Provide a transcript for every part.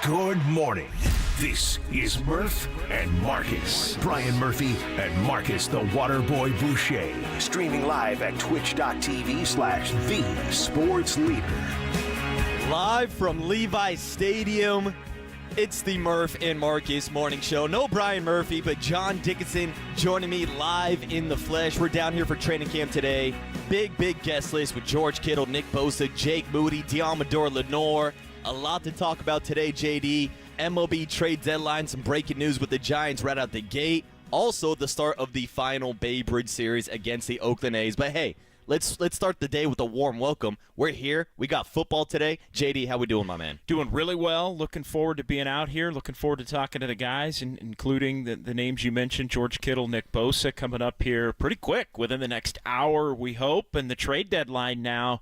Good morning. This is Murph and Marcus. Brian Murphy and Marcus the Waterboy Boucher. Streaming live at twitch.tv/the sports leader. Live from Levi's Stadium, it's the Murph and Marcus morning show. No Brian Murphy, but John Dickinson joining me live in the flesh. We're down here for training camp today. Big guest list with George Kittle, Nick Bosa, Jake Moody, Deommodore Lenor. A lot to talk about today, JD. MLB trade deadline, some breaking news with the Giants right out the gate. Also, the start of the final Bay Bridge series against the Oakland A's. But hey, let's start the day with a warm welcome. We're here. We got football today. JD, how we doing, my man? Doing really well. Looking forward to being out here. Looking forward to talking to the guys, including the names you mentioned, George Kittle, Nick Bosa, coming up here pretty quick, within the next hour, we hope. And the trade deadline now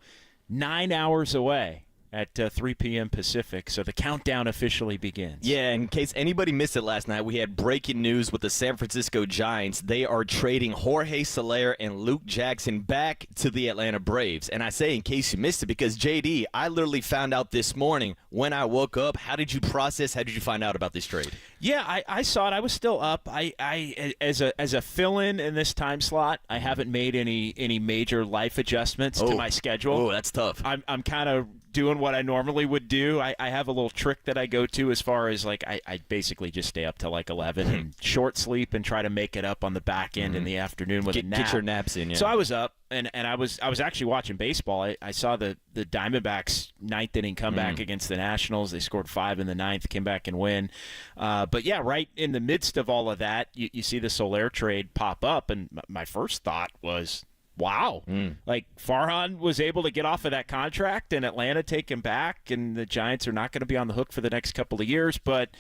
9 hours away at 3 p.m. Pacific, so the countdown officially begins. Yeah, in case anybody missed it last night, we had breaking news with the San Francisco Giants. They are trading Jorge Soler and Luke Jackson back to the Atlanta Braves. And I say in case you missed it because, JD, I literally found out this morning when I woke up. How did you process, how did you find out about this trade? Yeah, I saw it. I was still up. I as a fill-in in this time slot, I haven't made any major life adjustments to my schedule. Oh, that's tough. I'm kind of doing what I normally would do. I have a little trick that I go to as far as, like, I basically just stay up till like 11 and short sleep and try to make it up on the back end in the afternoon with a nap. Get your naps in, yeah. So I was up, and I was actually watching baseball. I saw the Diamondbacks' ninth inning comeback against the Nationals. They scored 5 in the ninth, came back and win. But yeah, right in the midst of all of that, you see the Soler trade pop up, and my first thought was, wow. Like, Farhan was able to get off of that contract and Atlanta take him back, and the Giants are not going to be on the hook for the next couple of years. But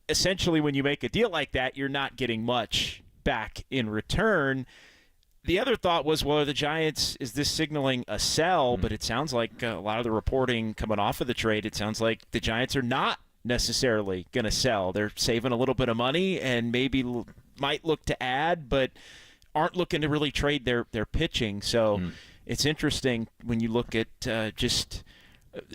essentially, when you make a deal like that, you're not getting much back in return. The other thought was, well, are the Giants, is this signaling a sell? But it sounds like a lot of the reporting coming off of the trade, it sounds like the Giants are not necessarily going to sell. They're saving a little bit of money and maybe might look to add, but aren't looking to really trade their pitching. So it's interesting when you look at just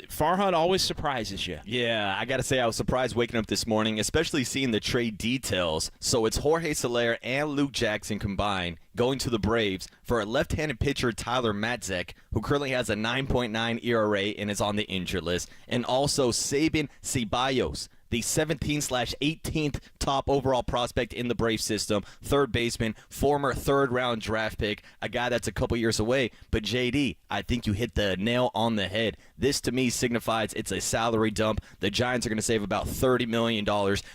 Farhan always surprises you. Yeah, I got to say I was surprised waking up this morning, especially seeing the trade details. So it's Jorge Soler and Luke Jackson combined going to the Braves for a left-handed pitcher, Tyler Matzek, who currently has a 9.9 ERA and is on the injured list, and also Sabin Ceballos, the 17/18th top overall prospect in the Brave system, third baseman, former third-round draft pick, a guy that's a couple years away. But, JD, I think you hit the nail on the head. This, to me, signifies it's a salary dump. The Giants are going to save about $30 million.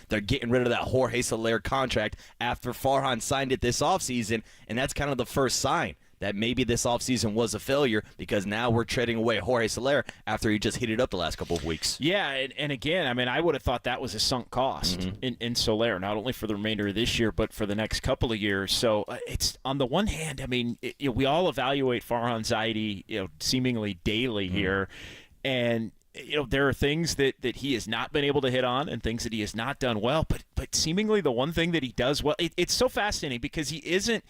They're getting rid of that Jorge Soler contract after Farhan signed it this offseason, and that's kind of the first sign that maybe this offseason was a failure because now we're trading away Jorge Soler after he just heated up the last couple of weeks. Yeah, and again, I mean, I would have thought that was a sunk cost in Soler, not only for the remainder of this year, but for the next couple of years. So it's, on the one hand, I mean, we all evaluate Farhan Zaidi, seemingly daily here, and there are things that he has not been able to hit on and things that he has not done well, but seemingly the one thing that he does well, it's so fascinating because he isn't,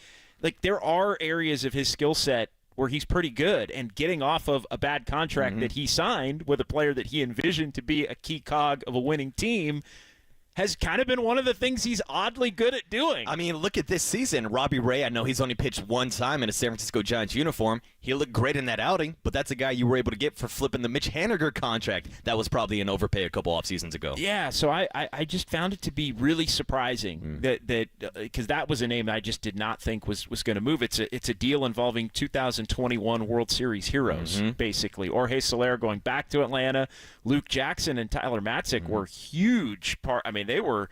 like, there are areas of his skill set where he's pretty good, and getting off of a bad contract that he signed with a player that he envisioned to be a key cog of a winning team has kind of been one of the things he's oddly good at doing. I mean, look at this season. Robbie Ray, I know he's only pitched one time in a San Francisco Giants uniform. He looked great in that outing, but that's a guy you were able to get for flipping the Mitch Haniger contract. That was probably an overpay a couple off seasons ago. Yeah, so I just found it to be really surprising that because that was a name that I just did not think was going to move. It's a deal involving 2021 World Series heroes, basically. Jorge Soler going back to Atlanta. Luke Jackson and Tyler Matzek were huge part. I mean, they were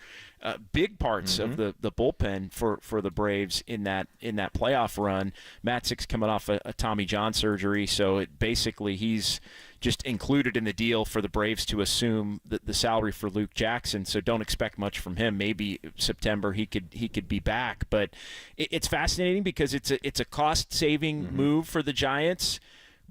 big parts of the bullpen for the Braves in that playoff run. Matzek's coming off a Tommy John surgery, so basically he's just included in the deal for the Braves to assume the salary for Luke Jackson. So don't expect much from him. Maybe September he could be back, but it's fascinating because it's a cost saving move for the Giants,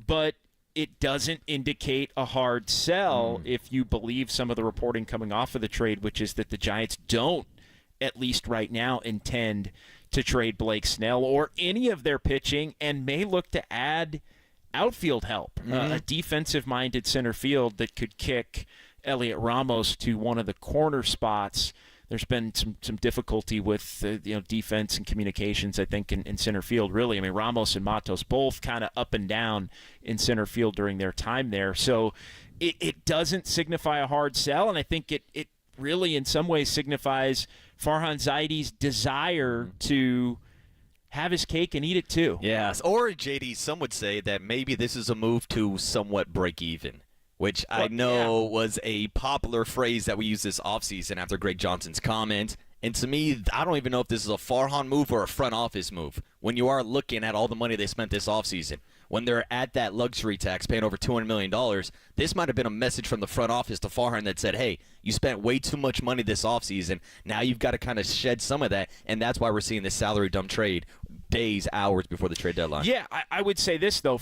but it doesn't indicate a hard sell if you believe some of the reporting coming off of the trade, which is that the Giants don't, at least right now, intend to trade Blake Snell or any of their pitching and may look to add outfield help, a defensive-minded center field that could kick Elliot Ramos to one of the corner spots. There's been some difficulty with defense and communications, I think, in center field, really. I mean, Ramos and Matos both kind of up and down in center field during their time there. So it doesn't signify a hard sell, and I think it really in some ways signifies Farhan Zaidi's desire to have his cake and eat it too. Yes, or JD, some would say that maybe this is a move to somewhat break even, which I know was a popular phrase that we used this offseason after Greg Johnson's comment. And to me, I don't even know if this is a Farhan move or a front office move. When you are looking at all the money they spent this offseason, when they're at that luxury tax paying over $200 million, this might have been a message from the front office to Farhan that said, hey, you spent way too much money this offseason. Now you've got to kind of shed some of that, and that's why we're seeing this salary dump trade days, hours before the trade deadline. Yeah, I would say this, though,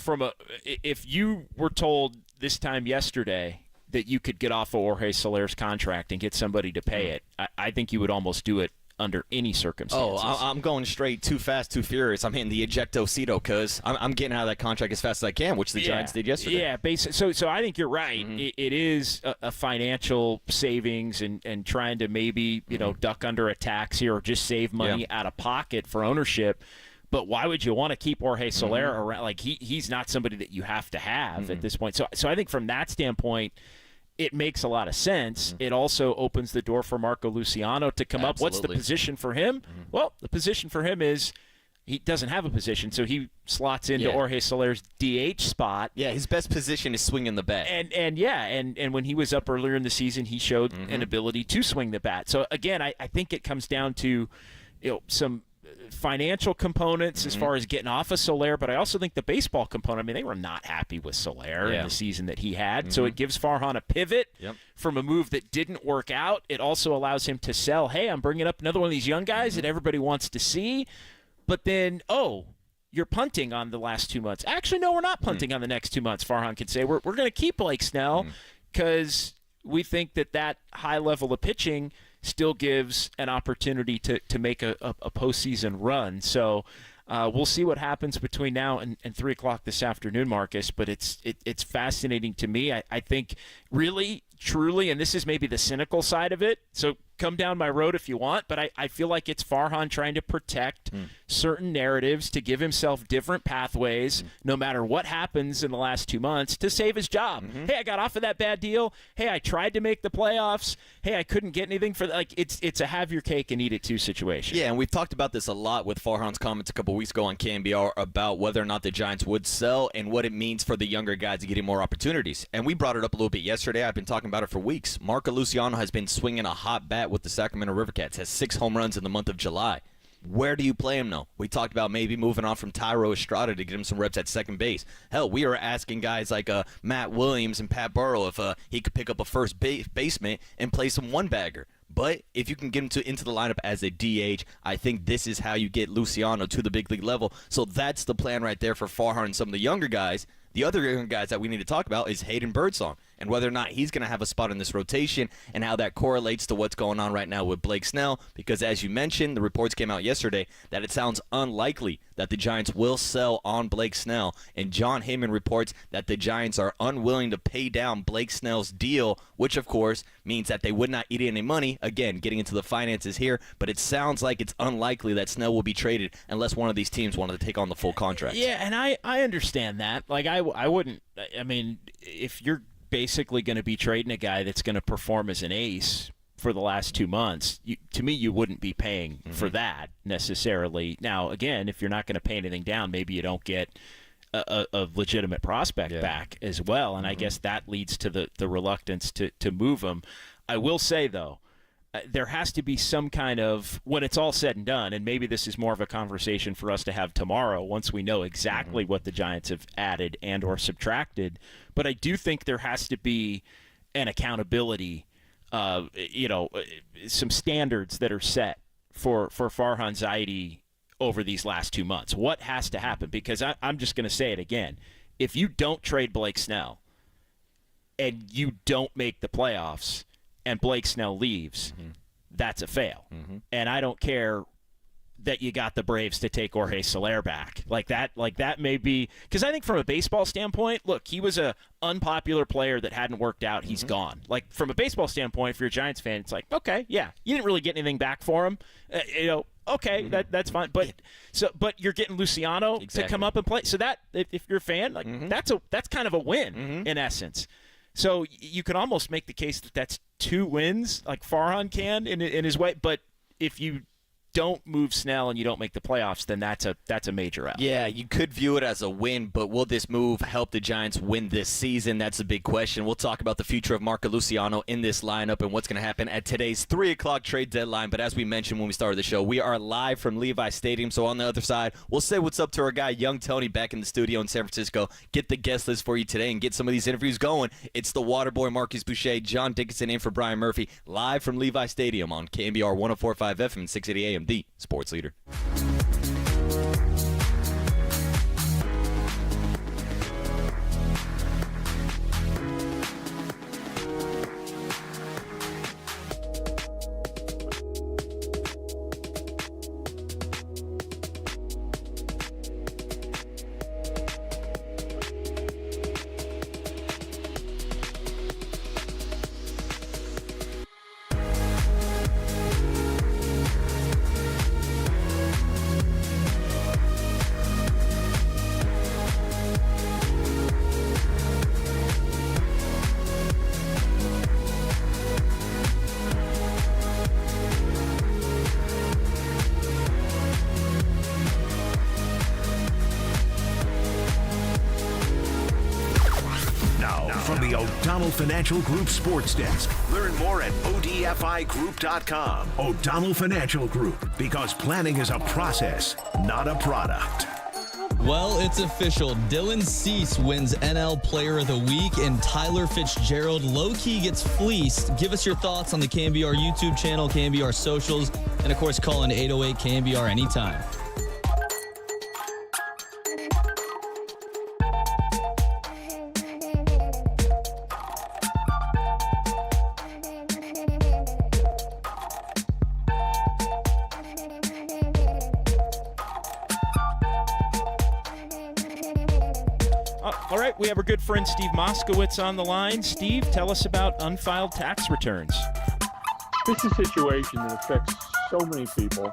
if you were told this time yesterday that you could get off of Jorge Soler's contract and get somebody to pay it, I think you would almost do it under any circumstances. Oh, I'm going straight too fast, too furious. I'm hitting the ejecto-cito because I'm getting out of that contract as fast as I can, which the Giants did yesterday. Yeah, basically. So I think you're right. It is a financial savings and trying to maybe duck under a tax here or just save money out of pocket for ownership. But why would you want to keep Jorge Soler around? Like he's not somebody that you have to have at this point. So I think from that standpoint, it makes a lot of sense. It also opens the door for Marco Luciano to come up. What's the position for him? Well, the position for him is he doesn't have a position, so he slots into Jorge Soler's DH spot. Yeah, his best position is swinging the bat. And when he was up earlier in the season, he showed an ability to swing the bat. So again, I think it comes down to some financial components as far as getting off of Soler, but I also think the baseball component, I mean, they were not happy with Soler in the season that he had, so it gives Farhan a pivot from a move that didn't work out. It also allows him to sell, hey, I'm bringing up another one of these young guys that everybody wants to see, but then, you're punting on the last 2 months. Actually, no, we're not punting on the next 2 months, Farhan could say. We're going to keep Blake Snell because we think that high level of pitching still gives an opportunity to make a postseason run. So we'll see what happens between now and 3 o'clock this afternoon, Marcus. But it's fascinating to me. I think really, truly, and this is maybe the cynical side of it, so come down my road if you want, but I feel like it's Farhan trying to protect certain narratives, to give himself different pathways, no matter what happens in the last 2 months, to save his job. Hey, I got off of that bad deal. Hey, I tried to make the playoffs. Hey, I couldn't get anything for that. Like, it's a have your cake and eat it too situation. Yeah, and we've talked about this a lot with Farhan's comments a couple weeks ago on KNBR about whether or not the Giants would sell and what it means for the younger guys to get more opportunities. And we brought it up a little bit yesterday. I've been talking about it for weeks. Marco Luciano has been swinging a hot bat with the Sacramento Rivercats, has 6 home runs in the month of July. Where do you play him now? We talked about maybe moving on from Tyro Estrada to get him some reps at second base. Hell, we are asking guys like Matt Williams and Pat Burrow if he could pick up a first baseman and play some one-bagger. But if you can get him into the lineup as a DH, I think this is how you get Luciano to the big league level. So that's the plan right there for Farhan and some of the younger guys. The other younger guys that we need to talk about is Hayden Birdsong and whether or not he's going to have a spot in this rotation and how that correlates to what's going on right now with Blake Snell. Because as you mentioned, the reports came out yesterday that it sounds unlikely that the Giants will sell on Blake Snell. And John Heyman reports that the Giants are unwilling to pay down Blake Snell's deal, which of course means that they would not eat any money. Again, getting into the finances here, but it sounds like it's unlikely that Snell will be traded unless one of these teams wanted to take on the full contract. Yeah, and I understand that. Like, I wouldn't, I mean, if you're basically going to be trading a guy that's going to perform as an ace for the last 2 months, to me, you wouldn't be paying for that necessarily. Now, again, if you're not going to pay anything down, maybe you don't get a legitimate prospect back as well, and I guess that leads to the reluctance to move him. I will say, though, there has to be some kind of, when it's all said and done, and maybe this is more of a conversation for us to have tomorrow once we know exactly what the Giants have added and or subtracted, but I do think there has to be an accountability, some standards that are set for Farhan Zaidi over these last 2 months. What has to happen? Because I'm just going to say it again. If you don't trade Blake Snell and you don't make the playoffs and Blake Snell leaves, that's a fail. And I don't care that you got the Braves to take Jorge Soler back. Like that may be, because I think from a baseball standpoint, look, he was a unpopular player that hadn't worked out. He's gone. Like from a baseball standpoint, if you're a Giants fan, it's like, okay, yeah, you didn't really get anything back for him. Okay, that's fine. But you're getting Luciano to come up and play. So that if you're a fan, like that's kind of a win in essence. So you can almost make the case that that's 2 wins, like Farhan can in his way. But if you don't move Snell and you don't make the playoffs, then that's a major out. Yeah, you could view it as a win, but will this move help the Giants win this season? That's a big question. We'll talk about the future of Marco Luciano in this lineup and what's going to happen at today's 3 o'clock trade deadline. But as we mentioned when we started the show, we are live from Levi Stadium. So on the other side, we'll say what's up to our guy, Young Tony, back in the studio in San Francisco. Get the guest list for you today and get some of these interviews going. It's the Waterboy Marcus Boucher, John Dickinson in for Brian Murphy, live from Levi Stadium on KNBR 104.5 FM and 680 AM, the sports leader. From the O'Donnell Financial Group Sports Desk. Learn more at odfigroup.com. O'Donnell Financial Group, because planning is a process, not a product. Well, it's official. Dylan Cease wins NL Player of the Week, and Tyler Fitzgerald low-key gets fleeced. Give us your thoughts on the KNBR YouTube channel, KNBR socials, and, of course, call in 808 KNBR anytime. All right, we have our good friend Steve Moskowitz on the line. Steve, tell us about unfiled tax returns. This is a situation that affects so many people,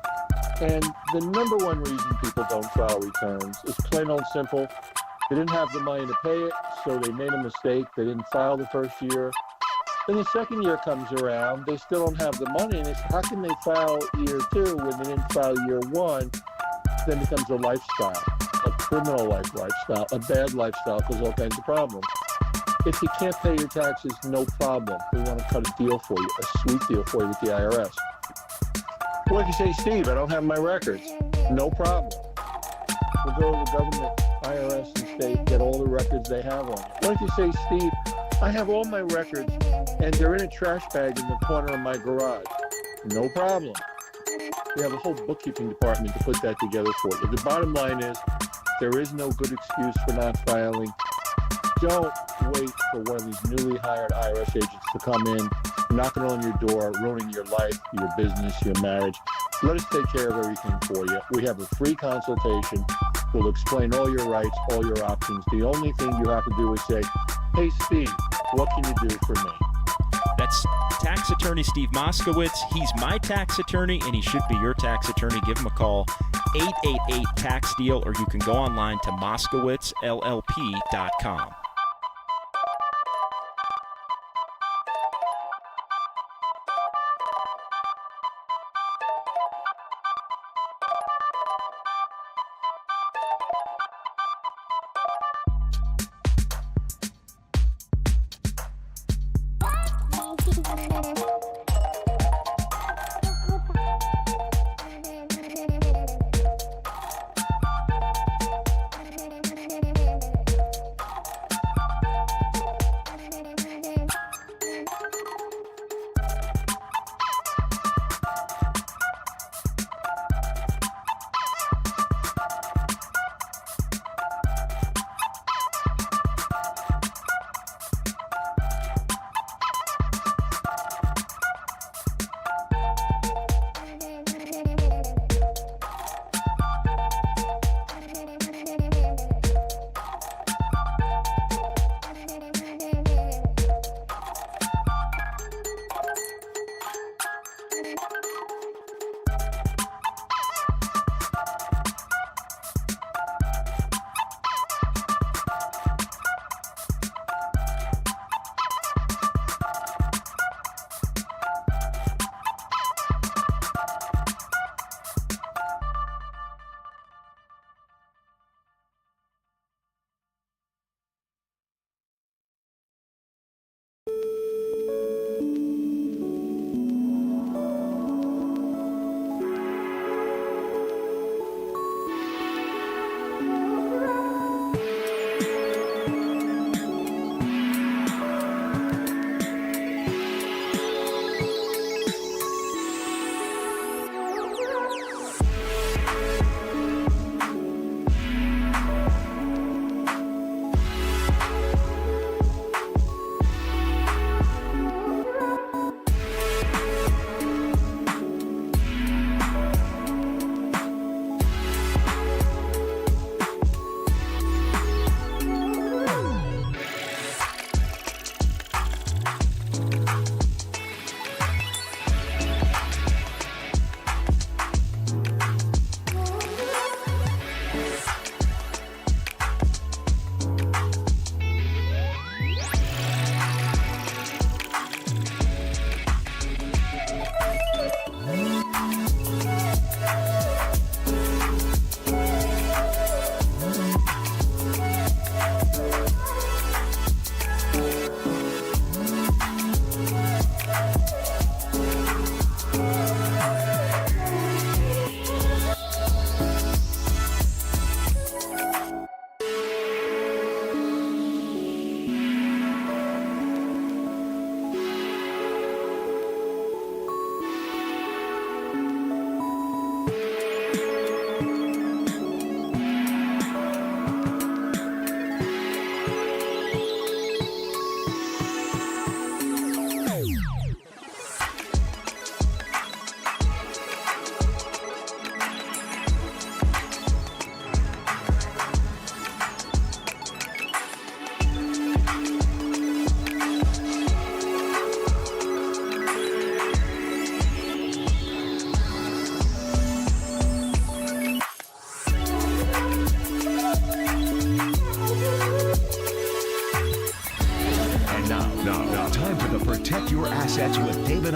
and the number one reason people don't file returns is plain old simple. They didn't have the money to pay it, so they made a mistake. They didn't file the first year. Then the second year comes around, they still don't have the money, and it's how can they file year 2 when they didn't file year 1? Then it becomes a lifestyle. A criminal lifestyle, a bad lifestyle, causes all kinds of problems. If you can't pay your taxes, no problem. We want to cut a deal for you, a sweet deal for you with the IRS. What if you say, Steve, I don't have my records? No problem. We'll go to the government, IRS, and state, get all the records they have on you. What if you say, Steve, I have all my records, and they're in a trash bag in the corner of my garage? No problem. We have a whole bookkeeping department to put that together for you. The bottom line is, there is no good excuse for not filing. Don't wait for one of these newly hired IRS agents to come in, knocking on your door, ruining your life, your business, your marriage. Let us take care of everything for you. We have a free consultation. We'll explain all your rights, all your options. The only thing you have to do is say, hey, Steve, what can you do for me? That's tax attorney Steve Moskowitz. He's my tax attorney, and he should be your tax attorney. Give him a call, 888-TAX-DEAL, or you can go online to moskowitzllp.com.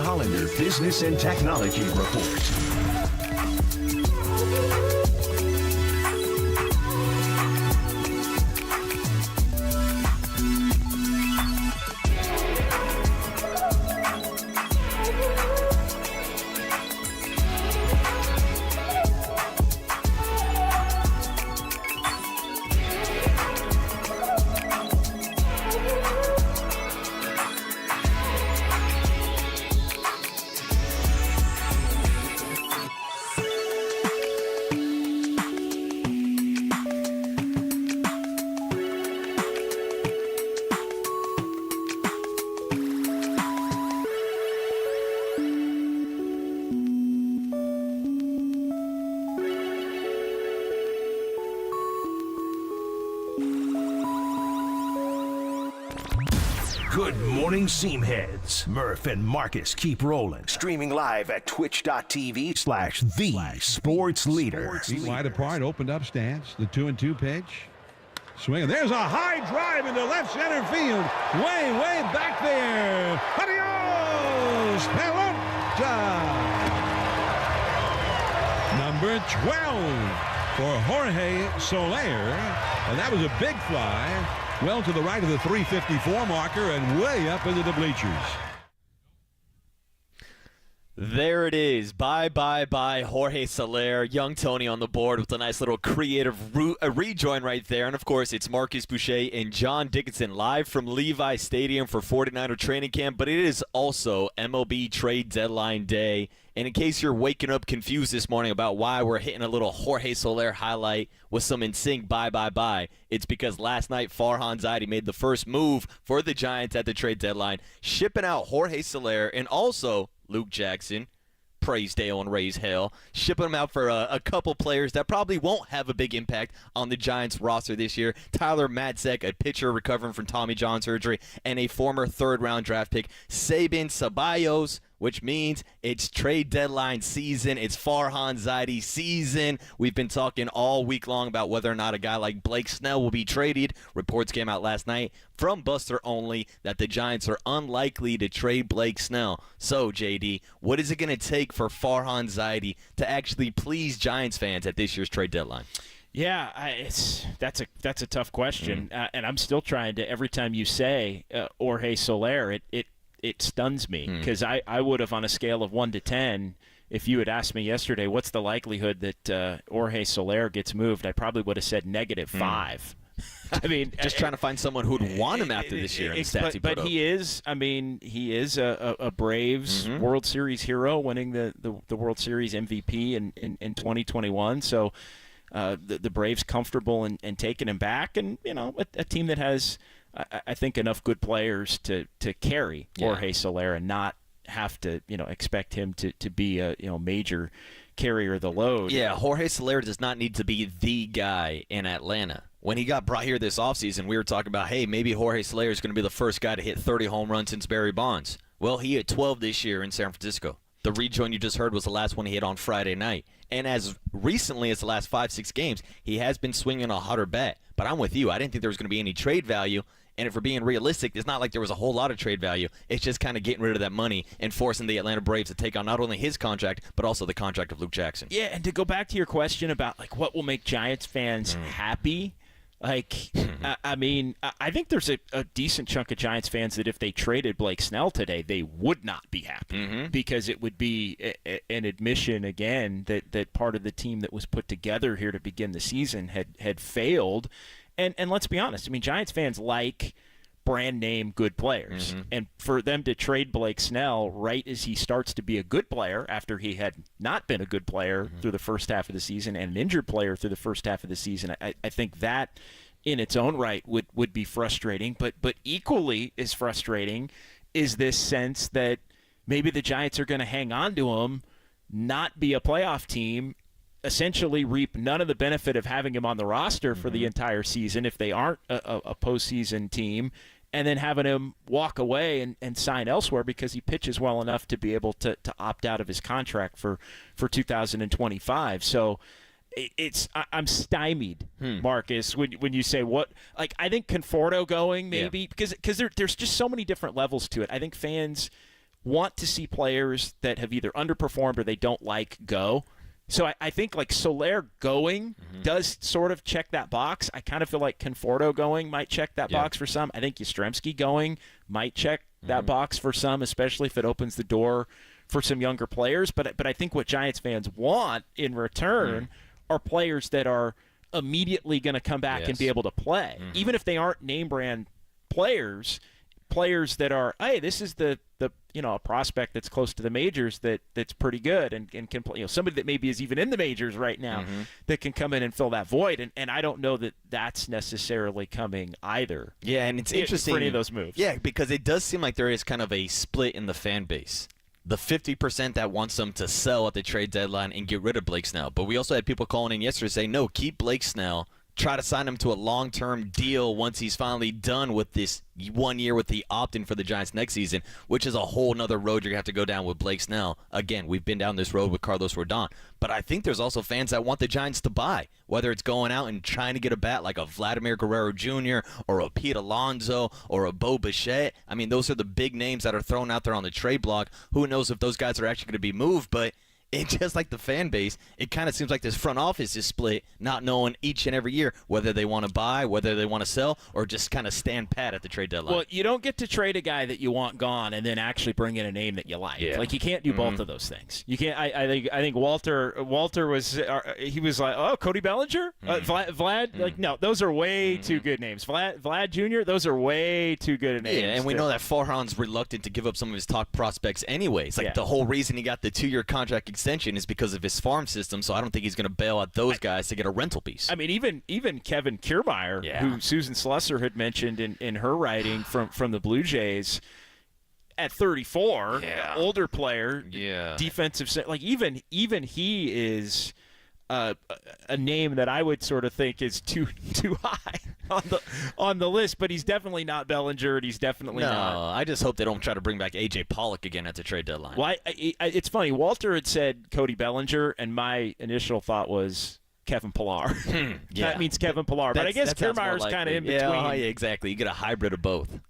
Hollander Business and Technology Report. Good morning, Seamheads. Murph and Marcus keep rolling. Streaming live at twitch.tv/thesportsleader. Feet wide apart, opened up stance. The 2-2 pitch. Swing. There's a high drive into left center field. Way back there. Adios, pelota. Number 12 for Jorge Soler. And that was a big fly. Well to the right of the 354 marker and way up into the bleachers. There it is. Bye, Jorge Soler. Young Tony on the board with a nice little creative rejoin right there. And, of course, it's Marcus Boucher and John Dickinson live from Levi Stadium for 49er training camp. But it is also MLB trade deadline day. And in case you're waking up confused this morning about why we're hitting a little Jorge Soler highlight with some in-sync bye, it's because last night Farhan Zaidi made the first move for the Giants at the trade deadline, shipping out Jorge Soler and also Luke Jackson, praise Dale and raise hell, shipping them out for a couple players that probably won't have a big impact on the Giants roster this year. Tyler Matzek, a pitcher recovering from Tommy John surgery, and a former third-round draft pick, Sabin Ceballos, which means it's trade deadline season. It's Farhan Zaidi season. We've been talking all week long about whether or not a guy like Blake Snell will be traded. Reports came out last night from Buster Only that the Giants are unlikely to trade Blake Snell. So, JD, what is it going to take for Farhan Zaidi to actually please Giants fans at this year's trade deadline? Yeah, that's a tough question, and I'm still trying to. Every time you say Jorge Soler, it stuns me because I would have, on a scale of 1 to 10, if you had asked me yesterday, what's the likelihood that Jorge Soler gets moved, I probably would have said -5. I mean, just trying to find someone who'd want him after this year. But he is a Braves World Series hero, winning the World Series MVP in 2021. So the Braves comfortable in taking him back, and a team that has, I think, enough good players to carry Jorge Soler and not have to expect him to be a major carrier of the load. Yeah, Jorge Soler does not need to be the guy in Atlanta. When he got brought here this offseason, we were talking about, hey, maybe Jorge Soler is going to be the first guy to hit 30 home runs since Barry Bonds. Well, he hit 12 this year in San Francisco. The rejoin you just heard was the last one he hit on Friday night. And as recently as the last 5-6 games, he has been swinging a hotter bat. But I'm with you. I didn't think there was going to be any trade value. And if we're being realistic, it's not like there was a whole lot of trade value. It's just kind of getting rid of that money and forcing the Atlanta Braves to take on not only his contract, but also the contract of Luke Jackson. Yeah, and to go back to your question about what will make Giants fans happy, I think there's a decent chunk of Giants fans that if they traded Blake Snell today, they would not be happy because it would be an admission again that part of the team that was put together here to begin the season had failed. And let's be honest, Giants fans like brand name good players. And for them to trade Blake Snell right as he starts to be a good player after he had not been a good player through the first half of the season and an injured player through the first half of the season, I think that in its own right would be frustrating. But equally as frustrating is this sense that maybe the Giants are going to hang on to him, not be a playoff team, essentially reap none of the benefit of having him on the roster for the entire season if they aren't a postseason team, and then having him walk away and sign elsewhere because he pitches well enough to be able to opt out of his contract for 2025. So I'm stymied, Marcus, when you say what. I think Conforto going maybe because there's just so many different levels to it. I think fans want to see players that have either underperformed or they don't like go. So I think like Soler going does sort of check that box. I kind of feel like Conforto going might check that box for some. I think Yastrzemski going might check that box for some, especially if it opens the door for some younger players. But I think what Giants fans want in return are players that are immediately going to come back and be able to play. Even if they aren't name brand players that are, hey, this is the a prospect that's close to the majors that's pretty good and can play, somebody that maybe is even in the majors right now that can come in and fill that void. And I don't know that that's necessarily coming either. Yeah, and it's interesting for any of those moves. Yeah, because it does seem like there is kind of a split in the fan base. The 50% that wants them to sell at the trade deadline and get rid of Blake Snell. But we also had people calling in yesterday saying, no, keep Blake Snell. Try to sign him to a long-term deal once he's finally done with this 1 year with the opt-in for the Giants next season, which is a whole nother road you're going to have to go down with Blake Snell. Again, we've been down this road with Carlos Rodon. But I think there's also fans that want the Giants to buy, whether it's going out and trying to get a bat like a Vladimir Guerrero Jr. or a Pete Alonso or a Bo Bichette. I mean, those are the big names that are thrown out there on the trade block. Who knows if those guys are actually going to be moved, but it just like the fan base, it kind of seems like this front office is split, not knowing each and every year whether they want to buy, whether they want to sell, or just kind of stand pat at the trade deadline. Well, you don't get to trade a guy that you want gone and then actually bring in a name that you like. Yeah. Like you can't do both of those things. You can't. I think Walter was he was like, oh, Cody Bellinger, Vlad. Like no, those are way too good names. Vlad Jr. Those are way too good names. Yeah, and we know that Farhan's reluctant to give up some of his top prospects anyways. Like the whole reason he got the 2-year contract extension is because of his farm system, so I don't think he's going to bail out those guys to get a rental piece. I mean, even Kevin Kiermaier, who Susan Slusser had mentioned in her writing from the Blue Jays, at 34, older player, defensive, like even he is a name that I would sort of think is too high on the list, but he's definitely not Bellinger, and he's definitely not. No, I just hope they don't try to bring back A.J. Pollock again at the trade deadline. Well, it's funny. Walter had said Cody Bellinger, and my initial thought was Kevin Pillar. That means Kevin Pillar, but I guess Kiermaier's kind of in between. Yeah, exactly. You get a hybrid of both.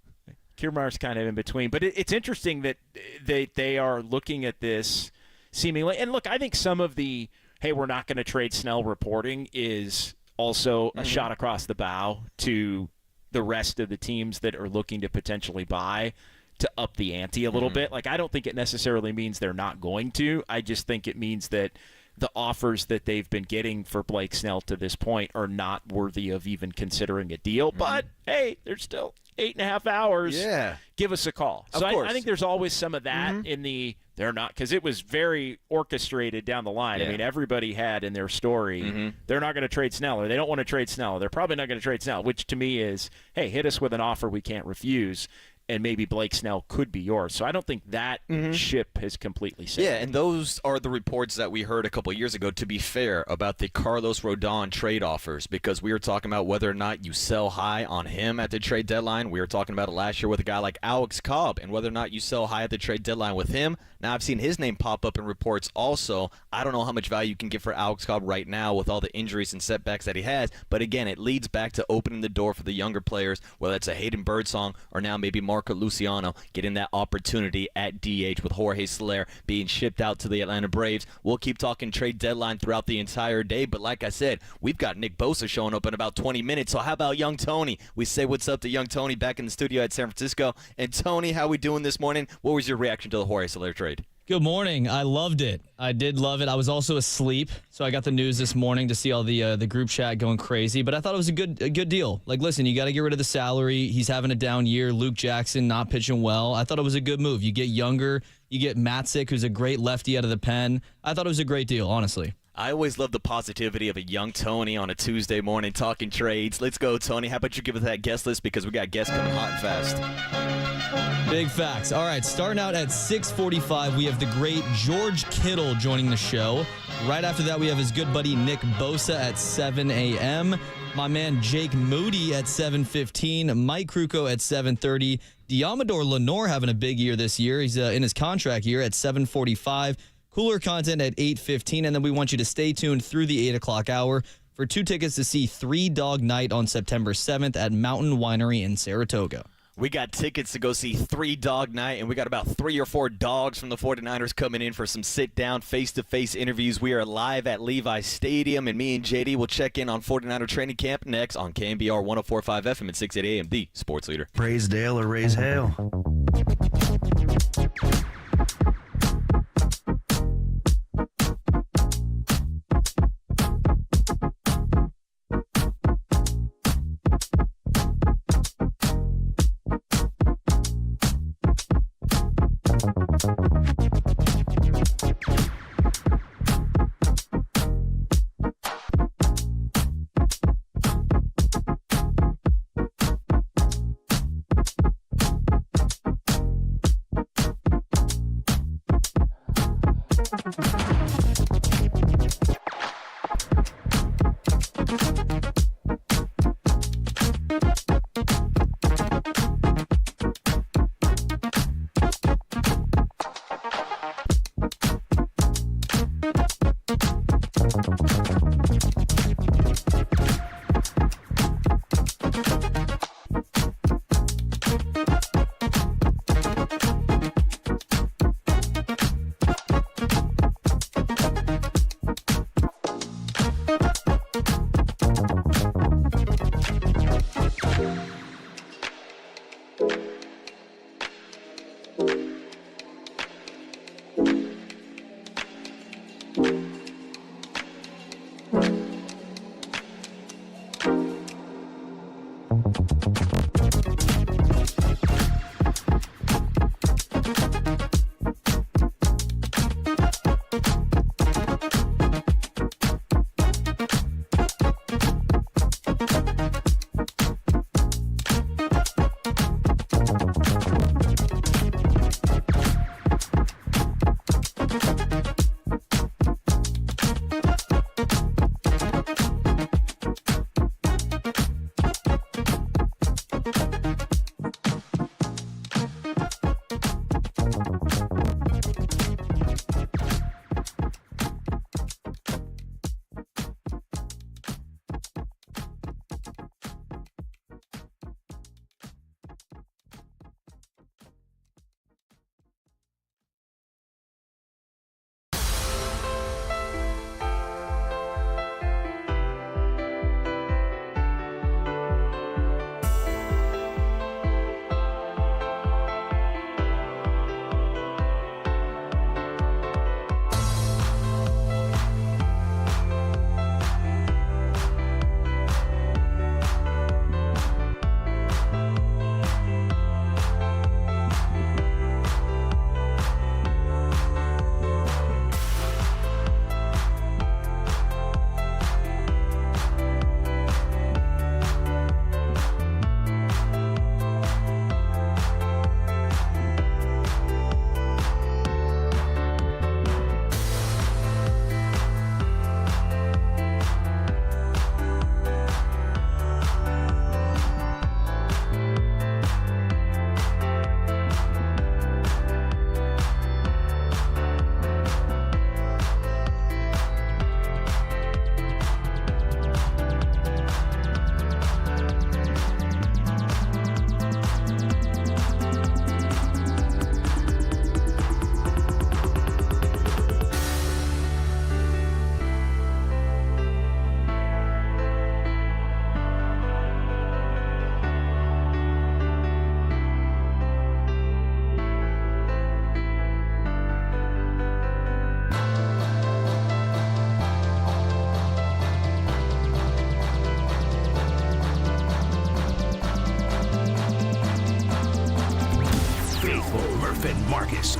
Kiermaier's kind of in between, but it's interesting that they are looking at this seemingly. And look, I think some of the hey, we're not going to trade Snell reporting is also a shot across the bow to the rest of the teams that are looking to potentially buy to up the ante a little bit. Like, I don't think it necessarily means they're not going to. I just think it means that the offers that they've been getting for Blake Snell to this point are not worthy of even considering a deal. But, hey, there's still 8.5 hours. Yeah. Give us a call. So I think there's always some of that in the they're not, because it was very orchestrated down the line. I mean, everybody had in their story, they're not going to trade Snell, or they don't want to trade Snell. They're probably not going to trade Snell, which to me is, hey, hit us with an offer we can't refuse, and maybe Blake Snell could be yours. So I don't think that ship has completely sailed. Yeah, and those are the reports that we heard a couple of years ago, to be fair, about the Carlos Rodon trade offers, because we were talking about whether or not you sell high on him at the trade deadline. We were talking about it last year with a guy like Alex Cobb, and whether or not you sell high at the trade deadline with him. Now, I've seen his name pop up in reports also. I don't know how much value you can get for Alex Cobb right now with all the injuries and setbacks that he has, but again, it leads back to opening the door for the younger players, whether it's a Hayden Birdsong or now maybe Marco Luciano getting that opportunity at DH with Jorge Soler being shipped out to the Atlanta Braves. We'll keep talking trade deadline throughout the entire day, but like I said, we've got Nick Bosa showing up in about 20 minutes, so how about young Tony? We say what's up to young Tony back in the studio at San Francisco. And Tony, how we doing this morning? What was your reaction to the Jorge Soler trade? Good morning. I loved it. I did love it. I was also asleep, so I got the news this morning to see all the group chat going crazy. But I thought it was a good deal. Like, listen, you got to get rid of the salary. He's having a down year. Luke Jackson not pitching well. I thought it was a good move. You get younger. You get Matzik, who's a great lefty out of the pen. I thought it was a great deal, honestly. I always love the positivity of a young Tony on a Tuesday morning talking trades. Let's go, Tony. How about you give us that guest list, because we got guests coming hot and fast. Big facts. All right, starting out at 6:45, we have the great George Kittle joining the show. Right after that, we have his good buddy Nick Bosa at 7 a.m., my man Jake Moody at 7:15, Mike Krukow at 7:30, Deommodore Lenor having a big year this year. He's in his contract year at 7:45. Cooler content at 8:15, and then we want you to stay tuned through the 8 o'clock hour for 2 tickets to see Three Dog Night on September 7th at Mountain Winery in Saratoga. We got tickets to go see 3 Dog Night, and we got about 3 or 4 dogs from the 49ers coming in for some sit-down, face-to-face interviews. We are live at Levi Stadium, and me and JD will check in on 49er training camp next on KNBR 104.5 FM at 680 AM, the sports leader. Praise Dale or raise hell.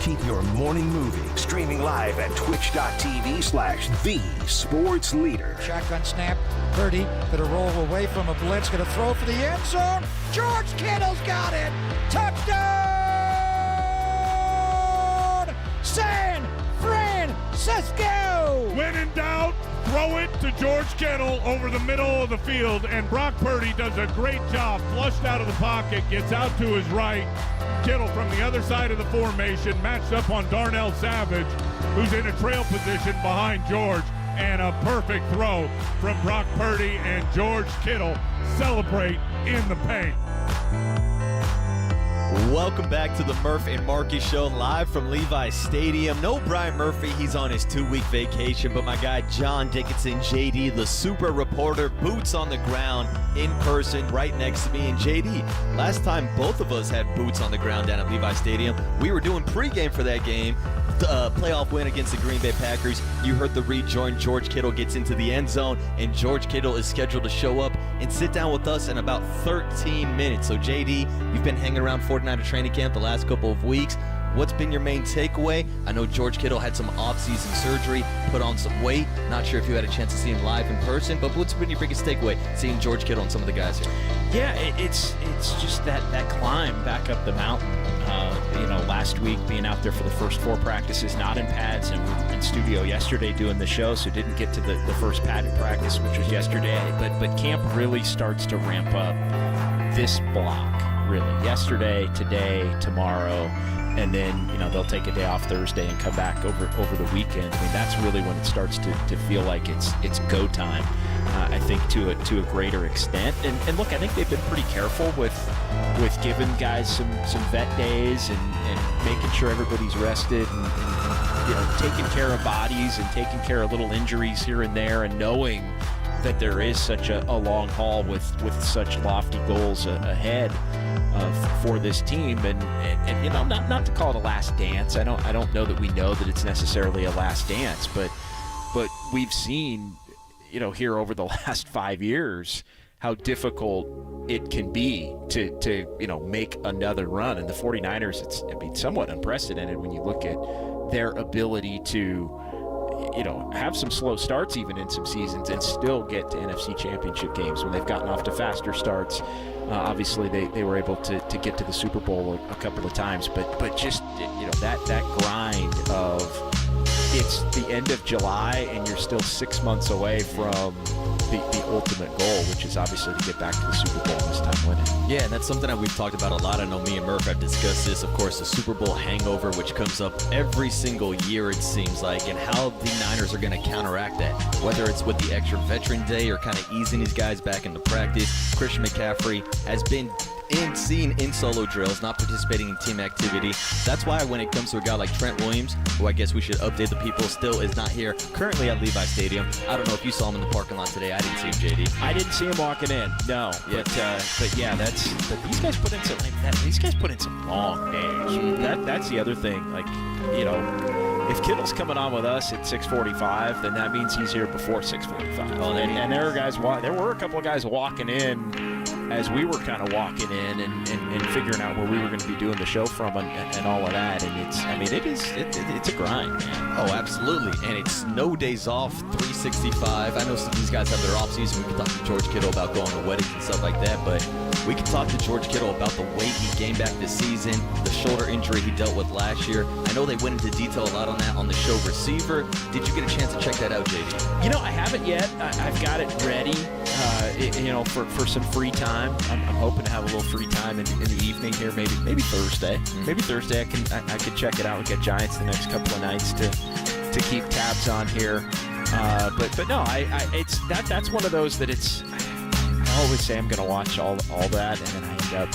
Keep your morning moving. Streaming live at twitch.tv/thesportsleader. Shotgun snap. Purdy going to roll away from a blitz. Going to throw for the end zone. George Kittle's got it. Touchdown! San Francisco! When in doubt, throw it to George Kittle over the middle of the field, and Brock Purdy does a great job. Flushed out of the pocket, gets out to his right. Kittle from the other side of the formation, matched up on Darnell Savage, who's in a trail position behind George, and a perfect throw from Brock Purdy, and George Kittle celebrate in the paint. Welcome back to the Murph and Marcus Show, live from Levi Stadium. No Brian Murphy, he's on his 2-week vacation, but my guy John Dickinson, JD, the super reporter, boots on the ground, in person, right next to me. And JD, last time both of us had boots on the ground down at Levi Stadium, we were doing pregame for that game, the playoff win against the Green Bay Packers. You heard the rejoin. George Kittle gets into the end zone, and George Kittle is scheduled to show up and sit down with us in about 13 minutes. So JD, you've been hanging around 49er training camp the last couple of weeks. What's been your main takeaway? I know George Kittle had some off-season surgery, put on some weight. Not sure if you had a chance to see him live in person, but what's been your biggest takeaway seeing George Kittle and some of the guys here? Yeah, it's just that climb back up the mountain. Last week being out there for the first 4 practices, not in pads, and we were in studio yesterday doing the show, so didn't get to the first padded practice, which was yesterday. But camp really starts to ramp up this block, really. Yesterday, today, tomorrow, and then they'll take a day off Thursday and come back over the weekend. I mean, that's really when it starts to feel like it's go time. I think to a greater extent. And look, I think they've been pretty careful with giving guys some vet days and making sure everybody's rested and taking care of bodies and taking care of little injuries here and there, and knowing that there is such a long haul with such lofty goals ahead for this team, and not to call it a last dance. I don't know that we know that it's necessarily a last dance, but we've seen here over the last 5 years how difficult it can be to make another run. And the 49ers, it's somewhat unprecedented when you look at their ability to have some slow starts even in some seasons and still get to NFC Championship games when they've gotten off to faster starts. Obviously, they were able to get to the Super Bowl a couple of times, but just that grind of it's the end of July and you're still 6 months away from the ultimate goal, which is obviously to get back to the Super Bowl this time winning. Yeah, and that's something that we've talked about a lot. I know me and Murph have discussed this, of course, the Super Bowl hangover, which comes up every single year, it seems like, and how the Niners are going to counteract that, whether it's with the extra veteran day or kind of easing these guys back into practice. Christian McCaffrey has been seen in solo drills, not participating in team activity. That's why when it comes to a guy like Trent Williams, who I guess we should update the people, still is not here currently at Levi Stadium. I don't know if you saw him in the parking lot today. I didn't see him, JD. I didn't see him walking in, no. Yeah. But yeah, but these guys put in some these guys put in some long days. That's the other thing. If Kittle's coming on with us at 6:45, then that means he's here before 6:45. Oh, and there were a couple of guys walking in as we were kind of walking in and figuring out where we were going to be doing the show from and all of that. And it's a grind, man. Oh, absolutely. And it's no days off, 365. I know some of these guys have their off season. We can talk to George Kittle about going to weddings and stuff like that, but we can talk to George Kittle about the weight he gained back this season, the shoulder injury he dealt with last year. I know they went into detail a lot on that on the show Receiver. Did you get a chance to check that out, JD? I haven't yet. I've got it ready, for some free time. I'm hoping to have a little free time in the evening here, maybe Thursday. Mm-hmm. Maybe Thursday I can check it out. We get Giants the next couple of nights to keep tabs on here. But no, that's one of those that I always say I'm going to watch all that, and then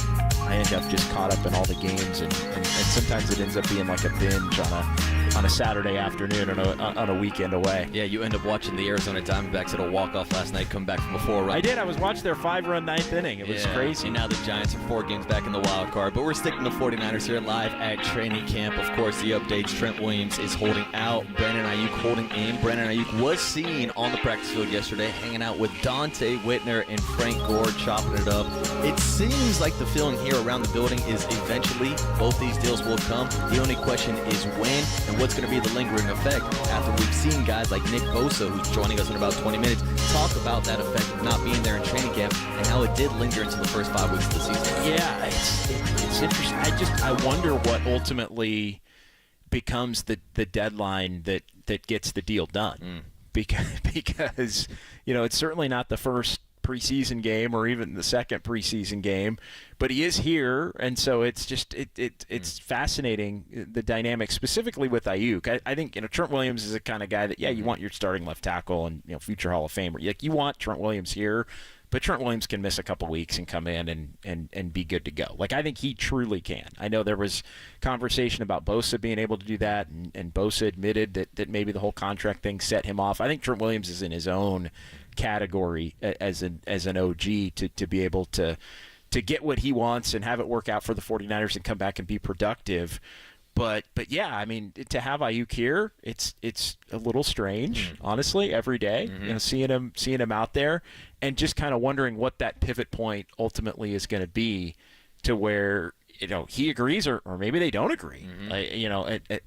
I end up just caught up in all the games, and sometimes it ends up being like a binge on a Saturday afternoon on a weekend away. Yeah, you end up watching the Arizona Diamondbacks at a walk-off last night, come back from a 4-run. I did. I was watching their 5-run ninth inning. It was crazy. And now the Giants are 4 games back in the wild card. But we're sticking to 49ers here live at training camp. Of course, the updates, Trent Williams is holding out. Brandon Ayuk holding in. Brandon Ayuk was seen on the practice field yesterday hanging out with Dante Whitner and Frank Gore, chopping it up. It seems like the feeling here around the building is eventually both these deals will come. The only question is when and what's going to be the lingering effect after we've seen guys like Nick Bosa, who's joining us in about 20 minutes, talk about that effect of not being there in training camp and how it did linger into the first 5 weeks of the season. Yeah, it's interesting. I wonder what ultimately becomes the deadline that gets the deal done. Because it's certainly not the first preseason game or even the second preseason game, but he is here, and so it's just it's fascinating, the dynamic specifically with Ayuk. I think Trent Williams is the kind of guy that you want your starting left tackle and future Hall of Famer. You want Trent Williams here, But Trent Williams can miss a couple weeks and come in and be good to go. Like, I think he truly can. I know there was conversation about Bosa being able to do that, and Bosa admitted that maybe the whole contract thing set him off. I think Trent Williams is in his own category as an OG to be able to get what he wants and have it work out for the 49ers and come back and be productive. But yeah, I mean, to have Ayuk here, it's a little strange, honestly, every day, seeing him out there and just kind of wondering what that pivot point ultimately is going to be, to where, he agrees or maybe they don't agree,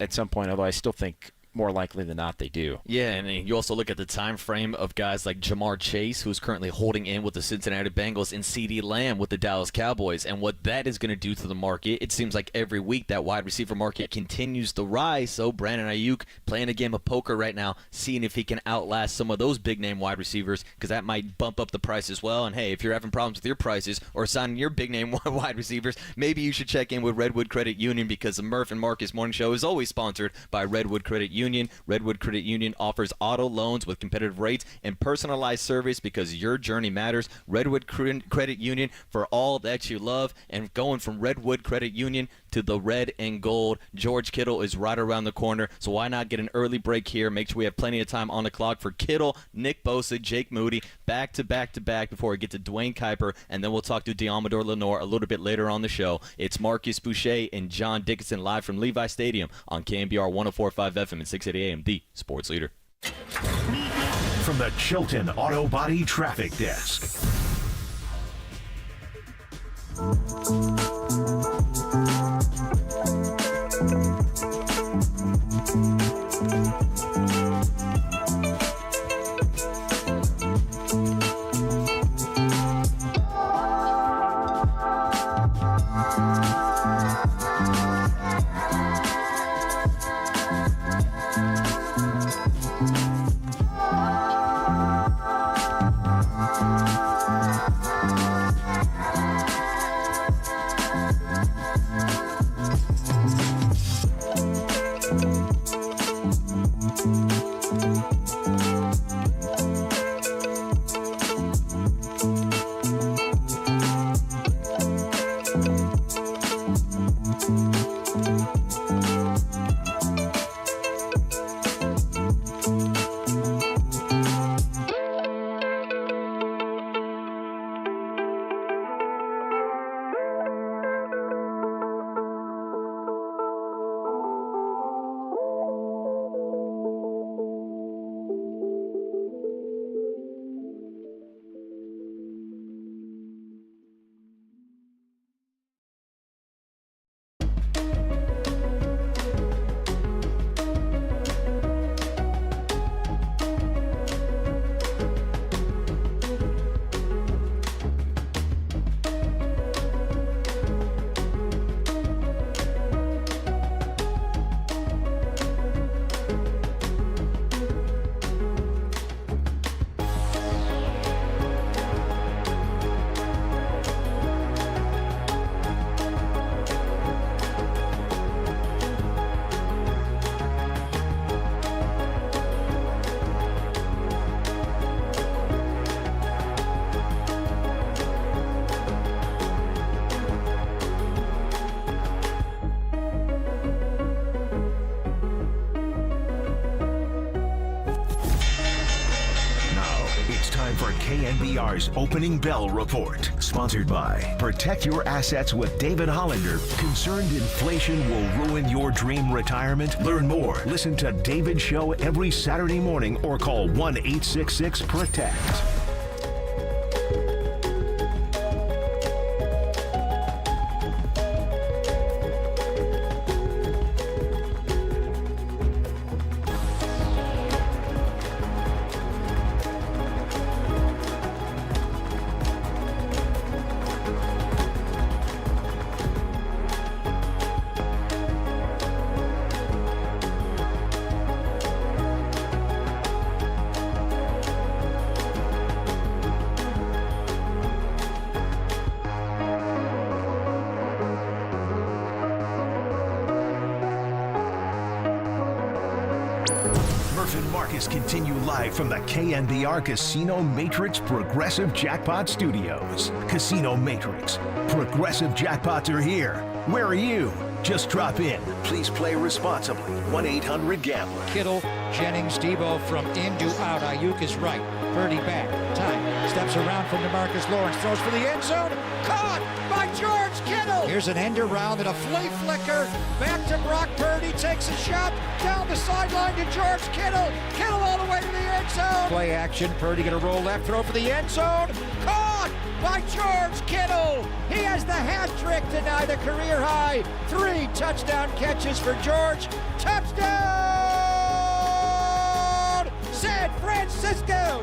at some point, although I still think more likely than not they do. Yeah, and you also look at the time frame of guys like Jamar Chase, who's currently holding in with the Cincinnati Bengals, and CeeDee Lamb with the Dallas Cowboys, and what that is going to do to the market. It seems like every week that wide receiver market continues to rise, so Brandon Ayuk playing a game of poker right now, seeing if he can outlast some of those big-name wide receivers, because that might bump up the price as well. And hey, if you're having problems with your prices or signing your big-name wide receivers, maybe you should check in with Redwood Credit Union, because the Murph and Marcus Morning Show is always sponsored by Redwood Credit Union. Redwood Credit Union offers auto loans with competitive rates and personalized service, because your journey matters. Redwood Credit Union, for all that you love. And going from Redwood Credit Union to the red and gold, George Kittle is right around the corner, so why not get an early break here? Make sure we have plenty of time on the clock for Kittle, Nick Bosa, Jake Moody, back to back to back before we get to Dwayne Kuiper, and then we'll talk to Deommodore Lenor a little bit later on the show. It's Marcus Boucher and John Dickinson live from Levi Stadium on KNBR 104.5 FM and 680 AM, the sports leader. From the Chilton Auto Body Traffic Desk. For KNBR's Opening Bell Report, sponsored by Protect Your Assets with David Hollander. Concerned inflation will ruin your dream retirement? Learn more. Listen to David's show every Saturday morning or call 1-866-PROTECT. Murph and Marcus continue live from the KNBR Casino Matrix Progressive Jackpot Studios. Casino Matrix. Progressive jackpots are here. Where are you? Just drop in. Please play responsibly. 1-800-GAMBLER. Kittle, Jennings, Debo from in to out. Ayuk is right. Purdy back. Time. Steps around from DeMarcus Lawrence. Throws for the end zone. Caught by George Kittle. Here's an end around and a flea flicker. Back to Brock Purdy. Takes a shot down the sideline to George Kittle. Kittle all the way to the end zone. Play action. Purdy gonna roll left. Throw for the end zone. Caught by George Kittle. He has the hat trick tonight, a career high. 3 touchdown catches for George. Touchdown, San Francisco.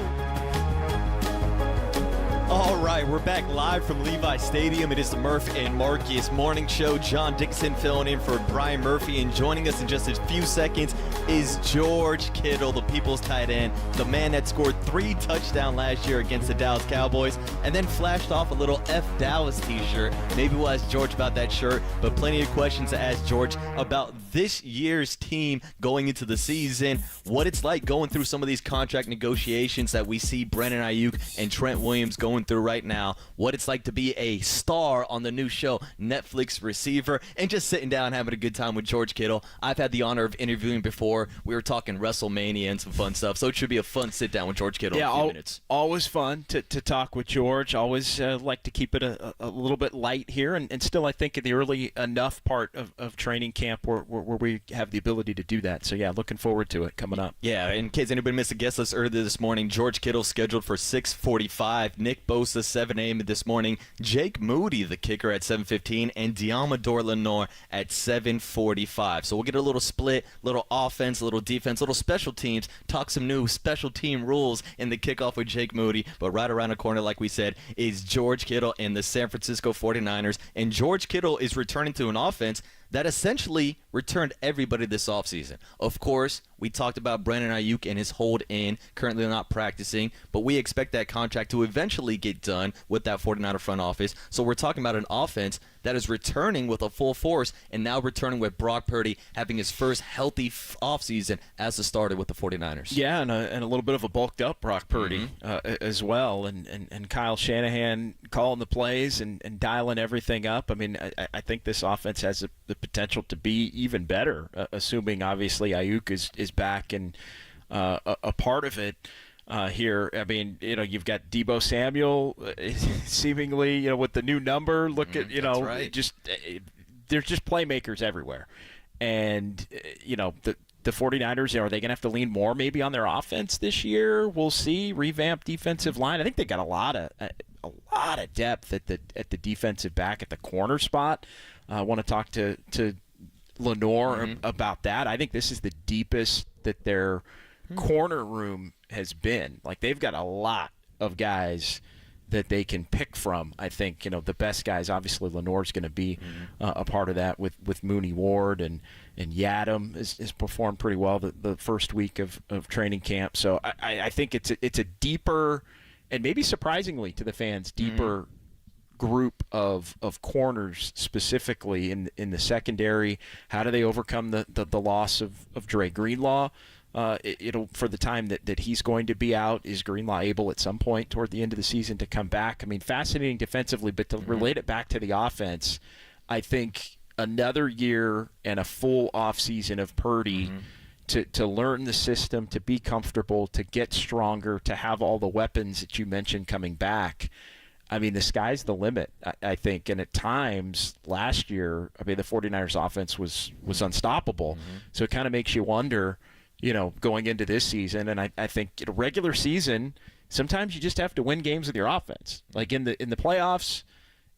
All right, we're back live from Levi Stadium. It is the Murph and Marcus Morning Show. John Dixon filling in for Brian Murphy, and joining us in just a few seconds is George Kittle, the People's tight end, the man that scored 3 touchdowns last year against the Dallas Cowboys, and then flashed off a little F Dallas t-shirt. Maybe we'll ask George about that shirt, but plenty of questions to ask George about this year's team going into the season, what it's like going through some of these contract negotiations that we see Brandon Ayuk and Trent Williams going through right now, what it's like to be a star on the new show Netflix Receiver, and just sitting down having a good time with George Kittle. I've had the honor of interviewing before. We were talking WrestleMania and some fun stuff, so it should be a fun sit down with George Kittle in a few minutes. Always fun to talk with George. Always like to keep it a little bit light here, and still I think in the early enough part of training camp where we have the ability to do that. So yeah, looking forward to it coming up. Yeah, in case anybody missed a guest list earlier this morning, George Kittle scheduled for 6:45, Nick Bosa 7 a.m. this morning, Jake Moody, the kicker, at 7:15, and Deommodore Lenor at 7:45. So we'll get a little split, little offense, little defense, little special teams, talk some new special team rules in the kickoff with Jake Moody. But right around the corner, like we said, is George Kittle and the San Francisco 49ers. And George Kittle is returning to an offense that essentially returned everybody this offseason. Of course, we talked about Brandon Ayuk and his hold in, currently not practicing, but we expect that contract to eventually get done with that 49er front office. So we're talking about an offense that is returning with a full force, and now returning with Brock Purdy having his first healthy offseason as the starter with the 49ers. Yeah, and a little bit of a bulked up Brock Purdy as well, and Kyle Shanahan calling the plays and dialing everything up. I mean, I think this offense has the potential to be even better, assuming obviously Ayuk is back and a part of it. Here, I mean, you've got Deebo Samuel seemingly, with the new number. Look at, right. There's just playmakers everywhere. And, the 49ers, are they going to have to lean more maybe on their offense this year? We'll see. Revamped defensive line. I think they got a lot of depth at the defensive back at the corner spot. I want to talk to Lenore about that. I think this is the deepest that their corner room has been. Like, they've got a lot of guys that they can pick from. I think, the best guys, obviously Lenore's going to be a part of that with Mooney Ward, and Yadam has performed pretty well the first week of training camp. So I think it's a deeper, and maybe surprisingly to the fans, deeper group of corners, specifically in the secondary. How do they overcome the loss of Dre Greenlaw? It'll, for the time that he's going to be out, is Greenlaw able at some point toward the end of the season to come back? I mean, fascinating defensively, but to relate it back to the offense, I think another year and a full offseason of Purdy to learn the system, to be comfortable, to get stronger, to have all the weapons that you mentioned coming back. I mean, the sky's the limit, I think. And at times last year, I mean, the 49ers offense was unstoppable. So it kind of makes you wonder, going into this season. And I think regular season, sometimes you just have to win games with your offense. Like in the playoffs,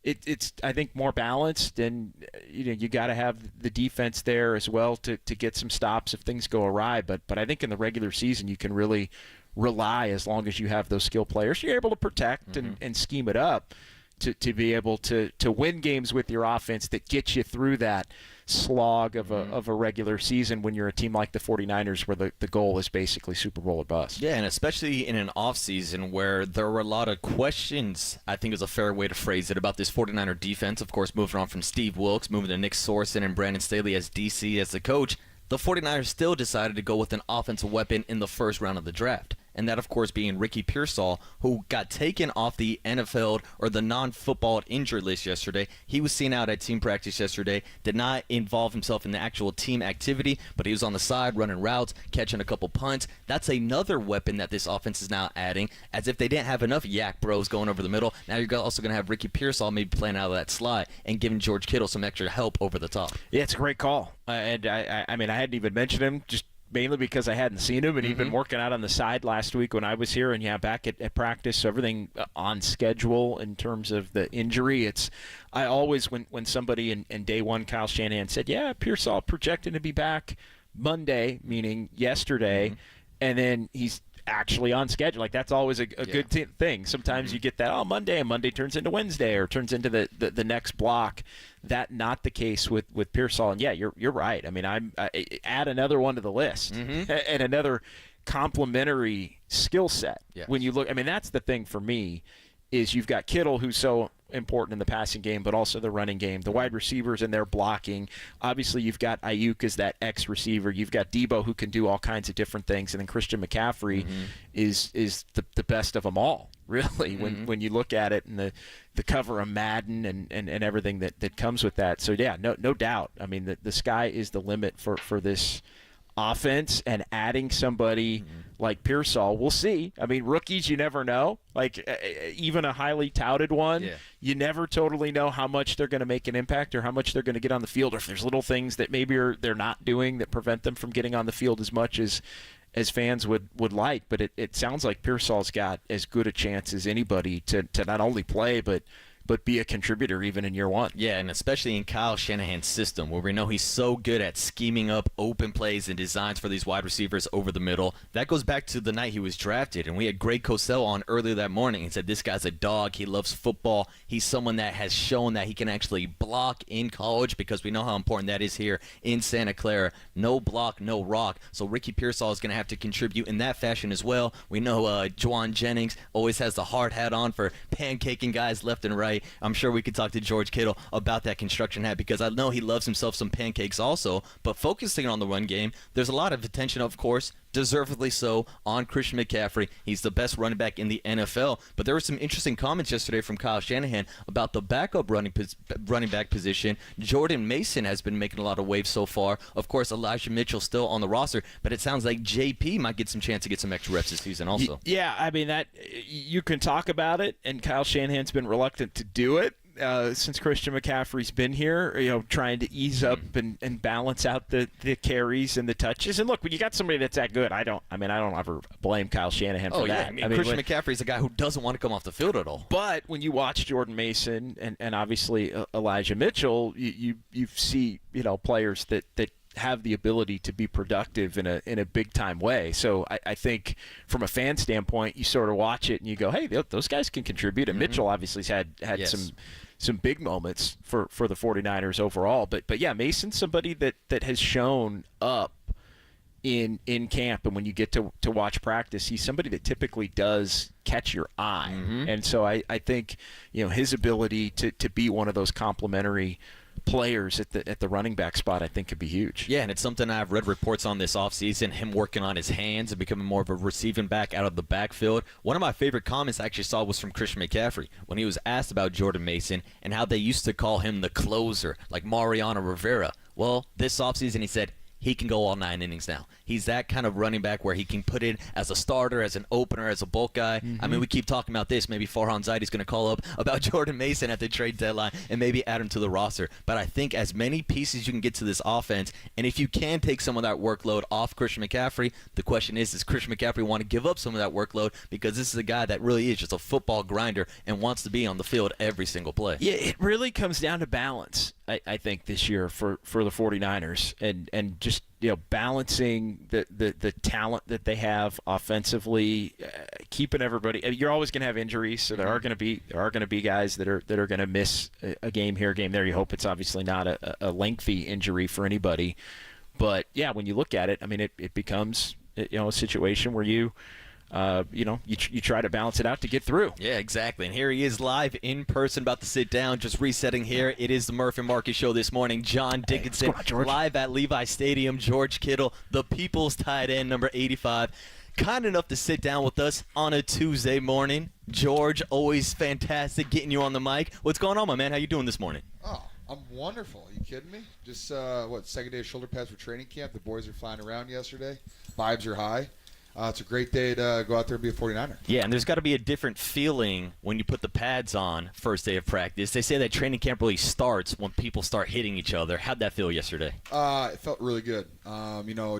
it's I think more balanced, and you got to have the defense there as well to get some stops if things go awry. But I think in the regular season you can really rely, as long as you have those skill players, you're able to protect and scheme it up to be able to win games with your offense that get you through that slog of a regular season when you're a team like the 49ers, where the goal is basically Super Bowl or bust. Yeah, and especially in an offseason where there were a lot of questions, I think is a fair way to phrase it, about this 49er defense. Of course, moving on from Steve Wilkes, moving to Nick Sorensen and Brandon Staley as DC as the coach. the 49ers still decided to go with an offensive weapon in the first round of the draft. And that, of course, being Ricky Pearsall, who got taken off the NFL or the non-football injured list yesterday. He was seen out at team practice yesterday, did not involve himself in the actual team activity, but he was on the side running routes, catching a couple punts. That's another weapon that this offense is now adding, as if they didn't have enough yak bros going over the middle. Now you're also going to have Ricky Pearsall maybe playing out of that slot and giving George Kittle some extra help over the top. Yeah, it's a great call. And I mean, I hadn't even mentioned him, just mainly because I hadn't seen him, and he'd been working out on the side last week when I was here, and back at practice, so everything on schedule in terms of the injury. I always, when somebody in day one, Kyle Shanahan said, Pearsall projected to be back Monday, meaning yesterday, and then he's actually on schedule. Like, that's always a good thing. Sometimes you get that, Monday, and Monday turns into Wednesday or turns into the next block. That not the case with Pearsall. And you're right. I mean, I add another one to the list and another complementary skill set. Yes. When you look, I mean, that's the thing for me is you've got Kittle, who's so important in the passing game, but also the running game, the wide receivers and their blocking. Obviously, you've got Ayuk as that X receiver. You've got Debo, who can do all kinds of different things, and then Christian McCaffrey is the best of them all, really, when you look at it, and the cover of Madden and everything that comes with that. So no doubt. I mean, the sky is the limit for this offense, and adding somebody like Pearsall, we'll see. I mean, rookies, you never know. Like, even a highly touted one, you never totally know how much they're going to make an impact or how much they're going to get on the field, or if there's little things that maybe they're not doing that prevent them from getting on the field as much as fans would like. But it sounds like Pearsall's got as good a chance as anybody to not only play but be a contributor even in year one. Yeah, and especially in Kyle Shanahan's system, where we know he's so good at scheming up open plays and designs for these wide receivers over the middle. That goes back to the night he was drafted, and we had Greg Cosell on earlier that morning and said this guy's a dog. He loves football. He's someone that has shown that he can actually block in college, because we know how important that is here in Santa Clara. No block, no rock. So Ricky Pearsall is going to have to contribute in that fashion as well. We know Juwan Jennings always has the hard hat on for pancaking guys left and right. I'm sure we could talk to George Kittle about that construction hat, because I know he loves himself some pancakes also. But focusing on the run game, there's a lot of attention, of course, deservedly so, on Christian McCaffrey. He's the best running back in the NFL. But there were some interesting comments yesterday from Kyle Shanahan about the backup running back position. Jordan Mason has been making a lot of waves so far. Of course, Elijah Mitchell still on the roster, but it sounds like JP might get some chance to get some extra reps this season also. Yeah, I mean, that you can talk about it, and Kyle Shanahan's been reluctant to do it since Christian McCaffrey's been here, trying to ease up and balance out the carries and the touches. And look, when you got somebody that's that good, I don't ever blame Kyle Shanahan for that. I mean, Christian McCaffrey's a guy who doesn't want to come off the field at all. But when you watch Jordan Mason and obviously Elijah Mitchell, you see players that have the ability to be productive in a big time way. So I think from a fan standpoint, you sort of watch it and you go, hey, those guys can contribute. And Mitchell obviously had yes. some big moments for the 49ers overall. But yeah, Mason's somebody that has shown up in camp, and when you get to watch practice, he's somebody that typically does catch your eye. And so I think his ability to be one of those complementary players at the running back spot, I think, could be huge. Yeah, and it's something I've read reports on this offseason, him working on his hands and becoming more of a receiving back out of the backfield. One of my favorite comments I actually saw was from Christian McCaffrey when he was asked about Jordan Mason and how they used to call him the closer, like Mariano Rivera. Well, this offseason he said, he can go all 9 innings now. He's that kind of running back where he can put in as a starter, as an opener, as a bulk guy. I mean, we keep talking about this. Maybe Farhan Zaidi is going to call up about Jordan Mason at the trade deadline and maybe add him to the roster. But I think as many pieces you can get to this offense, and if you can take some of that workload off Christian McCaffrey, the question is, does Christian McCaffrey want to give up some of that workload? Because this is a guy that really is just a football grinder and wants to be on the field every single play. Yeah, it really comes down to balance, I think, this year for the 49ers, and just balancing the talent that they have offensively, keeping everybody. You're always going to have injuries, so there are going to be guys that are going to miss a game here, a game there. You hope it's obviously not a lengthy injury for anybody, but yeah, when you look at it, I mean, it becomes a situation where you you try to balance it out to get through. Yeah, exactly. And here he is live in person, about to sit down, just resetting here. It is the Murph and Marcus Show this morning. John Dickinson live at Levi Stadium. George Kittle, the people's tight end, number 85. Kind enough to sit down with us on a Tuesday morning. George, always fantastic getting you on the mic. What's going on, my man? How you doing this morning? Oh, I'm wonderful. Are you kidding me? Just, second day of shoulder pads for training camp. The boys are flying around yesterday. Vibes are high. It's a great day to go out there and be a 49er. Yeah, and there's got to be a different feeling when you put the pads on first day of practice. They say that training camp really starts when people start hitting each other. How'd that feel yesterday? It felt really good.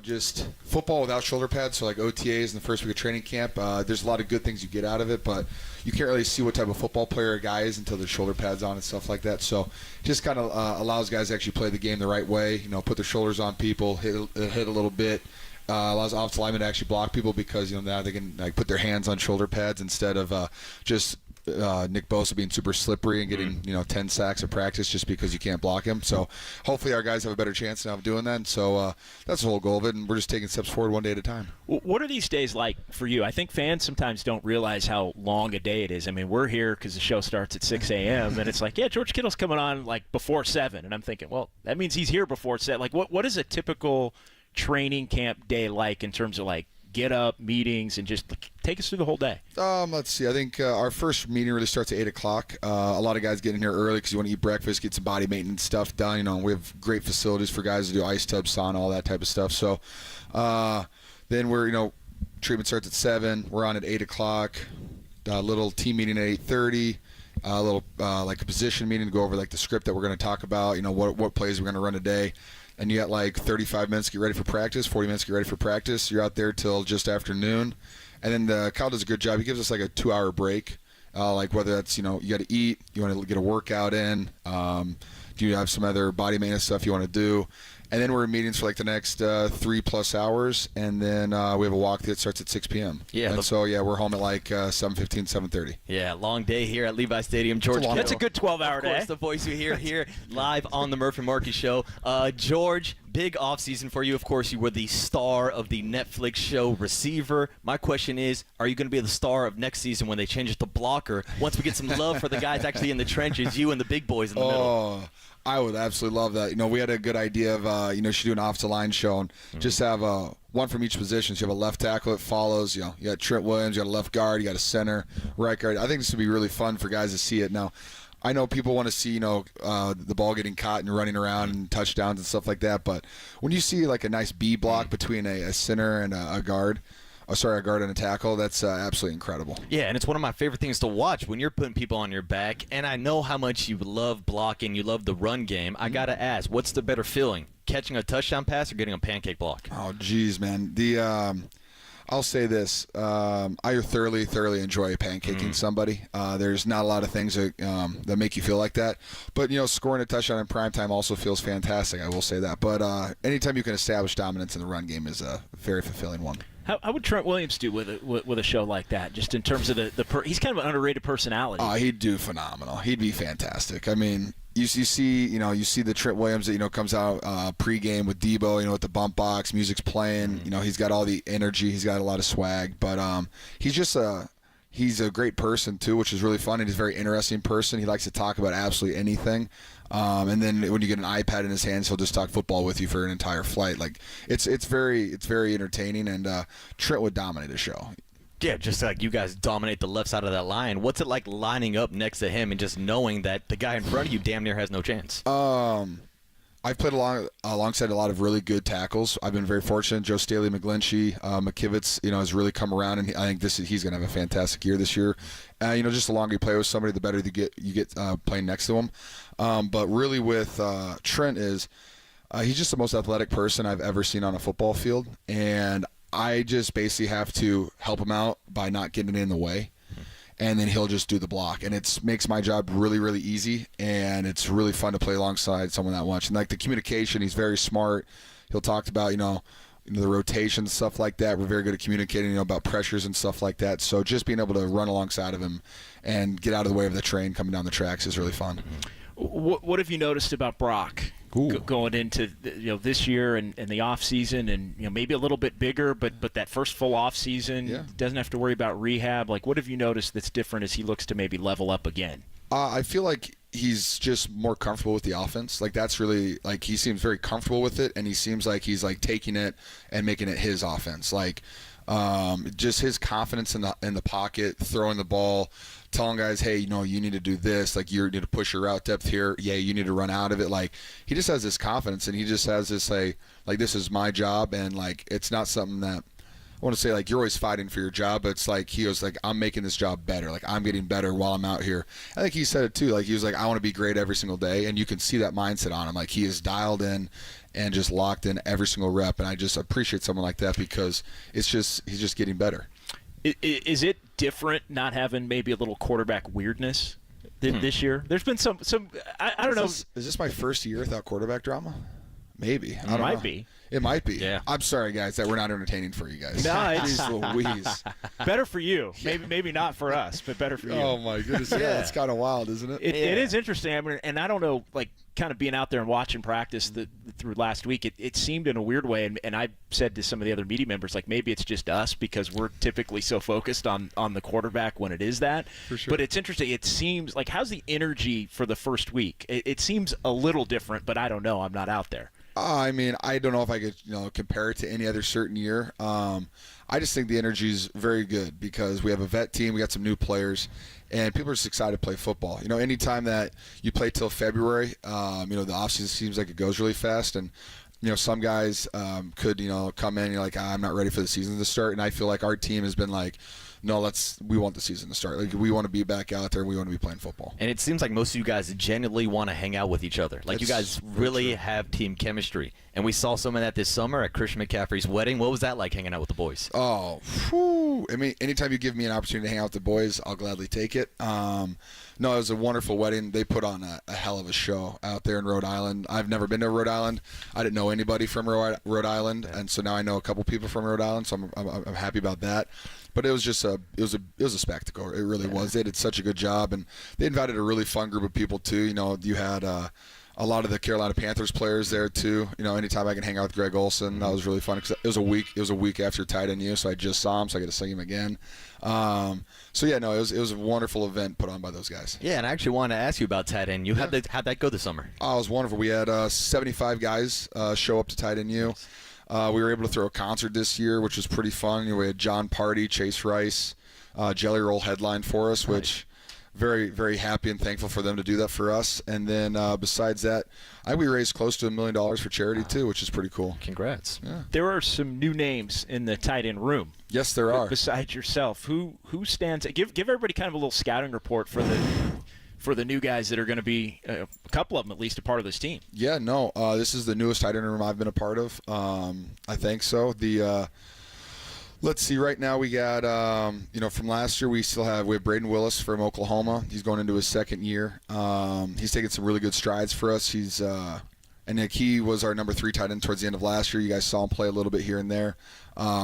Just football without shoulder pads, so like OTAs in the first week of training camp, there's a lot of good things you get out of it, but you can't really see what type of football player a guy is until the shoulder pads on and stuff like that. So just kind of allows guys to actually play the game the right way, put their shoulders on people, hit a little bit. Allows offensive linemen to actually block people because now they can put their hands on shoulder pads instead of just Nick Bosa being super slippery and getting 10 sacks of practice just because you can't block him. So hopefully our guys have a better chance now of doing that. And so that's the whole goal of it, and we're just taking steps forward one day at a time. What are these days like for you? I think fans sometimes don't realize how long a day it is. I mean, we're here because the show starts at 6 a.m. and it's like, yeah, George Kittle's coming on before 7, and I'm thinking, well, that means he's here before 7. What is a typical training camp day like in terms of get up, meetings, and just take us through the whole day? Let's see. I think our first meeting really starts at 8 o'clock. A lot of guys get in here early because you want to eat breakfast, get some body maintenance stuff done. We have great facilities for guys to do ice tub, sauna, all that type of stuff. So then we're, treatment starts at 7. We're on at 8 o'clock. A little team meeting at 8:30. A little a position meeting to go over the script that we're going to talk about. What plays we're going to run today. And you got 35 minutes to get ready for practice, 40 minutes to get ready for practice. You're out there till just after noon. And then Kyle does a good job. He gives us a 2-hour break. Whether that's, you got to eat, you want to get a workout in, do you have some other body maintenance stuff you want to do. And then we're in meetings for the next 3+ hours, and then we have a walk that starts at 6 p.m. Yeah. And we're home at 7:15, 7:30. Yeah, long day here at Levi Stadium. George Kittle. That's a good 12-hour day. Of course, the voice you hear here live on the Murph and Marky Show. George, big offseason for you. Of course, you were the star of the Netflix show Receiver. My question is, are you going to be the star of next season when they change it to Blocker? Once we get some love for the guys actually in the trenches, you and the big boys in the middle. I would absolutely love that. We had a good idea of, should do an off-the-line show and just have one from each position. So you have a left tackle that follows. You got Trent Williams, you got a left guard, you got a center, right guard. I think this would be really fun for guys to see it. Now, I know people want to see, the ball getting caught and running around and touchdowns and stuff like that. But when you see a nice B block between a center and a guard, a guard and a tackle, that's absolutely incredible. Yeah, and it's one of my favorite things to watch when you're putting people on your back. And I know how much you love blocking, you love the run game. I got to ask, what's the better feeling, catching a touchdown pass or getting a pancake block? Oh, geez, man. I'll say this. I thoroughly enjoy pancaking somebody. There's not a lot of things that make you feel like that. But, scoring a touchdown in primetime also feels fantastic. I will say that. But anytime you can establish dominance in the run game is a very fulfilling one. How would Trent Williams do with a show like that? Just in terms of he's kind of an underrated personality. He'd do phenomenal. He'd be fantastic. I mean, you see the Trent Williams that comes out pregame with Debo, with the bump box, music's playing. He's got all the energy. He's got a lot of swag. But he's a great person too, which is really fun. And he's a very interesting person. He likes to talk about absolutely anything. And then when you get an iPad in his hands, he'll just talk football with you for an entire flight. It's very entertaining, and Trent would dominate a show. Yeah, just like you guys dominate the left side of that line. What's it like lining up next to him and just knowing that the guy in front of you damn near has no chance? I've played alongside a lot of really good tackles. I've been very fortunate. Joe Staley, McGlinchey, McKivitz, has really come around, and I think he's going to have a fantastic year this year. Just the longer you play with somebody, the better you get playing next to him. But really with Trent he's just the most athletic person I've ever seen on a football field, and I just basically have to help him out by not getting in the way. And then he'll just do the block. And it makes my job really, really easy, and it's really fun to play alongside someone that much. And the communication, he's very smart. He'll talk about, the rotations, stuff like that. We're very good at communicating, about pressures and stuff like that. So just being able to run alongside of him and get out of the way of the train coming down the tracks is really fun. What have you noticed about Brock going into this year and the off season, and maybe a little bit bigger, but that first full off season doesn't have to worry about rehab. Like, what have you noticed that's different as he looks to maybe level up again? I feel like he's just more comfortable with the offense. Like, that's really, like, he seems very comfortable with it, and he seems like he's like taking it and making it his offense. Like, just his confidence in the pocket, throwing the ball, telling guys, hey, you need to do this. Like, you need to push your route depth here. Yeah, you need to run out of it. Like, he just has this confidence, and he just has this like this is my job, and like it's not something that I want to say like you're always fighting for your job, but it's like he was like, I'm making this job better. Like, I'm getting better while I'm out here. I think he said it too. Like, he was like, I want to be great every single day, and you can see that mindset on him. Like, he is dialed in and just locked in every single rep, and I just appreciate someone like that because he's just getting better. Is it different not having maybe a little quarterback weirdness this year? There's been some I don't know. Is this my first year without quarterback drama? Maybe. It might be. It might be. Yeah. I'm sorry, guys, that we're not entertaining for you guys. No, Jeez Louise. Better for you. Maybe not for us, but better for you. Oh, my goodness. Yeah, it's kind of wild, isn't it? It is interesting. I mean, and I don't know, like, kind of being out there and watching practice through last week, it seemed in a weird way, and I said to some of the other media members, like, maybe it's just us because we're typically so focused on the quarterback when it is that. For sure. But it's interesting. It seems like, how's the energy for the first week? It seems a little different, but I don't know. I'm not out there. I mean, I don't know if I could, compare it to any other certain year. I just think the energy is very good because we have a vet team, we got some new players, and people are just excited to play football. Anytime that you play till February, the offseason seems like it goes really fast, and some guys could, come in and you're like, I'm not ready for the season to start, and I feel like our team has been like, no, we want the season to start. Like, we want to be back out there. We want to be playing football. And it seems like most of you guys genuinely want to hang out with each other. Like, you guys really have team chemistry. And we saw some of that this summer at Christian McCaffrey's wedding. What was that like, hanging out with the boys? Oh, whew. I mean, anytime you give me an opportunity to hang out with the boys, I'll gladly take it. No, it was a wonderful wedding. They put on a hell of a show out there in Rhode Island. I've never been to Rhode Island. I didn't know anybody from Rhode Island, and so now I know a couple people from Rhode Island, so I'm happy about that. But it was just a spectacle. It really was. They did such a good job, and they invited a really fun group of people too. You had a lot of the Carolina Panthers players there too. Anytime I can hang out with Greg Olsen, that was really fun. Cause it was a week after tight end U, so I just saw him, so I got to see him again. So yeah, no, it was a wonderful event put on by those guys. Yeah, and I actually wanted to ask you about tight end U. How'd that go this summer? Oh, it was wonderful. We had 75 guys show up to tight end U. We were able to throw a concert this year, which was pretty fun. We had John Party, Chase Rice, Jelly Roll headline for us, which very, very happy and thankful for them to do that for us. And then besides that, we raised close to $1 million for charity too, which is pretty cool. Congrats. Yeah. There are some new names in the tight end room. Yes, there are. Besides yourself, who stands? Give everybody kind of a little scouting report for the new guys that are going to be, a couple of them at least, a part of this team. Yeah, no, this is the newest tight end room I've been a part of. I think so. Let's see. Right now we got, from last year we have Braden Willis from Oklahoma. He's going into his second year. He's taking some really good strides for us. And he was our number 3 tight end towards the end of last year. You guys saw him play a little bit here and there.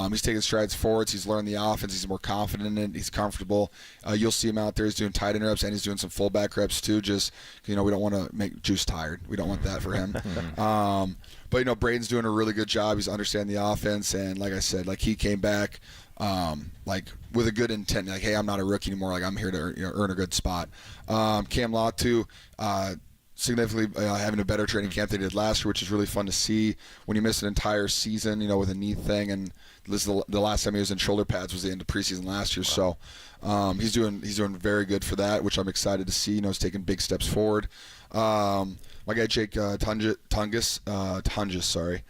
He's taking strides forwards. He's learned the offense. He's more confident in it. He's comfortable. You'll see him out there. He's doing tight end reps, and he's doing some fullback reps too. Just, we don't want to make Juice tired. We don't want that for him. But, Braden's doing a really good job. He's understanding the offense. And like I said, he came back with a good intent. Like, hey, I'm not a rookie anymore. Like, I'm here to earn a good spot. Cam Latu, significantly having a better training camp than he did last year, which is really fun to see. When you miss an entire season, with a knee thing, and this is the last time he was in shoulder pads was the end of preseason last year. Wow. So he's doing very good for that, which I'm excited to see. He's taking big steps forward. My guy Jake Tungus, sorry.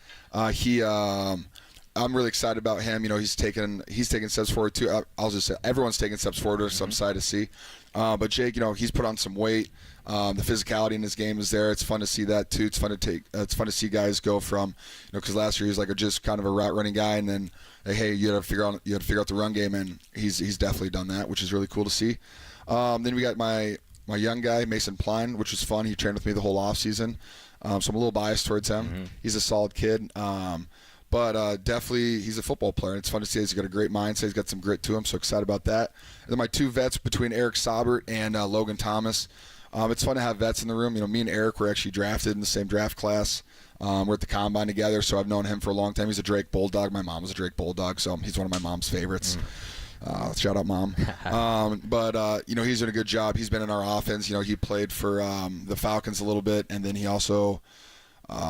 I'm really excited about him. He's taking steps forward too. I'll just say everyone's taking steps forward, so I'm excited to see. But Jake, he's put on some weight. The physicality in his game is there. It's fun to see that too. It's fun to see guys go from, because last year he was like just kind of a route running guy, and then hey, you had to figure out the run game, and he's definitely done that, which is really cool to see. Then we got my young guy Mason Pline, which was fun. He trained with me the whole off season, so I'm a little biased towards him. Mm-hmm. He's a solid kid. But definitely he's a football player. It's fun to see he's got a great mindset. He's got some grit to him, so excited about that. And then my 2 vets between Eric Saubert and Logan Thomas. it's fun to have vets in the room. Me and Eric were actually drafted in the same draft class. We're at the Combine together, so I've known him for a long time. He's a Drake Bulldog. My mom was a Drake Bulldog, so he's one of my mom's favorites. Shout out, Mom. But he's doing a good job. He's been in our offense. He played for the Falcons a little bit, and then he also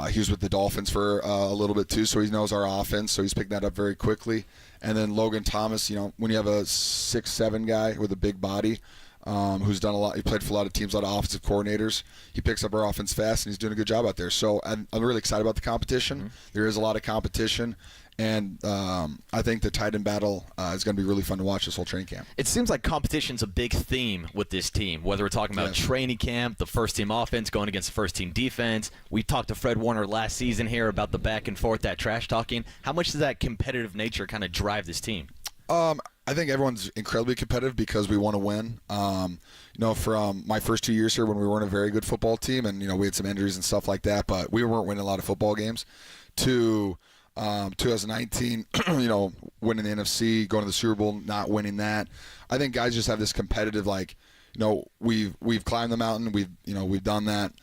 he was with the Dolphins for a little bit too, so he knows our offense, so he's picked that up very quickly. And then Logan Thomas, when you have a 6'7" guy with a big body who's done a lot, he played for a lot of teams, a lot of offensive coordinators, he picks up our offense fast, and he's doing a good job out there. So I'm really excited about the competition. There is a lot of competition. And I think the tight end battle is going to be really fun to watch this whole training camp. It seems like competition's a big theme with this team, whether we're talking about training camp, the first-team offense going against the first-team defense. We talked to Fred Warner last season here about the back and forth, that trash talking. How much does that competitive nature kind of drive this team? I think everyone's incredibly competitive because we want to win. From my first 2 years here when we weren't a very good football team and, we had some injuries and stuff like that, but we weren't winning a lot of football games, to 2019, winning the NFC, going to the Super Bowl, not winning that. I think guys just have this competitive, we've climbed the mountain, we've done that.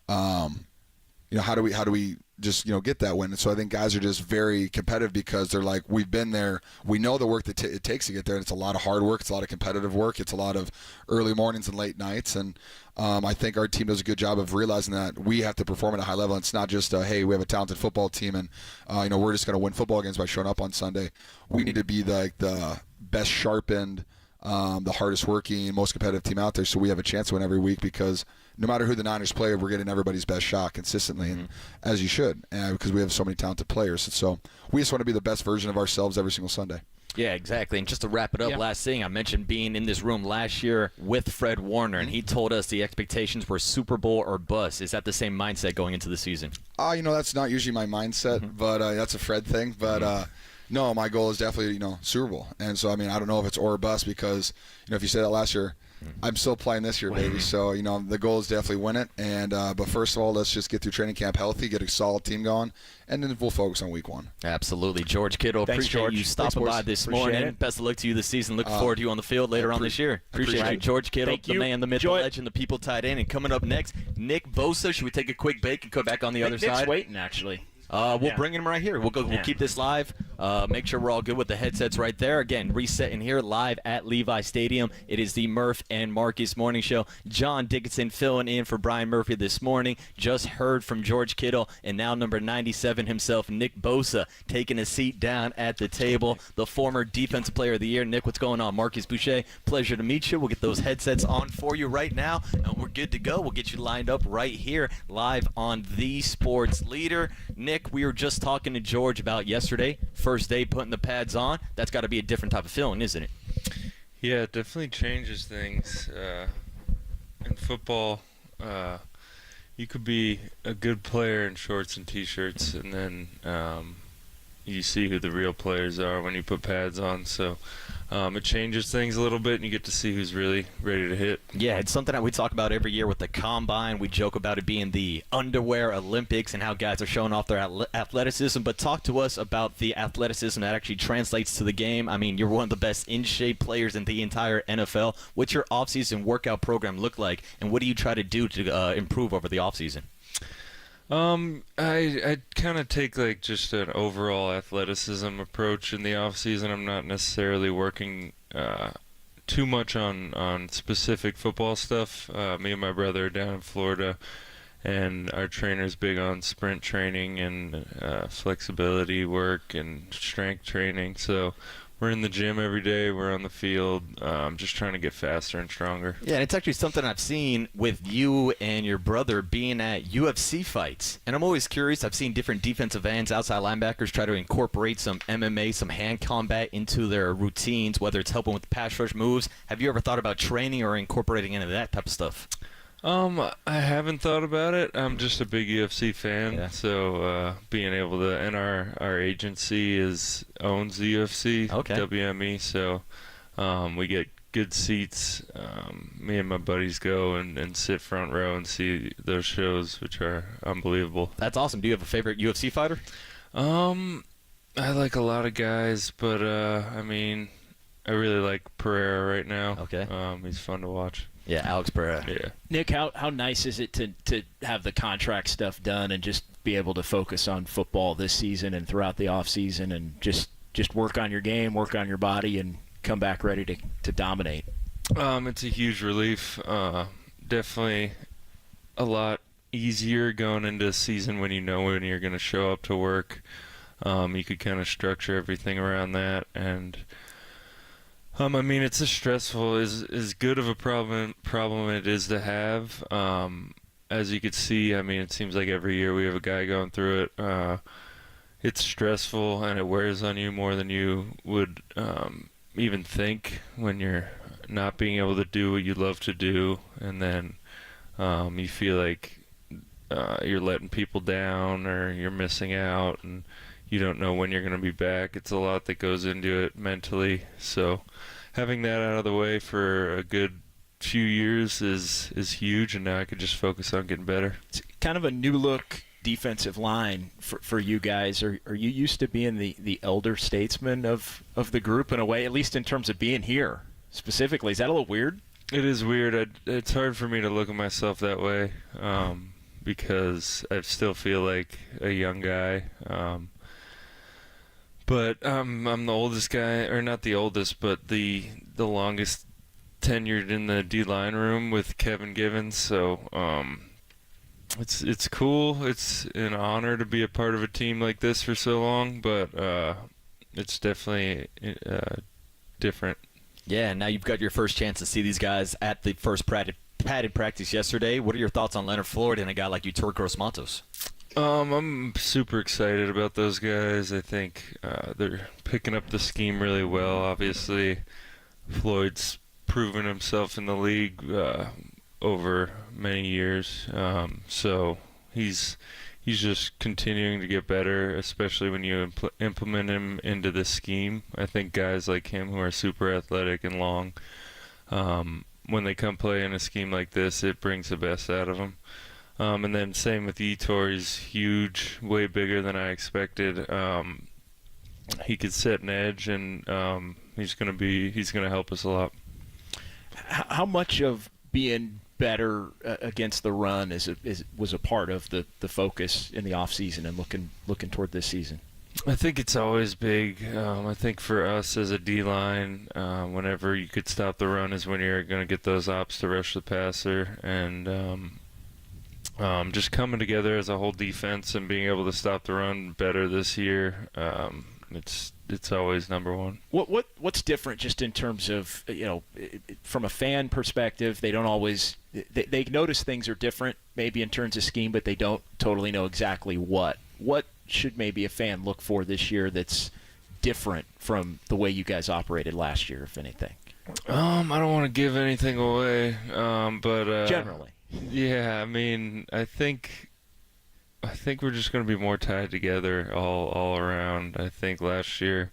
How do we just get that win? And so I think guys are just very competitive because they're like, we've been there, we know the work that it takes to get there, and it's a lot of hard work, it's a lot of competitive work, it's a lot of early mornings and late nights, and I think our team does a good job of realizing that we have to perform at a high level. It's not just hey, we have a talented football team and we're just going to win football games by showing up on Sunday. We need to be the best sharpened, the hardest working, most competitive team out there, so we have a chance to win every week, because no matter who the Niners play, we're getting everybody's best shot consistently, and as you should, because we have so many talented players. And so we just want to be the best version of ourselves every single Sunday. Yeah, exactly. And just to wrap it up, last thing, I mentioned being in this room last year with Fred Warner, and he told us the expectations were Super Bowl or bust. Is that the same mindset going into the season? That's not usually my mindset, but that's a Fred thing. But no, my goal is definitely, Super Bowl. And so, I don't know if it's or bust, because, if you say that last year, I'm still playing this year, baby. So, the goal is definitely win it. And but first of all, let's just get through training camp healthy, get a solid team going, and then we'll focus on week one. Absolutely. George Kittle, Thanks, appreciate George. you stopping by this morning. Best of luck to you this season. Looking forward to you on the field later on this year. Appreciate you, George Kittle, the man, the myth, the legend, the people tied in. And coming up next, Nick Bosa. Should we take a quick break and come back on the other side? Nick's waiting, actually. We'll bring him right here. We'll keep this live. Make sure we're all good with the headsets right there. Again, resetting here live at Levi Stadium. It is the Murph and Marcus Morning Show. John Dickinson filling in for Brian Murphy this morning. Just heard from George Kittle, and now number 97 himself, Nick Bosa, taking a seat down at the table. The former Defensive Player of the Year. Nick, what's going on? Marcus Boucher, pleasure to meet you. We'll get those headsets on for you right now, and we're good to go. We'll get you lined up right here live on The Sports Leader. Nick, we were just talking to George about yesterday, first day putting the pads on. That's got to be a different type of feeling, isn't it? Yeah, it definitely changes things. In football, you could be a good player in shorts and T-shirts, and then you see who the real players are when you put pads on. So it changes things a little bit, and you get to see who's really ready to hit. Yeah, it's something that we talk about every year with the Combine. We joke about it being the underwear Olympics and how guys are showing off their athleticism. But talk to us about the athleticism that actually translates to the game. You're one of the best in-shape players in the entire NFL. What's your offseason workout program look like, and what do you try to do to improve over the offseason? I kind of take just an overall athleticism approach in the off season. I'm not necessarily working too much on specific football stuff. Me and my brother are down in Florida, and our trainer's big on sprint training and flexibility work and strength training. So we're in the gym every day. We're on the field, just trying to get faster and stronger. Yeah, and it's actually something I've seen with you and your brother being at UFC fights. And I'm always curious. I've seen different defensive ends, outside linebackers try to incorporate some MMA, some hand combat into their routines, whether it's helping with pass rush moves. Have you ever thought about training or incorporating any of that type of stuff? I haven't thought about it. I'm just a big UFC fan, so being able to, and our agency owns the UFC, WME, so we get good seats. Me and my buddies go and sit front row and see those shows, which are unbelievable. That's awesome. Do you have a favorite UFC fighter? I like a lot of guys, but really like Pereira right now. Okay. He's fun to watch. Yeah, Alex Pereira. Yeah. Nick, how nice is it to have the contract stuff done and just be able to focus on football this season and throughout the off season and just work on your game, work on your body, and come back ready to dominate? It's a huge relief. Definitely a lot easier going into a season when you know when you're going to show up to work. You could kind of structure everything around that, and I mean, it's a stressful, as good of a problem it is to have. As you could see, I mean, it seems like every year we have a guy going through it. It's stressful, and it wears on you more than you would even think when you're not being able to do what you love to do, and then you feel like you're letting people down or you're missing out, and you don't know when you're going to be back. It's a lot that goes into it mentally. So having that out of the way for a good few years is huge, and now I can just focus on getting better. It's kind of a new look defensive line for you guys. Are you used to being the elder statesman of the group in a way, at least in terms of being here specifically? Is that a little weird? It is weird. It's hard for me to look at myself that way because I still feel like a young guy. But I'm the oldest guy, or not the oldest, but the longest tenured in the D-line room with Kevin Givens. So it's cool. It's an honor to be a part of a team like this for so long, but it's definitely different. Yeah, now you've got your first chance to see these guys at the first padded practice yesterday. What are your thoughts on Leonard Floyd and a guy like Eutor Gross-Matos? I'm super excited about those guys. I think they're picking up the scheme really well. Obviously, Floyd's proven himself in the league over many years, so he's just continuing to get better, especially when you implement him into this scheme. I think guys like him who are super athletic and long, when they come play in a scheme like this, it brings the best out of them. And then same with Eutor. He's huge, way bigger than I expected. He could set an edge, and he's gonna help us a lot. How much of being better against the run was a part of the focus in the off season and looking toward this season? I think it's always big. I think for us as a D-line, whenever you could stop the run is when you're going to get those ops to rush the passer, and just coming together as a whole defense and being able to stop the run better this year, it's always number one. What's different just in terms of, from a fan perspective? They don't always they notice things are different maybe in terms of scheme, but they don't totally know exactly what should maybe a fan look for this year that's different from the way you guys operated last year, if anything? I don't want to give anything away, but generally. Yeah, I mean, I think we're just going to be more tied together all around. I think last year,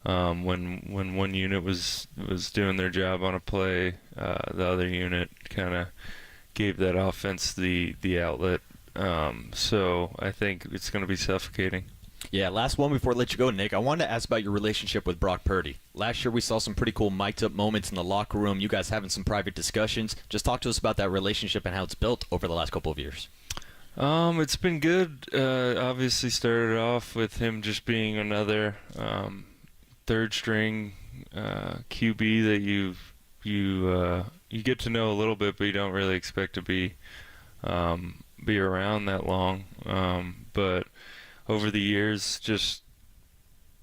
when one unit was doing their job on a play, the other unit kind of gave that offense the outlet. So I think it's going to be suffocating. Yeah, last one before I let you go, Nick. I wanted to ask about your relationship with Brock Purdy. Last year we saw some pretty cool mic'd-up moments in the locker room, you guys having some private discussions. Just talk to us about that relationship and how it's built over the last couple of years. It's been good. Obviously started off with him just being another third-string QB that you get to know a little bit, but you don't really expect to be around that long. But over the years, just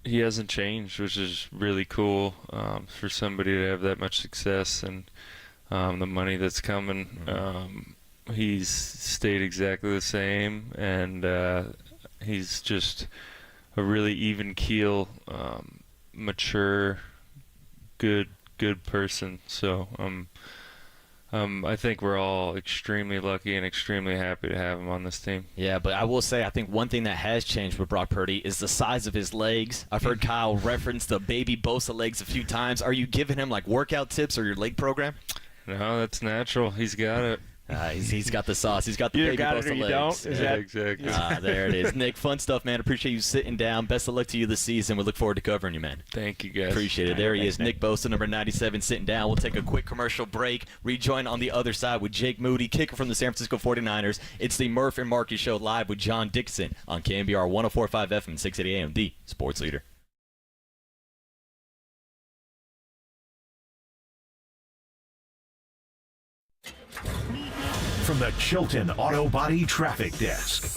he hasn't changed, which is really cool for somebody to have that much success and the money that's coming. He's stayed exactly the same, and he's just a really even keel, mature, good person. So I think we're all extremely lucky and extremely happy to have him on this team. Yeah, but I will say I think one thing that has changed with Brock Purdy is the size of his legs. I've heard Kyle reference the baby Bosa legs a few times. Are you giving him like workout tips or your leg program? No, that's natural. He's got it. He's got the sauce. He's got the baby got it or Bosa you legs. don't. Is that exactly. There it is. Nick, fun stuff, man. Appreciate you sitting down. Best of luck to you this season. We look forward to covering you, man. Thank you, guys. Appreciate it. There he Thanks, is, Nick Bosa, number 97, sitting down. We'll take a quick commercial break. Rejoin on the other side with Jake Moody, kicker from the San Francisco 49ers. It's the Murph and Marcus Show live with John Dixon on KNBR 104.5 FM, 680 AM, the sports leader. From the Chilton Auto Body Traffic Desk.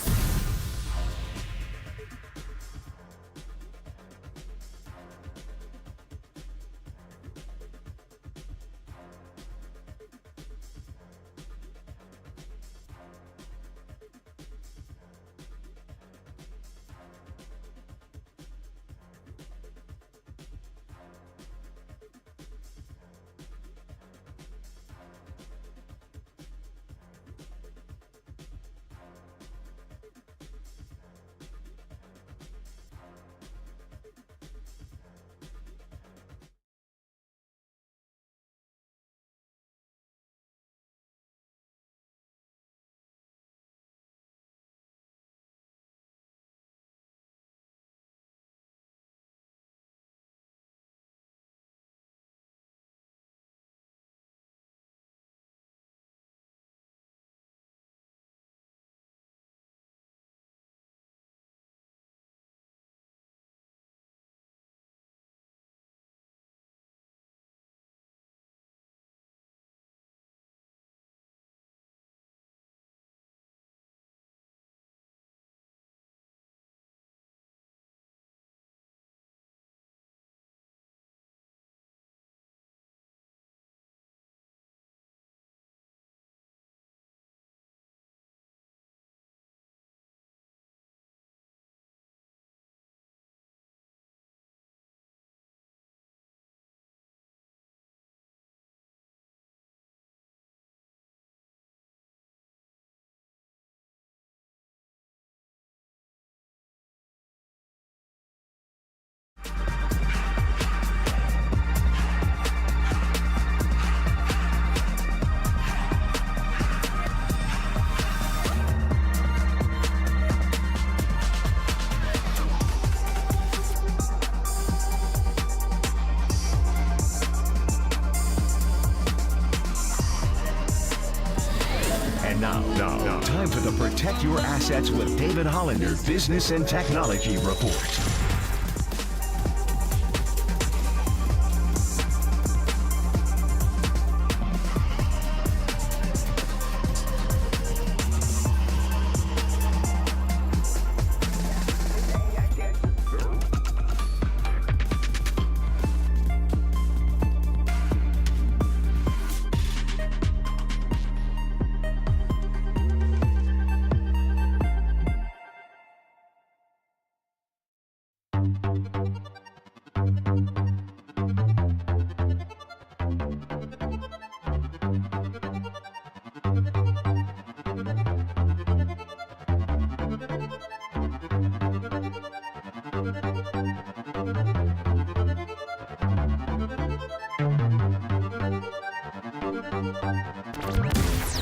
Now, time for the Protect Your Assets with David Hollander Business and Technology Report.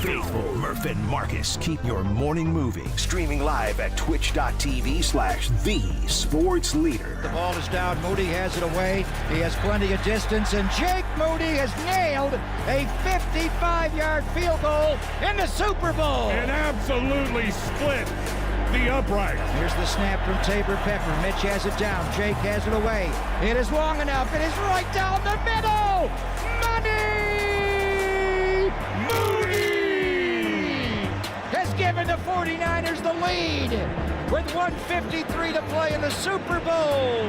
Faithful Murph and Marcus keep your morning moving. Streaming live at twitch.tv/thesportsleader. The ball is down. Moody has it away. He has plenty of distance, and Jake Moody has nailed a 55-yard field goal in the Super Bowl. And absolutely split the upright. Here's the snap from Tabor Pepper. Mitch has it down. Jake has it away. It is long enough. It is right down the middle. Moody has given the 49ers the lead with 1:53 to play in the Super Bowl.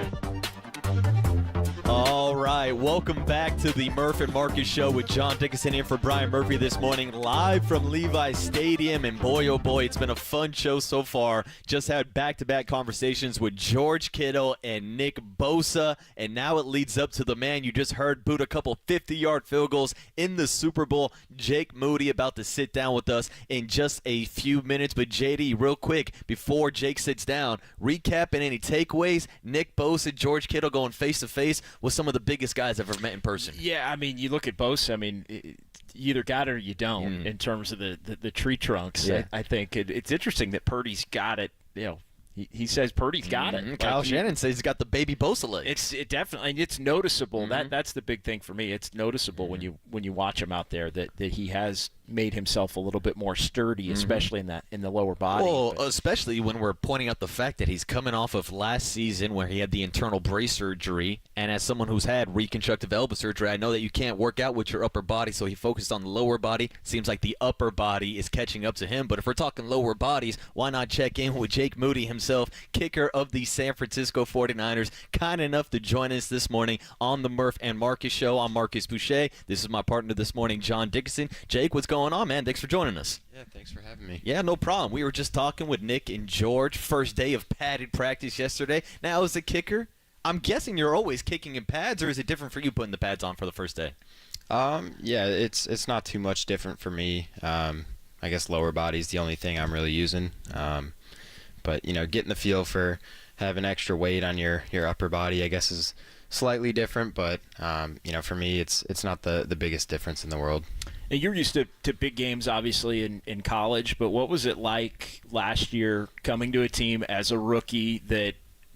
All right, welcome back to the Murph and Marcus Show with John Dickinson in for Brian Murphy this morning, live from Levi's Stadium. And boy, oh boy, it's been a fun show so far. Just had back-to-back conversations with George Kittle and Nick Bosa, and now it leads up to the man you just heard boot a couple 50-yard field goals in the Super Bowl, Jake Moody, about to sit down with us in just a few minutes. But JD, real quick, before Jake sits down, recapping any takeaways, Nick Bosa, George Kittle going face-to-face. with some of the biggest guys I've ever met in person. Yeah, I mean, you look at Bosa. I mean, you either got it or you don't in terms of the tree trunks. Yeah. I think it's interesting that Purdy's got it. You know, he says Purdy's got it. Kyle Shannon says he's got the baby Bosa legs. It definitely, and it's noticeable. That's the big thing for me. It's noticeable when you watch him out there that he has made himself a little bit more sturdy, especially in the lower body. Well, especially when we're pointing out the fact that he's coming off of last season where he had the internal brace surgery, and as someone who's had reconstructive elbow surgery, I know that you can't work out with your upper body, so he focused on the lower body. Seems like the upper body is catching up to him, but if we're talking lower bodies, why not check in with Jake Moody himself, kicker of the San Francisco 49ers, kind enough to join us this morning on the Murph and Marcus Show. I'm Marcus Boucher. This is my partner this morning, John Dickinson. Jake, what's going on, man? Thanks for joining us. Yeah, thanks for having me. Yeah, no problem. We were just talking with Nick and George. First day of padded practice yesterday. Now, as a kicker, I'm guessing you're always kicking in pads, or is it different for you putting the pads on for the first day? Yeah, it's not too much different for me. I guess lower body's the only thing I'm really using. But, getting the feel for having extra weight on your upper body, I guess, is slightly different. But, for me, it's not the biggest difference in the world. And you're used to big games, obviously, in college, but what was it like last year coming to a team as a rookie that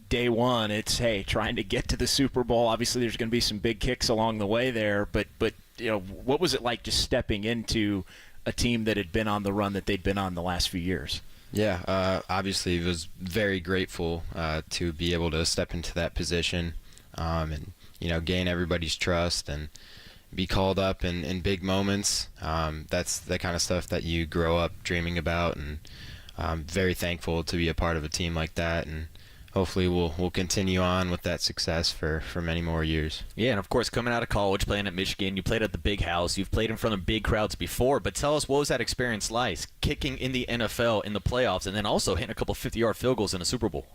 day one it's, hey, trying to get to the Super Bowl? Obviously, there's going to be some big kicks along the way there, but what was it like just stepping into a team that had been on the run that they'd been on the last few years? Yeah, obviously, was very grateful to be able to step into that position and, gain everybody's trust and be called up in big moments. That's the kind of stuff that you grow up dreaming about, and I'm very thankful to be a part of a team like that, and hopefully we'll continue on with that success for many more years. Yeah, and of course, coming out of college, playing at Michigan, you played at the big house, you've played in front of big crowds before, but tell us, what was that experience like, kicking in the NFL in the playoffs, and then also hitting a couple 50-yard field goals in a Super Bowl?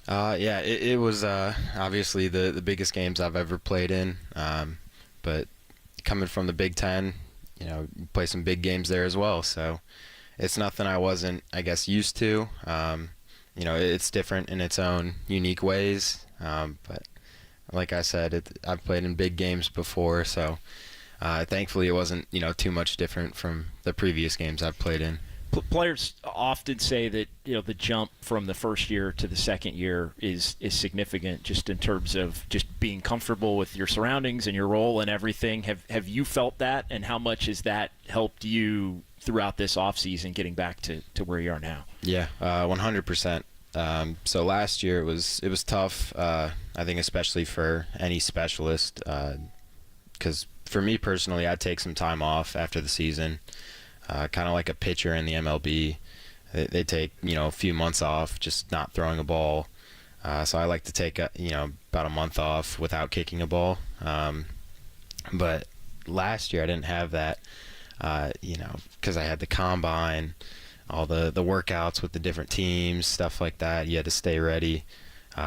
Yeah, it was obviously the biggest games I've ever played in, but coming from the Big Ten, you play some big games there as well. So it's nothing I wasn't, I guess, used to. It's different in its own unique ways. But like I said, I've played in big games before. So thankfully it wasn't, too much different from the previous games I've played in. Players often say that the jump from the first year to the second year is significant, just in terms of just being comfortable with your surroundings and your role and everything. Have you felt that, and how much has that helped you throughout this offseason getting back to where you are now? Yeah, 100%. So last year it was tough. I think especially for any specialist, because for me personally, I'd take some time off after the season. Kind of like a pitcher in the MLB. They take, a few months off, just not throwing a ball. So I like to take, about a month off without kicking a ball. But last year I didn't have that, because I had the combine, all the workouts with the different teams, stuff like that. You had to stay ready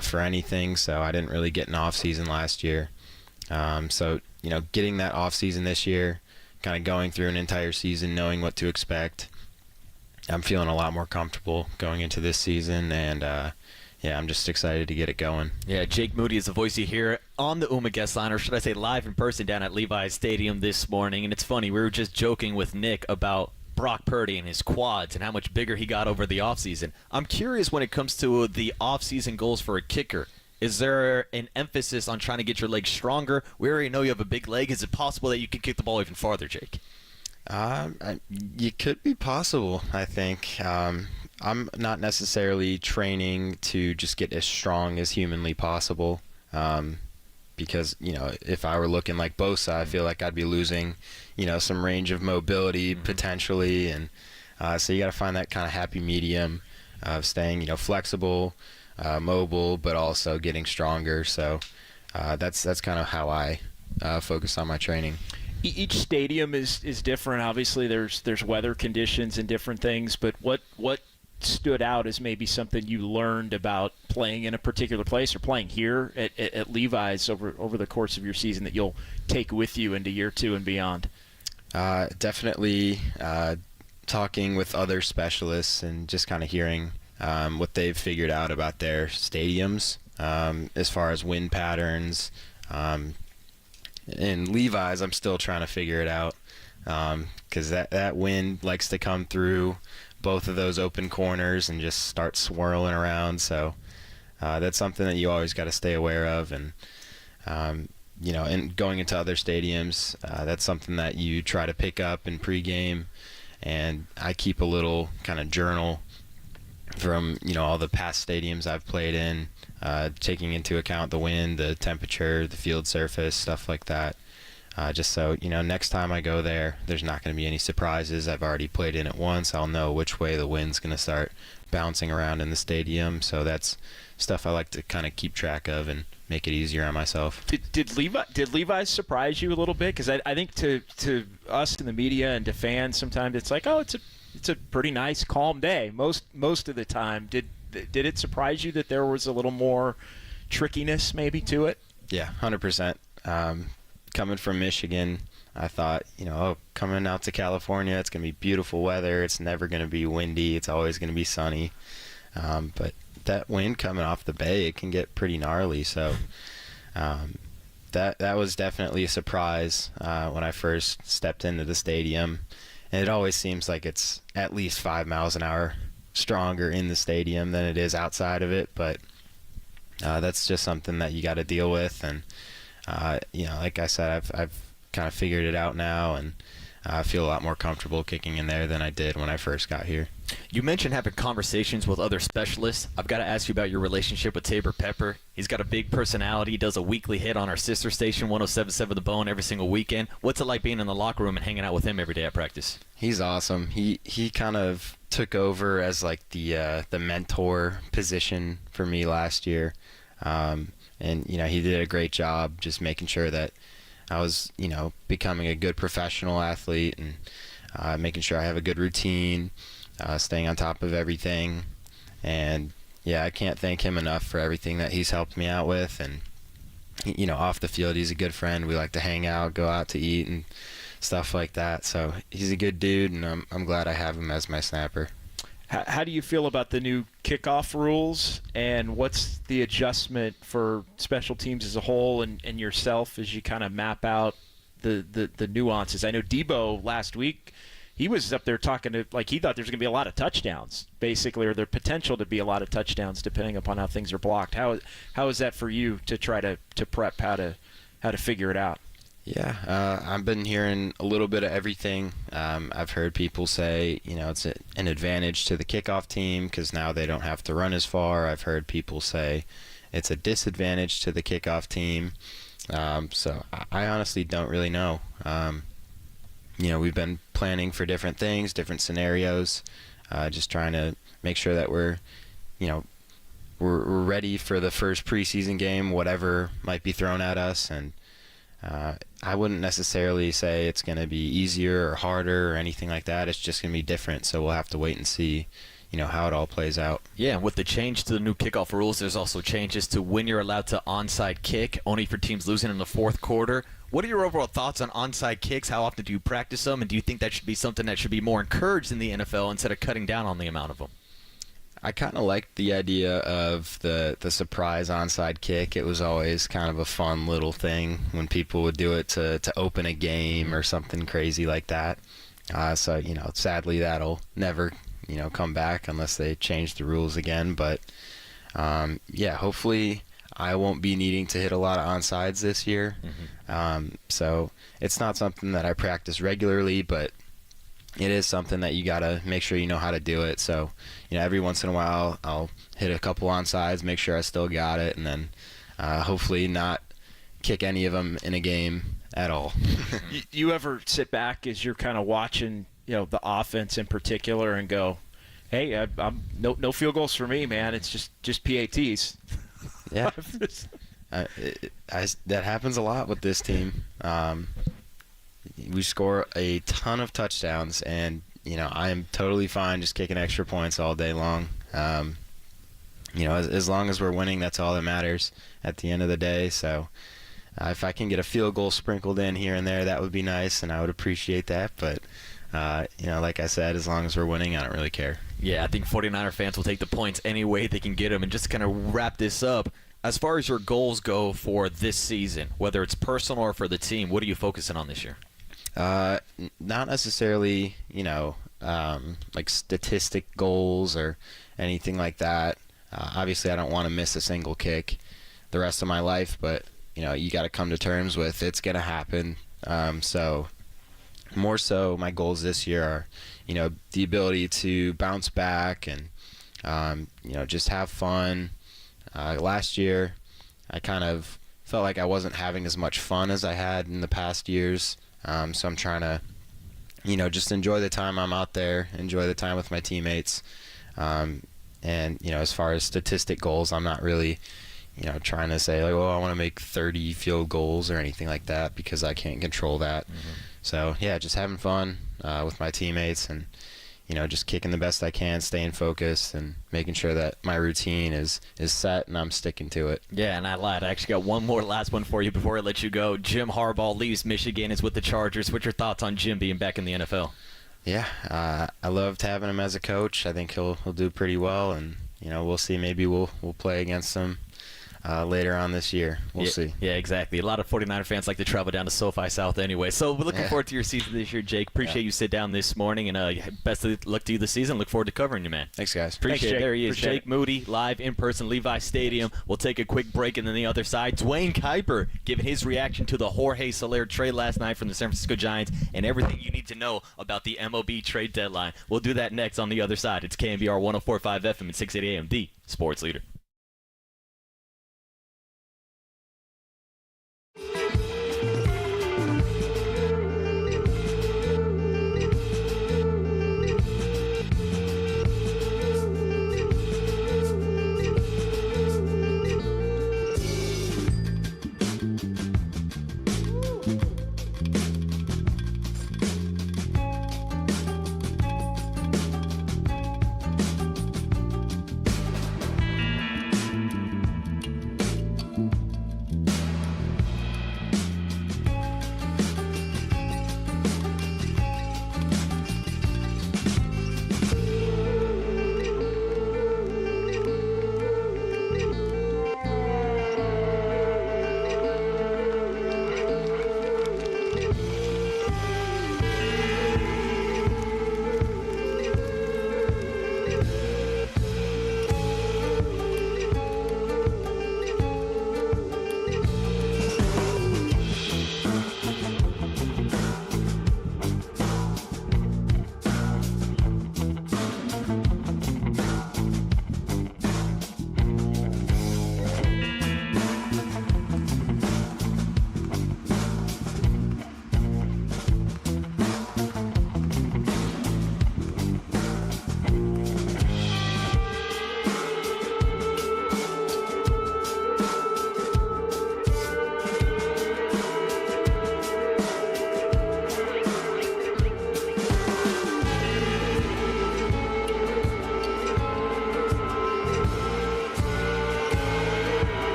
for anything. So I didn't really get an off season last year. So, getting that off season this year, kind of going through an entire season, knowing what to expect. I'm feeling a lot more comfortable going into this season, and I'm just excited to get it going. Yeah, Jake Moody is the voice you hear on the UMA guest line, or should I say live in person down at Levi's Stadium this morning. And it's funny, we were just joking with Nick about Brock Purdy and his quads and how much bigger he got over the offseason. I'm curious when it comes to the offseason goals for a kicker. Is there an emphasis on trying to get your legs stronger? We already know you have a big leg. Is it possible that you can kick the ball even farther, Jake? You could be possible, I think. I'm not necessarily training to just get as strong as humanly possible, because, if I were looking like Bosa, I feel like I'd be losing, some range of mobility potentially. And so you got to find that kind of happy medium of staying, flexible, mobile, but also getting stronger. So that's kind of how I focus on my training. Each stadium is different. Obviously, there's weather conditions and different things. But what stood out as maybe something you learned about playing in a particular place or playing here at Levi's over the course of your season that you'll take with you into year 2 and beyond? Definitely talking with other specialists and just kind of hearing what they've figured out about their stadiums, as far as wind patterns, In Levi's, I'm still trying to figure it out because that wind likes to come through both of those open corners and just start swirling around. So that's something that you always got to stay aware of. And, and going into other stadiums, that's something that you try to pick up in pregame. And I keep a little kind of journal from, all the past stadiums I've played in, taking into account the wind, the temperature, the field surface, stuff like that. Just so, next time I go there, there's not going to be any surprises. I've already played in it once. I'll know which way the wind's going to start bouncing around in the stadium. So that's stuff I like to kind of keep track of and make it easier on myself. Did Levi's surprise you a little bit? Because I think to us in the media and to fans, sometimes it's like, oh, it's a pretty nice, calm day. Most of the time, did it surprise you that there was a little more trickiness maybe to it? Yeah, 100%. Coming from Michigan, I thought, coming out to California, it's going to be beautiful weather. It's never going to be windy. It's always going to be sunny. But that wind coming off the bay, it can get pretty gnarly. So that was definitely a surprise when I first stepped into the stadium. And it always seems like it's at least 5 miles an hour stronger in the stadium than it is outside of it. But that's just something that you got to deal with. And like I said, I've kind of figured it out now, and I feel a lot more comfortable kicking in there than I did when I first got here. You mentioned having conversations with other specialists. I've got to ask you about your relationship with Tabor Pepper. He's got a big personality. He does a weekly hit on our sister station, 107.7 The Bone, every single weekend. What's it like being in the locker room and hanging out with him every day at practice? He's awesome. He kind of took over as like the mentor position for me last year. And, he did a great job just making sure that I was, becoming a good professional athlete and making sure I have a good routine, staying on top of everything. And, yeah, I can't thank him enough for everything that he's helped me out with. And, off the field, he's a good friend. We like to hang out, go out to eat and stuff like that. So he's a good dude, and I'm glad I have him as my snapper. How do you feel about the new kickoff rules, and what's the adjustment for special teams as a whole and yourself as you kind of map out the nuances? I know Debo last week, he was up there talking to, like, he thought there's going to be a lot of touchdowns, basically, or the potential to be a lot of touchdowns depending upon how things are blocked. How is that for you to try to prep how to figure it out? Yeah, I've been hearing a little bit of everything. I've heard people say, it's an advantage to the kickoff team because now they don't have to run as far. I've heard people say it's a disadvantage to the kickoff team. So I honestly don't really know. We've been planning for different things, different scenarios, just trying to make sure that we're ready for the first preseason game, whatever might be thrown at us. And I wouldn't necessarily say it's going to be easier or harder or anything like that. It's just going to be different, so we'll have to wait and see, how it all plays out. Yeah, with the change to the new kickoff rules, there's also changes to when you're allowed to onside kick, only for teams losing in the fourth quarter. What are your overall thoughts on onside kicks? How often do you practice them, and do you think that should be something that should be more encouraged in the NFL instead of cutting down on the amount of them? I kind of liked the idea of the surprise onside kick. It was always kind of a fun little thing when people would do it to open a game or something crazy like that. So, sadly that'll never, come back unless they change the rules again. But, hopefully I won't be needing to hit a lot of onsides this year. Mm-hmm. So it's not something that I practice regularly, but it is something that you got to make sure you know how to do it. So, every once in a while I'll hit a couple onsides, make sure I still got it, and then hopefully not kick any of them in a game at all. You ever sit back as you're kind of watching, the offense in particular and go, hey, I'm no field goals for me, man. It's just PATs. Yeah. That happens a lot with this team. We score a ton of touchdowns, and I am totally fine just kicking extra points all day long. As long as we're winning, that's all that matters at the end of the day. So if I can get a field goal sprinkled in here and there, that would be nice, and I would appreciate that. But like I said, as long as we're winning, I don't really care. Yeah, I think 49er fans will take the points any way they can get them. And just to kind of wrap this up, As far as your goals go for this season, whether it's personal or for the team, what are you focusing on this year? Not necessarily, like statistic goals or anything like that. Obviously, I don't want to miss a single kick the rest of my life, but you got to come to terms with it's going to happen. So more so, my goals this year are, the ability to bounce back and, just have fun. Last year, I kind of felt like I wasn't having as much fun as I had in the past years. So I'm trying to, just enjoy the time I'm out there, enjoy the time with my teammates. And, as far as statistic goals, I'm not really, trying to say, like, well, I want to make 30 field goals or anything like that because I can't control that. Mm-hmm. So, yeah, just having fun with my teammates and, just kicking the best I can, staying focused, and making sure that my routine is set and I'm sticking to it. Yeah, and I lied. I actually got one more last one for you before I let you go. Jim Harbaugh leaves Michigan, is with the Chargers. What's your thoughts on Jim being back in the NFL? Yeah, I loved having him as a coach. I think he'll do pretty well, and we'll see. Maybe we'll play against him later on this year. We'll see. Yeah, exactly. A lot of 49er fans like to travel down to SoFi South anyway. So we're looking forward to your season this year, Jake. Appreciate you sit down this morning, and best of luck to you this season. Look forward to covering you, man. Thanks, guys. Appreciate it. There he is, Appreciate Jake Moody, live in person, Levi Stadium. We'll take a quick break, and then the other side, Dwayne Kuiper giving his reaction to the Jorge Soler trade last night from the San Francisco Giants and everything you need to know about the MLB trade deadline. We'll do that next on the other side. It's KNBR 104.5 FM and 680 AM, the sports leader.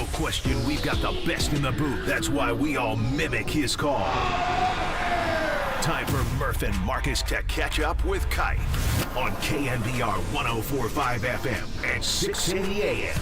No question, we've got the best in the booth. That's why we all mimic his call. Time for Murph and Marcus to catch up with Kipe on KNBR 104.5 FM and 680 AM.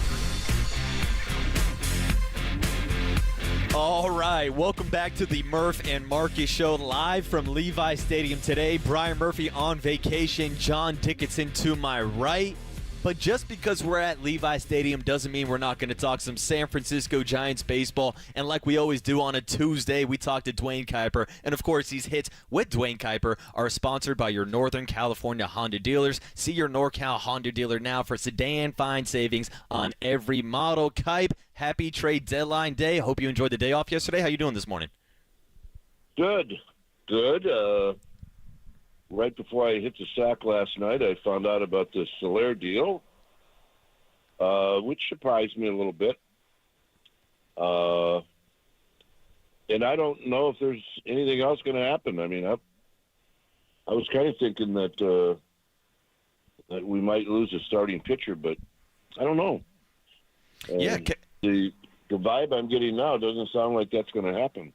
All right, welcome back to the Murph and Marcus Show live from Levi Stadium today. Brian Murphy on vacation, John Dickinson to my right. But just because we're at Levi Stadium doesn't mean we're not going to talk some San Francisco Giants baseball. And like we always do on a Tuesday, we talk to Dwayne Kuiper. And, of course, these hits with Dwayne Kuiper are sponsored by your Northern California Honda dealers. See your NorCal Honda dealer now for sedan fine savings on every model. Kuiper, happy trade deadline day. Hope you enjoyed the day off yesterday. How you doing this morning? Good. Right before I hit the sack last night, I found out about the Soler deal, which surprised me a little bit. And I don't know if there's anything else going to happen. I mean, I was kind of thinking that we might lose a starting pitcher, but I don't know. The vibe I'm getting now doesn't sound like that's going to happen.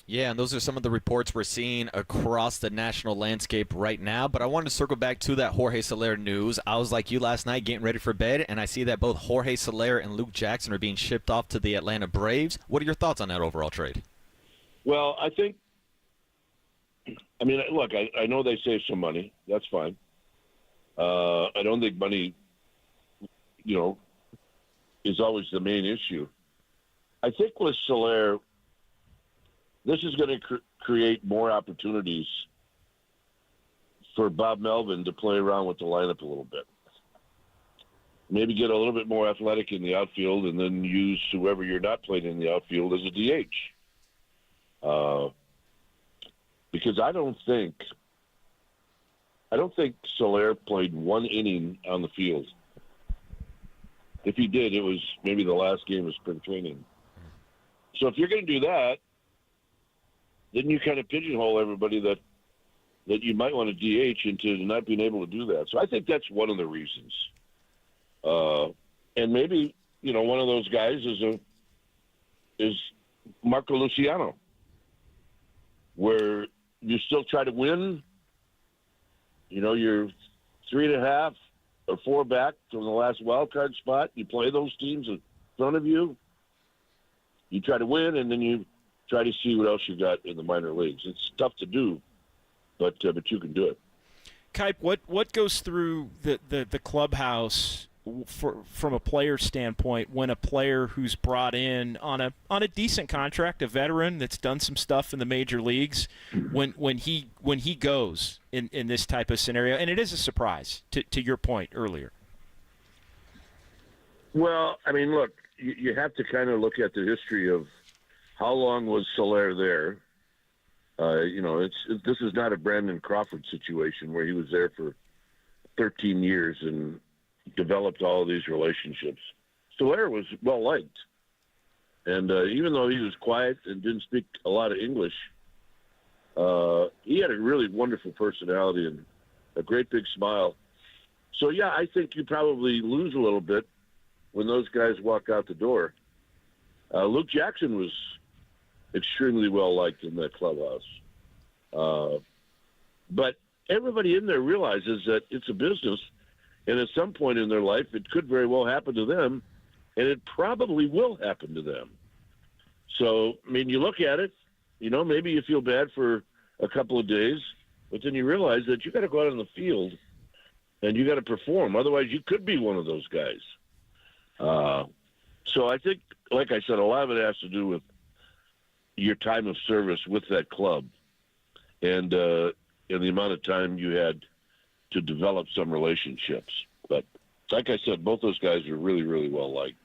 Yeah, and those are some of the reports we're seeing across the national landscape right now. But I wanted to circle back to that Jorge Soler news. I was like you last night getting ready for bed, and I see that both Jorge Soler and Luke Jackson are being shipped off to the Atlanta Braves. What are your thoughts on that overall trade? Well, I mean, look, I know they save some money. That's fine. I don't think money, is always the main issue. I think with Soler, this is going to create more opportunities for Bob Melvin to play around with the lineup a little bit. Maybe get a little bit more athletic in the outfield and then use whoever you're not playing in the outfield as a DH. Because I don't think Soler played one inning on the field. If he did, it was maybe the last game of spring training. So if you're going to do that, then you kind of pigeonhole everybody that you might want to DH into not being able to do that. So I think that's one of the reasons. And maybe, one of those guys is Marco Luciano, where you still try to win. You're 3.5 or 4 back from the last wild card spot. You play those teams in front of you. You try to win, and then you try to see what else you got in the minor leagues. It's tough to do, but you can do it. Kipe, what goes through the clubhouse from a player standpoint when a player who's brought in on a decent contract, a veteran that's done some stuff in the major leagues, when he goes in this type of scenario, and it is a surprise to your point earlier. Well, I mean, look, you have to kind of look at the history of how long was Soler there. This is not a Brandon Crawford situation where he was there for 13 years and developed all of these relationships. Soler was well liked, and even though he was quiet and didn't speak a lot of English, he had a really wonderful personality and a great big smile. So yeah, I think you probably lose a little bit when those guys walk out the door. Luke Jackson was extremely well liked in that clubhouse. But everybody in there realizes that it's a business, and at some point in their life, it could very well happen to them, and it probably will happen to them. So, I mean, you look at it, maybe you feel bad for a couple of days, but then you realize that you got to go out on the field and you got to perform. Otherwise, you could be one of those guys. So I think, like I said, a lot of it has to do with your time of service with that club and the amount of time you had to develop some relationships. But like I said, both those guys are really, really well liked.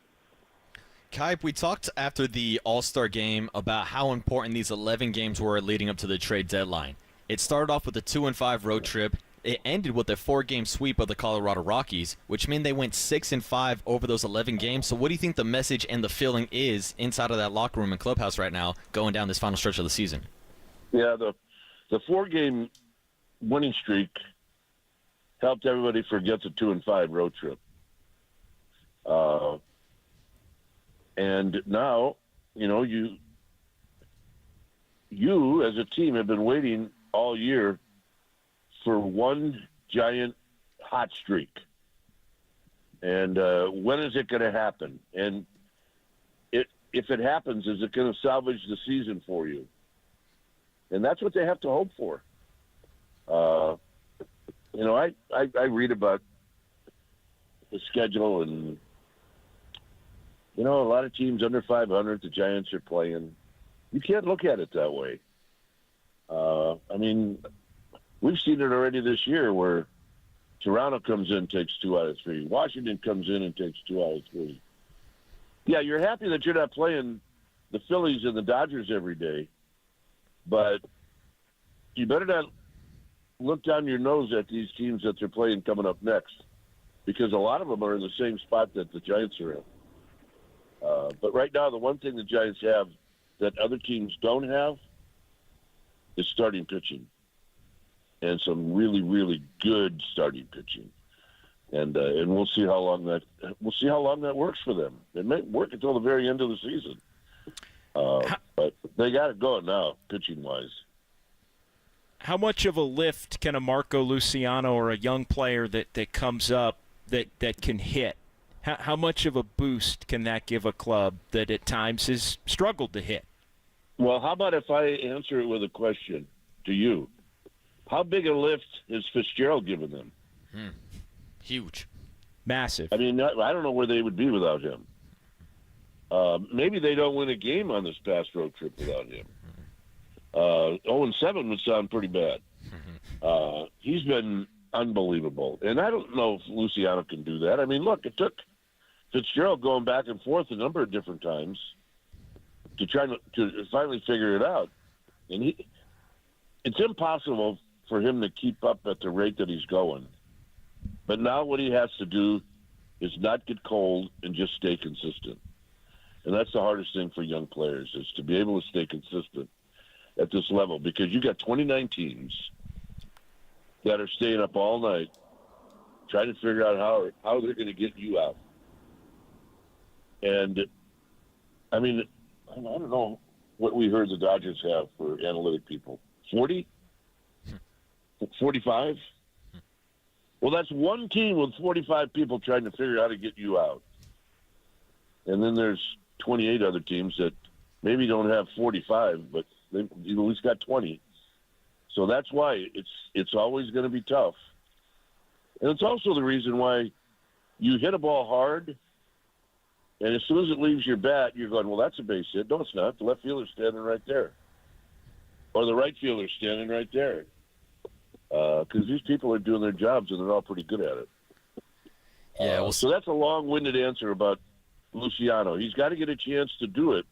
Kipe, we talked after the All-Star game about how important these 11 games were leading up to the trade deadline. It started off with a 2-5 road trip. It ended with a 4-game sweep of the Colorado Rockies, which meant they went 6-5 over those 11 games. So what do you think the message and the feeling is inside of that locker room and clubhouse right now going down this final stretch of the season? Yeah, the 4-game winning streak helped everybody forget the 2-5 road trip. And now, you as a team have been waiting all year for one giant hot streak. And when is it going to happen? And if it happens, is it going to salvage the season for you? And that's what they have to hope for. I read about the schedule, and a lot of teams under 500 the Giants are playing. You can't look at it that way. We've seen it already this year where Toronto comes in, takes 2 out of 3. Washington comes in and takes 2 out of 3. Yeah, you're happy that you're not playing the Phillies and the Dodgers every day, but you better not look down your nose at these teams that they're playing coming up next, because a lot of them are in the same spot that the Giants are in. But right now, the one thing the Giants have that other teams don't have is starting pitching, and some really, really good starting pitching. And we'll see how long that works for them. It may work until the very end of the season, but they got it going now, pitching wise. How much of a lift can a Marco Luciano or a young player that comes up that can hit? How much of a boost can that give a club that at times has struggled to hit? Well, how about if I answer it with a question to you? How big a lift has Fitzgerald given them? Huge. Massive. I don't know where they would be without him. Maybe they don't win a game on this past road trip without him. 0-7 would sound pretty bad. He's been unbelievable. And I don't know if Luciano can do that. Look, it took Fitzgerald going back and forth a number of different times to try to finally figure it out. And it's impossible for him to keep up at the rate that he's going. But now what he has to do is not get cold and just stay consistent. And that's the hardest thing for young players, is to be able to stay consistent at this level, because you got 29 teams that are staying up all night trying to figure out how they're going to get you out. And, I don't know what we heard the Dodgers have for analytic people. 40? 45? Well, that's one team with 45 people trying to figure out how to get you out. And then there's 28 other teams that maybe don't have 45, but they've at least got 20. So that's why it's always going to be tough. And it's also the reason why you hit a ball hard, and as soon as it leaves your bat, you're going, well, that's a base hit. No, it's not. The left fielder's standing right there. Or the right fielder's standing right there. Because these people are doing their jobs, and they're all pretty good at it. Yeah. So that's a long-winded answer about Luciano. He's got to get a chance to do it.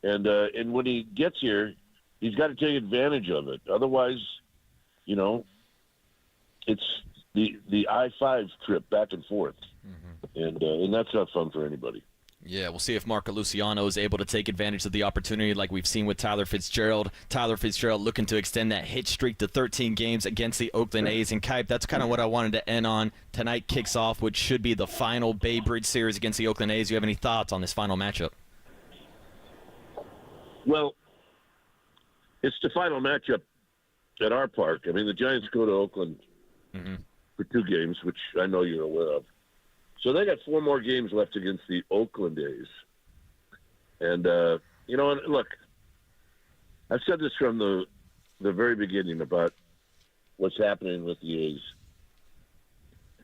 And when he gets here, he's got to take advantage of it. Otherwise, it's the I-5 trip back and forth. And that's not fun for anybody. Yeah, we'll see if Marco Luciano is able to take advantage of the opportunity like we've seen with Tyler Fitzgerald. Tyler Fitzgerald looking to extend that hit streak to 13 games against the Oakland A's. And, Kuip, that's kind of what I wanted to end on. Tonight kicks off, which should be the final Bay Bridge series against the Oakland A's. You have any thoughts on this final matchup? Well, it's the final matchup at our park. The Giants go to Oakland for 2 games, which I know you're aware of. So they got 4 more games left against the Oakland A's. And, look, I've said this from the very beginning about what's happening with the A's.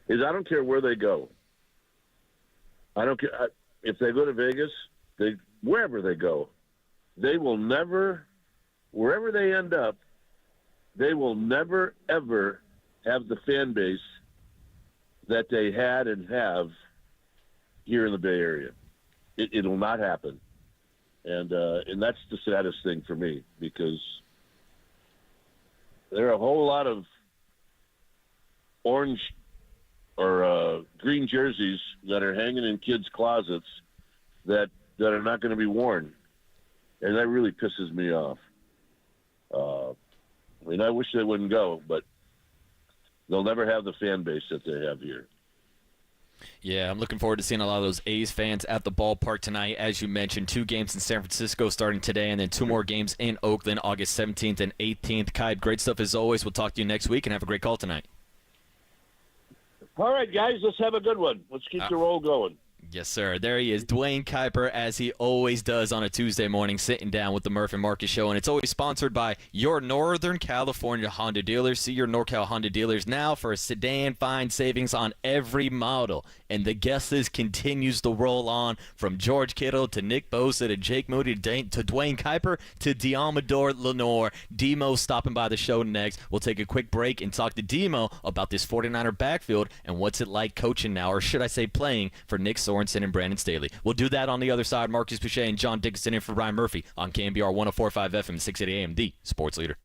Is I don't care where they go. I don't care if they go to Vegas, wherever they go, they will never, wherever they end up, they will never, ever have the fan base that they had and have here in the Bay Area. It'll not happen. And that's the saddest thing for me, because there are a whole lot of orange or green jerseys that are hanging in kids' closets that are not going to be worn. And that really pisses me off. I wish they wouldn't go, but they'll never have the fan base that they have here. Yeah, I'm looking forward to seeing a lot of those A's fans at the ballpark tonight. As you mentioned, 2 games in San Francisco starting today, and then 2 more games in Oakland, August 17th and 18th. Kai, great stuff as always. We'll talk to you next week, and have a great call tonight. All right, guys, let's have a good one. Let's keep the roll going. Yes, sir. There he is, Dwayne Kuiper, as he always does on a Tuesday morning, sitting down with the Murph and Marcus Show. And it's always sponsored by your Northern California Honda dealers. See your NorCal Honda dealers now for a sedan find savings on every model. And the guest list continues to roll on, from George Kittle to Nick Bosa to Jake Moody to Dwayne Kuiper to Deommodore Lenor. Demo stopping by the show next. We'll take a quick break and talk to Demo about this 49er backfield and what's it like coaching now, or should I say playing, for Nick Sorensen and Brandon Staley. We'll do that on the other side. Marcus Boucher and John Dickinson in for Ryan Murphy on KNBR 104.5 FM, 680 AM, the sports leader.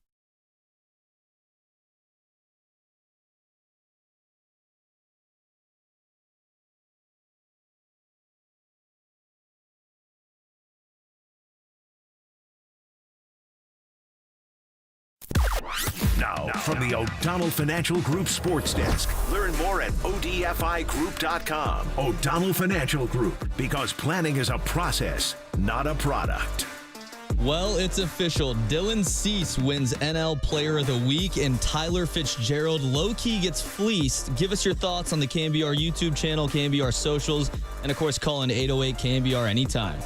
Now, from the O'Donnell Financial Group Sports Desk. Learn more at ODFIGroup.com. O'Donnell Financial Group, because planning is a process, not a product. Well, it's official. Dylan Cease wins NL Player of the Week, and Tyler Fitzgerald low-key gets fleeced. Give us your thoughts on the KNBR YouTube channel, KNBR socials, and of course, call in 808 KNBR anytime.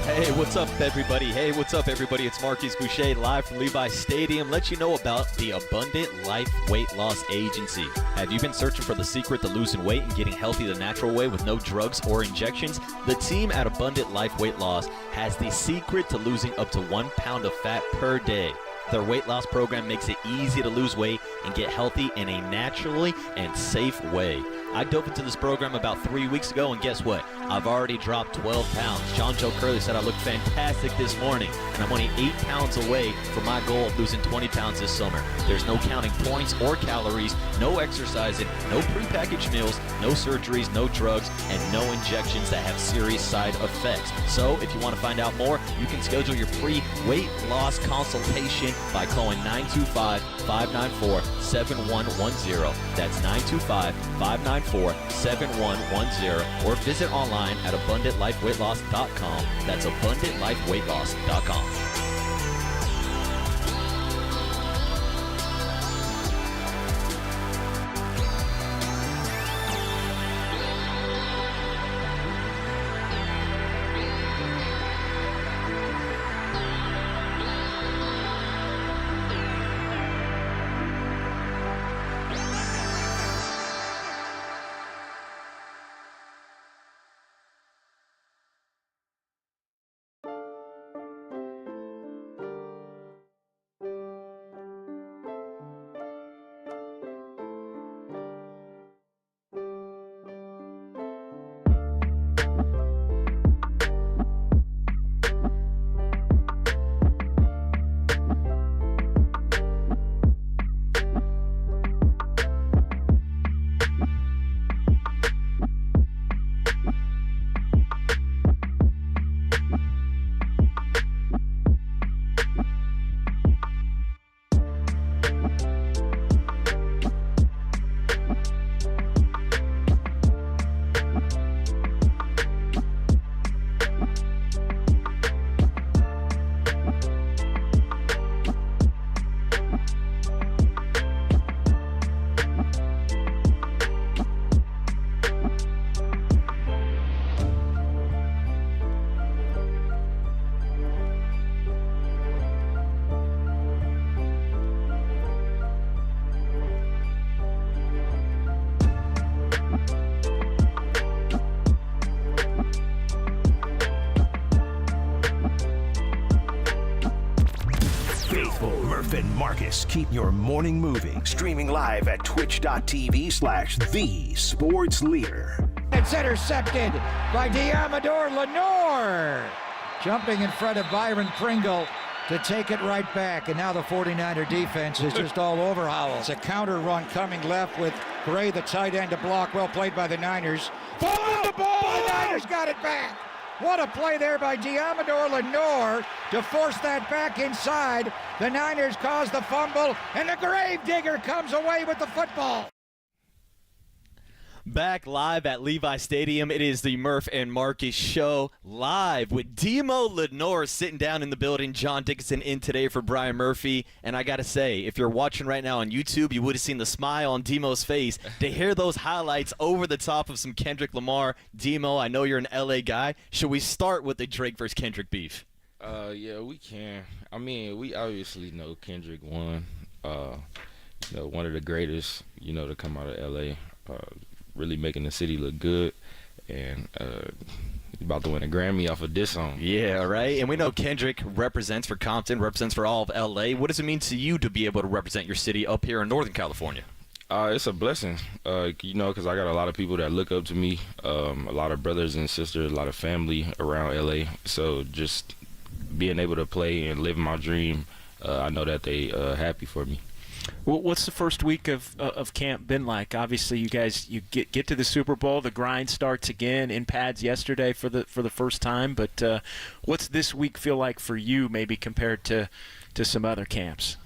Hey, what's up, everybody? It's Marcus Boucher live from Levi Stadium. Let you know about the Abundant Life Weight Loss Agency. Have you been searching for the secret to losing weight and getting healthy the natural way with no drugs or injections? The team at Abundant Life Weight Loss has the secret to losing up to 1 pound of fat per day. Their weight loss program makes it easy to lose weight and get healthy in a naturally and safe way. I dove into this program about 3 weeks ago, and guess what? I've already dropped 12 pounds. John Joe Curley said I looked fantastic this morning, and I'm only 8 pounds away from my goal of losing 20 pounds this summer. There's no counting points or calories, no exercising, no prepackaged meals, no surgeries, no drugs, and no injections that have serious side effects. So if you want to find out more, you can schedule your free weight loss consultation by calling 925-594-7110. That's 925-594-7110, or visit online at abundantlifeweightloss.com. That's abundantlifeweightloss.com. faithful Murph and Marcus keep your morning moving. Streaming live at twitch.tv/thesportsleader. It's intercepted by Deommodore Lenor. Jumping in front of Byron Pringle to take it right back. And now the 49er defense is just all over Howell. It's a counter run coming left with Gray, the tight end, to block. Well played by the Niners. Fumbled the ball. The Niners got it back. What a play there by Deommodore Lenor to force that back inside. The Niners cause the fumble, and the Gravedigger comes away with the football. Back live at Levi Stadium, it is the Murph and Marcus show live with Deommodore Lenor sitting down in the building. John Dickinson in today for Brian Murphy. And I got to say, if you're watching right now on YouTube, you would have seen the smile on Demo's face to hear those highlights over the top of some Kendrick Lamar. Demo, I know you're an LA guy. Should we start with the Drake versus Kendrick beef? Yeah, we can. I mean, we obviously know Kendrick won. One of the greatest, to come out of LA. Really making the city look good, and about to win a Grammy off of this song. Yeah, right. And we know Kendrick represents for Compton, represents for all of LA. What does it mean to you to be able to represent your city up here in Northern California? It's a blessing, because I got a lot of people that look up to me, a lot of brothers and sisters, a lot of family around LA. So just being able to play and live my dream, I know that they happy for me. Well, what's the first week of camp been like? Obviously, you guys get to the Super Bowl. The grind starts again in pads yesterday for the first time. But what's this week feel like for you, maybe compared to some other camps?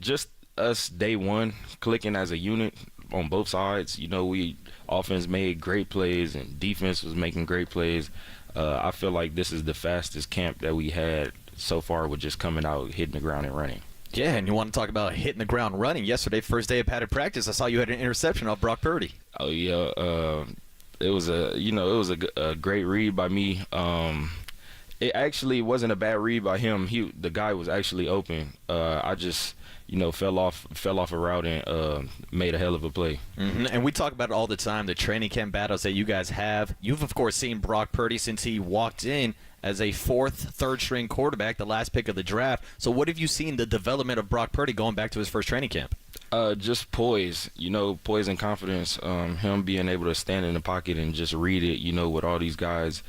Just us day one clicking as a unit on both sides. We offense made great plays and defense was making great plays. I feel like this is the fastest camp that we had so far with just coming out, hitting the ground and running. Yeah, and you want to talk about hitting the ground running. Yesterday, first day of padded practice, I saw you had an interception off Brock Purdy. Oh yeah, it was a great read by me. It actually wasn't a bad read by him. The guy was actually open. I just fell off a route and made a hell of a play. Mm-hmm. And we talk about it all the time, the training camp battles that you guys have. You've of course seen Brock Purdy since he walked in as a third-string quarterback, the last pick of the draft. So what have you seen the development of Brock Purdy going back to his first training camp? Just poise, poise and confidence. Him being able to stand in the pocket and just read it, with all these guys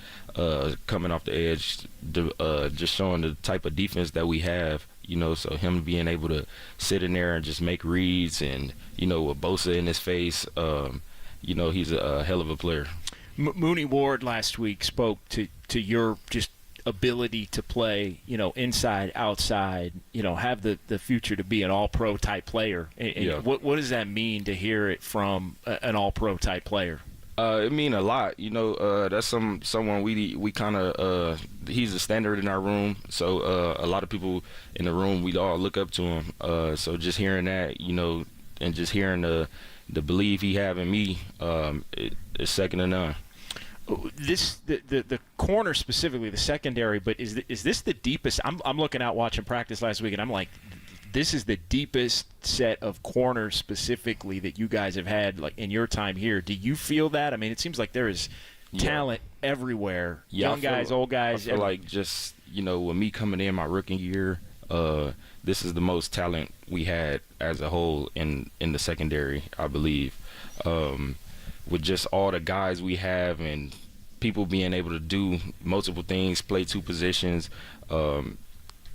coming off the edge, just showing the type of defense that we have, so him being able to sit in there and just make reads and, with Bosa in his face, he's a hell of a player. Mooney Ward last week spoke to your just ability to play, inside, outside, have the future to be an all-pro type player. And what does that mean to hear it from an all-pro type player? It mean a lot. That's someone we kind of he's a standard in our room. So a lot of people in the room, we all look up to him. So just hearing that, and just hearing the belief he have in me, it's second to none. The corner specifically, the secondary, but is this the deepest? I'm looking out watching practice last week, and I'm like, this is the deepest set of corners specifically that you guys have had like in your time here. Do you feel that? I mean, it seems like there is talent everywhere. Yeah, young guys, old guys. I feel like just with me coming in my rookie year, this is the most talent we had as a whole in the secondary, I believe. With just all the guys we have and people being able to do multiple things, play two positions,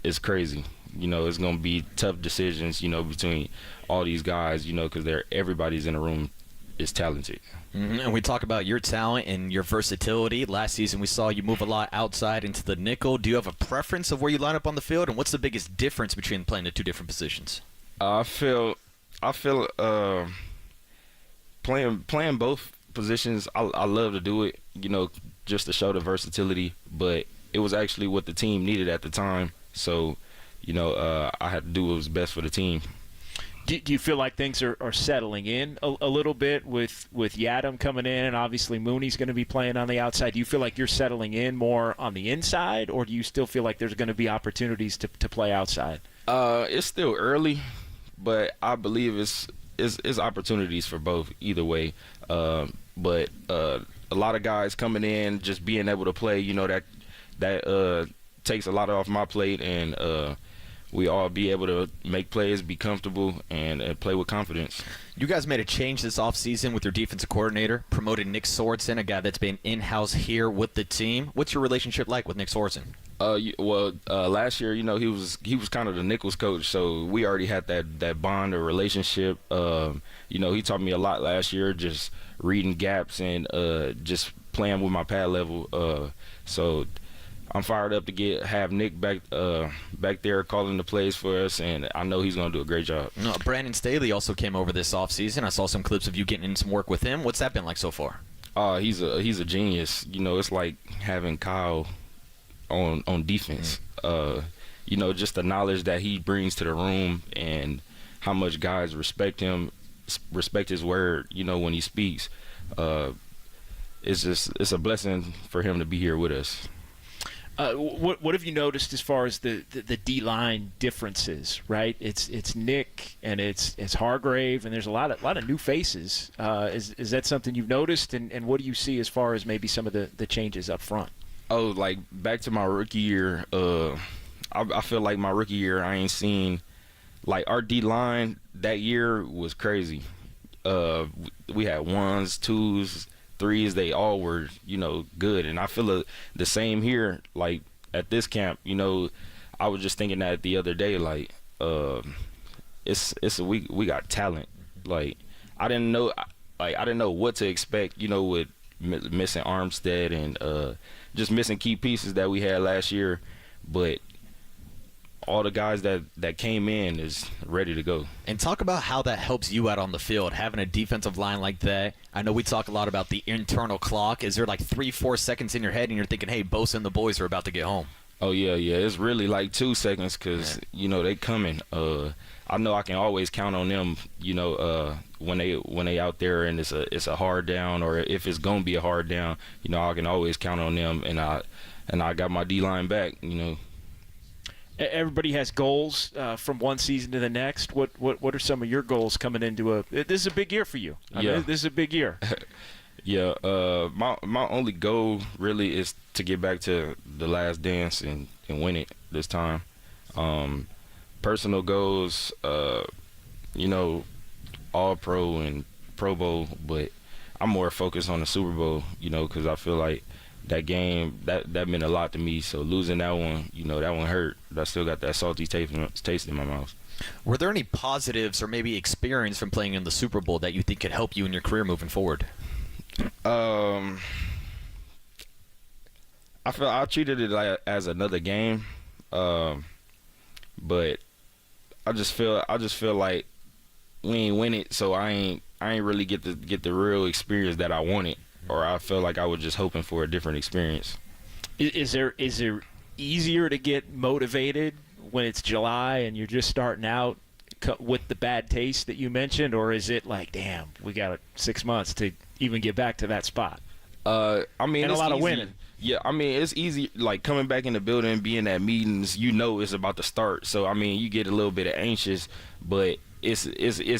it's crazy. It's going to be tough decisions, between all these guys, because everybody's in the room is talented. Mm-hmm. And we talk about your talent and your versatility. Last season we saw you move a lot outside into the nickel. Do you have a preference of where you line up on the field, and what's the biggest difference between playing the two different positions? I feel playing both positions, I love to do it, just to show the versatility, but it was actually what the team needed at the time. So, I had to do what was best for the team. Do you feel like things are settling in a little bit with Yadam coming in, and obviously Mooney's going to be playing on the outside? Do you feel like you're settling in more on the inside, or do you still feel like there's going to be opportunities to play outside? It's still early, but I believe it's opportunities for both either way. But a lot of guys coming in, just being able to play, takes a lot off my plate, and we all be able to make plays, be comfortable, and play with confidence. You guys made a change this offseason with your defensive coordinator, promoted Nick Sorensen, a guy that's been in-house here with the team. What's your relationship like with Nick Sorensen? Last year, he was kind of the Nichols coach, so we already had that bond or relationship. He taught me a lot last year, just reading gaps and just playing with my pad level. So I'm fired up to have Nick back there calling the plays for us, and I know he's going to do a great job. No, Brandon Staley also came over this offseason. I saw some clips of you getting in some work with him. What's that been like so far? He's a genius. It's like having Kyle on defense. Just the knowledge that he brings to the room and how much guys respect him, respect his word, when he speaks. It's a blessing for him to be here with us. What have you noticed as far as the D-line differences, right? It's Nick and it's Hargrave, and there's a lot of new faces. Is that something you've noticed, and what do you see as far as maybe some of the changes up front? Oh, like back to my rookie year, I feel like my rookie year I ain't seen, like, our D-line that year was crazy. We had 1s, 2s, 3s, they all were, good. And I feel the same here, like, at this camp. I was just thinking that the other day, like, we got talent. Like, I didn't know what to expect, with missing Armstead and just missing key pieces that we had last year. But all the guys that came in is ready to go. And talk about how that helps you out on the field, having a defensive line like that. I know we talk a lot about the internal clock. Is there like 3-4 seconds in your head and you're thinking, hey, Bosa and the boys are about to get home? Oh, yeah. It's really like 2 seconds because, they coming. I know I can always count on them, when they out there and it's a hard down, or if it's going to be a hard down, I can always count on them, and I got my D-line back, Everybody has goals from one season to the next. What are some of your goals coming into this is a big year for you. This is a big year. Yeah, my only goal really is to get back to the Last Dance and win it this time. Personal goals, All Pro and Pro Bowl, but I'm more focused on the Super Bowl, because I feel like that game that meant a lot to me. So losing that one, that one hurt. But I still got that salty taste in my mouth. Were there any positives or maybe experience from playing in the Super Bowl that you think could help you in your career moving forward? I feel I treated it like as another game, but I just feel like we ain't win it, so I ain't really get the real experience that I wanted, or I feel like I was just hoping for a different experience. Is there easier to get motivated when it's July and you're just starting out with the bad taste that you mentioned, or is it like, damn, we got 6 months to even get back to that spot? And a lot of winning. Yeah, it's easy, like, coming back in the building, being at meetings, it's about to start. So, you get a little bit of anxious, but it's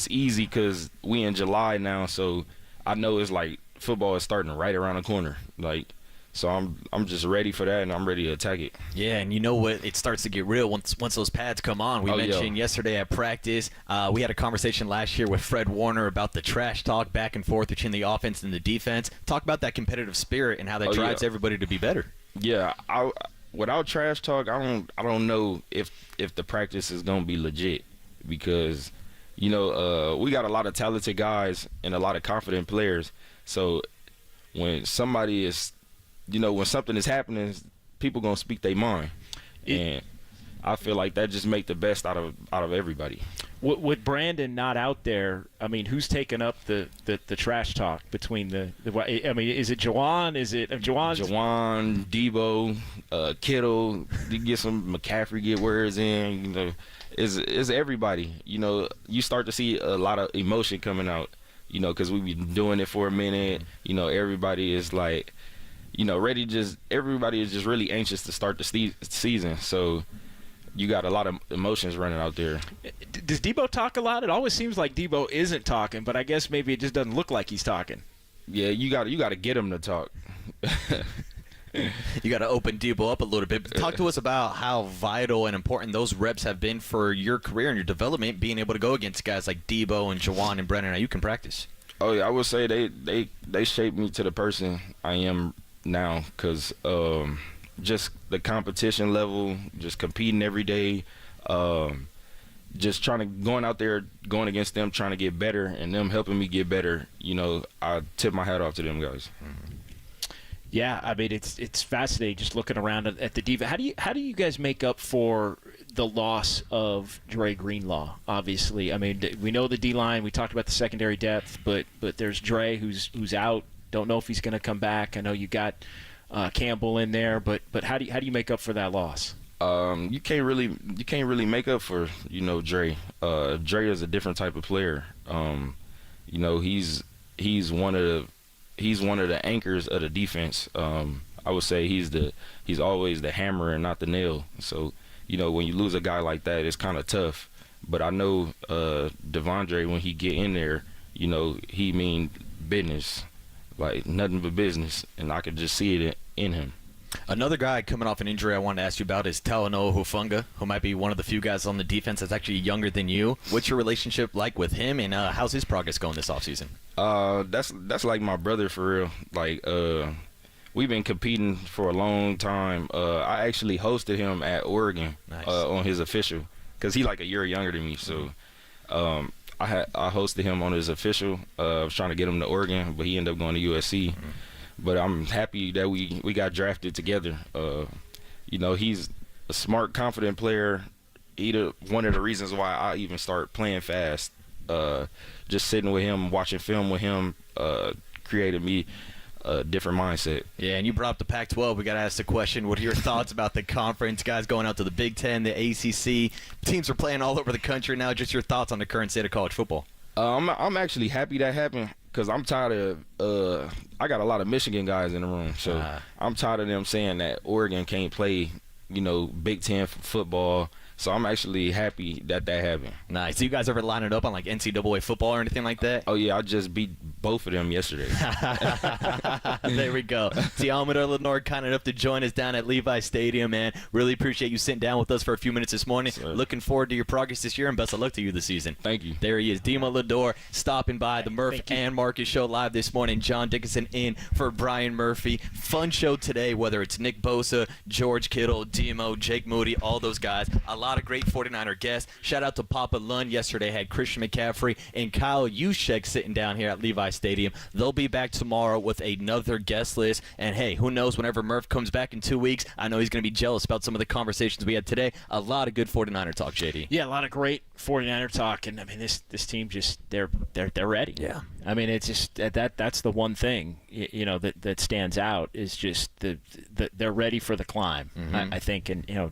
easy because we in July now, so I know it's like football is starting right around the corner. Like, so I'm just ready for that, and I'm ready to attack it. Yeah, and you know what? It starts to get real once those pads come on. We mentioned yesterday at practice, we had a conversation last year with Fred Warner about the trash talk back and forth between the offense and the defense. Talk about that competitive spirit and how that drives everybody to be better. Yeah, without trash talk, I don't know if the practice is gonna be legit, because we got a lot of talented guys and a lot of confident players. So when somebody is when something is happening, people gonna speak their mind, and I feel like that just make the best out of everybody. With Brandon not out there, who's taking up the trash talk between the is it Juwan? Is it Juwan, Debo, Kittle? You get some McCaffrey get words in. Is everybody? You start to see a lot of emotion coming out. Because we've been doing it for a minute. Everybody is like, everybody is just really anxious to start the season. So you got a lot of emotions running out there. Does Debo talk a lot? It always seems like Debo isn't talking, but I guess maybe it just doesn't look like he's talking. Yeah, you got to get him to talk. You got to open Debo up a little bit. Talk to us about how vital and important those reps have been for your career and your development, being able to go against guys like Debo and Jawan and Brennan. Now you can practice. Oh yeah, I would say they shaped me to the person I am now, because just the competition level, just competing every day, just going out there, going against them, trying to get better, and them helping me get better. I tip my hat off to them guys. Yeah, I mean it's fascinating just looking around at the defense. How do you guys make up for the loss of Dre Greenlaw? Obviously, I mean we know the D line. We talked about the secondary depth, but there's Dre who's out. Don't know if he's going to come back. I know you got Campbell in there, but how do you make up for that loss? You can't really make up for Dre. Dre is a different type of player. He's one of the anchors of the defense. I would say he's always the hammer and not the nail. So when you lose a guy like that, it's kind of tough. But I know Devondre, when he get in there, he mean business, like nothing but business, and I could just see it in him. Another guy coming off an injury I wanted to ask you about is Talanoa Hufanga, who might be one of the few guys on the defense that's actually younger than you. What's your relationship like with him, and how's his progress going this offseason? That's like my brother for real. Like we've been competing for a long time. I actually hosted him at Oregon. Nice. On his official, because he's like a year younger than me. So I hosted him on his official. I was trying to get him to Oregon, but he ended up going to USC. But I'm happy that we got drafted together. He's a smart, confident player. One of the reasons why I even started playing fast. Just sitting with him, watching film with him, created me a different mindset. Yeah, and you brought up the Pac-12. We got to ask the question, what are your thoughts about the conference? Guys going out to the Big Ten, the ACC. Teams are playing all over the country now. Just your thoughts on the current state of college football. I'm actually happy that happened, because I'm tired of I got a lot of Michigan guys in the room, so I'm tired of them saying that Oregon can't play, Big Ten football. So I'm actually happy that happened. Nice. So you guys ever line it up on like NCAA football or anything like that? Oh yeah, I just beat both of them yesterday. There we go. Deommodore Lenor kind enough to join us down at Levi Stadium, man. Really appreciate you sitting down with us for a few minutes this morning. Sir. Looking forward to your progress this year, and best of luck to you this season. Thank you. There he is, Deommodore Lenor, stopping by the Murph and Marcus show live this morning. John Dickinson in for Brian Murphy. Fun show today, whether it's Nick Bosa, George Kittle, Demo, Jake Moody, all those guys. A lot of great 49er guests. Shout out to Papa Lund. Yesterday had Christian McCaffrey and Kyle Juszczyk sitting down here at Levi Stadium. They'll be back tomorrow with another guest list. And hey, who knows, whenever Murph comes back in 2 weeks, I know he's going to be jealous about some of the conversations we had today. A lot of good 49er talk, JD. Yeah, a lot of great 49er talk, and I mean this team just they're ready. Yeah. I mean it's just that's the one thing that stands out is just they're ready for the climb. I think, and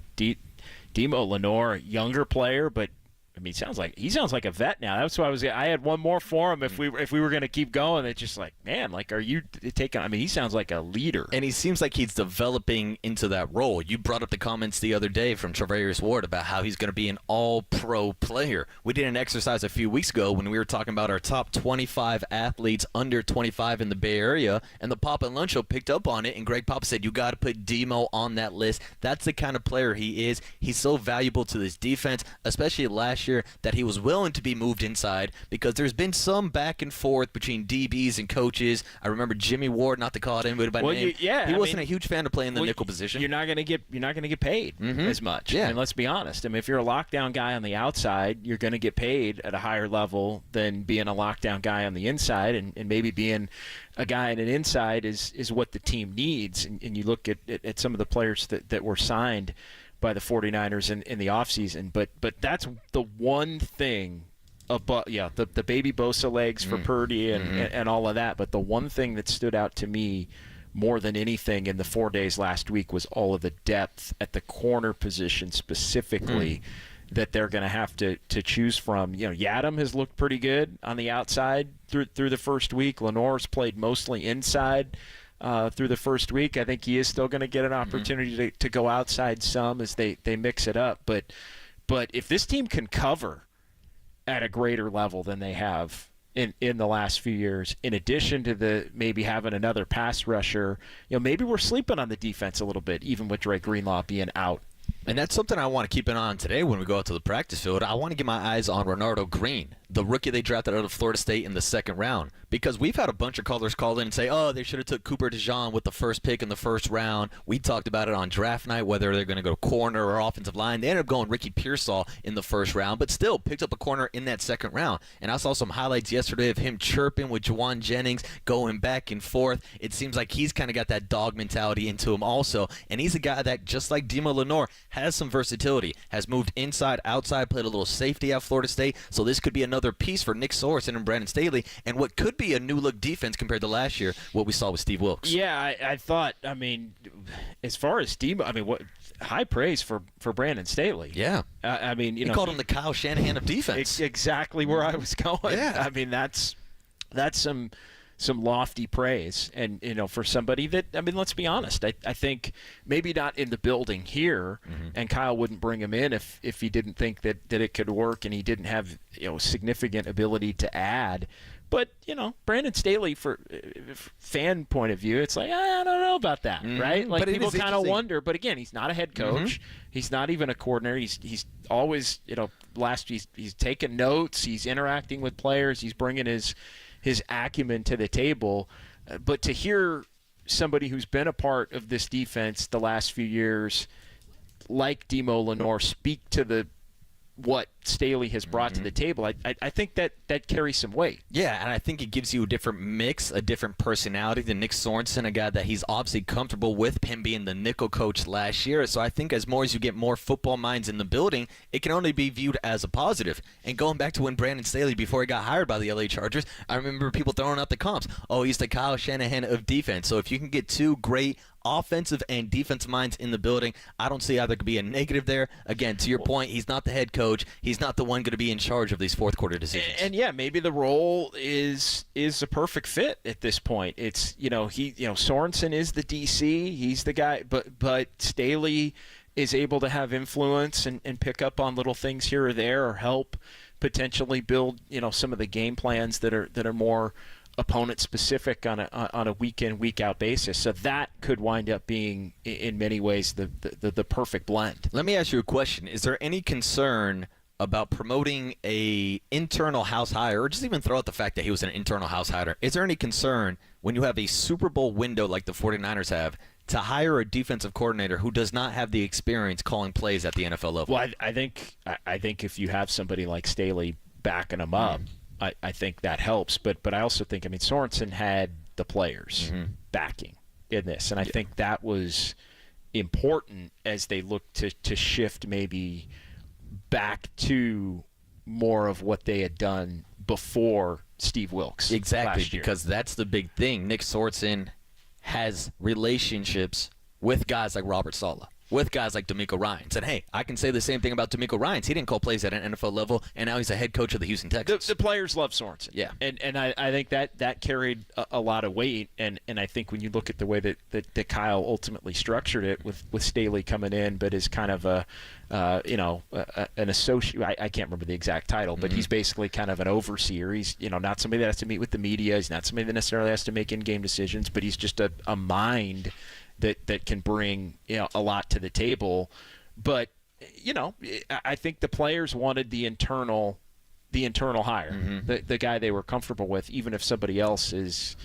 Demo Lenor, younger player, but I mean, he sounds like a vet now. That's why I had one more for him. If we were going to keep going, it's just like, man, like, are you taking? I mean, he sounds like a leader, and he seems like he's developing into that role. You brought up the comments the other day from Travarius Ward about how he's going to be an all-pro player. We did an exercise a few weeks ago when we were talking about our top 25 athletes under 25 in the Bay Area, and the Papa and Lunch Show picked up on it. And Greg Papa said, "You got to put Demo on that list." That's the kind of player he is. He's so valuable to this defense, especially last year, that he was willing to be moved inside, because there's been some back and forth between DBs and coaches. I remember Jimmy Ward, not to call it anybody by name. He wasn't a huge fan of playing the nickel position. You're not going to get paid as much. Yeah. I mean, let's be honest. I mean, if you're a lockdown guy on the outside, you're going to get paid at a higher level than being a lockdown guy on the inside, and maybe being a guy on an inside is what the team needs. And you look at some of the players that were signed by the 49ers in the offseason. But that's the one thing about, the baby Bosa legs for Purdy and all of that. But the one thing that stood out to me more than anything in the 4 days last week was all of the depth at the corner position specifically that they're going to have to choose from. Yadam has looked pretty good on the outside through the first week. Lenor's played mostly inside through the first week. I think he is still going to get an opportunity to go outside some as they mix it up. But if this team can cover at a greater level than they have in the last few years, in addition to the maybe having another pass rusher, maybe we're sleeping on the defense a little bit, even with Dre Greenlaw being out. And that's something I want to keep an eye on today when we go out to the practice field. I want to get my eyes on Renardo Green, the rookie they drafted out of Florida State in the second round, because we've had a bunch of callers call in and say, oh, they should have took Cooper DeJean with the first pick in the first round. We talked about it on draft night, whether they're going to go corner or offensive line. They ended up going Ricky Pearsall in the first round, but still picked up a corner in that second round. And I saw some highlights yesterday of him chirping with Juwan Jennings, going back and forth. It seems like he's kind of got that dog mentality into him also. And he's a guy that, just like Deommodore Lenor, has some versatility, has moved inside, outside, played a little safety at Florida State. So this could be another piece for Nick Sorensen and Brandon Staley, and what could be a new-look defense compared to last year, what we saw with Steve Wilkes. Yeah, I thought, as far as Steve, what high praise for Brandon Staley. Yeah. He called him the Kyle Shanahan of defense. Exactly where I was going. Yeah. That's some lofty praise. And, for somebody that, let's be honest, I think maybe not in the building here, and Kyle wouldn't bring him in if he didn't think that it could work and he didn't have, significant ability to add. But, Brandon Staley, for fan point of view, it's like, I don't know about that, right? Like, but people kind of wonder. But, again, he's not a head coach. He's not even a coordinator. He's always, he's taking notes. He's interacting with players. He's bringing his acumen to the table. But to hear somebody who's been a part of this defense the last few years, like Deommodore Lenor, speak to what Staley has brought to the table, I think that carries some weight. Yeah, and I think it gives you a different mix, a different personality than Nick Sorensen, a guy that he's obviously comfortable with, him being the nickel coach last year. So I think as you get more football minds in the building, it can only be viewed as a positive. And going back to when Brandon Staley, before he got hired by the LA Chargers, I remember people throwing out the comps. Oh, he's the Kyle Shanahan of defense. So if you can get two great offensive and defensive minds in the building, I don't see how there could be a negative there. Again, to your point, he's not the head coach. He's not the one going to be in charge of these fourth quarter decisions. And yeah, maybe the role is a perfect fit at this point. It's Sorensen is the DC, he's the guy, but Staley is able to have influence and pick up on little things here or there, or help potentially build some of the game plans that are more opponent specific on a week in, week out basis. So that could wind up being in many ways the perfect blend. Let me ask you a question. Is there any concern about promoting a internal house hire, or just even throw out the fact that he was an internal house hire? Is there any concern when you have a Super Bowl window like the 49ers have to hire a defensive coordinator who does not have the experience calling plays at the NFL level? Well, I think if you have somebody like Staley backing him up, I think that helps. But I also think, Sorensen had the players backing in this, and I think that was important as they look to shift maybe back to more of what they had done before Steve Wilkes. Exactly, last year. because that's the big thing. Nick Sorensen has relationships with guys like Robert Saleh, with guys like D'Amico Ryans. And, hey, I can say the same thing about D'Amico Ryans. He didn't call plays at an NFL level, and now he's a head coach of the Houston Texans. The players love Sorensen. Yeah. And I think that carried a lot of weight. And I think when you look at the way that Kyle ultimately structured it with Staley coming in, but as kind of an associate, I can't remember the exact title, but he's basically kind of an overseer. He's not somebody that has to meet with the media. He's not somebody that necessarily has to make in-game decisions, but he's just a mind that can bring a lot to the table. But I think the players wanted the internal hire, the guy they were comfortable with, even if somebody else is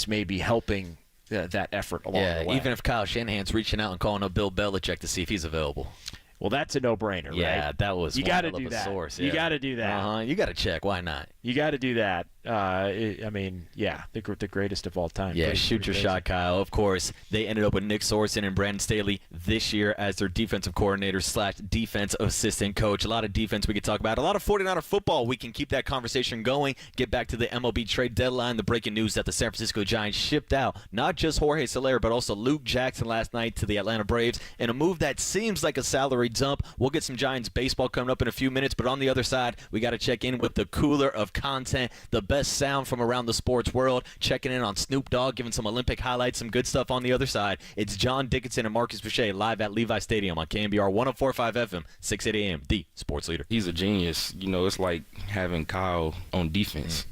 maybe helping that effort along the way. Even if Kyle Shanahan's reaching out and calling up Bill Belichick to see if he's available. Well, that's a no-brainer, right? Yeah, that was you got to do that. Source, You got to do that. You got to check. Why not? You got to do that. The greatest of all time. Yeah, shoot your shot, Kyle. Of course, they ended up with Nick Sorensen and Brandon Staley this year as their defensive coordinator / defense assistant coach. A lot of defense we could talk about. A lot of 49er football. We can keep that conversation going. Get back to the MLB trade deadline. The breaking news that the San Francisco Giants shipped out not just Jorge Soler, but also Luke Jackson last night to the Atlanta Braves in a move that seems like a salary dump. We'll get some Giants baseball coming up in a few minutes, but on the other side, we got to check in with the cooler of content, the best sound from around the sports world, checking in on Snoop Dogg, giving some Olympic highlights, some good stuff on the other side. It's John Dickinson and Marcus Boucher live at Levi Stadium on KNBR 104.5 FM, 680 AM, the sports leader. He's a genius. It's like having Kyle on defense.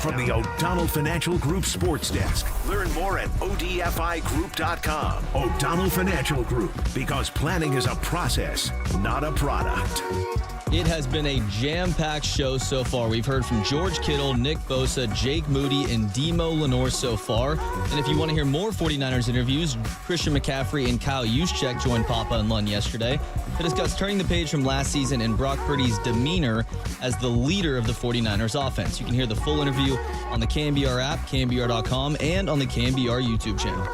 From the O'Donnell Financial Group Sports Desk. Learn more at odfigroup.com. O'Donnell Financial Group, because planning is a process, not a product. It has been a jam-packed show so far. We've heard from George Kittle, Nick Bosa, Jake Moody, and Deommodore Lenor so far. And if you want to hear more 49ers interviews, Christian McCaffrey and Kyle Juszczyk joined Papa and Lund yesterday to discuss turning the page from last season and Brock Purdy's demeanor as the leader of the 49ers offense. You can hear the full interview on the KNBR app, KNBR.com, and on the KNBR YouTube channel.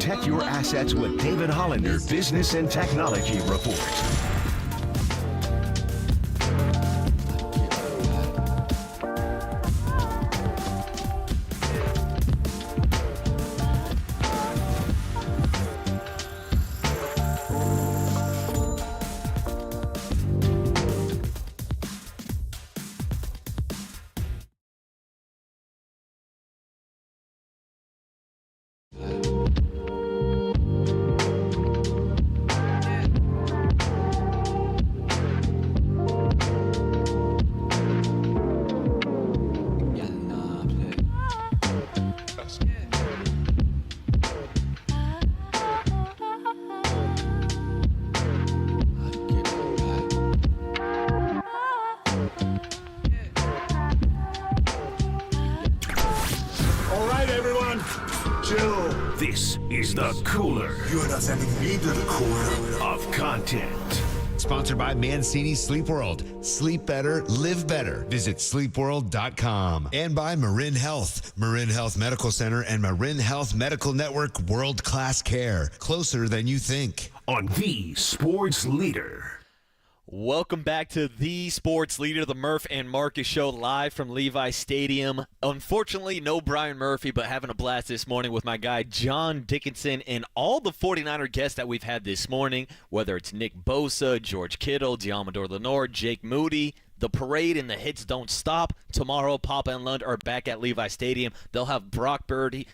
Protect your assets with David Hollander Business and Technology Report. This is the cooler. You're not sending me to the cooler of content. Sponsored by Mancini Sleep World. Sleep better, live better. Visit sleepworld.com. And by Marin Health. Marin Health Medical Center and Marin Health Medical Network world-class care. Closer than you think. On the Sports Leader. Welcome back to the Sports Leader, the Murph and Marcus Show, live from Levi Stadium. Unfortunately, no Brian Murphy, but having a blast this morning with my guy John Dickinson and all the 49er guests that we've had this morning, whether it's Nick Bosa, George Kittle, Deommodore Lenor, Jake Moody. The parade and the hits don't stop. Tomorrow, Papa and Lund are back at Levi Stadium. They'll have Brock Purdy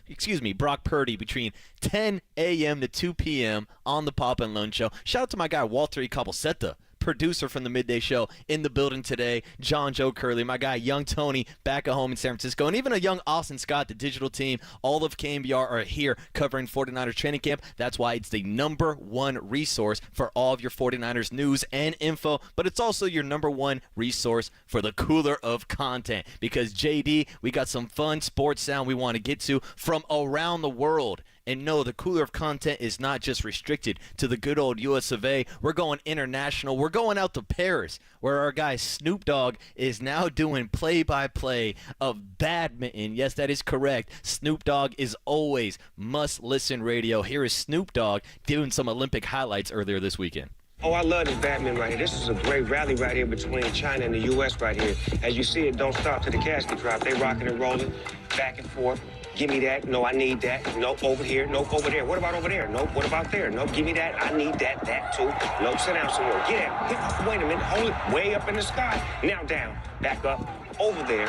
between 10 a.m. to 2 p.m. on the Papa and Lund Show. Shout out to my guy Walter E. Cabosetta, producer from the Midday Show, in the building today. John Joe Curley, my guy Young Tony back at home in San Francisco, and even a young Austin Scott, the digital team. All of KNBR are here covering 49ers training camp. That's why it's the number one resource for all of your 49ers news and info, but it's also your number one resource for the cooler of content, because JD, we got some fun sports sound we want to get to from around the world. And no, the cooler of content is not just restricted to the good old US of A. We're going international. We're going out to Paris, where our guy Snoop Dogg is now doing play-by-play of badminton. Yes, that is correct. Snoop Dogg is always must-listen radio. Here is Snoop Dogg doing some Olympic highlights earlier this weekend. Oh, I love this badminton right here. This is a great rally right here between China and the U.S. right here. As you see, it don't stop to the casket drop. They rocking and rolling back and forth. Give me that. No, I need that. Nope, over here. Nope, over there. What about over there? Nope, what about there? Nope, give me that. I need that. That too. Nope, sit down somewhere. Get out. Wait a minute. Hold it. Way up in the sky. Now down. Back up. Over there.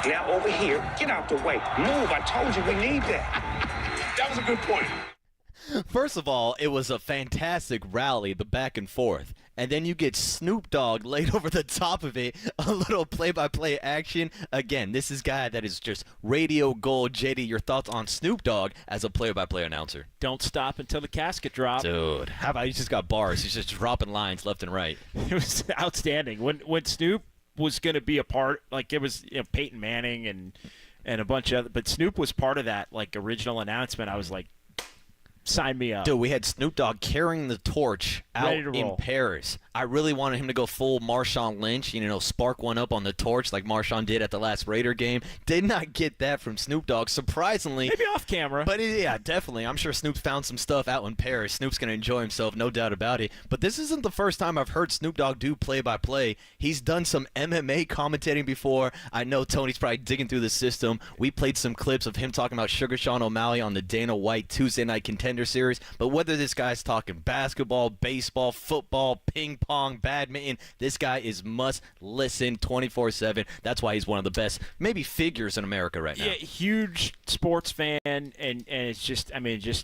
Now over here. Get out the way. Move. I told you we need that. That was a good point. First of all, it was a fantastic rally, the back and forth. And then you get Snoop Dogg laid over the top of it, a little play-by-play action. Again, this is a guy that is just radio gold. JD, your thoughts on Snoop Dogg as a play-by-play announcer? Don't stop until the casket drop. Dude, how about he just got bars? He's just dropping lines left and right. It was outstanding. When Snoop was going to be a part, like it was Peyton Manning and a bunch of other, but Snoop was part of that like original announcement. I was like, sign me up. Dude, we had Snoop Dogg carrying the torch out in Paris. I really wanted him to go full Marshawn Lynch, spark one up on the torch like Marshawn did at the last Raider game. Did not get that from Snoop Dogg, surprisingly. Maybe off camera. But yeah, definitely. I'm sure Snoop found some stuff out in Paris. Snoop's going to enjoy himself, no doubt about it. But this isn't the first time I've heard Snoop Dogg do play-by-play. He's done some MMA commentating before. I know Tony's probably digging through the system. We played some clips of him talking about Sugar Sean O'Malley on the Dana White Tuesday Night Contender Series. But whether this guy's talking basketball, baseball, football, ping pong, badminton, this guy is must listen 24/7. That's why he's one of the best maybe figures in America right now. Yeah, huge sports fan, and it's just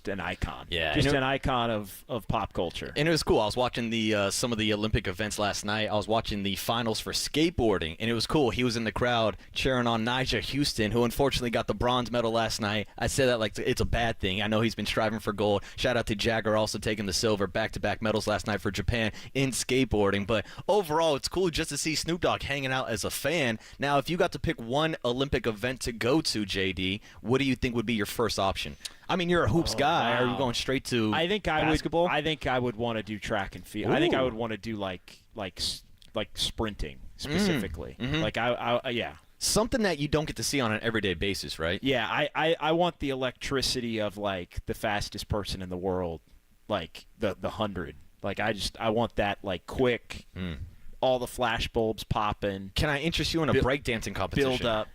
an icon. Yeah, just an icon of pop culture. And it was cool. I was watching the some of the Olympic events last night. I was watching the finals for skateboarding, and it was cool. He was in the crowd cheering on Nyjah Houston, who unfortunately got the bronze medal last night. I say that like it's a bad thing. I know he's been striving for gold. Shout out to Jagger also taking the silver, back-to-back medals last night for Japan in skateboarding. But overall, it's cool just to see Snoop Dogg hanging out as a fan. Now, if you got to pick one Olympic event to go to, JD, what do you think would be your first option? I mean, you're a hoops guy. Wow. Are you going straight to basketball? I think I would want to do track and field. Ooh. I think I would want to do like sprinting specifically. Mm-hmm. Like yeah. something that you don't get to see on an everyday basis, right? Yeah, I want the electricity of like the fastest person in the world, like the 100. Like I want that like quick, all the flash bulbs popping. Can I interest you in a breakdancing competition? Build up.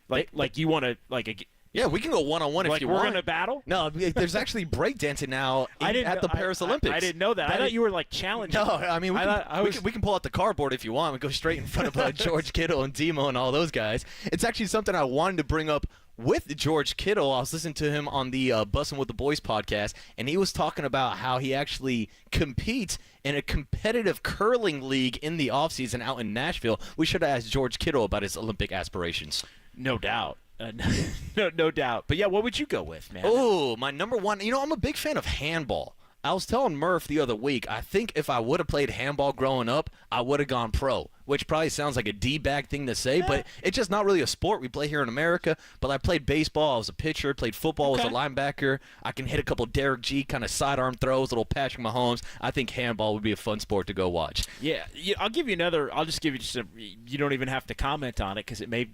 Like you want to like. Yeah, we can go one-on-one if you want. We're going to battle? No, there's actually breakdancing now at the Paris Olympics. I didn't know that. I thought you were, like, challenging. No, I mean, we can pull out the cardboard if you want. We go straight in front of George Kittle and Demo and all those guys. It's actually something I wanted to bring up with George Kittle. I was listening to him on the Bussin' with the Boys podcast, and he was talking about how he actually competes in a competitive curling league in the offseason out in Nashville. We should have asked George Kittle about his Olympic aspirations. No doubt. No doubt. But, yeah, what would you go with, man? Oh, my number one. I'm a big fan of handball. I was telling Murph the other week, I think if I would have played handball growing up, I would have gone pro, which probably sounds like a D-bag thing to say, but it's just not really a sport we play here in America. But I played baseball. I was a pitcher, played football, was a linebacker. I can hit a couple Derek G kind of sidearm throws, little Patrick Mahomes. I think handball would be a fun sport to go watch. Yeah, I'll give you another. I'll just give you just you don't even have to comment on it because it may.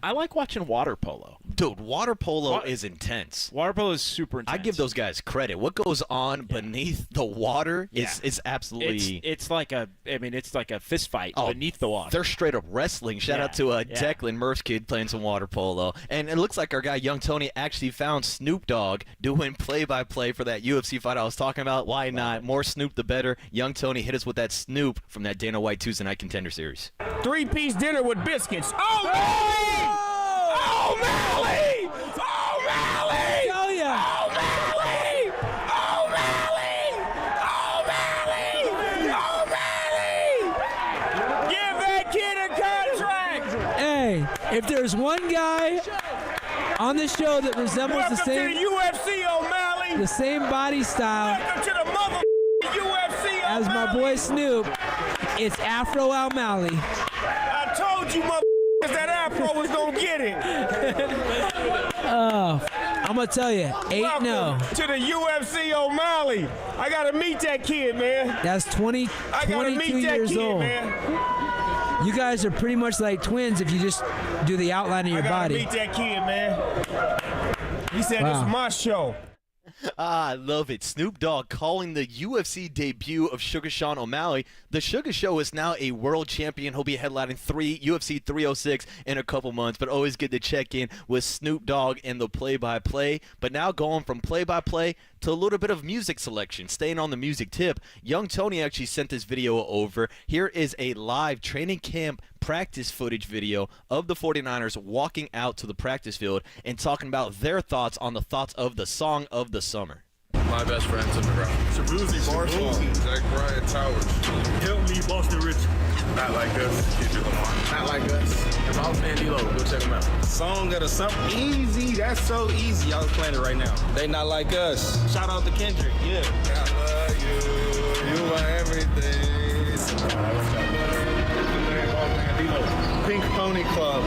I like watching water polo. Dude, water polo is intense. Water polo is super intense. I give those guys credit. What goes on beneath the water is absolutely. It's like a fist fight beneath the water. They're straight up wrestling. Shout out to Declan, Murph's kid, playing some water polo. And it looks like our guy Young Tony actually found Snoop Dogg doing play-by-play for that UFC fight I was talking about. Why not? More Snoop the better. Young Tony hit us with that Snoop from that Dana White Tuesday Night Contender Series. 3-piece dinner with biscuits. Oh, O'Malley! O'Malley! O'Malley! Oh, yeah. O'Malley! Give that kid a contract! Hey, if there's one guy on the show that resembles Welcome the same to the UFC, O'Malley! the same body style Welcome to the mother UFC, as my boy Snoop, it's Afro O'Malley. I told you, that Afro was gonna get it. I'm gonna tell you, 8-0. Welcome to the UFC, O'Malley. I gotta meet that kid, man. That's 22 years old. Man. You guys are pretty much like twins if you just do the outline of your body. I gotta meet that kid, man. He said This is my show. I love it. Snoop Dogg calling the UFC debut of Sugar Sean O'Malley. The Sugar Show is now a world champion. He'll be headlining UFC 306 in a couple months, but always good to check in with Snoop Dogg and the play-by-play. But now going from play-by-play to a little bit of music selection. Staying on the music tip, Young Tony actually sent this video over. Here is a live training camp practice footage video of the 49ers walking out to the practice field and talking about their thoughts on the thoughts of the song of the summer. My best friend's in the ground. Shabuzi, Marshall, Zach Bryan, Towers. Help me, Boston Rich. Not like us. Kendrick Lamar. Not like us. If I was playing D-Lo, go check him out. Song of the summer. Easy. That's so easy. Y'all playing it right now. They not like us. Shout out to Kendrick. Yeah. I love you. You are everything. Pink Pony Club.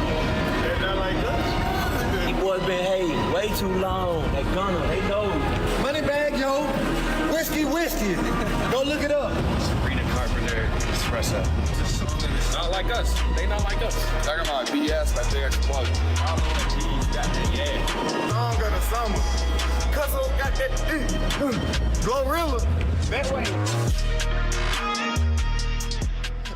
They're not like us. These boys been hating way too long. They gonna. They know. Money bag, yo. Whiskey. Go look it up. Sabrina Carpenter, Espresso. Not like us. They not like us. Talking about BS like they actually plug. Yeah. Song of the summer. Cusso got that. Glorilla. Best way.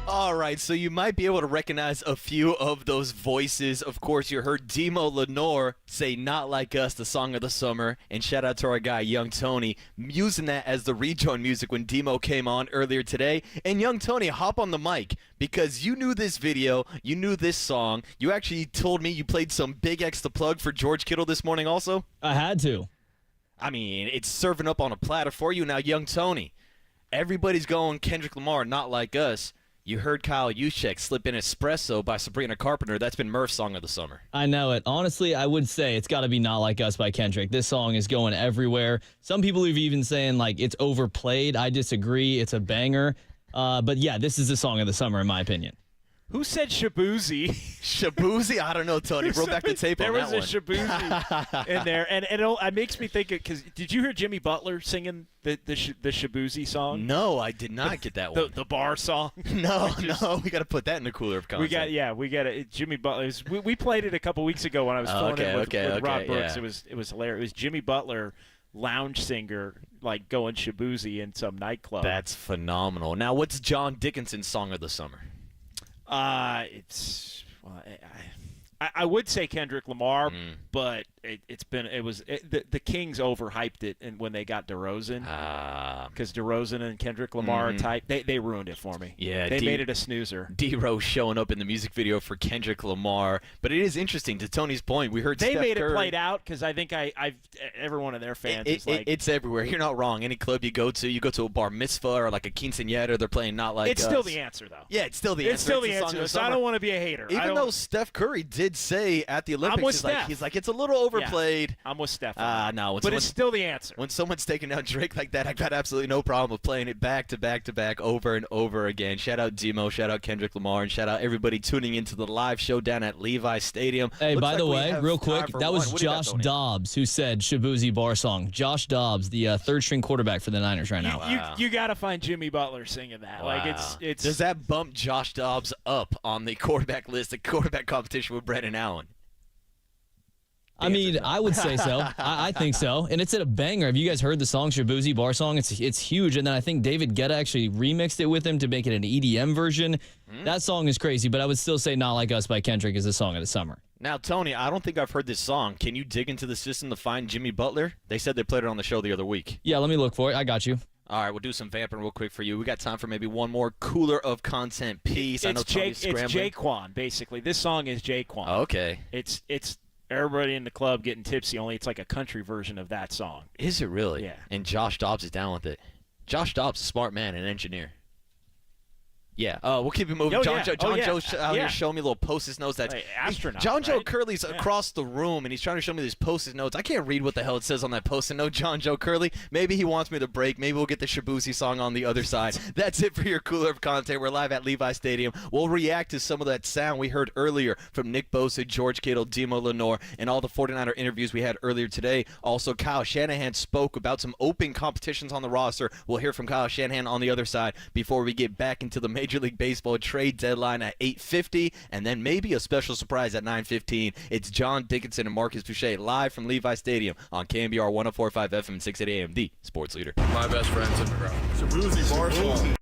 All right, so you might be able to recognize a few of those voices. Of course, you heard Deommodore Lenor say Not Like Us, the song of the summer. And shout out to our guy, Young Tony, using that as the rejoin music when Demo came on earlier today. And Young Tony, hop on the mic because you knew this video, you knew this song. You actually told me you played some Big X the Plug for George Kittle this morning also. I had to. I mean, it's serving up on a platter for you. Now, Young Tony, everybody's going Kendrick Lamar, Not Like Us. You heard Kyle Juszczyk slip in Espresso by Sabrina Carpenter. That's been Murph's song of the summer. I know it. Honestly, I would say it's got to be Not Like Us by Kendrick. This song is going everywhere. Some people have even saying like it's overplayed. I disagree. It's a banger. But yeah, this is the song of the summer in my opinion. Who said Shabuzi? Shabuzi? I don't know, Tony. Roll back the tape on that one. There was a Shabuzi in there, and it makes me think because did you hear Jimmy Butler singing the Shabuzi song? No, I did not get that one. The bar song? No, we got to put that in the cooler of content. We got it. Jimmy Butler. We played it a couple weeks ago when I was filling in with Rob Brooks. Yeah. It was hilarious. It was Jimmy Butler, lounge singer, like going Shabuzi in some nightclub. That's phenomenal. Now, what's John Dickinson's song of the summer? I would say Kendrick Lamar, but the Kings overhyped it, and when they got DeRozan, because DeRozan and Kendrick Lamar are tight, they ruined it for me. Yeah, they made it a snoozer. D-Rose showing up in the music video for Kendrick Lamar, but it is interesting. To Tony's point, we heard they Steph made Curry. It played out because I think every one of their fans is like it's everywhere. You're not wrong. Any club you go to a bar mitzvah or like a quinceañera, they're playing Not Like It's Us. still the answer though. Yeah, it's still the answer. It's still the answer. So I don't want to be a hater. Even though Steph Curry did say at the Olympics, he's like it's a little overplayed. Yeah, I'm with Steph. No, but it's still the answer. When someone's taking out Drake like that, I've got absolutely no problem with playing it back to back to back over and over again. Shout out Demo, shout out Kendrick Lamar, and shout out everybody tuning into the live show down at Levi Stadium. Hey, Looks by like the we way, have real time quick, for that was one. What do you got, Josh Tony? Dobbs who said Shabuzi bar song. Josh Dobbs, the third-string quarterback for the Niners right now. You got to find Jimmy Butler singing that. Wow. Like it's. Does that bump Josh Dobbs up on the quarterback list, the quarterback competition with Brennan Allen? I mean, I would say so. I think so. And it's a banger. Have you guys heard the song Shabuzi bar song? It's huge. And then I think David Guetta actually remixed it with him to make it an EDM version. That song is crazy, but I would still say Not Like Us by Kendrick is the song of the summer. Now, Tony, I don't think I've heard this song. Can you dig into the system to find Jimmy Butler? They said they played it on the show the other week. Yeah, let me look for it. I got you. All right, we'll do some vamping real quick for you. We got time for maybe one more cooler of content piece. I know Tony's scrambling. It's Jaquan, basically. This song is Jaquan. Okay. It's everybody in the club getting tipsy, only it's like a country version of that song. Is it really? Yeah. And Josh Dobbs is down with it. Josh Dobbs is a smart man, an engineer. Yeah. We'll keep it moving. John Joe's out here showing me little Post-it notes. That's astronaut. John Joe Curley's across the room, and he's trying to show me these Post-it notes. I can't read what the hell it says on that Post-it note. John Joe Curley. Maybe he wants me to break. Maybe we'll get the Shabuzi song on the other side. That's it for your cooler of content. We're live at Levi Stadium. We'll react to some of that sound we heard earlier from Nick Bosa, George Kittle, Deommodore Lenor, and all the 49er interviews we had earlier today. Also, Kyle Shanahan spoke about some open competitions on the roster. We'll hear from Kyle Shanahan on the other side before we get back into the Major League Baseball trade deadline at 8:50, and then maybe a special surprise at 9:15. It's John Dickinson and Marcus Boucher live from Levi Stadium on KNBR 104.5 FM and 680 AM, the sports leader. My best friend's in the ground. Shabuzi bar song.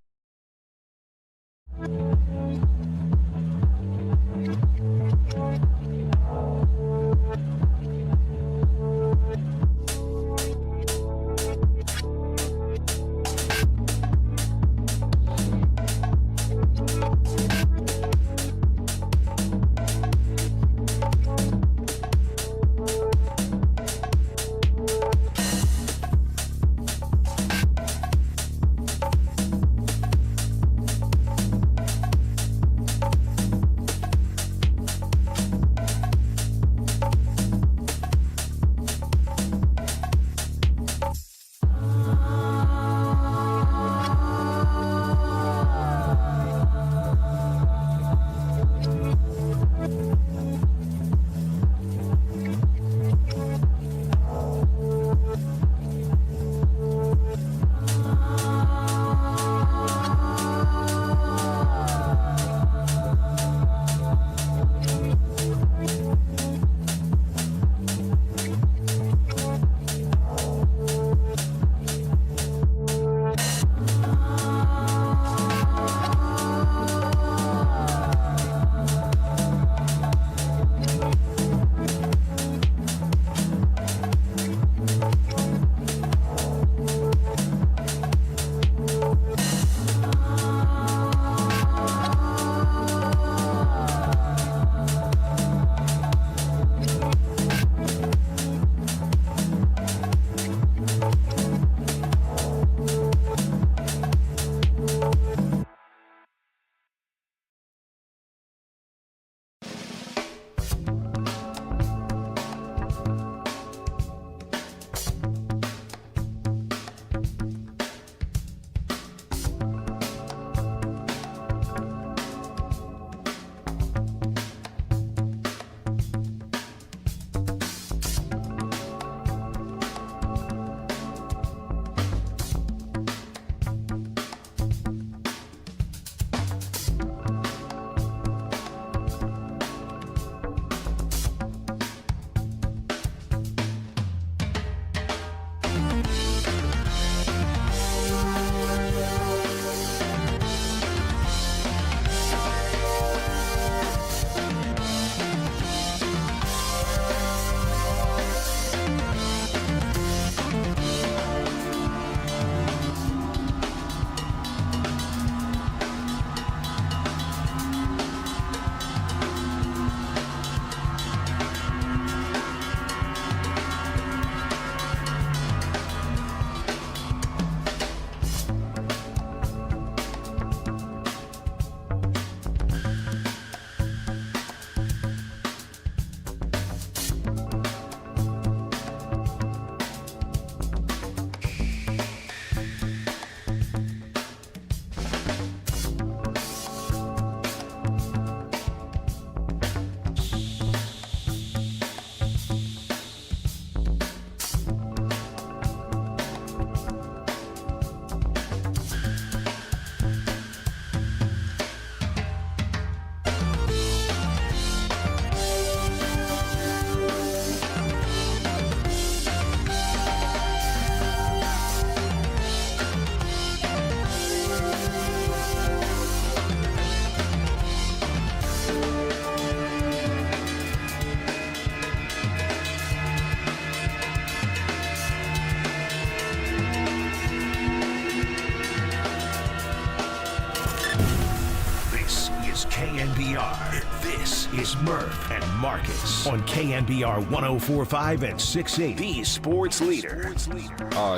KNBR. This is Murph and Marcus on KNBR 104.5 and 680. The sports leader.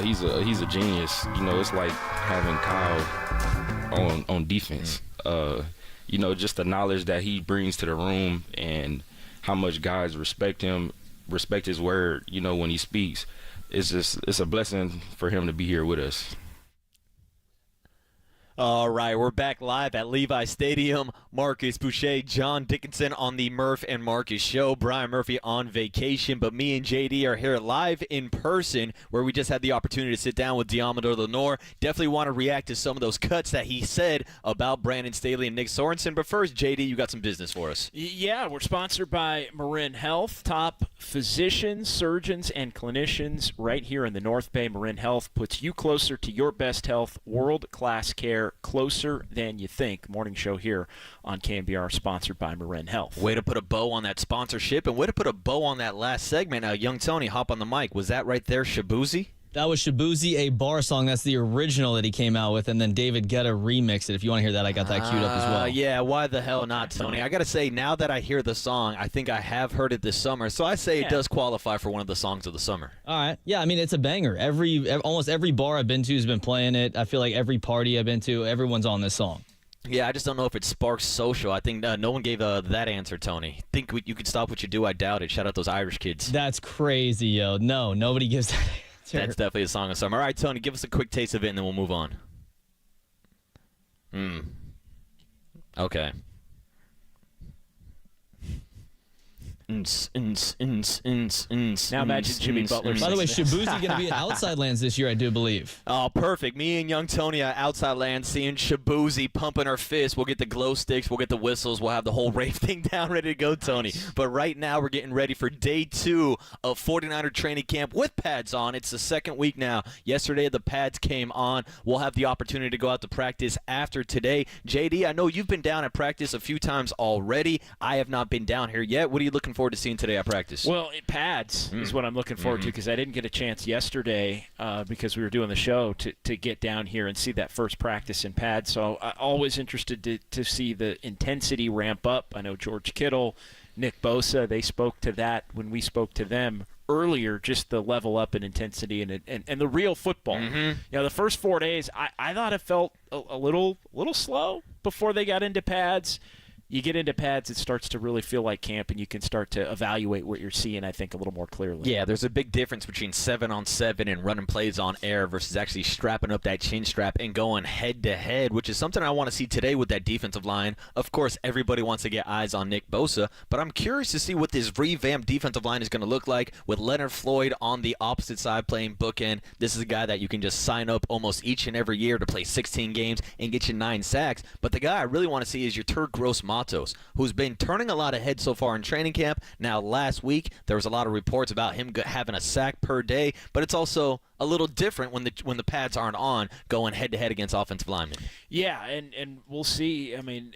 He's a genius. You know, it's like having Kyle on defense. You know, just the knowledge that he brings to the room and how much guys respect him, respect his word, you know, when he speaks. It's a blessing for him to be here with us. All right, we're back live at Levi Stadium. Marcus Boucher, John Dickinson on the Murph and Marcus show. Brian Murphy on vacation, but me and JD are here live in person where we just had the opportunity to sit down with Deommodore Lenor. Definitely want to react to some of those cuts that he said about Brandon Staley and Nick Sorensen. But first, JD, you got some business for us. Yeah, we're sponsored by Marin Health. Top physicians, surgeons, and clinicians right here in the North Bay. Marin Health puts you closer to your best health, world-class care, closer than you think. Morning show here on KNBR, sponsored by Marin Health. Way to put a bow on that sponsorship, and way to put a bow on that last segment. Young Tony, hop on the mic. Was that right there Shabuzi? That was Shabuzi, a bar song. That's the original that he came out with, and then David Guetta remixed it. If you want to hear that, I got that queued up as well. Yeah, why the hell not, Tony? I got to say, now that I hear the song, I think I have heard it this summer, so I say it does qualify for one of the songs of the summer. All right. Yeah, I mean, it's a banger. Almost every bar I've been to has been playing it. I feel like every party I've been to, everyone's on this song. Yeah, I just don't know if it sparks social. I think no one gave that answer, Tony. Think you could stop what you do? I doubt it. Shout out those Irish kids. That's crazy, yo. No, nobody gives that answer. That's definitely a song of summer. All right, Tony, give us a quick taste of it, and then we'll move on. Okay. Now imagine Jimmy Butler. By the way, Shabuzi going to be at Outside Lands this year, I do believe. Oh, perfect. Me and young Tony at Outside Lands seeing Shabuzi pumping our fists. We'll get the glow sticks. We'll get the whistles. We'll have the whole rave thing down ready to go, Tony. But right now we're getting ready for day 2 of 49er training camp with pads on. It's the second week now. Yesterday the pads came on. We'll have the opportunity to go out to practice after today. JD, I know you've been down at practice a few times already. I have not been down here yet. What are you looking forward to seeing today at practice? Well, pads is what I'm looking forward to, because I didn't get a chance yesterday because we were doing the show to get down here and see that first practice in pads. So I'm always interested to see the intensity ramp up. I know George Kittle, Nick Bosa, they spoke to that when we spoke to them earlier, just the level up in intensity and the real football. You know, the first 4 days, I thought it felt a little slow before they got into pads. You get into pads, it starts to really feel like camp, and you can start to evaluate what you're seeing, I think, a little more clearly. Yeah, there's a big difference between 7-on-7 and running plays on air versus actually strapping up that chin strap and going head-to-head, which is something I want to see today with that defensive line. Of course, everybody wants to get eyes on Nick Bosa, but I'm curious to see what this revamped defensive line is going to look like with Leonard Floyd on the opposite side playing bookend. This is a guy that you can just sign up almost each and every year to play 16 games and get you 9 sacks. But the guy I really want to see is your Turd Gross Matos, who's been turning a lot of heads so far in training camp. Now, last week, there was a lot of reports about him having a sack per day, but it's also a little different when the pads aren't on, going head-to-head against offensive linemen. Yeah, and we'll see. I mean,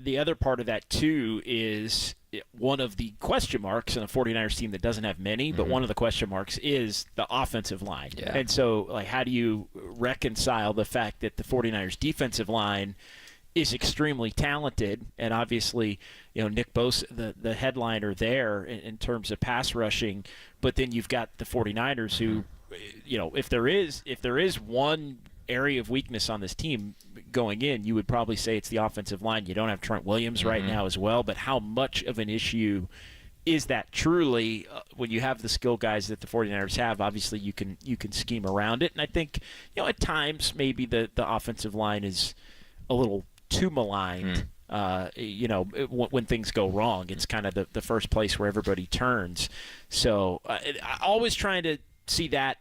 the other part of that, too, is one of the question marks in a 49ers team that doesn't have many, but one of the question marks is the offensive line. Yeah. And so, like, how do you reconcile the fact that the 49ers defensive line is extremely talented, and obviously, you know, Nick Bosa, the headliner there in terms of pass rushing, but then you've got the 49ers who, you know, if there is one area of weakness on this team going in, you would probably say it's the offensive line. You don't have Trent Williams right now as well, but how much of an issue is that truly when you have the skill guys that the 49ers have? Obviously, you can scheme around it, and I think, you know, at times maybe the offensive line is a little too maligned. You know, when things go wrong, it's kind of the first place where everybody turns. So always trying to see that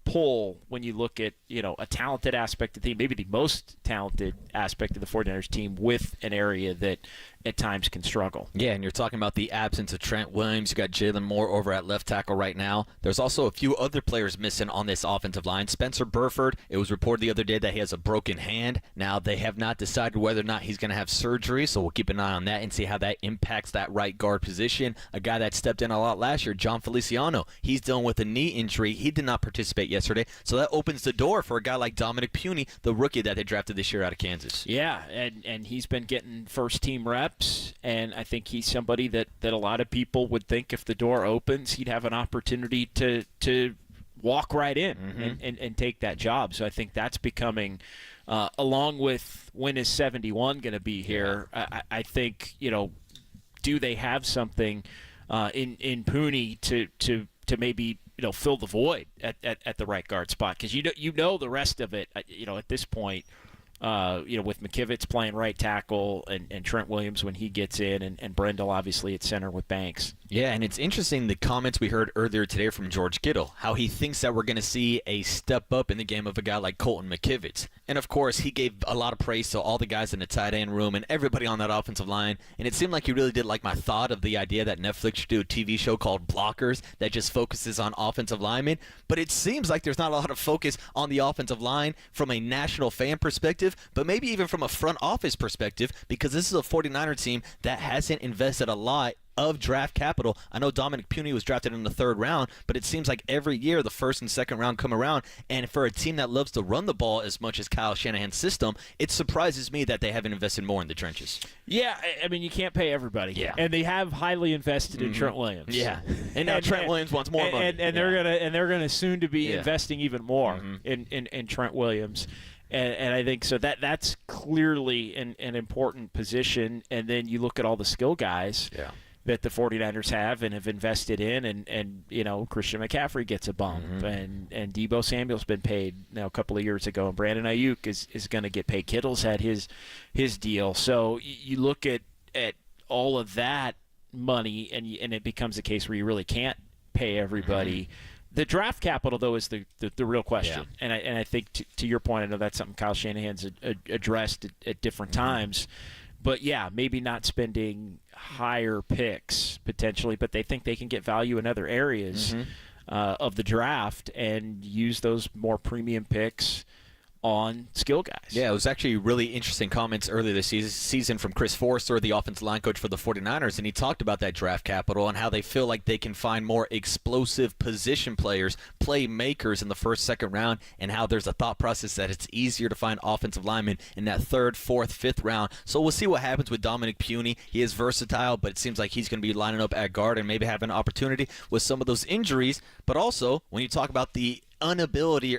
pull when you look at, you know, a talented aspect of the team, maybe the most talented aspect of the 49ers team, with an area that at times can struggle. Yeah, and you're talking about the absence of Trent Williams. You got Jalen Moore over at left tackle right now. There's also a few other players missing on this offensive line. Spencer Burford, it was reported the other day that he has a broken hand. Now, they have not decided whether or not he's going to have surgery, so we'll keep an eye on that and see how that impacts that right guard position. A guy that stepped in a lot last year, John Feliciano, he's dealing with a knee injury. He did not participate yesterday, so that opens the door for a guy like Dominic Puny, the rookie that they drafted this year out of Kansas. Yeah, and he's been getting first-team reps. reps, and I think he's somebody that a lot of people would think if the door opens, he'd have an opportunity to walk right in and take that job. So I think that's becoming, along with when is 71 going to be here, I think, do they have something in Pooney to maybe fill the void at the right guard spot? Because the rest of it, at this point, with McKivitz playing right tackle and Trent Williams when he gets in, and Brendel obviously at center with Banks. Yeah, and it's interesting the comments we heard earlier today from George Kittle, how he thinks that we're going to see a step up in the game of a guy like Colton McKivitz. And, of course, he gave a lot of praise to all the guys in the tight end room and everybody on that offensive line. And it seemed like he really did like my thought of the idea that Netflix should do a TV show called Blockers that just focuses on offensive linemen. But it seems like there's not a lot of focus on the offensive line from a national fan perspective, but maybe even from a front office perspective, because this is a 49er team that hasn't invested a lot of draft capital. I know Dominic Puny was drafted in the 3rd round, but it seems like every year the 1st and 2nd round come around, and for a team that loves to run the ball as much as Kyle Shanahan's system, it surprises me that they haven't invested more in the trenches. Yeah, I mean, you can't pay everybody. Yeah. And they have highly invested in Trent Williams. Yeah. And now Trent Williams wants more money. And they're gonna soon to be investing even more in Trent Williams. And I think so that's clearly an important position. And then you look at all the skill guys that the 49ers have and have invested in, and Christian McCaffrey gets a bump, and Deebo Samuel's been paid a couple of years ago, and Brandon Ayuk is going to get paid. Kittle's had his deal. So you look at all of that money, and it becomes a case where you really can't pay everybody. The draft capital, though, is the real question. Yeah. And I think, to your point, I know that's something Kyle Shanahan's addressed at different times. But, yeah, maybe not spending higher picks potentially, but they think they can get value in other areas of the draft and use those more premium picks on skill guys. Yeah, it was actually really interesting comments earlier this season from Chris Forrester, the offensive line coach for the 49ers, and he talked about that draft capital and how they feel like they can find more explosive position players, playmakers in the 1st, 2nd round, and how there's a thought process that it's easier to find offensive linemen in that 3rd, 4th, 5th round. So we'll see what happens with Dominic Puny. He is versatile, but it seems like he's going to be lining up at guard and maybe have an opportunity with some of those injuries. But also, when you talk about the inability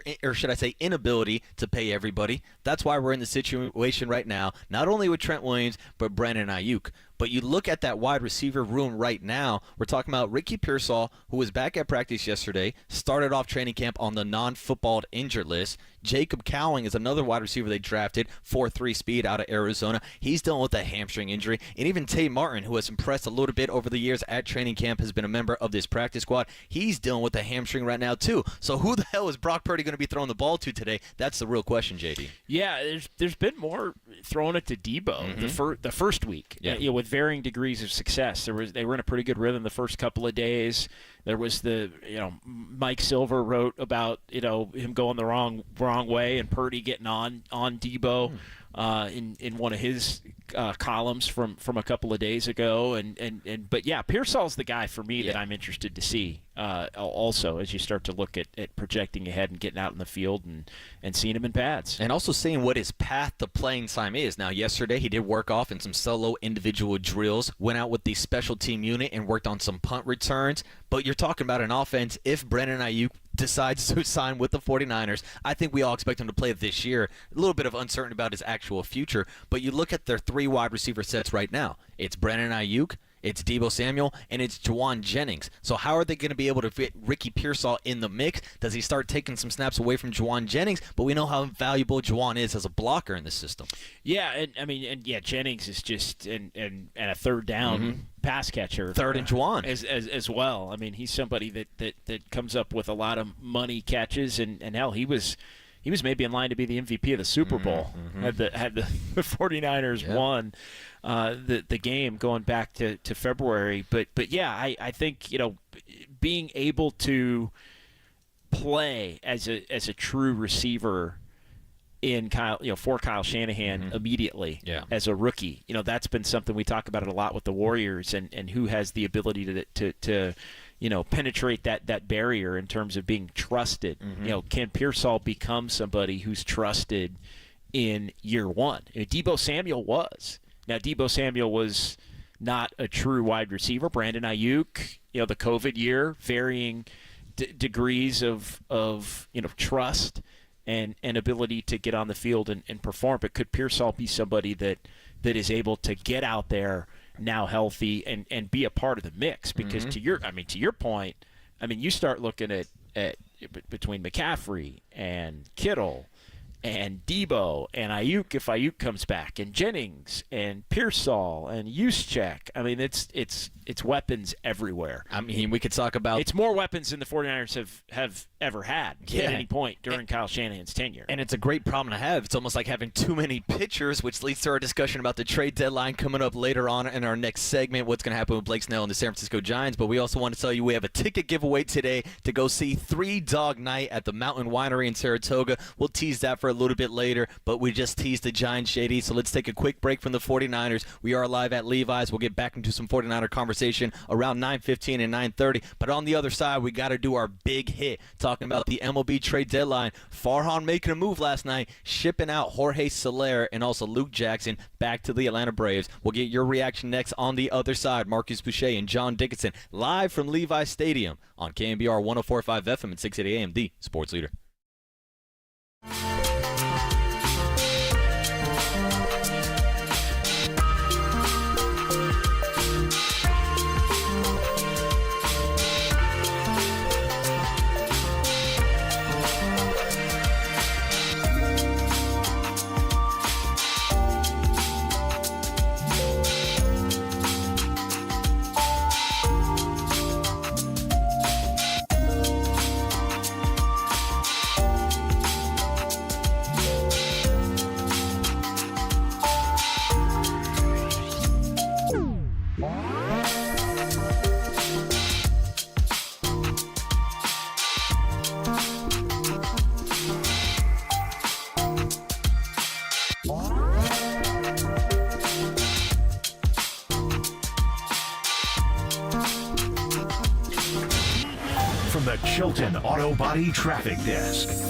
to pay everybody. That's why we're in the situation right now, not only with Trent Williams, but Brandon Ayuk. But you look at that wide receiver room right now, we're talking about Ricky Pearsall, who was back at practice yesterday, started off training camp on the non-football injured list. Jacob Cowing is another wide receiver they drafted, 4.3 speed out of Arizona. He's dealing with a hamstring injury. And even Tay Martin, who has impressed a little bit over the years at training camp, has been a member of this practice squad. He's dealing with a hamstring right now, too. So who the hell is Brock Purdy going to be throwing the ball to today? That's the real question, JD. Yeah, there's been more throwing it to Debo the first week. Yeah. With varying degrees of success. They were in a pretty good rhythm the first couple of days. There was Mike Silver wrote about him going the wrong way and Purdy getting on Debo in one of his columns from a couple of days ago. But yeah, Pearsall's the guy for me that I'm interested to see also as you start to look at projecting ahead and getting out in the field and seeing him in pads. And also seeing what his path to playing time is. Now, yesterday he did work off in some solo individual drills, went out with the special team unit and worked on some punt returns. But you're talking about an offense, if Brandon Ayuk decides to sign with the 49ers, I think we all expect him to play this year. A little bit of uncertainty about his actual future. But you look at their 3 wide receiver sets right now. It's Brandon Ayuk, it's Deebo Samuel, and it's Juwan Jennings. So how are they going to be able to fit Ricky Pearsall in the mix? Does he start taking some snaps away from Juwan Jennings? But we know how valuable Juwan is as a blocker in this system. Yeah, Jennings is just and a third down pass catcher. Third and Juwan as well. I mean, he's somebody that comes up with a lot of money catches, and hell, he was maybe in line to be the MVP of the Super Bowl had the 49ers won the game going back to February. But yeah, I think being able to play as a true receiver in for Kyle Shanahan immediately as a rookie, that's been something we talk about it a lot with the Warriors and who has the ability to penetrate that barrier in terms of being trusted. Can Pearsall become somebody who's trusted in year one? Deebo Samuel was. Now, Deebo Samuel was not a true wide receiver. Brandon Ayuk, the COVID year, varying degrees of trust and ability to get on the field and perform. But could Pearsall be somebody that is able to get out there now healthy and be a part of the mix? Because to your point, you start looking at between McCaffrey and Kittle and Debo and Ayuk, if Ayuk comes back, and Jennings and Pearsall and Juszczyk. It's weapons everywhere. We could talk about... It's more weapons than the 49ers have ever had at any point during Kyle Shanahan's tenure. And it's a great problem to have. It's almost like having too many pitchers, which leads to our discussion about the trade deadline coming up later on in our next segment, what's going to happen with Blake Snell and the San Francisco Giants. But we also want to tell you we have a ticket giveaway today to go see Three Dog Night at the Mountain Winery in Saratoga. We'll tease that for a little bit later, but we just teased the Giants, Shady. So let's take a quick break from the 49ers. We are live at Levi's. We'll get back into some 49er conversation around 9:15 and 9:30. But on the other side, we got to do our big hit, talking about the MLB trade deadline. Farhan making a move last night, shipping out Jorge Soler and also Luke Jackson back to the Atlanta Braves. We'll get your reaction next on the other side. Marcus Boucher and John Dickinson live from Levi's Stadium on KNBR 104.5 FM and 680 AM, the sports leader. From the Chilton Auto Body Traffic Desk.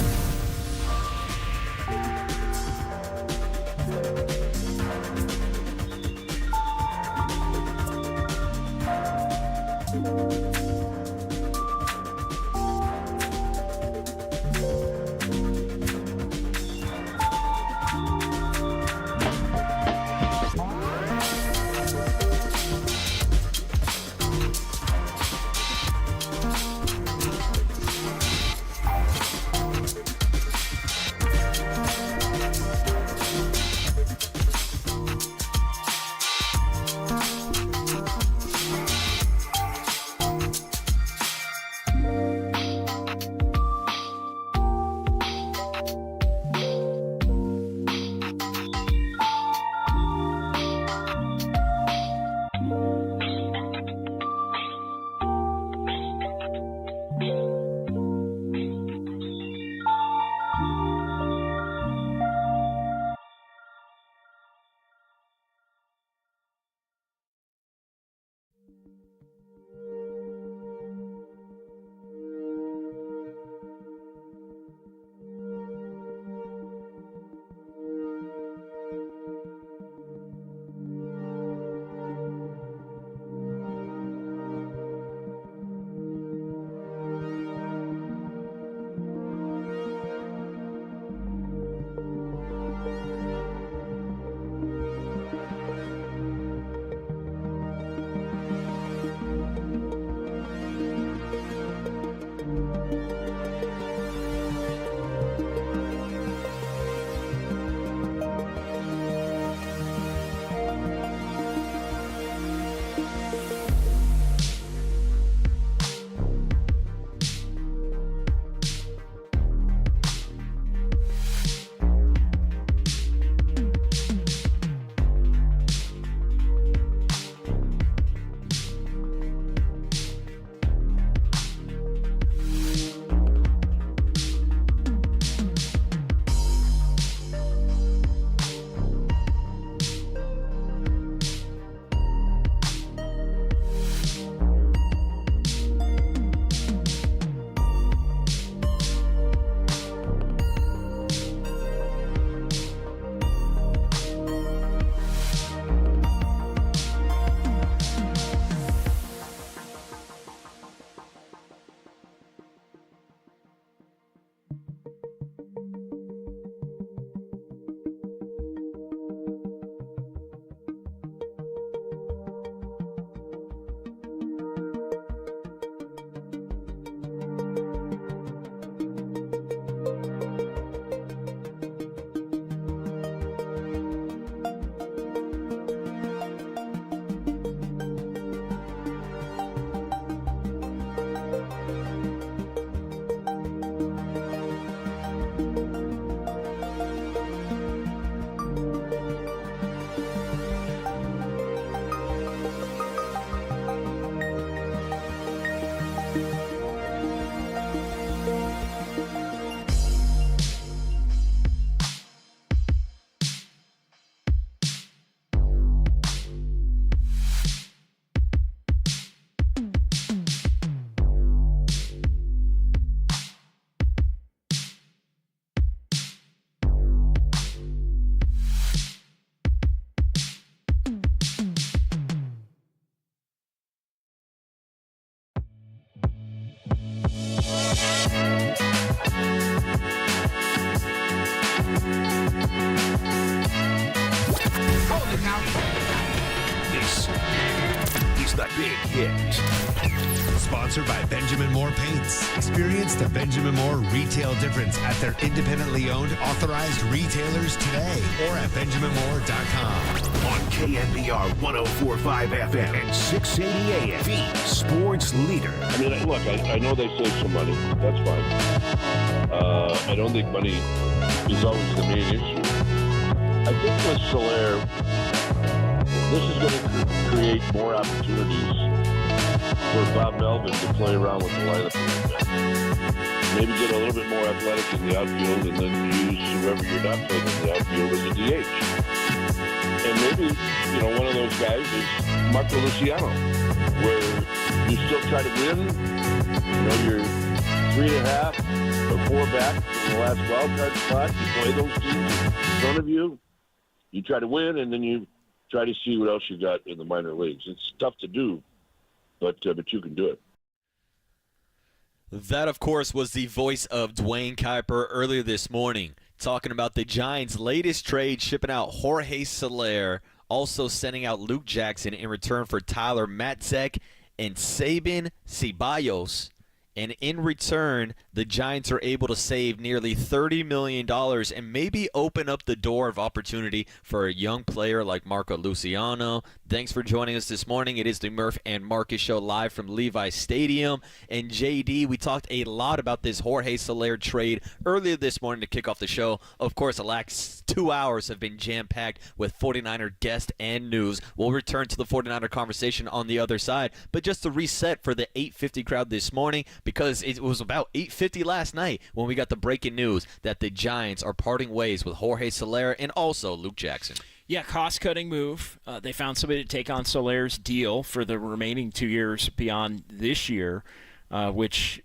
the big hit. Sponsored by Benjamin Moore Paints. Experience the Benjamin Moore retail difference at their independently owned authorized retailers today or at benjaminmoore.com. On KNBR 104.5 FM and 680 AM, the sports leader. I mean, look, I know they save some money. That's fine. I don't think money is always the main issue. I think with Soler, this is going to create more opportunities for Bob Melvin to play around with the lineup. Maybe get a little bit more athletic in the outfield and then use whoever you're not playing in the outfield as a DH. And maybe, one of those guys is Marco Luciano, where you still try to win. You're 3.5 or 4 back in the last wild card spot. You play those teams in front of you. You try to win, and then you try to see what else you got in the minor leagues. It's tough to do, but you can do it. That, of course, was the voice of Dwayne Kuiper earlier this morning, talking about the Giants' latest trade, shipping out Jorge Soler, also sending out Luke Jackson in return for Tyler Matzek and Sabin Ceballos. And in return, the Giants are able to save nearly $30 million and maybe open up the door of opportunity for a young player like Marco Luciano. Thanks for joining us this morning. It is the Murph and Marcus Show live from Levi Stadium. And JD, we talked a lot about this Jorge Soler trade earlier this morning to kick off the show. Of course, the last 2 hours have been jam-packed with 49er guests and news. We'll return to the 49er conversation on the other side. But just to reset for the 850 crowd this morning, because it was about 8:50 last night when we got the breaking news that the Giants are parting ways with Jorge Soler and also Luke Jackson. Yeah, cost-cutting move. They found somebody to take on Soler's deal for the remaining 2 years beyond this year, which,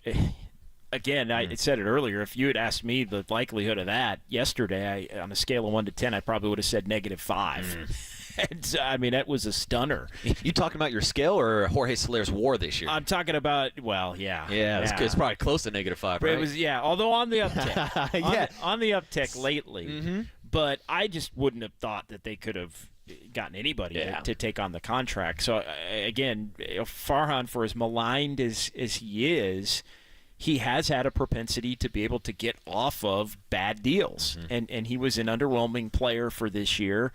again, I said it earlier. If you had asked me the likelihood of that yesterday, on a scale of 1 to 10, I probably would have said -5. And, I mean, that was a stunner. You talking about your scale or Jorge Soler's WAR this year? I'm talking about, well, yeah. Yeah, it's probably close to -5, right? It was, although on the uptick. on the uptick lately. Mm-hmm. But I just wouldn't have thought that they could have gotten anybody to take on the contract. So, again, Farhan, for as maligned as he is, he has had a propensity to be able to get off of bad deals. Mm-hmm. And he was an underwhelming player for this year.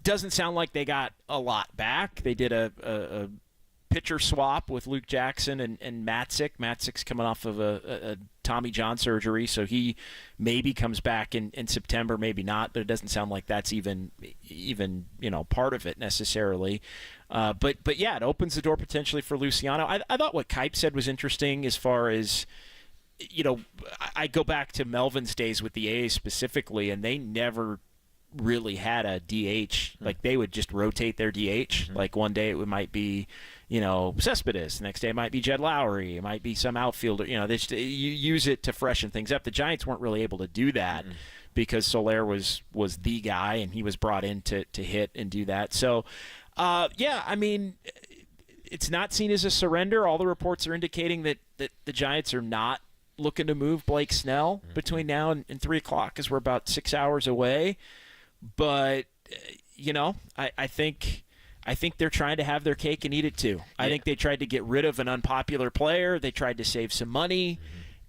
Doesn't sound like they got a lot back. They did a pitcher swap with Luke Jackson and Matzek. Matzek's coming off of a Tommy John surgery, so he maybe comes back in September, maybe not, but it doesn't sound like that's even part of it necessarily. But yeah, it opens the door potentially for Luciano. I thought what Kipe said was interesting as far as, I go back to Melvin's days with the A's specifically, and they never really had a DH. Like, they would just rotate their DH. Like, one day it might be, Cespedes. The next day it might be Jed Lowry. It might be some outfielder. You use it to freshen things up. The Giants weren't really able to do that because Soler was the guy, and he was brought in to hit and do that. So, I mean, it's not seen as a surrender. All the reports are indicating that the Giants are not looking to move Blake Snell between now and 3 o'clock, because we're about 6 hours away. But, I think they're trying to have their cake and eat it too. I think they tried to get rid of an unpopular player. They tried to save some money.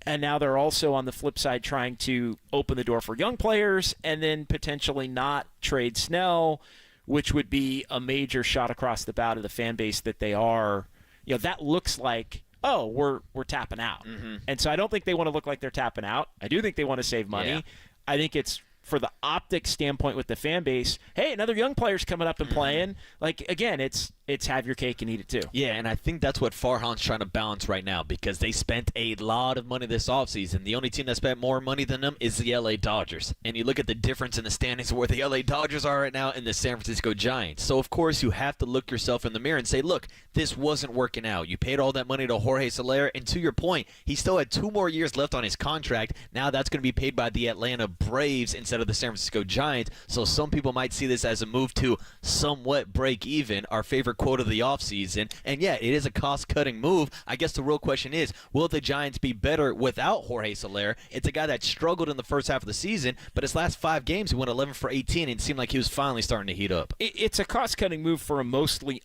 And now they're also on the flip side trying to open the door for young players and then potentially not trade Snell, which would be a major shot across the bow to the fan base that they are. That looks like, oh, we're tapping out. And so I don't think they want to look like they're tapping out. I do think they want to save money. Yeah. I think it's, for the optics standpoint with the fan base, hey, another young player's coming up and playing. Like, again, it's have your cake and eat it too. Yeah, and I think that's what Farhan's trying to balance right now, because they spent a lot of money this offseason. The only team that spent more money than them is the LA Dodgers. And you look at the difference in the standings of where the LA Dodgers are right now and the San Francisco Giants. So, of course, you have to look yourself in the mirror and say, look, this wasn't working out. You paid all that money to Jorge Soler, and to your point, he still had 2 more years left on his contract. Now that's going to be paid by the Atlanta Braves instead of the San Francisco Giants. So some people might see this as a move to somewhat break even, our favorite quote of the offseason. And yeah, it is a cost-cutting move. I guess the real question is, will the Giants be better without Jorge Soler? It's a guy that struggled in the first half of the season, but his last 5 games, he went 11 for 18, and it seemed like he was finally starting to heat up. It's a cost-cutting move for a mostly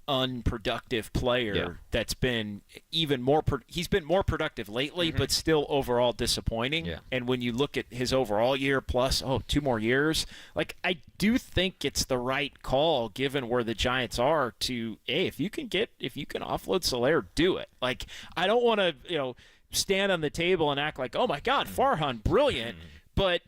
unproductive player that's been even more he's been more productive lately, but still overall disappointing. And when you look at his overall year plus 2 more years, like, I do think it's the right call given where the Giants are to, hey, if you can offload Soler, do it. Like, I don't want to stand on the table and act like, oh my God, Farhan, brilliant, but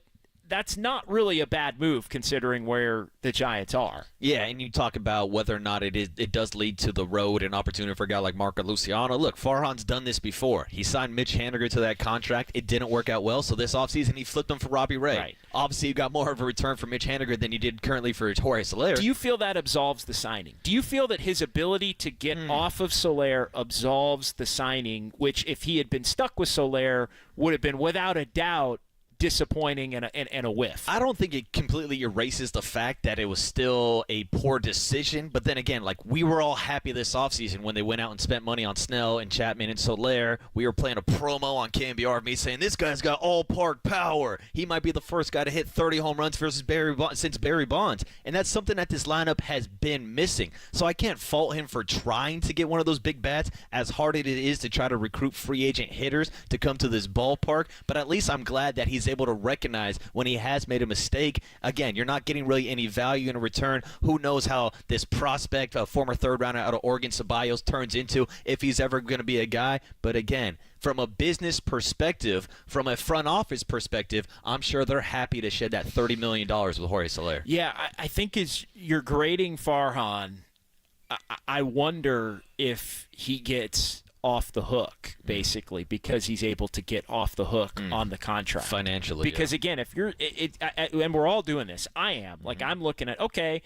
that's not really a bad move considering where the Giants are. Yeah, and you talk about whether or not it does lead to the road and opportunity for a guy like Marco Luciano. Look, Farhan's done this before. He signed Mitch Haniger to that contract. It didn't work out well, so this offseason he flipped him for Robbie Ray. Right. Obviously, you got more of a return for Mitch Haniger than you did currently for Jorge Soler. Do you feel that absolves the signing? Do you feel that his ability to get off of Soler absolves the signing, which if he had been stuck with Soler would have been without a doubt disappointing and a whiff? I don't think it completely erases the fact that it was still a poor decision, but then again, like, we were all happy this offseason when they went out and spent money on Snell and Chapman and Soler. We were playing a promo on KNBR of me saying, this guy's got all-park power. He might be the first guy to hit 30 home runs versus since Barry Bonds, and that's something that this lineup has been missing. So I can't fault him for trying to get one of those big bats, as hard as it is to try to recruit free agent hitters to come to this ballpark, but at least I'm glad that he's able to recognize when he has made a mistake. Again, you're not getting really any value in return. Who knows how this prospect, a former third rounder out of Oregon, Ceballos, turns into, if he's ever going to be a guy. But again, from a business perspective, from a front office perspective, I'm sure they're happy to shed that $30 million with Jorge Soler. Yeah, I think as you're grading Farhan, I wonder if he gets off the hook, basically, because he's able to get off the hook on the contract financially. Because again, if you're, and we're all doing this, I am like, I'm looking at, okay,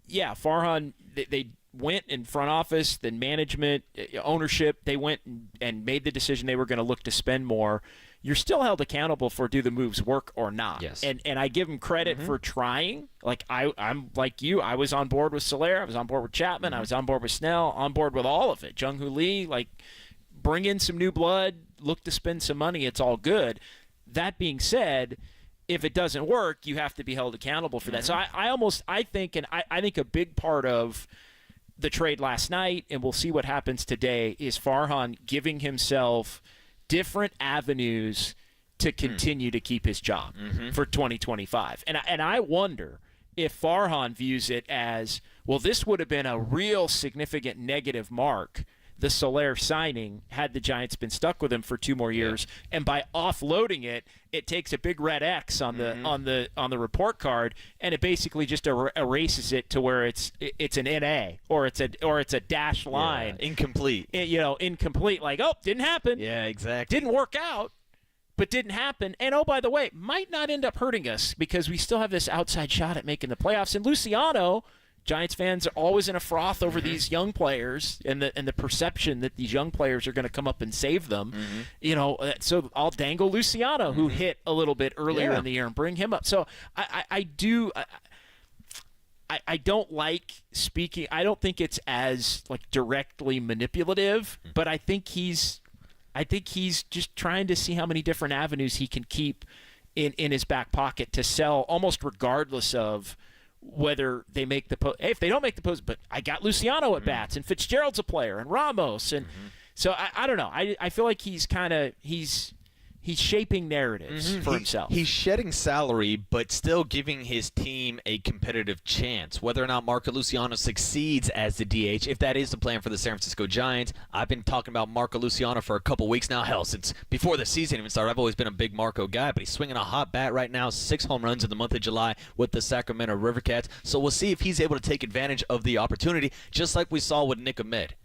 yeah, Farhan, they went in front office, then management, ownership, they went and made the decision they were going to look to spend more. You're still held accountable for do the moves work or not. Yes. And I give him credit for trying. Like, I'm like you. I was on board with Soler. I was on board with Chapman. I was on board with Snell. On board with all of it. Jung-Hoo Lee, like, bring in some new blood, look to spend some money. It's all good. That being said, if it doesn't work, you have to be held accountable for that. So I think a big part of the trade last night, and we'll see what happens today, is Farhan giving himself different avenues to continue to keep his job for 2025. And I wonder if Farhan views it as, well, this would have been a real significant negative mark, the Soler signing, had the Giants been stuck with him for 2 more years, and by offloading it, it takes a big red X on the report card, and it basically just erases it to where it's an NA or it's a dash line, incomplete. Incomplete. Like, oh, didn't happen. Yeah, exactly. Didn't work out, but didn't happen. And oh, by the way, might not end up hurting us because we still have this outside shot at making the playoffs. And Luciano, Giants fans are always in a froth over these young players and the perception that these young players are going to come up and save them. So I'll dangle Luciano, who hit a little bit earlier in the year, and bring him up. So I don't like speaking. I don't think it's as like directly manipulative, but I think he's just trying to see how many different avenues he can keep in his back pocket to sell, almost regardless of whether they make the post. Hey, if they don't make the post, but I got Luciano at bats, and Fitzgerald's a player, and Ramos, and so I don't know. I feel like he's shaping narratives for himself. He's shedding salary, but still giving his team a competitive chance. Whether or not Marco Luciano succeeds as the DH, if that is the plan for the San Francisco Giants. I've been talking about Marco Luciano for a couple weeks now. Hell, since before the season even started, I've always been a big Marco guy, but he's swinging a hot bat right now. 6 home runs in the month of July with the Sacramento Rivercats. So we'll see if he's able to take advantage of the opportunity, just like we saw with Nick Ahmed.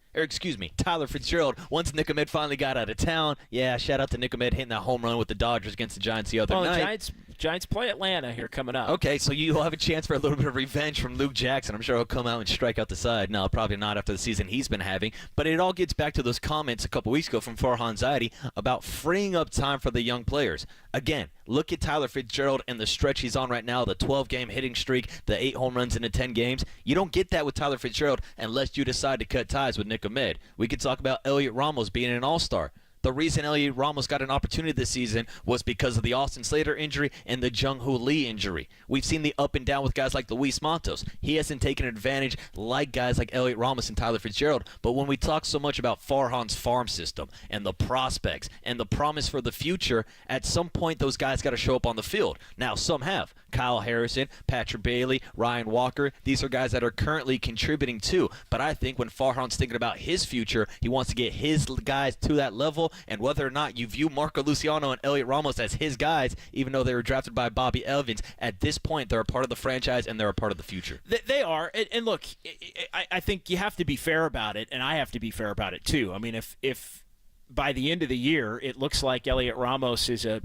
Tyler Fitzgerald, once Nick Ahmed finally got out of town. Yeah, shout out to Nick Ahmed hitting that home run with the Dodgers against the Giants the other night. Giants play Atlanta here coming up. Okay, so you'll have a chance for a little bit of revenge from Luke Jackson. I'm sure he'll come out and strike out the side. No, probably not after the season he's been having. But it all gets back to those comments a couple weeks ago from Farhan Zaidi about freeing up time for the young players. Again, look at Tyler Fitzgerald and the stretch he's on right now, the 12-game hitting streak, the 8 home runs in the 10 games. You don't get that with Tyler Fitzgerald unless you decide to cut ties with Nick Ahmed. We could talk about Elliot Ramos being an all-star. The reason Elliot Ramos got an opportunity this season was because of the Austin Slater injury and the Jung-Hoo Lee injury. We've seen the up and down with guys like Luis Matos. He hasn't taken advantage like guys like Elliot Ramos and Tyler Fitzgerald. But when we talk so much about Farhan's farm system and the prospects and the promise for the future, at some point those guys got to show up on the field. Now, some have. Kyle Harrison, Patrick Bailey, Ryan Walker. These are guys that are currently contributing too. But I think when Farhan's thinking about his future, he wants to get his guys to that level. And whether or not you view Marco Luciano and Elliot Ramos as his guys, even though they were drafted by Bobby Evans, at this point they're a part of the franchise and they're a part of the future. They are. And look, I think you have to be fair about it, and I have to be fair about it too. I mean, if by the end of the year it looks like Elliot Ramos is a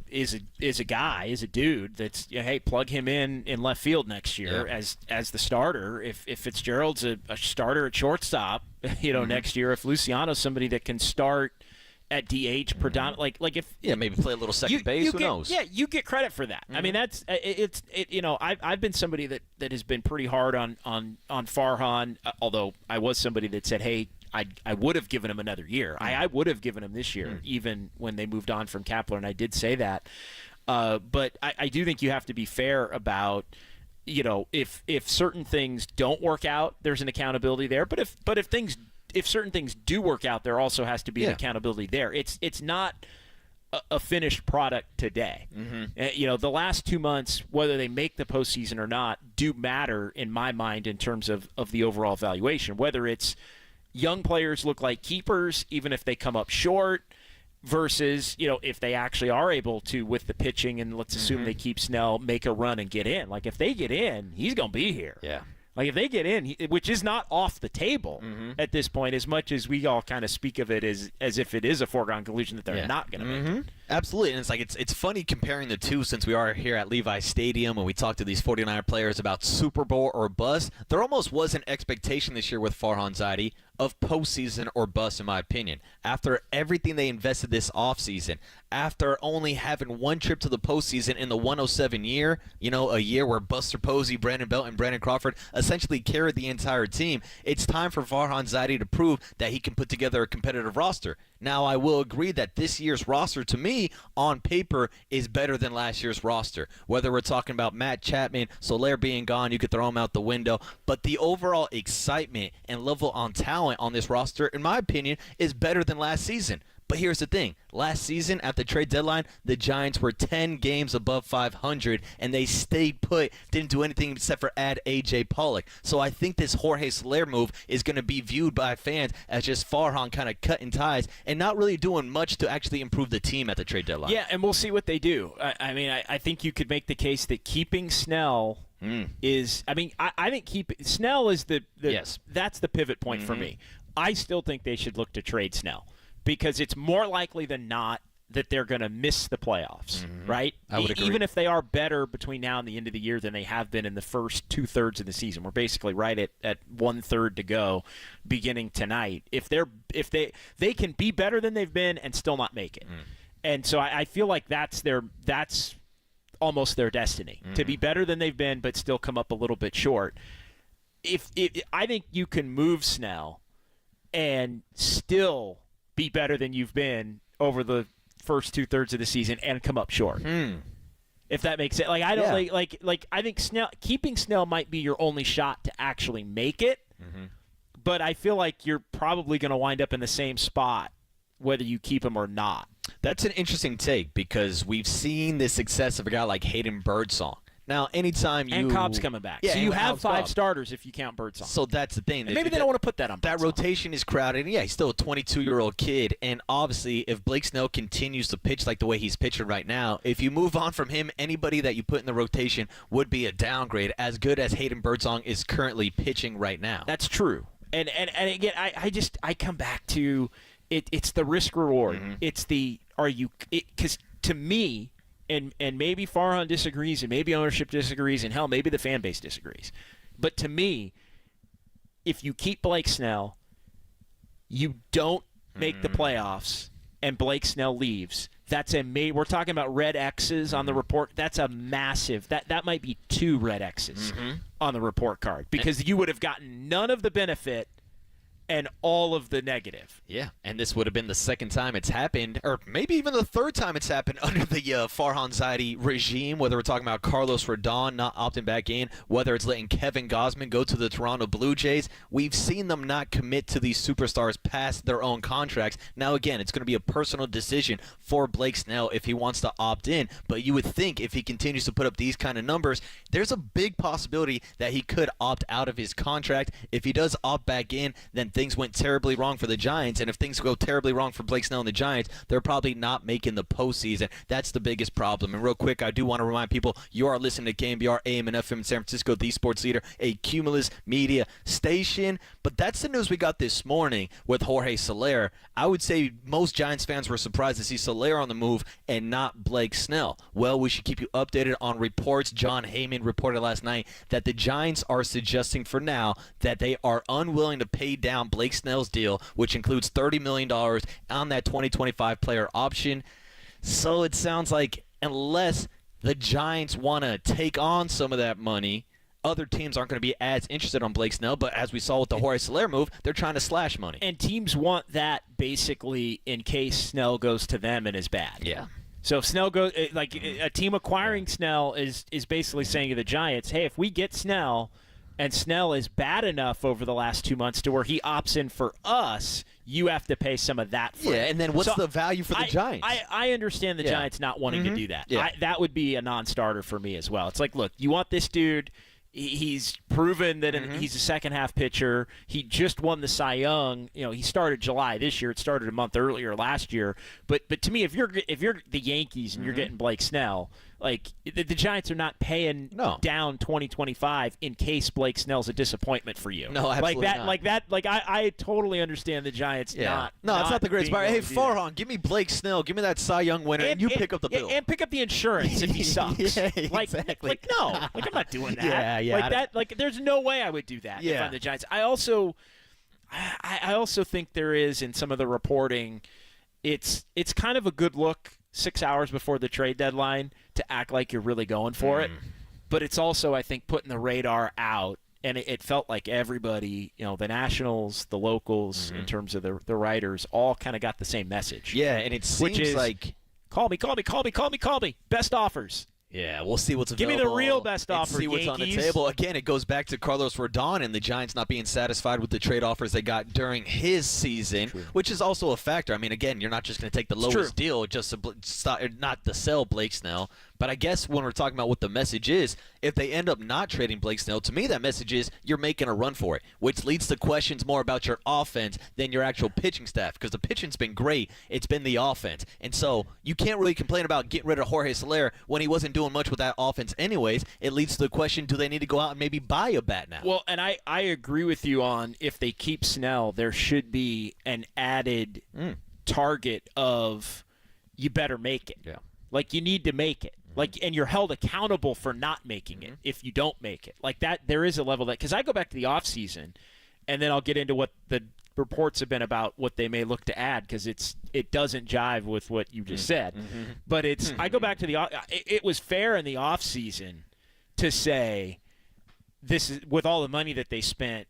dude that's, hey, plug him in left field next year as the starter. If Fitzgerald's a starter at shortstop, next year, if Luciano's somebody that can start at DH predominantly, like if maybe play a little second base, who knows? Yeah, you get credit for that. I mean, that's I've been somebody that has been pretty hard on Farhan, although I was somebody that said, hey, I would have given him another year. I would have given him this year, even when they moved on from Kapler, and I did say that. But I do think you have to be fair about, if certain things don't work out, there's an accountability there. But if certain things do work out, there also has to be an accountability there. It's not a finished product today. The last 2 months, whether they make the postseason or not, do matter in my mind in terms of the overall valuation. Whether it's young players look like keepers, even if they come up short, versus, if they actually are able to, with the pitching, and let's assume they keep Snell, make a run and get in. Like, if they get in, he's going to be here. Yeah. Like, if they get in, which is not off the table at this point, as much as we all kind of speak of it as if it is a foregone conclusion that they're not going to make it. Absolutely, and it's funny comparing the two, since we are here at Levi Stadium and we talk to these 49er players about Super Bowl or bust. There almost was an expectation this year with Farhan Zaidi of postseason or bust, in my opinion. After everything they invested this offseason, after only having one trip to the postseason in the 107 year, a year where Buster Posey, Brandon Belt, and Brandon Crawford essentially carried the entire team, it's time for Farhan Zaidi to prove that he can put together a competitive roster. Now, I will agree that this year's roster, to me, on paper, is better than last year's roster. Whether we're talking about Matt Chapman, Soler being gone, you could throw him out the window. But the overall excitement and level on talent on this roster, in my opinion, is better than last season. But here's the thing. Last season, at the trade deadline, the Giants were 10 games above 500, and they stayed put, didn't do anything except for add A.J. Pollock. So I think this Jorge Soler move is going to be viewed by fans as just Farhan kind of cutting ties and not really doing much to actually improve the team at the trade deadline. Yeah, and we'll see what they do. I think you could make the case that keeping Snell is – I think Snell is that's the pivot point for me. I still think they should look to trade Snell, because it's more likely than not that they're going to miss the playoffs, right? I would agree. Even if they are better between now and the end of the year than they have been in the first 2/3 of the season. We're basically right at 1/3 to go beginning tonight. If they can be better than they've been and still not make it. And so I feel like that's almost their destiny, to be better than they've been but still come up a little bit short. I think you can move Snell and still be better than you've been over the first 2/3 of the season and come up short. If that makes sense. Like, I don't I think keeping Snell might be your only shot to actually make it. But I feel like you're probably going to wind up in the same spot whether you keep him or not. That's an interesting take, because we've seen the success of a guy like Hayden Birdsong. Now, anytime you... And Cobb's coming back. Yeah, so you have Cobb. 5 starters if you count Birdsong. So that's the thing. And maybe they don't want to put that on Birdsong. That rotation is crowded. Yeah, he's still a 22-year-old kid. And obviously, if Blake Snell continues to pitch like the way he's pitching right now, if you move on from him, anybody that you put in the rotation would be a downgrade, as good as Hayden Birdsong is currently pitching right now. That's true. And again, I come back to it's the risk reward. It's the because to me, and maybe Farhan disagrees, and maybe ownership disagrees, and hell, maybe the fan base disagrees. But to me, if you keep Blake Snell, you don't make the playoffs, and Blake Snell leaves. We're talking about red X's on the report. That's a massive. That might be 2 red X's on the report card, because you would have gotten none of the benefit and all of the negative. Yeah, and this would have been the second time it's happened, or maybe even the third time it's happened under the Farhan Zaidi regime, whether we're talking about Carlos Rodon not opting back in, whether it's letting Kevin Gausman go to the Toronto Blue Jays. We've seen them not commit to these superstars past their own contracts. Now, again, it's going to be a personal decision for Blake Snell if he wants to opt in, but you would think if he continues to put up these kind of numbers, there's a big possibility that he could opt out of his contract. If he does opt back in, then things went terribly wrong for the Giants, and if things go terribly wrong for Blake Snell and the Giants, they're probably not making the postseason. That's the biggest problem. And real quick, I do want to remind people, you are listening to KNBR AM and FM in San Francisco, the sports leader, a Cumulus media station. But that's the news we got this morning with Jorge Soler. I would say most Giants fans were surprised to see Soler on the move and not Blake Snell. Well, we should keep you updated on reports. John Heyman reported last night that the Giants are suggesting for now that they are unwilling to pay down Blake Snell's deal, which includes $30 million on that 2025 player option. So it sounds like unless the Giants want to take on some of that money, other teams aren't going to be as interested on Blake Snell. But as we saw with the Jorge Soler move, they're trying to slash money. And teams want that basically in case Snell goes to them and is bad. Yeah. So if Snell goes, like a team acquiring Snell is basically saying to the Giants, hey, if we get Snell and Snell is bad enough over the last 2 months to where he opts in for us, you have to pay some of that for Yeah, it. and then what's the value for the Giants? I understand the Giants not wanting to do that. Yeah. That would be a non-starter for me as well. It's like, look, you want this dude. He's proven that he's a second-half pitcher. He just won the Cy Young. You know, he started July this year. It started a month earlier last year. But to me, if you're the Yankees and you're getting Blake Snell, like the Giants are not paying down 2025 in case Blake Snell's a disappointment for you. No, absolutely not. I totally understand the Giants not. No, it's not the greatest part. Hey, Farhan, Farhan, give me Blake Snell. Give me that Cy Young winner, and you pick up the bill. And pick up the insurance if he sucks. Yeah, exactly. No, I'm not doing that. Yeah. There's no way I would do that if I'm the Giants. I also think there is in some of the reporting, it's kind of a good look 6 hours before the trade deadline to act like you're really going for it. But it's also, I think, putting the radar out. And it felt like everybody, the Nationals, the locals, in terms of the writers, all kind of got the same message. Yeah, and it seems like call me. Best offers. Yeah, we'll see what's Give available. me the real best offer, see what's Yankees. on the table. Again, it goes back to Carlos Rodon and the Giants not being satisfied with the trade offers they got during his season, which is also a factor. I mean, again, you're not just going to take the lowest deal just to not to sell Blake Snell. But I guess when we're talking about what the message is, if they end up not trading Blake Snell, to me that message is you're making a run for it, which leads to questions more about your offense than your actual pitching staff, because the pitching's been great. It's been the offense. And so you can't really complain about getting rid of Jorge Soler when he wasn't doing much with that offense anyways. It leads to the question, do they need to go out and maybe buy a bat now? Well, and I agree with you on if they keep Snell, there should be an added target of you better make it. Yeah. Like, you need to make it. Like, and you're held accountable for not making it if you don't make it. Like that, there is a level that, because I go back to the offseason, and then I'll get into what the reports have been about what they may look to add, because it doesn't jive with what you just said. But I go back to it was fair in the offseason to say this is, with all the money that they spent,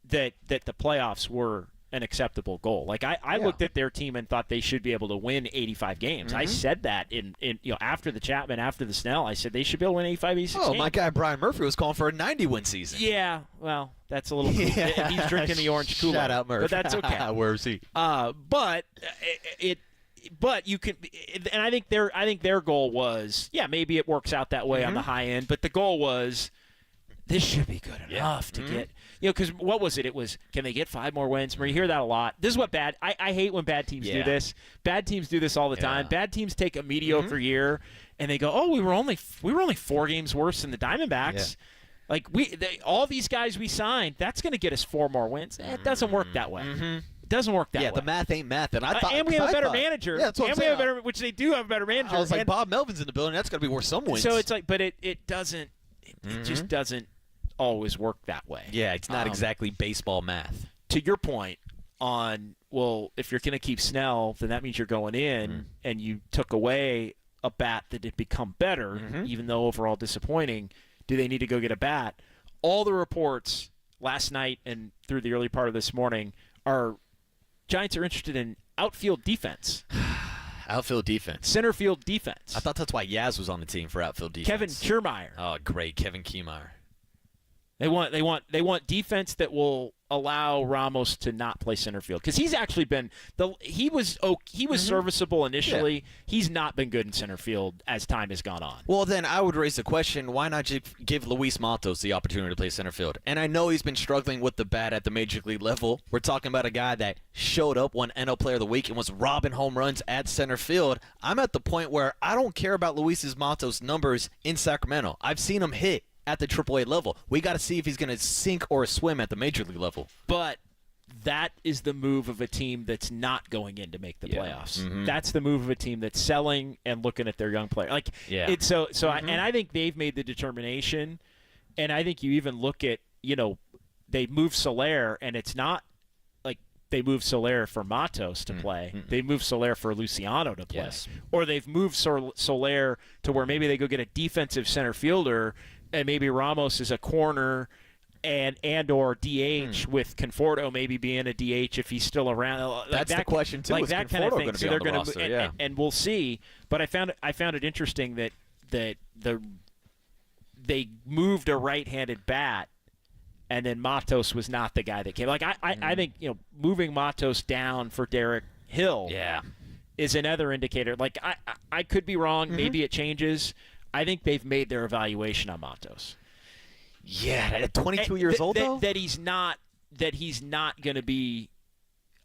that the playoffs were an acceptable goal. Like I looked at their team and thought they should be able to win 85 games. I said that in after the Chapman, after the Snell, I said they should be able to win 85, 86 games. My guy Brian Murphy was calling for a 90-win season. Yeah, well, that's a little cool. He's drinking the orange Kool-Aid. Shout out Murphy. But that's okay. Where's he? But you can, and I think their goal was, maybe it works out that way on the high end, but the goal was, this should be good enough to get, because what was it? It was, can they get 5 more wins? You hear that a lot. This is what I hate when bad teams do this. Bad teams do this all the time. Bad teams take a mediocre year and they go, oh, we were only 4 games worse than the Diamondbacks. Yeah. Like all these guys we signed, that's going to get us 4 more wins. It doesn't work that way. It doesn't work that way. Yeah, the math ain't math. And I thought, and we have a better manager. Yeah, that's what I'm saying. We have a better, which they do have a better manager. I was like, Bob Melvin's in the building. That's going to be worth some wins. So it's like, but it doesn't. It just doesn't always work that way. Yeah, it's not exactly baseball math. To your point on, well, if you're going to keep Snell, then that means you're going in and you took away a bat that had become better, even though overall disappointing. Do they need to go get a bat? All the reports last night and through the early part of this morning Giants are interested in outfield defense. Outfield defense. Center field defense. I thought that's why Yaz was on the team for outfield defense. Kevin Kiermaier. Oh, great. Kevin Kiermaier. They want defense that will allow Ramos to not play center field, because he's actually been he was serviceable initially. Yeah. He's not been good in center field as time has gone on. Well, then I would raise the question: why not give Luis Matos the opportunity to play center field? And I know he's been struggling with the bat at the major league level. We're talking about a guy that showed up, won NL Player of the Week, and was robbing home runs at center field. I'm at the point where I don't care about Luis Matos' numbers in Sacramento. I've seen him hit at the AAA level. We got to see if he's going to sink or swim at the major league level. But that is the move of a team that's not going in to make the playoffs. Mm-hmm. That's the move of a team that's selling and looking at their young player. I think they've made the determination, and I think you even look at, they moved Soler, and it's not like they moved Soler for Matos to play. Mm-hmm. They moved Soler for Luciano to play. Yes. Or they've moved Soler to where maybe they go get a defensive center fielder, and maybe Ramos is a corner and or DH with Conforto maybe being a DH if he's still around. That's the question too. Like that kind of thing. So they're going to, and we'll see. But I found it interesting that they moved a right-handed bat, and then Matos was not the guy that came. Like I think moving Matos down for Derek Hill is another indicator. Like I could be wrong. Mm-hmm. Maybe it changes. I think they've made their evaluation on Matos. Yeah, at 22 years old, though? That he's not going to be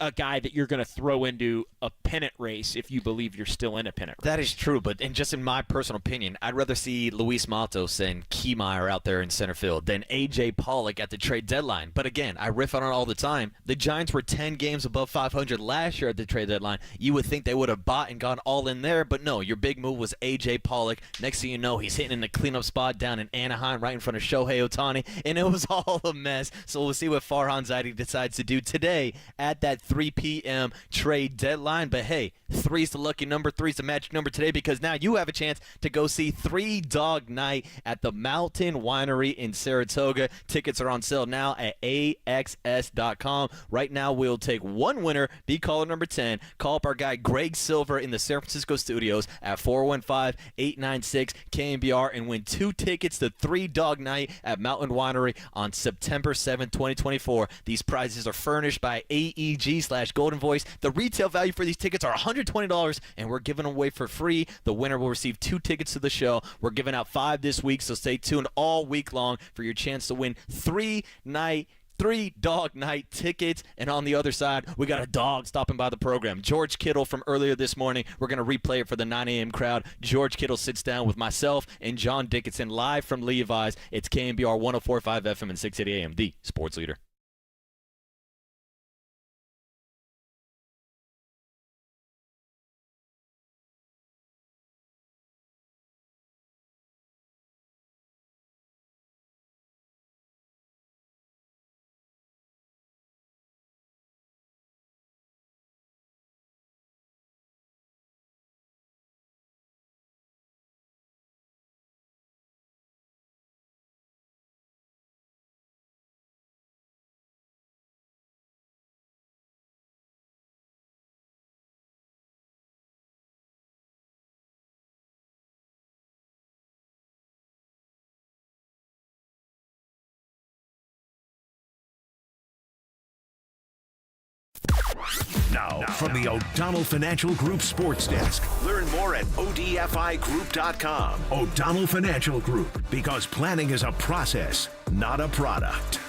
a guy that you're going to throw into a pennant race if you believe you're still in a pennant race. That is true, but just in my personal opinion, I'd rather see Luis Matos and Kiermaier out there in center field than A.J. Pollock at the trade deadline. But again, I riff on it all the time. The Giants were 10 games above 500 last year at the trade deadline. You would think they would have bought and gone all in there, but no, your big move was A.J. Pollock. Next thing you know, he's hitting in the cleanup spot down in Anaheim right in front of Shohei Ohtani, and it was all a mess. So we'll see what Farhan Zaidi decides to do today at that 3 p.m. trade deadline. But hey, 3's the lucky number. 3's the magic number today, because now you have a chance to go see Three Dog Night at the Mountain Winery in Saratoga. Tickets are on sale now at AXS.com. Right now, we'll take one winner. Be caller number 10. Call up our guy Greg Silver in the San Francisco studios at 415-896-KNBR and win 2 tickets to Three Dog Night at Mountain Winery on September 7, 2024. These prizes are furnished by AEG/Golden Voice. The retail value for these tickets are $120, and we're giving them away for free. The winner will receive 2 tickets to the show. We're giving out 5 this week, so stay tuned all week long for your chance to win 3 Dog Night tickets. And on the other side, we got a dog stopping by the program. George Kittle from earlier this morning. We're going to replay it for the 9 a.m. crowd. George Kittle sits down with myself and John Dickinson live from Levi's. It's KNBR 104.5 FM and 680 AM, the sports leader. Now, from the O'Donnell Financial Group Sports Desk. Learn more at ODFIGroup.com. O'Donnell Financial Group, because planning is a process, not a product.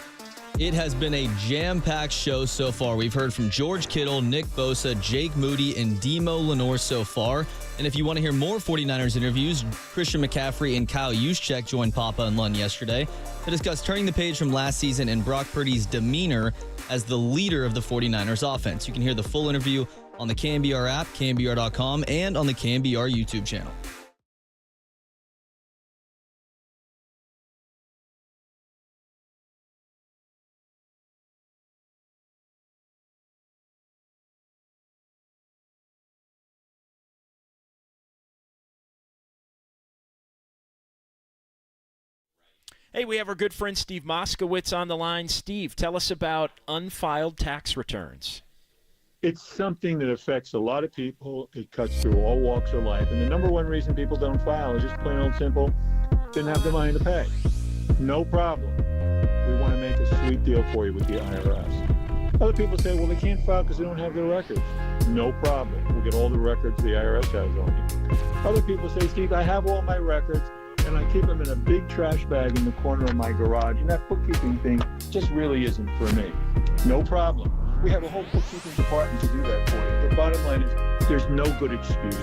It has been a jam-packed show so far. We've heard from George Kittle, Nick Bosa, Jake Moody, and Deommodore Lenor so far. And if you want to hear more 49ers interviews, Christian McCaffrey and Kyle Juszczyk joined Papa and Lund yesterday to discuss turning the page from last season and Brock Purdy's demeanor as the leader of the 49ers offense. You can hear the full interview on the KNBR app, KNBR.com, and on the KNBR YouTube channel. Hey, we have our good friend Steve Moskowitz on the line. Steve, tell us about unfiled tax returns. It's something that affects a lot of people. It cuts through all walks of life. And the number one reason people don't file is just plain old simple, didn't have the money to pay. No problem. We want to make a sweet deal for you with the IRS. Other people say, well, they can't file because they don't have their records. No problem. We'll get all the records the IRS has on you. Other people say, Steve, I have all my records, and I keep them in a big trash bag in the corner of my garage, and that bookkeeping thing just really isn't for me. No problem. We have a whole bookkeeping department to do that for you. The bottom line is there's no good excuse.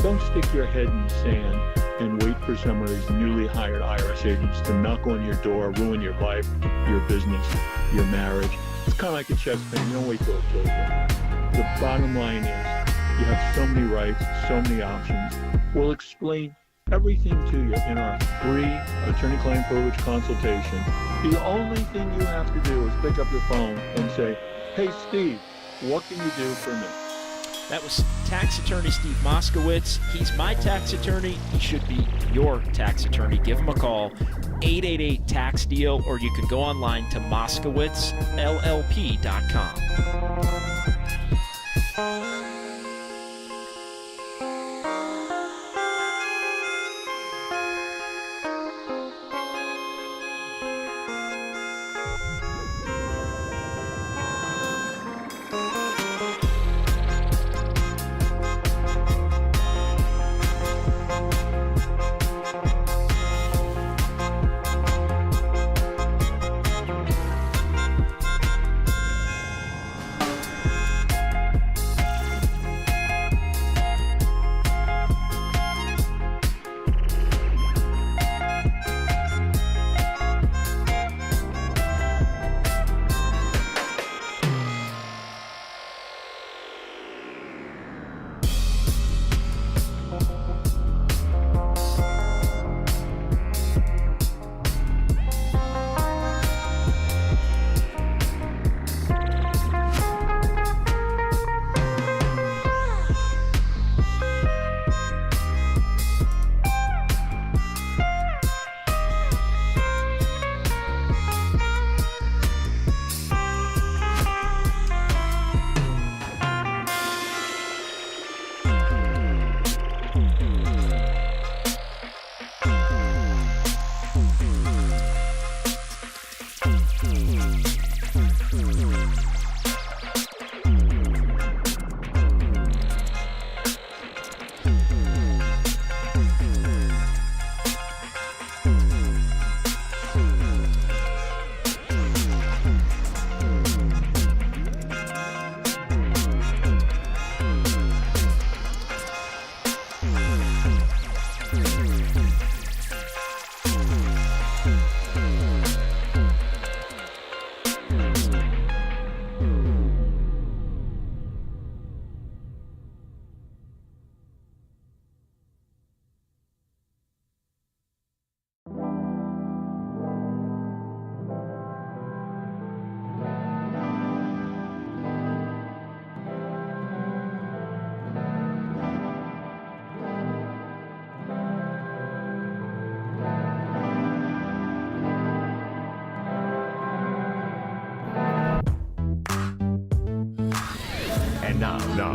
Don't stick your head in the sand and wait for some of these newly hired IRS agents to knock on your door, ruin your life, your business, your marriage. It's kind of like a chest pain. You don't wait till it kills you. The bottom line is you have so many rights, so many options. We'll explain everything to you in our free attorney-client privilege consultation. The only thing you have to do is pick up the phone and say, hey, Steve, what can you do for me? That was tax attorney Steve Moskowitz. He's my tax attorney. He should be your tax attorney. Give him a call, 888-TAX-DEAL, or you can go online to moskowitzllp.com.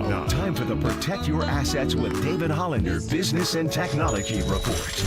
Now, time for the Protect Your Assets with David Hollander Business and Technology Report.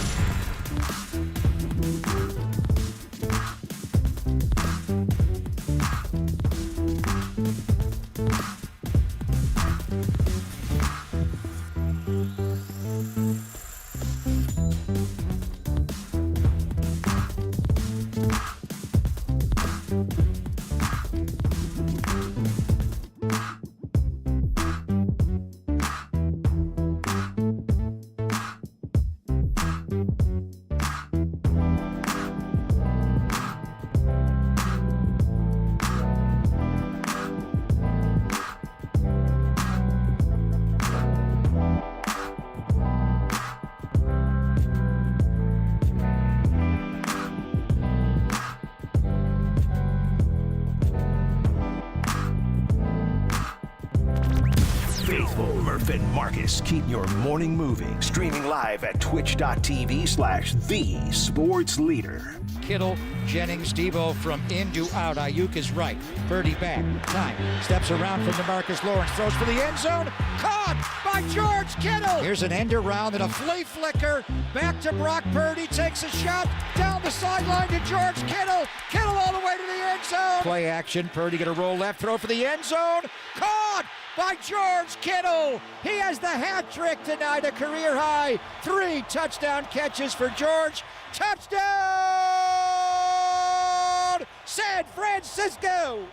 Murph and Marcus keep your morning moving. Streaming live at twitch.tv/thesportsleader. Kittle, Jennings, Debo from in to out. Ayuk is right. Purdy back. Time. Steps around from DeMarcus Lawrence. Throws for the end zone. Caught by George Kittle. Here's an end around and a flea flicker. Back to Brock Purdy. Takes a shot down the sideline to George Kittle. Kittle all the way to the end zone. Play action. Purdy going to roll left. Throw for the end zone. Caught by George Kittle. He has the hat trick tonight, a career high. 3 touchdown catches for George. Touchdown, San Francisco.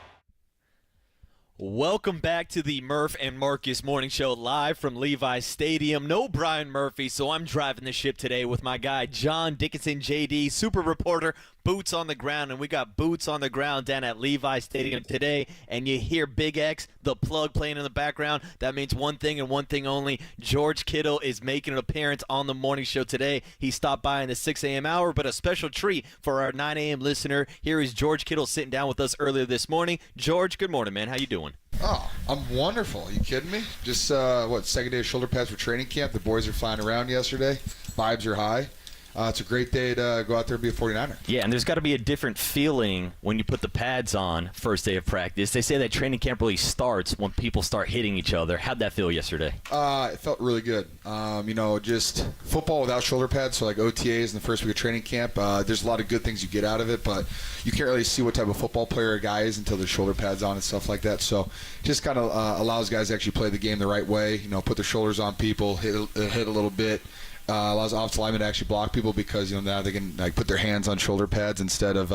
Welcome back to the Murph and Marcus Morning Show live from Levi's Stadium. No Brian Murphy, so I'm driving the ship today with my guy John Dickinson, JD, super reporter, boots on the ground, and we got boots on the ground down at Levi's Stadium today, and you hear Big X, the plug, playing in the background. That means one thing and one thing only. George Kittle is making an appearance on the morning show today. He stopped by in the 6 a.m. hour, but a special treat for our 9 a.m. listener. Here is George Kittle sitting down with us earlier this morning. George, good morning, man. How you doing? Oh, I'm wonderful. Are you kidding me? Just, second day of shoulder pads for training camp. The boys are flying around yesterday. Vibes are high. It's a great day to go out there and be a 49er. Yeah, and there's got to be a different feeling when you put the pads on first day of practice. They say that training camp really starts when people start hitting each other. How'd that feel yesterday? It felt really good. Just football without shoulder pads, so like OTAs in the first week of training camp, there's a lot of good things you get out of it, but you can't really see what type of football player a guy is until there's shoulder pads on and stuff like that. So just kind of allows guys to actually play the game the right way, put their shoulders on people, hit a little bit. Allows offensive linemen to actually block people because now they can put their hands on shoulder pads instead of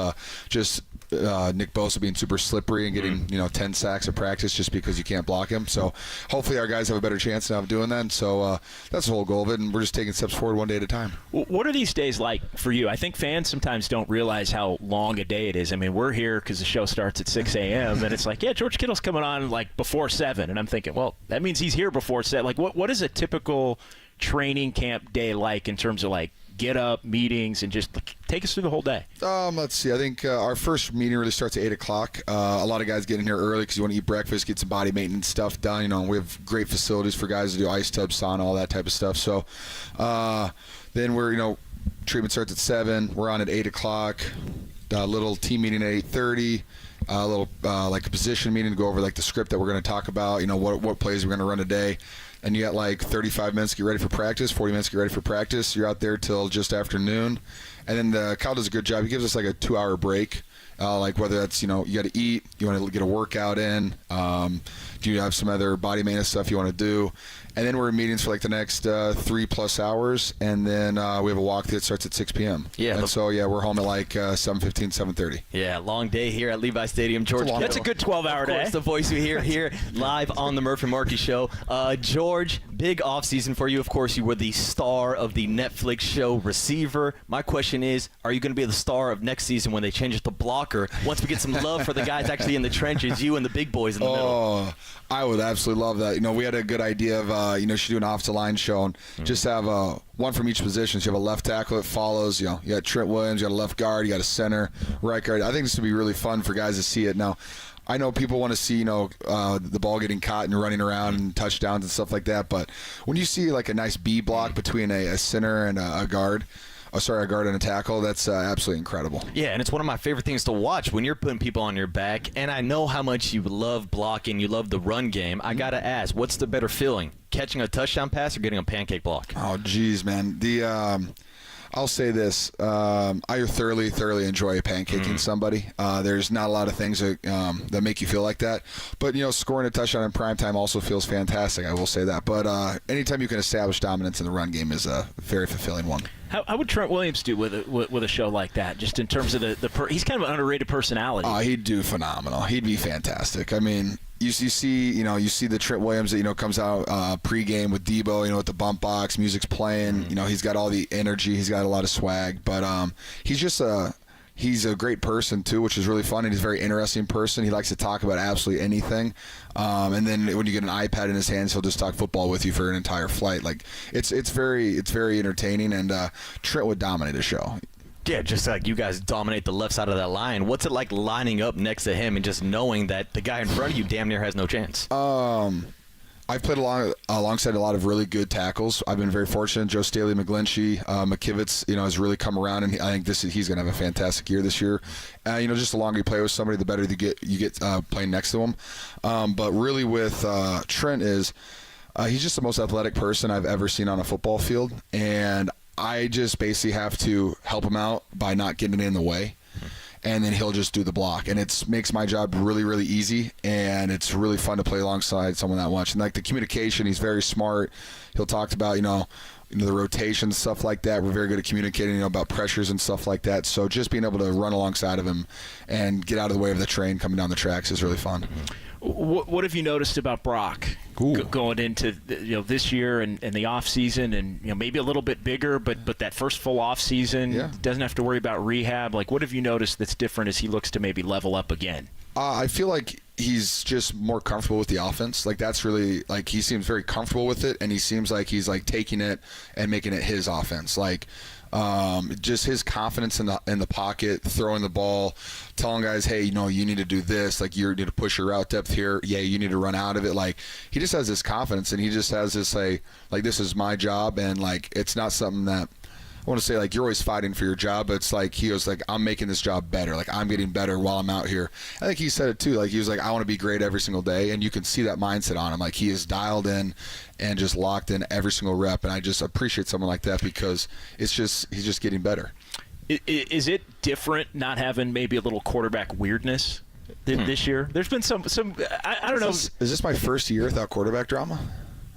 just Nick Bosa being super slippery and getting 10 sacks of practice just because you can't block him. So hopefully our guys have a better chance now of doing that. And so that's the whole goal of it, and we're just taking steps forward one day at a time. What are these days like for you? I think fans sometimes don't realize how long a day it is. I mean, we're here because the show starts at 6 a.m. and it's like, yeah, George Kittle's coming on before 7, and I'm thinking, well, that means he's here before 7. What is a typical training camp day like in terms of get up, meetings, and just take us through the whole day? Let's see. I think our first meeting really starts at 8 o'clock. A lot of guys get in here early because you want to eat breakfast, get some body maintenance stuff done. We have great facilities for guys to do ice tub, sauna, all that type of stuff. So then we're, treatment starts at 7. We're on at 8 o'clock. A little team meeting at 8:30. A little a position meeting to go over the script that we're going to talk about. What plays we're going to run today. And you got 35 minutes to get ready for practice, 40 minutes to get ready for practice. You're out there till just after noon. And then Kyle does a good job. He gives us a 2-hour break. Whether that's, you got to eat, you want to get a workout in, do you have some other body maintenance stuff you want to do? And then we're in meetings for the next 3+ hours, and then we have a walkthrough that starts at 6 p.m. Yeah. And so, we're home at 7:15, 7:30. Yeah, long day here at Levi Stadium. George, that's a good 12-hour day. That's the voice we hear here live on the Murph and Marky Show. George, big offseason for you. Of course, you were the star of the Netflix show Receiver. My question is, are you going to be the star of next season when they change it to Blocker? Once we get some love for the guys actually in the trenches, you and the big boys in the middle. Oh, I would absolutely love that. We had a good idea of, should do an off-the-line show and just have one from each position. So you have a left tackle that follows, you got Trent Williams, you got a left guard, you got a center, right guard. I think this would be really fun for guys to see it. Now, I know people want to see, the ball getting caught and running around and touchdowns and stuff like that, but when you see a nice B block between a center and a guard, a guard and a tackle, that's absolutely incredible. Yeah, and it's one of my favorite things to watch when you're putting people on your back, and I know how much you love blocking, you love the run game. I got to ask, what's the better feeling, catching a touchdown pass or getting a pancake block? Oh, geez, man. I'll say this. I thoroughly enjoy pancaking somebody. There's not a lot of things that make you feel like that. But, scoring a touchdown in primetime also feels fantastic. I will say that. But anytime you can establish dominance in the run game is a very fulfilling one. How would Trent Williams do with a show like that, just in terms of he's kind of an underrated personality? He'd do phenomenal. He'd be fantastic. I mean, you see the Trent Williams that comes out pregame with Debo, with the bump box, music's playing. He's got all the energy, he's got a lot of swag, but he's a great person too, which is really fun, and he's a very interesting person. He likes to talk about absolutely anything, and then when you get an iPad in his hands, he'll just talk football with you for an entire flight. It's very entertaining, and Trent would dominate a show. Yeah, just like you guys dominate the left side of that line. What's it like lining up next to him and just knowing that the guy in front of you damn near has no chance? I've played alongside a lot of really good tackles. I've been very fortunate. Joe Staley, McGlinchey, McKivitz, has really come around, and I think he's going to have a fantastic year this year. Just the longer you play with somebody, the better you get playing next to them. But really with Trent he's just the most athletic person I've ever seen on a football field, and I just basically have to help him out by not getting in the way. And then he'll just do the block. And it makes my job really, really easy, and it's really fun to play alongside someone that much. And, like, the communication, he's very smart. He'll talk about, the rotations, stuff like that. We're very good at communicating, about pressures and stuff like that. So just being able to run alongside of him and get out of the way of the train coming down the tracks is really fun. What have you noticed about Brock going into this year and the off season, and maybe a little bit bigger, but that first full off season doesn't have to worry about rehab? Like, what have you noticed that's different as he looks to maybe level up again? I feel like he's just more comfortable with the offense. Like, that's really, like, he seems very comfortable with it, and he seems like he's, like, taking it and making it his offense. Like, just his confidence in the pocket, throwing the ball, telling guys, hey, you need to do this. Like, you need to push your route depth here. Yeah, you need to run out of it. Like, he just has this confidence, and he just has this, like this is my job, and, like, it's not something that I want to say, like, you're always fighting for your job, but it's like he was like, I'm making this job better. Like, I'm getting better while I'm out here. I think he said it too. Like, he was like, I want to be great every single day, and you can see that mindset on him. Like, he is dialed in and just locked in every single rep, and I just appreciate someone like that because he's just getting better. Is it different not having maybe a little quarterback weirdness this year? There's been some I don't know. Is this my first year without quarterback drama?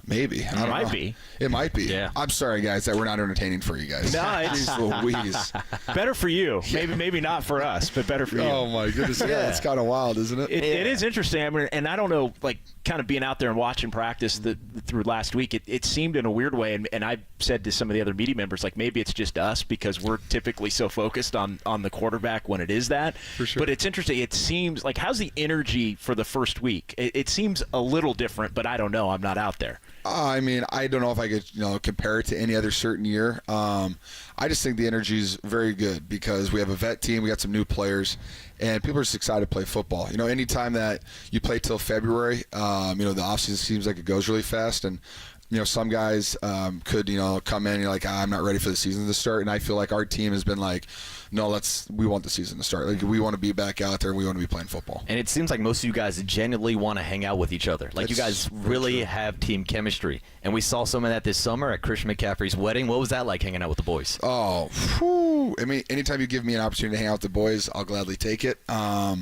Maybe. I don't know. It might be. Yeah. I'm sorry, guys, that we're not entertaining for you guys. No, it's Louise. Better for you. Maybe not for us, but better for you. Oh, my goodness. Yeah, it's kind of wild, isn't it? It is interesting. I mean, and I don't know, like, kind of being out there and watching practice through last week, it seemed in a weird way, and I said to some of the other media members, like, maybe it's just us because we're typically so focused on the quarterback when it is that. For sure. But it's interesting. It seems like, how's the energy for the first week? It seems a little different, but I don't know. I'm not out there. I mean, I don't know if I could, compare it to any other certain year. I just think the energy is very good because we have a vet team, we got some new players, and people are just excited to play football. Anytime that you play till February, the offseason seems like it goes really fast, and some guys could come in and you're like, I'm not ready for the season to start, and I feel like our team has been like, no, we want the season to start. Like, we want to be back out there and we want to be playing football. And it seems like most of you guys genuinely want to hang out with each other. Like, you guys really have team chemistry. And we saw some of that this summer at Christian McCaffrey's wedding. What was that like, hanging out with the boys? Oh, whew. I mean, anytime you give me an opportunity to hang out with the boys, I'll gladly take it. No,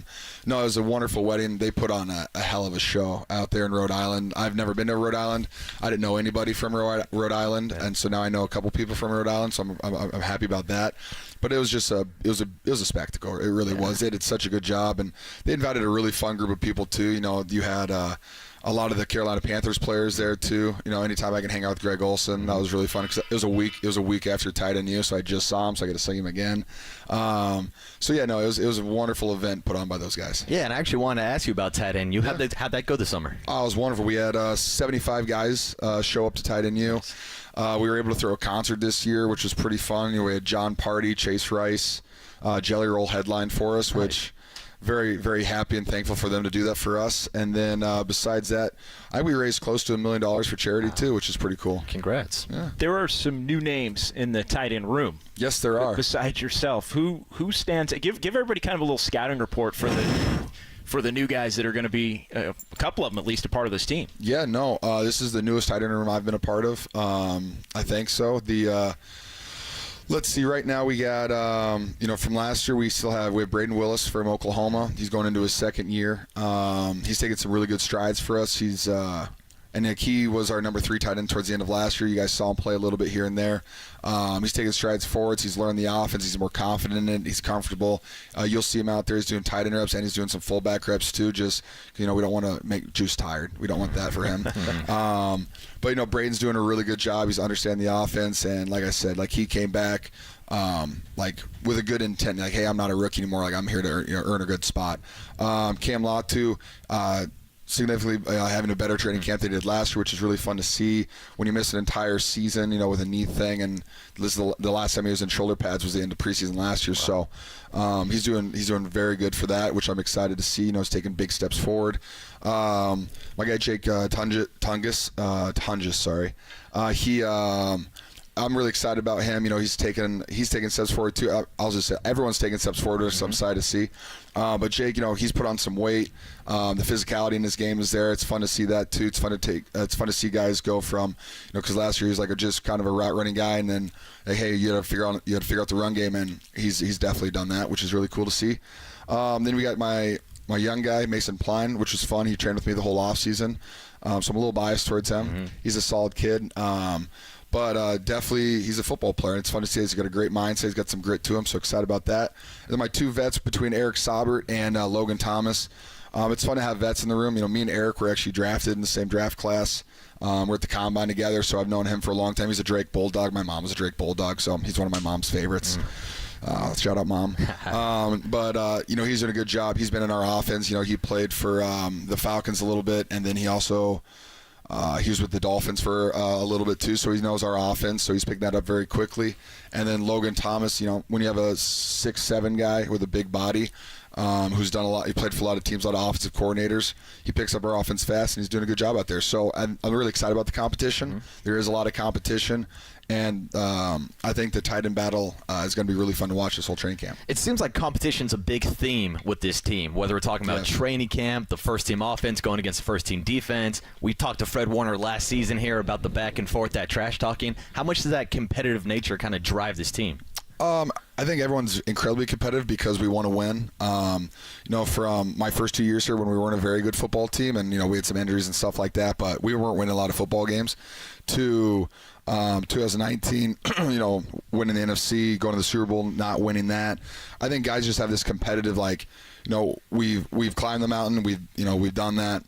it was a wonderful wedding. They put on a hell of a show out there in Rhode Island. I've never been to Rhode Island. I didn't know anybody from Rhode Island, and so now I know a couple people from Rhode Island, so I'm happy about that. But it was just it was a spectacle. It really was. They did such a good job, and they invited a really fun group of people too. You had a lot of the Carolina Panthers players there too. Anytime I can hang out with Greg Olsen, that was really fun. Cause it was a week after Tight End U, so I just saw him, so I got to see him again. It was a wonderful event put on by those guys. Yeah, and I actually wanted to ask you about Tight End U. How'd that go this summer? Oh, it was wonderful. We had 75 guys show up to Tight End U. We were able to throw a concert this year, which was pretty fun. We had John Party, Chase Rice, Jelly Roll headline for us, which very, very happy and thankful for them to do that for us. And then besides that, I think we raised close to $1 million for charity too, which is pretty cool. Congrats. Yeah. There are some new names in the tight end room. Yes, there are. Besides yourself, who stands? Give everybody kind of a little scouting report for the new guys that are going to be a couple of them at least a part of this team. Yeah, no, this is the newest tight end room I've been a part of. I think so. Let's see. Right now we got, from last year we have Braden Willis from Oklahoma. He's going into his second year. He's taking some really good strides for us. He was our number 3 tight end towards the end of last year. You guys saw him play a little bit here and there. He's taking strides forwards. He's learned the offense. He's more confident in it. He's comfortable. You'll see him out there. He's doing tight end reps, and he's doing some fullback reps too. Just, we don't want to make Juice tired. We don't want that for him. But Braden's doing a really good job. He's understanding the offense, and like I said, he came back with a good intent. Like, hey, I'm not a rookie anymore. Like, I'm here to earn a good spot. Cam Latu, significantly having a better training camp they did last year, which is really fun to see. When you miss an entire season, with a knee thing, and this is the last time he was in shoulder pads was the end of preseason last year. Wow. So he's doing very good for that, which I'm excited to see. He's taking big steps forward. My guy Jake Tungus, I'm really excited about him. He's taking steps forward too. I'll just say everyone's taking steps forward, so I'm excited to see. But Jake, he's put on some weight. The physicality in his game is there. It's fun to see that too. It's fun to see guys go from, because last year he was just kind of a route running guy, and then hey, you had to figure out the run game, and he's definitely done that, which is really cool to see. Then we got my young guy Mason Pline, which was fun. He trained with me the whole off season, so I'm a little biased towards him. Mm-hmm. He's a solid kid. But definitely he's a football player. It's fun to see he's got a great mindset. He's got some grit to him, so excited about that. And then my two vets between Eric Saubert and Logan Thomas. It's fun to have vets in the room. Me and Eric were actually drafted in the same draft class. We're at the Combine together, so I've known him for a long time. He's a Drake Bulldog. My mom was a Drake Bulldog, so he's one of my mom's favorites. Shout out, Mom. But he's doing a good job. He's been in our offense. He played for the Falcons a little bit, and then he also he was with the Dolphins for a little bit too, so he knows our offense, so he's picked that up very quickly. And then Logan Thomas, when you have a 6'7" guy with a big body who's done a lot, he played for a lot of teams, a lot of offensive coordinators, he picks up our offense fast, and he's doing a good job out there. So I'm really excited about the competition. Mm-hmm. There is a lot of competition. And I think the tight end battle is going to be really fun to watch this whole training camp. It seems like competition's a big theme with this team, whether we're talking about training camp, the first-team offense going against the first-team defense. We talked to Fred Warner last season here about the back and forth, that trash talking. How much does that competitive nature kind of drive this team? I think everyone's incredibly competitive because we want to win. From my first 2 years here when we weren't a very good football team and, we had some injuries and stuff like that, but we weren't winning a lot of football games, to 2019, winning the NFC, going to the Super Bowl, not winning that. I think guys just have this competitive, we've climbed the mountain, we've done that.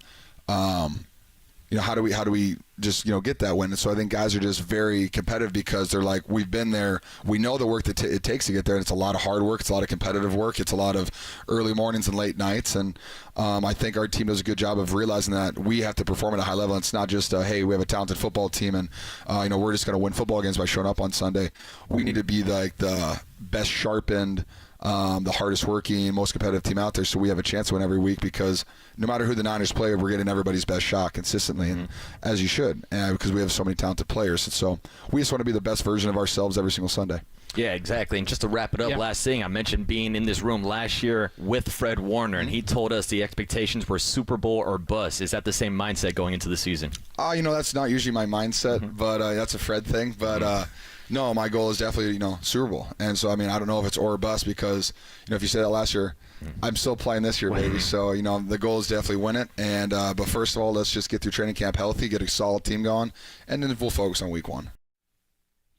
How do we just get that win? And so I think guys are just very competitive because they're like, we've been there, we know the work that it takes to get there, and it's a lot of hard work, it's a lot of competitive work, it's a lot of early mornings and late nights, and I think our team does a good job of realizing that we have to perform at a high level. It's not just hey, we have a talented football team and we're just going to win football games by showing up on Sunday. We need to be the best sharpened, the hardest working, most competitive team out there, so we have a chance to win every week, because no matter who the Niners play, we're getting everybody's best shot consistently, and as you should, because we have so many talented players. And so we just want to be the best version of ourselves every single Sunday. Yeah, exactly. And just to wrap it up, last thing, I mentioned being in this room last year with Fred Warner, and he told us the expectations were Super Bowl or bust. Is that the same mindset going into the season? That's not usually my mindset, but that's a Fred thing. But no, my goal is definitely, Super Bowl. And so, I don't know if it's or bust, because, if you said that last year, I'm still playing this year, baby. So, the goal is definitely win it. And but first of all, let's just get through training camp healthy, get a solid team going, and then we'll focus on week one.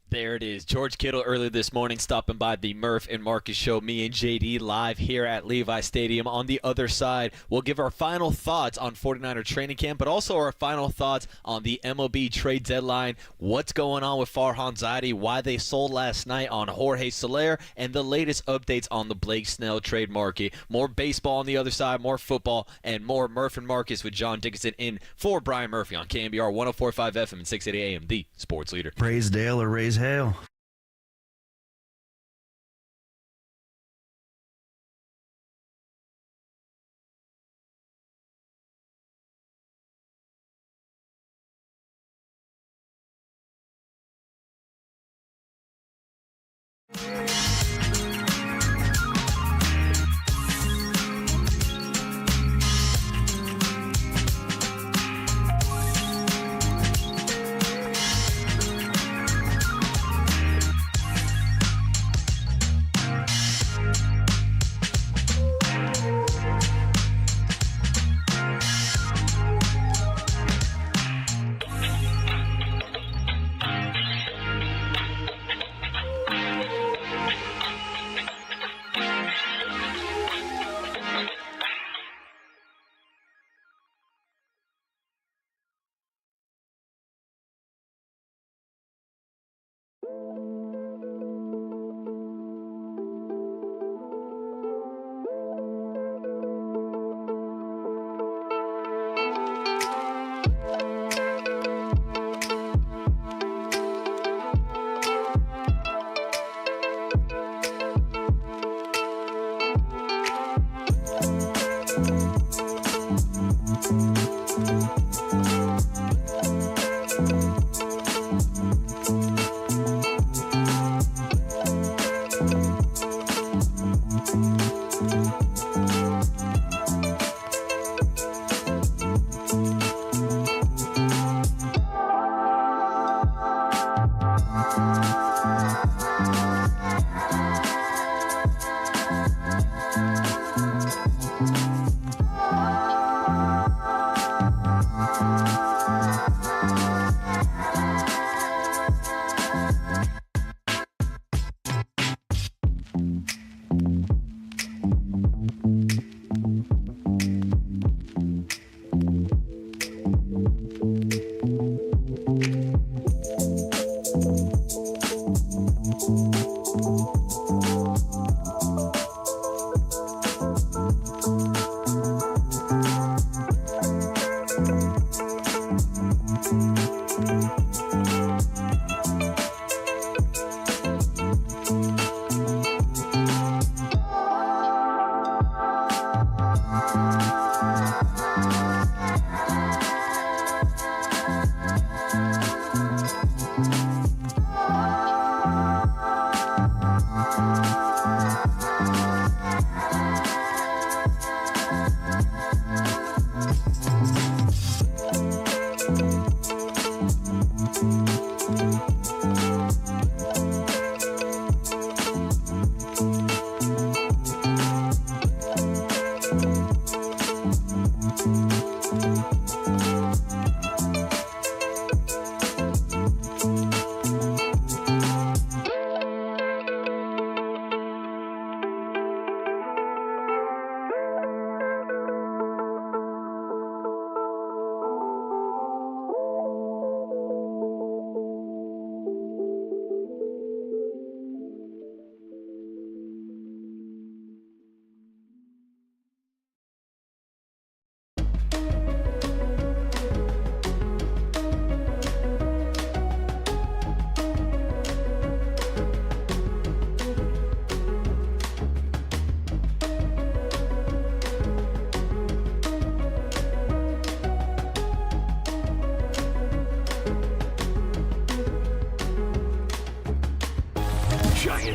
There it is. George Kittle earlier this morning stopping by the Murph and Marcus show. Me and JD live here at Levi Stadium. On the other side, we'll give our final thoughts on 49er training camp, but also our final thoughts on the MLB trade deadline, what's going on with Farhan Zaidi, why they sold last night on Jorge Soler, and the latest updates on the Blake Snell trade market. More baseball on the other side, more football, and more Murph and Marcus with John Dickinson in for Brian Murphy on KNBR 104.5 FM and 680 AM, the sports leader. Praise Dale or raise hail.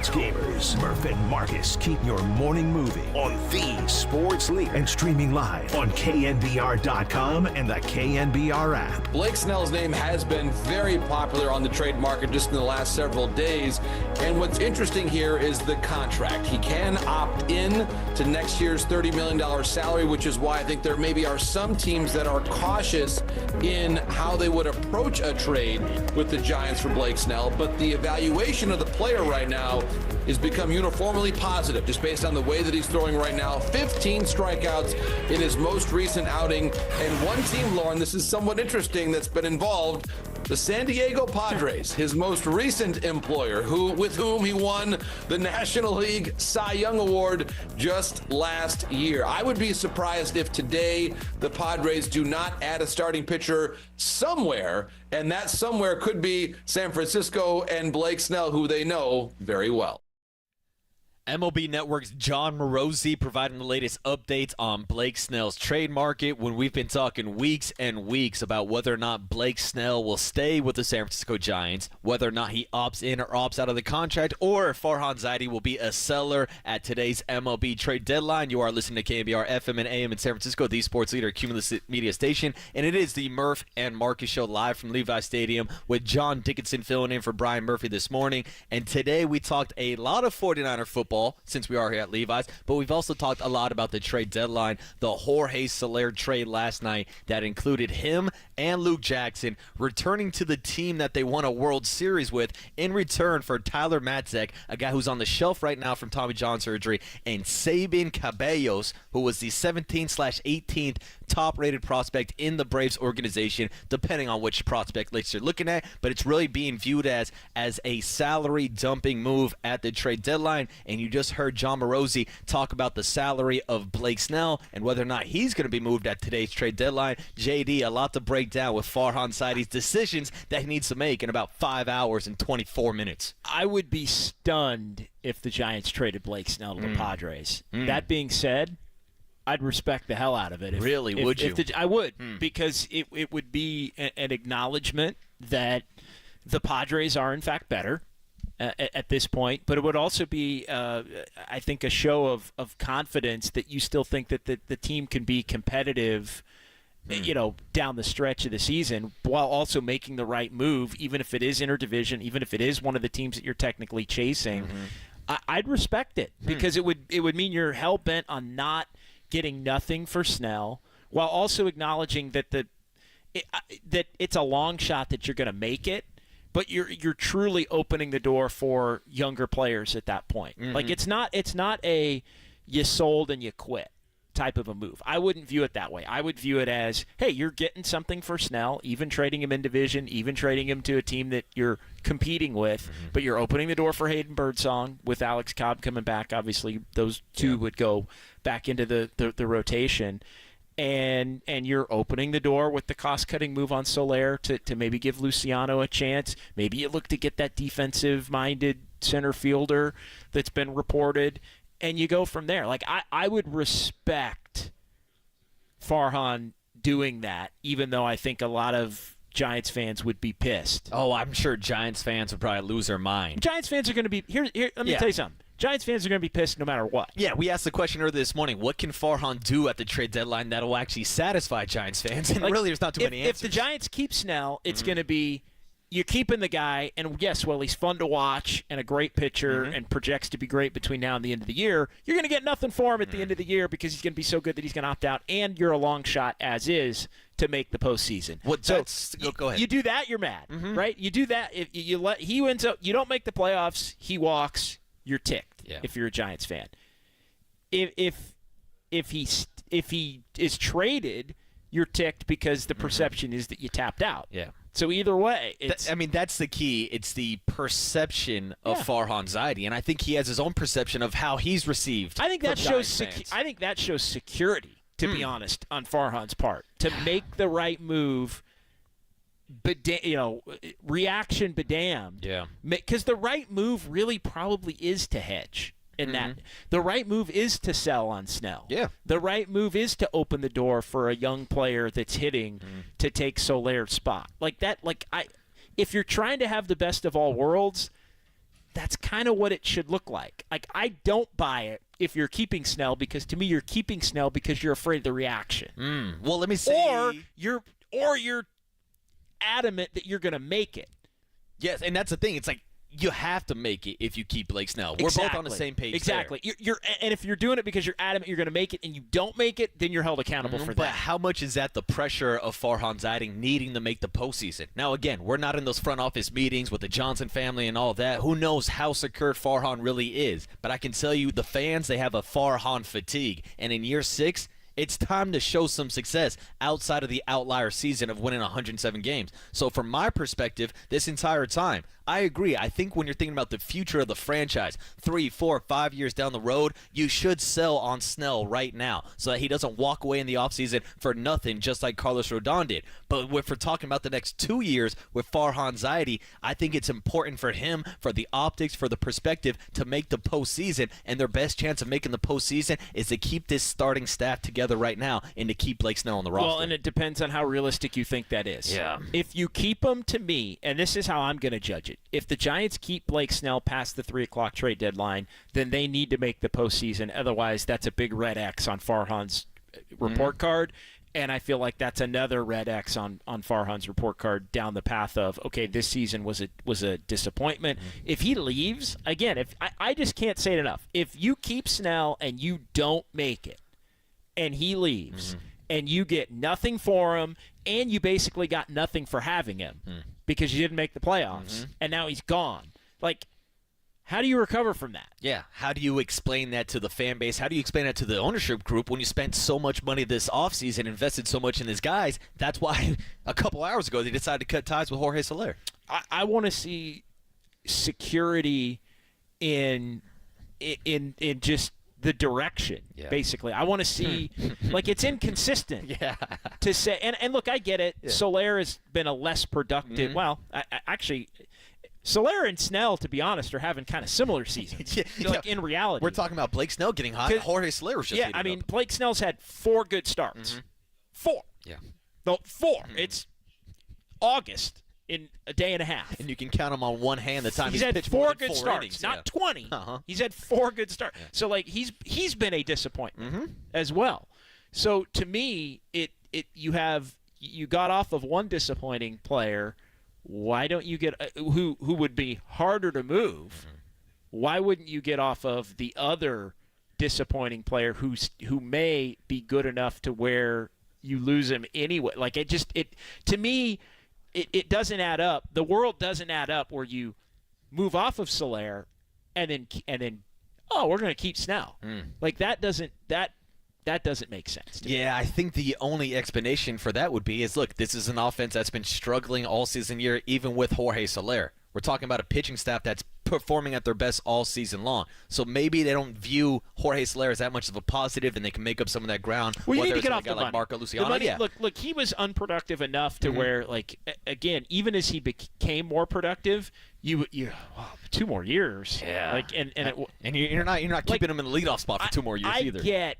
Giants gamers. Murph and Marcus keep your morning moving on the sports leader and streaming live on KNBR.com and the KNBR app. Blake Snell's name has been very popular on the trade market just in the last several days. And what's interesting here is the contract. He can opt in to next year's $30 million salary, which is why I think there maybe are some teams that are cautious in how they would approach a trade with the Giants for Blake Snell. But the evaluation of the player right now has become uniformly positive, just based on the way that he's throwing right now. 15 strikeouts in his most recent outing. And one team, Lauren, this is somewhat interesting, that's been involved, the San Diego Padres, his most recent employer, with whom he won the National League Cy Young Award just last year. I would be surprised if today the Padres do not add a starting pitcher somewhere, and that somewhere could be San Francisco and Blake Snell, who they know very well. MLB Network's John Morosi providing the latest updates on Blake Snell's trade market when we've been talking weeks and weeks about whether or not Blake Snell will stay with the San Francisco Giants, whether or not he opts in or opts out of the contract, or if Farhan Zaidi will be a seller at today's MLB trade deadline. You are listening to KNBR FM and AM in San Francisco, the sports leader, Cumulus Media Station, and it is the Murph and Marcus Show live from Levi Stadium with John Dickinson filling in for Brian Murphy this morning. And today we talked a lot of 49er football since we are here at Levi's, but we've also talked a lot about the trade deadline, the Jorge Soler trade last night that included him and Luke Jackson returning to the team that they won a World Series with in return for Tyler Matzek, a guy who's on the shelf right now from Tommy John surgery, and Sabin Caballos, who was the 17th/18th top-rated prospect in the Braves organization, depending on which prospect list you're looking at, but it's really being viewed as a salary dumping move at the trade deadline. And you just heard John Morosi talk about the salary of Blake Snell and whether or not he's going to be moved at today's trade deadline. JD, a lot to break down with Farhan Zaidi's decisions that he needs to make in about 5 hours and 24 minutes. I would be stunned if the Giants traded Blake Snell to the Padres. That being said, I'd respect the hell out of it. Would you? I would, because it would be an acknowledgement that the Padres are, in fact, better at this point. But it would also be, I think, a show of confidence that you still think that the team can be competitive, down the stretch of the season, while also making the right move, even if it is interdivision, even if it is one of the teams that you're technically chasing. I'd respect it, because it would mean you're hell-bent on not getting nothing for Snell, while also acknowledging that that it's a long shot that you're going to make it, but you're truly opening the door for younger players at that point. Like it's not a you sold and you quit type of a move. I wouldn't view it that way. I would view it as, hey, you're getting something for Snell, even trading him in division, even trading him to a team that you're competing with, but you're opening the door for Hayden Birdsong with Alex Cobb coming back. Obviously, those two would go back into the rotation. And you're opening the door with the cost-cutting move on Soler to maybe give Luciano a chance. Maybe you look to get that defensive-minded center fielder that's been reported, and you go from there. Like, I would respect Farhan doing that, even though I think a lot of Giants fans would be pissed. Oh, I'm sure Giants fans would probably lose their mind. Giants fans are going to be – here. Let me tell you something. Giants fans are going to be pissed no matter what. Yeah, we asked the question earlier this morning, what can Farhan do at the trade deadline that will actually satisfy Giants fans? And really, there's not too many answers. If the Giants keep Snell, it's going to be you're keeping the guy, and yes, well, he's fun to watch and a great pitcher and projects to be great between now and the end of the year. You're going to get nothing for him at the end of the year because he's going to be so good that he's going to opt out, and you're a long shot as is to make the postseason. Go ahead. You do that, you're mad, right? You do that, if he ends up, you don't make the playoffs, he walks, you're ticked. If you're a Giants fan, if he is traded, you're ticked because the perception is that you tapped out. Yeah. So either way, that's the key. It's the perception of Farhan Zaidi, and I think he has his own perception of how he's received. I think that shows security, to be honest, on Farhan's part, to make the right move. But reaction be damned. Yeah. Because the right move really probably is to hedge in that. The right move is to sell on Snell. Yeah. The right move is to open the door for a young player that's hitting to take Soler's spot. Like that. If you're trying to have the best of all worlds, that's kind of what it should look like. Like, I don't buy it if you're keeping Snell, because to me you're keeping Snell because you're afraid of the reaction. Well, let me say, or you're adamant that you're going to make it. Yes, and that's the thing. It's like, you have to make it if you keep Blake Snell. We're both on the same page. Exactly. And if you're doing it because you're adamant you're going to make it and you don't make it, then you're held accountable for that. But how much is that the pressure of Farhan Zaidi needing to make the postseason? Now, again, we're not in those front office meetings with the Johnson family and all that. Who knows how secure Farhan really is? But I can tell you, the fans, they have a Farhan fatigue. And in year 6, it's time to show some success outside of the outlier season of winning 107 games. So from my perspective, this entire time, I agree. I think when you're thinking about the future of the franchise, 3, 4, 5 years down the road, you should sell on Snell right now so that he doesn't walk away in the offseason for nothing, just like Carlos Rodon did. But if we're talking about the next 2 years with Farhan Zaidi, I think it's important for him, for the optics, for the perspective, to make the postseason. And their best chance of making the postseason is to keep this starting staff together right now and to keep Blake Snell on the roster. Well, and it depends on how realistic you think that is. Yeah. If you keep him, to me, and this is how I'm going to judge it, if the Giants keep Blake Snell past the 3 o'clock trade deadline, then they need to make the postseason. Otherwise, that's a big red X on Farhan's report card. And I feel like that's another red X on Farhan's report card down the path of, okay, this season was a disappointment. If he leaves, again, I just can't say it enough. If you keep Snell and you don't make it, and he leaves, and you get nothing for him, and you basically got nothing for having him because you didn't make the playoffs, and now he's gone. Like, how do you recover from that? Yeah, how do you explain that to the fan base? How do you explain that to the ownership group when you spent so much money this offseason, invested so much in these guys? That's why a couple hours ago they decided to cut ties with Jorge Soler. I want to see security in just the direction, basically. I want to see, like, it's inconsistent to say, and look, I get it. Soler has been a less productive, well, actually, Soler and Snell, to be honest, are having kind of similar seasons. In reality. We're talking about Blake Snell getting hot. Jorge Soler was just heating I mean, up. Blake Snell's had 4 good starts. 4. Yeah. No, 4. It's August in a day and a half. And you can count them on one hand the time he's had pitched 4 more than good 4 starts, innings. not 20. He's had 4 good starts. So, like, he's been a disappointment as well. So, to me, you got off of one disappointing player. Why don't you get who would be harder to move? Why wouldn't you get off of the other disappointing player who may be good enough to where you lose him anyway? Like, to me, it doesn't add up. The world doesn't add up where you move off of Soler and then we're going to keep Snell. Like, that doesn't make sense to me. Yeah, I think the only explanation for that would be look, this is an offense that's been struggling all season year, even with Jorge Soler. We're talking about a pitching staff that's performing at their best all season long. So maybe they don't view Jorge Soler as that much of a positive, and they can make up some of that ground. Well, you need to get off the money. Like Marco Luciano. Look, he was unproductive enough to where, like, again, even as he became more productive, you 2 more years. Yeah. Like, and you're not keeping him in the leadoff spot for 2 more years either.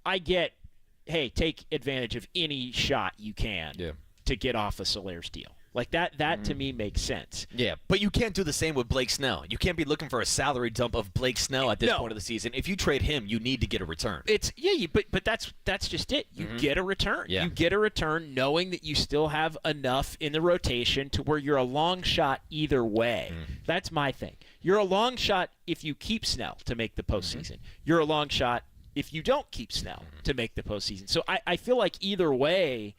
I get, hey, take advantage of any shot you can to get off a Soler's deal. Like, that to me makes sense. Yeah, but you can't do the same with Blake Snell. You can't be looking for a salary dump of Blake Snell at this point of the season. If you trade him, you need to get a return. But that's just it. You get a return. Yeah. You get a return knowing that you still have enough in the rotation to where you're a long shot either way. That's my thing. You're a long shot if you keep Snell to make the postseason. You're a long shot if you don't keep Snell to make the postseason. So I feel like either way,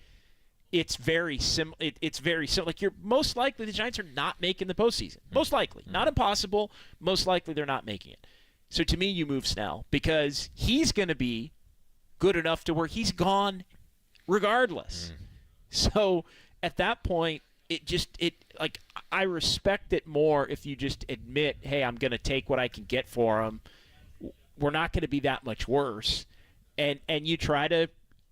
it's very similar. It's very similar. Like, you're most likely the Giants are not making the postseason. Most likely. Not impossible. Most likely they're not making it. So to me, you move Snell because he's going to be good enough to where he's gone regardless. So at that point, I respect it more if you just admit, hey, I'm going to take what I can get for him. We're not going to be that much worse, and you try to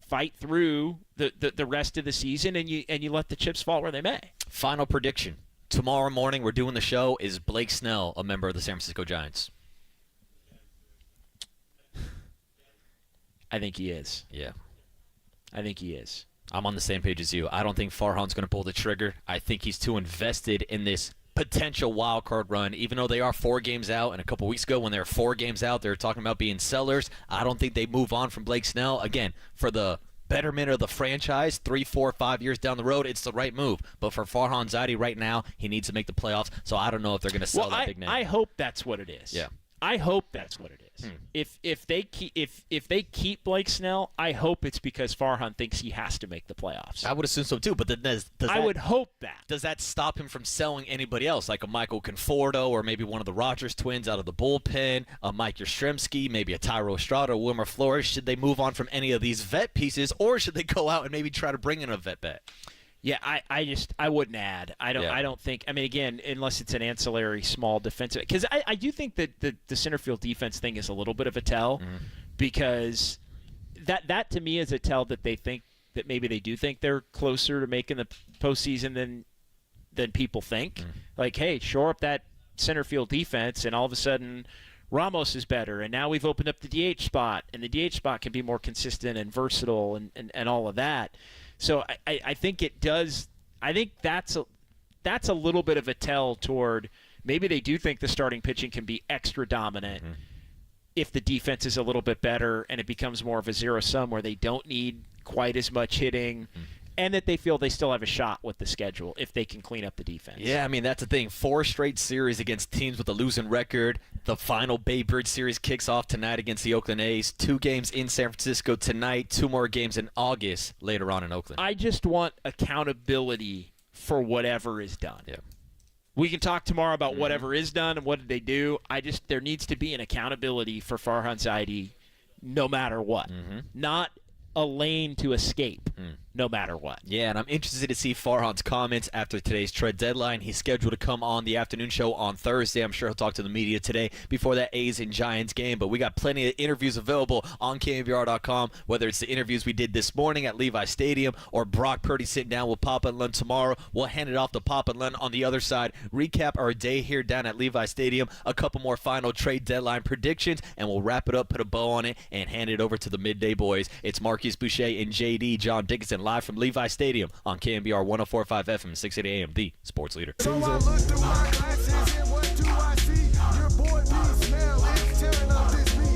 fight through the rest of the season, and you let the chips fall where they may. Final prediction: tomorrow morning, we're doing the show. Is Blake Snell a member of the San Francisco Giants? I think he is. Yeah, I think he is. I'm on the same page as you. I don't think Farhan's going to pull the trigger. I think he's too invested in this potential wild card run, even though they are 4 games out. And a couple weeks ago when they were 4 games out, they were talking about being sellers. I don't think they move on from Blake Snell. Again, for the betterment of the franchise, 3, 4, 5 years down the road, it's the right move. But for Farhan Zaidi right now, he needs to make the playoffs. So I don't know if they're going to sell that big name. I hope that's what it is. Yeah. I hope that's what it is. If they keep Blake Snell, I hope it's because Farhan thinks he has to make the playoffs. I would assume so too, but then I would hope that. Does that stop him from selling anybody else, like a Michael Conforto or maybe one of the Rogers twins out of the bullpen, a Mike Yastrzemski, maybe a Tyro Estrada, Wilmer Flores? Should they move on from any of these vet pieces, or should they go out and maybe try to bring in a vet bet? Yeah, I wouldn't add. I don't think. I mean, again, unless it's an ancillary small defensive, because I do think that the center field defense thing is a little bit of a tell, because that to me is a tell that they think that maybe they do think they're closer to making the postseason than people think. Like, hey, shore up that center field defense, and all of a sudden Ramos is better, and now we've opened up the DH spot, and the DH spot can be more consistent and versatile and all of that. So I think it does. I think that's a little bit of a tell toward maybe they do think the starting pitching can be extra dominant if the defense is a little bit better and it becomes more of a zero sum where they don't need quite as much hitting. And that they feel they still have a shot with the schedule if they can clean up the defense. Yeah, I mean, that's the thing. 4 straight series against teams with a losing record. The final Bay Bridge series kicks off tonight against the Oakland A's. 2 games in San Francisco tonight. 2 more games in August later on in Oakland. I just want accountability for whatever is done. Yeah. We can talk tomorrow about whatever is done and what did they do. There needs to be an accountability for Farhan Zaidi no matter what. Not a lane to escape no matter what. Yeah, and I'm interested to see Farhan's comments after today's trade deadline. He's scheduled to come on the afternoon show on Thursday. I'm sure he'll talk to the media today before that A's and Giants game, but we got plenty of interviews available on KNBR.com, whether it's the interviews we did this morning at Levi Stadium or Brock Purdy sitting down with Papa and Len tomorrow. We'll hand it off to Papa and Len on the other side, recap our day here down at Levi Stadium, a couple more final trade deadline predictions, and we'll wrap it up, put a bow on it, and hand it over to the Midday Boys. It's Marcus Boucher and JD John Dickinson live from Levi Stadium on KNBR 104.5 FM, 680 AM, the sports leader. So I look through my glasses and what do I see? Your boy B smell is tearing up this beat.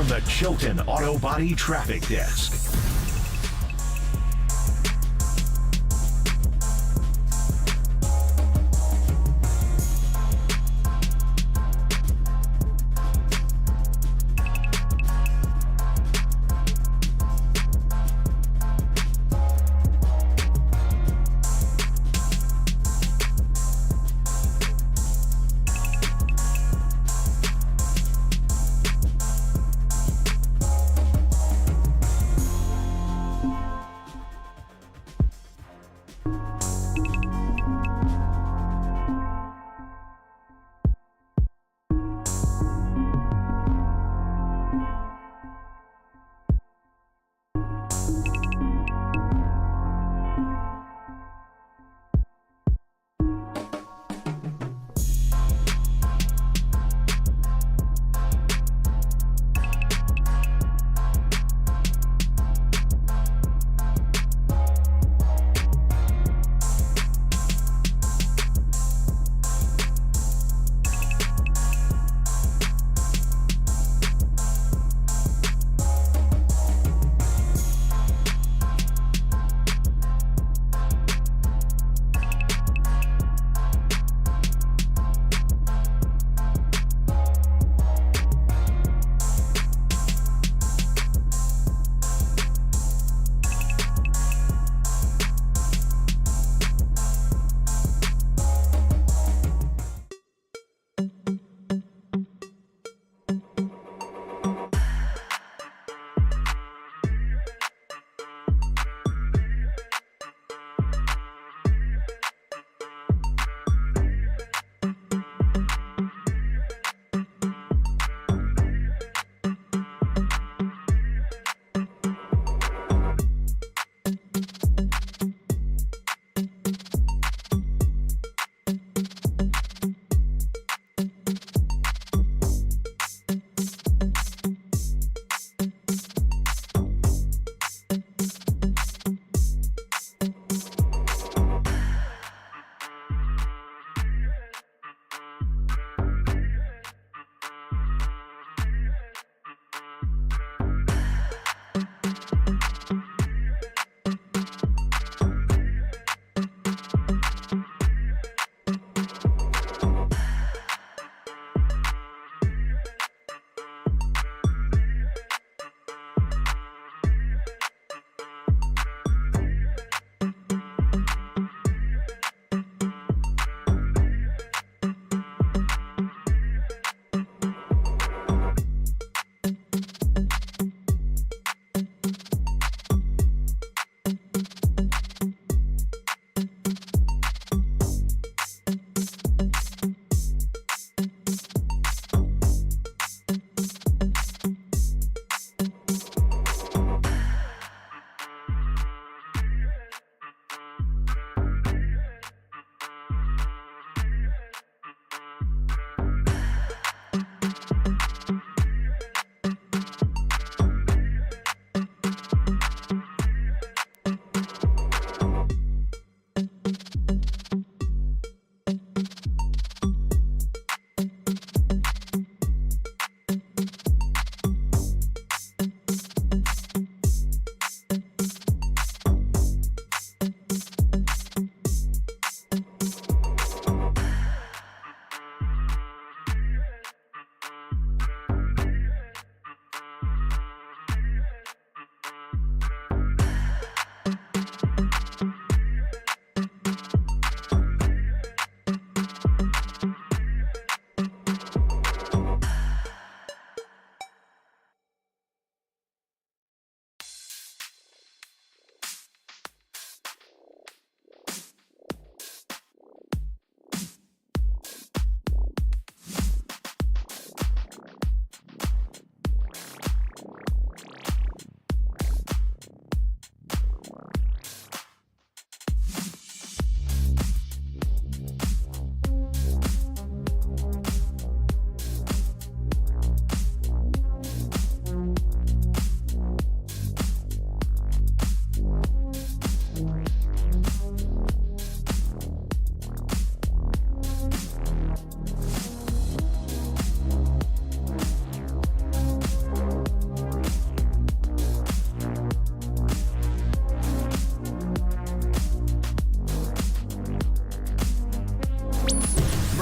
The Chilton Auto Body Traffic Desk.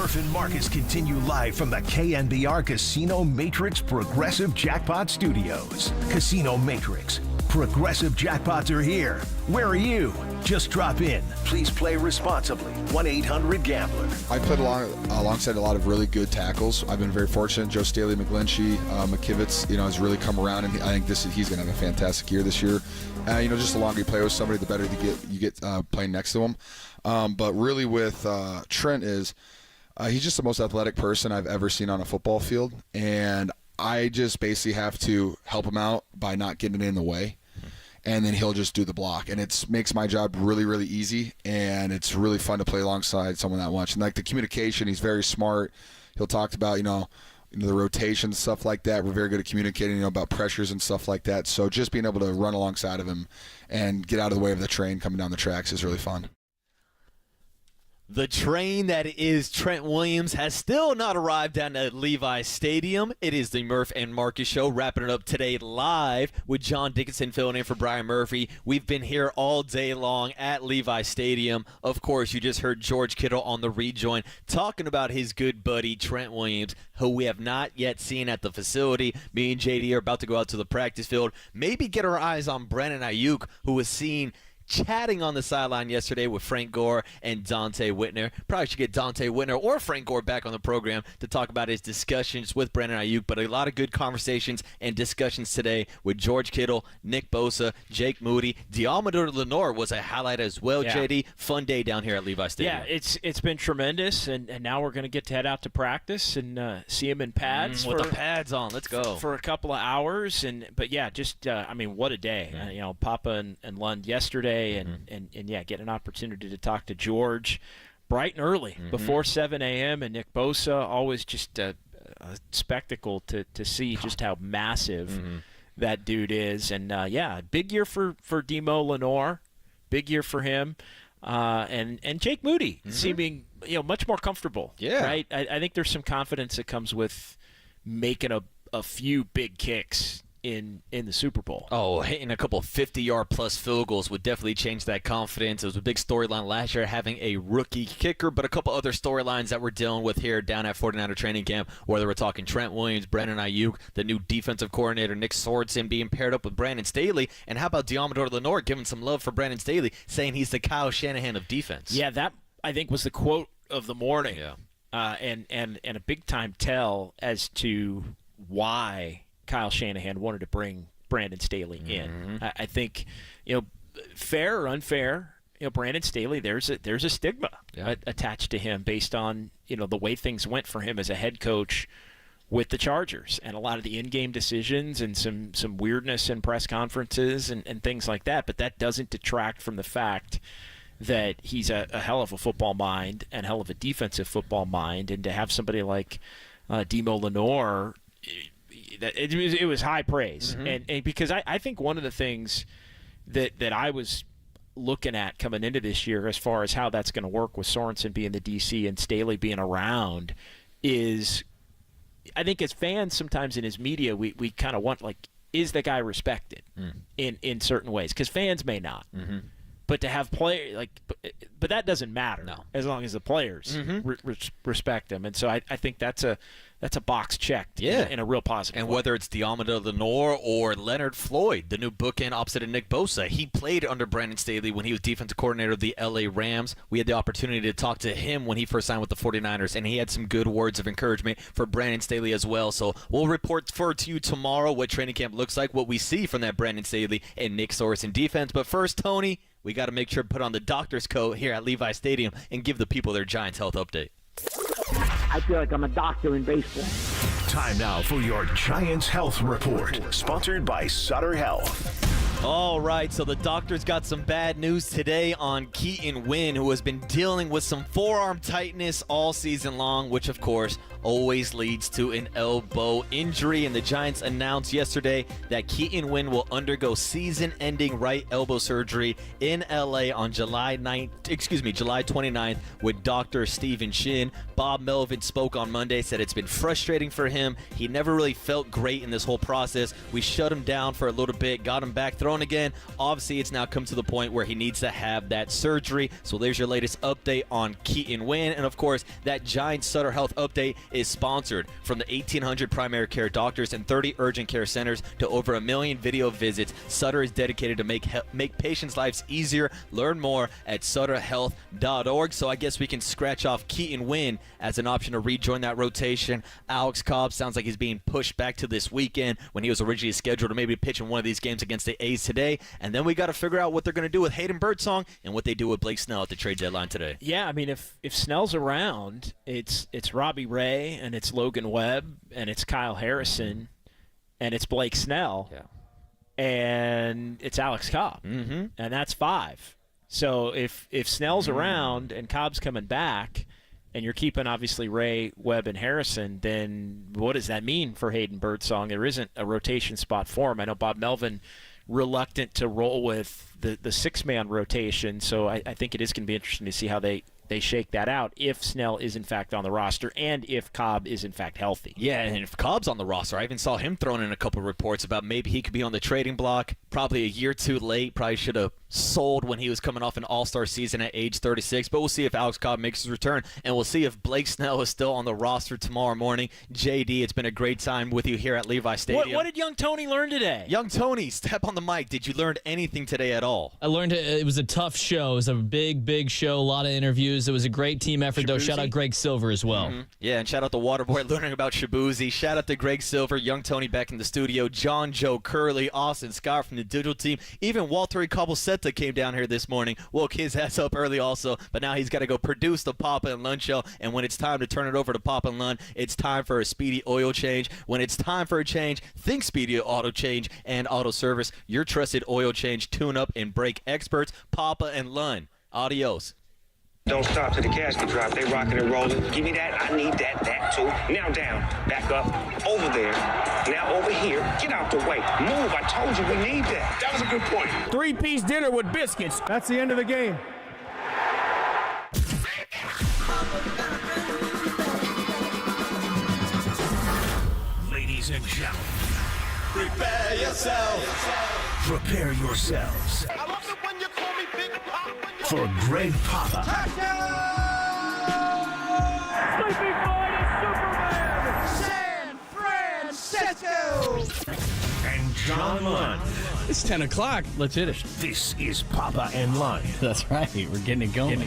Murph and Marcus continue live from the KNBR Casino Matrix Progressive Jackpot Studios. Casino Matrix. Progressive jackpots are here. Where are you? Just drop in. Please play responsibly. 1-800-GAMBLER. I played alongside a lot of really good tackles. I've been very fortunate. Joe Staley, McGlinchey, McKivitz, has really come around, and I think he's going to have a fantastic year this year. Just the longer you play with somebody, the better you get playing next to him. But really with Trent he's just the most athletic person I've ever seen on a football field, and I just basically have to help him out by not getting in the way. And then he'll just do the block, and it makes my job really, really easy, and it's really fun to play alongside someone that much. And like the communication, he's very smart. He'll talk about the rotations, stuff like that. We're very good at communicating, about pressures and stuff like that. So just being able to run alongside of him and get out of the way of the train coming down the tracks is really fun. The train that is Trent Williams has still not arrived down at Levi Stadium. It is the Murph and Marcus Show, wrapping it up today live with John Dickinson filling in for Brian Murphy. We've been here all day long at Levi Stadium. Of course, you just heard George Kittle on the rejoin talking about his good buddy Trent Williams, who we have not yet seen at the facility. Me and JD are about to go out to the practice field, maybe get our eyes on Brandon Ayuk, who was seen chatting on the sideline yesterday with Frank Gore and Dante Whitner. Probably should get Dante Whitner or Frank Gore back on the program to talk about his discussions with Brandon Ayuk, but a lot of good conversations and discussions today with George Kittle, Nick Bosa, Jake Moody. Deommodore Lenor was a highlight as well, yeah. JD. Fun day down here at Levi Stadium. Yeah, it's been tremendous, and now we're going to get to head out to practice and see him in pads. With the pads on. Let's go. For a couple of hours. But, yeah, just, what a day. Yeah. Papa and Lund yesterday. And yeah, get an opportunity to talk to George bright and early before 7 a.m. And Nick Bosa, always just a spectacle to see just how massive that dude is. And, big year for Deommodore Lenor, big year for him. And Jake Moody seeming much more comfortable. Yeah. Right? I think there's some confidence that comes with making a few big kicks in the Super Bowl. Oh, hitting a couple 50-yard-plus field goals would definitely change that confidence. It was a big storyline last year having a rookie kicker, but a couple other storylines that we're dealing with here down at 49er training camp, whether we're talking Trent Williams, Brandon Ayuk, the new defensive coordinator, Nick Sorensen being paired up with Brandon Staley, and how about Deommodore Lenor giving some love for Brandon Staley, saying he's the Kyle Shanahan of defense. Yeah, that, I think, was the quote of the morning. Yeah. And a big-time tell as to why Kyle Shanahan wanted to bring Brandon Staley in. I think, fair or unfair, Brandon Staley, there's a stigma attached to him based on, the way things went for him as a head coach with the Chargers and a lot of the in-game decisions and some weirdness in press conferences and things like that. But that doesn't detract from the fact that he's a hell of a football mind and hell of a defensive football mind. And to have somebody like Deommodore Lenor, it was high praise. And because I think one of the things that I was looking at coming into this year as far as how that's going to work with Sorensen being the DC and Staley being around is, I think as fans sometimes in his media we kind of want, like, is the guy respected in certain ways? Because fans may not. But to have players, but that doesn't matter as long as the players respect him. And so I think that's a box checked in a real positive way. Whether it's Deommodore Lenor or Leonard Floyd, the new bookend opposite of Nick Bosa, he played under Brandon Staley when he was defensive coordinator of the LA Rams. We had the opportunity to talk to him when he first signed with the 49ers, and he had some good words of encouragement for Brandon Staley as well. So we'll report to you tomorrow what training camp looks like, what we see from that Brandon Staley and Nick Sorensen defense. But first, Tony, we got to make sure to put on the doctor's coat here at Levi Stadium and give the people their Giants health update. I feel like I'm a doctor in baseball. Time now for your Giants Health Report, sponsored by Sutter Health. All right, so the doctor's got some bad news today on Keaton Wynn, who has been dealing with some forearm tightness all season long, which, of course, always leads to an elbow injury, and the Giants announced yesterday that Keaton Winn will undergo season-ending right elbow surgery in LA on July 29th with Dr. Stephen Shin. Bob Melvin spoke on Monday, said it's been frustrating for him. He never really felt great in this whole process. We shut him down for a little bit, got him back throwing again. Obviously, it's now come to the point where he needs to have that surgery. So there's your latest update on Keaton Winn. And of course, that Giants Sutter Health update is sponsored from the 1,800 primary care doctors and 30 urgent care centers to over 1 million video visits. Sutter is dedicated to make patients' lives easier. Learn more at sutterhealth.org. So I guess we can scratch off Keaton Winn as an option to rejoin that rotation. Alex Cobb sounds like he's being pushed back to this weekend when he was originally scheduled to maybe pitch in one of these games against the A's today. And then we got to figure out what they're going to do with Hayden Birdsong and what they do with Blake Snell at the trade deadline today. Yeah, I mean, if Snell's around, it's Robbie Ray and it's Logan Webb and it's Kyle Harrison and it's Blake Snell and it's Alex Cobb, and that's 5. So if Snell's around and Cobb's coming back, and you're keeping, obviously, Ray, Webb, and Harrison, then what does that mean for Hayden Birdsong? There isn't a rotation spot for him. I know Bob Melvin reluctant to roll with the 6-man rotation, so I think it is going to be interesting to see how they shake that out if Snell is, in fact, on the roster and if Cobb is, in fact, healthy. Yeah, and if Cobb's on the roster, I even saw him throwing in a couple reports about maybe he could be on the trading block, probably a year too late, probably should have sold when he was coming off an all-star season at age 36, but we'll see if Alex Cobb makes his return, and we'll see if Blake Snell is still on the roster tomorrow morning. JD, it's been a great time with you here at Levi Stadium. What did young Tony learn today? Young Tony, step on the mic. Did you learn anything today at all? I learned it was a tough show. It was a big show, a lot of interviews. It was a great team effort, though. Shout out Greg Silver as well. Yeah, and shout out to Waterboy learning about Shabuzi. Shout out to Greg Silver, young Tony back in the studio, John Joe Curley, Austin Scott from the digital team. Even Walter Cabosetta came down here this morning, woke his ass up early also, but now he's got to go produce the Papa and Lund show, and when it's time to turn it over to Papa and Lund, it's time for a speedy oil change. When it's time for a change, think Speedy Auto Change and Auto Service, your trusted oil change, tune-up, and brake experts, Papa and Lund. Adios. Don't stop till the casket drop. They rocking and rolling. Give me that. I need that too. Now down. Back up. Over there. Now over here. Get out the way. Move. I told you we need that. That was a good point. 3-piece dinner with biscuits. That's the end of the game. Ladies and gentlemen, Prepare yourself. prepare yourselves I love it when you call me Big Papa. for Greg Papa Sleeping Boy is Superman. San Francisco. and John Lund. It's 10 o'clock. Let's hit it. This is Papa and Lund That's right. We're getting it going.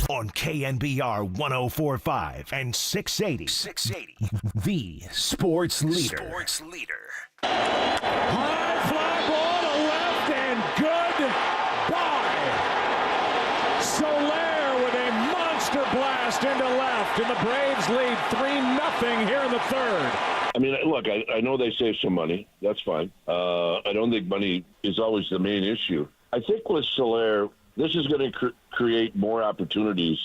on KNBR 104.5 and 680. 680. The sports leader. Sports leader. High fly ball to left and goodbye. Soler with a monster blast into left, and the Braves lead 3-0 here in the third. I mean, look, I know they save some money. That's fine. I don't think money is always the main issue. I think with Soler, this is going to create more opportunities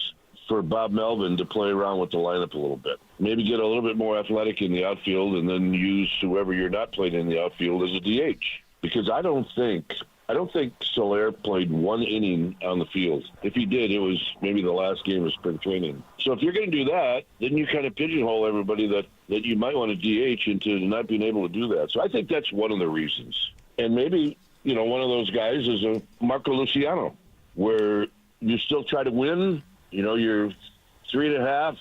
for Bob Melvin to play around with the lineup a little bit. Maybe get a little bit more athletic in the outfield and then use whoever you're not playing in the outfield as a DH. Because I don't think Soler played one inning on the field. If he did, it was maybe the last game of spring training. So if you're going to do that, then you kind of pigeonhole everybody that you might want to DH into not being able to do that. So I think that's one of the reasons. And maybe, one of those guys is a Marco Luciano, where you still try to win. You're 3.5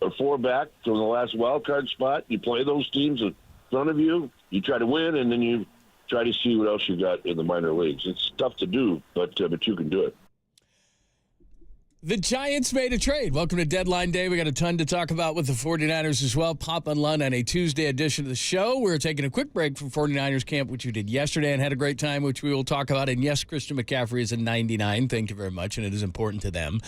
or 4 back from the last wild card spot. You play those teams in front of you. You try to win, and then you try to see what else you got in the minor leagues. It's tough to do, but you can do it. The Giants made a trade. Welcome to Deadline Day. We got a ton to talk about with the 49ers as well. Pop and Lund on a Tuesday edition of the show. We're taking a quick break from 49ers camp, which we did yesterday and had a great time, which we will talk about. And yes, Christian McCaffrey is a 99. Thank you very much, and it is important to them.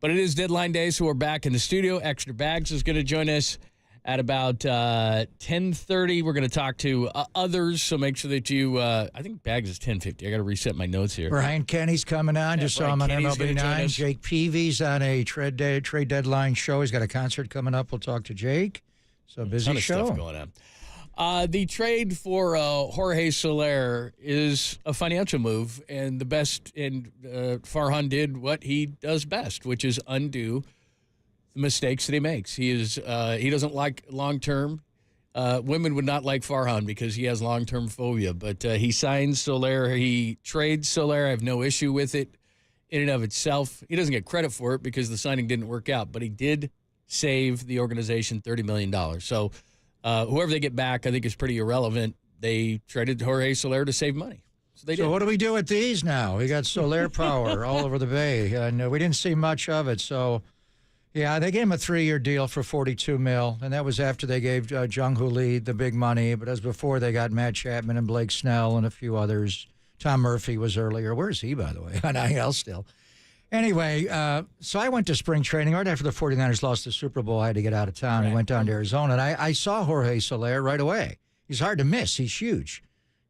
But it is Deadline Day, so we're back in the studio. Extra Bags is going to join us at about 10:30. We're going to talk to others, so make sure that you I think Bags is 10:50. I got to reset my notes here. Brian Kenny's coming on. Just saw him on Kenny's MLB 9. Jake Peavy's on a trade deadline show. He's got a concert coming up. We'll talk to Jake. So busy ton of show. stuff going on. The trade for Jorge Soler is a financial move, and the best. And Farhan did what he does best, which is undo the mistakes that he makes. He doesn't like long term. Women would not like Farhan because he has long term phobia. But he signs Soler. He trades Soler. I have no issue with it in and of itself. He doesn't get credit for it because the signing didn't work out, but he did save the organization $30 million. So whoever they get back, I think, is pretty irrelevant. They traded Jorge Soler to save money. So they did. So what do we do with these now? We got Soler power all over the Bay, and we didn't see much of it. So, yeah, they gave him a 3-year deal for $42 million, and that was after they gave Jung-Hoo Lee the big money. But as before, they got Matt Chapman and Blake Snell and a few others. Tom Murphy was earlier. Where's he, by the way? On IL still. Anyway, so I went to spring training right after the 49ers lost the Super Bowl. I had to get out of town and went down to Arizona. And I saw Jorge Soler right away. He's hard to miss. He's huge.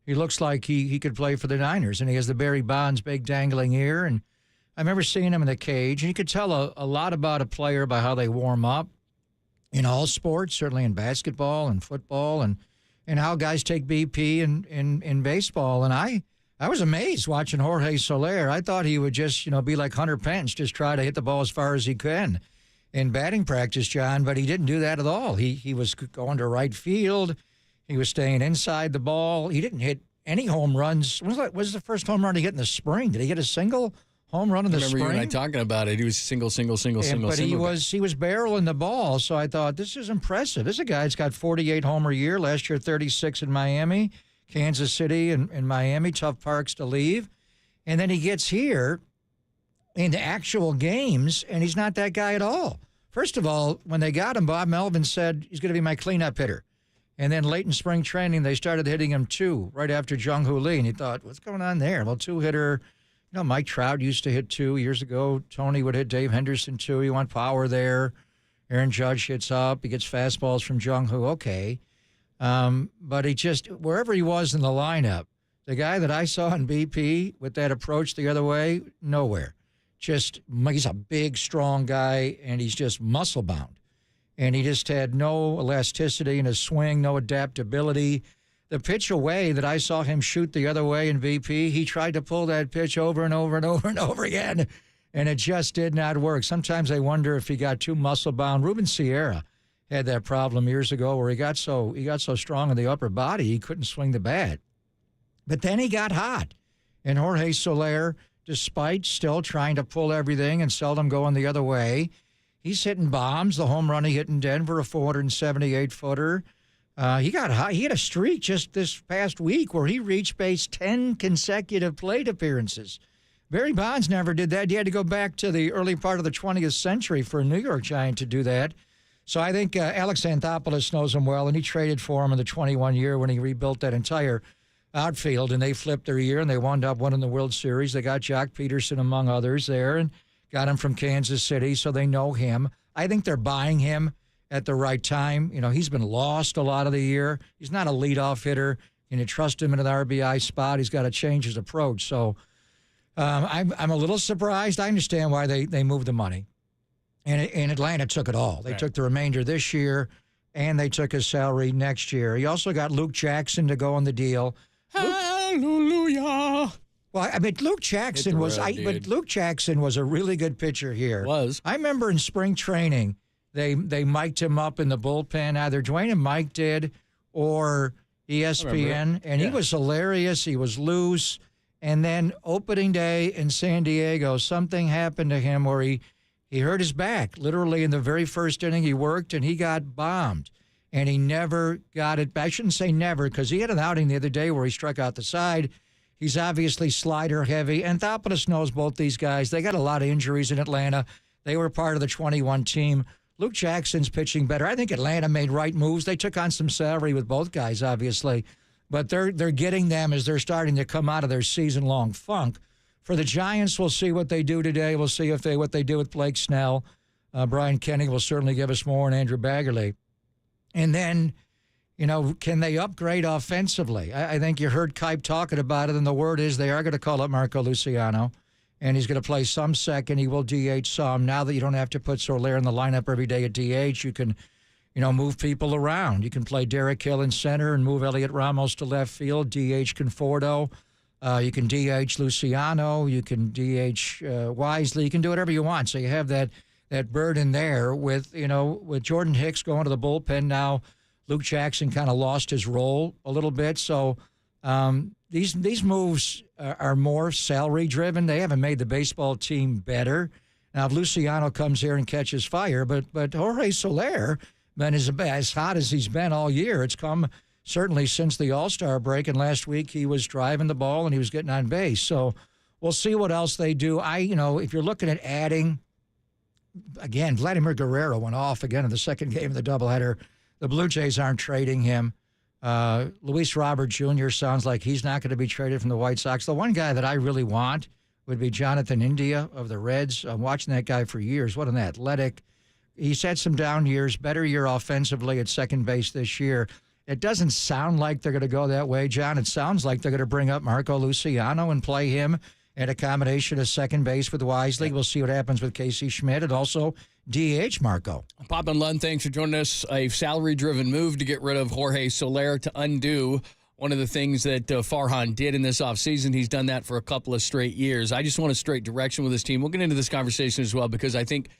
He looks like he could play for the Niners. And he has the Barry Bonds big dangling ear. And I remember seeing him in the cage. And you could tell a lot about a player by how they warm up in all sports, certainly in basketball and football, and how guys take BP in baseball. And I was amazed watching Jorge Soler. I thought he would just, be like Hunter Pence, just try to hit the ball as far as he can in batting practice, John, but he didn't do that at all. He was going to right field. He was staying inside the ball. He didn't hit any home runs. What was the first home run he hit in the spring? Did he get a single home run in the spring? I remember you and I talking about it. He was single. But he was barreling the ball, so I thought, this is impressive. This is a guy that's got 48 homer year. Last year, 36 in Miami. Kansas City and Miami, tough parks to leave. And then he gets here into actual games, and he's not that guy at all. First of all, when they got him, Bob Melvin said he's going to be my cleanup hitter. And then late in spring training, they started hitting him 2 right after Jung-Hoo Lee. And he thought, what's going on there? Well, 2-hitter, Mike Trout used to hit 2 years ago. Tony would hit Dave Henderson 2. You want power there. Aaron Judge hits up. He gets fastballs from Jung-Hoo. Okay. But he just, wherever he was in the lineup, the guy that I saw in BP with that approach the other way, nowhere. Just, he's a big, strong guy, and he's just muscle-bound. And he just had no elasticity in his swing, no adaptability. The pitch away that I saw him shoot the other way in VP, he tried to pull that pitch over and over and over and over again, and it just did not work. Sometimes I wonder if he got too muscle-bound. Ruben Sierra had that problem years ago where he got so strong in the upper body he couldn't swing the bat. But then he got hot. And Jorge Soler, despite still trying to pull everything and seldom going the other way, he's hitting bombs. The home run he hit in Denver, a 478-footer. He got hot. He had a streak just this past week where he reached base 10 consecutive plate appearances. Barry Bonds never did that. He had to go back to the early part of the 20th century for a New York Giant to do that. So I think Alex Anthopoulos knows him well, and he traded for him in the 21 year when he rebuilt that entire outfield, and they flipped their year, and they wound up winning the World Series. They got Jock Peterson, among others, there, and got him from Kansas City, so they know him. I think they're buying him at the right time. He's been lost a lot of the year. He's not a leadoff hitter. You trust him in an RBI spot. He's got to change his approach. So I'm a little surprised. I understand why they moved the money. And Atlanta took it all. They took the remainder this year, and they took his salary next year. He also got Luke Jackson to go on the deal. Hallelujah. Well, I mean, Luke Jackson was a really good pitcher here. I remember in spring training, they mic'd him up in the bullpen. Either Dwayne and Mike did, or ESPN, and he was hilarious. He was loose. And then opening day in San Diego, something happened to him where he hurt his back. Literally in the very first inning he worked, and he got bombed. And he never got it back. I shouldn't say never, because he had an outing the other day where he struck out the side. He's obviously slider heavy. Anthopoulos knows both these guys. They got a lot of injuries in Atlanta. They were part of the 21 team. Luke Jackson's pitching better. I think Atlanta made right moves. They took on some salary with both guys, obviously. But they're getting them as they're starting to come out of their season-long funk. For the Giants, we'll see what they do today. We'll see what they do with Blake Snell. Brian Kenny will certainly give us more, and Andrew Baggarly. And then, can they upgrade offensively? I think you heard Kuiper talking about it, and the word is they are going to call up Marco Luciano, and he's going to play some second. He will DH some. Now that you don't have to put Soler in the lineup every day at DH, you can move people around. You can play Derek Hill in center and move Elliot Ramos to left field, DH Conforto. You can DH Luciano. You can DH Wisely. You can do whatever you want. So you have that burden there with Jordan Hicks going to the bullpen now. Luke Jackson kind of lost his role a little bit. So these moves are more salary driven. They haven't made the baseball team better. Now, if Luciano comes here and catches fire, but Jorge Soler been as hot as he's been all year. It's come certainly since the All-Star break, and last week he was driving the ball and he was getting on base. So we'll see what else they do. If you're looking at adding, again, Vladimir Guerrero went off again in the second game of the doubleheader. The Blue Jays aren't trading him. Luis Robert Jr. sounds like he's not going to be traded from the White Sox. The one guy that I really want would be Jonathan India of the Reds. I'm watching that guy for years. What an athletic. He's had some down years, better year offensively at second base this year. It doesn't sound like they're going to go that way, John. It sounds like they're going to bring up Marco Luciano and play him at a combination of second base with Wisely. We'll see what happens with Casey Schmidt and also DH Marco. Pop and Lund, thanks for joining us. A salary-driven move to get rid of Jorge Soler to undo one of the things that Farhan did in this offseason. He's done that for a couple of straight years. I just want a straight direction with this team. We'll get into this conversation as well because I think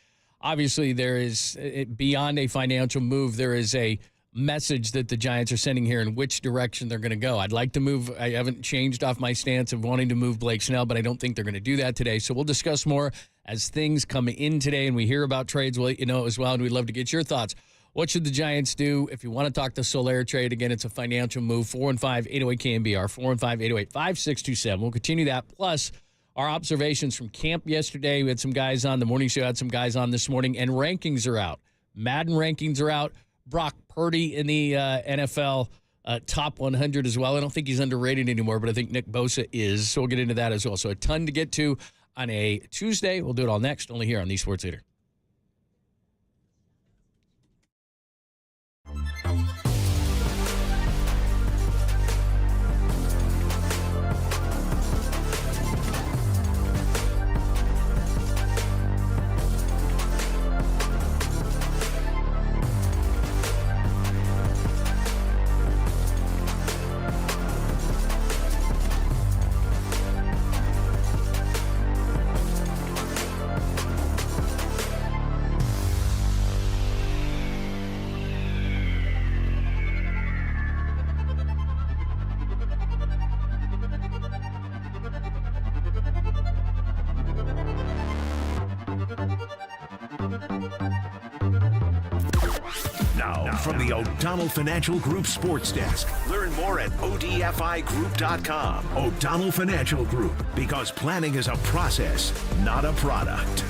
obviously there is, beyond a financial move, there is a message that the Giants are sending here in which direction they're going to go. I'd like to move. I haven't changed off my stance of wanting to move Blake Snell, but I don't think they're going to do that today. So we'll discuss more as things come in today and we hear about trades. We'll let you know as well, and we'd love to get your thoughts. What should the Giants do? If you want to talk the Soler trade, again, it's a financial move. 415-808-KNBR, 415-808-5627. We'll continue that. Plus, our observations from camp yesterday. We had some guys on. The morning show had some guys on this morning, and rankings are out. Madden rankings are out. Brock Purdy in the NFL top 100 as well. I don't think he's underrated anymore, but I think Nick Bosa is. So we'll get into that as well. So a ton to get to on a Tuesday. We'll do it all next, only here on the Sports Leader. From the O'Donnell Financial Group Sports Desk. Learn more at odfigroup.com. O'Donnell Financial Group, because planning is a process, not a product.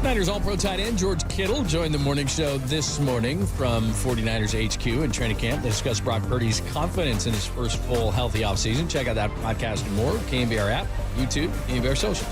Niners All-Pro tight end George Kittle joined the morning show this morning from 49ers HQ in training camp to discuss Brock Purdy's confidence in his first full healthy offseason. Check out that podcast and more. KNBR app, YouTube, KNBR socials.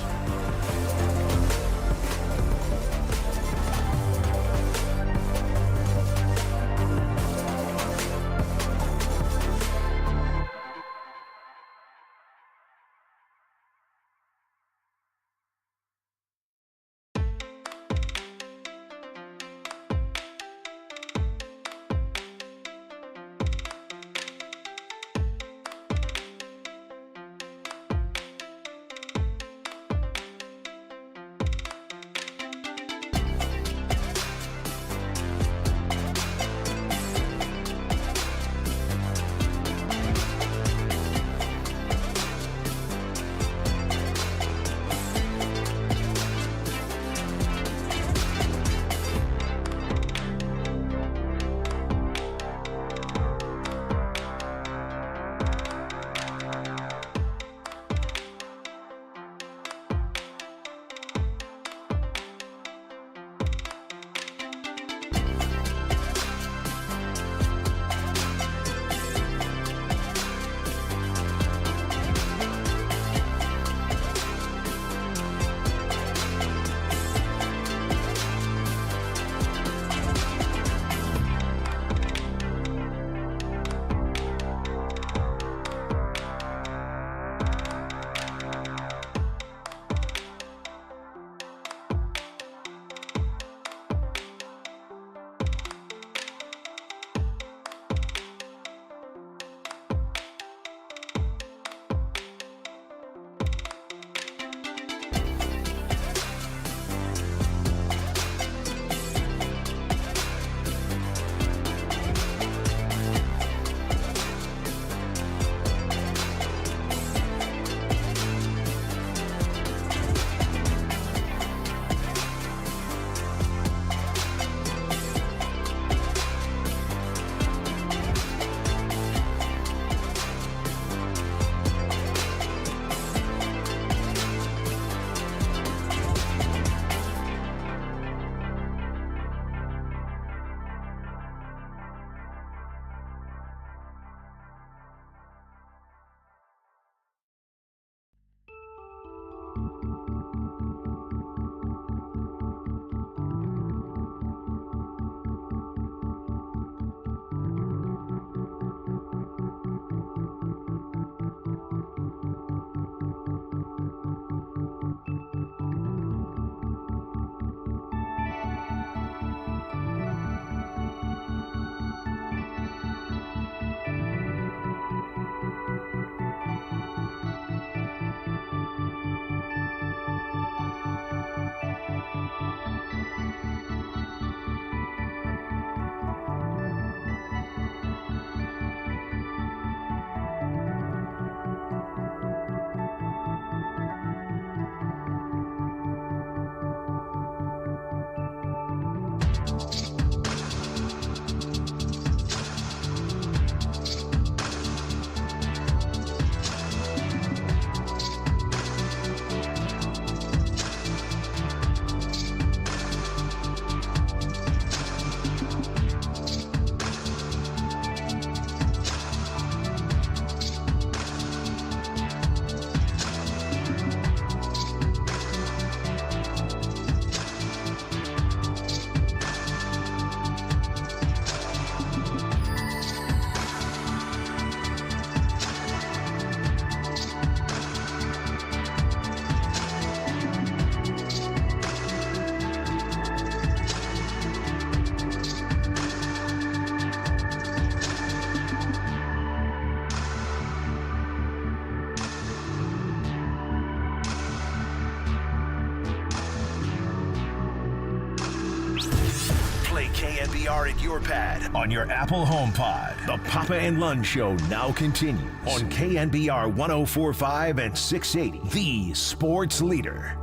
Play KNBR at your pad on your Apple HomePod. The Papa and Lund Show now continues on KNBR 104.5 and 680, the sports leader.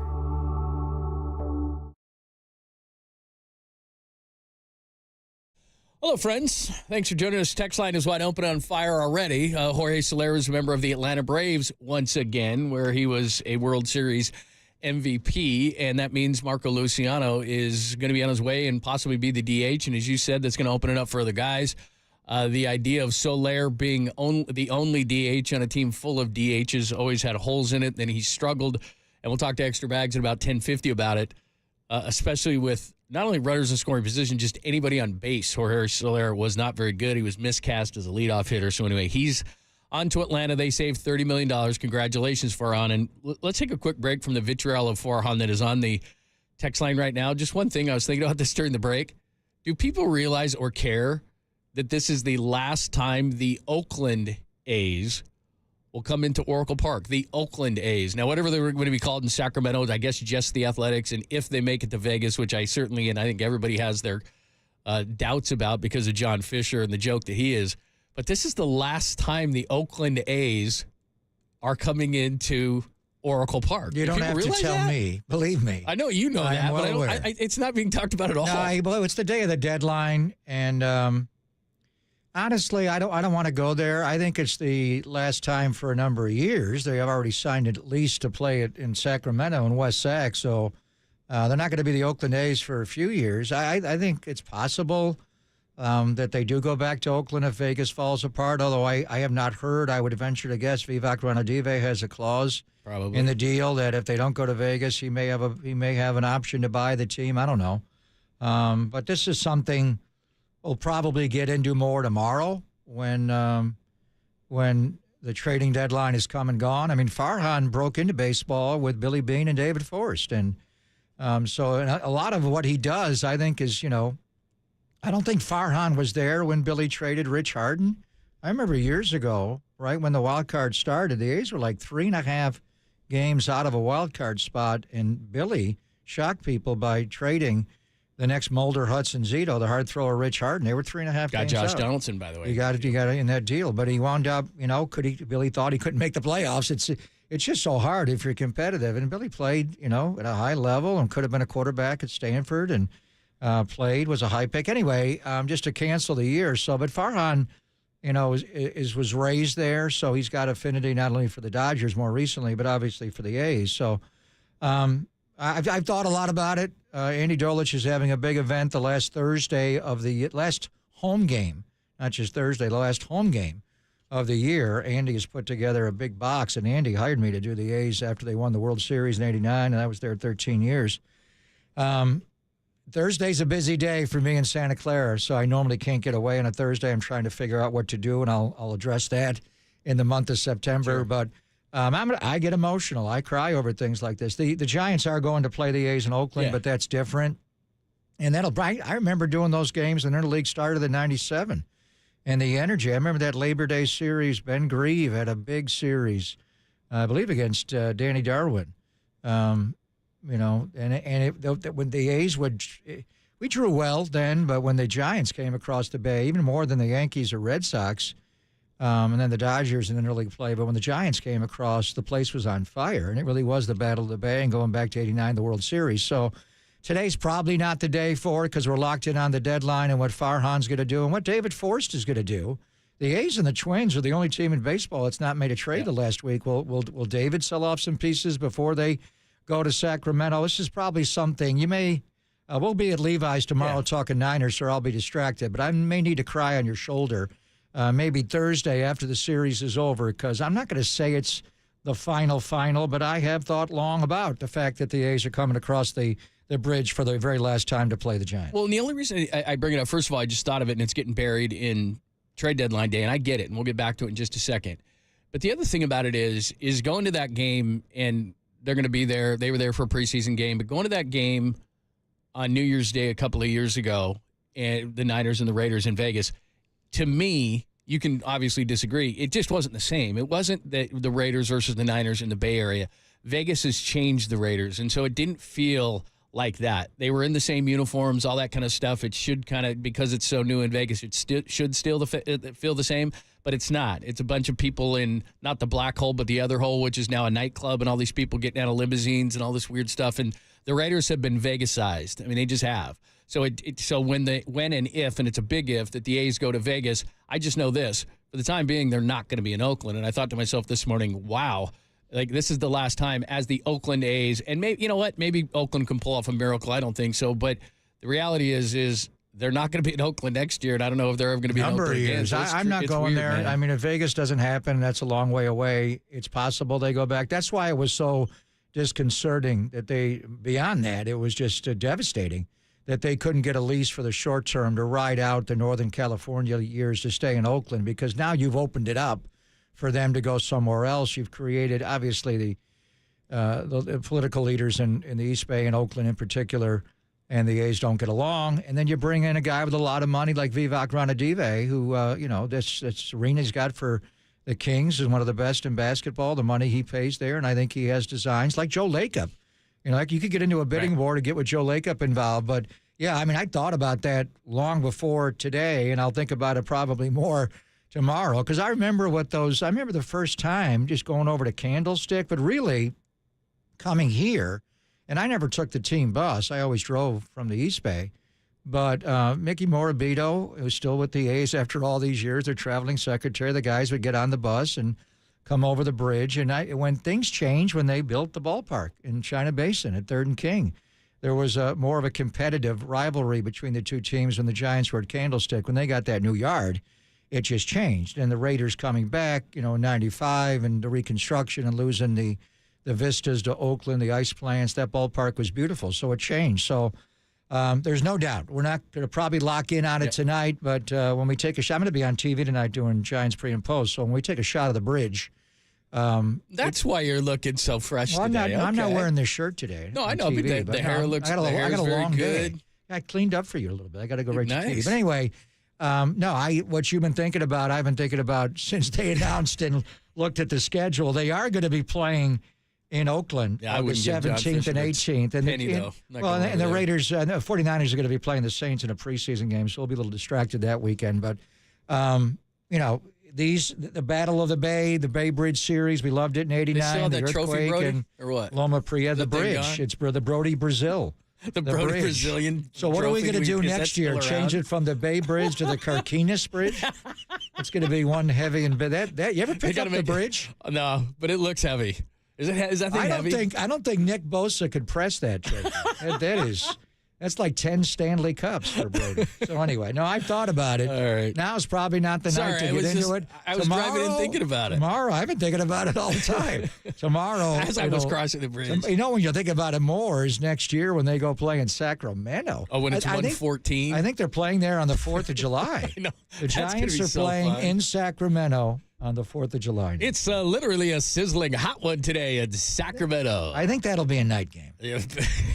Hello, friends. Thanks for joining us. Text line is wide open, on fire already. Jorge Soler is a member of the Atlanta Braves once again, where he was a World Series MVP, and that means Marco Luciano is going to be on his way and possibly be the DH. And as you said, that's going to open it up for other guys. The idea of Soler being the only DH on a team full of DHs always had holes in it. Then he struggled, and we'll talk to Extra Bags at about 10:50 about it, especially with not only runners in scoring position, just anybody on base. Jorge Soler was not very good. He was miscast as a leadoff hitter. So anyway, he's on to Atlanta. They saved $30 million. Congratulations, Farhan. And let's take a quick break from the vitriol of Farhan that is on the text line right now. Just one thing, I was thinking about this during the break. Do people realize or care that this is the last time the Oakland A's will come into Oracle Park? The Oakland A's. Now, whatever they were going to be called in Sacramento, I guess just the Athletics, and if they make it to Vegas, which I certainly, and I think everybody has their doubts about because of John Fisher and the joke that he is, but this is the last time the Oakland A's are coming into Oracle Park. You don't have to tell me. Believe me. I know you know that, but it's not being talked about at all. No, it's the day of the deadline, and honestly, I don't want to go there. I think it's the last time for a number of years. They have already signed at least to play it in Sacramento and West Sac, so they're not going to be the Oakland A's for a few years. I think it's possible that they do go back to Oakland if Vegas falls apart, although I have not heard. I would venture to guess Vivek Ranadive has a clause in the deal that if they don't go to Vegas, he may have an option to buy the team. I don't know. But this is something we'll probably get into more tomorrow when the trading deadline is come and gone. I mean, Farhan broke into baseball with Billy Beane and David Forrest. And so a lot of what he does, I think, is, I don't think Farhan was there when Billy traded Rich Harden. I remember years ago, right when the wild card started, the A's were like 3.5 games out of a wild card spot, and Billy shocked people by trading the next Mulder, Hudson, Zito, the hard thrower Rich Harden. They were 3.5 games Got Josh out. Donaldson, by the way. You got it in that deal. But he wound up, Billy thought he couldn't make the playoffs. It's just so hard if you're competitive. And Billy played, at a high level and could have been a quarterback at Stanford and was a high pick. Anyway, just to cancel the year. So, but Farhan, was raised there, so he's got affinity not only for the Dodgers more recently, but obviously for the A's. So, I've thought a lot about it. Andy Dolich is having a big event the last Thursday of the last home game, not just Thursday, the last home game of the year. Andy has put together a big box, and Andy hired me to do the A's after they won the World Series in '89, and I was there 13 years. Thursday's a busy day for me in Santa Clara, so I normally can't get away on a Thursday. I'm trying to figure out what to do, and I'll address that in the month of September. Sure. But I get emotional. I cry over things like this. The Giants are going to play the A's in Oakland, but that's different. And I remember doing those games when the league started in '97, and the energy. I remember that Labor Day series. Ben Grieve had a big series, I believe, against Danny Darwin. When the A's we drew well then, but when the Giants came across the Bay, even more than the Yankees or Red Sox. And then the Dodgers in interleague play. But when the Giants came across, the place was on fire. And it really was the Battle of the Bay, and going back to '89, the World Series. So today's probably not the day for it because we're locked in on the deadline and what Farhan's going to do and what David Forrest is going to do. The A's and the Twins are the only team in baseball that's not made a trade the last week. Will David sell off some pieces before they go to Sacramento? This is probably something you may we'll be at Levi's tomorrow talking Niners, or I'll be distracted. But I may need to cry on your shoulder maybe Thursday after the series is over, because I'm not going to say it's the final, but I have thought long about the fact that the A's are coming across the bridge for the very last time to play the Giants. Well, and the only reason I bring it up, first of all, I just thought of it, and it's getting buried in trade deadline day, and I get it, and we'll get back to it in just a second. But the other thing about it is going to that game, and they're going to be there. They were there for a preseason game, but going to that game on New Year's Day a couple of years ago, and the Niners and the Raiders in Vegas, to me, you can obviously disagree. It just wasn't the same. It wasn't the Raiders versus the Niners in the Bay Area. Vegas has changed the Raiders, and so it didn't feel like that. They were in the same uniforms, all that kind of stuff. It should kind of, because it's so new in Vegas, it should still feel the same, but it's not. It's a bunch of people in, not the black hole, but the other hole, which is now a nightclub, and all these people getting out of limousines and all this weird stuff. And the Raiders have been Vegasized. I mean, they just have. So so when and if, and it's a big if, that the A's go to Vegas, I just know this. For the time being, they're not going to be in Oakland. And I thought to myself this morning, wow, like this is the last time as the Oakland A's. And maybe, you know what, maybe Oakland can pull off a miracle. I don't think so. But the reality is they're not going to be in Oakland next year, and I don't know if they're ever going to be in Oakland again. So I'm not going weird, there. Man. I mean, if Vegas doesn't happen, that's a long way away. It's possible they go back. That's why it was so disconcerting that beyond that, it was just devastating that they couldn't get a lease for the short term to ride out the Northern California years to stay in Oakland, because now you've opened it up for them to go somewhere else. You've created, obviously, the political leaders in the East Bay and Oakland in particular, and the A's don't get along. And then you bring in a guy with a lot of money like Vivek Ranadive, who, this arena he's got for the Kings is one of the best in basketball, the money he pays there. And I think he has designs like Joe Lacob. Like you could get into a bidding war to get with Joe Lacob involved. But, yeah, I mean, I thought about that long before today, and I'll think about it probably more tomorrow. Because I remember the first time just going over to Candlestick, but really coming here. And I never took the team bus. I always drove from the East Bay. But Mickey Morabito was still with the A's after all these years. Their traveling secretary. The guys would get on the bus and come over the bridge. And when things changed, when they built the ballpark in China Basin at 3rd and King, there was more of a competitive rivalry between the two teams when the Giants were at Candlestick. When they got that new yard, it just changed. And the Raiders coming back, in 95 and the reconstruction and losing the vistas to Oakland, the ice plants, that ballpark was beautiful. So it changed. So there's no doubt. We're not going to probably lock in on it tonight, but when we take a shot, I'm going to be on TV tonight doing Giants pre and post. So when we take a shot of the bridge. That's why you're looking so fresh today. I'm not wearing this shirt today. No, I know, TV, but the hair looks good. I got a long day. I cleaned up for you a little bit. I got to go right to TV. But anyway, what you've been thinking about, I've been thinking about since they announced and looked at the schedule. They are going to be playing in Oakland on the 17th and 18th. And the Raiders, the 49ers are going to be playing the Saints in a preseason game, so we'll be a little distracted that weekend. But, the Battle of the Bay Bridge series, we loved it in 89. They still have that trophy, Brody, or what? Loma Prieta, the bridge. It's the Brody Brazil. The Brody bridge. Brazilian. So what are we going to do next year? Change it from the Bay Bridge to the Carquinez Bridge? It's going to be one heavy and that. You ever pick up the bridge? No, but it looks heavy. Is that thing heavy? I don't think Nick Bosa could press that trophy. That's like 10 Stanley Cups for Brady. So anyway, no, I've thought about it. All right. Now's probably not the night to get into it. I was driving and thinking about it. Tomorrow, I've been thinking about it all the time. Tomorrow. As I was crossing the bridge. When you think about it more is next year when they go play in Sacramento. Oh, when it's 114? I think they're playing there on the 4th of July. I know. The Giants are playing in Sacramento on the 4th of July. It's literally a sizzling hot one today in Sacramento. I think that'll be a night game.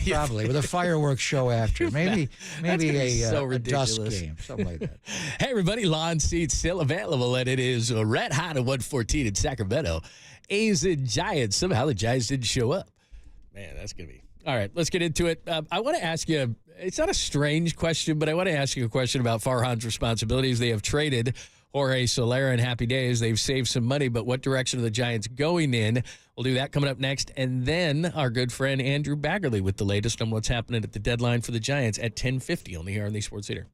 Probably, with a fireworks show after. Maybe a dusk game, something like that. Hey, everybody, lawn seats still available, and it is red hot at 114 in Sacramento. A's and Giants. Somehow the Giants didn't show up. Man, that's going to be... All right, let's get into it. I want to ask you, it's not a strange question, but I want to ask you a question about Farhan's responsibilities. They have traded Jorge Soler in Happy Days. They've saved some money, but what direction are the Giants going in? We'll do that coming up next. And then our good friend Andrew Baggarly with the latest on what's happening at the deadline for the Giants at 10:50 only here on the Sports Leader.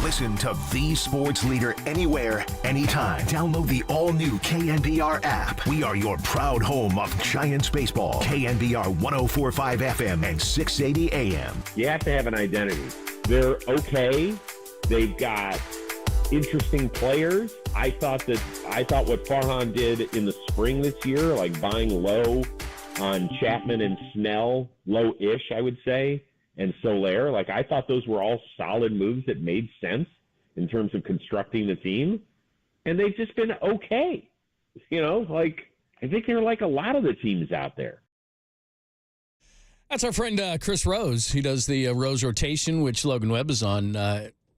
Listen to the sports leader anywhere, anytime. Download the all-new KNBR app. We are your proud home of Giants baseball. KNBR 104.5 FM and 680 AM. You have to have an identity. They're okay. They've got interesting players. I thought what Farhan did in the spring this year, like buying low on Chapman and Snell, low-ish, I would say, and Soler, like I thought those were all solid moves that made sense in terms of constructing the team, and they've just been okay. You know, like I think they're like a lot of the teams out there. That's our friend Chris Rose. He does the Rose Rotation, which Logan Webb is on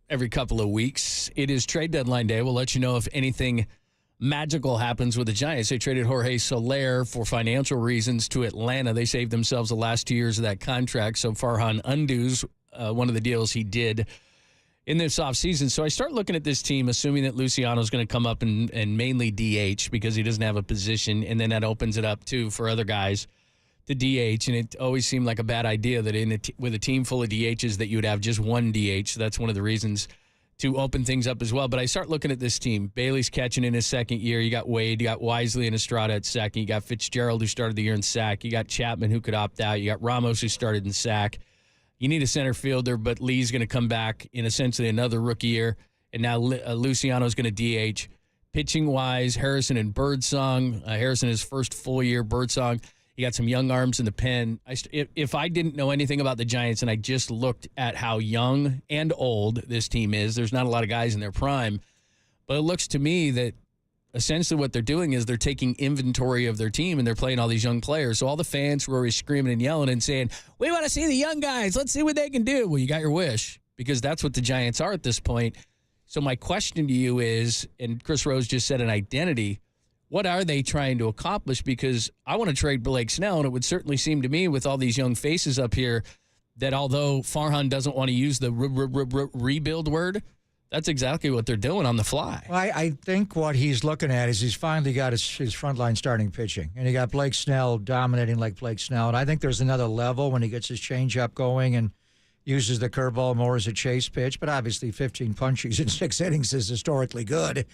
every couple of weeks. It is trade deadline day. We'll let you know if anything magical happens with the Giants. They traded Jorge Soler for financial reasons to Atlanta. They saved themselves the last 2 years of that contract, so Farhan undoes one of the deals he did in this offseason. So I start looking at this team, assuming that Luciano's going to come up and mainly DH because he doesn't have a position, and then that opens it up, too, for other guys to DH, and it always seemed like a bad idea that with a team full of DHs that you would have just one DH. So that's one of the reasons to open things up as well. But I start looking at this team. Bailey's catching in his second year. You got Wade. You got Wisely and Estrada at second. You got Fitzgerald, who started the year in sack. You got Chapman, who could opt out. You got Ramos, who started in sack. You need a center fielder, but Lee's going to come back in essentially another rookie year. And now Luciano's going to DH. Pitching-wise, Harrison and Birdsong. Harrison, his first full year. Birdsong, you got some young arms in the pen. If I didn't know anything about the Giants and I just looked at how young and old this team is, there's not a lot of guys in their prime, but it looks to me that essentially what they're doing is they're taking inventory of their team and they're playing all these young players. So all the fans who are always screaming and yelling and saying, we want to see the young guys. Let's see what they can do. Well, you got your wish because that's what the Giants are at this point. So my question to you is, and Chris Rose just said an identity, what are they trying to accomplish? Because I want to trade Blake Snell, and it would certainly seem to me with all these young faces up here that although Farhan doesn't want to use the rebuild word, that's exactly what they're doing on the fly. Well, I think what he's looking at is he's finally got his frontline starting pitching, and he got Blake Snell dominating like Blake Snell, and I think there's another level when he gets his changeup going and uses the curveball more as a chase pitch, but obviously 15 punches in 6 innings is historically good.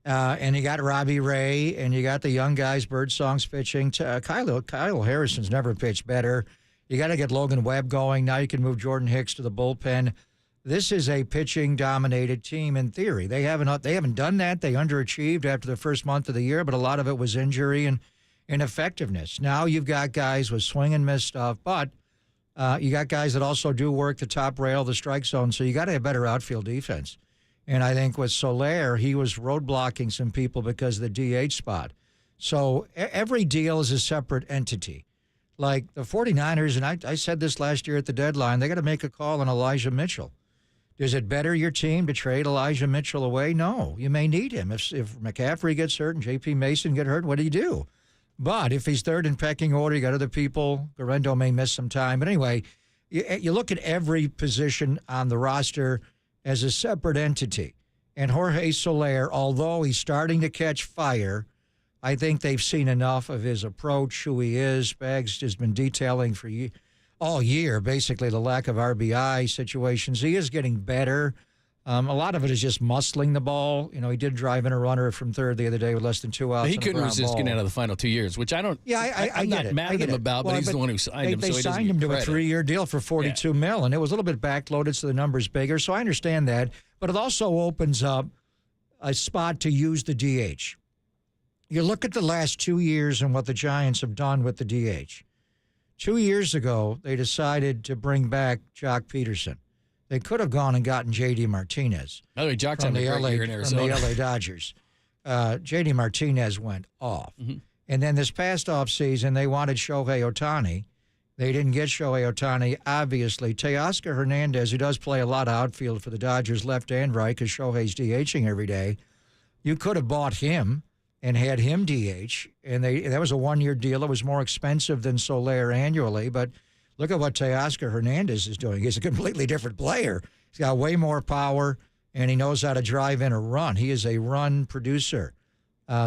And you got Robbie Ray, and you got the young guys, Birdsong's pitching. Kyle Harrison's never pitched better. You got to get Logan Webb going. Now you can move Jordan Hicks to the bullpen. This is a pitching-dominated team in theory. They haven't done that. They underachieved after the first month of the year, but a lot of it was injury and ineffectiveness. Now you've got guys with swing and miss stuff, but you got guys that also do work the top rail, the strike zone, so you got to have better outfield defense. And I think with Soler, he was roadblocking some people because of the DH spot. So every deal is a separate entity. Like the 49ers, and I said this last year at the deadline, they got to make a call on Elijah Mitchell. Is it better your team to trade Elijah Mitchell away? No. You may need him. If McCaffrey gets hurt and J.P. Mason get hurt, what do you do? But if he's third in pecking order, you got other people. Garendo may miss some time. But anyway, you look at every position on the roster as a separate entity. And Jorge Soler, although he's starting to catch fire, I think they've seen enough of his approach, who he is. Bags has been detailing for all year, basically, the lack of RBI situations. He is getting better. A lot of it is just muscling the ball. You know, he did drive in a runner from third the other day with less than 2 outs. He couldn't resist getting out of the final 2 years, which I don't. Yeah, I'm get not it. mad at him about, but he's the one who signed him. They so he signed him to a 3-year deal for $42 million, and it was a little bit backloaded, so the number's bigger. So I understand that, but it also opens up a spot to use the DH. You look at the last 2 years and what the Giants have done with the DH. 2 years ago, they decided to bring back Jock Peterson. They could have gone and gotten J.D. Martinez. By the way, Jock's having a great year in Arizona. From the L.A. Dodgers. J.D. Martinez went off. And then this past offseason, they wanted Shohei Ohtani. They didn't get Shohei Ohtani, obviously. Teoscar Hernandez, who does play a lot of outfield for the Dodgers left and right because Shohei's DHing every day, you could have bought him and had him DH. And that was a 1-year deal. It was more expensive than Soler annually, but look at what Teoscar Hernandez is doing. He's a completely different player. He's got way more power, and he knows how to drive in a run. He is a run producer.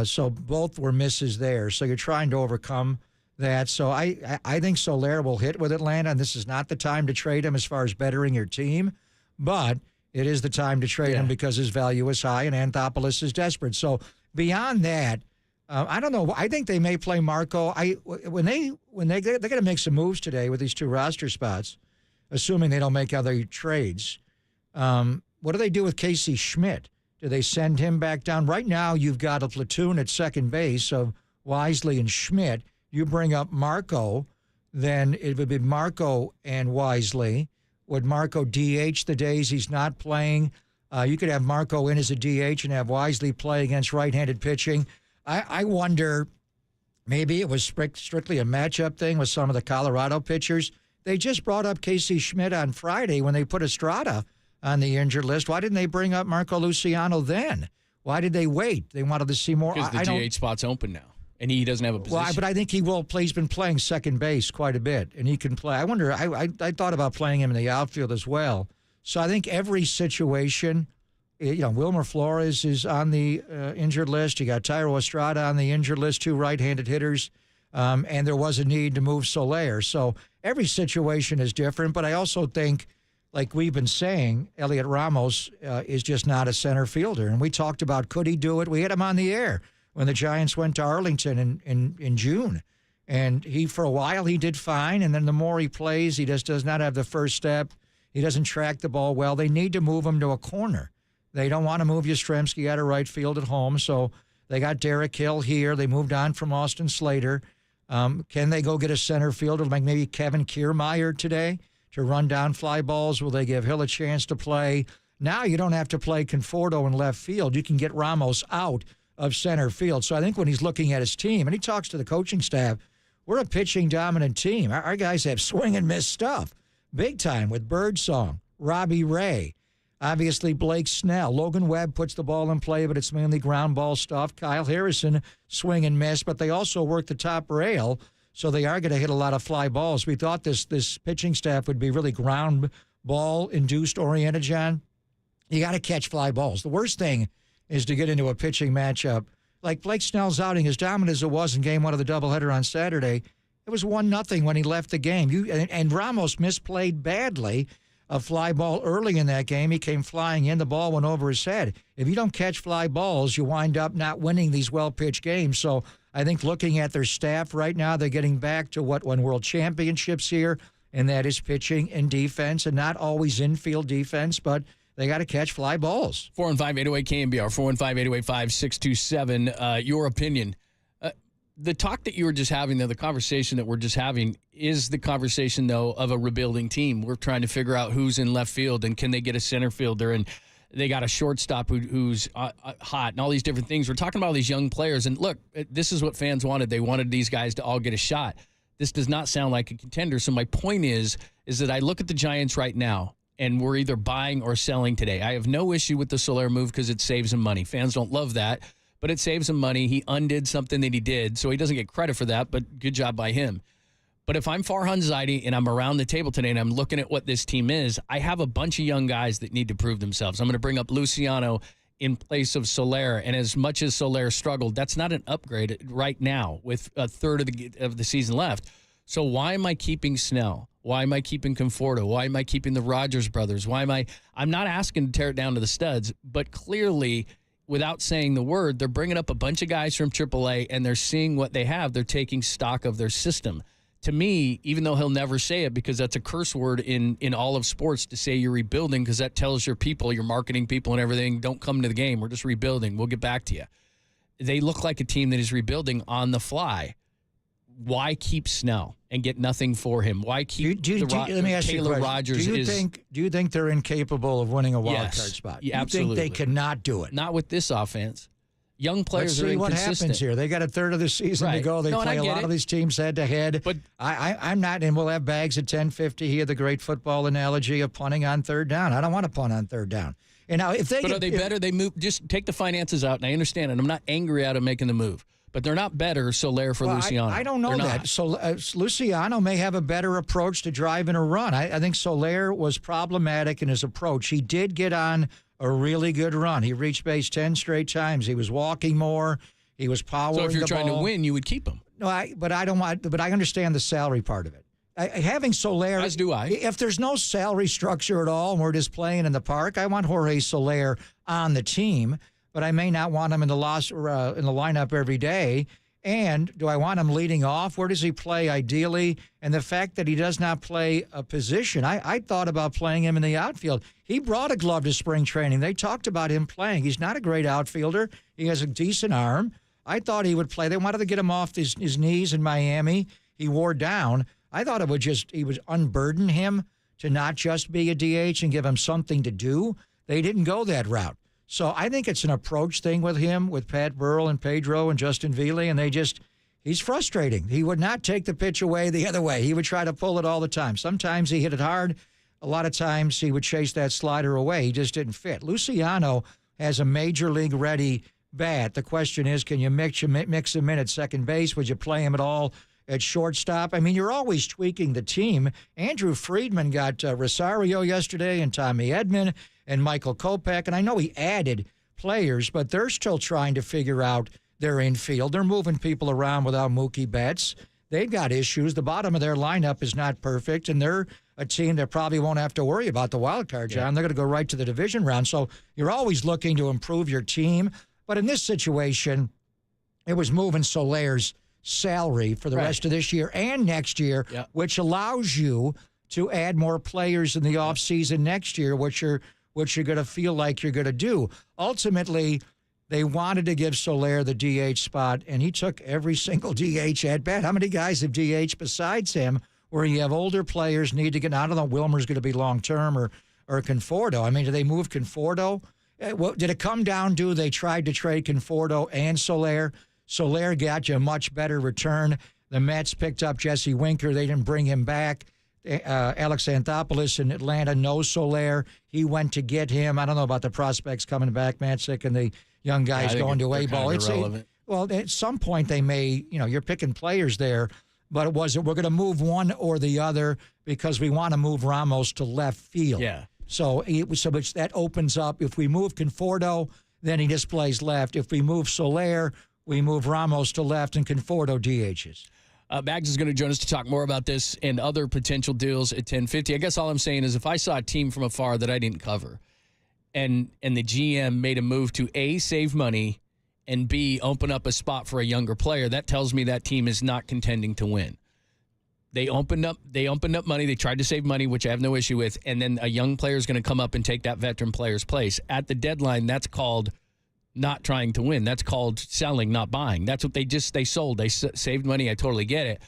So both were misses there. So you're trying to overcome that. So I think Soler will hit with Atlanta, and this is not the time to trade him as far as bettering your team, but it is the time to trade him because his value is high and Anthopoulos is desperate. So beyond that, I don't know. I think they may play Marco. They're going to make some moves today with these 2 roster spots, assuming they don't make other trades. What do they do with Casey Schmidt? Do they send him back down? Right now, you've got a platoon at second base of Wisely and Schmidt. You bring up Marco, then it would be Marco and Wisely. Would Marco DH the days he's not playing? You could have Marco in as a DH and have Wisely play against right-handed pitching. I wonder, maybe it was strictly a matchup thing with some of the Colorado pitchers. They just brought up Casey Schmidt on Friday when they put Estrada on the injured list. Why didn't they bring up Marco Luciano then? Why did they wait? They wanted to see more. Because the DH spot's open now, and he doesn't have a position. Well, but I think he will play. He's been playing second base quite a bit, and he can play. I wonder, I thought about playing him in the outfield as well. So I think every situation, Wilmer Flores is on the injured list. You got Tyro Estrada on the injured list, 2 right-handed hitters, and there was a need to move Soler. So every situation is different, but I also think, like we've been saying, Elliot Ramos is just not a center fielder. And we talked about, could he do it? We had him on the air when the Giants went to Arlington in June. And for a while, he did fine. And then the more he plays, he just does not have the first step. He doesn't track the ball well. They need to move him to a corner. They don't want to move Yastrzemski out of right field at home, so they got Derek Hill here. They moved on from Austin Slater. Can they go get a center fielder like maybe Kevin Kiermaier today to run down fly balls? Will they give Hill a chance to play? Now you don't have to play Conforto in left field. You can get Ramos out of center field. So I think when he's looking at his team, and he talks to the coaching staff, we're a pitching-dominant team. Our guys have swing and miss stuff, big time, with Birdsong, Robbie Ray, obviously Blake Snell. Logan Webb puts the ball in play, but it's mainly ground ball stuff. Kyle Harrison, swing and miss, but they also work the top rail, so they are going to hit a lot of fly balls. We thought this pitching staff would be really ground ball-induced oriented, John. You got to catch fly balls. The worst thing is to get into a pitching matchup. Like Blake Snell's outing, as dominant as it was in Game 1 of the doubleheader on Saturday, it was 1-0 when he left the game. And Ramos misplayed badly a fly ball early in that game. He came flying in. The ball went over his head. If you don't catch fly balls, you wind up not winning these well-pitched games. So I think looking at their staff right now, they're getting back to what won world championships here, and that is pitching and defense, and not always infield defense, but they got to catch fly balls. 415-808-KNBR, 415-808-5627. Your opinion. The talk that you were just having, though, the conversation that we're just having, is the conversation, though, of a rebuilding team. We're trying to figure out who's in left field and can they get a center fielder, and they got a shortstop who's hot and all these different things. We're talking about all these young players, and look, this is what fans wanted. They wanted these guys to all get a shot. This does not sound like a contender. So my point is that I look at the Giants right now, and we're either buying or selling today. I have no issue with the Soler move because it saves him money. Fans don't love that, but it saves him money. He undid something that he did, so he doesn't get credit for that, but good job by him. But if I'm Farhan Zaidi and I'm around the table today and I'm looking at what this team is, I have a bunch of young guys that need to prove themselves. I'm going to bring up Luciano in place of Soler, and as much as Soler struggled, that's not an upgrade right now with a third of the season left. So why am I keeping Snell? Why am I keeping Conforto? Why am I keeping the Rogers brothers? I'm not asking to tear it down to the studs, but clearly, without saying the word, they're bringing up a bunch of guys from AAA, and they're seeing what they have. They're taking stock of their system. To me, even though he'll never say it because that's a curse word in all of sports to say you're rebuilding, because that tells your people, your marketing people and everything, don't come to the game. We're just rebuilding. We'll get back to you. They look like a team that is rebuilding on the fly. Why keep Snell and get nothing for him? Why keep let me ask Taylor you a question. Rogers? Do you think they're incapable of winning a wild Yes. card spot? Yeah, you absolutely. think they cannot do it? Not with this offense. Young players Let's are see what inconsistent. happens here. They got a third of the season to go. They play a lot of these teams head to head. But I'm not, and we'll have Bags at 10:50 here. The great football analogy of punting on third down. I don't want to punt on third down. And now, if they are they better? They move. Just take the finances out, and I understand it. I'm not angry at them making the move, but they're not better. Soler for Luciano. I don't know They're that. not. So Luciano may have a better approach to driving a run. I think Soler was problematic in his approach. He did get on a really good run. He reached base 10 straight times. He was walking more. He was powering the ball. So if you're trying to win, you would keep him. No, but I don't want. But I understand the salary part of it. Having Soler, as do I. If there's no salary structure at all, and we're just playing in the park, I want Jorge Soler on the team, but I may not want him in the lineup every day. And do I want him leading off? Where does he play ideally? And the fact that he does not play a position, I thought about playing him in the outfield. He brought a glove to spring training. They talked about him playing. He's not a great outfielder. He has a decent arm. I thought he would play. They wanted to get him off his knees in Miami. He wore down. I thought he would unburden him to not just be a DH and give him something to do. They didn't go that route. So I think it's an approach thing with him, with Pat Burrell and Pedro and Justin Vealey, and he's frustrating. He would not take the pitch away the other way. He would try to pull it all the time. Sometimes he hit it hard. A lot of times he would chase that slider away. He just didn't fit. Luciano has a major league ready bat. The question is, can you mix him in at second base? Would you play him at all at shortstop? I mean, you're always tweaking the team. Andrew Friedman got Rosario yesterday and Tommy Edman and Michael Kopech. And I know he added players, but they're still trying to figure out their infield. They're moving people around without Mookie Betts. They've got issues. The bottom of their lineup is not perfect, and they're a team that probably won't have to worry about the wild card, John. They're going to go right to the division round. So you're always looking to improve your team. But in this situation, it was moving Soler's salary for the rest of this year and next year, which allows you to add more players in the offseason next year, which you're going to feel like you're going to do. Ultimately, they wanted to give Soler the DH spot, and he took every single DH at bat. How many guys have DH besides him where you have older players need to get? I don't know, Wilmer's going to be long-term or Conforto. I mean, do they move Conforto? Did it come down to they tried to trade Conforto and Soler? Soler got you a much better return. The Mets picked up Jesse Winker. They didn't bring him back. Alex Anthopoulos in Atlanta knows Soler. He went to get him. I don't know about the prospects coming back, Matzik, and the young guys going to A-ball. Well, at some point they may, you're picking players there, but we're going to move one or the other because we want to move Ramos to left field. Yeah. So that opens up. If we move Conforto, then he just plays left. If we move Soler, we move Ramos to left and Conforto DHs. Bags is going to join us to talk more about this and other potential deals at 10:50. I guess all I'm saying is if I saw a team from afar that I didn't cover and the GM made a move to A, save money, and B, open up a spot for a younger player, that tells me that team is not contending to win. They opened up money. They tried to save money, which I have no issue with, and then a young player is going to come up and take that veteran player's place. At the deadline, that's called not trying to win. That's called selling, not buying. That's what they sold. They saved money. I totally get it.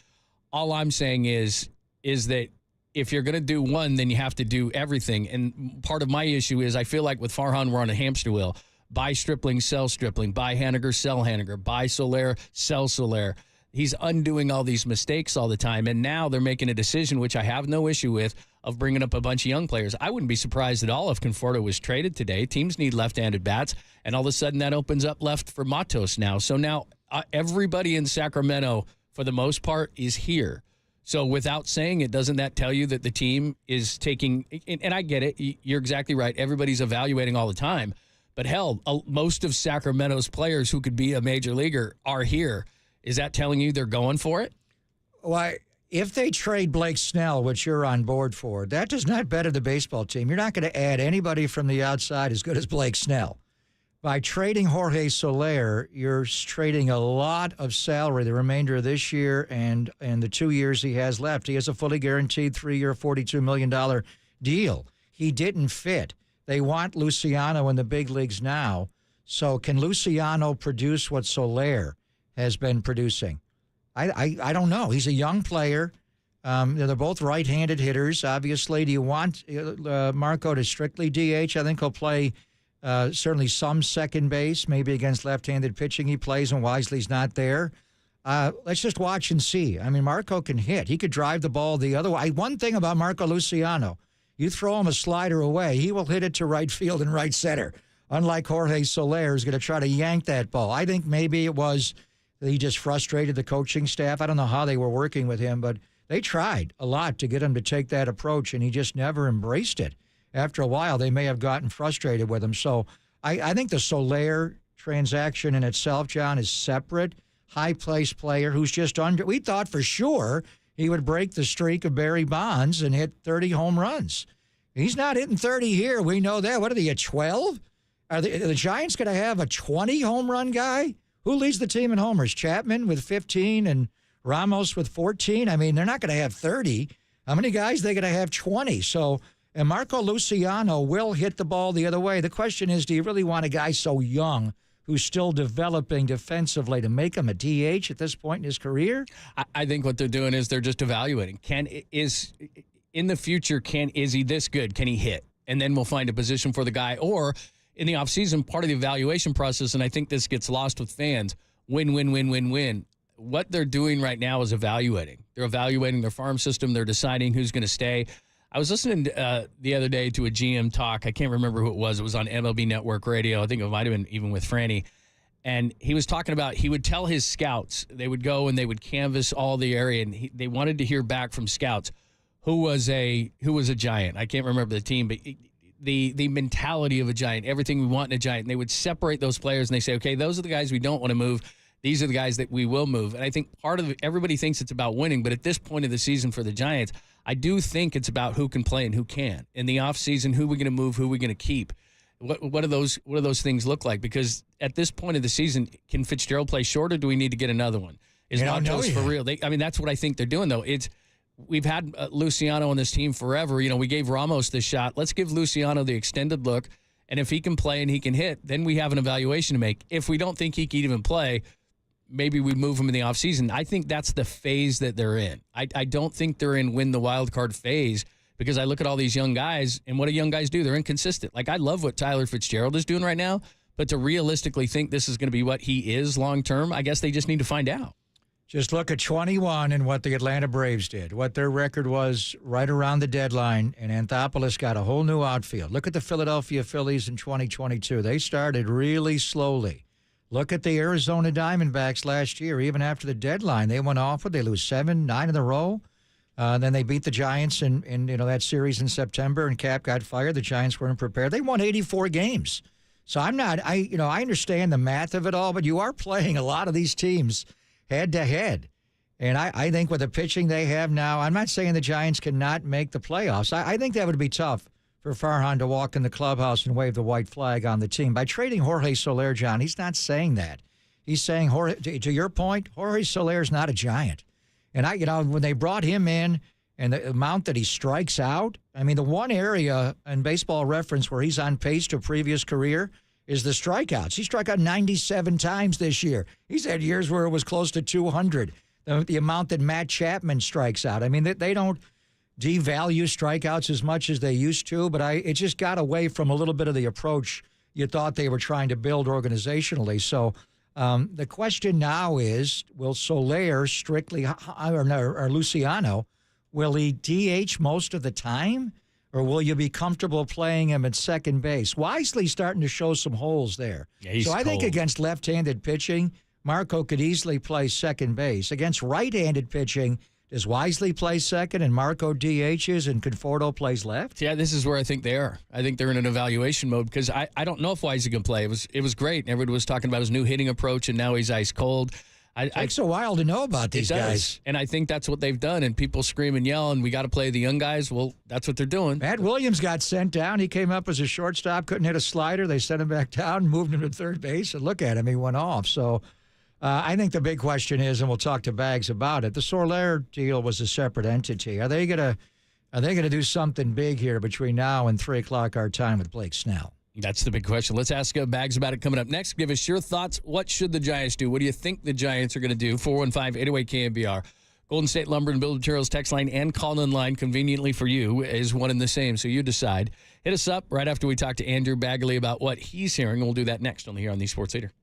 All I'm saying is that if you're going to do one, then you have to do everything. And part of my issue is I feel like with Farhan, we're on a hamster wheel. Buy Stripling, sell Stripling. Buy Haniger, sell Haniger. Buy Soler, sell Soler. He's undoing all these mistakes all the time, and now they're making a decision, which I have no issue with, of bringing up a bunch of young players. I wouldn't be surprised at all if Conforto was traded today. Teams need left-handed bats, and all of a sudden that opens up left for Matos now. So now everybody in Sacramento, for the most part, is here. So without saying it, doesn't that tell you that the team is taking – and I get it. You're exactly right. Everybody's evaluating all the time. But, hell, most of Sacramento's players who could be a major leaguer are here. Is that telling you they're going for it? Well, If they trade Blake Snell, which you're on board for, that does not better the baseball team. You're not going to add anybody from the outside as good as Blake Snell. By trading Jorge Soler, you're trading a lot of salary the remainder of this year and the 2 years he has left. He has a fully guaranteed 3-year, $42 million deal. He didn't fit. They want Luciano in the big leagues now. So can Luciano produce what Soler has been producing? I don't know. He's a young player. They're both right-handed hitters, obviously. Do you want Marco to strictly DH? I think he'll play certainly some second base, maybe against left-handed pitching he plays and Wisely's not there. Let's just watch and see. I mean, Marco can hit. He could drive the ball the other way. One thing about Marco Luciano, you throw him a slider away, he will hit it to right field and right center. Unlike Jorge Soler, who's going to try to yank that ball. I think maybe it was he just frustrated the coaching staff. I don't know how they were working with him, but they tried a lot to get him to take that approach, and he just never embraced it. After a while, they may have gotten frustrated with him. So I think the Soler transaction in itself, John, is separate. High-placed player who's just under. We thought for sure he would break the streak of Barry Bonds and hit 30 home runs. He's not hitting 30 here. We know that. What are they, at 12? Are the Giants going to have a 20 home run guy? Who leads the team in homers? Chapman with 15 and Ramos with 14? I mean, they're not going to have 30. How many guys are they going to have? 20. So, and Marco Luciano will hit the ball the other way. The question is, do you really want a guy so young who's still developing defensively to make him a DH at this point in his career? I think what they're doing is they're just evaluating. Is he this good? Can he hit? And then we'll find a position for the guy. Or in the offseason, part of the evaluation process, and I think this gets lost with fans, win. What they're doing right now is evaluating. They're evaluating their farm system. They're deciding who's going to stay. I was listening the other day to a GM talk. I can't remember who it was. It was on MLB Network Radio. I think it might have been even with Franny. And he was talking about, he would tell his scouts, they would go and they would canvass all the area, and they wanted to hear back from scouts who was a Giant. I can't remember the team, but the mentality of a Giant, everything we want in a Giant. And they would separate those players and they say, okay, those are the guys we don't want to move. These are the guys that we will move. And I think everybody thinks it's about winning, but at this point of the season for the Giants, I do think it's about who can play and who can. In the offseason, who we're going to move, who we're going to keep. What do those things look like? Because at this point of the season, can Fitzgerald play short, or do we need to get another one? Is Montos for real? That's what I think they're doing, though. We've had Luciano on this team forever. We gave Ramos this shot. Let's give Luciano the extended look, and if he can play and he can hit, then we have an evaluation to make. If we don't think he can even play, maybe we move him in the offseason. I think that's the phase that they're in. I don't think they're in win the wild card phase, because I look at all these young guys, and what do young guys do? They're inconsistent. Like, I love what Tyler Fitzgerald is doing right now, but to realistically think this is going to be what he is long term, I guess they just need to find out. Just look at 21 and what the Atlanta Braves did, what their record was right around the deadline, and Anthopoulos got a whole new outfield. Look at the Philadelphia Phillies in 2022. They started really slowly. Look at the Arizona Diamondbacks last year. Even after the deadline, they went off. They lose 7, 9 in a row. Then they beat the Giants in that series in September, and Cap got fired. The Giants weren't prepared. They won 84 games. So I understand the math of it all, but you are playing a lot of these teams head to head. And I think with the pitching they have now, I'm not saying the Giants cannot make the playoffs. I think that would be tough for Farhan to walk in the clubhouse and wave the white flag on the team. By trading Jorge Soler, John, he's not saying that. He's saying, to your point, Jorge Soler is not a Giant. And when they brought him in and the amount that he strikes out, the one area in Baseball Reference where he's on pace to a previous career is the strikeouts. He struck out 97 times this year. He's had years where it was close to 200. The amount that Matt Chapman strikes out. They don't devalue strikeouts as much as they used to, but it just got away from a little bit of the approach you thought they were trying to build organizationally. So the question now is, will Soler strictly, or Luciano, will he DH most of the time? Or will you be comfortable playing him at second base? Wisely's starting to show some holes there. Yeah, so I think against left-handed pitching, Marco could easily play second base. Against right-handed pitching, does Wisely play second and Marco DHs and Conforto plays left? Yeah, this is where I think they are. I think they're in an evaluation mode, because I don't know if Wisely can play. It was great. Everybody was talking about his new hitting approach, and now he's ice cold. It takes a while to know about these guys. And I think that's what they've done. And people scream and yell, and we got to play the young guys. Well, that's what they're doing. Matt Williams got sent down. He came up as a shortstop, couldn't hit a slider. They sent him back down, moved him to third base, and look at him. He went off. So I think the big question is, and we'll talk to Bags about it, the Soler deal was a separate entity. Are they gonna do something big here between now and 3 o'clock our time with Blake Snell? That's the big question. Let's ask Bags about it coming up next. Give us your thoughts. What should the Giants do? What do you think the Giants are going to do? 415-808-KNBR. Golden State Lumber and Building Materials text line and call-in line conveniently for you is one and the same, so you decide. Hit us up right after we talk to Andrew Baggarly about what he's hearing. We'll do that next on the Sports Leader.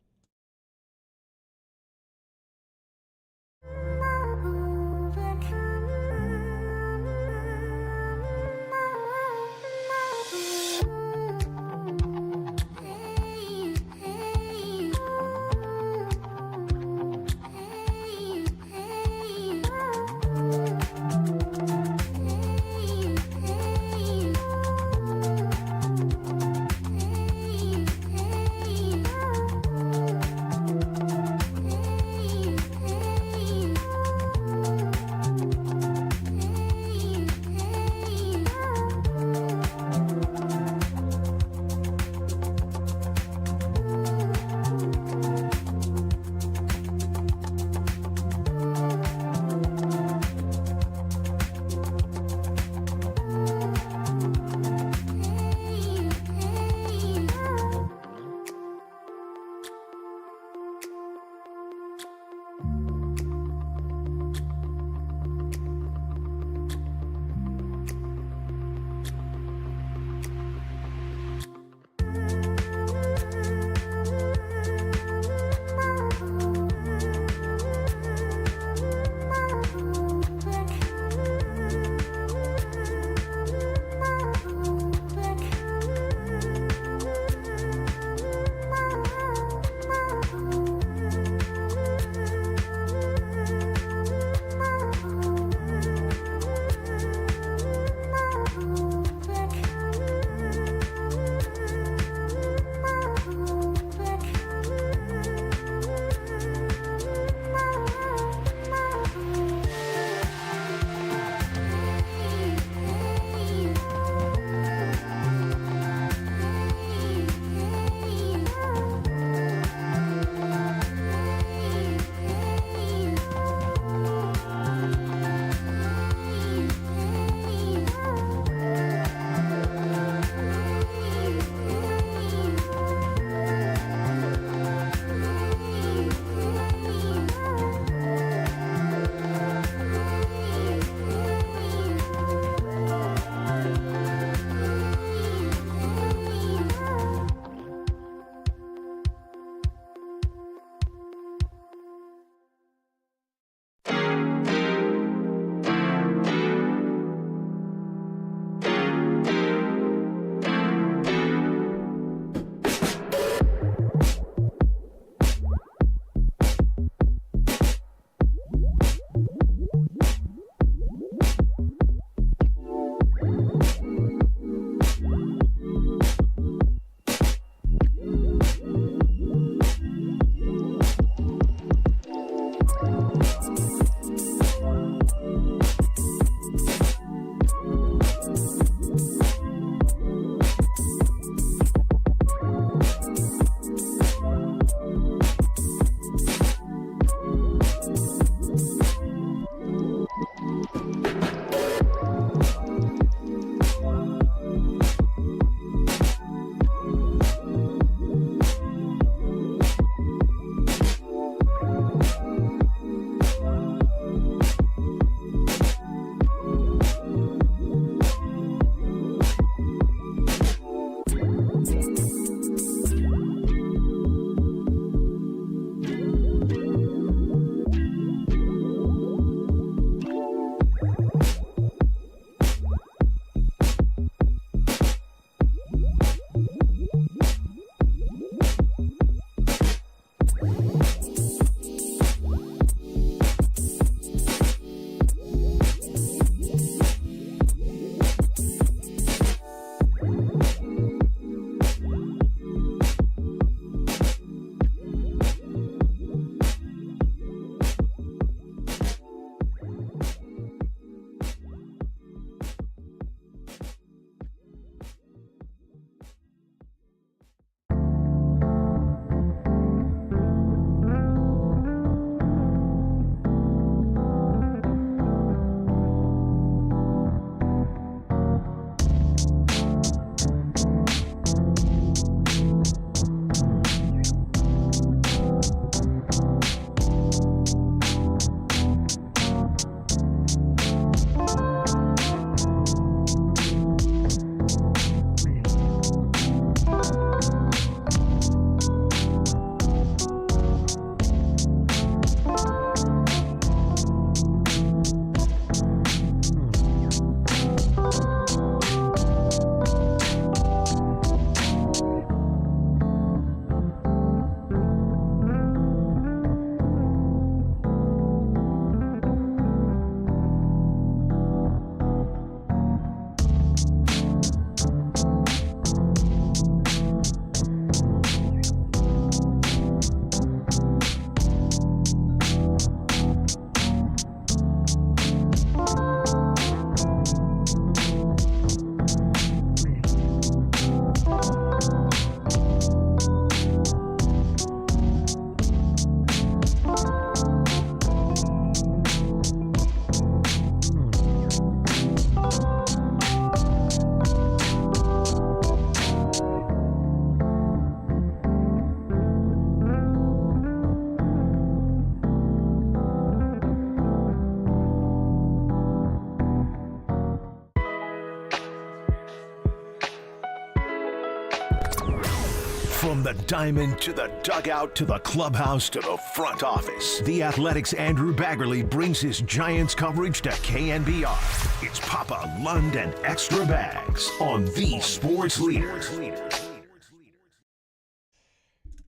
From the diamond to the dugout to the clubhouse to the front office, The Athletic's Andrew Baggarly brings his Giants coverage to KNBR. It's Papa, Lund, and Extra Bags on the Sports Leader.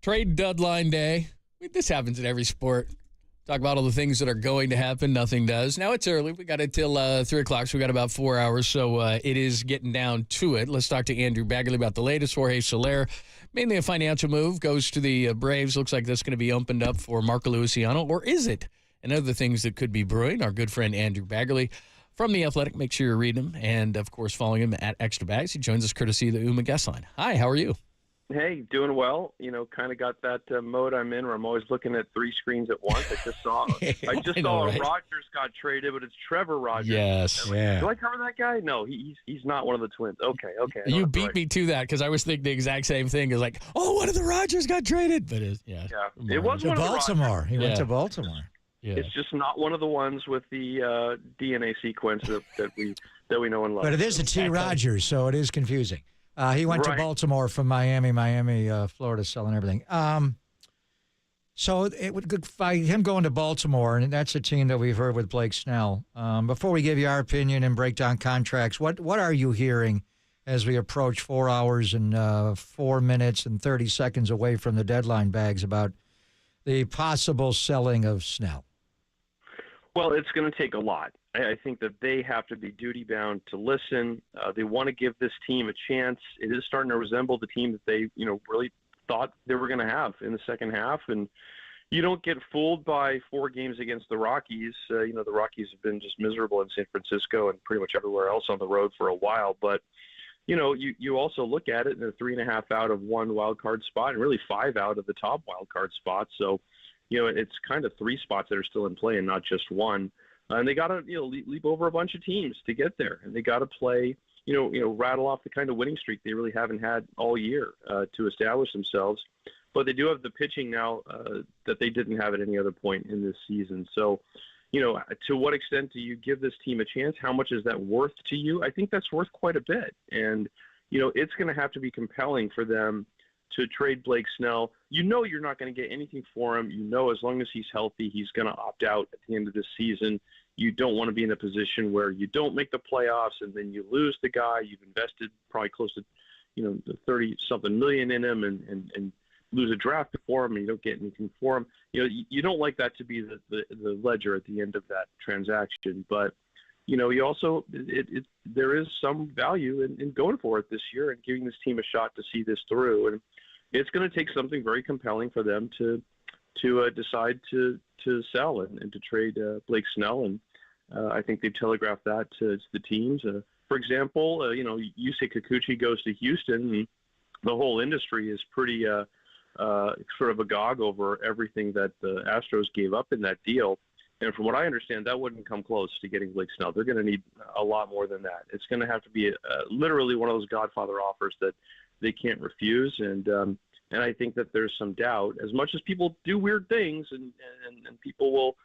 Trade deadline day. This happens in every sport. Talk about all the things that are going to happen. Nothing does. Now it's early. We got it till 3 o'clock, so we got about 4 hours. So it is getting down to it. Let's talk to Andrew Baggarly about the latest. Jorge Soler, mainly a financial move, goes to the Braves. Looks like that's going to be opened up for Marco Luciano, or is it? And other things that could be brewing. Our good friend Andrew Baggarly from The Athletic. Make sure you're reading him and, of course, following him at Extra Bags. He joins us courtesy of the UMA guest line. Hi, how are you? Hey, doing well. You know, kind of got that mode I'm in where I'm always looking at 3 screens at once. I just saw right? Rogers got traded, but it's Trevor Rogers. Yes. Yeah. Do I cover that guy? No, he's not one of the Twins. Okay. You beat me to that because I was thinking the exact same thing. It's like, one of the Rogers got traded, but it was to one Baltimore. Of the He went to Baltimore. Yeah. It's just not one of the ones with the DNA sequence that we know and love. But it is a T. Rogers, so it is confusing. He went to Baltimore from Miami, Florida, selling everything. So it would by him going to Baltimore, and that's a team that we've heard with Blake Snell. Before we give you our opinion and break down contracts, what are you hearing as we approach 4 hours and 4 minutes and 30 seconds away from the deadline, Bags, about the possible selling of Snell? Well, it's going to take a lot. I think that they have to be duty-bound to listen. They want to give this team a chance. It is starting to resemble the team that they, really thought they were going to have in the second half. And you don't get fooled by 4 games against the Rockies. The Rockies have been just miserable in San Francisco and pretty much everywhere else on the road for a while. But, you also look at it, and they're 3.5 out of 1 wild card spot and really 5 out of the top wild card spot. So, it's kind of 3 spots that are still in play and not just 1. And they got to, leap over a bunch of teams to get there. And they got to play, rattle off the kind of winning streak they really haven't had all year to establish themselves. But they do have the pitching now that they didn't have at any other point in this season. So, to what extent do you give this team a chance? How much is that worth to you? I think that's worth quite a bit. And, it's going to have to be compelling for them to trade Blake Snell. You're not going to get anything for him. As long as he's healthy, he's going to opt out at the end of this season. You don't want to be in a position where you don't make the playoffs and then you lose the guy. You've invested probably close to, 30-something million in him and lose a draft for him and you don't get anything for him. You don't like that to be the ledger at the end of that transaction. But, you also there is some value in going for it this year and giving this team a shot to see this through. And it's going to take something very compelling for them to decide to sell and to trade Blake Snell. And I think they've telegraphed that to the teams. For example, Yusei Kikuchi goes to Houston. And the whole industry is pretty sort of agog over everything that the Astros gave up in that deal. And from what I understand, that wouldn't come close to getting Blake Snell. They're going to need a lot more than that. It's going to have to be literally one of those Godfather offers that they can't refuse. And I think that there's some doubt. As much as people do weird things and people will,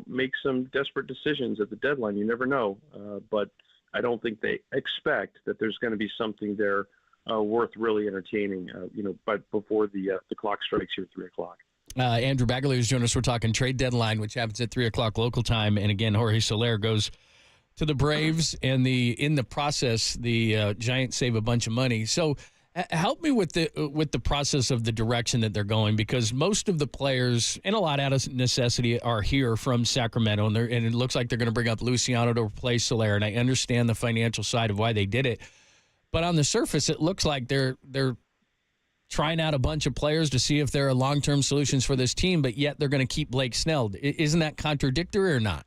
make some desperate decisions at the deadline, you never know. But I don't think they expect that there's going to be something there worth really entertaining, but before the clock strikes here at 3 o'clock. Andrew Baggarly is joining us. We're talking trade deadline, which happens at 3 o'clock local time. And again, Jorge Soler goes to the Braves, and in the process, the Giants save a bunch of money. So help me with the process of the direction that they're going, because most of the players, and a lot out of necessity, are here from Sacramento, and it looks like they're going to bring up Luciano to replace Soler. And I understand the financial side of why they did it, but on the surface, it looks like they're trying out a bunch of players to see if there are long-term solutions for this team, but yet they're going to keep Blake Snell. Isn't that contradictory or not?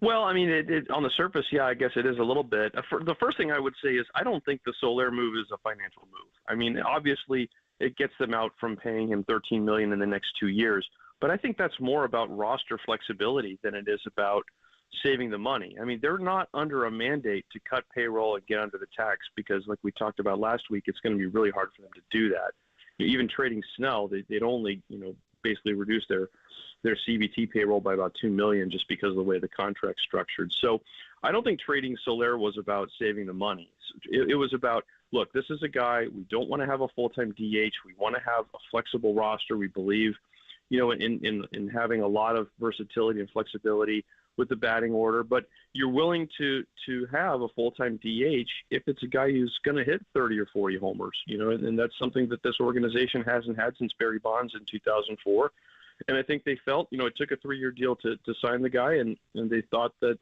Well, I mean, it on the surface, yeah, I guess it is a little bit. The first thing I would say is I don't think the Soler move is a financial move. I mean, obviously, it gets them out from paying him $13 million in the next 2 years, but I think that's more about roster flexibility than it is about saving the money. I mean, they're not under a mandate to cut payroll and get under the tax because, like we talked about last week, it's going to be really hard for them to do that. Even trading Snell, they'd only, basically reduce their CBT payroll by about $2 million just because of the way the contract's structured. So I don't think trading Soler was about saving the money. It was about look, this is a guy, we don't want to have a full-time DH. We want to have a flexible roster. We believe, in having a lot of versatility and flexibility with the batting order, but you're willing to have a full-time DH if it's a guy who's going to hit 30 or 40 homers, and that's something that this organization hasn't had since Barry Bonds in 2004. And I think they felt, it took a 3-year deal to sign the guy, and they thought that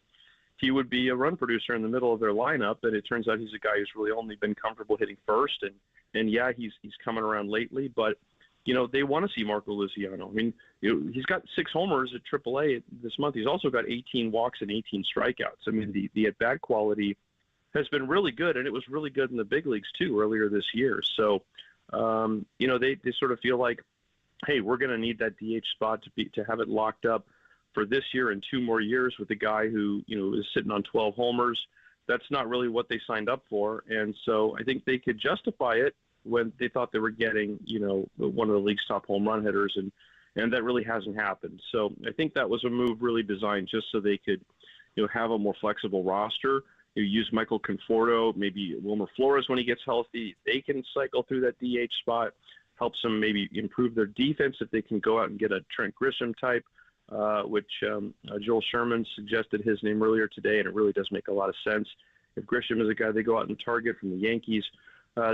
he would be a run producer in the middle of their lineup. And it turns out he's a guy who's really only been comfortable hitting first. And yeah, he's coming around lately, but they want to see Marco Luciano. I mean, he's got 6 homers at AAA this month. He's also got 18 walks and 18 strikeouts. I mean, the at-bat quality has been really good, and it was really good in the big leagues too earlier this year. So, they sort of feel like, hey, we're going to need that DH spot to have it locked up for this year and 2 more years with a guy who, is sitting on 12 homers. That's not really what they signed up for. And so I think they could justify it when they thought they were getting, one of the league's top home run hitters, and that really hasn't happened. So I think that was a move really designed just so they could, have a more flexible roster. You use Michael Conforto, maybe Wilmer Flores when he gets healthy. They can cycle through that DH spot, helps them maybe improve their defense if they can go out and get a Trent Grisham type, which Joel Sherman suggested his name earlier today, and it really does make a lot of sense. If Grisham is a guy they go out and target from the Yankees,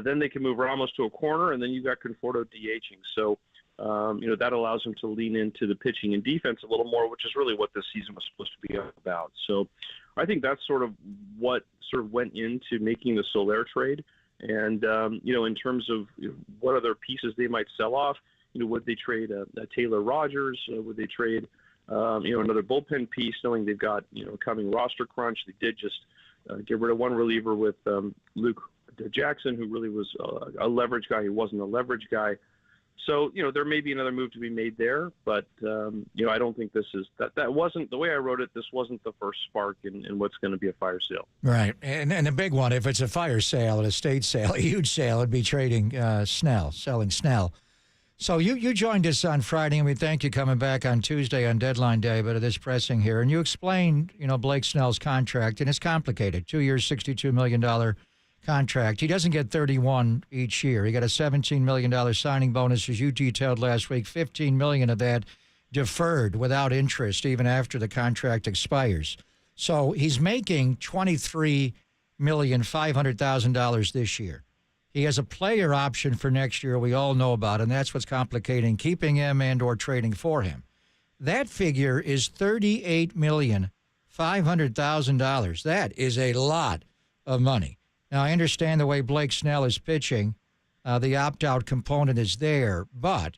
then they can move Ramos to a corner, and then you've got Conforto DHing. So, that allows them to lean into the pitching and defense a little more, which is really what this season was supposed to be about. So I think that's sort of what sort of went into making the Soler trade. And, in terms of what other pieces they might sell off, would they trade a Taylor Rogers? Would they trade, another bullpen piece, knowing they've got, a coming roster crunch? They did just get rid of one reliever with Luke Jackson, who really was a leverage guy. He wasn't a leverage guy. So, there may be another move to be made there, but, I don't think that wasn't the way I wrote it. This wasn't the first spark in what's going to be a fire sale. Right. And the big one, if it's a fire sale, an estate sale, a huge sale, it'd be trading selling Snell. So you joined us on Friday, and we thank you coming back on Tuesday on deadline day, but it is pressing here. And you explained, Blake Snell's contract, and it's complicated. 2 years, $62 million contract. He doesn't get 31 each year. He got a $17 million signing bonus, as you detailed last week, $15 million of that deferred without interest even after the contract expires. So he's making $23,500,000 this year. He has a player option for next year we all know about, and that's what's complicating keeping him and or trading for him. That figure is $38,500,000. That is a lot of money. Now, I understand the way Blake Snell is pitching, the opt-out component is there, but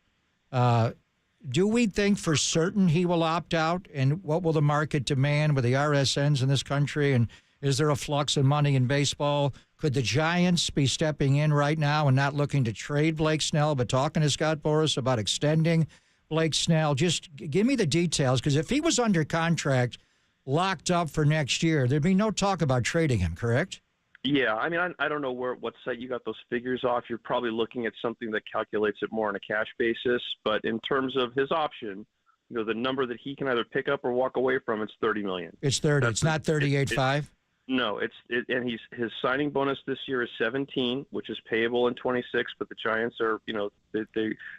do we think for certain he will opt out? And what will the market demand with the RSNs in this country? And is there a flux of money in baseball? Could the Giants be stepping in right now and not looking to trade Blake Snell, but talking to Scott Boras about extending Blake Snell? Just give me the details, because if he was under contract, locked up for next year, there'd be no talk about trading him, correct? Yeah, I mean, I don't know what site you got those figures off. You're probably looking at something that calculates it more on a cash basis. But in terms of his option, the number that he can either pick up or walk away from, it's $30 million. It's 30. It's not 38.5. No, and his signing bonus this year is 17, which is payable in 26. But the Giants are,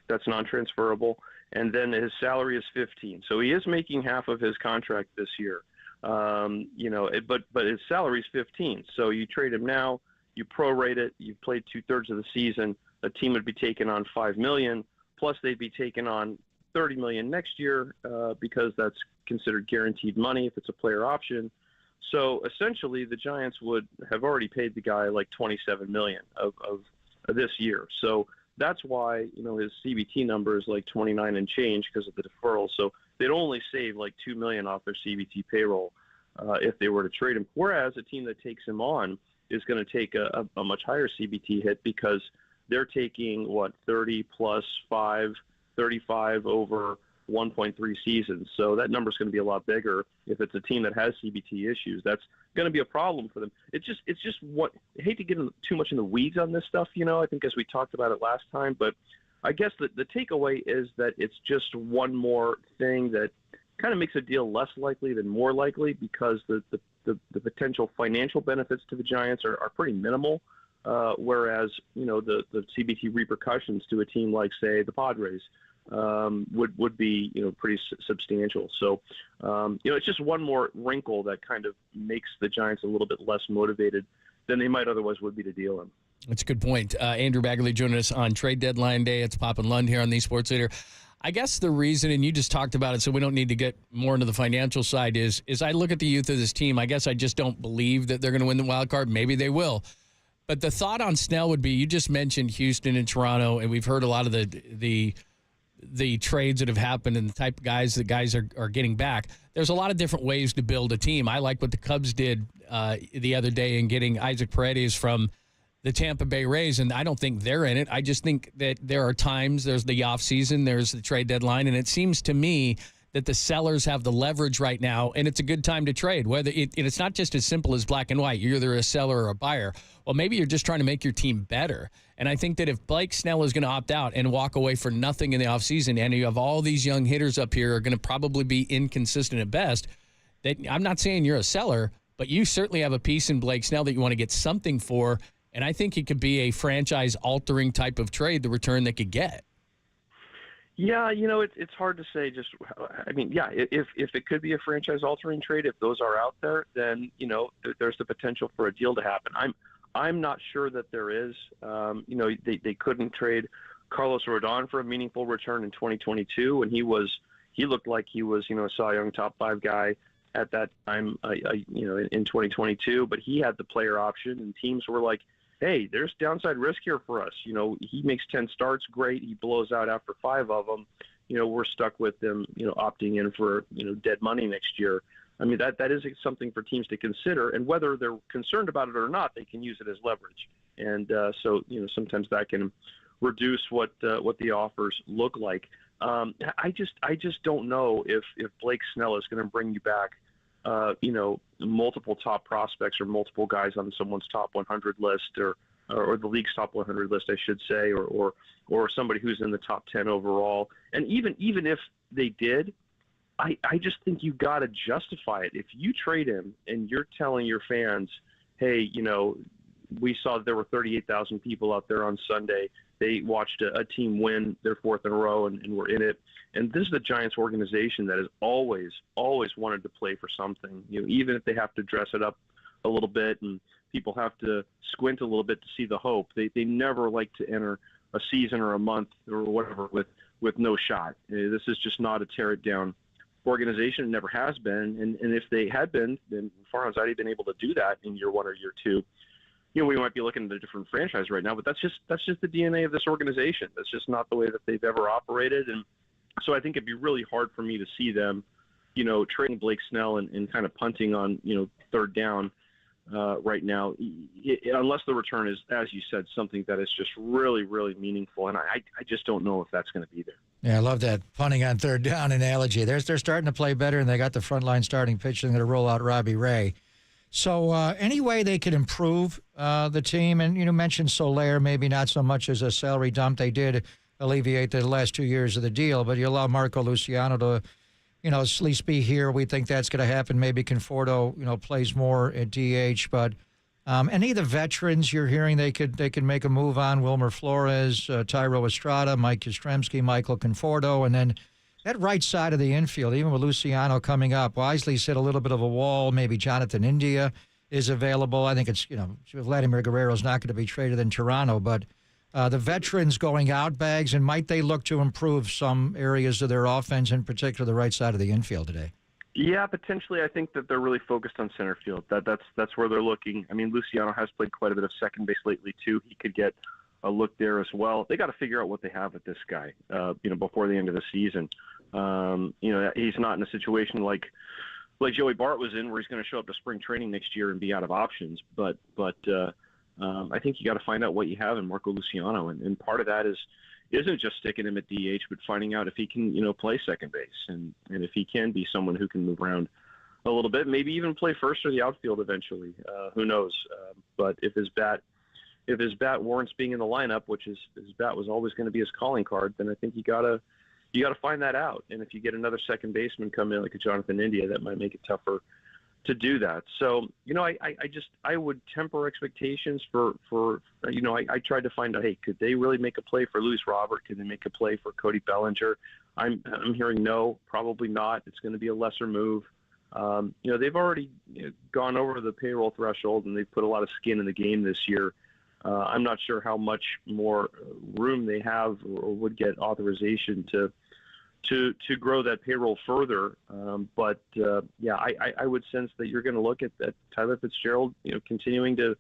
that's non-transferable. And then his salary is 15. So he is making half of his contract this year. But his salary is 15. So you trade him now, you prorate it, you've played 2/3 of the season, a team would be taking on $5 million, plus they'd be taking on $30 million next year because that's considered guaranteed money if it's a player option. So essentially the Giants would have already paid the guy like $27 million of this year. So that's why, his CBT number is like 29 and change because of the deferral. So they'd only save like $2 million off their CBT payroll if they were to trade him. Whereas a team that takes him on is going to take a much higher CBT hit because they're taking 30 plus 5, 35 over 1.3 seasons. So that number is going to be a lot bigger if it's a team that has CBT issues. That's going to be a problem for them. It's just what I hate to get too much in the weeds on this stuff. I think as we talked about it last time, but I guess the takeaway is that it's just one more thing that kind of makes a deal less likely than more likely because the potential financial benefits to the Giants are pretty minimal whereas the CBT repercussions to a team like, say, the Padres would be pretty substantial. So it's just one more wrinkle that kind of makes the Giants a little bit less motivated than they might otherwise would be to deal him. That's a good point. Andrew Baggarly joining us on trade deadline day. It's Pop and Lund here on the Sports Leader. I guess the reason, and you just talked about it, so we don't need to get more into the financial side, is I look at the youth of this team. I guess I just don't believe that they're going to win the wild card. Maybe they will. But the thought on Snell would be, you just mentioned Houston and Toronto, and we've heard a lot of the trades that have happened and the type of guys that guys are getting back. There's a lot of different ways to build a team. I like what the Cubs did the other day in getting Isaac Paredes from the Tampa Bay Rays, and I don't think they're in it. I just think that there are times, there's the offseason, there's the trade deadline, and it seems to me that the sellers have the leverage right now, and it's a good time to trade. Whether it's not just as simple as black and white. You're either a seller or a buyer. Well, maybe you're just trying to make your team better. And I think that if Blake Snell is going to opt out and walk away for nothing in the offseason, and you have all these young hitters up here who are going to probably be inconsistent at best, that I'm not saying you're a seller, but you certainly have a piece in Blake Snell that you want to get something for. And I think it could be a franchise-altering type of trade, the return they could get. Yeah, it's hard to say. If it could be a franchise-altering trade, if those are out there, then there's the potential for a deal to happen. I'm not sure that there is. They couldn't trade Carlos Rodon for a meaningful return in 2022, and he looked like he was a Cy Young top 5 guy at that time, in 2022. But he had the player option, and teams were like, hey, there's downside risk here for us. He makes 10 starts, great. He blows out after 5 of them. We're stuck with them, opting in for, dead money next year. I mean, that is something for teams to consider, and whether they're concerned about it or not, they can use it as leverage. And so, sometimes that can reduce what the offers look like. I just don't know if Blake Snell is going to bring you back, multiple top prospects or multiple guys on someone's top 100 list or the league's top 100 list, I should say, or somebody who's in the top 10 overall. And even if they did, I just think you got to justify it. If you trade him and you're telling your fans, hey, we saw there were 38,000 people out there on Sunday. They watched a team win their 4th in a row and were in it. And this is the Giants organization that has always wanted to play for something, even if they have to dress it up a little bit and people have to squint a little bit to see the hope. They never like to enter a season or a month or whatever with no shot. This is just not a tear it down organization. It never has been. And if they had been, then Farhan Zaidi been able to do that in year 1 or year 2. We might be looking at a different franchise right now, but that's just the DNA of this organization. That's just not the way that they've ever operated. And so I think it'd be really hard for me to see them, trading Blake Snell and kind of punting on, 3rd down right now, unless the return is, as you said, something that is just really, really meaningful. And I just don't know if that's going to be there. Yeah, I love that punting on 3rd down analogy. They're starting to play better, and they got the frontline starting pitcher. They're going to roll out Robbie Ray. So any way they could improve the team, and you mentioned Soler, maybe not so much as a salary dump. They did alleviate the last 2 years of the deal, but you allow Marco Luciano to, at least be here. We think that's going to happen. Maybe Conforto, plays more at DH. But any of the veterans you're hearing they could make a move on, Wilmer Flores, Tyro Estrada, Mike Yastrzemski, Michael Conforto, and then that right side of the infield, even with Luciano coming up, Wisely's hit a little bit of a wall. Maybe Jonathan India is available. I think it's, Vladimir Guerrero's not going to be traded in Toronto, but the veterans going out, Bags, and might they look to improve some areas of their offense, in particular the right side of the infield today? Yeah, potentially. I think that they're really focused on center field. That's where they're looking. I mean, Luciano has played quite a bit of second base lately, too. He could get a look there as well. They got to figure out what they have with this guy, before the end of the season. He's not in a situation like Joey Bart was in, where he's going to show up to spring training next year and be out of options. But I think you got to find out what you have in Marco Luciano, and part of that isn't just sticking him at DH, but finding out if he can, play second base, and if he can be someone who can move around a little bit, maybe even play first or the outfield eventually. Who knows? But if his bat warrants being in the lineup, which his bat was always going to be his calling card, then I think you got to find that out. And if you get another second baseman come in like a Jonathan India, that might make it tougher do that. So, I would temper expectations for I tried to find out, hey, could they really make a play for Luis Robert? Could they make a play for Cody Bellinger? I'm hearing no, probably not. It's going to be a lesser move. They've already gone over the payroll threshold, and they've put a lot of skin in the game this year. I'm not sure how much more room they have or would get authorization to grow that payroll further. But I would sense that you're going to look at Tyler Fitzgerald, continuing to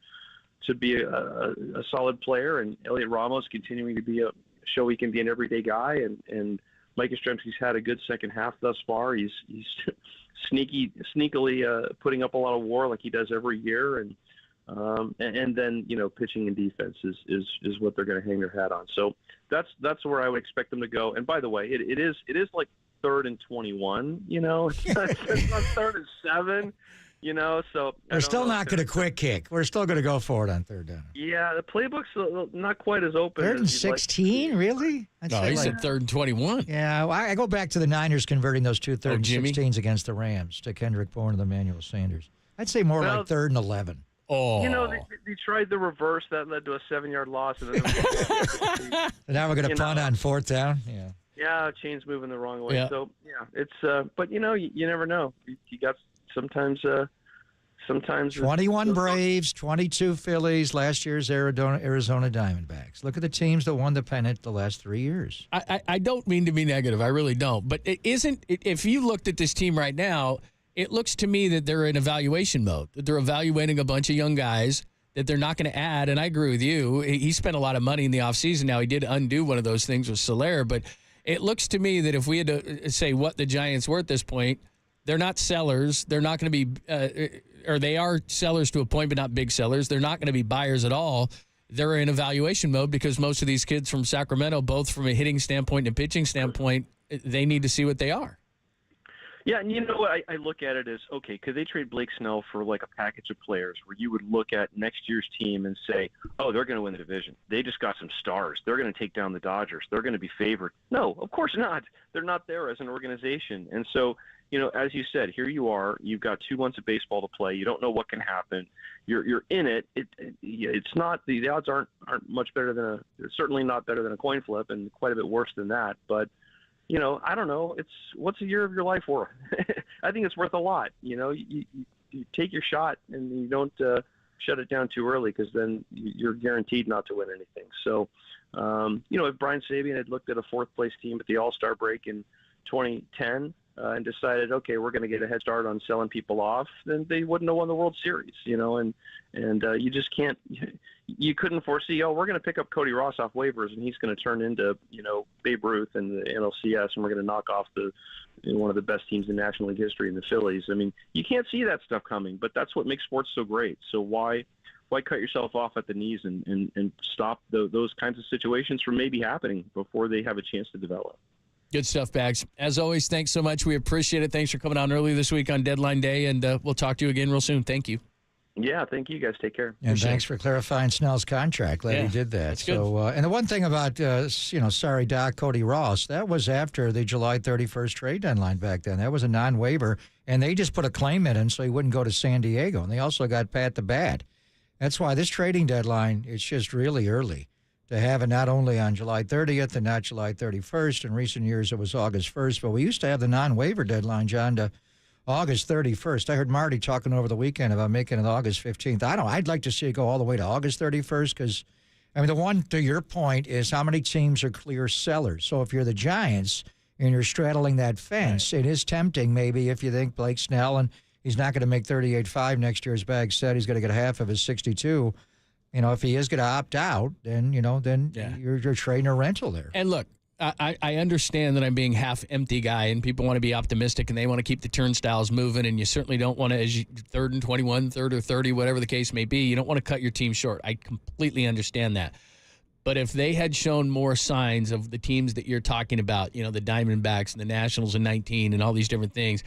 be a solid player, and Elliot Ramos continuing to show he can be an everyday guy. And Mike Yastrzemski's had a good second half thus far. He's sneakily putting up a lot of WAR like he does every year. And then pitching and defense is what they're going to hang their hat on. So that's where I would expect them to go. And by the way, it is like 3rd and 21. It's not 3rd and 7. So we're still not going to quick kick. We're still going to go for it on 3rd down. Yeah, the playbook's not quite as open. 3rd and 16, really? No, he said 3rd and 21. Yeah, I go back to the Niners converting those 2 3rd and 16s against the Rams to Kendrick Bourne and Emmanuel Sanders. I'd say more like 3rd and 11. Oh. They tried the reverse. That led to a 7-yard loss. And then now we're going to punt on 4th down? Yeah. Yeah, chains moving the wrong way. Yeah. So, it's but, you never know. You got sometimes 21 Braves, 22 Phillies, last year's Arizona Diamondbacks. Look at the teams that won the pennant the last 3 years. I don't mean to be negative. I really don't. But if you looked at this team right now, it looks to me that they're in evaluation mode, that they're evaluating a bunch of young guys that they're not going to add. And I agree with you. He spent a lot of money in the offseason. Now, he did undo one of those things with Soler. But it looks to me that if we had to say what the Giants were at this point, they're not sellers. They're not going to be or they are sellers to a point, but not big sellers. They're not going to be buyers at all. They're in evaluation mode because most of these kids from Sacramento, both from a hitting standpoint and a pitching standpoint, they need to see what they are. Yeah, and you know what? I look at it as, okay, could they trade Blake Snell for like a package of players where you would look at next year's team and say, oh, they're going to win the division. They just got some stars. They're going to take down the Dodgers. They're going to be favored. No, of course not. They're not there as an organization. And so, as you said, here you are. You've got 2 months of baseball to play. You don't know what can happen. You're in it. It's not the odds aren't much better than certainly not better than a coin flip, and quite a bit worse than that. But I don't know. What's a year of your life worth? I think it's worth a lot. You take your shot and you don't shut it down too early, because then you're guaranteed not to win anything. So, if Brian Sabian had looked at a 4th place team at the All-Star break in 2010 and decided, okay, we're going to get a head start on selling people off, then they wouldn't have won the World Series. And you just can't. You couldn't foresee, we're going to pick up Cody Ross off waivers and he's going to turn into, Babe Ruth and the NLCS, and we're going to knock off one of the best teams in National League history in the Phillies. I mean, you can't see that stuff coming, but that's what makes sports so great. So why cut yourself off at the knees and stop those kinds of situations from maybe happening before they have a chance to develop? Good stuff, Bags. As always, thanks so much. We appreciate it. Thanks for coming on early this week on Deadline Day, and we'll talk to you again real soon. Thank you. Yeah, thank you guys. Take care. And thanks for clarifying Snell's contract. Glad he did that. That's good. So, and the one thing about, sorry, Doc, Cody Ross, that was after the July 31st trade deadline back then. That was a non-waiver, and they just put a claim in so he wouldn't go to San Diego. And they also got Pat the Bat. That's why this trading deadline, it's just really early to have it not only on July 30th and not July 31st. In recent years, it was August 1st, but we used to have the non-waiver deadline, John, to August 31st. I heard Marty talking over the weekend about making it August 15th. I'd like to see it go all the way to August 31st because, the one to your point is how many teams are clear sellers. So if you're the Giants and you're straddling that fence, It is tempting maybe if you think Blake Snell, and he's not going to make $38.5 next year, as Bag said. He's going to get half of his $62. If he is going to opt out, then, you're trading a rental there. And look, I understand that I'm being half-empty guy, and people want to be optimistic, and they want to keep the turnstiles moving, and you certainly don't want to, as you 3rd and 21, 3rd or 30, whatever the case may be, you don't want to cut your team short. I completely understand that. But if they had shown more signs of the teams that you're talking about, the Diamondbacks and the Nationals in 19 and all these different things,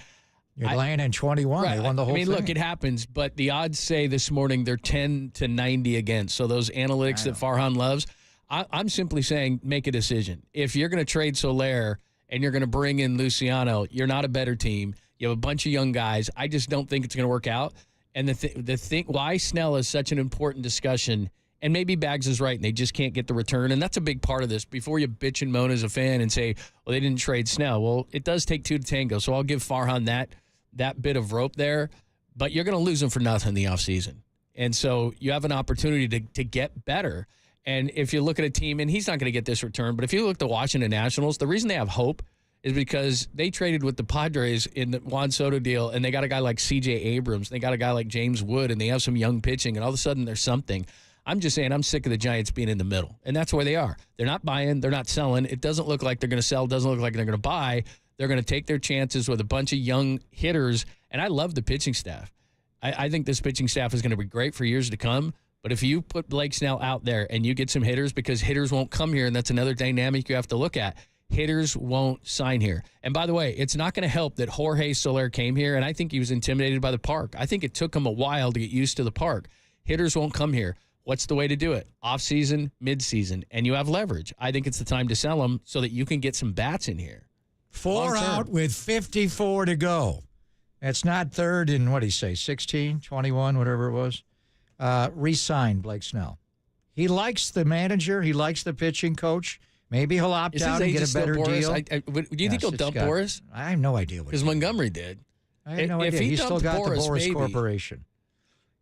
You're laying in 21. Right. They won the whole thing. Look, it happens, but the odds say this morning they're 10 to 90 against. So those analytics that Farhan loves, I'm simply saying make a decision. If you're going to trade Soler and you're going to bring in Luciano, you're not a better team. You have a bunch of young guys. I just don't think it's going to work out. And the thing why Snell is such an important discussion, and maybe Bags is right, and they just can't get the return, and that's a big part of this. Before you bitch and moan as a fan and say, well, they didn't trade Snell. Well, it does take two to tango, so I'll give Farhan that bit of rope there, but you're going to lose him for nothing in the offseason. And so you have an opportunity to get better. And if you look at a team, and he's not going to get this return, but if you look at the Washington Nationals, the reason they have hope is because they traded with the Padres in the Juan Soto deal, and they got a guy like C.J. Abrams, they got a guy like James Wood, and they have some young pitching, and all of a sudden there's something. I'm just saying I'm sick of the Giants being in the middle, and that's where they are. They're not buying. They're not selling. It doesn't look like they're going to sell. It doesn't look like they're going to buy. They're going to take their chances with a bunch of young hitters, and I love the pitching staff. I think this pitching staff is going to be great for years to come. But if you put Blake Snell out there and you get some hitters, because hitters won't come here, and that's another dynamic you have to look at. Hitters won't sign here. And by the way, it's not going to help that Jorge Soler came here, and I think he was intimidated by the park. I think it took him a while to get used to the park. Hitters won't come here. What's the way to do it? Off-season, mid-season, and you have leverage. I think it's the time to sell them so that you can get some bats in here. 4 out with 54 to go. It's not third in, what do you say, 16, 21, whatever it was. Re-signed Blake Snell. He likes the manager. He likes the pitching coach. Maybe he'll opt out and get a better deal. Do you think he'll dump Boris? I have no idea. Because Montgomery did. I have no idea. He's still got the Boris Corporation.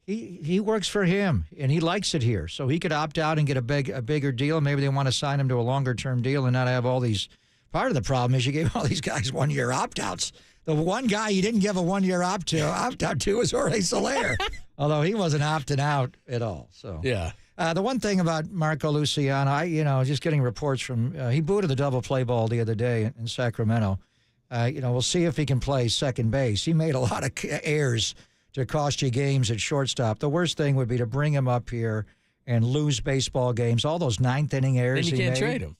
He works for him, and he likes it here. So he could opt out and get a bigger deal. Maybe they want to sign him to a longer-term deal and not have all these. Part of the problem is you gave all these guys one-year opt-outs. The one guy you didn't give a one-year opt-out to was Jorge Soler, although he wasn't opting out at all. So yeah. The one thing about Marco Luciano, just getting reports from he booted the double play ball the other day in Sacramento. We'll see if he can play second base. He made a lot of errors to cost you games at shortstop. The worst thing would be to bring him up here and lose baseball games. All those ninth-inning errors then you can't trade him.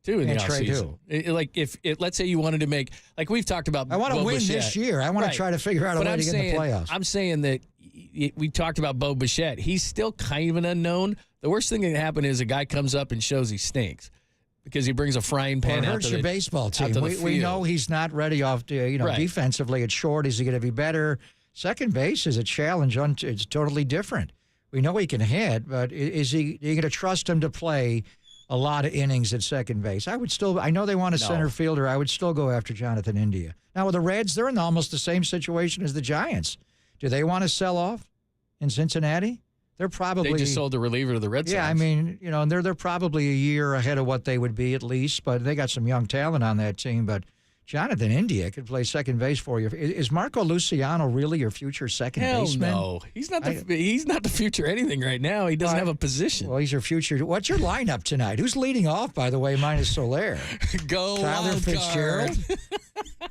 In the offseason. Like if let's say you wanted to make, like we've talked about, I want to win this year. I want to try to figure out a way to get in the playoffs. I'm saying that we talked about Bo Bichette. He's still kind of an unknown. The worst thing that can happen is a guy comes up and shows he stinks because he brings a frying pan out to the baseball team. We know he's not ready off. Defensively, it's short. Is he going to be better? Second base is a challenge. It's totally different. We know he can hit, but are you going to trust him to play a lot of innings at second base? I know they want a center fielder. I would still go after Jonathan India. Now, with the Reds, they're in almost the same situation as the Giants. Do they want to sell off in Cincinnati? They just sold the reliever to the Red Sox. Yeah, I mean, they're probably a year ahead of what they would be at least, but they got some young talent on that team. But Jonathan India could play second base for you. Is Marco Luciano really your future second baseman? No, he's not the future anything right now. He doesn't have a position. Well, he's your future. What's your lineup tonight? Who's leading off, by the way, minus Soler? Go Tyler Fitzgerald.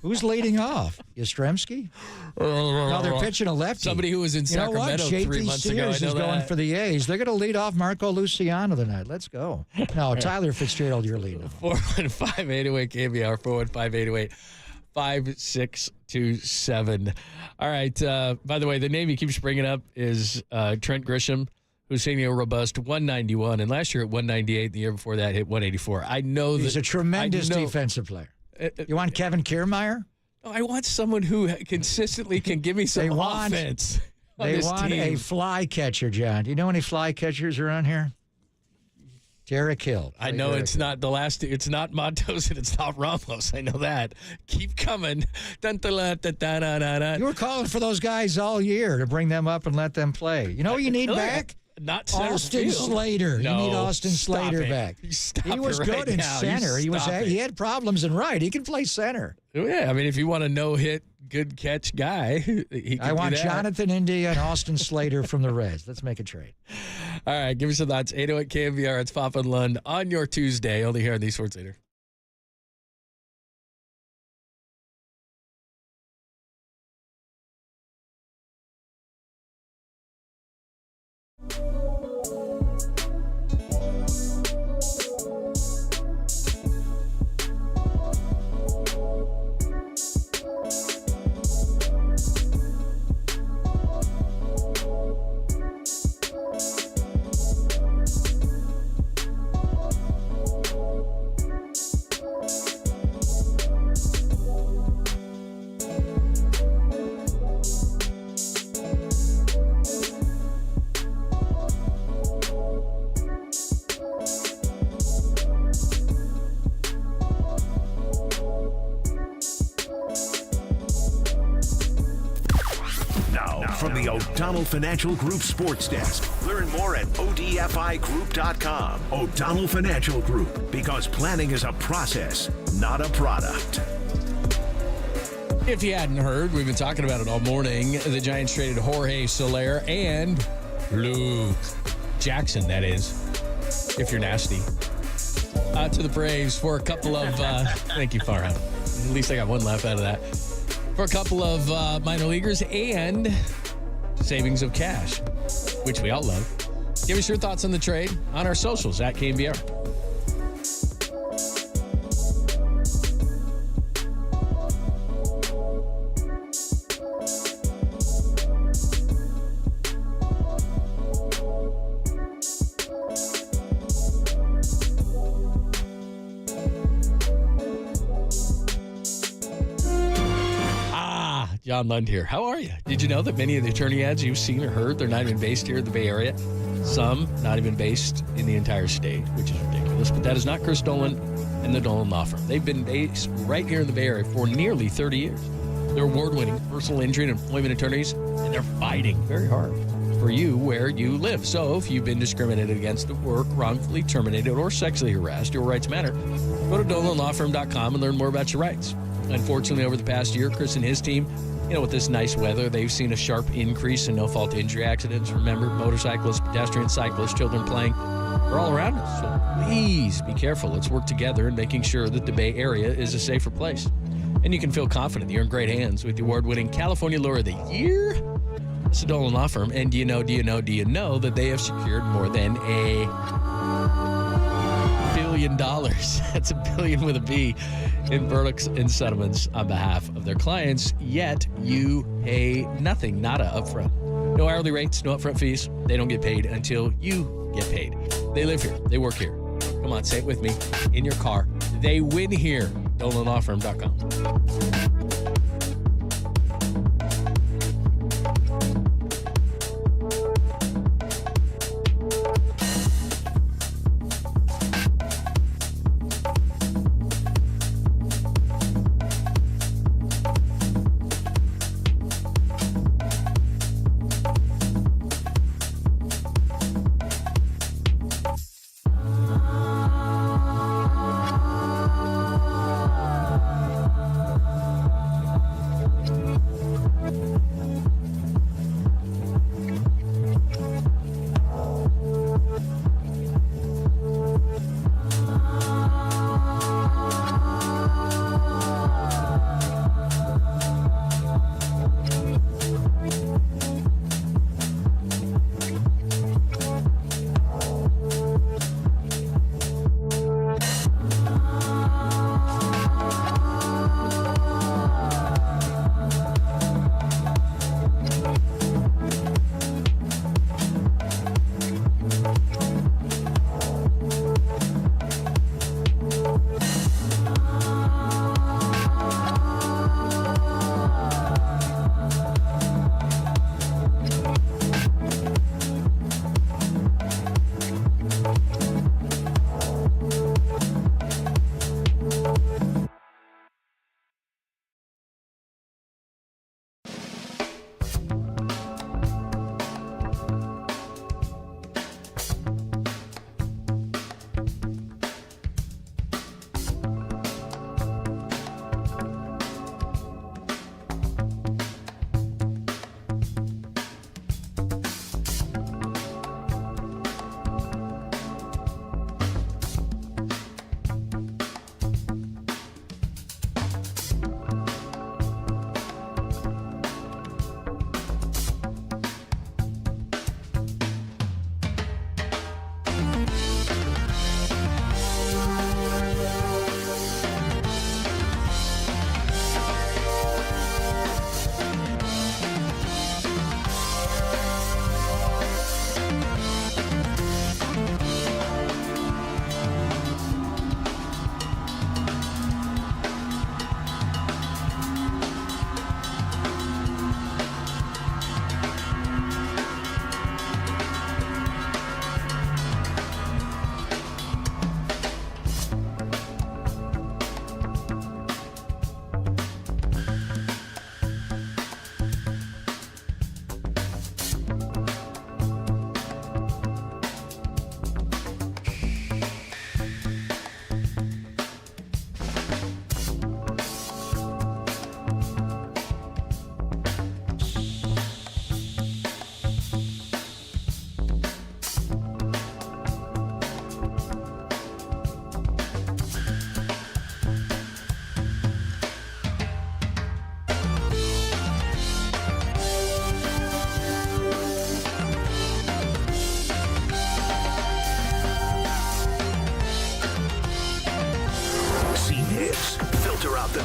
Who's leading off? Yastrzemski? No, they're pitching a lefty. Somebody who was in Sacramento 3 months ago. JP Sears is going for the A's. They're going to lead off Marco Luciano tonight. Let's go. No, Tyler Fitzgerald, you're leading off. 415-808 KNBR, 415-808-5627. All right. By the way, the name he keeps bringing up is Trent Grisham, who's hitting a robust 191, and last year at 198, the year before that hit 184. I know he's a tremendous defensive player. You want Kevin Kiermaier? I want someone who consistently can give me some offense. They want a fly catcher, John. Do you know any fly catchers around here? Derek Hill. I know it's not the last. It's not Matos and it's not Ramos. I know that. Keep coming. You were calling for those guys all year to bring them up and let them play. You know what you need back? Not Austin Slater. No, you need Austin Slater back. He was good in center. He had problems in right. He can play center. Yeah, I mean, if you want a no-hit, good catch guy, he can I want do that. Jonathan India and Austin Slater from the Reds. Let's make a trade. All right, give me some thoughts. 808 KNBR. It's Papa and Lund on your Tuesday. Only here on the Sports Leader. from the O'Donnell Financial Group Sports Desk. Learn more at odfigroup.com. O'Donnell Financial Group, because planning is a process, not a product. If you hadn't heard, we've been talking about it all morning. The Giants traded Jorge Soler and Luke Jackson, that is, if you're nasty, to the Braves for a couple of, thank you, Farhan. At least I got one laugh out of that. For a couple of minor leaguers and savings of cash, which we all love. Give us your thoughts on the trade on our socials at KNBR. John Lund here. How are you? Did you know that many of the attorney ads you've seen or heard, they're not even based here in the Bay Area? Some not even based in the entire state, which is ridiculous. But that is not Chris Dolan and the Dolan Law Firm. They've been based right here in the Bay Area for nearly 30 years. They're award-winning personal injury and employment attorneys, and they're fighting very hard for you where you live. So if you've been discriminated against at work, wrongfully terminated, or sexually harassed, your rights matter. Go to DolanLawFirm.com and learn more about your rights. Unfortunately, over the past year, Chris and his team, with this nice weather, they've seen a sharp increase in no-fault injury accidents. Remember, motorcyclists, pedestrians, cyclists, children playing, they're all around us. So please be careful. Let's work together in making sure that the Bay Area is a safer place. And you can feel confident that you're in great hands with the award-winning California Lawyer of the Year. It's the Dolan Law Firm. And do you know that they have secured more than $1 billion? That's $1 billion with a B in verdicts and settlements on behalf of their clients, yet you pay nothing, nada upfront. No hourly rates, no upfront fees. They don't get paid until you get paid. They live here. They work here. Come on, say it with me. In your car. They win here. DolanLawFirm.com.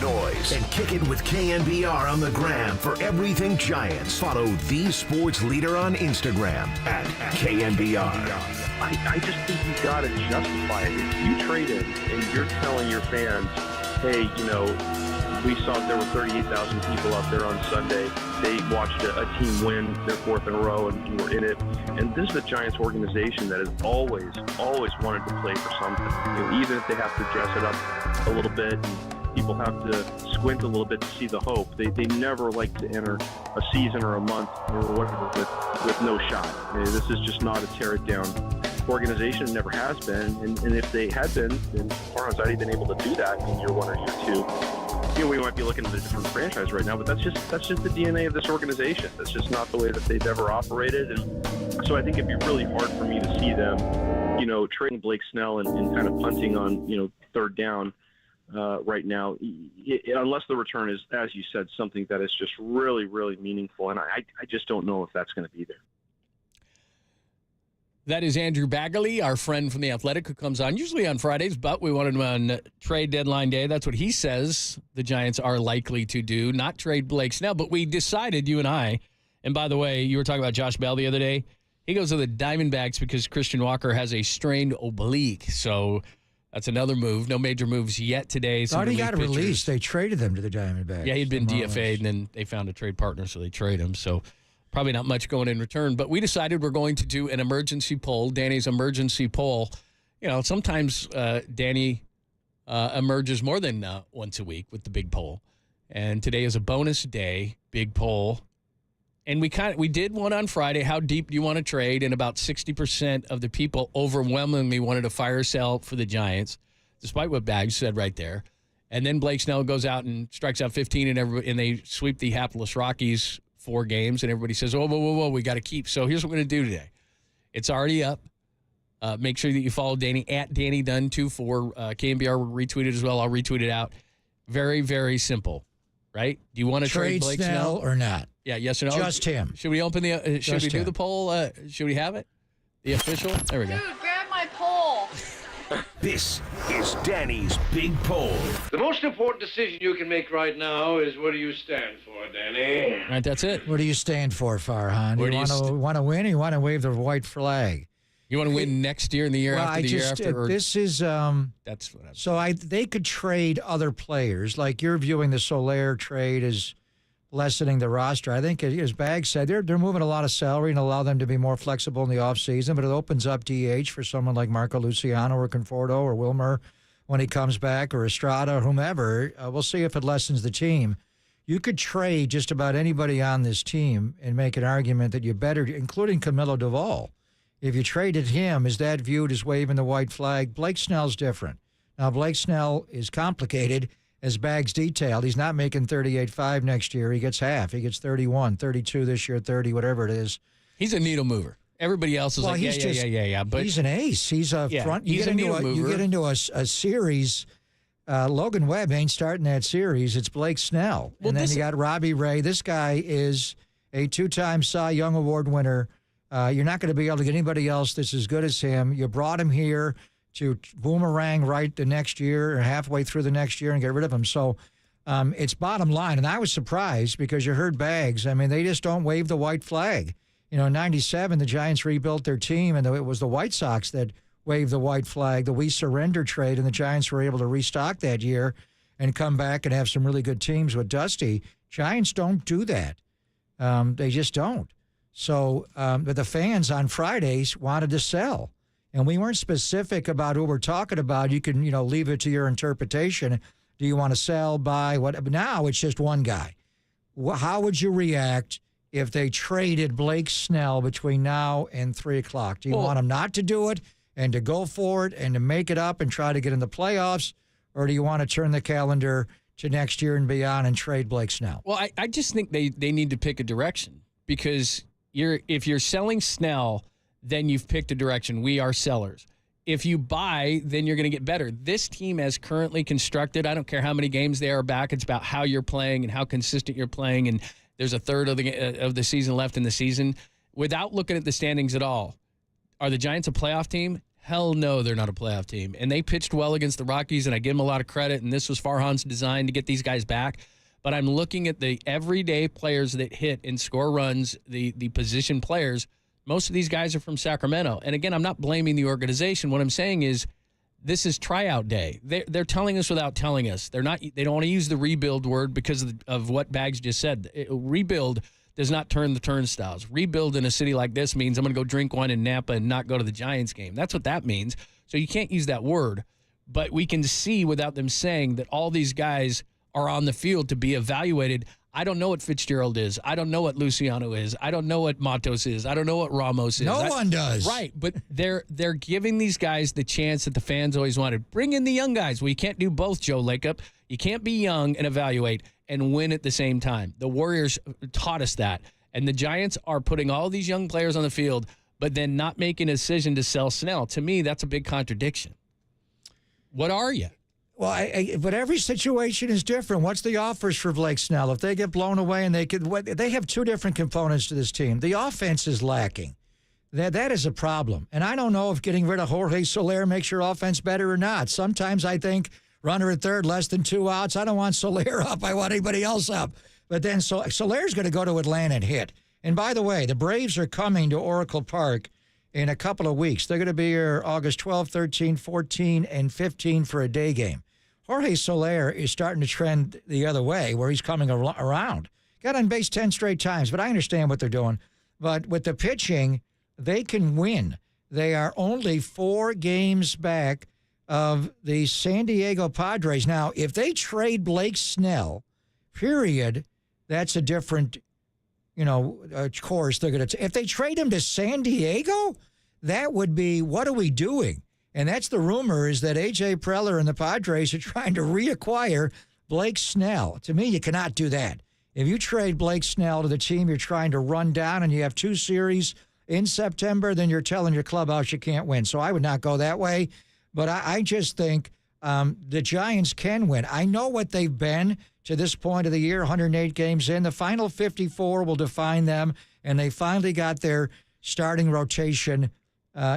noise and kick it with KNBR on the gram for everything Giants. Follow the sports leader on Instagram at KNBR. I just think you got to justify it. If you trade him and you're telling your fans, hey, we saw there were 38,000 people out there on Sunday. They watched a team win their fourth in a row and were in it. And this is a Giants organization that has always wanted to play for something. Even if they have to dress it up a little bit and people have to squint a little bit to see the hope, they never like to enter a season or a month or whatever with no shot. This is just not a tear it down organization. It never has been. And if they had been, then Farhan Zaidi been able to do that in year one or year two. We might be looking at a different franchise right now, but that's just the DNA of this organization. That's just not the way that they've ever operated. And so I think it'd be really hard for me to see them, trading Blake Snell and kind of punting on, third down right now, unless the return is, as you said, something that is just really, really meaningful. And I just don't know if that's going to be there. That is Andrew Baggarly, our friend from The Athletic, who comes on usually on Fridays, but we wanted him on trade deadline day. That's what he says the Giants are likely to do, not trade Blake Snell. But we decided, you and I, and by the way, you were talking about Josh Bell the other day. He goes to the Diamondbacks because Christian Walker has a strained oblique. So that's another move. No major moves yet today. Thought he got released. They traded him to the Diamondbacks. Yeah, he'd been DFA'd, and then they found a trade partner, so they trade him. So probably not much going in return, but we decided we're going to do an emergency poll, Danny's emergency poll. Sometimes Danny emerges more than once a week with the big poll. And today is a bonus day, big poll. And we did one on Friday, how deep do you want to trade? And about 60% of the people overwhelmingly wanted to fire sell for the Giants, despite what Bags said right there. And then Blake Snell goes out and strikes out 15, and they sweep the hapless Rockies 4 games, and everybody says, whoa, we got to keep. So here's what we're going to do today. It's already up. Make sure that you follow Danny at Danny Dunn24. KNBR retweeted as well. I'll retweet it out. Very, very simple, right? Do you want to trade Blake Snell or not? Yeah, yes or no? Just him. Should we open the? Should we do the poll? Should we have it? The official? There we go. Dude, grab my pole. This is Danny's Big Poll. The most important decision you can make right now is what do you stand for, Danny? All right, that's it. What do you stand for, Farhan? Where You want to win, or you want to wave the white flag? You want to win next year and the year after the year after? Or this is that's what I'm they could trade other players. Like you're viewing the Soler trade as lessening the roster. I think, as Bags said, they're moving a lot of salary and allow them to be more flexible in the offseason, but it opens up DH for someone like Marco Luciano or Conforto or Wilmer when he comes back, or Estrada or whomever. We'll see if it lessens the team. You could trade just about anybody on this team and make an argument that you're better, including Camilo Doval. If you traded him, is that viewed as waving the white flag? Blake Snell's different. Now, Blake Snell is complicated. As Bags detailed, he's not making 38.5 next year. He gets half. He gets 31, 32 this year, 30, whatever it is. He's a needle mover. Everybody else is yeah. But he's an ace. He's a front. You He's get a needle mover. You get into a series. Logan Webb ain't starting that series. It's Blake Snell. Well, and then you got Robbie Ray. This guy is a 2-time Cy Young Award winner. You're not going to be able to get anybody else that's as good as him. You brought him here to boomerang right the next year or halfway through the next year and get rid of him. So it's bottom line. And I was surprised because you heard Bags. I mean, they just don't wave the white flag. In 97, the Giants rebuilt their team, and it was the White Sox that waved the white flag, the We Surrender trade, and the Giants were able to restock that year and come back and have some really good teams with Dusty. Giants don't do that. They just don't. So but the fans on Fridays wanted to sell. And we weren't specific about who we're talking about. You can, leave it to your interpretation. Do you want to sell, buy, what? But now it's just one guy. How would you react if they traded Blake Snell between now and 3 o'clock? Do you want them not to do it and to go for it and to make it up and try to get in the playoffs? Or do you want to turn the calendar to next year and beyond and trade Blake Snell? Well, I just think they need to pick a direction because if you're selling Snell, then you've picked a direction. We are sellers. If you buy, then you're going to get better. This team as currently constructed, I don't care how many games they are back. It's about how you're playing and how consistent you're playing. And there's a third of the season left in the season. Without looking at the standings at all, are the Giants a playoff team? Hell no, they're not a playoff team. And they pitched well against the Rockies, and I give them a lot of credit, and this was Farhan's design to get these guys back. But I'm looking at the everyday players that hit and score runs, the position players. Most of these guys are from Sacramento. And again, I'm not blaming the organization. What I'm saying is this is tryout day. They're telling us without telling us. They don't want to use the rebuild word because of what Bags just said. Rebuild does not turn the turnstiles. Rebuild in a city like this means I'm going to go drink one in Napa and not go to the Giants game. That's what that means. So you can't use that word. But we can see without them saying that all these guys are on the field to be evaluated. I don't know what Fitzgerald is. I don't know what Luciano is. I don't know what Matos is. I don't know what Ramos is. No one does. Right, but they're giving these guys the chance that the fans always wanted. Bring in the young guys. Well, you can't do both, Joe Lacob. You can't be young and evaluate and win at the same time. The Warriors taught us that. And the Giants are putting all these young players on the field, but then not making a decision to sell Snell. To me, that's a big contradiction. What are you? Well, but every situation is different. What's the offers for Blake Snell? If they get blown away and they have two different components to this team. The offense is lacking. That is a problem. And I don't know if getting rid of Jorge Soler makes your offense better or not. Sometimes I think runner at third, less than 2 outs. I don't want Soler up. I want anybody else up. But then Soler's going to go to Atlanta and hit. And by the way, the Braves are coming to Oracle Park in a couple of weeks. They're going to be here August 12, 13, 14, and 15 for a day game. Jorge Soler is starting to trend the other way, where he's coming around. Got on base 10 straight times, but I understand what they're doing. But with the pitching, they can win. They are only 4 games back of the San Diego Padres. Now, if they trade Blake Snell, period, that's a different, course they're going to. If they trade him to San Diego, that would be, what are we doing? And that's the rumor, is that A.J. Preller and the Padres are trying to reacquire Blake Snell. To me, you cannot do that. If you trade Blake Snell to the team you're trying to run down and you have 2 series in September, then you're telling your clubhouse you can't win. So I would not go that way. But I just think the Giants can win. I know what they've been to this point of the year, 108 games in. The final 54 will define them, and they finally got their starting rotation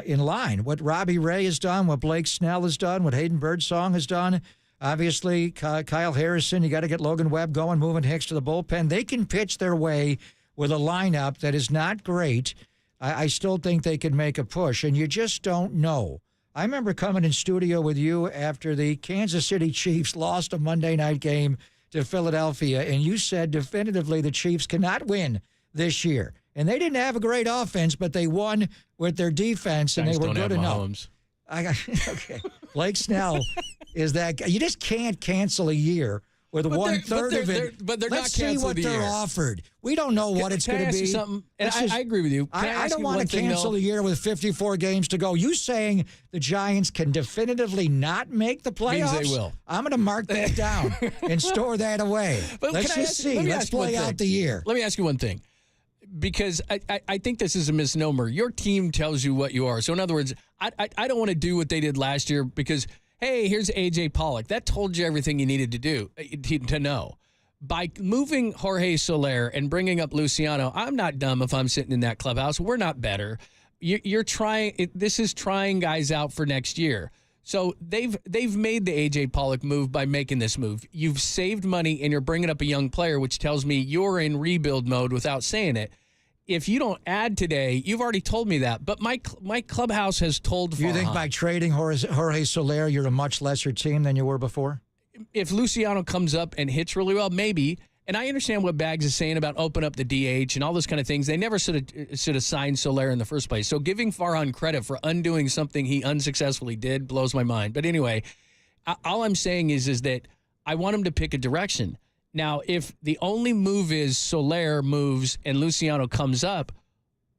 in line. What Robbie Ray has done, what Blake Snell has done, what Hayden Birdsong has done. Obviously, Kyle Harrison, you got to get Logan Webb going, moving Hicks to the bullpen. They can pitch their way with a lineup that is not great. I still think they can make a push, and you just don't know. I remember coming in studio with you after the Kansas City Chiefs lost a Monday night game to Philadelphia, and you said definitively the Chiefs cannot win this year. And they didn't have a great offense, but they won with their defense, and they were good enough. Okay. Blake Snell is that guy. You just can't cancel a year with one-third of it. But they're Let's not canceling see what they're offered. We don't know what it's going to be. Can I ask you something? And I agree with you. I don't want to cancel a year with 54 games to go. You saying the Giants can definitively not make the playoffs? Means they will. I'm going to mark that down and store that away. But let's just see. Let's play out the year. Let me ask you one thing. Because I think this is a misnomer. Your team tells you what you are. So, in other words, I don't want to do what they did last year because, hey, here's A.J. Pollock. That told you everything you needed to do, to know. By moving Jorge Soler and bringing up Luciano, I'm not dumb if I'm sitting in that clubhouse. We're not better. You're trying. This is trying guys out for next year. So they've made the A.J. Pollock move by making this move. You've saved money and you're bringing up a young player, which tells me you're in rebuild mode without saying it. If you don't add today, you've already told me that. But my clubhouse has told Farhan. You think by trading Jorge Soler, you're a much lesser team than you were before? If Luciano comes up and hits really well, maybe. And I understand what Bags is saying about open up the DH and all those kind of things. They never should have signed Soler in the first place. So giving Farhan credit for undoing something he unsuccessfully did blows my mind. But anyway, all I'm saying is that I want him to pick a direction. Now, if the only move is Soler moves and Luciano comes up,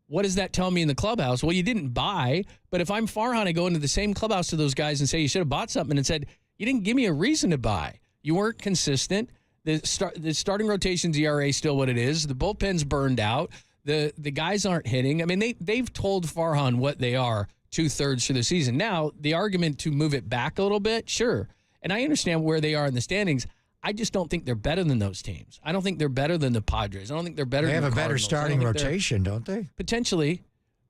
what does that tell me in the clubhouse? Well, you didn't buy. But if I'm Farhan, I go into the same clubhouse to those guys and say, you should have bought something, and said, you didn't give me a reason to buy. You weren't consistent. The starting rotation's ERA is still what it is. The bullpen's burned out. The guys aren't hitting. I mean, they've told Farhan what they are 2/3 through the season. Now, the argument to move it back a little bit, sure. And I understand where they are in the standings. I just don't think they're better than those teams. I don't think they're better than the Padres. I don't think they're better than the Cardinals. They have a better starting rotation, don't they? Potentially.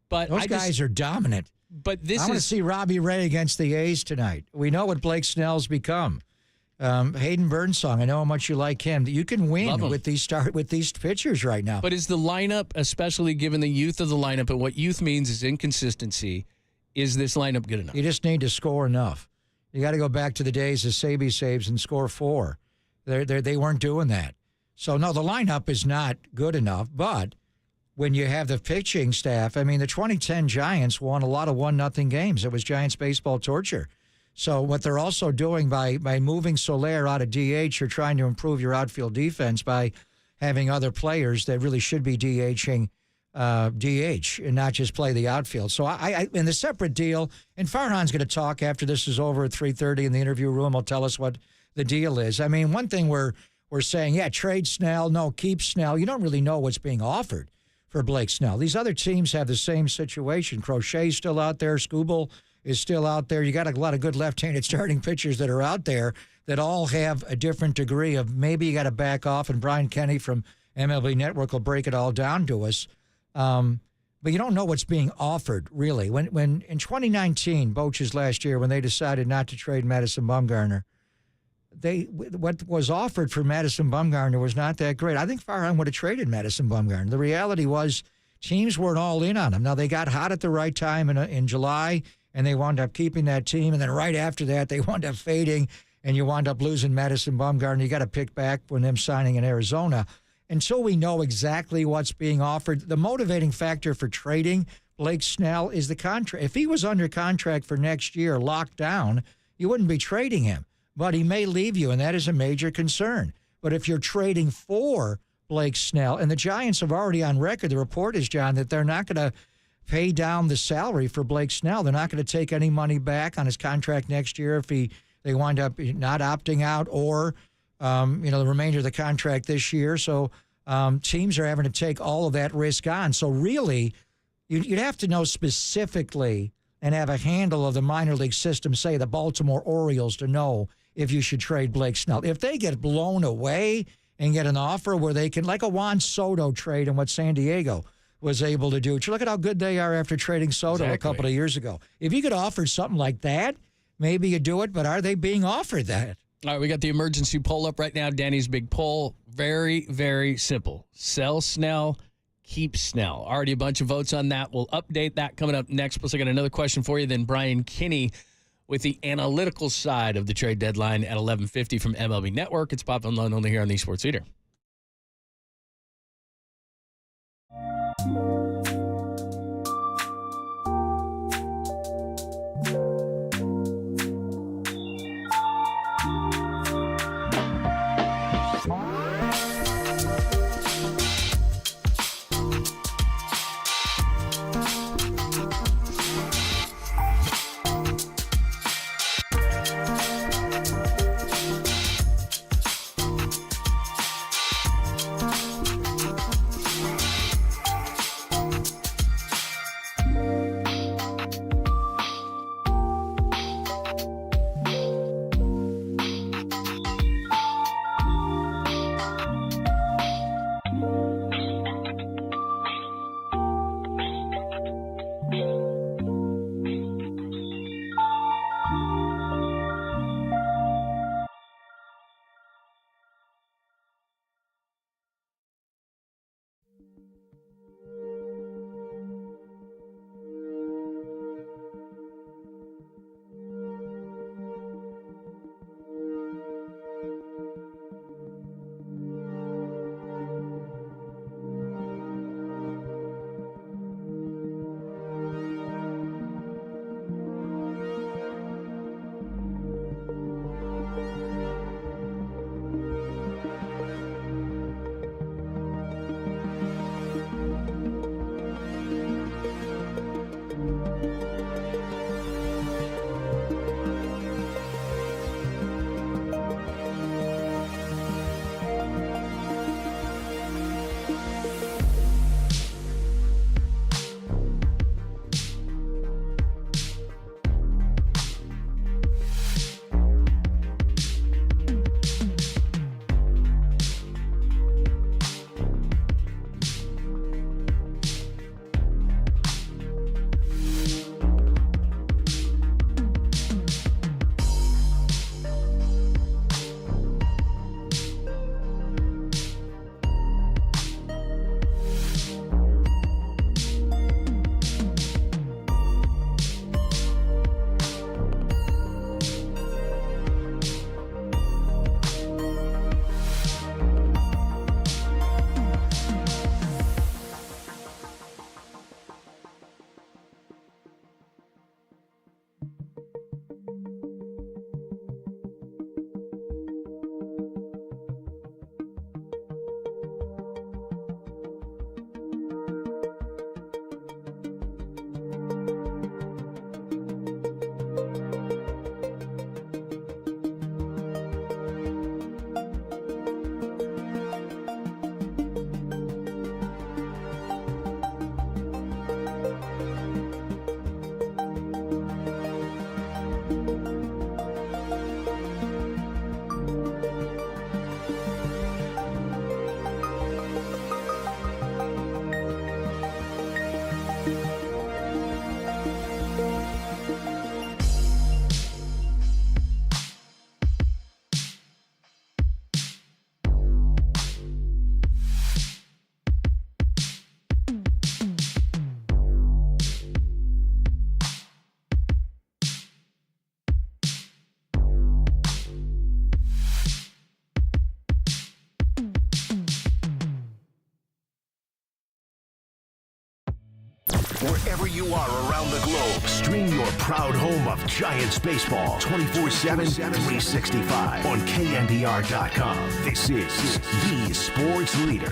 But those guys are dominant. But this I want to see Robbie Ray against the A's tonight. We know what Blake Snell's become. Hayden Burnsong, I know how much you like him. You can win with these pitchers right now. But is the lineup, especially given the youth of the lineup, and what youth means is inconsistency, is this lineup good enough? You just need to score enough. You got to go back to the days of Saby saves and score 4. They weren't doing that. So, no, the lineup is not good enough. But when you have the pitching staff, I mean, the 2010 Giants won a lot of 1-0 games. It was Giants baseball torture. So what they're also doing by moving Soler out of DH, you're trying to improve your outfield defense by having other players that really should be DHing DH and not just play the outfield. So I in the separate deal, and Farhan's going to talk after this is over at 3:30 in the interview room. He'll tell us what the deal is. I mean, one thing we're saying, yeah, trade Snell, no, keep Snell. You don't really know what's being offered for Blake Snell. These other teams have the same situation. Crochet's still out there. Skubal is still out there. You got a lot of good left-handed starting pitchers that are out there that all have a different degree of maybe you got to back off, and Brian Kenny from MLB Network will break it all down to us. But you don't know what's being offered, really. When in 2019, Boch's last year, when they decided not to trade Madison Bumgarner, what was offered for Madison Bumgarner was not that great. I think Farhan would have traded Madison Bumgarner. The reality was teams weren't all in on him. Now, they got hot at the right time in July, and they wound up keeping that team. And then right after that, they wound up fading, and you wound up losing Madison Bumgarner. You got to pick back when them signing in Arizona. Until we know exactly what's being offered, the motivating factor for trading Blake Snell is the contract. If he was under contract for next year, locked down, you wouldn't be trading him. But he may leave you, and that is a major concern. But if you're trading for Blake Snell, and the Giants have already on record, the report is, John, that they're not going to pay down the salary for Blake Snell. They're not going to take any money back on his contract next year if they wind up not opting out or the remainder of the contract this year. So teams are having to take all of that risk on. So really, you'd have to know specifically and have a handle of the minor league system, say the Baltimore Orioles, to know if you should trade Blake Snell. If they get blown away and get an offer where they can, like a Juan Soto trade and what San Diego was able to do. Look at how good they are after trading Soto a couple of years ago. If you could offer something like that, maybe you do it, but are they being offered that? All right, we got the emergency poll up right now. Danny's big poll. Very, very simple. Sell Snell, keep Snell. Already a bunch of votes on that. We'll update that coming up next. Plus, I got another question for you. Then Brian Kinney with the analytical side of the trade deadline at 11:50 from MLB Network. It's Pop and Loan only here on the Sports Leader. Wherever you are around the globe, stream your proud home of Giants baseball 24/7, 365 on KNBR.com. This is the sports leader.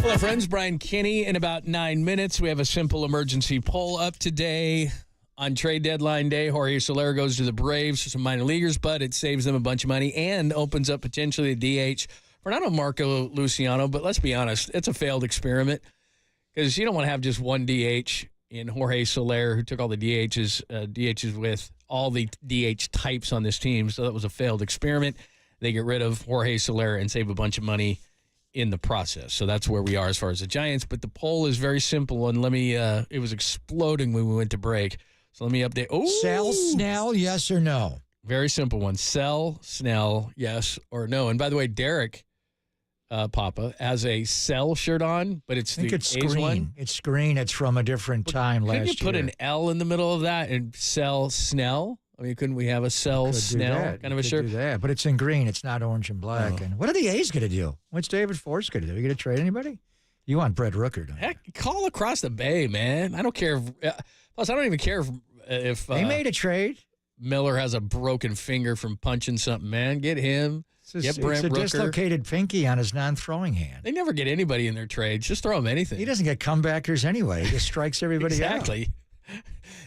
Hello, friends. Brian Kinney. In about 9 minutes, we have a simple emergency poll up today. On trade deadline day, Jorge Soler goes to the Braves for some minor leaguers, but it saves them a bunch of money and opens up potentially a DH for not only Marco Luciano, but let's be honest, it's a failed experiment because you don't want to have just one DH in Jorge Soler, who took all the DHs with all the DH types on this team. So that was a failed experiment. They get rid of Jorge Soler and save a bunch of money in the process. So that's where we are as far as the Giants. But the poll is very simple, and it was exploding when we went to break. So let me update. Oh, Sell Snell, yes or no? Very simple one. Sell Snell, yes or no. And by the way, Derek Papa has a sell shirt on, but it's the it's A's green. one. It's green. It's from a different time last year. Couldn't you put an L in the middle of that and sell Snell? I mean, couldn't we have a sell Snell kind of a shirt? Do that, but it's in green. It's not orange and black. Oh. And what are the A's going to do? What's David Force going to do? Are you going to trade anybody? You want Brett Rooker, don't you? Heck, call across the bay, man. I don't care. Plus, I don't even care if they made a trade. Miller has a broken finger from punching something, man. Get him. Get Brent It's a Rooker. dislocated pinky on his non-throwing hand. They never get anybody in their trades. Just throw him anything. He doesn't get comebackers anyway. He just strikes everybody out. Exactly.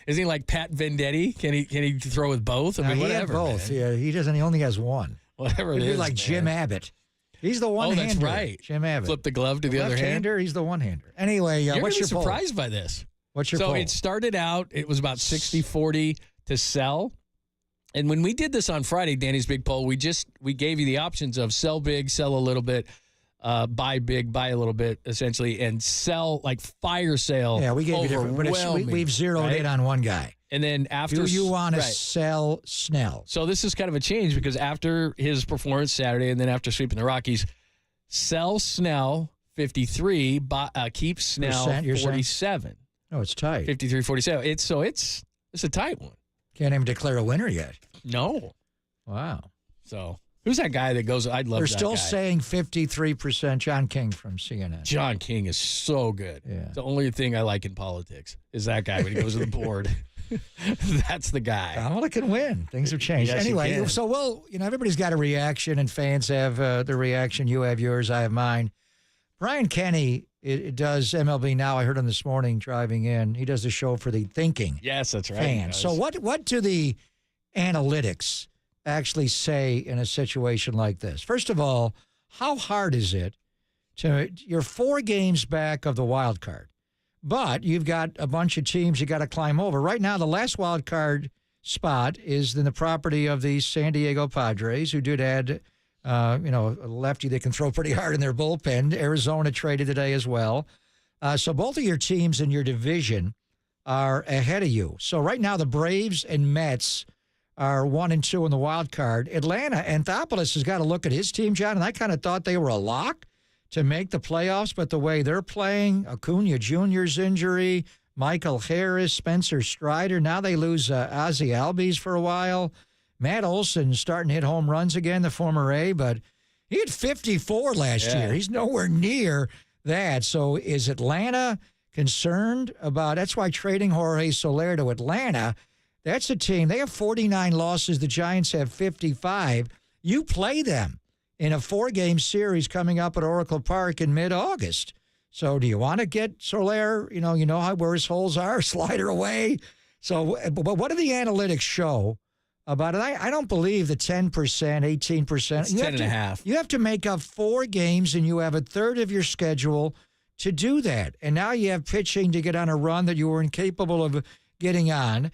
Isn't he like Pat Venditti? Can he throw with both? I mean, whatever. He had both. Man. Yeah, he doesn't. He only has one. Whatever it It'd be is, like man. Jim Abbott. He's the one-hander. Oh, that's right. Jim Abbott. Flip the glove to the other hand. Left-hander, he's the one-hander. Anyway, You're what's your be poll? surprised by this. What's your so poll? It started out, it was about 60-40 to sell. And when we did this on Friday, Danny's big poll, we gave you the options of sell big, sell a little bit, buy big, buy a little bit, essentially, and sell, like fire sale. Yeah, we gave you different, but we've zeroed in on one guy. And then after... Do you want to sell Snell? So this is kind of a change because after his performance Saturday and then after sweeping the Rockies, sell Snell 53, keep Snell 47. Oh, it's tight. 53-47. It's a tight one. Can't even declare a winner yet. No. Wow. So who's that guy that goes, I'd love They're that still guy. saying 53%. John King from CNN. John King is so good. Yeah. The only thing I like in politics is that guy when he goes to the board. That's the guy. Kamala can win. Things have changed. Yes, anyway, so everybody's got a reaction, and fans have their reaction. You have yours. I have mine. Brian Kenny it does MLB Now. I heard him this morning driving in. He does a show for the thinking Yes, that's right. fans. So what do the analytics actually say in a situation like this? First of all, how hard is it you're 4 games back of the wild card? But you've got a bunch of teams you got to climb over. Right now, the last wild card spot is in the property of the San Diego Padres, who did add, a lefty that can throw pretty hard in their bullpen. Arizona traded today as well. So both of your teams in your division are ahead of you. So right now, the Braves and Mets are 1 and 2 in the wild card. Atlanta, Anthopoulos has got to look at his team, John, and I kind of thought they were a lock to make the playoffs, but the way they're playing, Acuna Jr.'s injury, Michael Harris, Spencer Strider, now they lose Ozzie Albies for a while. Matt Olson starting to hit home runs again, the former A, but he had 54 last year. He's nowhere near that. So is Atlanta concerned about, that's why trading Jorge Soler to Atlanta, that's a team, they have 49 losses, the Giants have 55. You play them in a 4-game series coming up at Oracle Park in mid-August. So do you want to get Soler, you know how where his holes are, slider away? So, but what do the analytics show about it? I don't believe the 10%, 18%. It's 10.5. You have to make up 4 games, and you have a third of your schedule to do that. And now you have pitching to get on a run that you were incapable of getting on.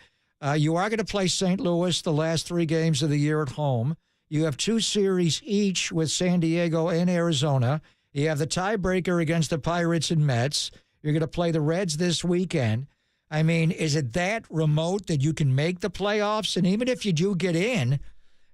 You are going to play St. Louis the last 3 games of the year at home. You have 2 series each with San Diego and Arizona. You have the tiebreaker against the Pirates and Mets. You're going to play the Reds this weekend. I mean, is it that remote that you can make the playoffs? And even if you do get in,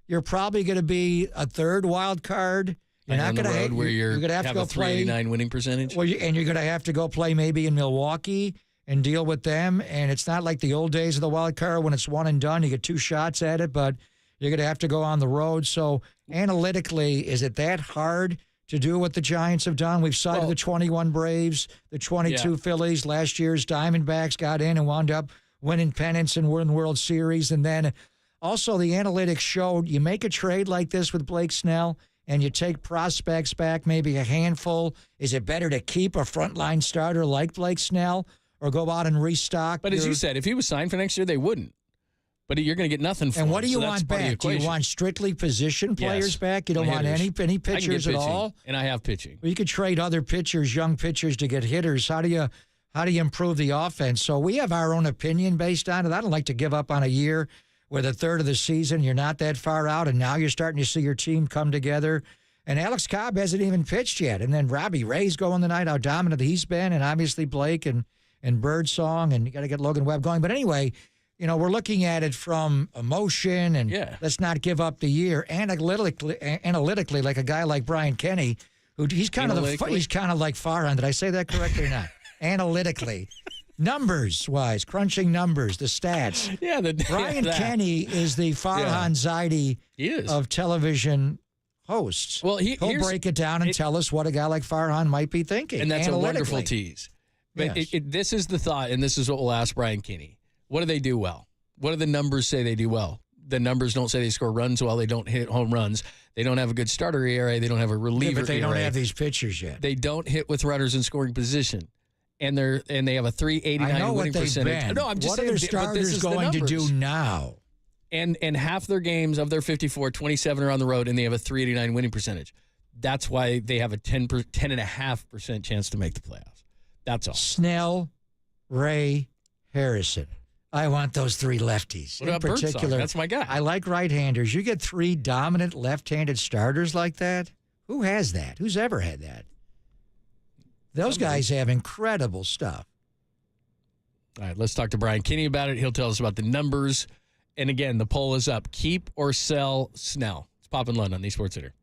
you're probably going to be a 3rd wild card. You're not going to you're going to have to go a 389 winning percentage. Well, and you're going to have to go play maybe in Milwaukee and deal with them. And it's not like the old days of the wild card when it's one and done. You get 2 shots at it, but you're going to have to go on the road. So analytically, is it that hard to do what the Giants have done? We've cited the 21 Braves, the 22 Phillies. Last year's Diamondbacks got in and wound up winning pennants and winning World Series. And then also the analytics showed you make a trade like this with Blake Snell and you take prospects back, maybe a handful. Is it better to keep a frontline starter like Blake Snell or go out and restock? But as you said, if he was signed for next year, they wouldn't. But you're going to get nothing for him. And what do you so want back? Do you want strictly position players back? You don't want any pitchers at all? And I have pitching. Well, you could trade other pitchers, young pitchers, to get hitters. How do you improve the offense? So we have our own opinion based on it. I don't like to give up on a year where the third of the season you're not that far out, and now you're starting to see your team come together. And Alex Cobb hasn't even pitched yet. And then Robbie Ray's going tonight, how dominant he's been, and obviously Blake and Birdsong, and you got to get Logan Webb going. But anyway, we're looking at it from emotion, and let's not give up the year. Analytically, like a guy like Brian Kenny, who he's kind of like Farhan. Did I say that correctly or not? Analytically, numbers-wise, crunching numbers, the stats. Yeah, Brian Kenny is the Farhan Zaidi of television hosts. Well, he'll break it down and tell us what a guy like Farhan might be thinking. And that's a wonderful tease. But this is the thought, and this is what we'll ask Brian Kenny. What do they do well? What do the numbers say they do well? The numbers don't say they score runs well. They don't hit home runs. They don't have a good starter ERA. They don't have a reliever but they ERA. don't have these pitchers yet. They don't hit with runners in scoring position. And they have a 389 winning percentage. Been. No, I'm just what saying. What are starters going to do now? And half their games of their 54, 27 are on the road, and they have a 389 winning percentage. That's why they have a 10.5% chance to make the playoffs. That's all. Snell, Ray, Harrison. I want those 3 lefties. What about in particular? Birdsong? That's my guy. I like right-handers. You get 3 dominant left-handed starters like that? Who has that? Who's ever had that? Those guys have incredible stuff. All right, let's talk to Brian Kenny about it. He'll tell us about the numbers. And again, the poll is up. Keep or sell Snell. It's Pop and Lund on the Sports Center.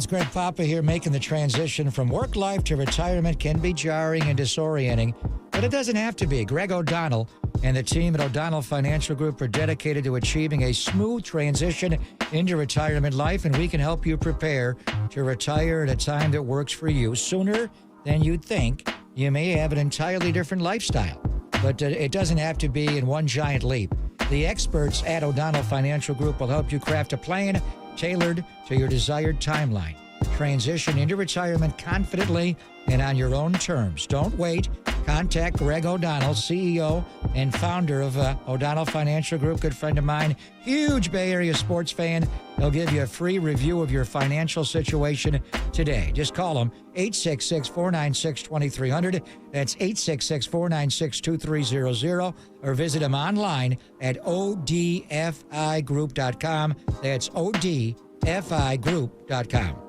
It's Greg Papa here, making the transition from work life to retirement can be jarring and disorienting, but it doesn't have to be. Greg O'Donnell and the team at O'Donnell Financial Group are dedicated to achieving a smooth transition into retirement life, and we can help you prepare to retire at a time that works for you. Sooner than you'd think, you may have an entirely different lifestyle, but it doesn't have to be in one giant leap. The experts at O'Donnell Financial Group will help you craft a plan tailored to your desired timeline. Transition into retirement confidently and on your own terms. Don't wait. Contact Greg O'Donnell, CEO and founder of O'Donnell Financial Group, good friend of mine, huge Bay Area sports fan. He'll give you a free review of your financial situation today. Just call him 866-496-2300. That's 866-496-2300. Or visit him online at odfigroup.com. That's odfigroup.com.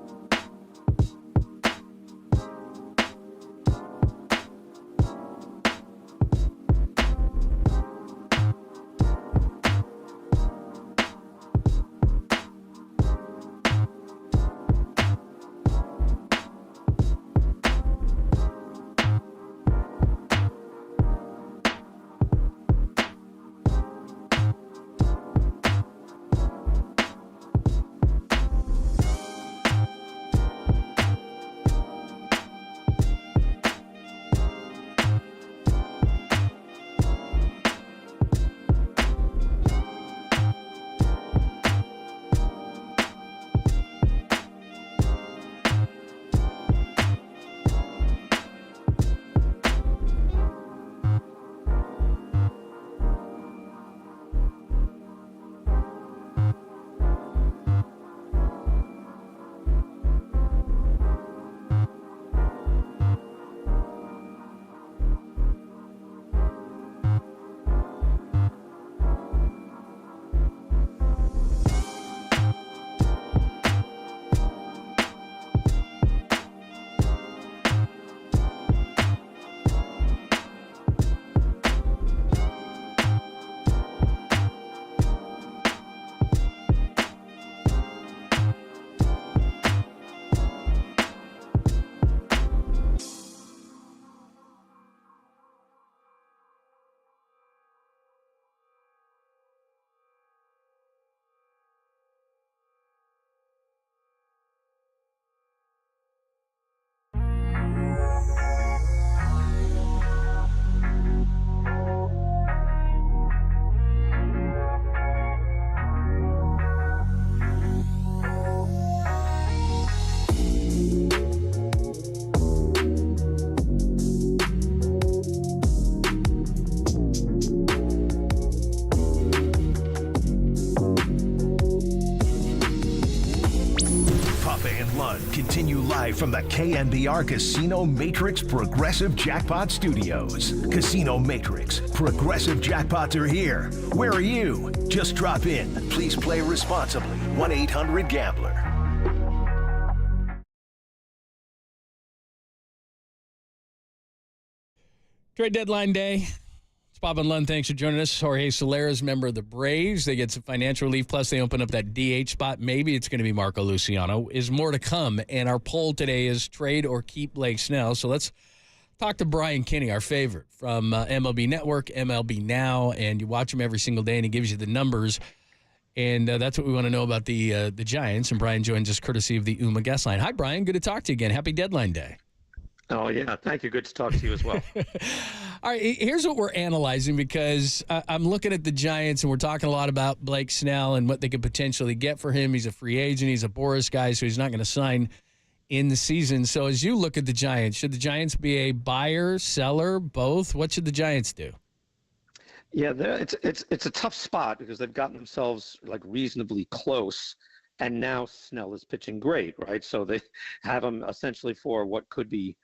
Continue live from the KNBR Casino Matrix Progressive Jackpot Studios. Casino Matrix, Progressive Jackpots are here. Where are you? Just drop in. Please play responsibly. 1-800-GAMBLER. Trade deadline day. It's Bob and Lund. Thanks for joining us. Jorge Soler is a member of the Braves. They get some financial relief, plus they open up that DH spot. Maybe it's going to be Marco Luciano. Is more to come, and our poll today is trade or keep Blake Snell. So let's talk to Brian Kinney, our favorite, from MLB Network, MLB Now, and you watch him every single day, and he gives you the numbers. And that's what we want to know about the Giants. And Brian joins us courtesy of the UMA guest line. Hi, Brian. Good to talk to you again. Happy deadline day. Oh, yeah. Thank you. Good to talk to you as well. All right. Here's what we're analyzing, because I'm looking at the Giants, and we're talking a lot about Blake Snell and what they could potentially get for him. He's a free agent. He's a Boris guy, so he's not going to sign in the season. So as you look at the Giants, should the Giants be a buyer, seller, both? What should the Giants do? Yeah, it's a tough spot because they've gotten themselves like reasonably close, and now Snell is pitching great, right? So they have him essentially for what could be,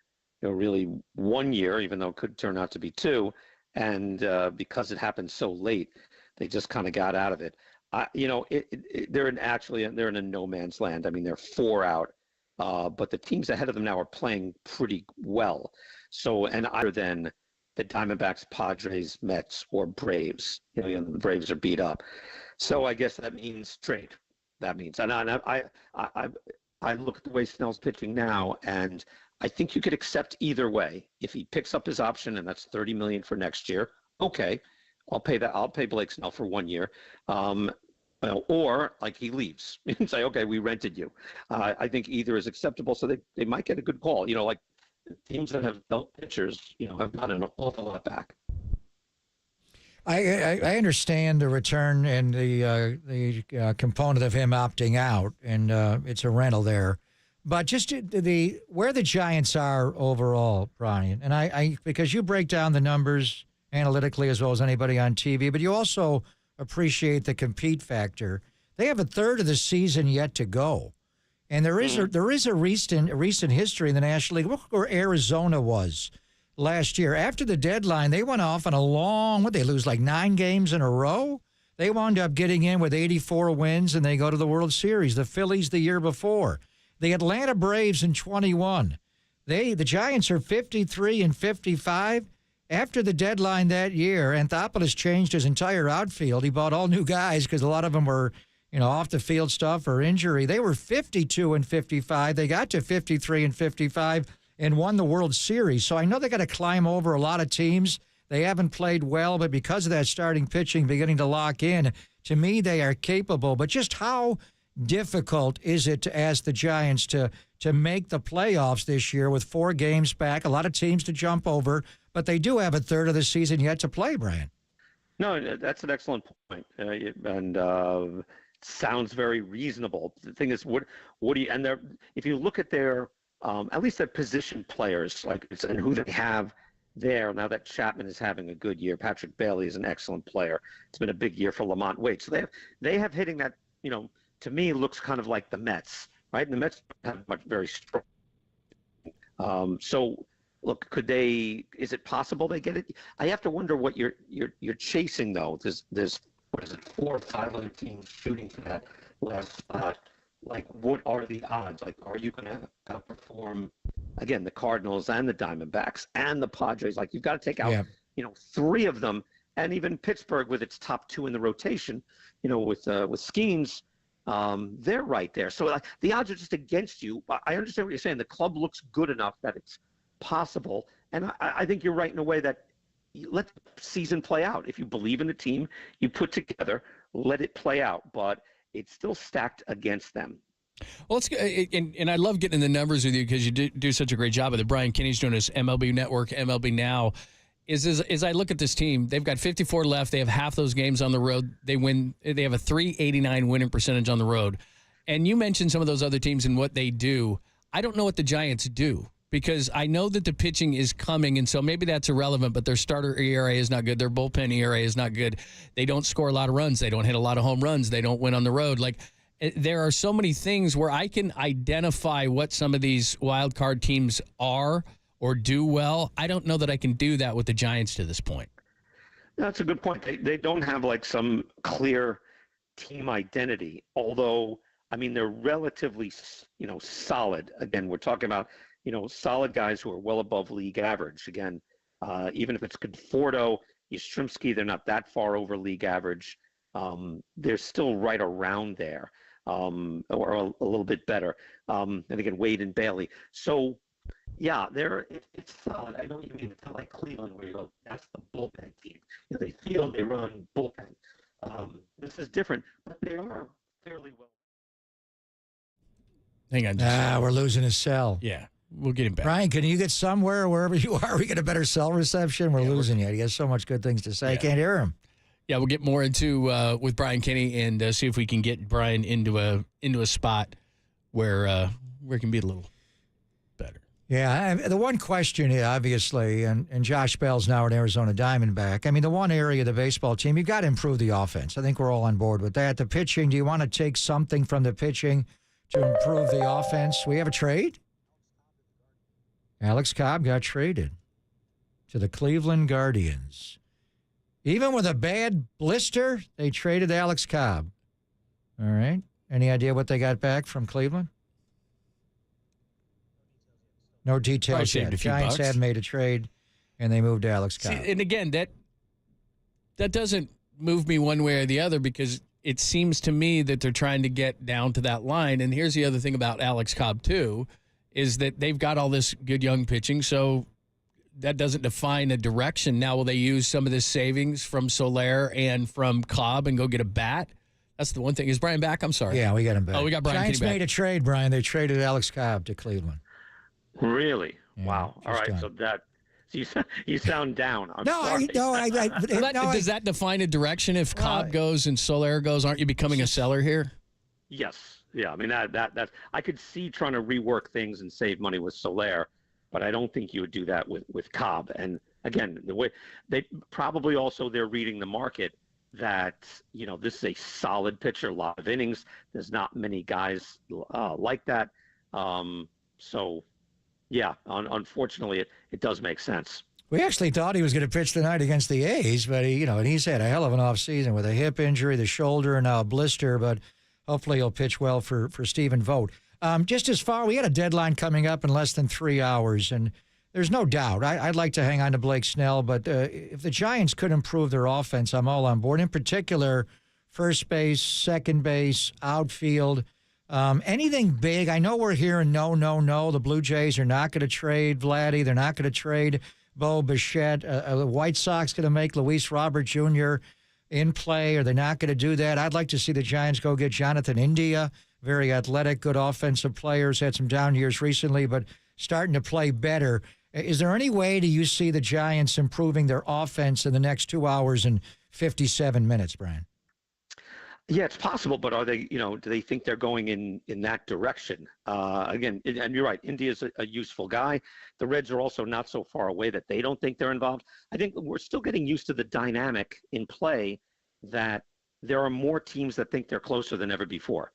really 1 year, even though it could turn out to be 2. And because it happened so late, they just kind of got out of it. They're in a no man's land. I mean, they're 4 out, but the teams ahead of them now are playing pretty well. So, and other than the Diamondbacks, Padres, Mets, or Braves, the Braves are beat up. So I guess that means trade. That means, and I look at the way Snell's pitching now, and I think you could accept either way. If he picks up his option, and that's $30 million for next year, okay, I'll pay that. I'll pay Blake Snell for 1 year. Or like he leaves and say, okay, we rented you. I think either is acceptable. So they might get a good call. Like teams that have dealt pitchers, have gotten an awful lot back. I understand the return and the component of him opting out, and it's a rental there. But just where the Giants are overall, Brian, and I because you break down the numbers analytically as well as anybody on TV, but you also appreciate the compete factor. They have a third of the season yet to go, and there is a recent history in the National League. Look where Arizona was last year. After the deadline, they went off on a long, they lose like 9 games in a row? They wound up getting in with 84 wins, and they go to the World Series. The Phillies the year before. The Atlanta Braves in 21. The Giants are 53 and 55. After the deadline that year, Anthopoulos changed his entire outfield. He bought all new guys because a lot of them were, off the field stuff or injury. They were 52 and 55. They got to 53 and 55 and won the World Series. So I know they got to climb over a lot of teams. They haven't played well, but because of that starting pitching beginning to lock in, to me they are capable. But just how difficult is it to ask the Giants to make the playoffs this year with 4 games back, a lot of teams to jump over, but they do have a third of the season yet to play, Brian? No, that's an excellent point, and sounds very reasonable. The thing is, what do you? And if you look at their at least their position players, and who they have there now that Chapman is having a good year. Patrick Bailey is an excellent player. It's been a big year for Lamont Wade. So they have hitting that, to me looks kind of like the Mets, right? And the Mets have very strong. So look, is it possible they get it? I have to wonder what you're chasing though. There's what is it, 4 or 5 other teams shooting for that last spot. What are the odds? Are you going to outperform, again, the Cardinals and the Diamondbacks and the Padres? You've got to take out, 3 of them, and even Pittsburgh with its top 2 in the rotation, with Skeens, they're right there. So the odds are just against you. I understand what you're saying. The club looks good enough that it's possible, and I think you're right in a way that let the season play out. If you believe in the team you put together, let it play out. But it's still stacked against them. Well, and I love getting in the numbers with you because you do such a great job of it. Brian Kinney's doing his MLB Network, MLB Now. As I look at this team, they've got 54 left. They have half those games on the road. They have a .389 winning percentage on the road. And you mentioned some of those other teams and what they do. I don't know what the Giants do because I know that the pitching is coming, and so maybe that's irrelevant, but their starter ERA is not good. Their bullpen ERA is not good. They don't score a lot of runs. They don't hit a lot of home runs. They don't win on the road. There are so many things where I can identify what some of these wild card teams are or do well. I don't know that I can do that with the Giants to this point. That's a good point. They don't have some clear team identity, although, they're relatively, solid. Again, we're talking about, solid guys who are well above league average. Again, even if it's Conforto, Yastrzemski, they're not that far over league average. They're still right around there, or a little bit better. And again, Wade and Bailey. So, yeah, it's solid. I know what you mean. It's not like Cleveland where you go, that's the bullpen team. They field, they run bullpen. This is different, but they are fairly well. Hang on. We're losing his cell. Yeah, we'll get him back. Brian, can you get somewhere wherever you are? We get a better cell reception. We're losing you. He has so much good things to say. I can't hear him. Yeah, we'll get more into with Brian Kinney and see if we can get Brian into a spot where it can be a little better. Yeah, the one question, obviously, and Josh Bell's now an Arizona Diamondback. The one area of the baseball team, you've got to improve the offense. I think we're all on board with that. The pitching, do you want to take something from the pitching to improve the offense? We have a trade? Alex Cobb got traded to the Cleveland Guardians. Even with a bad blister, they traded Alex Cobb. All right. Any idea what they got back from Cleveland? No details yet. Giants had made a trade, and they moved Alex Cobb. See, and again, that doesn't move me one way or the other because it seems to me that they're trying to get down to that line. And here's the other thing about Alex Cobb, too, is that they've got all this good young pitching, so that doesn't define a direction. Now, will they use some of this savings from Soler and from Cobb and go get a bat? That's the one thing. Is Brian back? I'm sorry. Yeah, we got him back. Oh, we got Brian Giants back. made a trade, Brian. They traded Alex Cobb to Cleveland. Really? Yeah, Wow. All right. done. So that you sound down. I'm No, sorry. Does that define a direction? If Cobb goes and Soler goes, aren't you becoming a seller here? Yes. Yeah. I mean that I could see trying to rework things and save money with Soler, but I don't think you would do that with Cobb. And again, the way they probably also they're reading the market that this is a solid pitcher, a lot of innings. There's not many guys like that. So yeah, unfortunately, it does make sense. We actually thought he was going to pitch tonight against the A's, but and he's had a hell of an offseason with a hip injury, the shoulder, and now a blister. But hopefully he'll pitch well for Stephen Vogt. Just as far, we had a deadline coming up in less than 3 hours, and there's no doubt I'd like to hang on to Blake Snell, but if the Giants could improve their offense, I'm all on board. In particular, first base, second base, outfield. Anything big? I know we're hearing no. The Blue Jays are not going to trade Vladdy. They're not going to trade Bo Bichette. The White Sox going to make Luis Robert Jr. in play. Are they not going to do that? I'd like to see the Giants go get Jonathan India. Very athletic, good offensive players. Had some down years recently, but starting to play better. Is there any way do you see the Giants improving their offense in the next 2 hours and 57 minutes, Brian? Yeah, it's possible, but are they, do they think they're going in that direction? Again, and you're right, India's a useful guy. The Reds are also not so far away that they don't think they're involved. I think we're still getting used to the dynamic in play that there are more teams that think they're closer than ever before.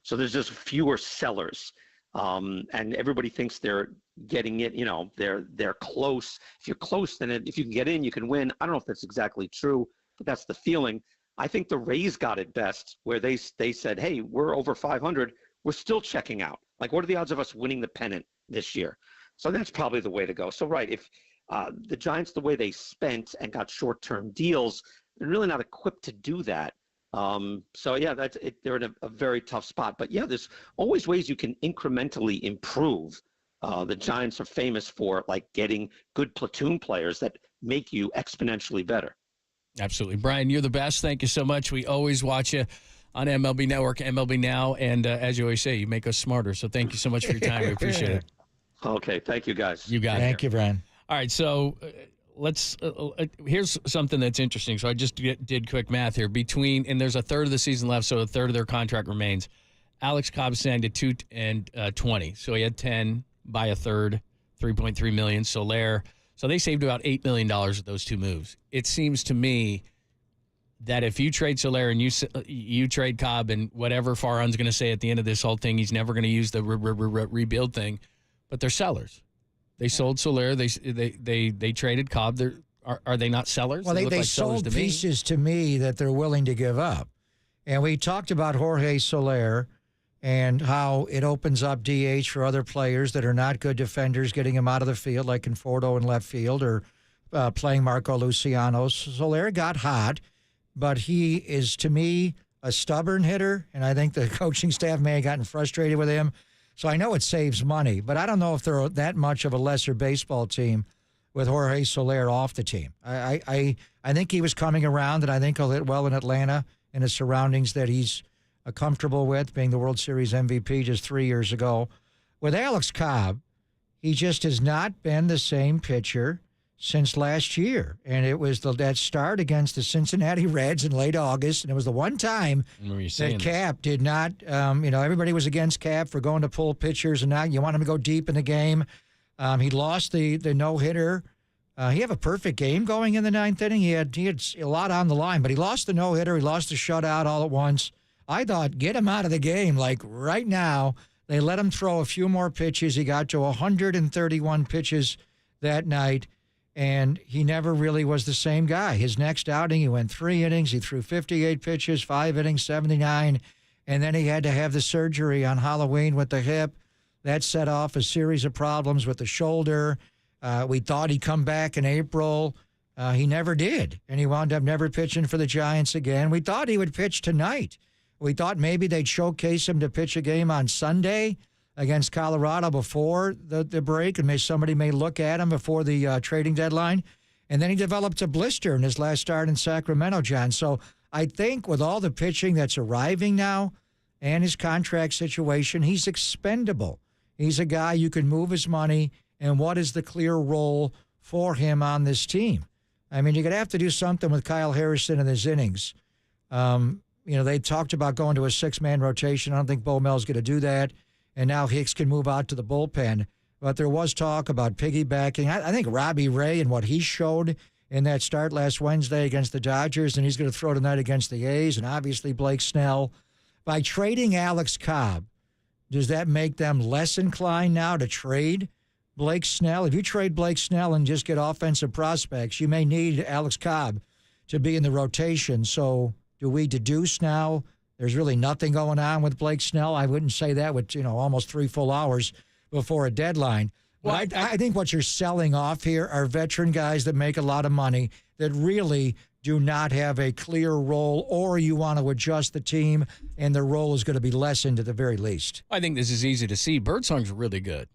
So there's just fewer sellers. And everybody thinks they're getting it, they're close. If you're close, then if you can get in, you can win. I don't know if that's exactly true, but that's the feeling. I think the Rays got it best where they said, hey, we're over 500. We're still checking out. Like, what are the odds of us winning the pennant this year? So that's probably the way to go. So, right, if the Giants, the way they spent and got short-term deals, they're really not equipped to do that. So, yeah, that's it. They're in a very tough spot. But, yeah, there's always ways you can incrementally improve. The Giants are famous for, like, getting good platoon players that make you exponentially better. Absolutely. Brian, you're the best. Thank you so much. We always watch you on MLB Network, MLB Now, and as you always say, you make us smarter. So thank you so much for your time. We appreciate it. Okay. Thank you, guys. You got it. Thank you, Brian. All right, so let's here's something that's interesting. So I just did quick math here. And there's a third of the season left, so a third of their contract remains. Alex Cobb signed at 2 and 20, so he had 10 by a third, $3.3 million. So they saved about $8 million with those two moves. It seems to me that if you trade Soler and you trade Cobb and whatever Farhan's going to say at the end of this whole thing, he's never going to use the rebuild thing, but they're sellers. They sold Soler. They traded Cobb. Are they not sellers? Well, they like sold pieces to me that they're willing to give up. And we talked about Jorge Soler and how it opens up DH for other players that are not good defenders, getting him out of the field, like Conforto in left field, or playing Marco Luciano. Soler got hot, but he is, to me, a stubborn hitter, and I think the coaching staff may have gotten frustrated with him. So I know it saves money, but I don't know if they're that much of a lesser baseball team with Jorge Soler off the team. I think he was coming around, and I think he'll hit well in Atlanta and the surroundings that he's comfortable with, being the World Series MVP just 3 years ago. With Alex Cobb, he just has not been the same pitcher since last year. And it was that start against the Cincinnati Reds in late August, and it was the one time that Cap did not, everybody was against Cap for going to pull pitchers, and now you want him to go deep in the game. He lost the no-hitter. He had a perfect game going in the ninth inning. He had a lot on the line, but he lost the no-hitter. He lost the shutout all at once. I thought, get him out of the game, like right now. They let him throw a few more pitches. He got to 131 pitches that night, and he never really was the same guy. His next outing, he went 3 innings. He threw 58 pitches, 5 innings, 79, and then he had to have the surgery on Halloween with the hip. That set off a series of problems with the shoulder. We thought he'd come back in April. He never did, and he wound up never pitching for the Giants again. We thought he would pitch tonight. We thought maybe they'd showcase him to pitch a game on Sunday against Colorado before the break, and somebody may look at him before the trading deadline. And then he developed a blister in his last start in Sacramento, John. So I think with all the pitching that's arriving now and his contract situation, he's expendable. He's a guy you can move his money, and what is the clear role for him on this team? I mean, you're going to have to do something with Kyle Harrison in his innings. They talked about going to a 6-man rotation. I don't think Bo Mel's going to do that. And now Hicks can move out to the bullpen. But there was talk about piggybacking. I think Robbie Ray and what he showed in that start last Wednesday against the Dodgers, and he's going to throw tonight against the A's, and obviously Blake Snell. By trading Alex Cobb, does that make them less inclined now to trade Blake Snell? If you trade Blake Snell and just get offensive prospects, you may need Alex Cobb to be in the rotation. So do we deduce now there's really nothing going on with Blake Snell? I wouldn't say that with, almost 3 full hours before a deadline. But I think what you're selling off here are veteran guys that make a lot of money that really do not have a clear role, or you want to adjust the team and the role is going to be lessened at the very least. I think this is easy to see. Birdsong's really good.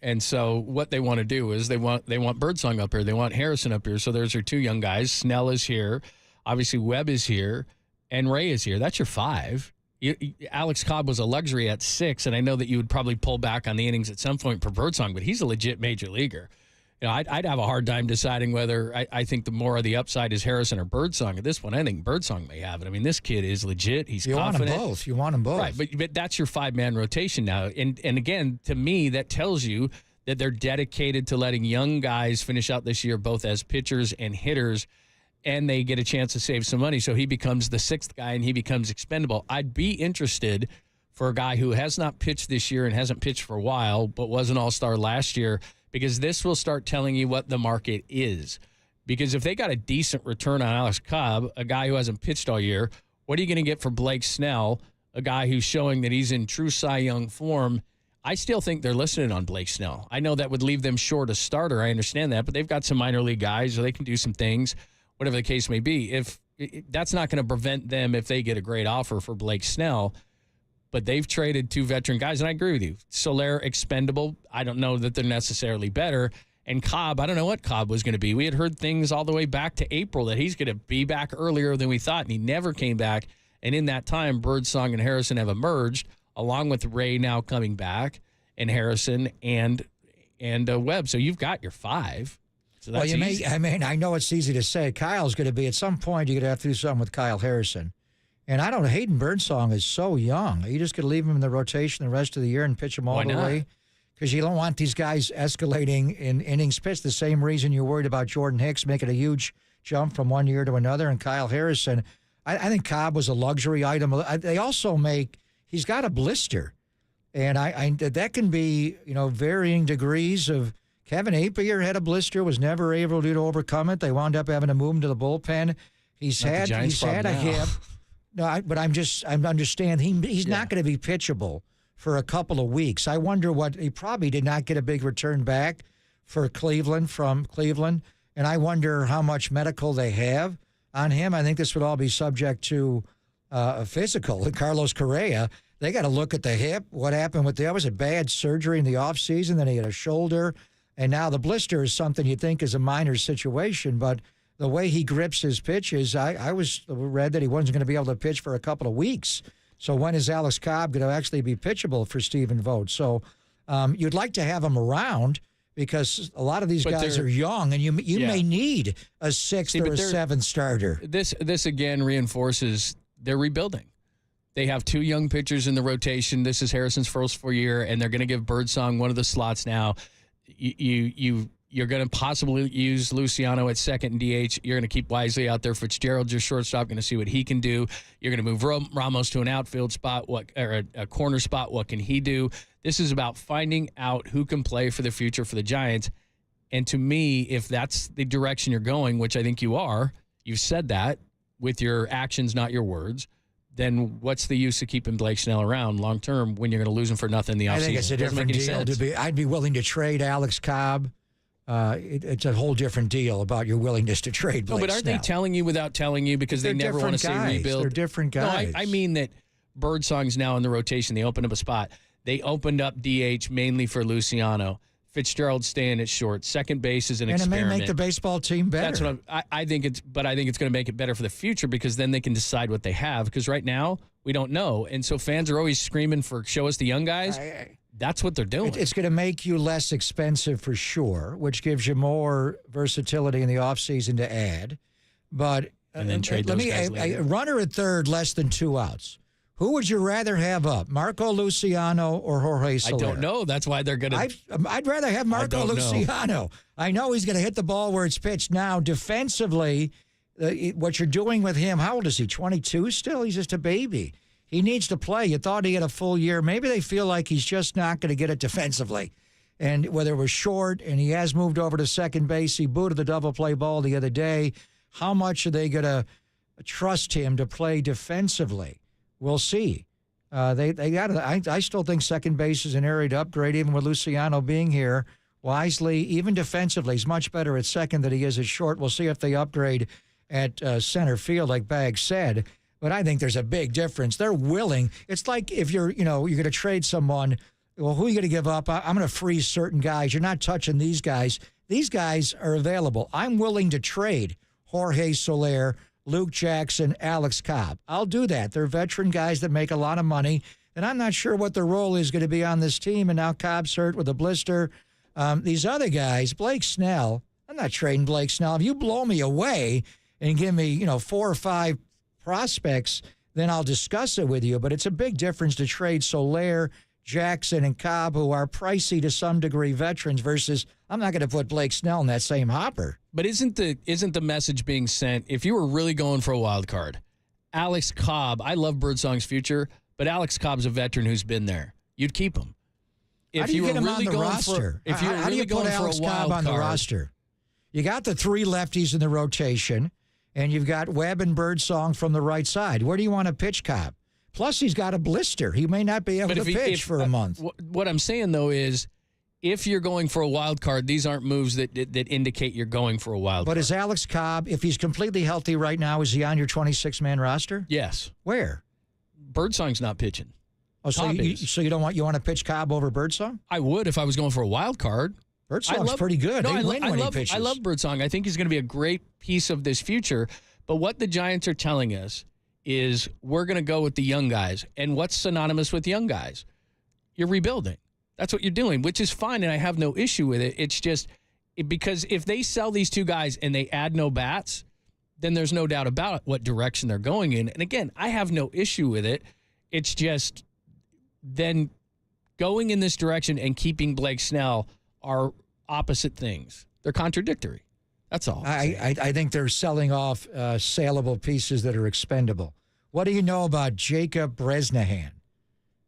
And so what they want to do is they want Birdsong up here. They want Harrison up here. So there's your 2 young guys. Snell is here. Obviously Webb is here. And Ray is here. That's your 5. Alex Cobb was a luxury at 6, and I know that you would probably pull back on the innings at some point for Birdsong, but he's a legit major leaguer. I'd have a hard time deciding whether I think the more of the upside is Harrison or Birdsong. At this point, I think Birdsong may have it. I mean, this kid is legit. He's confident. You want them both. Right, but that's your 5-man rotation now. And again, to me, that tells you that they're dedicated to letting young guys finish out this year, both as pitchers and hitters, and they get a chance to save some money. So he becomes the 6th guy, and he becomes expendable. I'd be interested for a guy who has not pitched this year and hasn't pitched for a while, but was an all-star last year, because this will start telling you what the market is. Because if they got a decent return on Alex Cobb, a guy who hasn't pitched all year, what are you going to get for Blake Snell, a guy who's showing that he's in true Cy Young form? I still think they're listening on Blake Snell. I know that would leave them short a starter. I understand that, but they've got some minor league guys, or they can do some things, whatever the case may be. If that's not going to prevent them if they get a great offer for Blake Snell. But they've traded 2 veteran guys, and I agree with you. Soler, expendable. I don't know that they're necessarily better. And Cobb, I don't know what Cobb was going to be. We had heard things all the way back to April that he's going to be back earlier than we thought, and he never came back. And in that time, Birdsong and Harrison have emerged, along with Ray now coming back, and Harrison and Webb. So you've got your 5. So that's easy. I know it's easy to say. Kyle's going to be, at some point, you're going to have to do something with Kyle Harrison. And I don't know, Hayden Birdsong is so young. Are you just going to leave him in the rotation the rest of the year and pitch him all the way? Because you don't want these guys escalating in innings pitched. The same reason you're worried about Jordan Hicks making a huge jump from one year to another, and Kyle Harrison. I think Cobb was a luxury item. They also he's got a blister. And that can be, varying degrees of. Kevin Apier had a blister, was never able to overcome it. They wound up having to move him to the bullpen. He's had a hip. No, but I understand he's not going to be pitchable for a couple of weeks. I wonder he probably did not get a big return back from Cleveland, and I wonder how much medical they have on him. I think this would all be subject to a physical. Carlos Correa, they got to look at the hip. What happened with that? Was it bad surgery in the offseason? Then he had a shoulder, and now the blister is something you think is a minor situation, but the way he grips his pitches, I read that he wasn't going to be able to pitch for a couple of weeks. So when is Alex Cobb going to actually be pitchable for Stephen Vogt? So you'd like to have him around because a lot of these guys are young, and you may need a 6th or a 7th starter. This again reinforces they're rebuilding. They have 2 young pitchers in the rotation. This is Harrison's first full year, and they're going to give Birdsong one of the slots now. You're going to possibly use Luciano at second and DH. You're going to keep Wisely out there. Fitzgerald's your shortstop, going to see what he can do. You're going to move Ramos to an outfield spot, or a corner spot. What can he do? This is about finding out who can play for the future for the Giants. And to me, if that's the direction you're going, which I think you are, you've said that with your actions, not your words, then what's the use of keeping Blake Snell around long term when you're going to lose him for nothing in the offseason? I think it's a different deal. I'd be willing to trade Alex Cobb it's a whole different deal about your willingness to trade Blake No, but aren't they Snell. telling you without telling you because they They're never want to say different guys. rebuild? They're different guys. No, I mean that Birdsong's now in the rotation. They opened up a spot. They opened up DH mainly for Luciano. Fitzgerald staying at short. Second base is an And experiment. it may make the baseball team better. That's what I think it's going to make it better for the future because then they can decide what they have. Because right now we don't know, and so fans are always screaming for show us the young guys. That's what they're doing. It's going to make you less expensive for sure, which gives you more versatility in the offseason to add. But and then trade those guys later. A runner at third, less than 2 outs. Who would you rather have up, Marco Luciano or Jorge Soler? I don't know. That's why they're going to. I'd rather have Marco Luciano. I know he's going to hit the ball where it's pitched. Now, defensively, what you're doing with him, how old is he, 22 still? He's just a baby. He needs to play. You thought he had a full year. Maybe they feel like he's just not going to get it defensively. And whether it was short and he has moved over to second base, he booted the double play ball the other day. How much are they going to trust him to play defensively? We'll see. They got. I still think second base is an area to upgrade, even with Luciano being here. Wisely, even defensively, he's much better at second than he is at short. We'll see if they upgrade at center field, like Bag said. But I think there's a big difference. They're willing. It's like if you're going to trade someone. Well, who are you going to give up? I'm going to freeze certain guys. You're not touching these guys. These guys are available. I'm willing to trade Jorge Soler, Luke Jackson, Alex Cobb. I'll do that. They're veteran guys that make a lot of money, and I'm not sure what their role is going to be on this team, and now Cobb's hurt with a blister. These other guys, Blake Snell, I'm not trading Blake Snell. If you blow me away and give me, 4 or 5 prospects, then I'll discuss it with you, but it's a big difference to trade Soler, Jackson, and Cobb, who are pricey to some degree veterans, versus I'm not going to put Blake Snell in that same hopper. But isn't the message being sent, if you were really going for a wild card, Alex Cobb, I love Birdsong's future, but Alex Cobb's a veteran who's been there. You'd keep him. How do you get him on the roster? How do you put Alex Cobb on the roster? You got the 3 lefties in the rotation, and you've got Webb and Birdsong from the right side. Where do you want to pitch Cobb? Plus, he's got a blister. He may not be able to pitch for a month. What I'm saying, though, is if you're going for a wild card, these aren't moves that indicate you're going for a wild card. But is Alex Cobb, if he's completely healthy right now, is he on your 26-man roster? Yes. Where? Birdsong's not pitching. Oh, so you want to pitch Cobb over Birdsong? I would if I was going for a wild card. Birdsong's pretty good. He win when he pitches. I love Birdsong. I think he's going to be a great piece of this future. But what the Giants are telling us is we're going to go with the young guys. And what's synonymous with young guys? You're rebuilding. That's what you're doing, which is fine, and I have no issue with it. It's just because if they sell these 2 guys and they add no bats, then there's no doubt about what direction they're going in. And again, I have no issue with it. It's just then going in this direction and keeping Blake Snell are opposite things. They're contradictory. That's all. I think they're selling off saleable pieces that are expendable. What do you know about Jacob Bresnahan?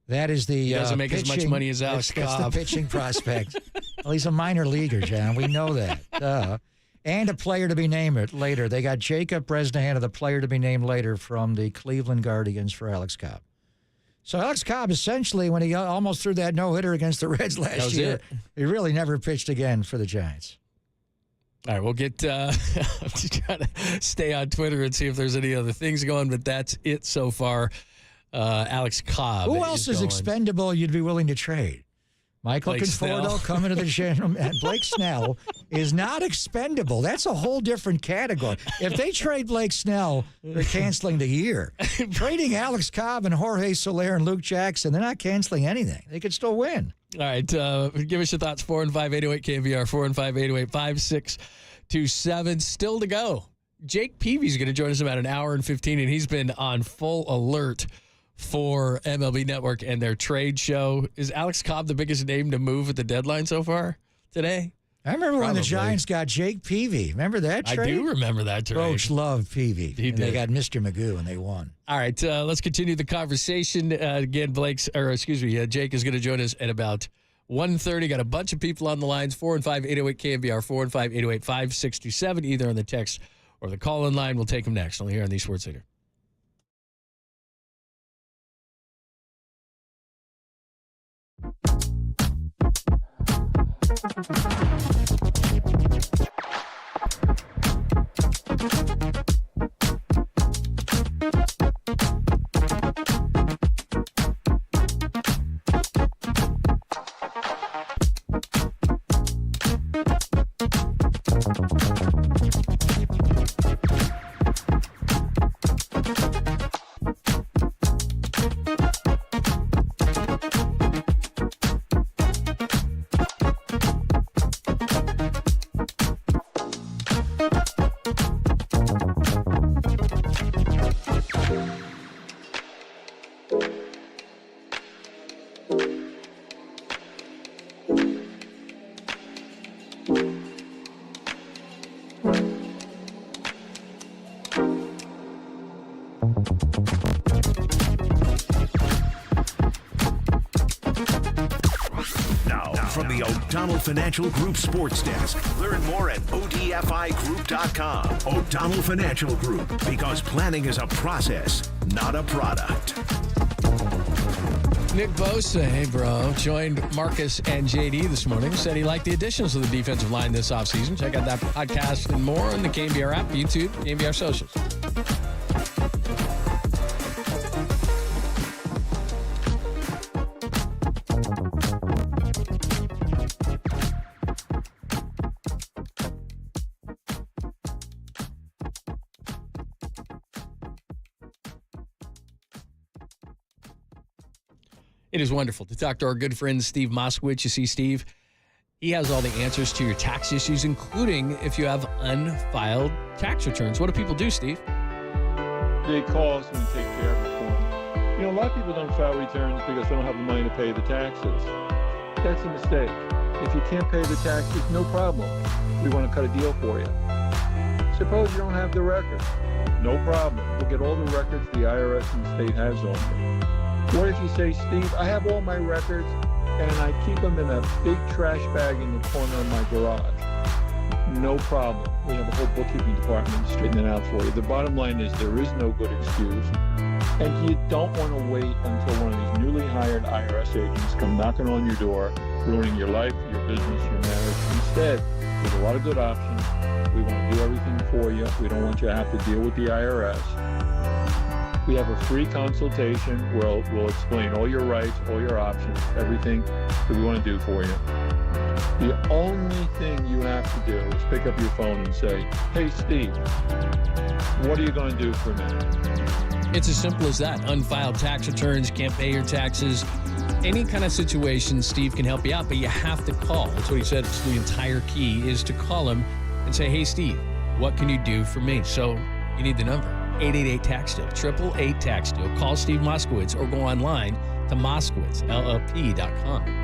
That is the he doesn't make pitching, as much money as Alex Cobb. That's the pitching prospect. Well, he's a minor leaguer, John. We know that. And a player to be named later. They got Jacob Bresnahan, the player to be named later from the Cleveland Guardians for Alex Cobb. So Alex Cobb, essentially, when he almost threw that no-hitter against the Reds last year, he really never pitched again for the Giants. All right, we'll get I'm just trying to stay on Twitter and see if there's any other things going, but that's it so far. Alex Cobb. Who else is expendable you'd be willing to trade? Michael Conforto coming to the general. And Blake Snell is not expendable. That's a whole different category. If they trade Blake Snell, they're canceling the year. Trading Alex Cobb and Jorge Soler and Luke Jackson, they're not canceling anything. They could still win. All right, give us your thoughts. 415-808 KNBR, 415-808-5627. Still to go. Jake Peavy's going to join us about an hour and 15, and he's been on full alert for MLB Network and their trade show. Is Alex Cobb the biggest name to move at the deadline so far today? I remember when the Giants got Jake Peavy. Remember that trade? I do remember that trade. Roach loved Peavy. They got Mr. Magoo, and they won. All right, let's continue the conversation. Again, Jake is going to join us at about 1:30. Got a bunch of people on the lines, 415-808 KNBR, 415-808-5627, either on the text or the call-in line. We'll take them next. Only here on the Sports Leader. Now, from the O'Donnell Financial Group Sports Desk, learn more at odfigroup.com. O'Donnell Financial Group, because planning is a process, not a product. Nick Bosa, hey bro, joined Marcus and JD this morning. Said he liked the additions of the defensive line this offseason. Check out that podcast and more on the KNBR app, YouTube, KNBR socials. It is wonderful to talk to our good friend Steve Moskowitz. You see, Steve, he has all the answers to your tax issues, including if you have unfiled tax returns. What do people do, Steve? They call us and we take care of it for them. You know, a lot of people don't file returns because they don't have the money to pay the taxes. That's a mistake. If you can't pay the taxes, no problem. We want to cut a deal for you. Suppose you don't have the records. No problem. We'll get all the records the IRS and the state has on you. What if you say, Steve, I have all my records and I keep them in a big trash bag in the corner of my garage? No problem. We have a whole bookkeeping department to straighten it out for you. The bottom line is there is no good excuse. And you don't want to wait until one of these newly hired IRS agents come knocking on your door, ruining your life, your business, your marriage. Instead, there's a lot of good options. We want to do everything for you. We don't want you to have to deal with the IRS. We have a free consultation where we'll explain all your rights, all your options, everything that we want to do for you. The only thing you have to do is pick up your phone and say, hey, Steve, what are you going to do for me? It's as simple as that. Unfiled tax returns, can't pay your taxes. Any kind of situation, Steve can help you out, but you have to call. That's what he said. It's the entire key is to call him and say, hey, Steve, what can you do for me? So you need the number. 888-TAX-DEAL, 888-TAX-DEAL. Call Steve Moskowitz or go online to moskowitzllp.com.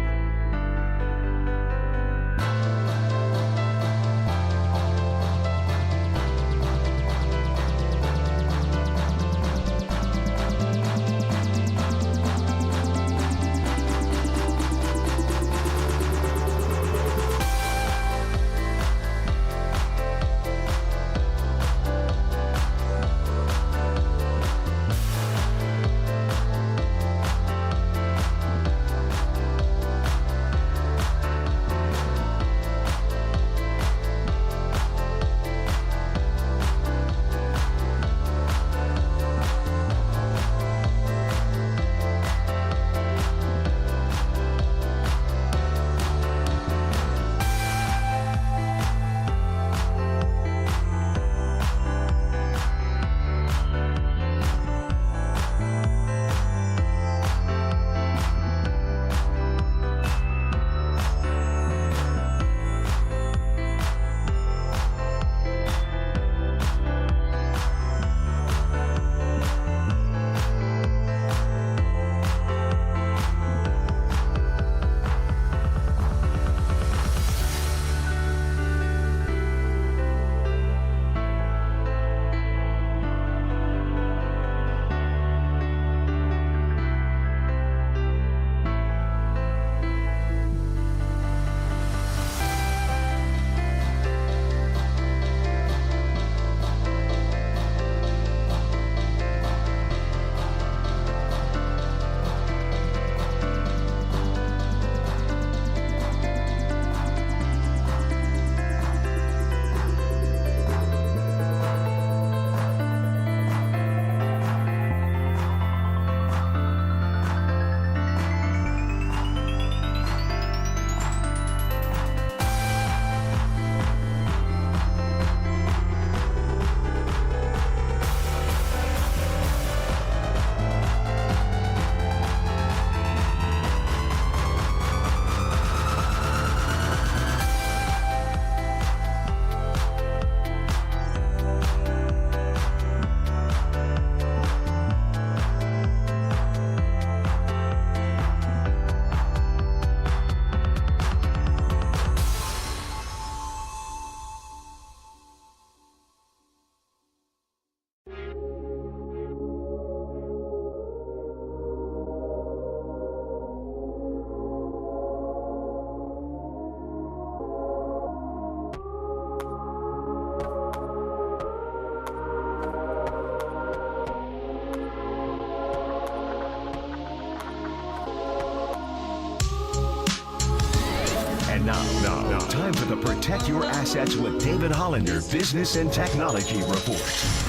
to the Protect Your Assets with David Hollander Business and Technology Report.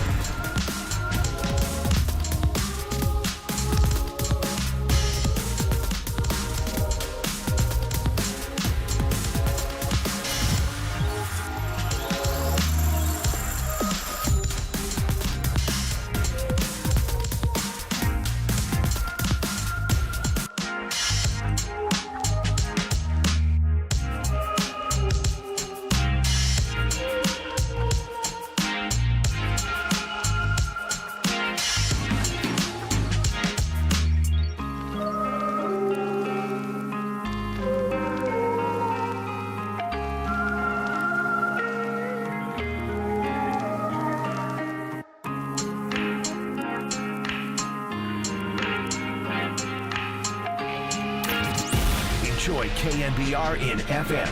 Enjoy KNBR in FM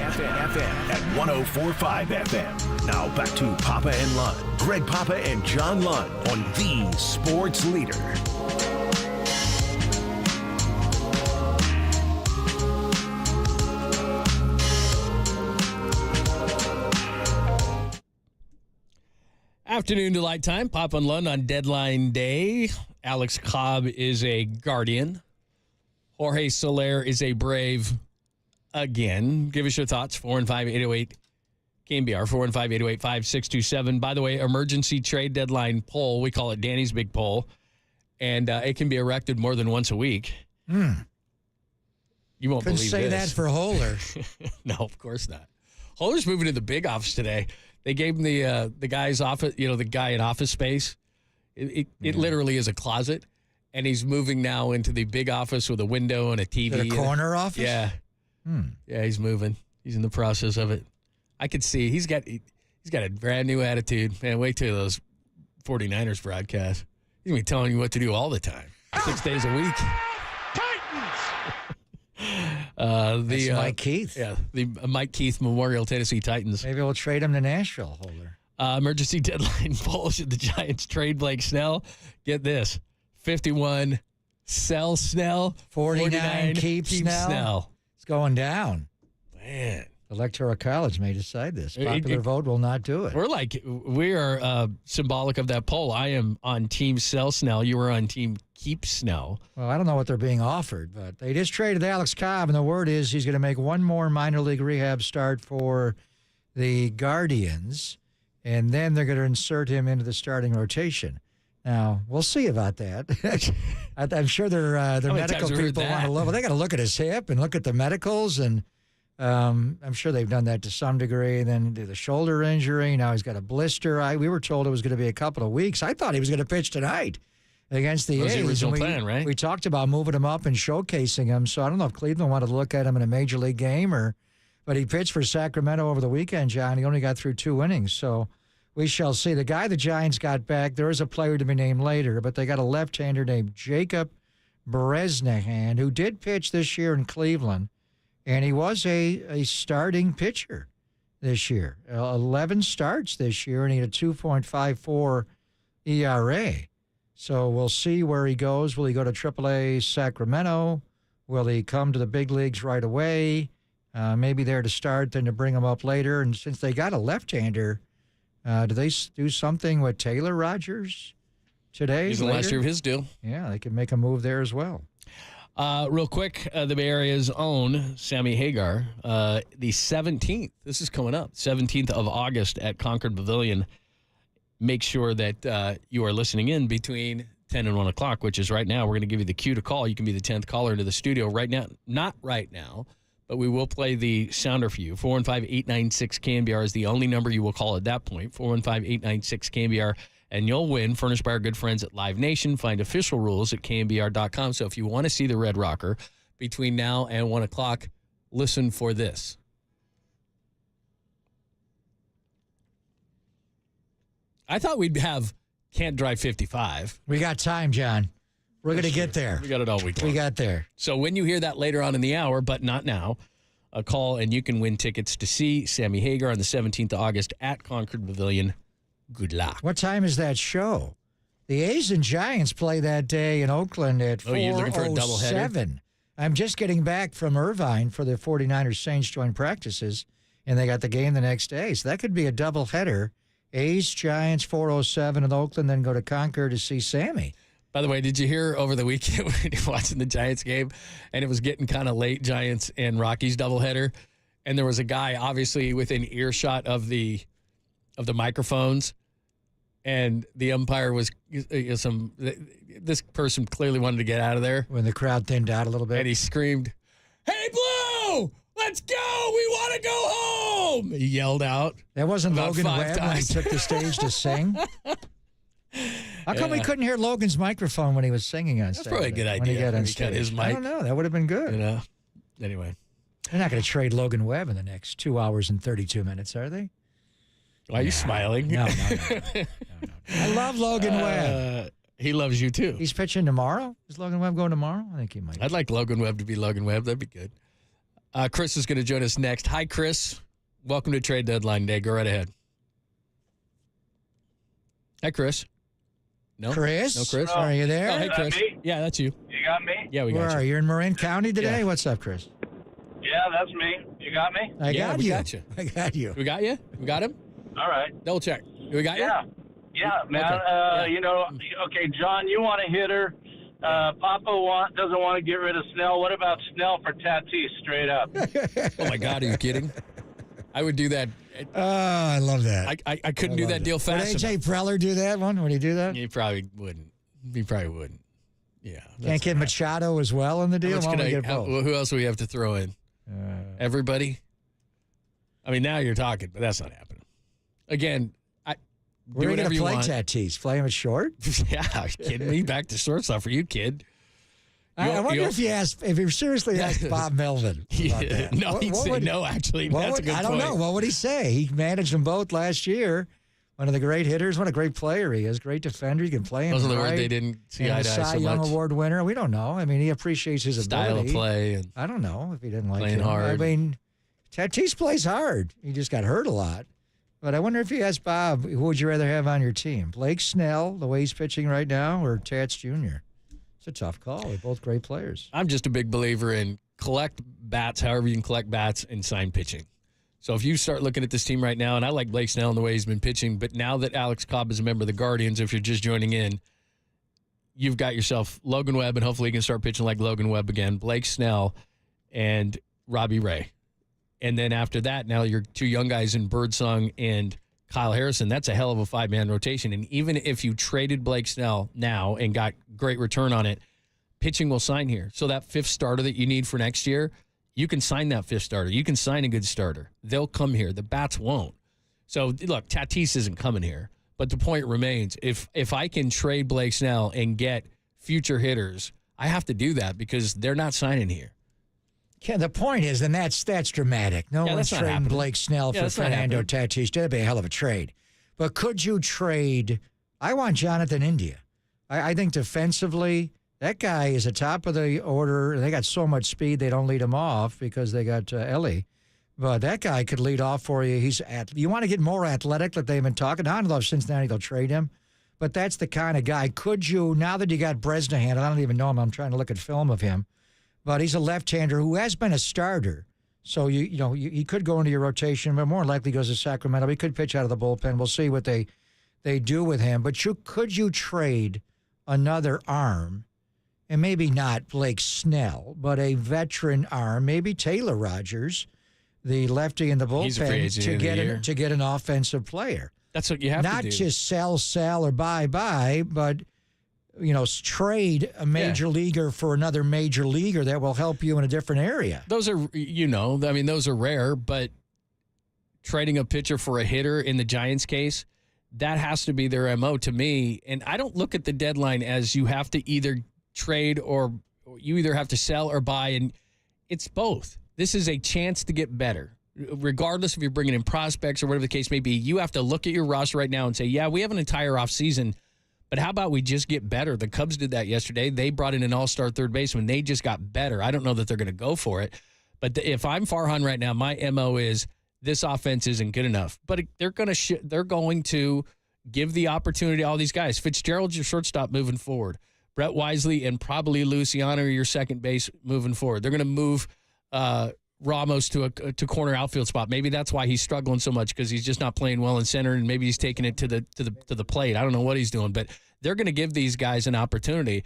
at 104.5 FM. Now back to Papa and Lund. Greg Papa and John Lund on the Sports Leader. Afternoon delight time. Papa and Lund on deadline day. Alex Cobb is a Guardian. Jorge Soler is a Brave again. Give us your thoughts. 415-808 KNBR, 415-808-5627. By the way, emergency trade deadline poll. We call it Danny's Big Poll. And it can be erected more than once a week. You won't Couldn't believe say this. that for Holler. No, of course not. Holler's moving to the big office today. They gave him the guy's office, the guy in Office Space. It literally is a closet. And he's moving now into the big office with a window and a TV. The corner office? Yeah. Yeah, he's moving. He's in the process of it. I could see he's got a brand new attitude. Man, wait till those 49ers broadcasts. He's going to be telling you what to do all the time. 6 days a week. That's Mike Keith. Yeah, the Mike Keith Memorial Tennessee Titans. Maybe we'll trade him to Nashville, Holder. Emergency deadline poll. Should the Giants trade Blake Snell? Get this. 51, sell Snell. 49, keep Snell. Snell. It's going down. Man. Electoral College may decide this. Popular vote will not do it. We are symbolic of that poll. I am on team sell Snell. You were on team keep Snell. Well, I don't know what they're being offered, but they just traded Alex Cobb, and the word is he's going to make one more minor league rehab start for the Guardians, and then they're going to insert him into the starting rotation. Now, we'll see about that. I'm sure their medical people want to look. Well, they got to look at his hip and look at the medicals, and I'm sure they've done that to some degree. Then the shoulder injury. Now he's got a blister. We were told it was going to be a couple of weeks. I thought he was going to pitch tonight against the A's. The original plan, right? We talked about moving him up and showcasing him. So I don't know if Cleveland wanted to look at him in a major league game, but he pitched for Sacramento over the weekend, John. He only got through 2 innings, so. We shall see. The guy the Giants got back, there is a player to be named later, but they got a left-hander named Jacob Bresnahan, who did pitch this year in Cleveland, and he was a starting pitcher this year. 11 starts this year, and he had a 2.54 ERA. So we'll see where he goes. Will he go to AAA Sacramento? Will he come to the big leagues right away? Maybe there to start, then to bring him up later. And since they got a left-hander, do they do something with Taylor Rogers today? He's the last year of his deal. Yeah, they could make a move there as well. Real quick, the Bay Area's own Sammy Hagar, the 17th. This is coming up, 17th of August at Concord Pavilion. Make sure that you are listening in between 10 and 1 o'clock, which is right now. We're going to give you the cue to call. You can be the 10th caller into the studio right now. Not right now. But we will play the sounder for you. 415-896-KNBR is the only number you will call at that point. 415-896-KNBR. And you'll win, furnished by our good friends at Live Nation. Find official rules at KNBR.com. So if you want to see the Red Rocker between now and 1 o'clock, listen for this. I thought we'd have Can't Drive 55. We got time, John. We're going to get there. We got it all week long. We got there. So when you hear that later on in the hour, but not now, a call and you can win tickets to see Sammy Hagar on the 17th of August at Concord Pavilion. Good luck. What time is that show? The A's and Giants play that day in Oakland at 4:07. Oh, you're looking for a doubleheader? I'm just getting back from Irvine for the 49ers Saints joint practices, and they got the game the next day. So that could be a doubleheader. A's, Giants, 4:07 in Oakland, then go to Concord to see Sammy. By the way, did you hear over the weekend when you're watching the Giants game and it was getting kind of late, Giants and Rockies doubleheader, and there was a guy obviously within earshot of the microphones, and the umpire was this person clearly wanted to get out of there. When the crowd thinned out a little bit. And he screamed, "Hey, Blue, let's go. We want to go home." He yelled out. That wasn't about Logan 5 Webb when he times. took the stage to sing? How come we couldn't hear Logan's microphone when he was singing on That's stage? probably a good idea. When he got on He cut stage. his I mic. don't know. That would have been good. You know. Anyway. They're not going to trade Logan Webb in the next 2 hours and 32 minutes, are they? Why are you smiling? No. I love Logan Webb. He loves you too. He's pitching tomorrow? Is Logan Webb going tomorrow? I think he might. I'd like Logan Webb to be Logan Webb. That'd be good. Chris is going to join us next. Hi, Chris. Welcome to Trade Deadline Day. Go right ahead. Hi, Chris. No? Chris? No, Chris? Are you there? Oh, hey, Chris. me? Yeah, that's you. You got me? Yeah, we Where got are you. you? You're in Marin County today? Yeah. What's up, Chris? Yeah, that's me. You got me? I Yeah, got we you. got you. I got you. We got you? We got him? All right. Double check. We got you? Yeah, man. Okay. Yeah. You know, okay, John, you want a hitter. Papa doesn't want to get rid of Snell. What about Snell for Tatis straight up? Oh, my God. Are you kidding? I would do that. Oh, I love that. I couldn't do that deal Would fast AJ enough. Preller do that one? Would he do that? He probably wouldn't. Yeah. Can't get Machado as well in the deal? Why don't we get both? Who else do we have to throw in? Everybody? I mean, now you're talking, but that's not happening. Again, Where are you going to play Tatis? Play him at short? Yeah, are you kidding me? Back to shortstop for you, kid. I wonder if you seriously asked Bob Melvin about that. No, he'd say no, actually. That's a good I don't point. know. What would he say? He managed them both last year. One of the great hitters. What a great player he is. Great defender. You can play him. Those are the right. words they didn't see And eye a to eye Cy so Young much. Award winner. We don't know. I mean, he appreciates his Style ability. of play. And I don't know if he didn't like playing him. hard. I mean, Tatis plays hard. He just got hurt a lot. But I wonder if you asked Bob, who would you rather have on your team? Blake Snell, the way he's pitching right now, or Tats Jr.? It's a tough call. They're both great players. I'm just a big believer in collect bats, however you can collect bats, and sign pitching. So if you start looking at this team right now, and I like Blake Snell and the way he's been pitching, but now that Alex Cobb is a member of the Guardians, if you're just joining in, you've got yourself Logan Webb, and hopefully you can start pitching like Logan Webb again, Blake Snell, and Robbie Ray. And then after that, now you're two young guys in Birdsong and Kyle Harrison. That's a hell of a five-man rotation. And even if you traded Blake Snell now and got great return on it, pitching will sign here. So that fifth starter that you need for next year, you can sign that fifth starter. You can sign a good starter. They'll come here. The bats won't. So, look, Tatis isn't coming here. But the point remains, if I can trade Blake Snell and get future hitters, I have to do that because they're not signing here. Yeah, the point is, and that's dramatic. No one's that's not trading happening. Blake Snell for that's not Fernando happening. Tatis. That'd be a hell of a trade. But could you trade? I want Jonathan India. I think defensively, that guy is the top of the order. They got so much speed they don't lead him off because they got Ellie. But that guy could lead off for you. You want to get more athletic like they've been talking. I don't know if Cincinnati they'll trade him, but that's the kind of guy. Could you, now that you got Bresnahan, I don't even know him. I'm trying to look at film of him. But he's a left-hander who has been a starter. So, he could go into your rotation, but more likely goes to Sacramento. He could pitch out of the bullpen. We'll see what they do with him. But could you trade another arm, and maybe not Blake Snell, but a veteran arm, maybe Taylor Rogers, the lefty in the He's a free bullpen, agent of the year. to get an offensive player? That's what you have Not to do. just sell or buy, but trade a major leaguer for another major leaguer that will help you in a different area. Those are, those are rare, but trading a pitcher for a hitter in the Giants case, that has to be their MO to me. And I don't look at the deadline as you have to either trade or you either have to sell or buy, and it's both. This is a chance to get better. Regardless if you're bringing in prospects or whatever the case may be, you have to look at your roster right now and say, yeah, we have an entire offseason, but how about we just get better? The Cubs did that yesterday. They brought in an all-star third baseman. They just got better. I don't know that they're going to go for it. But if I'm Farhan right now, my MO is this offense isn't good enough. But they're going to give the opportunity to all these guys. Fitzgerald's your shortstop moving forward. Brett Wisely and probably Luciano are your second base moving forward. They're going to move Ramos to corner outfield spot. Maybe that's why he's struggling so much, because he's just not playing well in center, and maybe he's taking it to the plate. I don't know what he's doing, but they're going to give these guys an opportunity.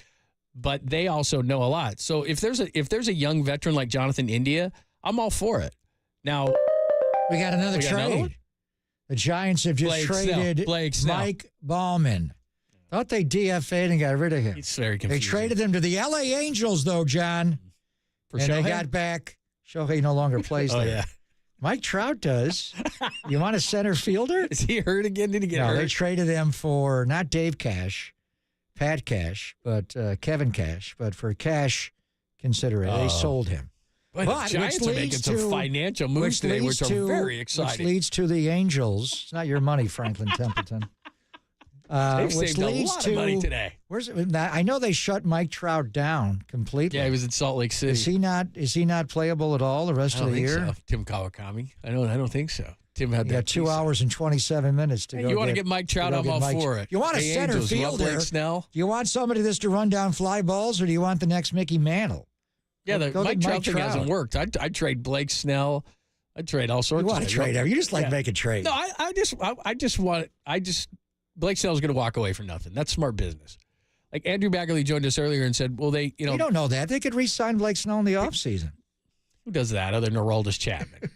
But they also know a lot. So if there's a young veteran like Jonathan India, I'm all for it. Now we got another trade. The Giants have just traded Mike Baumann. Thought they DFA'd and got rid of him. It's very confusing. They traded him to the LA Angels, though, John. For and Shohei? They got back. Shohei no longer plays there. Yeah. Mike Trout does. You want a center fielder? Is he hurt again? Did he get hurt? No, they traded him for not Dave Cash, Pat Cash, but Kevin Cash. But for cash consideration, they sold him. But the Giants are making some financial moves today, which are very exciting. Which leads to the Angels. It's not your money, Franklin Templeton. They've saved a lot of money today. I know they shut Mike Trout down completely. Yeah, he was in Salt Lake City. Is he not playable at all the rest of the year? So. Tim Kawakami. I don't think so. Tim had that. 2 hours and 27 minutes to go. You want to get Mike Trout? I'm all for it. You want a center fielder? Do you want somebody that's to run down fly balls, or do you want the next Mickey Mantle? Yeah, the Mike Trout thing hasn't worked. I'd trade Blake Snell. I'd trade all sorts. You want of to trade him? You just like making trades. No, I just Blake Snell's going to walk away for nothing. That's smart business. Like Andrew Baggarly joined us earlier and said, well, you don't know that. They could re-sign Blake Snell in the offseason. Who does that other than Aroldis Chapman?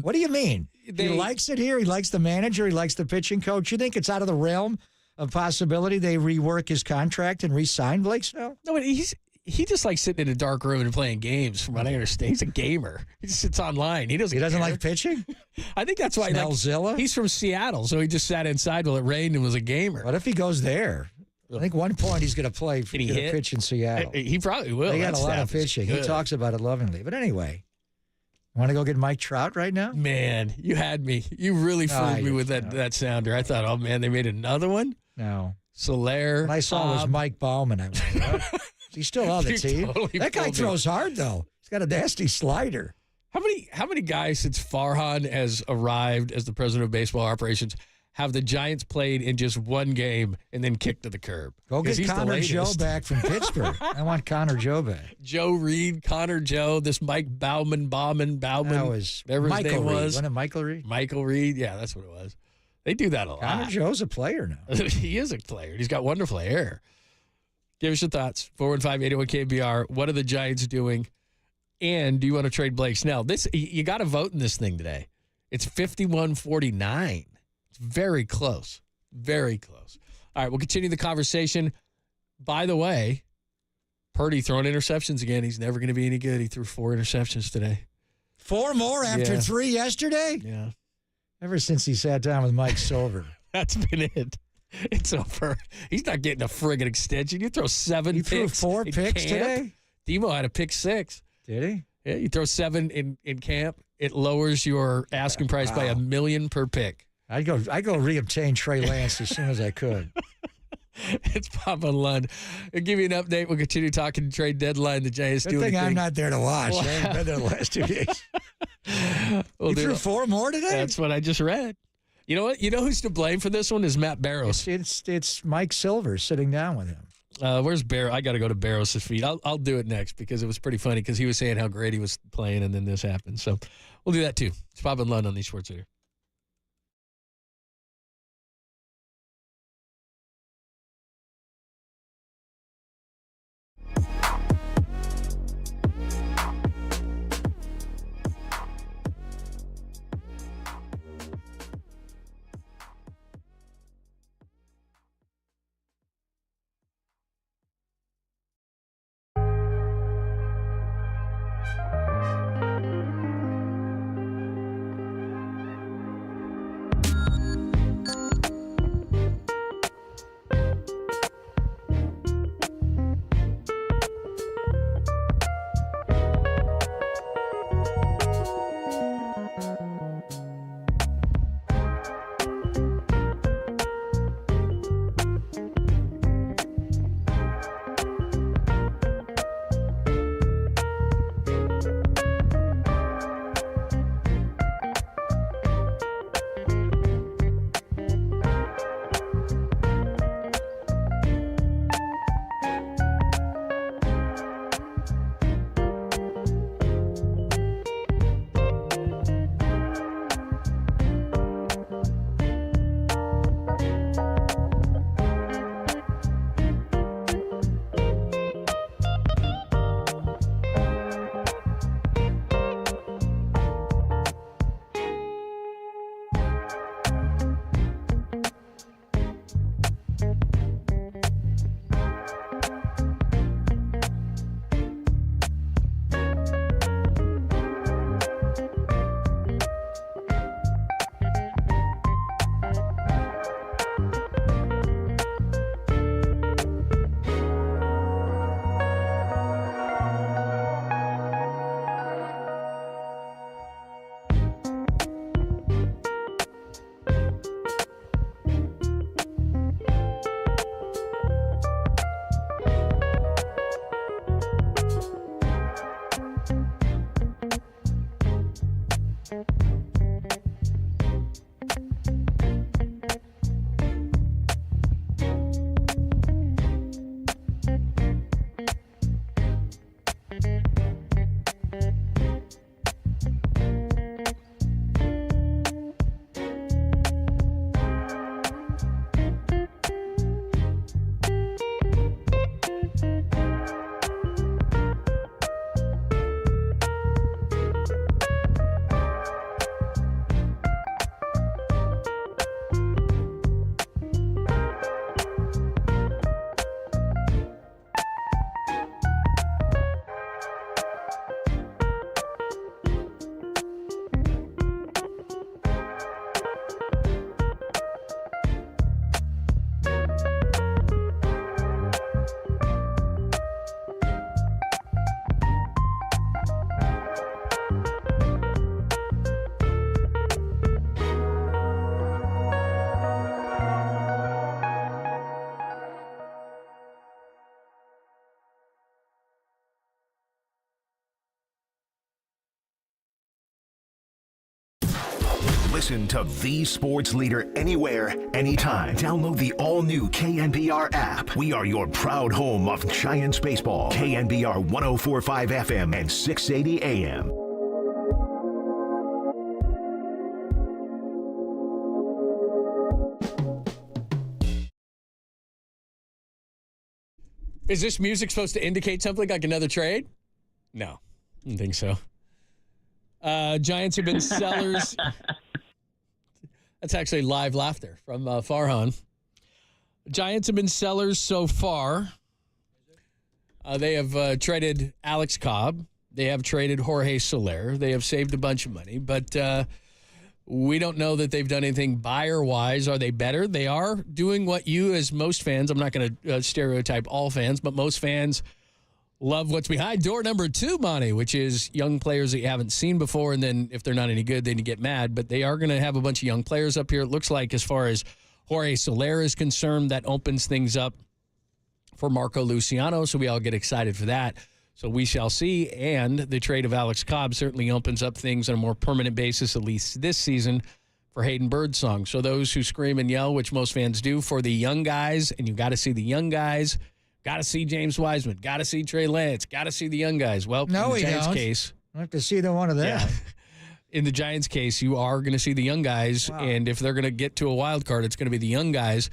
What do you mean? He likes it here. He likes the manager. He likes the pitching coach. You think it's out of the realm of possibility they rework his contract and re-sign Blake Snell? No, but he just likes sitting in a dark room and playing games, from what I understand. He's a gamer. He just sits online. He doesn't care. like pitching? I think that's why he's from Seattle, so he just sat inside while it rained and was a gamer. What if he goes there? I think one point he's going to play for pitch in Seattle. He probably will. They got a lot of pitching. He talks about it lovingly. But anyway, want to go get Mike Trout right now? Man, you had me. You really fooled me with that sounder. I thought, oh, man, they made another one? No. Soler. What I saw was Mike Baumann. I went, what? He's still on the team. Totally that guy throws hard, though. He's got a nasty slider. How many guys since Farhan has arrived as the president of baseball operations have the Giants played in just one game and then kicked to the curb? Go get Connor Joe back from Pittsburgh. I want Connor Joe back. Joe Reed, Connor Joe, this Mike Bauman. That was whatever his name was. Wasn't it Michael Reed? Michael Reed, yeah, that's what it was. They do that a lot. Connor Joe's a player now. He is a player. He's got wonderful hair. Give us your thoughts. 415-801-KNBR. What are the Giants doing? And do you want to trade Blake Snell? You got to vote in this thing today. It's 51-49. It's very close. Very close. All right, we'll continue the conversation. By the way, Purdy throwing interceptions again. He's never going to be any good. He threw 4 interceptions today. 4 more after 3 yesterday? Yeah. Ever since he sat down with Mike Silver. That's been it. It's over. He's not getting a friggin' extension. You throw 7 picks. He threw 4 picks today? Demo had a pick 6. Did he? Yeah, you throw 7 in camp. It lowers your asking price by $1 million per pick. I'd go reobtain Trey Lance as soon as I could. It's Papa Lund. We'll give you an update. We'll continue talking trade deadline. The Giants Good thing I'm not there to watch. I haven't been there the last 2 days. He threw 4 more today? That's what I just read. You know what? You know who's to blame for this one is Matt Barrows. It's Mike Silver sitting down with him. Where's Barrows? I got to go to Barrows' feet. I'll do it next because it was pretty funny because he was saying how great he was playing and then this happened. So we'll do that too. It's Papa Lund on these Sports Leader. Listen to the sports leader anywhere, anytime. Download the all-new KNBR app. We are your proud home of Giants baseball. KNBR 104.5 FM and 680 AM. Is this music supposed to indicate something like another trade? No, I don't think so. Giants have been sellers. That's actually live laughter from Farhan. Giants have been sellers so far. They have traded Alex Cobb. They have traded Jorge Soler. They have saved a bunch of money, but we don't know that they've done anything buyer-wise. Are they better? They are doing what you, as most fans, I'm not going to stereotype all fans, but most fans love what's behind door number 2, Monty, which is young players that you haven't seen before, and then if they're not any good, then you get mad. But they are going to have a bunch of young players up here. It looks like, as far as Jorge Soler is concerned, that opens things up for Marco Luciano, so we all get excited for that. So we shall see. And the trade of Alex Cobb certainly opens up things on a more permanent basis, at least this season, for Hayden Birdsong. So those who scream and yell, which most fans do, for the young guys, and you got to see the young guys, got to see James Wiseman, got to see Trey Lance, got to see the young guys. Well, no, in the Giants' case, I have to see the one of them. Yeah. In the Giants' case, you are going to see the young guys, and if they're going to get to a wild card, it's going to be the young guys.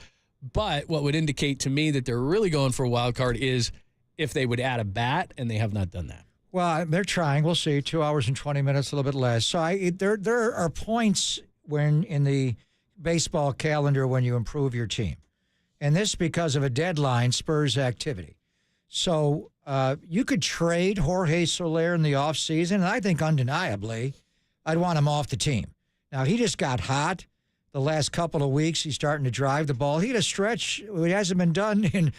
But what would indicate to me that they're really going for a wild card is if they would add a bat, and they have not done that. Well, they're trying. We'll see. 2 hours and 20 minutes, a little bit less. So there are points when in the baseball calendar when you improve your team. And this, because of a deadline, spurs activity. So you could trade Jorge Soler in the offseason, and I think undeniably I'd want him off the team. Now, he just got hot the last couple of weeks. He's starting to drive the ball. He had a stretch. It hasn't been done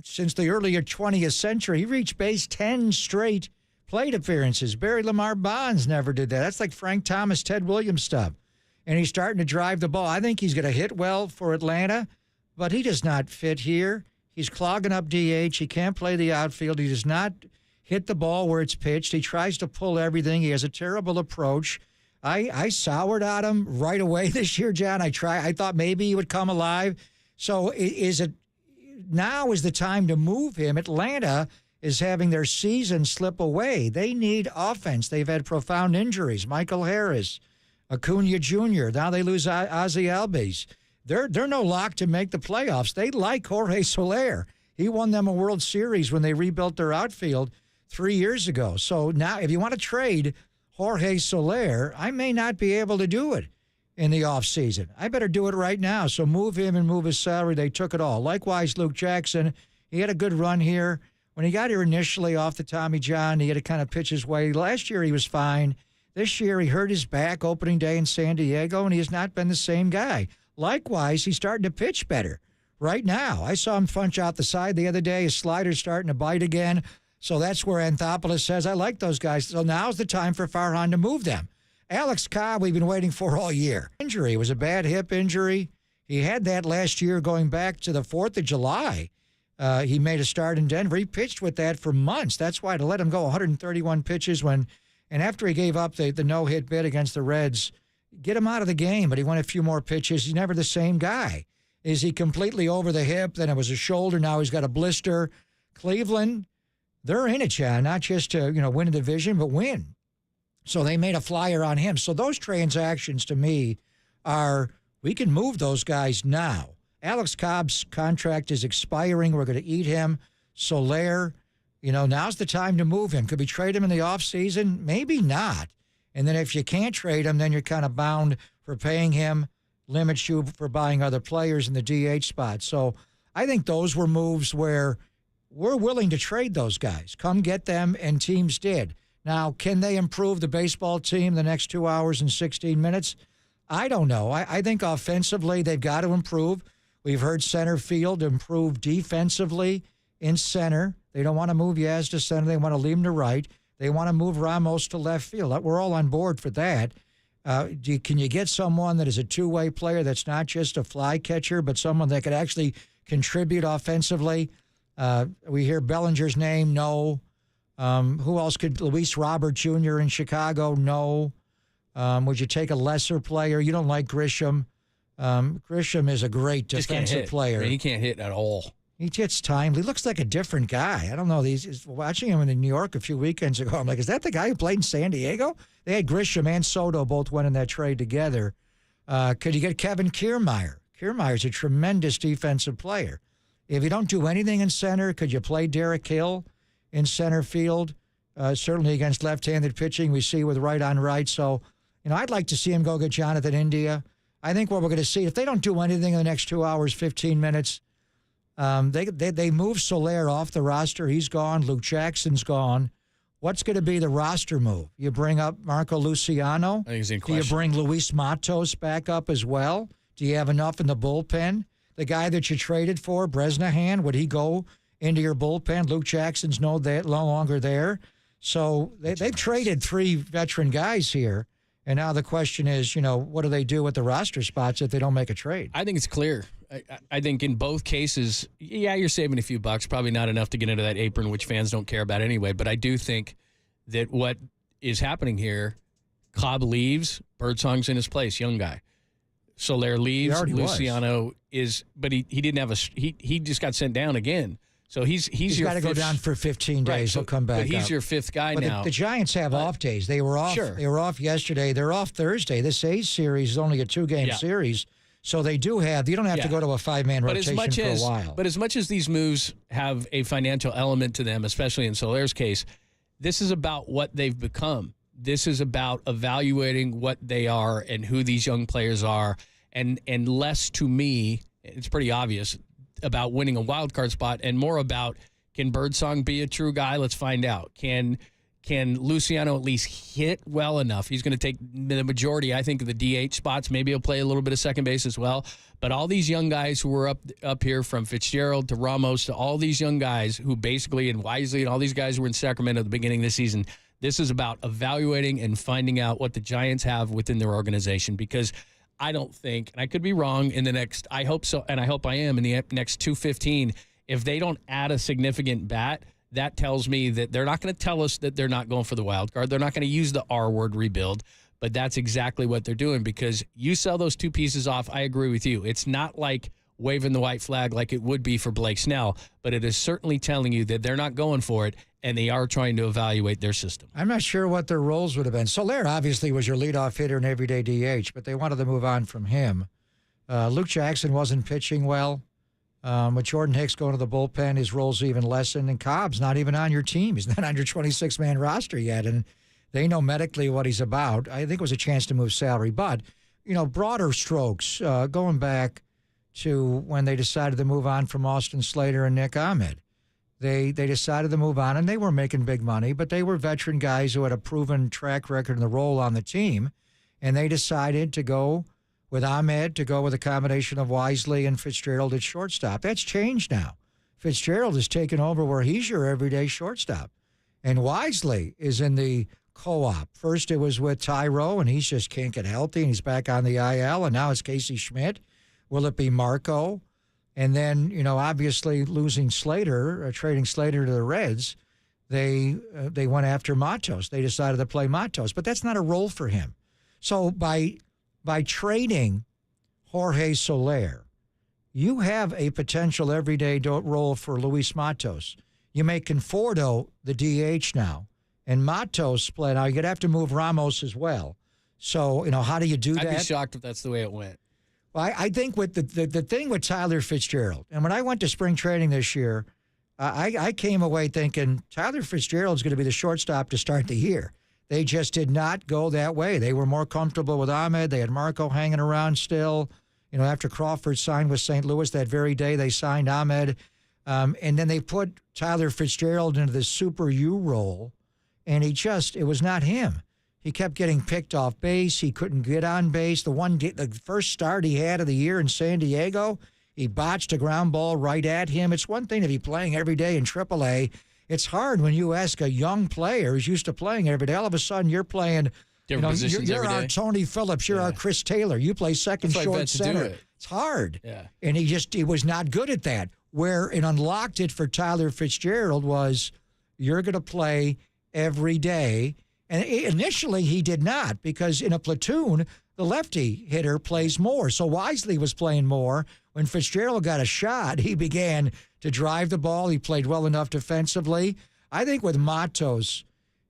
since the earlier 20th century. He reached base 10 straight plate appearances. Barry Lamar Bonds never did that. That's like Frank Thomas, Ted Williams stuff. And he's starting to drive the ball. I think he's going to hit well for Atlanta, but he does not fit here. He's clogging up DH. He can't play the outfield. He does not hit the ball where it's pitched. He tries to pull everything. He has a terrible approach. I soured on him right away this year, John. I thought maybe he would come alive. So now is the time to move him. Atlanta is having their season slip away. They need offense. They've had profound injuries. Michael Harris, Acuna Jr., now they lose Ozzie Albies. They're no lock to make the playoffs. They like Jorge Soler. He won them a World Series when they rebuilt their outfield 3 years ago. So now if you want to trade Jorge Soler, I may not be able to do it in the offseason. I better do it right now. So move him and move his salary. They took it all. Likewise, Luke Jackson, he had a good run here. When he got here initially off the Tommy John, he had to kind of pitch his way. Last year, he was fine. This year, he hurt his back opening day in San Diego, and he has not been the same guy. Likewise, he's starting to pitch better right now. I saw him punch out the side the other day. His slider's starting to bite again. So that's where Anthopoulos says, I like those guys. So now's the time for Farhan to move them. Alex Cobb, we've been waiting for all year. Injury was a bad hip injury. He had that last year going back to the 4th of July. He made a start in Denver. He pitched with that for months. That's why to let him go 131 pitches and after he gave up the no-hit bid against the Reds, get him out of the game, but he went a few more pitches. He's never the same guy. Is he completely over the hip? Then it was a shoulder. Now he's got a blister. Cleveland, they're in it, John, not just to win a division, but win. So they made a flyer on him. So those transactions to me are, we can move those guys now. Alex Cobb's contract is expiring. We're going to eat him. Soler, now's the time to move him. Could we trade him in the offseason? Maybe not. And then if you can't trade him, then you're kind of bound for paying him, limits you for buying other players in the DH spot. So I think those were moves where we're willing to trade those guys. Come get them, and teams did. Now, can they improve the baseball team the next 2 hours and 16 minutes? I don't know. I think offensively they've got to improve. We've heard center field improve defensively in center. They don't want to move Yaz to center. They want to leave him to right. They want to move Ramos to left field. We're all on board for that. Can you get someone that is a two-way player that's not just a fly catcher, but someone that could actually contribute offensively? We hear Bellinger's name. No. Who else could? Luis Robert Jr. in Chicago? No. Would you take a lesser player? You don't like Grisham. Grisham is a great defensive player. I mean, he can't hit at all. He hits timely. He looks like a different guy. I don't know. Watching him in New York a few weekends ago, I'm like, is that the guy who played in San Diego? They had Grisham and Soto both went in that trade together. Could you get Kevin Kiermaier? Kiermaier's a tremendous defensive player. If you don't do anything in center, could you play Derek Hill in center field? Certainly against left-handed pitching, we see with right on right. So, I'd like to see him go get Jonathan India. I think what we're going to see, if they don't do anything in the next 2 hours, 15 minutes, they move Soler off the roster. He's gone. Luke Jackson's gone. What's going to be the roster move? You bring up Marco Luciano? I think he's in question. Do you bring Luis Matos back up as well? Do you have enough in the bullpen? The guy that you traded for, Bresnahan, would he go into your bullpen? Luke Jackson's no longer there. So they've traded 3 veteran guys here. And now the question is, what do they do with the roster spots if they don't make a trade? I think it's clear. I think in both cases, you're saving a few bucks, probably not enough to get into that apron, which fans don't care about anyway. But I do think that what is happening here, Cobb leaves, Birdsong's in his place, young guy. Soler leaves, Luciano is, but he didn't have he just got sent down again. So he's got to go down for 15 days. Right, He'll come back. But he's up. your 5th guy but now. The Giants have off days. They were off. Sure. They were off yesterday. They're off Thursday. This A's series is only a 2-game series, so they do have. You don't have to go to a 5-man rotation for a while. But as much as these moves have a financial element to them, especially in Soler's case, this is about what they've become. This is about evaluating what they are and who these young players are, and less to me. It's pretty obvious about winning a wild card spot, and more about. Can Birdsong be a true guy? Let's find out. Can Luciano at least hit well enough? He's going to take the majority, I think, of the DH spots. Maybe he'll play a little bit of second base as well. But all these young guys who were up here, from Fitzgerald to Ramos to all these young guys who basically, and Wisely and all these guys who were in Sacramento at the beginning of the season, this is about evaluating and finding out what the Giants have within their organization. Because I don't think, and I could be wrong in the next, I hope so, and I hope I am, in the next 215, if they don't add a significant bat, that tells me that they're not going to tell us that they're not going for the wild card. They're not going to use the R word, rebuild, but that's exactly what they're doing, because you sell those 2 pieces off. I agree with you. It's not like waving the white flag like it would be for Blake Snell, but it is certainly telling you that they're not going for it, and they are trying to evaluate their system. I'm not sure what their roles would have been. Soler obviously was your leadoff hitter and everyday DH, but they wanted to move on from him. Luke Jackson wasn't pitching well. With Jordan Hicks going to the bullpen, his role's even lessened, and Cobb's not even on your team. He's not on your 26-man roster yet, and they know medically what he's about. I think it was a chance to move salary. But, broader strokes, going back to when they decided to move on from Austin Slater and Nick Ahmed. They decided to move on, and they were making big money, but they were veteran guys who had a proven track record in the role on the team, and they decided to go with Ahmed, to go with a combination of Wisely and Fitzgerald at shortstop. That's changed now. Fitzgerald has taken over where he's your everyday shortstop. And Wisely is in the co-op. First it was with Tyro, and he's just can't get healthy, and he's back on the IL, and now it's Casey Schmidt. Will it be Marco? And then, obviously losing Slater, trading Slater to the Reds, they went after Matos. They decided to play Matos, but that's not a role for him. So by trading Jorge Soler, you have a potential everyday role for Luis Matos. You make Conforto the DH now, and Matos split. Now, you're going to have to move Ramos as well. So, how do you do that? I'd be shocked if that's the way it went. Well, I think with the thing with Tyler Fitzgerald, and when I went to spring training this year, I came away thinking Tyler Fitzgerald's going to be the shortstop to start the year. They just did not go that way. They were more comfortable with Ahmed. They had Marco hanging around still. After Crawford signed with St. Louis that very day, they signed Ahmed. And then they put Tyler Fitzgerald into the Super U role, and it was not him. He kept getting picked off base. He couldn't get on base. The first start he had of the year in San Diego, he botched a ground ball right at him. It's one thing to be playing every day in AAA. It's hard when you ask a young player who's used to playing every day. All of a sudden, you're playing. Different positions you're every our day. Tony Phillips. You're our Chris Taylor. You play second short center. It's hard. Yeah. And he was not good at that. Where it unlocked it for Tyler Fitzgerald was, you're going to play every day. And initially he did not, because in a platoon, the lefty hitter plays more. So Wisely was playing more. When Fitzgerald got a shot, he began to drive the ball. He played well enough defensively. I think with Matos,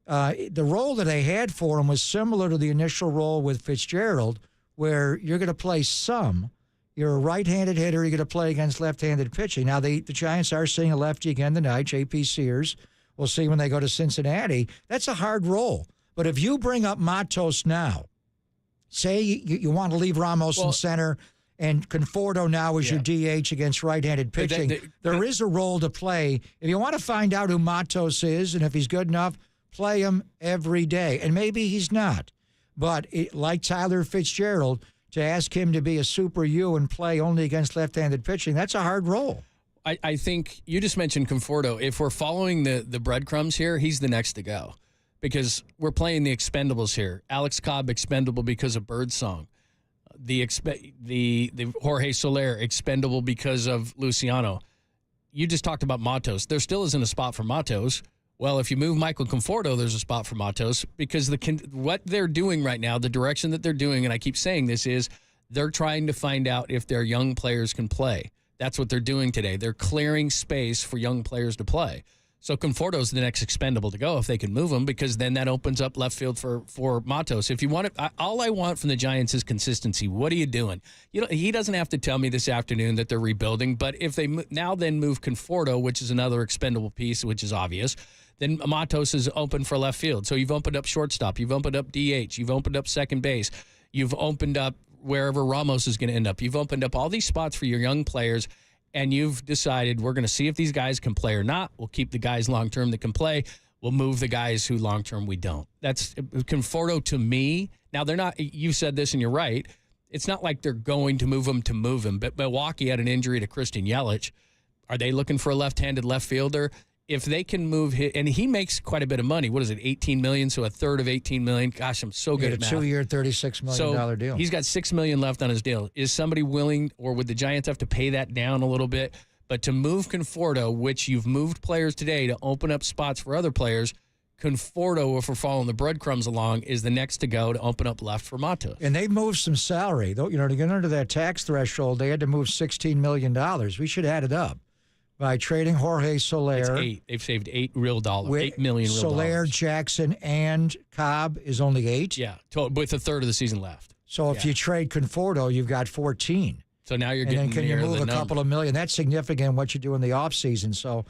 the role that they had for him was similar to the initial role with Fitzgerald, where you're going to play some. You're a right-handed hitter. You're going to play against left-handed pitching. Now, the Giants are seeing a lefty again tonight, J.P. Sears. We'll see when they go to Cincinnati. That's a hard role. But if you bring up Matos now, say you want to leave Ramos in center, and Conforto now is your DH against right-handed pitching, there is a role to play. If you want to find out who Matos is and if he's good enough, play him every day. And maybe he's not. But like Tyler Fitzgerald, to ask him to be a super U and play only against left-handed pitching, that's a hard role. I think you just mentioned Conforto. If we're following the breadcrumbs here, he's the next to go because we're playing the expendables here. Alex Cobb expendable because of Birdsong. The Jorge Soler expendable because of Luciano. You just talked about Matos. There still isn't a spot for Matos. Well, if you move Michael Conforto, there's a spot for Matos because what they're doing right now, the direction that they're doing, and I keep saying this, is they're trying to find out if their young players can play. That's what they're doing today. They're clearing space for young players to play. So Conforto's the next expendable to go if they can move him, because then that opens up left field for Matos. If you want it, all I want from the Giants is consistency. What are you doing? He doesn't have to tell me this afternoon that they're rebuilding, but if they now then move Conforto, which is another expendable piece, which is obvious, then Matos is open for left field. So you've opened up shortstop, you've opened up DH, you've opened up second base, you've opened up wherever Ramos is going to end up. You've opened up all these spots for your young players, and you've decided we're going to see if these guys can play or not. We'll keep the guys long-term that can play. We'll move the guys who long-term we don't. That's Conforto to me. Now, they're not – you said this and you're right. It's not like they're going to move him, but Milwaukee had an injury to Christian Yelich. Are they looking for a left-handed left fielder? If they can move him, and he makes quite a bit of money. What is it, $18 million? So a third of $18 million. Gosh, I'm so good at math. A 2-year, $36 million deal. He's got $6 million left on his deal. Is somebody willing, or would the Giants have to pay that down a little bit? But to move Conforto, which you've moved players today to open up spots for other players, Conforto, if we're following the breadcrumbs along, is the next to go to open up left for Matos. And they've moved some salary. To get under that tax threshold, they had to move $16 million. We should add it up. By trading Jorge Soler. It's 8. They've saved $8 million real Soler, dollars. Jackson, and Cobb is only 8? Yeah, with a third of the season left. So if you trade Conforto, you've got 14. So now you're getting and then can you move a couple of million? That's significant what you do in the offseason. So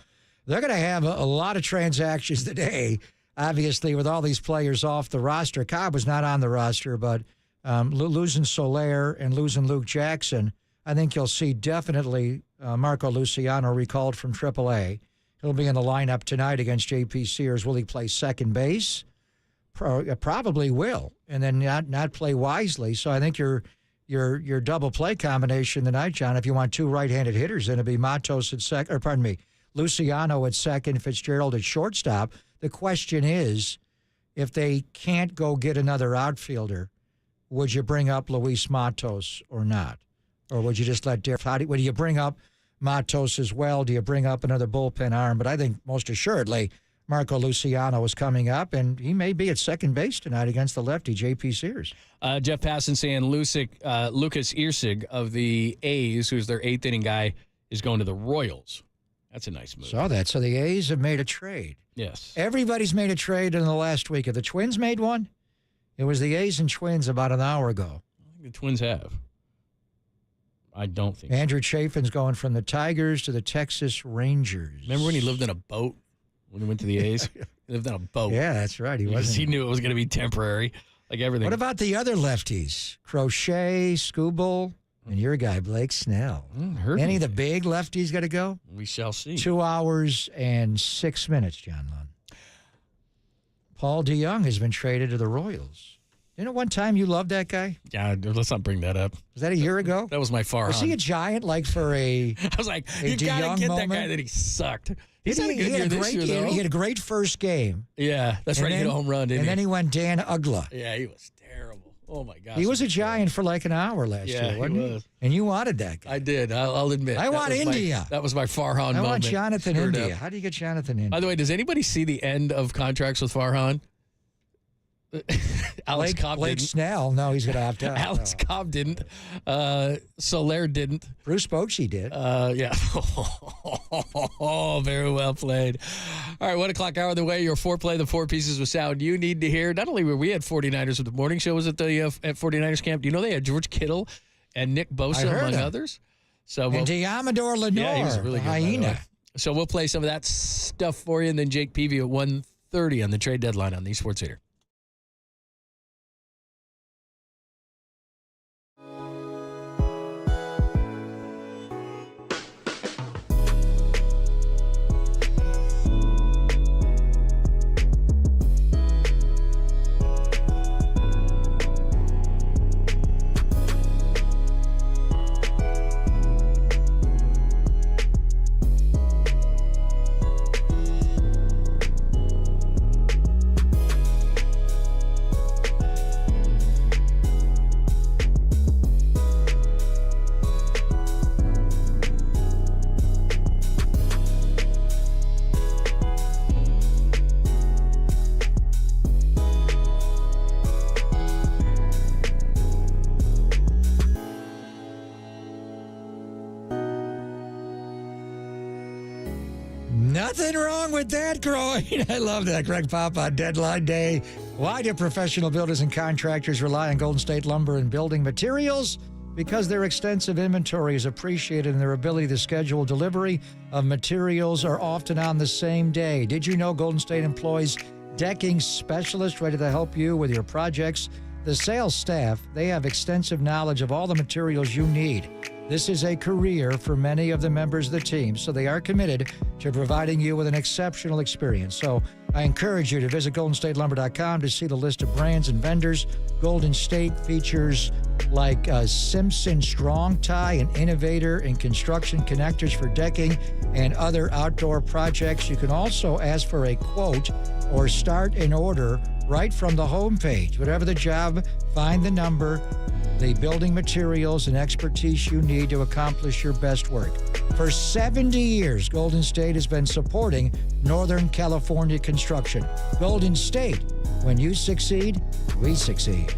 they're going to have a lot of transactions today, obviously, with all these players off the roster. Cobb was not on the roster, but losing Soler and losing Luke Jackson, I think you'll see definitely Marco Luciano recalled from AAA. He'll be in the lineup tonight against J.P. Sears. Will he play second base? Probably will, and then not play Wisely. So I think your double play combination tonight, John, if you want two right-handed hitters, then it'd be Matos at second, or pardon me, Luciano at second, Fitzgerald at shortstop. The question is, if they can't go get another outfielder, would you bring up Luis Matos or not? Or would you just let Derek? Would you bring up Matos as well? Do you bring up another bullpen arm? But I think most assuredly Marco Luciano is coming up, and he may be at second base tonight against the lefty, J.P. Sears. Jeff Passan saying Lucas Irsig of the A's, who's their eighth inning guy, is going to the Royals. That's a nice move. Saw that. So the A's have made a trade. Yes. Everybody's made a trade in the last week. Have the Twins made one? It was the A's and Twins about an hour ago. I think the Twins have. I don't think Andrew Chafin's going from the Tigers to the Texas Rangers. Remember when he lived in a boat when he went to the A's? He lived in a boat. Yeah, that's right. He knew it was going to be temporary, like everything. What about the other lefties? Crochet, Skubal, and your guy, Blake Snell. Any of the big lefties got to go? We shall see. 2 hours and 6 minutes, John Lund. Paul DeYoung has been traded to the Royals. You know, one time you loved that guy? Yeah, let's not bring that up. Was that a year ago? That was my Farhan. Was he a Giant, like, for a I was like, you got to get that guy that he sucked. He's had a good year this year, though. He had a great first game. Yeah, that's right. He hit a home run, didn't he? And then he went Dan Ugla. Yeah, he was terrible. Oh, my gosh. He was a Giant for like an hour last year, wasn't he? Was. And you wanted that guy. I did. I'll admit. I want India. That was my Farhan moment. I want Jonathan India. How do you get Jonathan India? By the way, does anybody see the end of contracts with Farhan? Alex Cobb Blake didn't. Snell, no, he's going to opt out. Alex Cobb didn't. Soler didn't. Bruce Bochy did. Yeah. Very well played. All right, 1 o'clock hour of the way. Your foreplay, the four pieces of sound you need to hear. Not only were we at 49ers with the morning show, was at the at 49ers camp. Do you know they had George Kittle and Nick Bosa, among others? So and Deommodore Lenor, yeah, he was really good, hyena. So we'll play some of that stuff for you, and then Jake Peavy at 1:30 on the trade deadline on the Sports Theater. Nothing wrong with that, groin. I love that. Greg Pop on deadline day. Why do professional builders and contractors rely on Golden State Lumber and Building Materials? Because their extensive inventory is appreciated and their ability to schedule delivery of materials are often on the same day. Did you know Golden State employs decking specialists ready to help you with your projects? The sales staff, they have extensive knowledge of all the materials you need. This is a career for many of the members of the team, so they are committed to providing you with an exceptional experience. So I encourage you to visit GoldenStateLumber.com to see the list of brands and vendors. Golden State features like Simpson Strong Tie, an innovator in construction connectors for decking and other outdoor projects. You can also ask for a quote or start an order right from the homepage. Whatever the job, find the number, the building materials and expertise you need to accomplish your best work. For 70 years, Golden State has been supporting Northern California construction. Golden State, when you succeed, we succeed.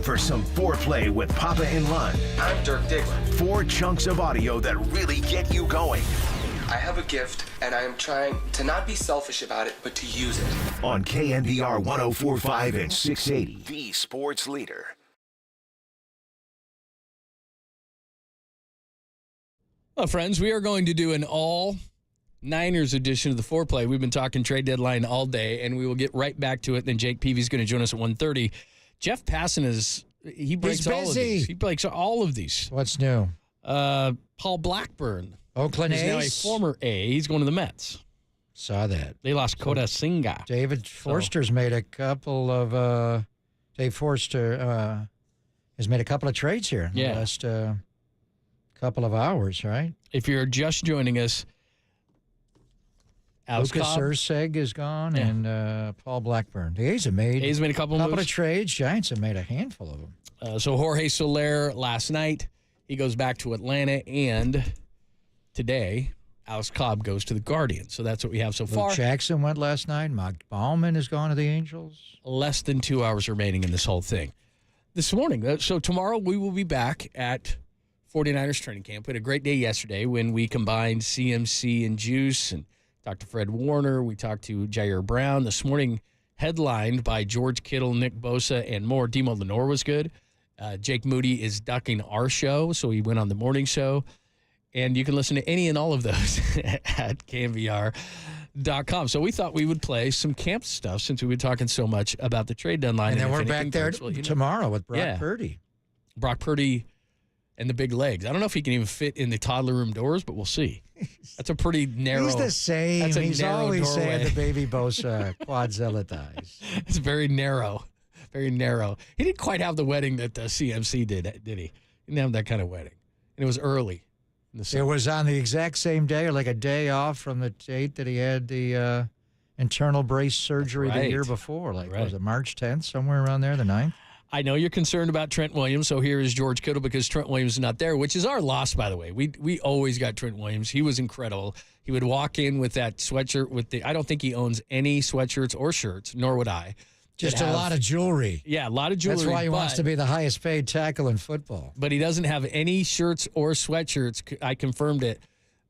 for some foreplay with Papa and Lund. I'm Dirk Diggler. 4 chunks of audio that really get you going. I have a gift, and I am trying to not be selfish about it, but to use it. On KNBR 104.5 and 680, the sports leader. Well, friends, we are going to do an all Niners edition of the Foreplay. We've been talking trade deadline all day, and we will get right back to it. Then Jake Peavy's going to join us at 1:30. Jeff Passan he breaks all of these. He breaks all of these. What's new? Paul Blackburn. Oakland A's. He's now a former A. He's going to the Mets. Saw that. They lost Kota Singa. David Forster's made a couple of Dave Forster has made a couple of trades here in the last couple of hours, right? If you're just joining us, Lucas Erceg is gone, and Paul Blackburn. The A's have made a couple of trades. Giants have made a handful of them. So Jorge Soler last night, he goes back to Atlanta, and today Alex Cobb goes to the Guardians. So that's what we have so far. Luke Jackson went last night. Mike Bauman has gone to the Angels. Less than 2 hours remaining in this whole thing. This morning, so tomorrow we will be back at 49ers training camp. We had a great day yesterday when we combined CMC and Juice and talked to Fred Warner. We talked to Jair Brown. This morning, headlined by George Kittle, Nick Bosa, and more. Deommodore Lenor was good. Jake Moody is ducking our show, so he went on the morning show. And you can listen to any and all of those at KNBR.com. So we thought we would play some camp stuff since we've been talking so much about the trade deadline. And then we're back there tomorrow with Brock Purdy. Brock Purdy and the big legs. I don't know if he can even fit in the toddler room doors, but we'll see. That's a pretty narrow. He's the same. That's a He's narrow always doorway. saying the baby Bosa quadzilla thighs. It's very narrow. Very narrow. He didn't quite have the wedding that the CMC did he? He didn't have that kind of wedding. And it was early. It was on the exact same day, or like a day off from the date that he had the internal brace surgery the year before. Like, was it March 10th, somewhere around there, the 9th? I know you're concerned about Trent Williams, so here is George Kittle because Trent Williams is not there, which is our loss, by the way. We always got Trent Williams. He was incredible. He would walk in with that sweatshirt with I don't think he owns any sweatshirts or shirts, nor would I. Just a lot of jewelry. Yeah, a lot of jewelry. That's why he wants to be the highest paid tackle in football. But he doesn't have any shirts or sweatshirts. I confirmed it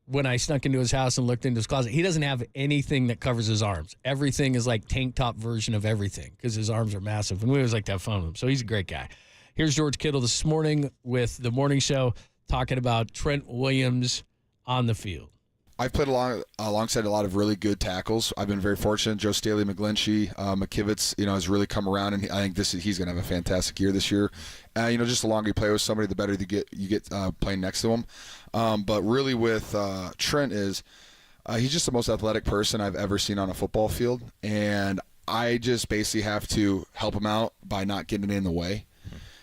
when I snuck into his house and looked into his closet. He doesn't have anything that covers his arms. Everything is like tank top version of everything because his arms are massive. And we always like to have fun with him. So he's a great guy. Here's George Kittle this morning with the morning show talking about Trent Williams on the field. I've played alongside a lot of really good tackles. I've been very fortunate. Joe Staley, McGlinchey, McKivitz, has really come around, and I think he's going to have a fantastic year this year. Just the longer you play with somebody, the better you get playing next to him. But really with Trent he's just the most athletic person I've ever seen on a football field, and I just basically have to help him out by not getting in the way.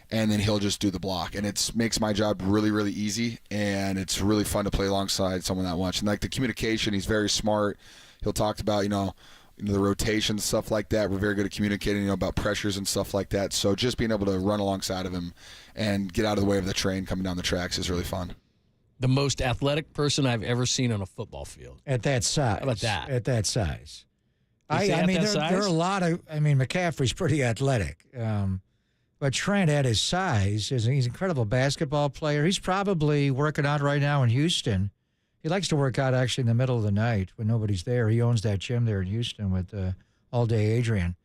And then he'll just do the block. And it makes my job really, really easy, and it's really fun to play alongside someone that much. And, like, the communication, he's very smart. He'll talk about, the rotations, stuff like that. We're very good at communicating, about pressures and stuff like that. So just being able to run alongside of him and get out of the way of the train coming down the tracks is really fun. The most athletic person I've ever seen on a football field. At that size. How about that? At that size. There are a lot of – McCaffrey's pretty athletic. But Trent, at his size, he's an incredible basketball player. He's probably working out right now in Houston. He likes to work out actually in the middle of the night when nobody's there. He owns that gym there in Houston with All Day Adrian.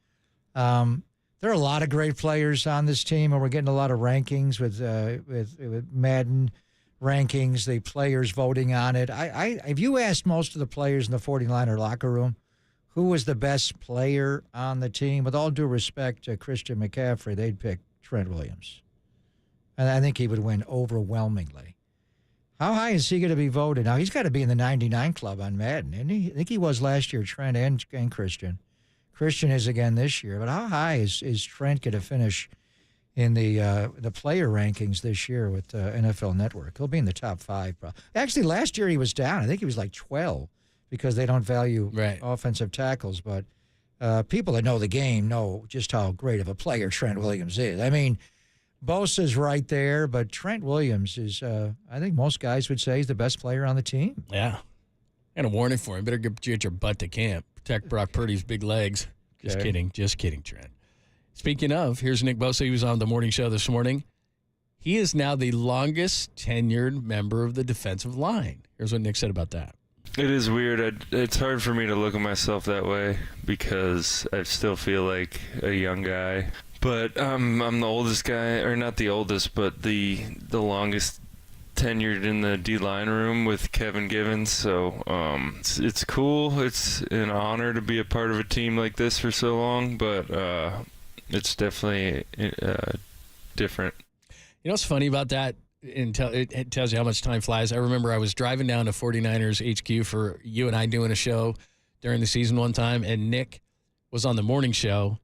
There are a lot of great players on this team, and we're getting a lot of rankings with Madden rankings, the players voting on it. If you asked most of the players in the 49er locker room who was the best player on the team, with all due respect to Christian McCaffrey, they'd pick Trent Williams. And I think he would win overwhelmingly. How high is he going to be voted? Now, he's got to be in the 99 club on Madden, isn't he? I think he was last year, Trent and Christian. Christian is again this year. But how high is Trent going to finish in the player rankings this year with NFL Network? He'll be in the top 5. Actually, last year he was down. I think he was like 12. Because they don't value offensive tackles. But people that know the game know just how great of a player Trent Williams is. Bosa's right there, but Trent Williams is, I think most guys would say, he's the best player on the team. Yeah. And a warning for him. Better get your butt to camp. Protect Brock Purdy's big legs. Just kidding, Trent. Speaking of, here's Nick Bosa. He was on the morning show this morning. He is now the longest tenured member of the defensive line. Here's what Nick said about that. It is weird. It's hard for me to look at myself that way because I still feel like a young guy. But I'm the oldest guy, or not the oldest, but the longest tenured in the D-line room with Kevin Givens. So it's cool. It's an honor to be a part of a team like this for so long, but it's definitely different. You know what's funny about that? It tells you how much time flies. I remember I was driving down to 49ers HQ for you and I doing a show during the season one time, and Nick was on the morning show,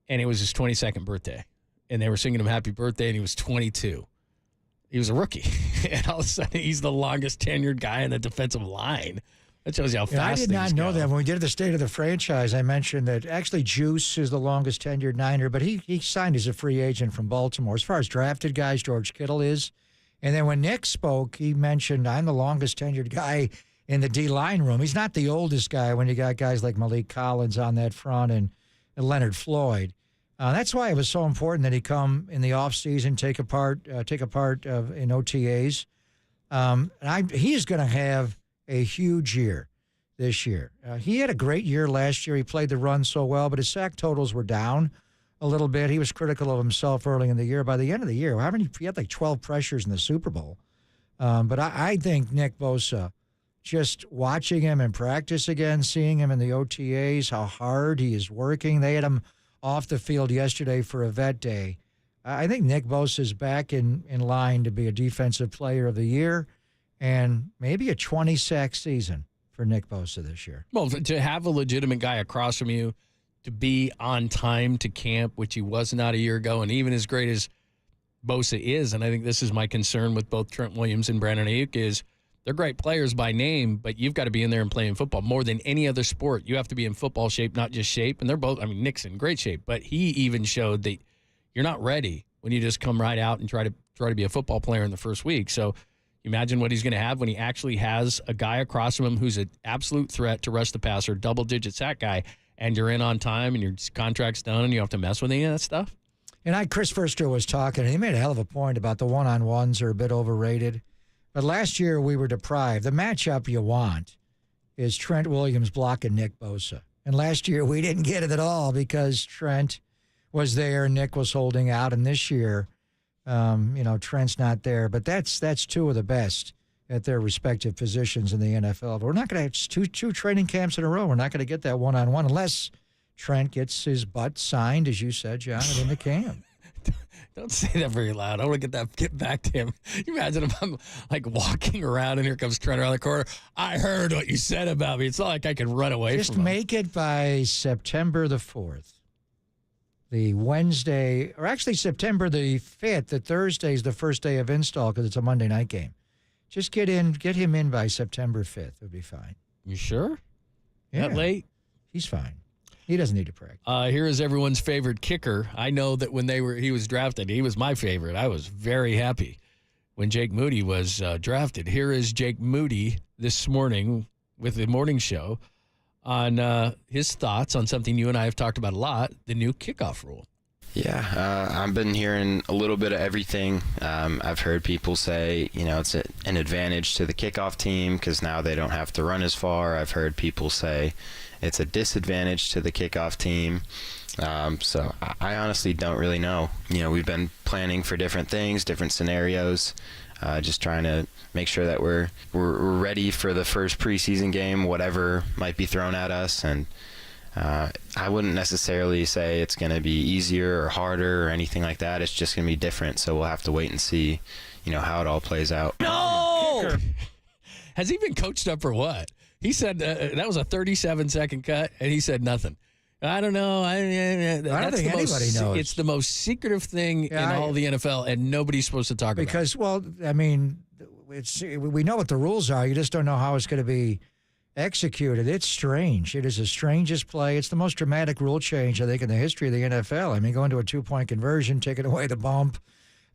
and it was his 22nd birthday. And they were singing him happy birthday, and he was 22. He was a rookie. And all of a sudden, he's the longest tenured guy in the defensive line. That shows you how fast I did not know that. When we did the State of the Franchise, I mentioned that actually Juice is the longest tenured Niner, but he signed as a free agent from Baltimore. As far as drafted guys, George Kittle is. And then when Nick spoke, he mentioned, I'm the longest tenured guy in the D-line room. He's not the oldest guy when you got guys like Malik Collins on that front and Leonard Floyd. That's why it was so important that he come in the offseason, take a part in OTAs. He is going to have a huge year this year. He had a great year last year. He played the run so well, but his sack totals were down a little bit. He was critical of himself early in the year. By the end of the year, he had like 12 pressures in the Super Bowl. But I think Nick Bosa, just watching him in practice again, seeing him in the OTAs, how hard he is working. They had him off the field yesterday for a vet day. I think Nick Bosa is back in line to be a defensive player of the year and maybe a 20-sack season for Nick Bosa this year. Well, to have a legitimate guy across from you, to be on time to camp, which he was not a year ago, and even as great as Bosa is, and I think this is my concern with both Trent Williams and Brandon Ayuk, is they're great players by name, but you've got to be in there and playing football. More than any other sport, you have to be in football shape, not just shape. And they're both, I mean, Nick's in great shape, but he even showed that you're not ready when you just come right out and try to be a football player in the first week. So imagine what he's going to have when he actually has a guy across from him who's an absolute threat to rush the passer, double-digit sack guy, and you're in on time and your contract's done and you have to mess with any of that stuff. And Chris Verster was talking, and he made a hell of a point about the one-on-ones are a bit overrated. But last year we were deprived. The matchup you want is Trent Williams blocking Nick Bosa. And last year we didn't get it at all because Trent was there and Nick was holding out. And this year, Trent's not there. But that's two of the best at their respective positions in the NFL. But we're not going to have two training camps in a row. We're not going to get that one-on-one unless Trent gets his butt signed, as you said, John, in the camp. Don't say that very loud. I want to get back to him. You imagine if I'm like walking around and here comes Trent around the corner. I heard what you said about me. It's not like I can run away from him. Just make it by September the 4th. The Wednesday, or actually September the 5th, the Thursday is the first day of install because it's a Monday night game. Just get him in by September 5th. It'll be fine. You sure? Yeah. That late? He's fine. He doesn't need to practice. Here is everyone's favorite kicker. I know that when he was drafted, he was my favorite. I was very happy when Jake Moody was drafted. Here is Jake Moody this morning with the morning show on his thoughts on something you and I have talked about a lot, the new kickoff rule. Yeah, I've been hearing a little bit of everything. I've heard people say, it's an advantage to the kickoff team because now they don't have to run as far. I've heard people say it's a disadvantage to the kickoff team. So I honestly don't really know. We've been planning for different things, different scenarios, just trying to make sure that we're ready for the first preseason game, whatever might be thrown at us. And I wouldn't necessarily say it's going to be easier or harder or anything like that. It's just going to be different. So we'll have to wait and see, how it all plays out. No! Has he been coached up or what? He said that was a 37-second cut, and he said nothing. I don't know. I don't think anybody knows. It's the most secretive thing in all the NFL, and nobody's supposed to talk about it. Because, we know what the rules are. You just don't know how it's going to be executed. It's strange. It is the strangest play. It's the most dramatic rule change, I think, in the history of the NFL. Going to a two-point conversion, taking away the bump.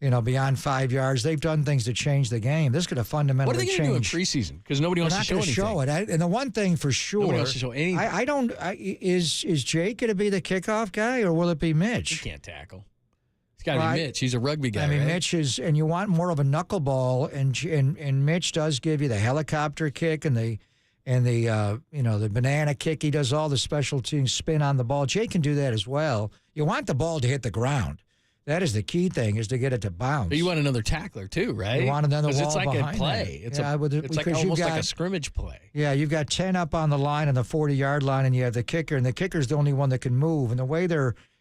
beyond 5 yards. They've done things to change the game. This could have fundamentally What are they changed. going to do in preseason? Because nobody wants to show anything. Show it. And the one thing for sure, nobody wants to show anything. Is Jake going to be the kickoff guy, or will it be Mitch? He can't tackle. It's got to be Mitch. He's a rugby guy. I mean, right? Mitch is, and you want more of a knuckleball, and Mitch does give you the helicopter kick and the banana kick. He does all the special team spin on the ball. Jake can do that as well. You want the ball to hit the ground. That is the key thing, is to get it to bounce. But you want another tackler too, right? You want another wall it's like behind a play. that. It's It's like almost like a scrimmage play. Yeah, you've got 10 up on the line on the 40-yard line, and you have the kicker, and the kicker's the only one that can move. And the way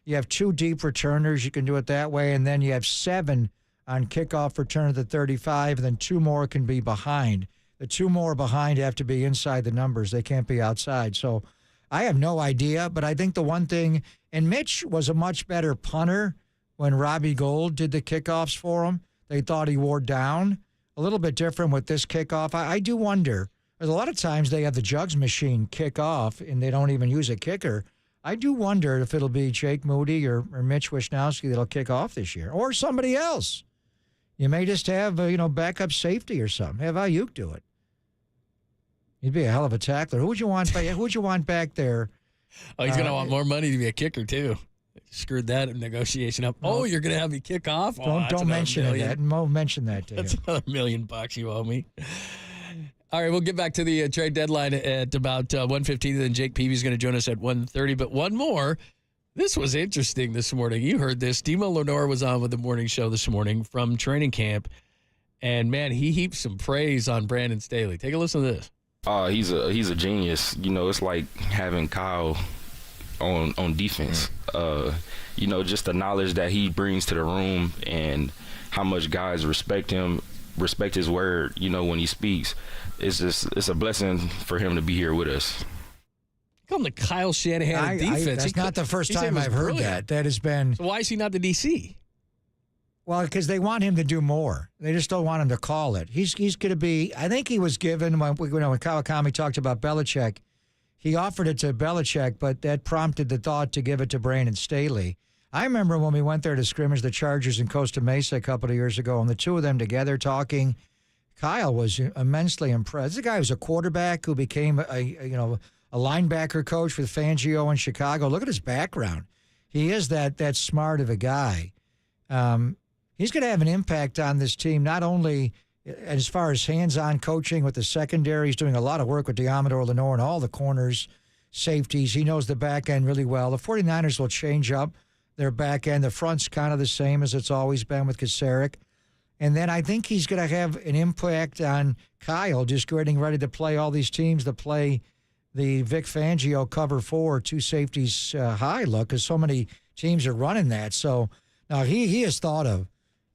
you have 2 deep returners, you can do it that way, and then you have 7 on kickoff return at the 35, and then 2 more can be behind. The 2 more behind have to be inside the numbers. They can't be outside. So I have no idea, but I think the one thing, and Mitch was a much better punter when Robbie Gould did the kickoffs for him. They thought he wore down. A little bit different with this kickoff. I do wonder, because a lot of times they have the jugs machine kick off, and they don't even use a kicker. I do wonder if it'll be Jake Moody or Mitch Wisnowski that'll kick off this year, or somebody else. You may just have, backup safety or something. Have Ayuk do it. He'd be a hell of a tackler. Who would you want back there? Oh, he's going to want more money to be a kicker, too. Screwed that negotiation up. Oh, you're going to have me kick off? Don't mention that. Mo mention that to That's him. another $1 million you owe me. All right, we'll get back to the trade deadline at about 1:15. Then Jake Peavy's going to join us at 1:30. But one more. This was interesting this morning. You heard this. Deommodore Lenor was on with the morning show this morning from training camp. And, man, he heaped some praise on Brandon Staley. Take a listen to this. He's a genius. It's like having Kyle on defense. Just the knowledge that he brings to the room and how much guys respect him, respect his word, when he speaks. It's a blessing for him to be here with us. Call him the Kyle Shanahan of defense. That's not the first time I've heard that. That has been. So why is he not the DC? Well, because they want him to do more. They just don't want him to call it. He's going to be. I think he was given when Kawakami talked about Belichick. He offered it to Belichick, but that prompted the thought to give it to Brandon Staley. I remember when we went there to scrimmage the Chargers in Costa Mesa a couple of years ago, and the two of them together talking. Kyle was immensely impressed. This guy was a quarterback who became a linebacker coach with Fangio in Chicago. Look at his background. He is that smart of a guy. He's going to have an impact on this team, not only as far as hands-on coaching with the secondary. He's doing a lot of work with Deommodore Lenor and all the corners, safeties. He knows the back end really well. The 49ers will change up their back end. The front's kind of the same as it's always been with Kasarik. And then I think he's going to have an impact on Kyle, just getting ready to play all these teams that play the Vic Fangio cover 4, 2 safeties high look, because so many teams are running that. So now he has thought of.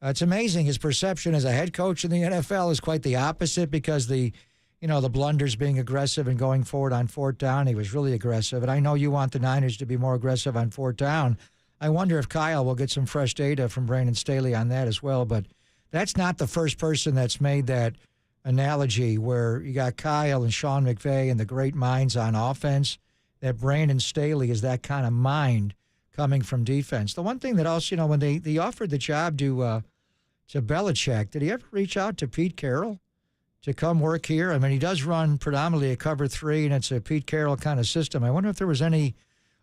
It's amazing. His perception as a head coach in the NFL is quite the opposite, because the blunders being aggressive and going forward on 4th down. He was really aggressive. And I know you want the Niners to be more aggressive on 4th down. I wonder if Kyle will get some fresh data from Brandon Staley on that as well. But that's not the first person that's made that analogy where you got Kyle and Sean McVay and the great minds on offense, that Brandon Staley is that kind of mind coming from defense. The one thing that also, when they offered the job to Belichick, did he ever reach out to Pete Carroll to come work here? I mean, he does run predominantly a cover 3, and it's a Pete Carroll kind of system. I wonder if there was any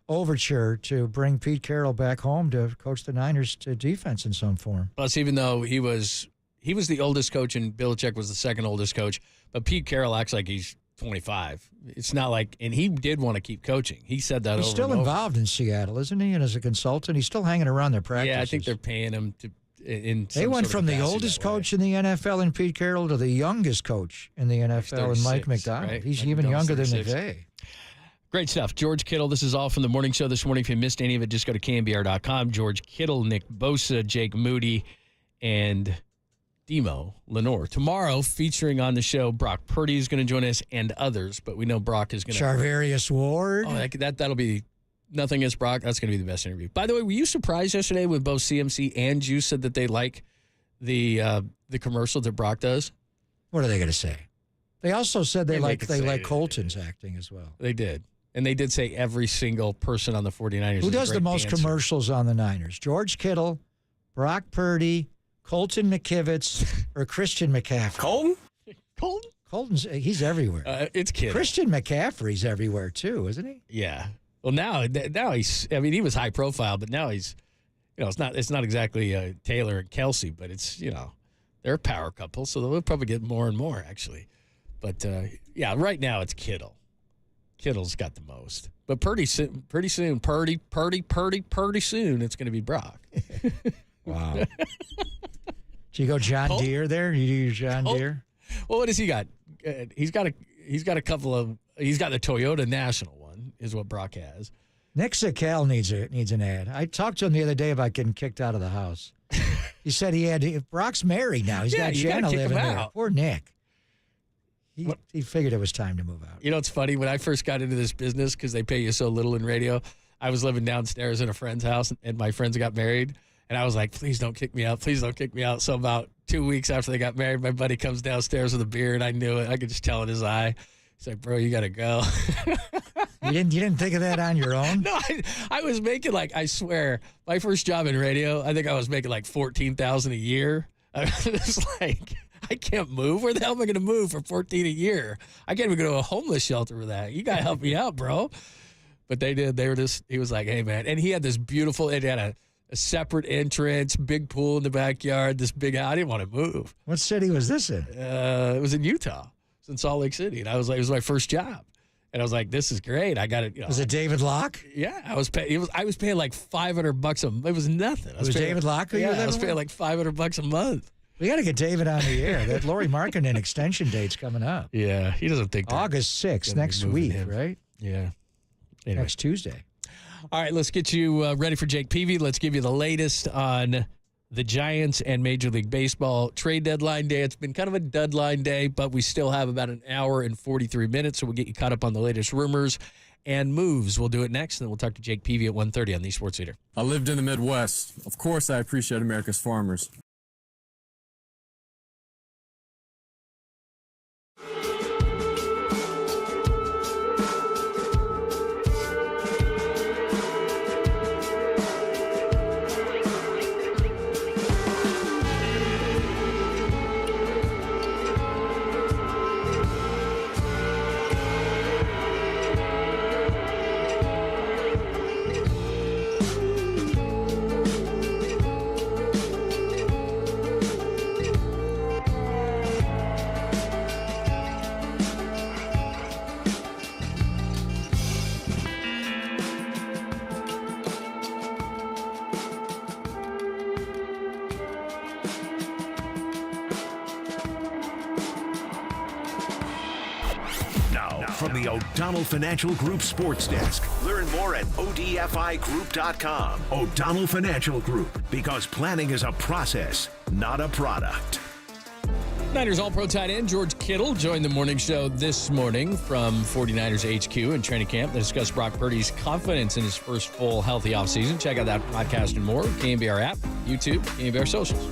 overture to bring Pete Carroll back home to coach the Niners to defense in some form. Plus, even though he was the oldest coach and Belichick was the second oldest coach, but Pete Carroll acts like he's 25. It's not like, and he did want to keep coaching. He said that He's over still and involved in Seattle, isn't he? And as a consultant, he's still hanging around their practices. Yeah, I think they're paying him to. They went from the oldest coach in the NFL in Pete Carroll to the youngest coach in the NFL in Mike McDonald. Right? He's Mike even younger than 36. McVay. Great stuff. George Kittle, this is all from the morning show this morning. If you missed any of it, just go to KNBR.com. George Kittle, Nick Bosa, Jake Moody, and Deommodore Lenor. Tomorrow, featuring on the show, Brock Purdy is going to join us and others, but we know Brock is going to. Charvarius Ward. Oh, that'll be nothing against Brock. That's going to be the best interview. By the way, were you surprised yesterday when both CMC and Juice said that they like the commercial that Brock does? What are they going to say? They also said they like it. Colton's acting as well. They did. And they did say every single person on the 49ers. Who is a does the great most dancer. commercials on the Niners? George Kittle, Brock Purdy, Colton McKivitz or Christian McCaffrey? Colton's he's everywhere. It's Kittle. Christian McCaffrey's everywhere too, isn't he? Yeah. Well, now he's. I mean, he was high profile, but now he's. It's not exactly Taylor and Kelsey, but it's they're a power couple, so they'll probably get more and more actually. But yeah, right now it's Kittle. Kittle's got the most, but pretty soon, soon, it's going to be Brock. Wow. Do you go John Deere there? You do your John Deere? Well, what has he got? He's got a couple of. He's got the Toyota National one, is what Brock has. Nick Sickell needs an ad. I talked to him the other day about getting kicked out of the house. He said Brock's married now. He's got Jenna living there. Poor Nick. He figured it was time to move out. You know, it's funny. When I first got into this business, because they pay you so little in radio, I was living downstairs in a friend's house, and my friends got married. And I was like, please don't kick me out. Please don't kick me out. So about 2 weeks after they got married, my buddy comes downstairs with a beer, and I knew it. I could just tell in his eye. He's like, bro, you got to go. You didn't think of that on your own? No, I was making I swear, my first job in radio, I think I was making $14,000 a year. I was like, I can't move. Where the hell am I going to move for $14,000 a year? I can't even go to a homeless shelter for that. You got to help me out, bro. But they did. He was like, hey, man. And he had this beautiful, it had a separate entrance, big pool in the backyard, this big house. I didn't want to move. What city was this in? It was in Utah. It was in Salt Lake City. And I was like, it was my first job. And I was like, this is great. I got it. Was it David Locke? Yeah. I was paying like $500 a month. It was nothing. Was David Locke? I was paying like $500 a month. We got to get David on the air. That Lori Markkinen extension date's coming up. Yeah. He doesn't think that. August 6th, next week, right? Yeah. Anyway. Next Tuesday. All right, let's get you ready for Jake Peavy. Let's give you the latest on the Giants and Major League Baseball trade deadline day. It's been kind of a deadline day, but we still have about an hour and 43 minutes, so we'll get you caught up on the latest rumors and moves. We'll do it next, and then we'll talk to Jake Peavy at 1:30 on the Sports Leader. I lived in the Midwest. Of course, I appreciate America's farmers. From the O'Donnell Financial Group Sports Desk. Learn more at odfigroup.com. O'Donnell Financial Group, because planning is a process, not a product. Niners All-Pro tight end George Kittle joined the morning show this morning from 49ers HQ in training camp to discuss Brock Purdy's confidence in his first full healthy offseason. Check out that podcast and more. KNBR app, YouTube, KNBR socials.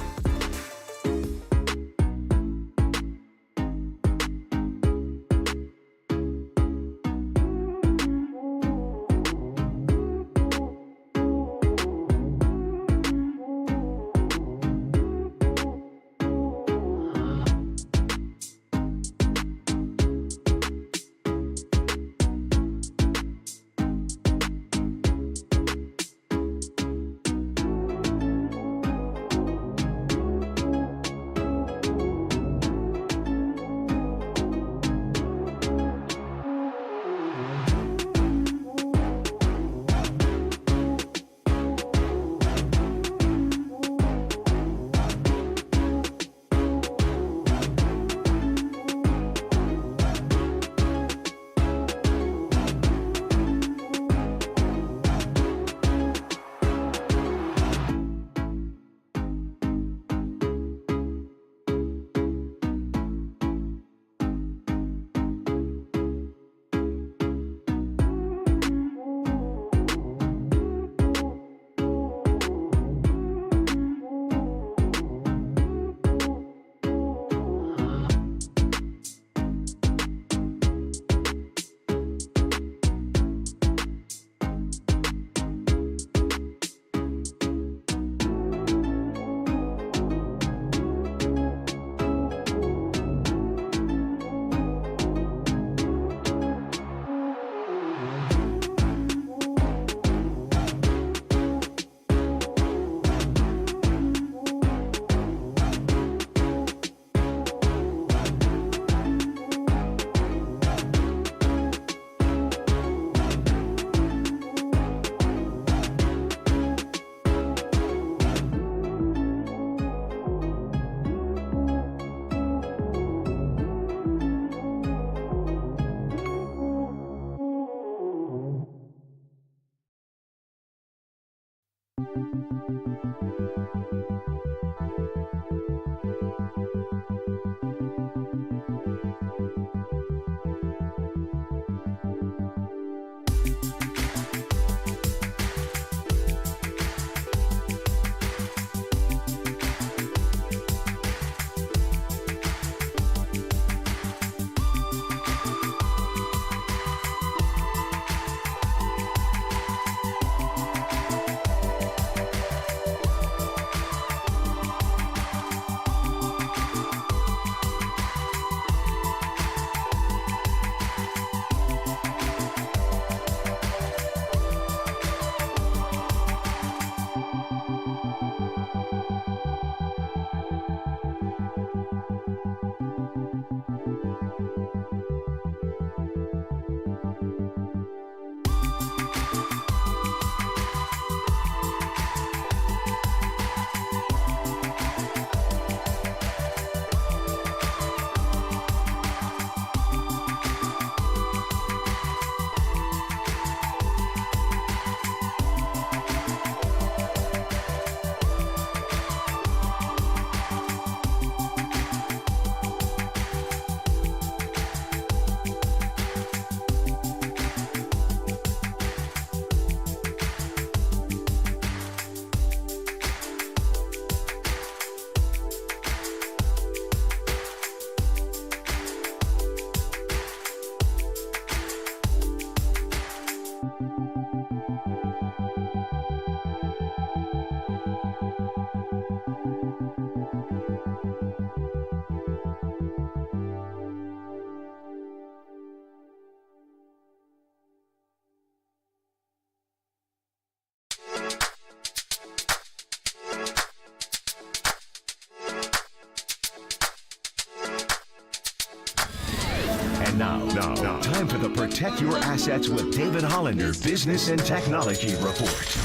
Now, time for the Protect Your Assets with David Hollander Business and Technology Report.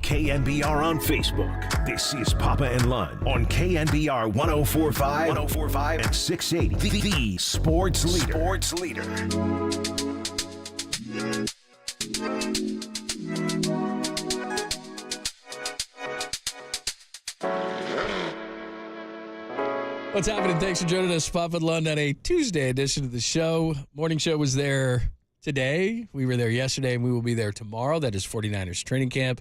KNBR on Facebook. This is Papa and Lund on KNBR 104.5 and 680. The Sports Leader. Sports Leader. What's happening? Thanks for joining us, Papa and Lund, on a Tuesday edition of the show. Morning show was there today. We were there yesterday, and we will be there tomorrow. That is 49ers training camp.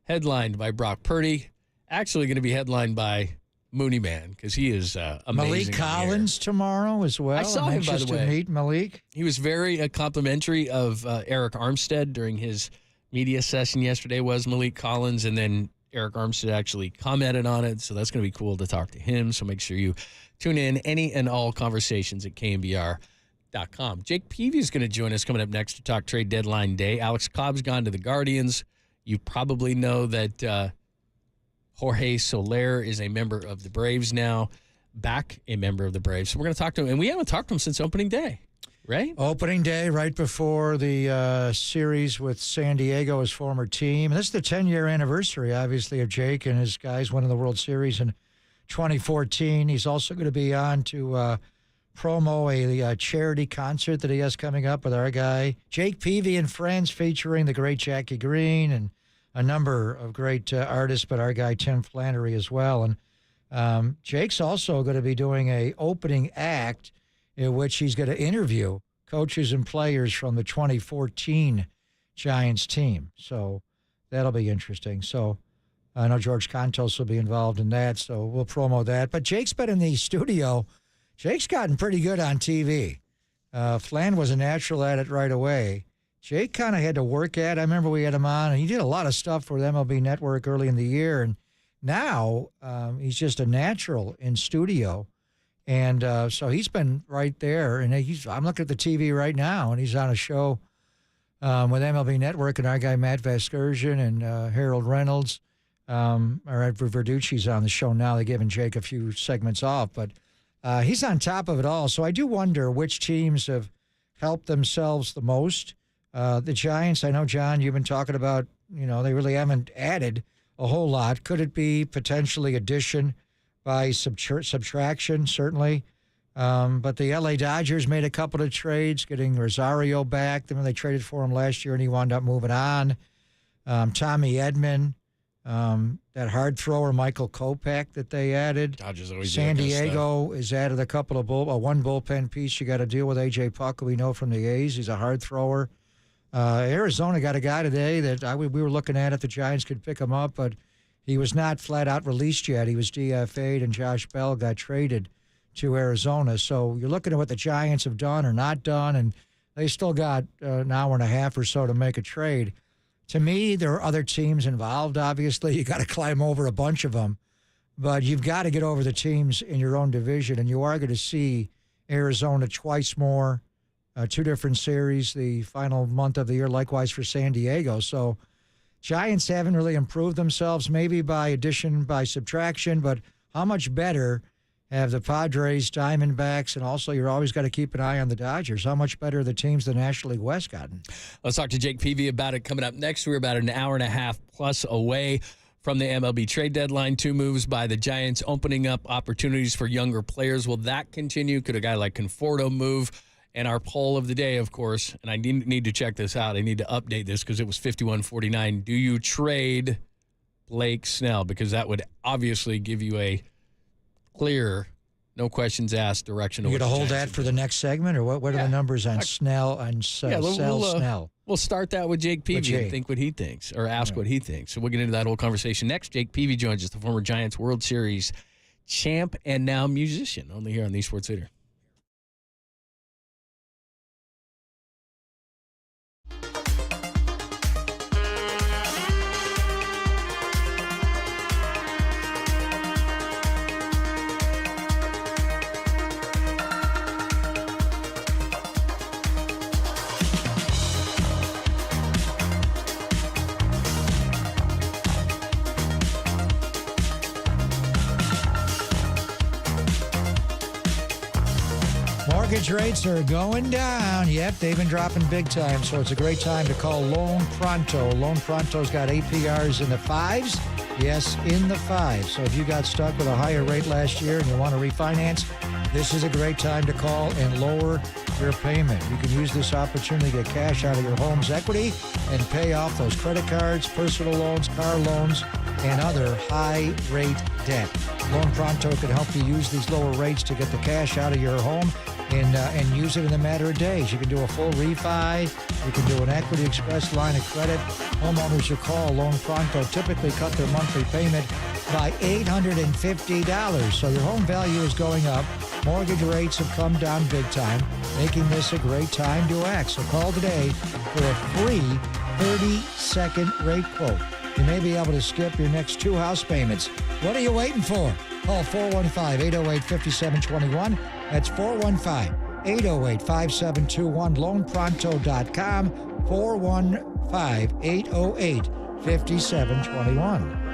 Headlined by Brock Purdy. Actually going to be headlined by Moody Man, because he is amazing. Malik Collins tomorrow as well. I saw him, by the way. To meet Malik. He was very complimentary of Eric Armstead during his media session yesterday, was Malik Collins, and then Eric Armstead actually commented on it, so that's going to be cool to talk to him. So make sure you tune in. Any and all conversations at KNBR.com. Jake Peavy is going to join us coming up next to talk trade deadline day. Alex Cobb's gone to the Guardians. You probably know that Jorge Soler is a member of the Braves now, back a member of the Braves. So we're going to talk to him, and we haven't talked to him since opening day, right? Opening day, right before the series with San Diego, his former team. And this is the 10-year anniversary, obviously, of Jake and his guys winning the World Series in 2014. He's also going to be on to promo a charity concert that he has coming up with our guy Jake Peavy and friends, featuring the great Jackie Green and a number of great artists, but our guy Tim Flannery as well. And Jake's also going to be doing a opening act in which he's going to interview coaches and players from the 2014 Giants team. So that'll be interesting. So I know George Contos will be involved in that, so we'll promo that. But Jake's been in the studio Jake's gotten pretty good on TV. Flan was a natural at it right away. Jake kind of had to work at it. I remember we had him on, and he did a lot of stuff for the MLB Network early in the year. And now he's just a natural in studio. And so he's been right there. And I'm looking at the TV right now, and he's on a show with MLB Network, and our guy Matt Vasgersian and Harold Reynolds. Verducci's on the show now. They're giving Jake a few segments off. But he's on top of it all. So I do wonder which teams have helped themselves the most. The Giants, I know, John, you've been talking about, they really haven't added a whole lot. Could it be potentially addition by subtraction? Certainly. But the L.A. Dodgers made a couple of trades, getting Rosario back. Then when they traded for him last year, and he wound up moving on. Tommy Edman, that hard thrower Michael Kopech that they added. Dodgers always San do that kind of Diego has added a couple of one bullpen piece. You got to deal with A.J. Puck, who we know from the A's. He's a hard thrower. Arizona got a guy today that we were looking at if the Giants could pick him up, but he was not flat out released yet. He was DFA'd, and Josh Bell got traded to Arizona. So you're looking at what the Giants have done or not done, and they still got an hour and a half or so to make a trade. To me, there are other teams involved, obviously. You got to climb over a bunch of them, but you've got to get over the teams in your own division, and you are going to see Arizona twice more. 2 different series the final month of the year, likewise for San Diego. So Giants haven't really improved themselves, maybe by addition, by subtraction, but how much better have the Padres, Diamondbacks, and also you're always got to keep an eye on the Dodgers. How much better are the teams the National League West gotten? Let's talk to Jake Peavy about it coming up next. We're about an hour and a half plus away from the MLB trade deadline. 2 moves by the Giants opening up opportunities for younger players. Will that continue? Could a guy like Conforto move? And our poll of the day, of course, and I need to check this out. I need to update this because it was 51-49. Do you trade Blake Snell? Because that would obviously give you a clear, no questions asked direction. You going to hold that for the next segment, or what are the numbers on Snell and Snell? We'll start that with Jake Peavy and think what he thinks, or ask what he thinks. So we'll get into that whole conversation next. Jake Peavy joins us, the former Giants World Series champ and now musician, only here on the Sports Leader. Mortgage rates are going down. Yep, they've been dropping big time, so it's a great time to call Loan Pronto. Loan Pronto's got APRs in the 5s. Yes, in the 5s. So if you got stuck with a higher rate last year and you want to refinance, this is a great time to call and lower your payment. You can use this opportunity to get cash out of your home's equity and pay off those credit cards, personal loans, car loans, and other high-rate debt. Loan Pronto can help you use these lower rates to get the cash out of your home and use it in a matter of days. You can do a full refi. You can do an Equity Express line of credit. Homeowners who call Loan Pronto typically cut their monthly payment by $850. So your home value is going up. Mortgage rates have come down big time, making this a great time to act. So call today for a free 30-second rate quote. You may be able to skip your next 2 house payments. What are you waiting for? Call 415-808-5721. That's 415-808-5721. LoanPronto.com. 415-808-5721.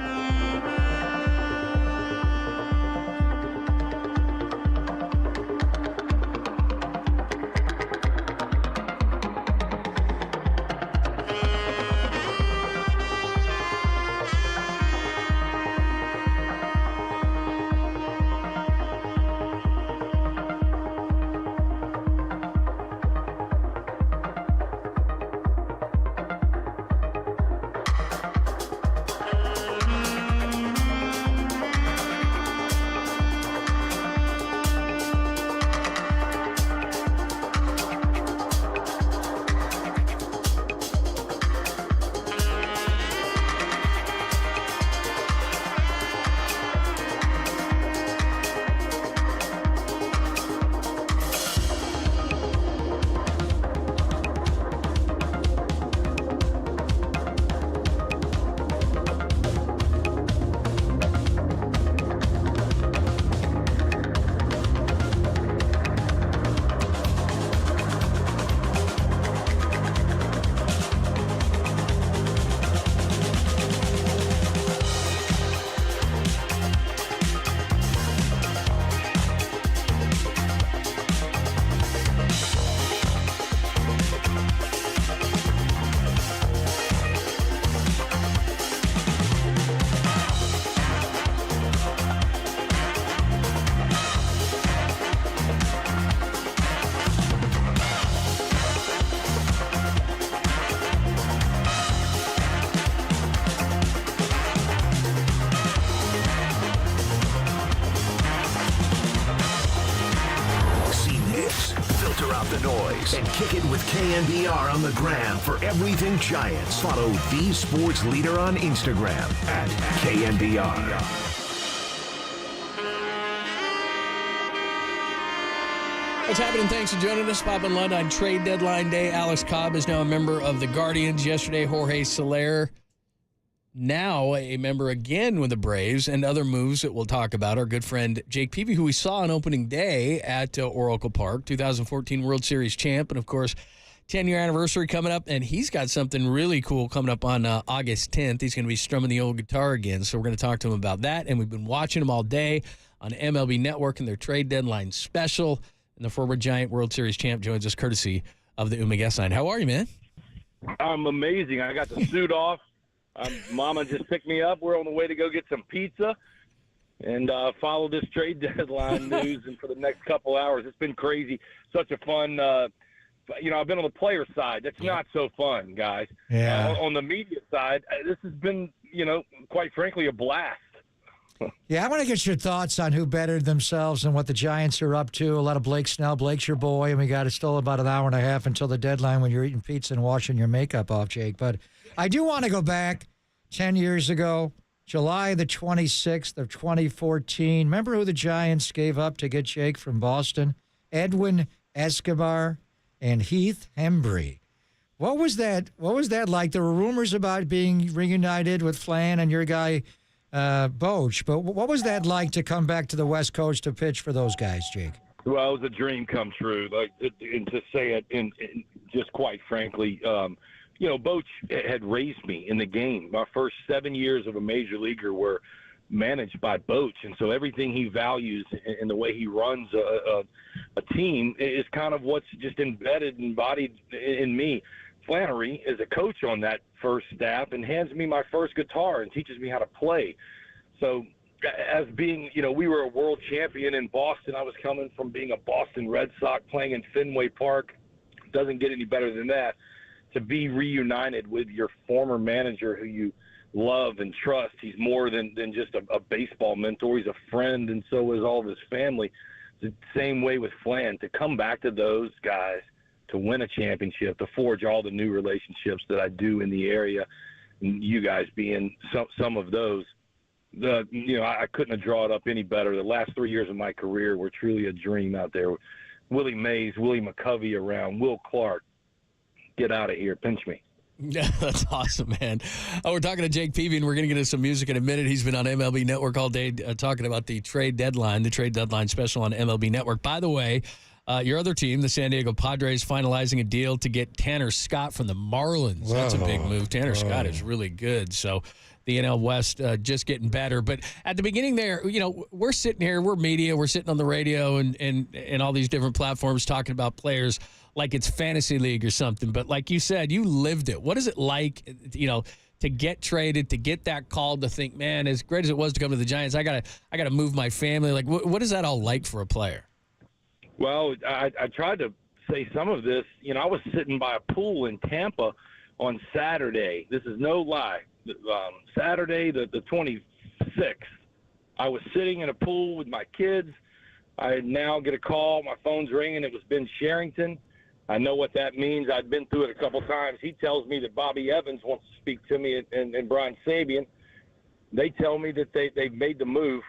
And kick it with KNBR on the gram for everything Giants. Follow the sports leader on Instagram at KNBR. What's happening? Thanks for joining us. Pop and Lund on trade deadline day. Alex Cobb is now a member of the Guardians. Yesterday, Jorge Soler, now a member again with the Braves, and other moves that we'll talk about. Our good friend Jake Peavy, who we saw on opening day at Oracle Park, 2014 World Series champ, and of course, 10-year anniversary coming up, and he's got something really cool coming up on August 10th. He's going to be strumming the old guitar again, so we're going to talk to him about that, and we've been watching him all day on MLB Network and their trade deadline special. And the former Giant World Series champ joins us courtesy of the Uma guest line. How are you, man? I'm amazing. I got the suit off. Mama just picked me up. We're on the way to go get some pizza and follow this trade deadline news. And for the next couple hours, it's been crazy. Such a fun, I've been on the player side. That's not so fun, guys. Yeah. On the media side, this has been, quite frankly, a blast. Yeah, I want to get your thoughts on who bettered themselves and what the Giants are up to. A lot of Blake Snell. Blake's your boy, and we got it still about an hour and a half until the deadline when you're eating pizza and washing your makeup off, Jake. But I do want to go back 10 years ago, July the 26th of 2014. Remember who the Giants gave up to get Jake from Boston? Edwin Escobar and Heath Hembree. What was that like? There were rumors about being reunited with Flan and your guy, Boch, but what was that like to come back to the West Coast to pitch for those guys, Jake? Well, it was a dream come true. And to say it, in just quite frankly, Boch had raised me in the game. My first 7 years of a major leaguer were managed by Boch, and so everything he values and the way he runs a team is kind of what's just embedded, embodied in me. Flannery is a coach on that first staff and hands me my first guitar and teaches me how to play. So as being, we were a world champion in Boston. I was coming from being a Boston Red Sox playing in Fenway Park. Doesn't get any better than that. To be reunited with your former manager who you love and trust. He's more than just a baseball mentor. He's a friend, and so is all of his family. The same way with Flan. To come back to those guys, to win a championship, to forge all the new relationships that I do in the area, and you guys being some of those, I couldn't have drawn it up any better. The last 3 years of my career were truly a dream out there. Willie Mays, Willie McCovey around, Will Clark. Get out of here. Pinch me. Yeah, that's awesome, man. We're talking to Jake Peavy, and we're going to get into some music in a minute. He's been on MLB Network all day talking about the trade deadline special on MLB Network. By the way, your other team, the San Diego Padres, finalizing a deal to get Tanner Scott from the Marlins. Whoa. That's a big move. Tanner Scott is really good. So the NL West just getting better. But at the beginning there, we're sitting here, we're media, we're sitting on the radio and all these different platforms talking about players like it's fantasy league or something. But like you said, you lived it. What is it like, to get traded, to get that call, to think, man, as great as it was to come to the Giants, I gotta move my family. Like, what is that all like for a player? Well, I tried to say some of this. I was sitting by a pool in Tampa on Saturday. This is no lie. Saturday, the 26th. I was sitting in a pool with my kids. I now get a call. My phone's ringing. It was Ben Sherrington. I know what that means. I'd been through it a couple times. He tells me that Bobby Evans wants to speak to me and Brian Sabian. They tell me that they've made the move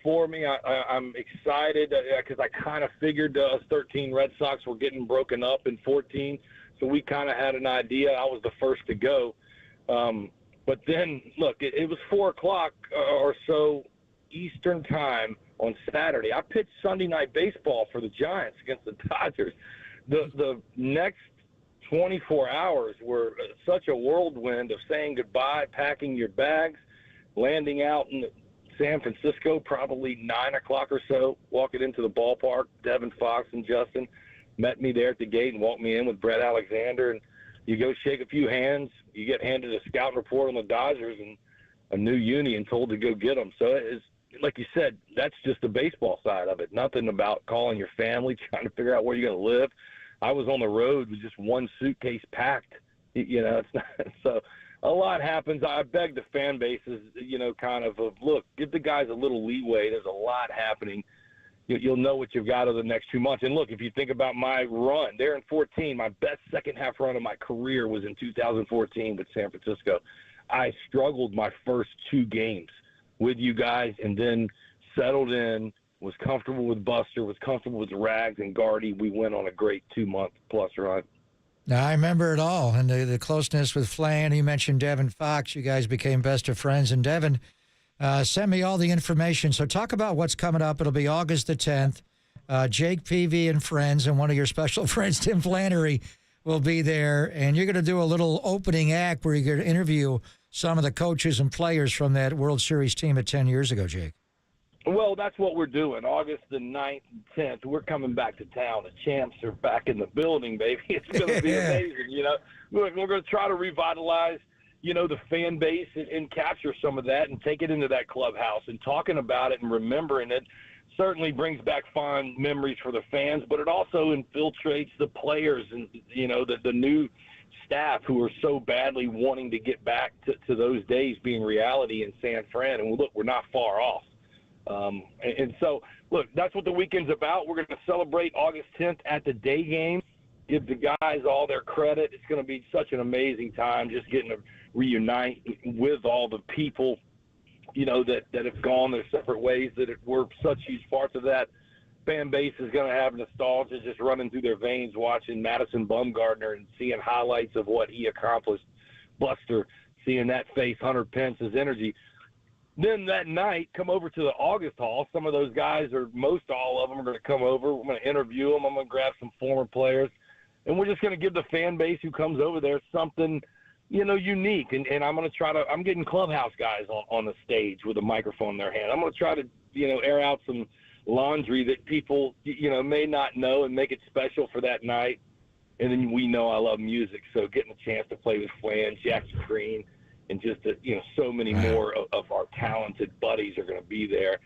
for me. I'm excited because I kind of figured us 13 Red Sox were getting broken up in 14, so we kind of had an idea. I was the first to go. But then, look, it was 4 o'clock or so Eastern time on Saturday. I pitched Sunday Night Baseball for the Giants against the Dodgers. The next 24 hours were such a whirlwind of saying goodbye, packing your bags, landing out in San Francisco, probably 9 o'clock or so, walking into the ballpark. Devin Fox and Justin met me there at the gate and walked me in with Brett Alexander. And you go shake a few hands. You get handed a scouting report on the Dodgers and a new uni and told to go get them. So it's, like you said, that's just the baseball side of it. Nothing about calling your family, trying to figure out where you're going to live. I was on the road with just one suitcase packed. It's not so. A lot happens. I beg the fan bases, look, give the guys a little leeway. There's a lot happening you'll know what you've got over the next 2 months. And look, if you think about my run, there in 14, my best second half run of my career was in 2014 with San Francisco. I struggled my first 2 games with you guys, and then settled in, was comfortable with Buster, was comfortable with Rags and Gardy. We went on a great 2-month plus run. Now, I remember it all, and the closeness with Flan. You mentioned Devin Fox. You guys became best of friends, and Devin sent me all the information. So talk about what's coming up. It'll be August the 10th. Jake Peavy and friends, and one of your special friends, Tim Flannery, will be there, and you're going to do a little opening act where you're going to interview some of the coaches and players from that World Series team of 10 years ago, Jake. Well, that's what we're doing. August the 9th and 10th, we're coming back to town. The champs are back in the building, baby. It's going to be amazing, you know. We're going to try to revitalize, you know, the fan base and capture some of that and take it into that clubhouse. And talking about it and remembering it certainly brings back fond memories for the fans, but it also infiltrates the players and, you know, the new staff who are so badly wanting to get back to those days being reality in San Fran. And look, we're not far off. And so, look, that's what the weekend's about. We're going to celebrate August 10th at the day game, give the guys all their credit. It's going to be such an amazing time just getting to reunite with all the people, you know, that have gone their separate ways, that were such huge parts of that. Fan base is going to have nostalgia just running through their veins watching Madison Bumgarner and seeing highlights of what he accomplished. Buster, seeing that face, Hunter Pence's energy. Then that night, come over to the August Hall. Some of those guys, or most all of them, are going to come over. We're going to interview them. I'm going to grab some former players. And we're just going to give the fan base who comes over there something, you know, unique. And I'm going to try to – I'm getting clubhouse guys on the stage with a microphone in their hand. I'm going to try to, you know, air out some laundry that people, you know, may not know and make it special for that night. And then we know I love music, so getting a chance to play with Flan, Jackie Green, and just, you know, so many more of our talented buddies are going to be there.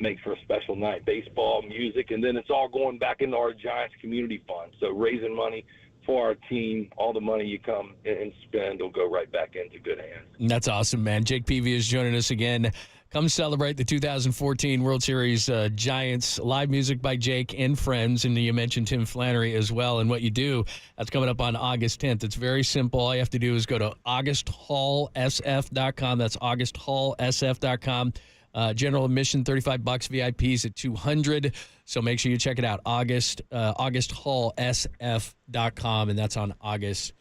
Makes for a special night. Baseball, music, and then it's all going back into our Giants community fund. So raising money for our team, all the money you come and spend will go right back into good hands. That's awesome, man. Jake Peavy is joining us again. Come celebrate the 2014 World Series Giants. Live music by Jake and friends. And you mentioned Tim Flannery as well. And what you do, that's coming up on August 10th. It's very simple. All you have to do is go to augusthallsf.com. That's augusthallsf.com. General admission, $35. VIPs at $200. So make sure you check it out. augusthallsf.com. And that's on August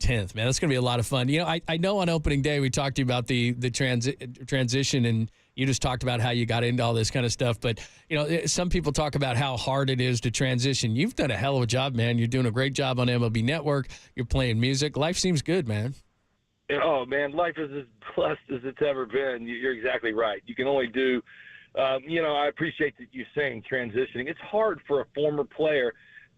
10th, man. That's going to be a lot of fun. You know, I know on opening day we talked to you about the transition, and you just talked about how you got into all this kind of stuff. But, you know, some people talk about how hard it is to transition. You've done a hell of a job, man. You're doing a great job on MLB Network. You're playing music. Life seems good, man. Oh, man, life is as blessed as it's ever been. You're exactly right. You can only do, you know, I appreciate that you're saying transitioning. It's hard for a former player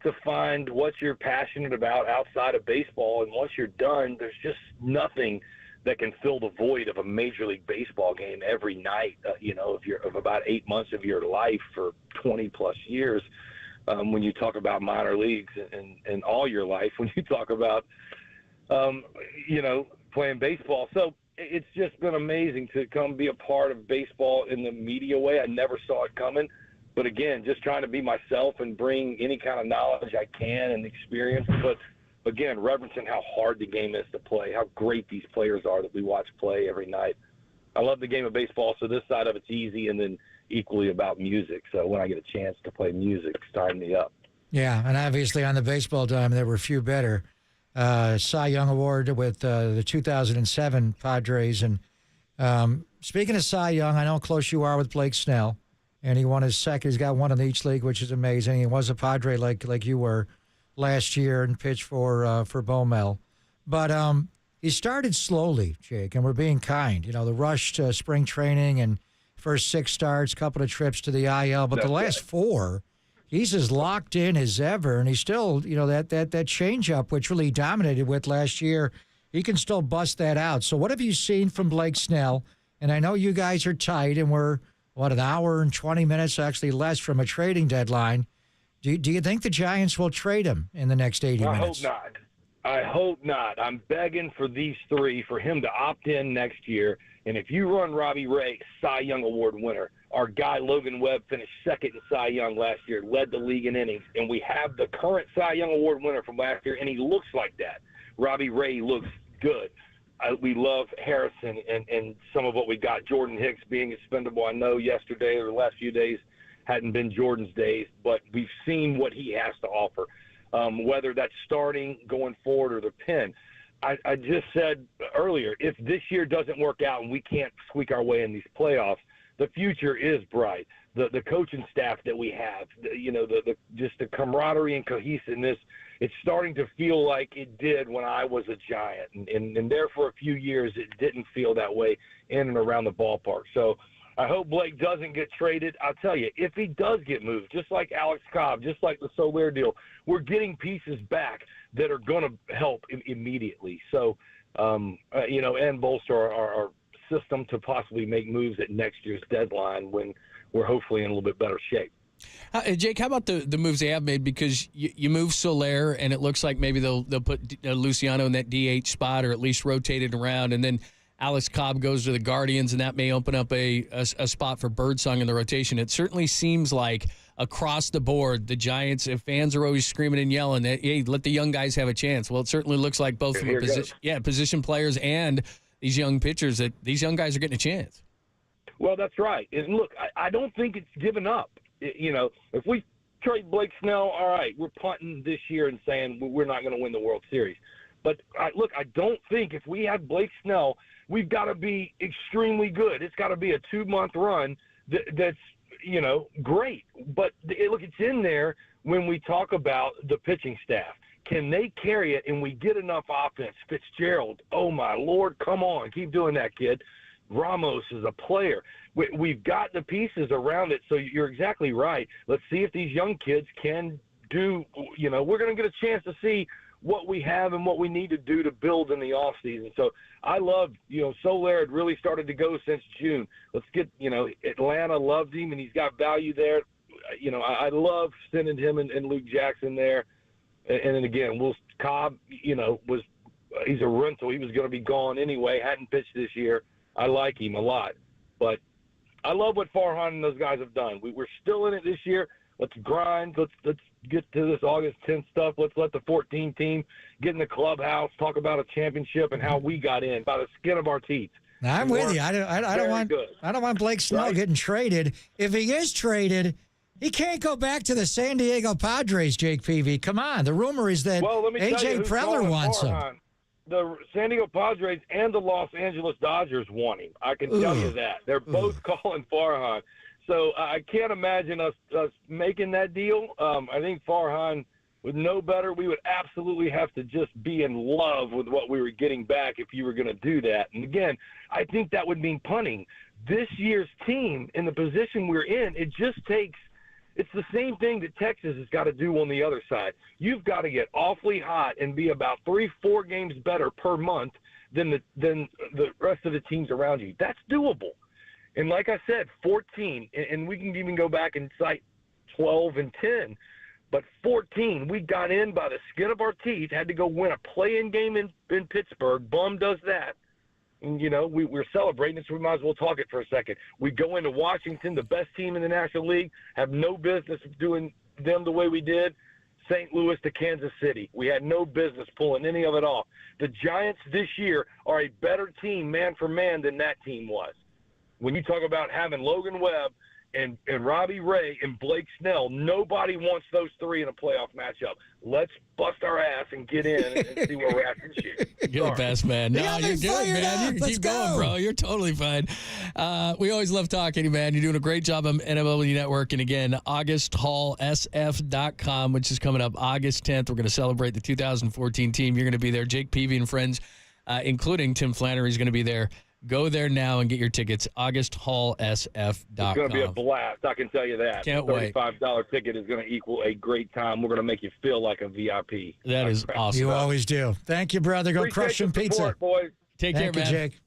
to find what you're passionate about outside of baseball. And once you're done, there's just nothing that can fill the void of a Major League Baseball game every night, you know, of about 8 months of your life for 20 plus years. When you talk about minor leagues and all your life, when you talk about, you know, playing baseball. So it's just been amazing to come be a part of baseball in the media way. I never saw it coming. But again, just trying to be myself and bring any kind of knowledge I can and experience. But again, reverencing how hard the game is to play, how great these players are that we watch play every night. I love the game of baseball, so this side of it's easy, and then equally about music. So when I get a chance to play music, sign me up. Yeah, and obviously on the baseball dime, there were few better. Cy Young Award with the 2007 Padres. And speaking of Cy Young, I know how close you are with Blake Snell. And he won his second. He's got one in each league, which is amazing. He was a Padre like you were last year and pitched for Bomel. But he started slowly, Jake, and we're being kind. You know, the rush to spring training and first 6 starts, couple of trips to the IL. But the last 4, he's as locked in as ever. And he's still, you know, that changeup, which really dominated with last year, he can still bust that out. So what have you seen from Blake Snell? And I know you guys are tight, and we're an hour and 20 minutes, actually less, from a trading deadline. Do you think the Giants will trade him in the next 80 minutes? I hope not. I hope not. I'm begging for these three for him to opt in next year. And if you run Robbie Ray, Cy Young Award winner, our guy Logan Webb finished second in Cy Young last year, led the league in innings, and we have the current Cy Young Award winner from last year, and he looks like that. Robbie Ray looks good. We love Harrison and some of what we got. Jordan Hicks being expendable. I know yesterday or the last few days hadn't been Jordan's days, but we've seen what he has to offer, whether that's starting, going forward, or the pen. I just said earlier, if this year doesn't work out and we can't squeak our way in these playoffs, the future is bright. The coaching staff that we have, just the camaraderie and cohesiveness, it's starting to feel like it did when I was a Giant. And there for a few years, it didn't feel that way in and around the ballpark. So I hope Blake doesn't get traded. I'll tell you, if he does get moved, just like Alex Cobb, just like the Soler deal, we're getting pieces back that are going to help immediately. So, and bolster our system to possibly make moves at next year's deadline when we're hopefully in a little bit better shape. Jake, how about the moves they have made? Because you move Soler, and it looks like maybe they'll put Luciano in that DH spot or at least rotate it around, and then Alex Cobb goes to the Guardians, and that may open up a spot for Birdsong in the rotation. It certainly seems like across the board, the Giants, if fans are always screaming and yelling that, hey, let the young guys have a chance. Well, it certainly looks like both from position players and these young pitchers that these young guys are getting a chance. Well, that's right. And look, I don't think it's given up. If we trade Blake Snell, all right, we're punting this year and saying we're not going to win the World Series. But I don't think if we have Blake Snell, we've got to be extremely good. It's got to be a 2-month run that's, great. But it's in there when we talk about the pitching staff. Can they carry it and we get enough offense? Fitzgerald, oh, my Lord, come on. Keep doing that, kid. Ramos is a player. We've got the pieces around it, so you're exactly right. Let's see if these young kids can do, we're going to get a chance to see what we have and what we need to do to build in the offseason. So I love, Soler had really started to go since June. Let's get, Atlanta loved him, and he's got value there. I love sending him and Luke Jackson there. And then again, Cobb, he's a rental. He was going to be gone anyway, hadn't pitched this year. I like him a lot. But I love what Farhan and those guys have done. We're still in it this year. Let's grind. Let's get to this August 10th stuff. Let's let the 14 team get in the clubhouse, talk about a championship and how we got in by the skin of our teeth. Now, I'm with you. I don't want Blake Snell getting traded. If he is traded, he can't go back to the San Diego Padres, Jake Peavy. Come on. The rumor is that A.J. Preller wants him. The San Diego Padres and the Los Angeles Dodgers want him. I can tell you that. They're both calling Farhan. So I can't imagine us making that deal. I think Farhan would know better. We would absolutely have to just be in love with what we were getting back if you were going to do that. And, again, I think that would mean punting. This year's team, in the position we're in, it just takes – it's the same thing that Texas has got to do on the other side. You've got to get awfully hot and be about 3-4 games better per month than the rest of the teams around you. That's doable. And like I said, 14, and we can even go back and cite 12 and 10, but 14, we got in by the skin of our teeth, had to go win a play-in game in Pittsburgh. Bum does that. And, we're celebrating, so we might as well talk it for a second. We go into Washington, the best team in the National League, have no business doing them the way we did. St. Louis to Kansas City. We had no business pulling any of it off. The Giants this year are a better team, man for man, than that team was. When you talk about having Logan Webb and Robbie Ray and Blake Snell, nobody wants those three in a playoff matchup. Let's bust our ass and get in and see where we're at this year. You're the best, man. No, you're good, man. You keep going, bro. You're totally fine. We always love talking to you, man. You're doing a great job on MLB Network. And again, AugustHallSF.com, which is coming up August 10th. We're going to celebrate the 2014 team. You're going to be there. Jake Peavy and friends, including Tim Flannery, is going to be there. Go there now and get your tickets, AugustHallSF.com. It's going to be a blast, I can tell you that. Can't wait. $35 ticket is going to equal a great time. We're going to make you feel like a VIP. That is awesome. You always do. Thank you, brother. Go Appreciate crush some pizza. Support, boys. Take care, man. Jake.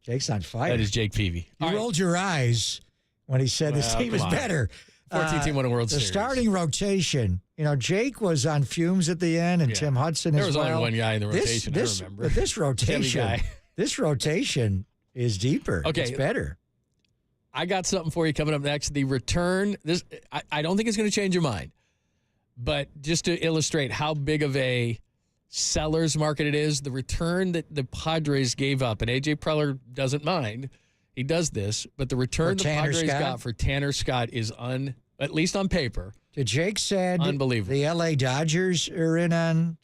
Jake's on fire. That is Jake Peavy. You rolled your eyes when he said this team is better. 14-team winning World the Series. starting rotation, Jake was on fumes at the end, and Tim Hudson There as was well. only one guy in the rotation, I remember. But this rotation, this rotation is deeper. Okay. It's better. I got something for you coming up next. The return, I don't think it's going to change your mind, but just to illustrate how big of a seller's market it is, the return that the Padres gave up, and A.J. Preller doesn't mind, he does this, but the return the Padres got for Tanner Scott is, at least on paper, Jake said unbelievable. The L.A. Dodgers are in on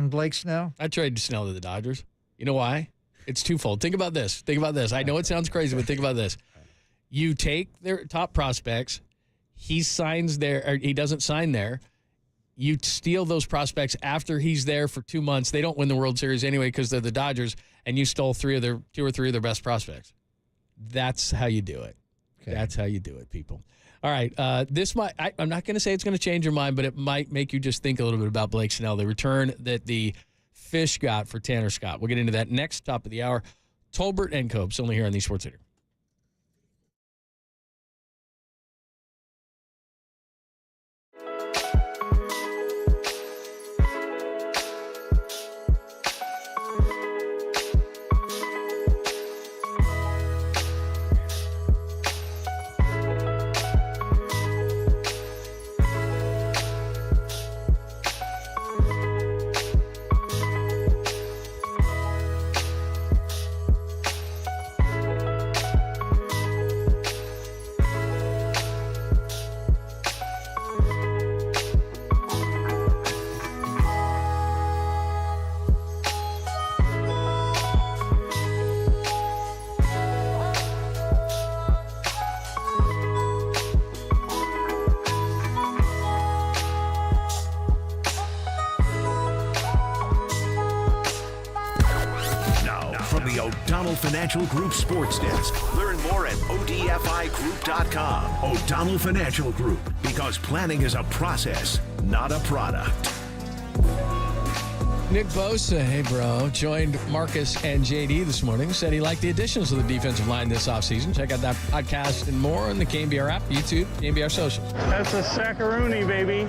Blake Snell? I traded Snell to the Dodgers. You know why? It's twofold. Think about this. I know it sounds crazy, but think about this. You take their top prospects, he signs there, or he doesn't sign there. You steal those prospects after he's there for 2 months. They don't win the World Series anyway because they're the Dodgers, and you stole two or three of their best prospects. That's how you do it. Okay. That's how you do it, people. All right, I'm not going to say it's going to change your mind, but it might make you just think a little bit about Blake Snell, the return that the Fish got for Tanner Scott. We'll get into that next, top of the hour. Tolbert and Copes, only here on the Sports Center. O'Donnell Financial Group Sports Desk. Learn more at ODFIGroup.com. O'Donnell Financial Group, because planning is a process, not a product. Nick Bosa, hey bro, joined Marcus and JD this morning. Said he liked the additions to the defensive line this offseason. Check out that podcast and more on the KNBR app, YouTube, KNBR Social. That's a sackaroonie, baby.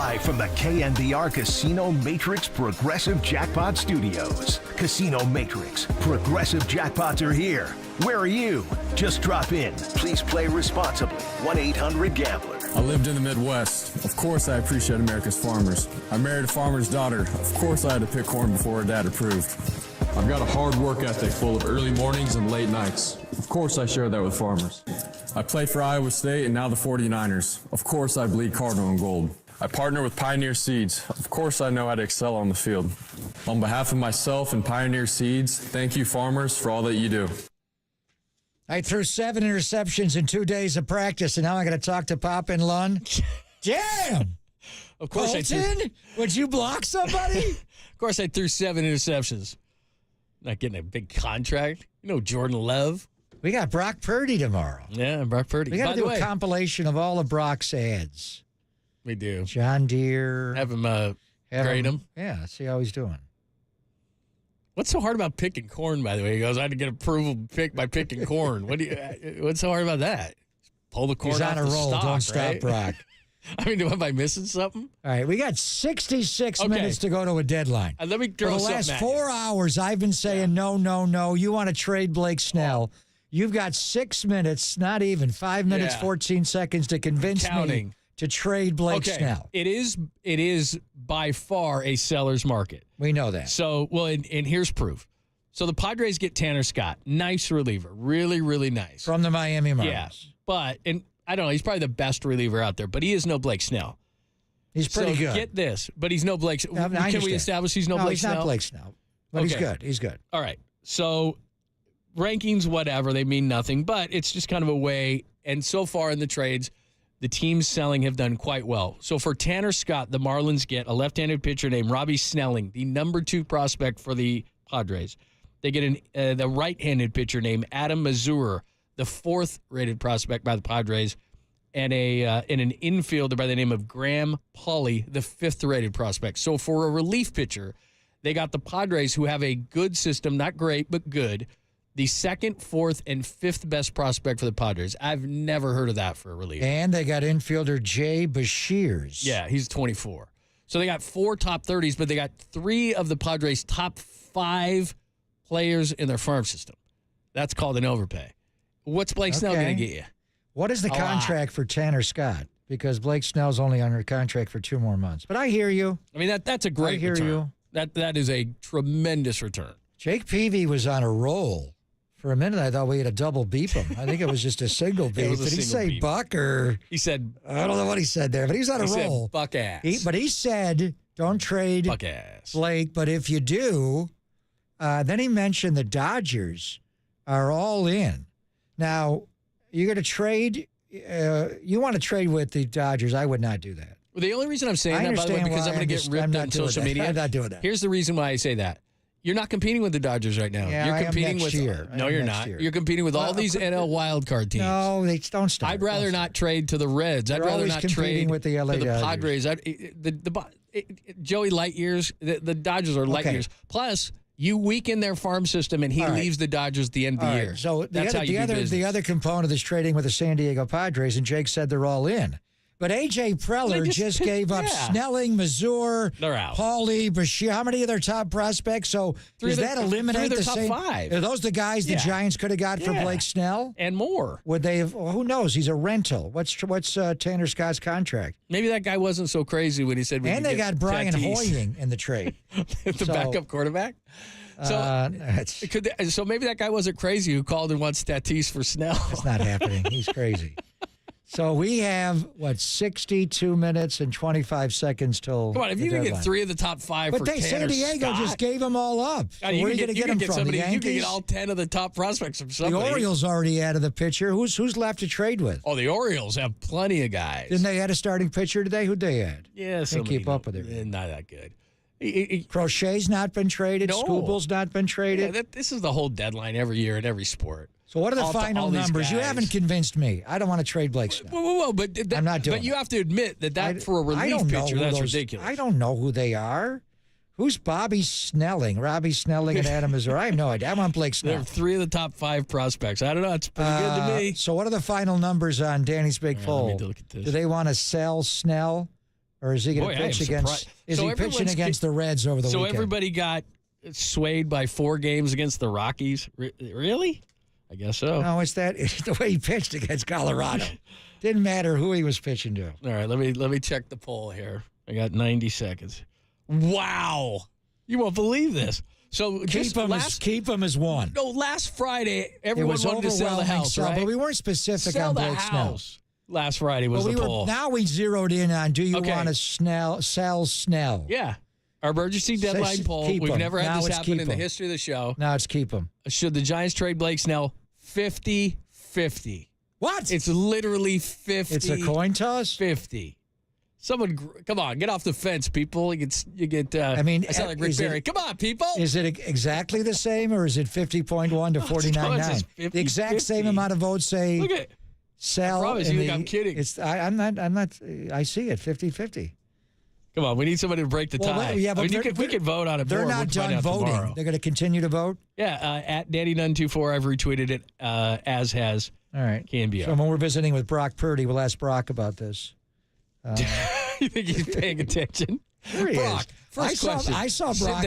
Live from the KNBR Casino Matrix Progressive Jackpot Studios. Casino Matrix. Progressive Jackpots are here. Where are you? Just drop in. Please play responsibly. 1-800-GAMBLER. I lived in the Midwest. Of course I appreciate America's farmers. I married a farmer's daughter. Of course I had to pick corn before her dad approved. I've got a hard work ethic full of early mornings and late nights. Of course I share that with farmers. I played for Iowa State and now the 49ers. Of course I bleed cardinal and gold. I partner with Pioneer Seeds. Of course I know how to excel on the field. On behalf of myself and Pioneer Seeds, thank you farmers for all that you do. I threw 7 interceptions in 2 days of practice, and now I'm going to talk to Pop and Lund. Damn! Of course Colton, would you block somebody? Of course I threw 7 interceptions. Not getting a big contract. You know Jordan Love. We got Brock Purdy tomorrow. Yeah, Brock Purdy. We got to do a compilation of all of Brock's ads. We do. John Deere. Have him grade him. Yeah, see how he's doing. What's so hard about picking corn, by the way? He goes, I had to get approval by picking corn. What's so hard about that? Pull the corn He's off on a the roll. stalk, Don't stop, right? Brock. I mean, am I missing something? All right, we got 66 minutes to go to a deadline. Let me throw For the last 4 hours, I've been saying, no. You want to trade Blake Snell. You've got 6 minutes, not even 5 minutes, 14 seconds to convince me to trade Blake Snell. It is by far a seller's market. We know that. So, and here's proof. So the Padres get Tanner Scott. Nice reliever. Really, really nice. From the Miami Marlins. Yeah. But, and I don't know, he's probably the best reliever out there, but he is no Blake Snell. He's pretty good. Get this, but he's no Blake Snell. Can we establish he's no Blake Snell? He's not Blake Snell, but he's good. He's good. All right. So rankings, whatever, they mean nothing, but it's just kind of a way. And so far in the trades, the teams selling have done quite well. So for Tanner Scott, the Marlins get a left-handed pitcher named Robbie Snelling, the number 2 prospect for the Padres. They get the right-handed pitcher named Adam Mazur, the 4th rated prospect by the Padres, and an infielder by the name of Graham Pauley, the 5th rated prospect. So for a relief pitcher, they got the Padres, who have a good system, not great, but good, the 2nd, 4th, and 5th best prospect for the Padres. I've never heard of that for a reliever. And they got infielder Jay Bashirs. Yeah, he's 24. So they got 4 top 30s, but they got 3 of the Padres' top 5 players in their farm system. That's called an overpay. What's Blake Snell going to get you? What is the contract for Tanner Scott? Because Blake Snell's only under contract for 2 more months. But I hear you. I mean, that's a great return. You. That is a tremendous return. Jake Peavy was on a roll. For a minute, I thought we had a double beep him. I think it was just a single beep. Did he say beep. Buck or? He said. I don't know what he said there, but he was on a roll. Said Buck ass. But he said, don't trade Buck ass. Blake, but if you do, then he mentioned the Dodgers are all in. Now, you're going to trade. You want to trade with the Dodgers. I would not do that. Well, the only reason I'm saying that, by the way, because I'm going to get ripped on social media. I'm not doing that. Here's the reason why I say that. You're not competing with the Dodgers right now. Yeah, you're competing next with year. No, you're not. Year. You're competing with all these NL wildcard teams. No, they don't start. I'd rather not trade to the Reds. I'd rather not trade with the LA to the Dodgers. Padres. Joey light years. The Dodgers are light years. Plus, you weaken their farm system, and he leaves the Dodgers at the end of the year. So that's how you do business. The other component is trading with the San Diego Padres, and Jake said they're all in. But A.J. Preller just gave up Snelling, Mazur, Paulie, Bashir. How many of their top prospects? So does that eliminate the top same? 5? Are those the guys the Giants could have got for Blake Snell? And more. Would they have? Well, who knows? He's a rental. What's Tanner Scott's contract? Maybe that guy wasn't so crazy when he said we And they got Brian Hoying in the trade. the backup quarterback? So maybe that guy wasn't crazy who called and wants Tatis for Snell. That's not happening. He's crazy. So we have, 62 minutes and 25 seconds till Come on, if you can get 3 of the top 5 for Tanner San Diego Scott, just gave them all up. So where are you going to get them from? The Yankees? You can get all 10 of the top prospects from somebody. The Orioles already added the pitcher. Who's left to trade with? Oh, the Orioles have plenty of guys. Didn't they add a starting pitcher today? Who'd they add? Yeah, can't keep up with it. Not that good. Crochet's not been traded. No. Scooble's not been traded. Yeah, this is the whole deadline every year in every sport. So what are the final numbers? You haven't convinced me. I don't want to trade Blake Snell. Whoa, but I'm not doing. But you have to admit that for a relief pitcher, that's ridiculous. I don't know who they are. Who's Robbie Snelling and Adam Mazur? I have no idea. I want Blake Snell. They're 3 of the top 5 prospects. I don't know. It's pretty good to me. So what are the final numbers on Danny's Big Fold? Let me look at this. Do they want to sell Snell Or is he going Boy, to I pitch am against? surprised. Is So he pitching everyone's against the Reds over the So weekend? everybody got swayed by 4 games against the Rockies? Really? I guess so. No, it's the way he pitched against Colorado. Didn't matter who he was pitching to. All right, let me check the poll here. I got 90 seconds. Wow. You won't believe this. So Keep him as one. No, last Friday, everyone was wanted to sell the overwhelming house, sell, right? but we weren't specific Sell on the Blake Snell. house. Last Friday was But the poll. now we zeroed in on, do you Okay. want to sell Snell? Yeah. Our emergency deadline poll. keep We've him. never had Now this it's happen keep in the him. history of the show. Now it's keep him. Should the Giants trade Blake Snell? 50-50. What? It's literally 50. It's a coin toss? 50. Someone, come on, get off the fence, people. You get. I sound like Rick is Barry. it- Come on, people. Is it exactly the same, or is it 50.1 to 49.9? The exact same amount of votes say Look at. sell. I promise and you think I'm kidding. I'm not. I see it 50-50. Come on, we need somebody to break the tie. Yeah, but we could vote on it. They're more. not We'll find done out voting. tomorrow. They're going to continue to vote. Yeah, at DannyNunn24, I've retweeted it, as has All right. KNBR. So when we're visiting with Brock Purdy, we'll ask Brock about this. You think he's paying attention? There he Brock, is. first question. I saw Brock.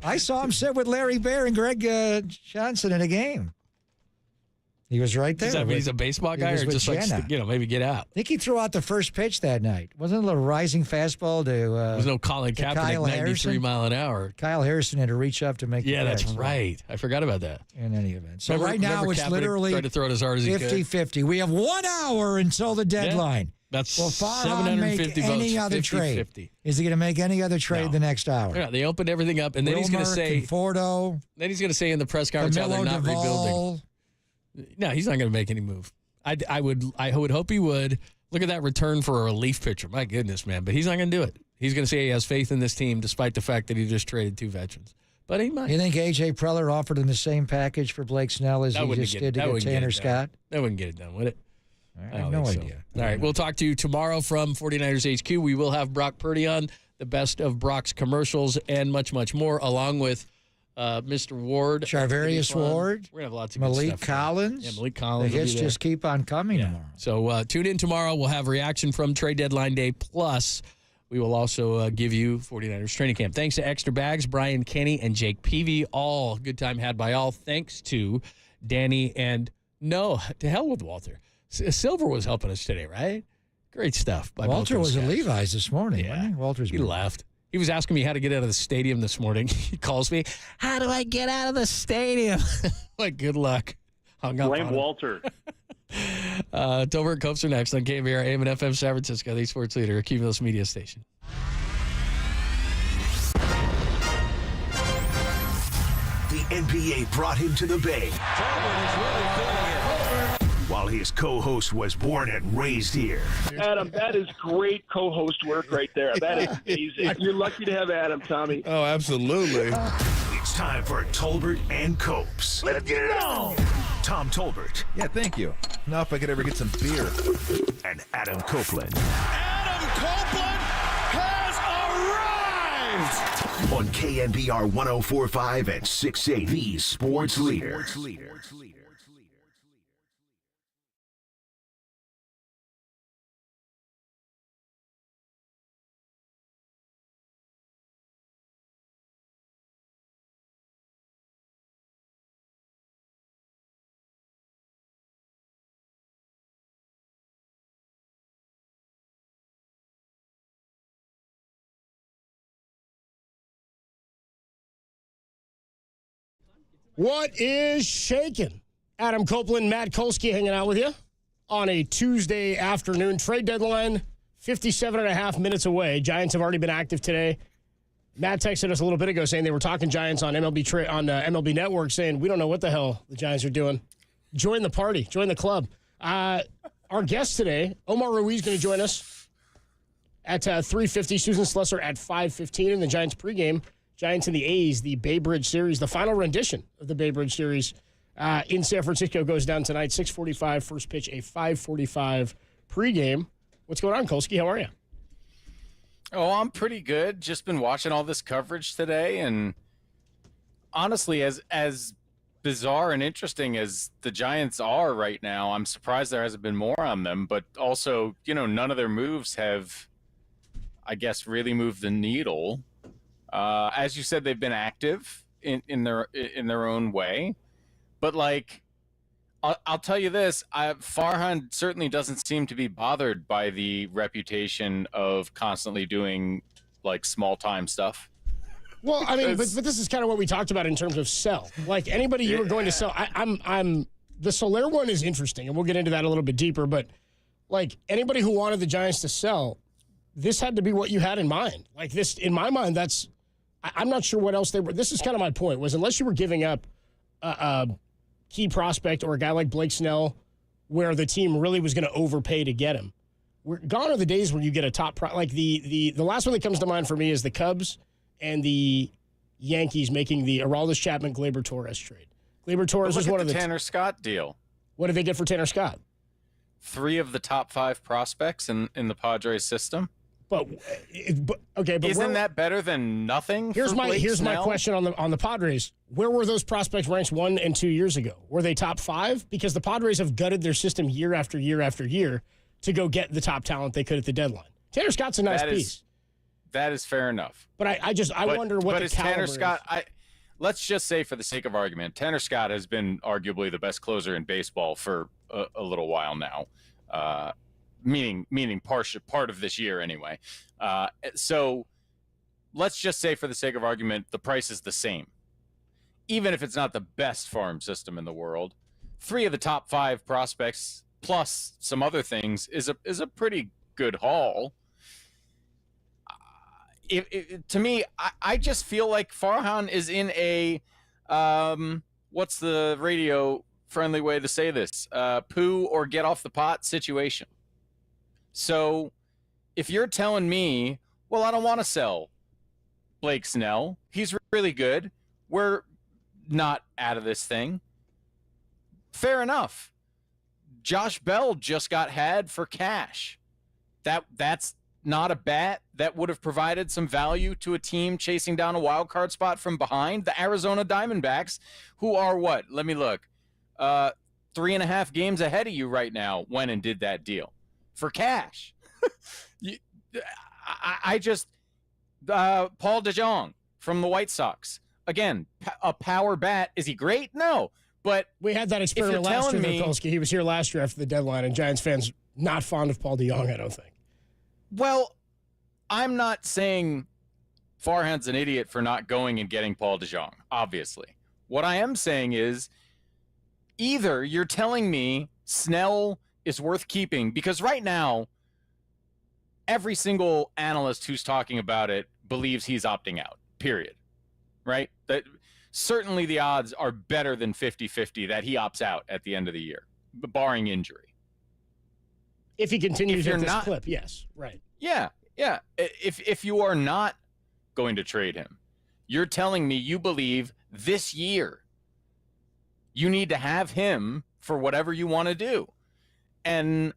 I saw him sit with Larry Bear and Greg Johnson in a game. He was right there. Does that mean he's a baseball guy, or just like maybe get out? I think he threw out the first pitch that night. Wasn't it a little rising fastball to? There was no Colin Kaepernick, Kyle 93 Harrison? mile an hour. Kyle Harrison had to reach up to make. Yeah, the that's catch, so- right. I forgot about that. In any event, so Remember- right now remember it's Kaepernick literally tried to throw it as hard as he could? 50-50. We have 1 hour until the deadline. That's Will Farhan make 750 any votes, other 50-50. trade? Is he going to make any other trade the next hour? Yeah, they opened everything up, and then he's going to Wilmer, say. Conforto, Then he's going to say in the press conference how they're Camilo not rebuilding. Duvall. No, he's not going to make any move. I would hope he would. Look at that return for a relief pitcher. My goodness, man. But he's not going to do it. He's going to say he has faith in this team despite the fact that he just traded 2 veterans. But he might. You think A.J. Preller offered him the same package for Blake Snell as That he wouldn't just get- did to that get wouldn't get Tanner it done. Scott? That wouldn't get it done, would it? I have no think idea. All right, we'll talk to you tomorrow from 49ers HQ. We will have Brock Purdy on, the best of Brock's commercials, and much, much more, along with Mr. Ward. Charvarius Ward. We're going to have lots of good Malik stuff. Collins. Yeah, Malik Collins. The will be hits there. just keep on coming tomorrow. So tune in tomorrow. We'll have reaction from trade deadline day. Plus, we will also give you 49ers training camp. Thanks to Extra Bags, Brian Kenny, and Jake Peavy. All good time had by all. Thanks to Danny and to hell with Walter. Silver was helping us today, right? Great stuff. By Walter both was those at guys. Levi's this morning. Yeah. Wasn't he? Walter's He been- left. He was asking me how to get out of the stadium this morning. He calls me, how do I get out of the stadium? Like, good luck. Hung up Blame on him. Walter. Tolbert and Copes are next on KNBR AM and FM San Francisco, the sports leader, a Cumulus media station. The NBA brought him to the Bay, while his co-host was born and raised here. Adam, that is great co-host work right there. That is amazing. You're lucky to have Adam, Tommy. Oh, absolutely. It's time for Tolbert and Copes. Let's get it on! Tom Tolbert. Yeah, thank you. Now if I could ever get some beer. And Adam Copeland. Adam Copeland has arrived! On KNBR 104.5 and 680, the sports leader. What is shaking? Adam Copeland, Matt Kolsky hanging out with you on a Tuesday afternoon. Trade deadline, 57 and a half minutes away. Giants have already been active today. Matt texted us a little bit ago saying they were talking Giants on MLB Network, saying we don't know what the hell the Giants are doing. Join the party. Join the club. Our guest today, Omar Ruiz, going to join us at 3:50. Susan Slusser at 5:15 in the Giants pregame. Giants and the A's, the Bay Bridge Series, the final rendition of the Bay Bridge Series in San Francisco goes down tonight, 6:45 first pitch, a 5:45 pregame. What's going on, Kolsky? How are you? Oh, I'm pretty good. Just been watching all this coverage today, and honestly, as bizarre and interesting as the Giants are right now, I'm surprised there hasn't been more on them. But also, none of their moves have, I guess, really move the needle. As you said, they've been active in their own way, but like, I'll tell you this: Farhan certainly doesn't seem to be bothered by the reputation of constantly doing like small time stuff. Well, I mean, but this is kind of what we talked about in terms of sell. Like anybody you were going to sell, I'm the Soler one is interesting, and we'll get into that a little bit deeper. But like anybody who wanted the Giants to sell, this had to be what you had in mind. Like this, in my mind, I'm not sure what else they were. This is kind of my point, was unless you were giving up a key prospect or a guy like Blake Snell where the team really was going to overpay to get him. Gone are the days where you get a top like the last one that comes to mind for me is the Cubs and the Yankees making the Aroldis Chapman Gleyber Torres trade. Gleyber Torres was one of the Tanner Scott deal. What did they get for Tanner Scott? 3 of the top 5 prospects in the Padres system. But isn't that better than nothing? Here's my question on the Padres. Where were those prospects ranked 1 and 2 years ago? Were they top 5? Because the Padres have gutted their system year after year after year to go get the top talent they could at the deadline. Tanner Scott's a nice piece. That is fair enough. But I wonder what the caliber Tanner Scott is. Let's just say, for the sake of argument, Tanner Scott has been arguably the best closer in baseball for a little while now. Meaning part of this year anyway. So let's just say, for the sake of argument, the price is the same. Even if it's not the best farm system in the world, 3 of the top 5 prospects plus some other things is a pretty good haul. To me, I just feel like Farhan is in a what's the radio friendly way to say this? Poo or get off the pot situation. So if you're telling me, well, I don't want to sell Blake Snell, he's really good, we're not out of this thing, fair enough. Josh Bell just got had for cash. That's not a bat that would have provided some value to a team chasing down a wild card spot from behind. The Arizona Diamondbacks, who are what? Let me look. 3.5 games ahead of you right now, went and did that deal for cash. Paul DeJong from the White Sox. Again, a power bat. Is he great? No. But we had that experiment last year, Mikulski. He was here last year after the deadline, and Giants fans not fond of Paul DeJong, I don't think. Well, I'm not saying Farhan's an idiot for not going and getting Paul DeJong, obviously. What I am saying is, either you're telling me Snell is worth keeping, because right now, every single analyst who's talking about it believes he's opting out, period. Right? That certainly the odds are better than 50-50 that he opts out at the end of the year, barring injury. If he continues at this clip, yes, right. Yeah. If you are not going to trade him, you're telling me you believe this year you need to have him for whatever you want to do. And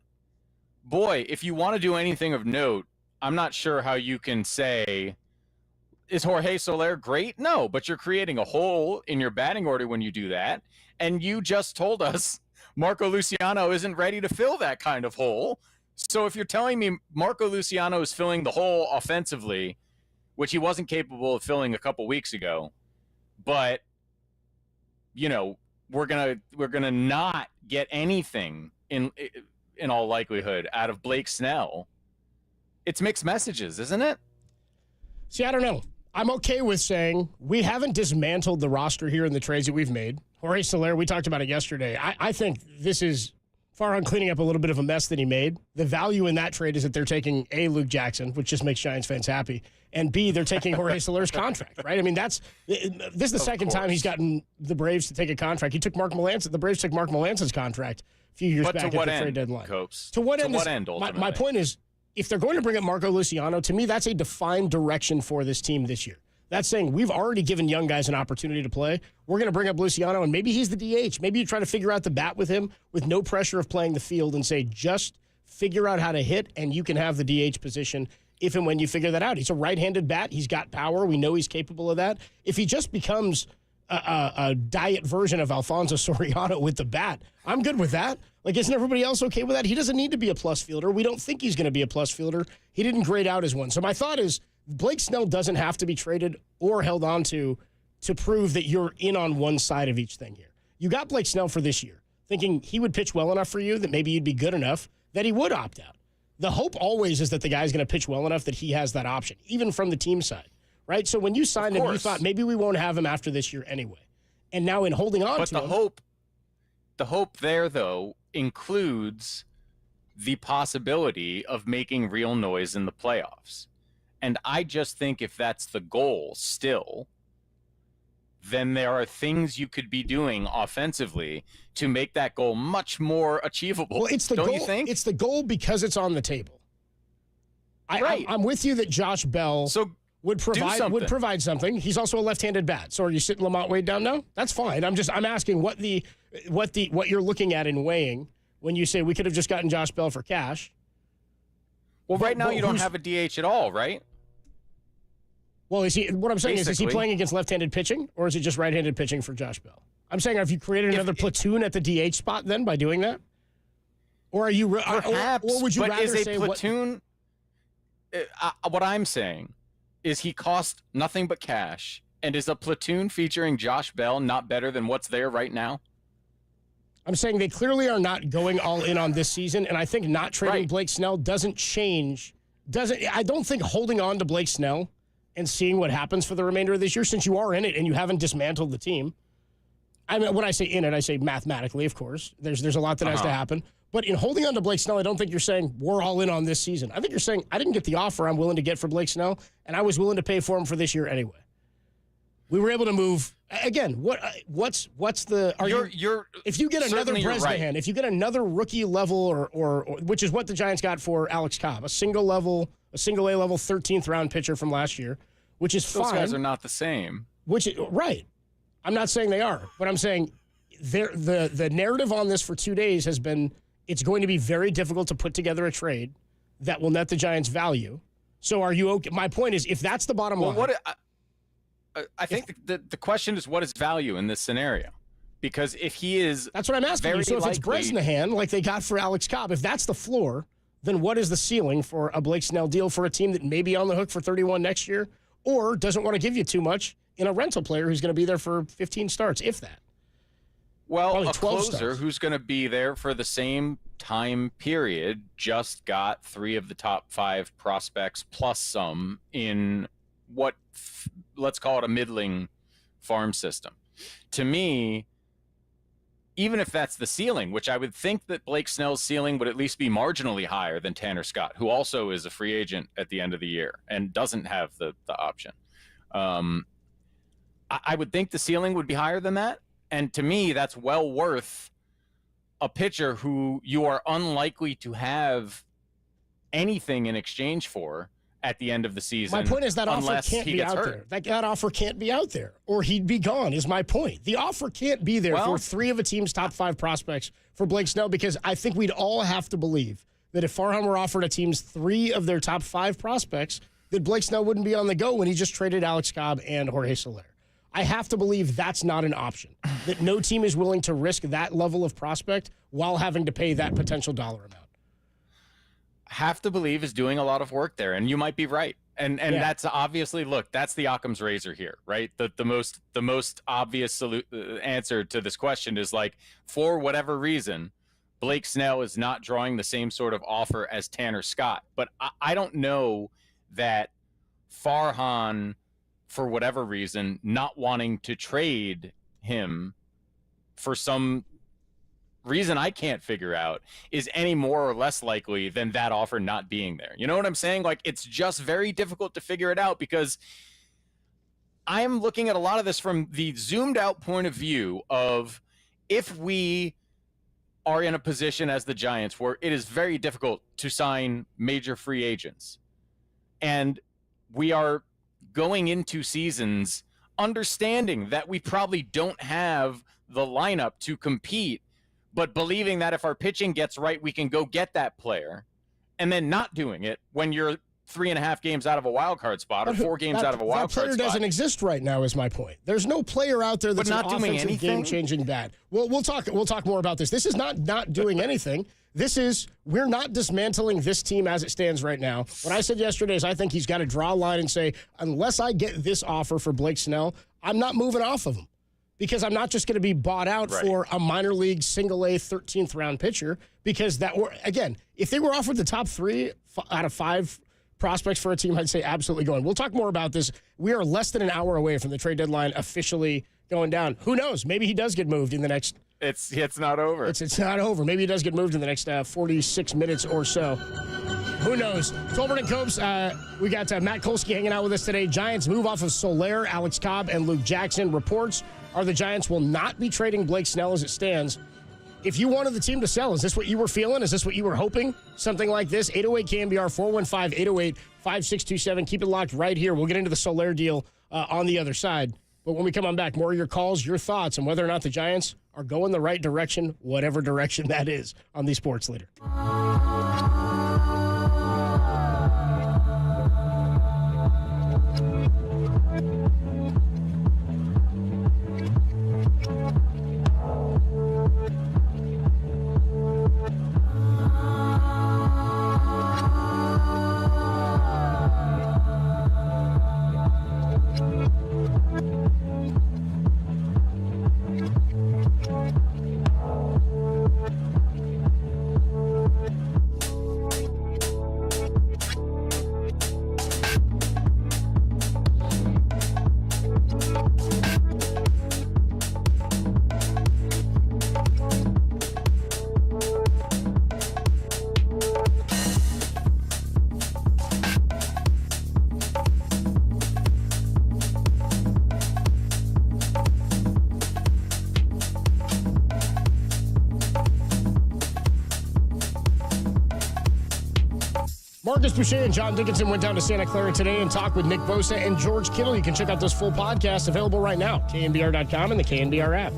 boy, if you want to do anything of note, I'm not sure how you can say, is Jorge Soler great? No, but you're creating a hole in your batting order when you do that. And you just told us Marco Luciano isn't ready to fill that kind of hole. So if you're telling me Marco Luciano is filling the hole offensively, which he wasn't capable of filling a couple weeks ago, but we're gonna not get anything in all likelihood out of Blake Snell. It's mixed messages, isn't it? See, I don't know. I'm okay with saying we haven't dismantled the roster here in the trades that we've made. Jorge Soler, we talked about it yesterday. I think this is Farhan cleaning up a little bit of a mess that he made. The value in that trade is that they're taking A, Luke Jackson, which just makes Giants fans happy, and B, they're taking Jorge Soler's contract, right? I mean, this is the second time he's gotten the Braves to take a contract. The Braves took Mark Melance's contract a few years back at the trade deadline. Copes? To what end? Ultimately? My point is, if they're going to bring up Marco Luciano, to me, that's a defined direction for this team this year. That's saying we've already given young guys an opportunity to play. We're going to bring up Luciano, and maybe he's the DH. Maybe you try to figure out the bat with him with no pressure of playing the field and say, just figure out how to hit, and you can have the DH position if and when you figure that out. He's a right-handed bat. He's got power. We know he's capable of that. If he just becomes a diet version of Alfonso Soriano with the bat. I'm good with that. Like, isn't everybody else okay with that? He doesn't need to be a plus fielder. We don't think he's going to be a plus fielder. He didn't grade out as one. So my thought is Blake Snell doesn't have to be traded or held on to prove that you're in on one side of each thing here. You got Blake Snell for this year, thinking he would pitch well enough for you that maybe you'd be good enough that he would opt out. The hope always is that the guy's going to pitch well enough that he has that option, even from the team side, right? So when you signed him, you thought maybe we won't have him after this year anyway. And now in holding on to him. But the hope there, though, includes the possibility of making real noise in the playoffs. And I just think if that's the goal still, then there are things you could be doing offensively to make that goal much more achievable. Well, it's the Don't goal. you think? It's the goal because it's on the table. I'm with you that Josh Bell would provide something. He's also a left-handed bat. So are you sitting Lamont Wade down now? That's fine. I'm asking what you're looking at in weighing when you say we could have just gotten Josh Bell for cash. Well, right now you don't have a DH at all, right? Well, what I'm saying is he Basically. playing against left-handed pitching, or is it just right-handed pitching for Josh Bell? I'm saying, have you created another platoon at the DH spot then by doing that? Or are you perhaps? Or would you but rather is a say platoon? What I'm saying is he cost nothing but cash, and is a platoon featuring Josh Bell not better than what's there right now? I'm saying they clearly are not going all in on this season, and I think not trading Blake Snell doesn't change. I don't think holding on to Blake Snell and seeing what happens for the remainder of this year, since you are in it and you haven't dismantled the team. I mean, when I say in it, I say mathematically, of course. There's a lot that has to happen. But in holding on to Blake Snell, I don't think you're saying we're all in on this season. I think you're saying I didn't get the offer I'm willing to get for Blake Snell, and I was willing to pay for him for this year anyway. We were able to move again. What's the? If you get another Bresnahan, if you get another rookie level or which is what the Giants got for Alex Cobb, a single A level 13th round pitcher from last year, which is fine. Those guys are not the same. Right. I'm not saying they are, but I'm saying the narrative on this for 2 days has been it's going to be very difficult to put together a trade that will net the Giants value. So are you okay? My point is, if that's the bottom line. I think the question is what is value in this scenario? Because if he is, that's what I'm asking you. So if it's Bresnahan, like they got for Alex Cobb, if that's the floor, then what is the ceiling for a Blake Snell deal for a team that may be on the hook for 31 next year, or doesn't want to give you too much in a rental player who's going to be there for 15 starts, if that? Well, Probably a 12 closer starts. who's going to be there for the same time period just got 3 of the top 5 prospects plus some in what, let's call it a middling farm system. To me, even if that's the ceiling, which I would think that Blake Snell's ceiling would at least be marginally higher than Tanner Scott, who also is a free agent at the end of the year and doesn't have the option. I would think the ceiling would be higher than that. And to me, that's well worth a pitcher who you are unlikely to have anything in exchange for at the end of the season. My point is that offer can't be out hurt. there. That offer can't be out there, or he'd be gone, is my point. The offer can't be there for 3 of a team's top 5 prospects for Blake Snell, because I think we'd all have to believe that if Farhan were offered a team's 3 of their top 5 prospects, that Blake Snell wouldn't be on the go when he just traded Alex Cobb and Jorge Soler. I have to believe that's not an option, that no team is willing to risk that level of prospect while having to pay that potential dollar amount. Have to believe is doing a lot of work there, and you might be right. And that's obviously, look, that's the Occam's razor here, right? The most obvious answer to this question is like, for whatever reason, Blake Snell is not drawing the same sort of offer as Tanner Scott. But I don't know that Farhan, for whatever reason, not wanting to trade him for some reason I can't figure out is any more or less likely than that offer not being there. You know what I'm saying? Like, it's just very difficult to figure it out, because I'm looking at a lot of this from the zoomed out point of view of if we are in a position as the Giants where it is very difficult to sign major free agents, and we are going into seasons understanding that we probably don't have the lineup to compete, but believing that if our pitching gets right, we can go get that player, and then not doing it when you're 3.5 games out of a wild card spot or 4 games out of a wild card spot. That player doesn't exist right now is my point. There's no player out there that's not an doing offensive anything? game-changing bad. Well, we'll talk more about this. This is not doing anything. This is, we're not dismantling this team as it stands right now. What I said yesterday is I think he's got to draw a line and say, unless I get this offer for Blake Snell, I'm not moving off of him. Because I'm not just going to be bought out for a minor league single-A 13th round pitcher. Because again, if they were offered the top 3 out of 5 prospects for a team, I'd say absolutely going. We'll talk more about this. We are less than an hour away from the trade deadline officially going down. Who knows? Maybe he does get moved in the next. It's not over. It's not over. Maybe he does get moved in the next 46 minutes or so. Who knows? Tolbert and Copes, we got Matt Kolsky hanging out with us today. Giants move off of Soler, Alex Cobb, and Luke Jackson. Reports are the Giants will not be trading Blake Snell as it stands. If you wanted the team to sell, is this what you were feeling? Is this what you were hoping? Something like this? 808 KNBR, 415-808-5627. Keep it locked right here. We'll get into the Soler deal on the other side. But when we come on back, more of your calls, your thoughts, and whether or not the Giants are going the right direction, whatever direction that is, on the Sports Leader. Marcus Boucher and John Dickinson went down to Santa Clara today and talked with Nick Bosa and George Kittle. You can check out those full podcasts available right now, KNBR.com and the KNBR app.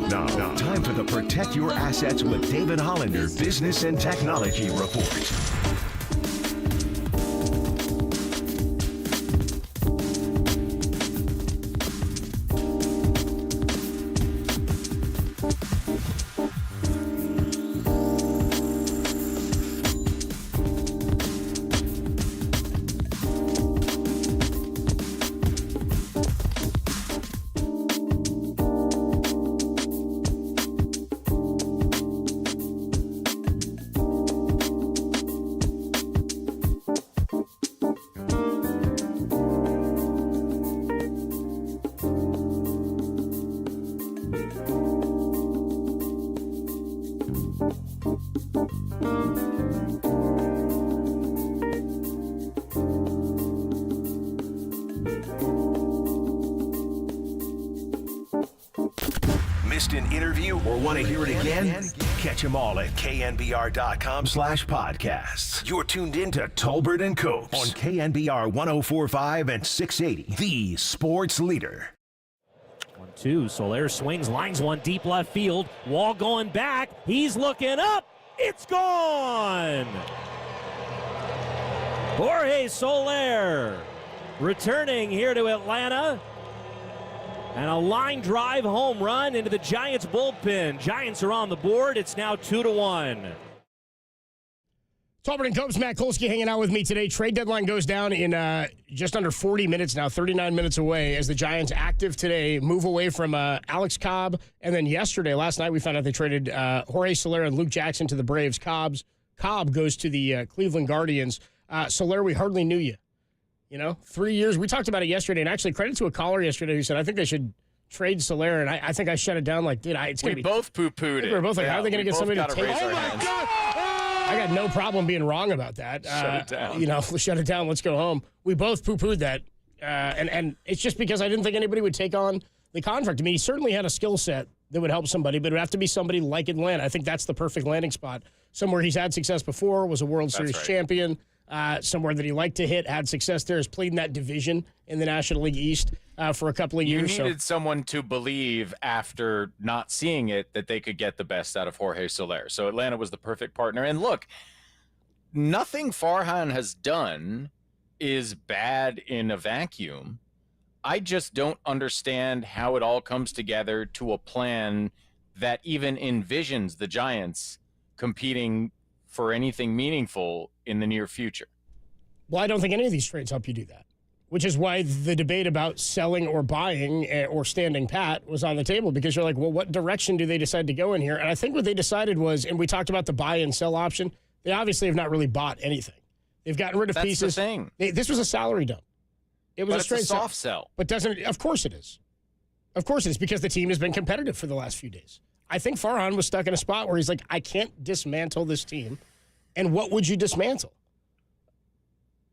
Now, time for the Protect Your Assets with David Hollander Business and Technology Report. Missed an interview or want to hear it again? Catch them all at knbr.com/podcasts. You're tuned in to Tolbert and Copes on KNBR 104.5 and 680, the sports leader. 1-2, Soler swings, lines one deep left field. Wall going back. He's looking up. It's gone. Jorge Soler returning here to Atlanta. And a line drive home run into the Giants bullpen. Giants are on the board. It's now 2-1. Tolbert and Copes, Matt Kolsky hanging out with me today. Trade deadline goes down in just under 40 minutes now, 39 minutes away, as the Giants active today move away from Alex Cobb. And then last night, we found out they traded Jorge Soler and Luke Jackson to the Braves. Cobb goes to the Cleveland Guardians. Soler, we hardly knew you. 3 years. We talked about it yesterday, and actually credit to a caller yesterday who said, I think they should trade Soler, and I think I shut it down like, dude, it's going to be... We both poo-pooed it. We were both like, how are they going to get somebody to take it? Oh, my God! I got no problem being wrong about that. Shut it down. Shut it down. Let's go home. We both poo-pooed that, and it's just because I didn't think anybody would take on the contract. I mean, he certainly had a skill set that would help somebody, but it would have to be somebody like Atlanta. I think that's the perfect landing spot. Somewhere he's had success before, was a World Series champion. Somewhere that he liked to hit, had success there, has played in that division in the National League East for a couple of years. You needed someone to believe after not seeing it that they could get the best out of Jorge Soler. So Atlanta was the perfect partner. And look, nothing Farhan has done is bad in a vacuum. I just don't understand how it all comes together to a plan that even envisions the Giants competing for anything meaningful in the near future. Well, I don't think any of these trades help you do that, which is why the debate about selling or buying or standing pat was on the table, because you're like, well, what direction do they decide to go in here? And I think what they decided was, and we talked about the buy and sell option, they obviously have not really bought anything. They've gotten rid of pieces. That's the thing. This was a salary dump. It was but a straight it's a soft sell. But doesn't, of course it is. Of course it is, because the team has been competitive for the last few days. I think Farhan was stuck in a spot where he's like, I can't dismantle this team. And what would you dismantle?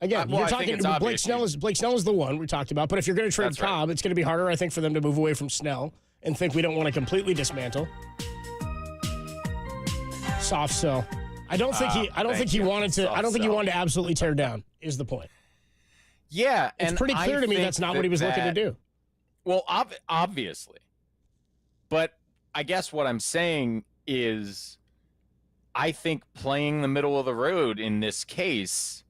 Again, you're talking Blake Snell is the one we talked about. But if you're going to trade Cobb, it's going to be harder, I think, for them to move away from Snell and think we don't want to completely dismantle. Soft sell. I don't think he wanted to absolutely tear down. Is the point? Yeah, it's pretty clear to me that's not what he was looking to do. Well, obviously, but I guess what I'm saying is, I think playing the middle of the road in this case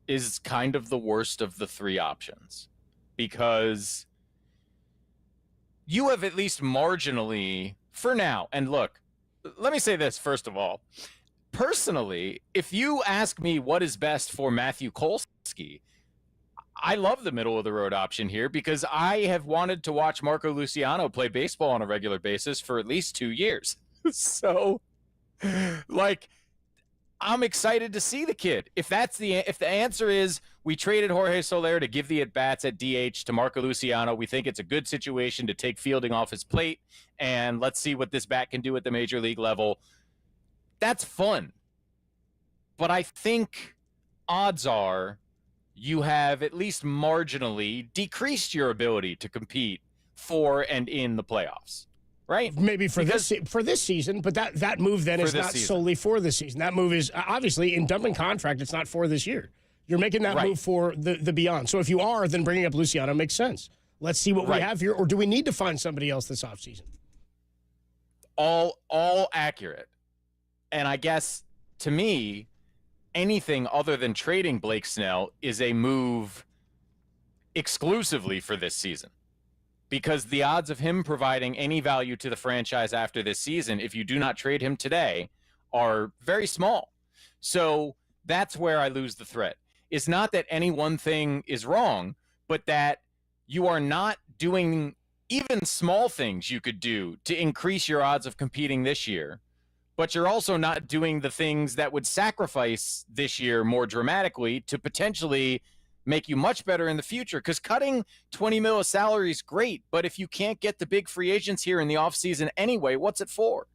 is kind of the worst of the three options, because you have at least marginally, for now, and look, let me say this first of all. Personally, if you ask me what is best for Matthew Kolsky, I love the middle of the road option here, because I have wanted to watch Marco Luciano play baseball on a regular basis for at least 2 years. So, like, I'm excited to see the kid. If the answer is we traded Jorge Soler to give the at-bats at DH to Marco Luciano, we think it's a good situation to take fielding off his plate, and let's see what this bat can do at the major league level, that's fun. But I think odds are you have at least marginally decreased your ability to compete for and in the playoffs. Right? Maybe for this season, but that move then is not solely for this season. That move is obviously in dumping contract. It's not for this year. You're making that move for the beyond. So if you are, then bringing up Luciano makes sense. Let's see what we have here, or do we need to find somebody else this offseason? all accurate. And I guess to me, anything other than trading Blake Snell is a move exclusively for this season, because the odds of him providing any value to the franchise after this season, if you do not trade him today, are very small. So that's where I lose the thread. It's not that any one thing is wrong, but that you are not doing even small things you could do to increase your odds of competing this year, but you're also not doing the things that would sacrifice this year more dramatically to potentially make you much better in the future. Because cutting $20 million of salary is great, but if you can't get the big free agents here in the offseason anyway, what's it for?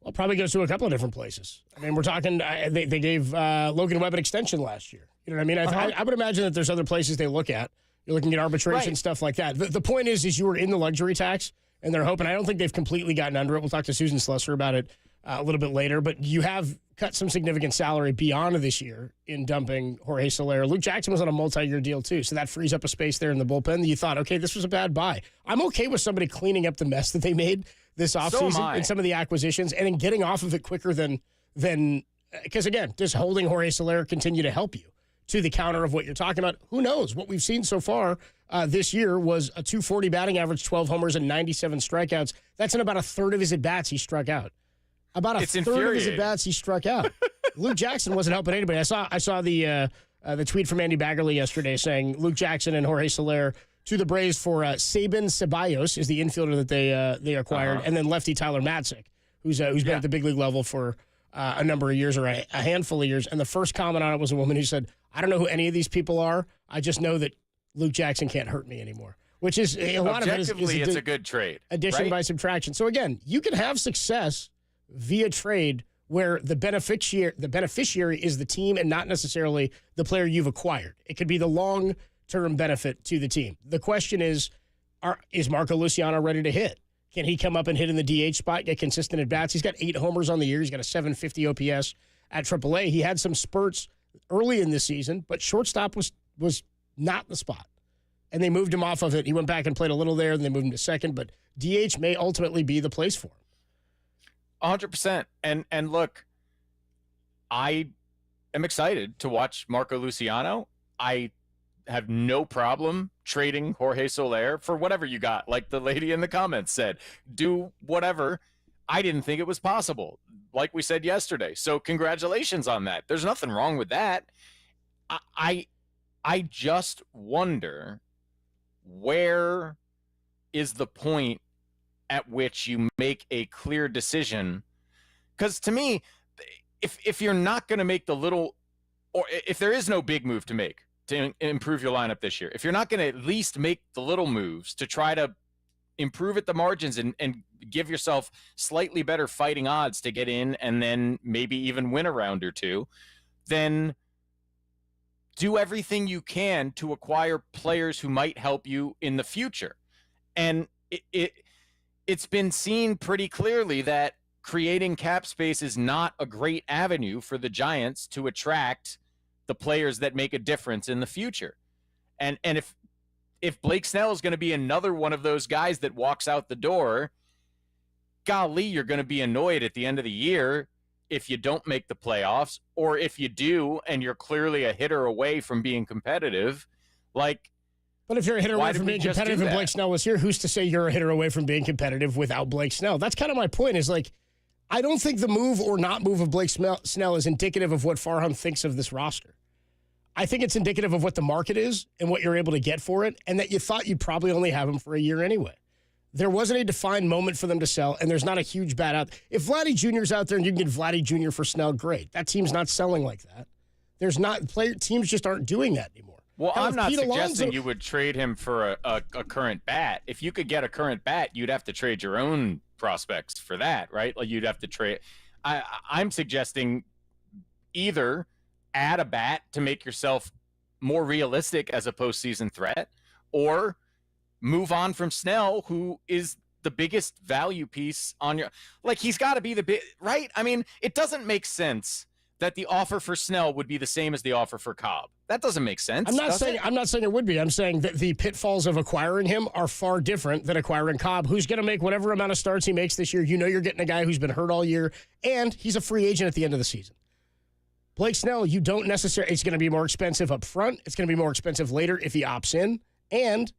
Well, probably goes to a couple of different places. I mean, we're talking, they gave Logan Webb an extension last year. You know what I mean? I would imagine that there's other places they look at. You're looking at arbitration, stuff like that. The point is you were in the luxury tax, and they're hoping, I don't think they've completely gotten under it. We'll talk to Susan Slusser about it a little bit later, but you have cut some significant salary beyond this year in dumping Jorge Soler. Luke Jackson was on a multi-year deal too, so that frees up a space there in the bullpen that you thought, okay, this was a bad buy. I'm okay with somebody cleaning up the mess that they made this offseason in some of the acquisitions and then getting off of it quicker than because, again, does holding Jorge Soler continue to help you to the counter of what you're talking about? Who knows? What we've seen so far this year was a .240 batting average, 12 homers, and 97 strikeouts. That's in about a third of his at-bats he struck out. About a third of his at-bats he struck out. Luke Jackson wasn't helping anybody. I saw the tweet from Andy Baggarly yesterday saying Luke Jackson and Jorge Soler to the Braves for Sabin Ceballos is the infielder that they acquired, and then lefty Tyler Matzik, who's been at the big league level for a number of years or a handful of years. And the first comment on it was a woman who said, I don't know who any of these people are. I just know that Luke Jackson can't hurt me anymore, which is a lot of it is it's a good trade. Addition by subtraction. So again, you can have success via trade where the beneficiary is the team and not necessarily the player you've acquired. It could be the long-term benefit to the team. The question is Marco Luciano ready to hit? Can he come up and hit in the DH spot, get consistent at-bats? He's got 8 homers on the year. He's got a .750 OPS at AAA. He had some spurts early in this season, but shortstop was not the spot. And they moved him off of it. He went back and played a little there, and they moved him to second, but DH may ultimately be the place for him. 100%. And look, I am excited to watch Marco Luciano. I have no problem trading Jorge Soler for whatever you got. Like the lady in the comments said, do whatever. I didn't think it was possible, like we said yesterday. So congratulations on that. There's nothing wrong with that. I just wonder, where is the point at which you make a clear decision? Because to me, if you're not going to make the little, or if there is no big move to make to improve your lineup this year, if you're not going to at least make the little moves to try to improve at the margins and give yourself slightly better fighting odds to get in and then maybe even win a round or two, then do everything you can to acquire players who might help you in the future. And it's been seen pretty clearly that creating cap space is not a great avenue for the Giants to attract the players that make a difference in the future. And if Blake Snell is going to be another one of those guys that walks out the door, golly, you're going to be annoyed at the end of the year if you don't make the playoffs, or if you do and you're clearly a hitter away from being competitive. But if you're a hitter away from being competitive and Blake Snell was here, who's to say you're a hitter away from being competitive without Blake Snell? That's kind of my point, is I don't think the move or not move of Blake Snell is indicative of what Farhan thinks of this roster. I think it's indicative of what the market is and what you're able to get for it, and that you thought you'd probably only have him for a year anyway. There wasn't a defined moment for them to sell, and there's not a huge bat out. If Vladdy Jr.'s out there and you can get Vladdy Jr. for Snell, great. That team's not selling like that. There's not teams just aren't doing that anymore. Well, I'm not suggesting you would trade him for a current bat. If you could get a current bat, you'd have to trade your own prospects for that, right? Like you'd have to trade. I'm suggesting either add a bat to make yourself more realistic as a postseason threat, or move on from Snell, who is the biggest value piece on your. He's got to be the big, right? I mean, it doesn't make sense that the offer for Snell would be the same as the offer for Cobb. That doesn't make sense. I'm not saying it would be. I'm saying that the pitfalls of acquiring him are far different than acquiring Cobb, who's going to make whatever amount of starts he makes this year. You know you're getting a guy who's been hurt all year, and he's a free agent at the end of the season. Blake Snell, you don't necessarily – it's going to be more expensive up front. It's going to be more expensive later if he opts in. And,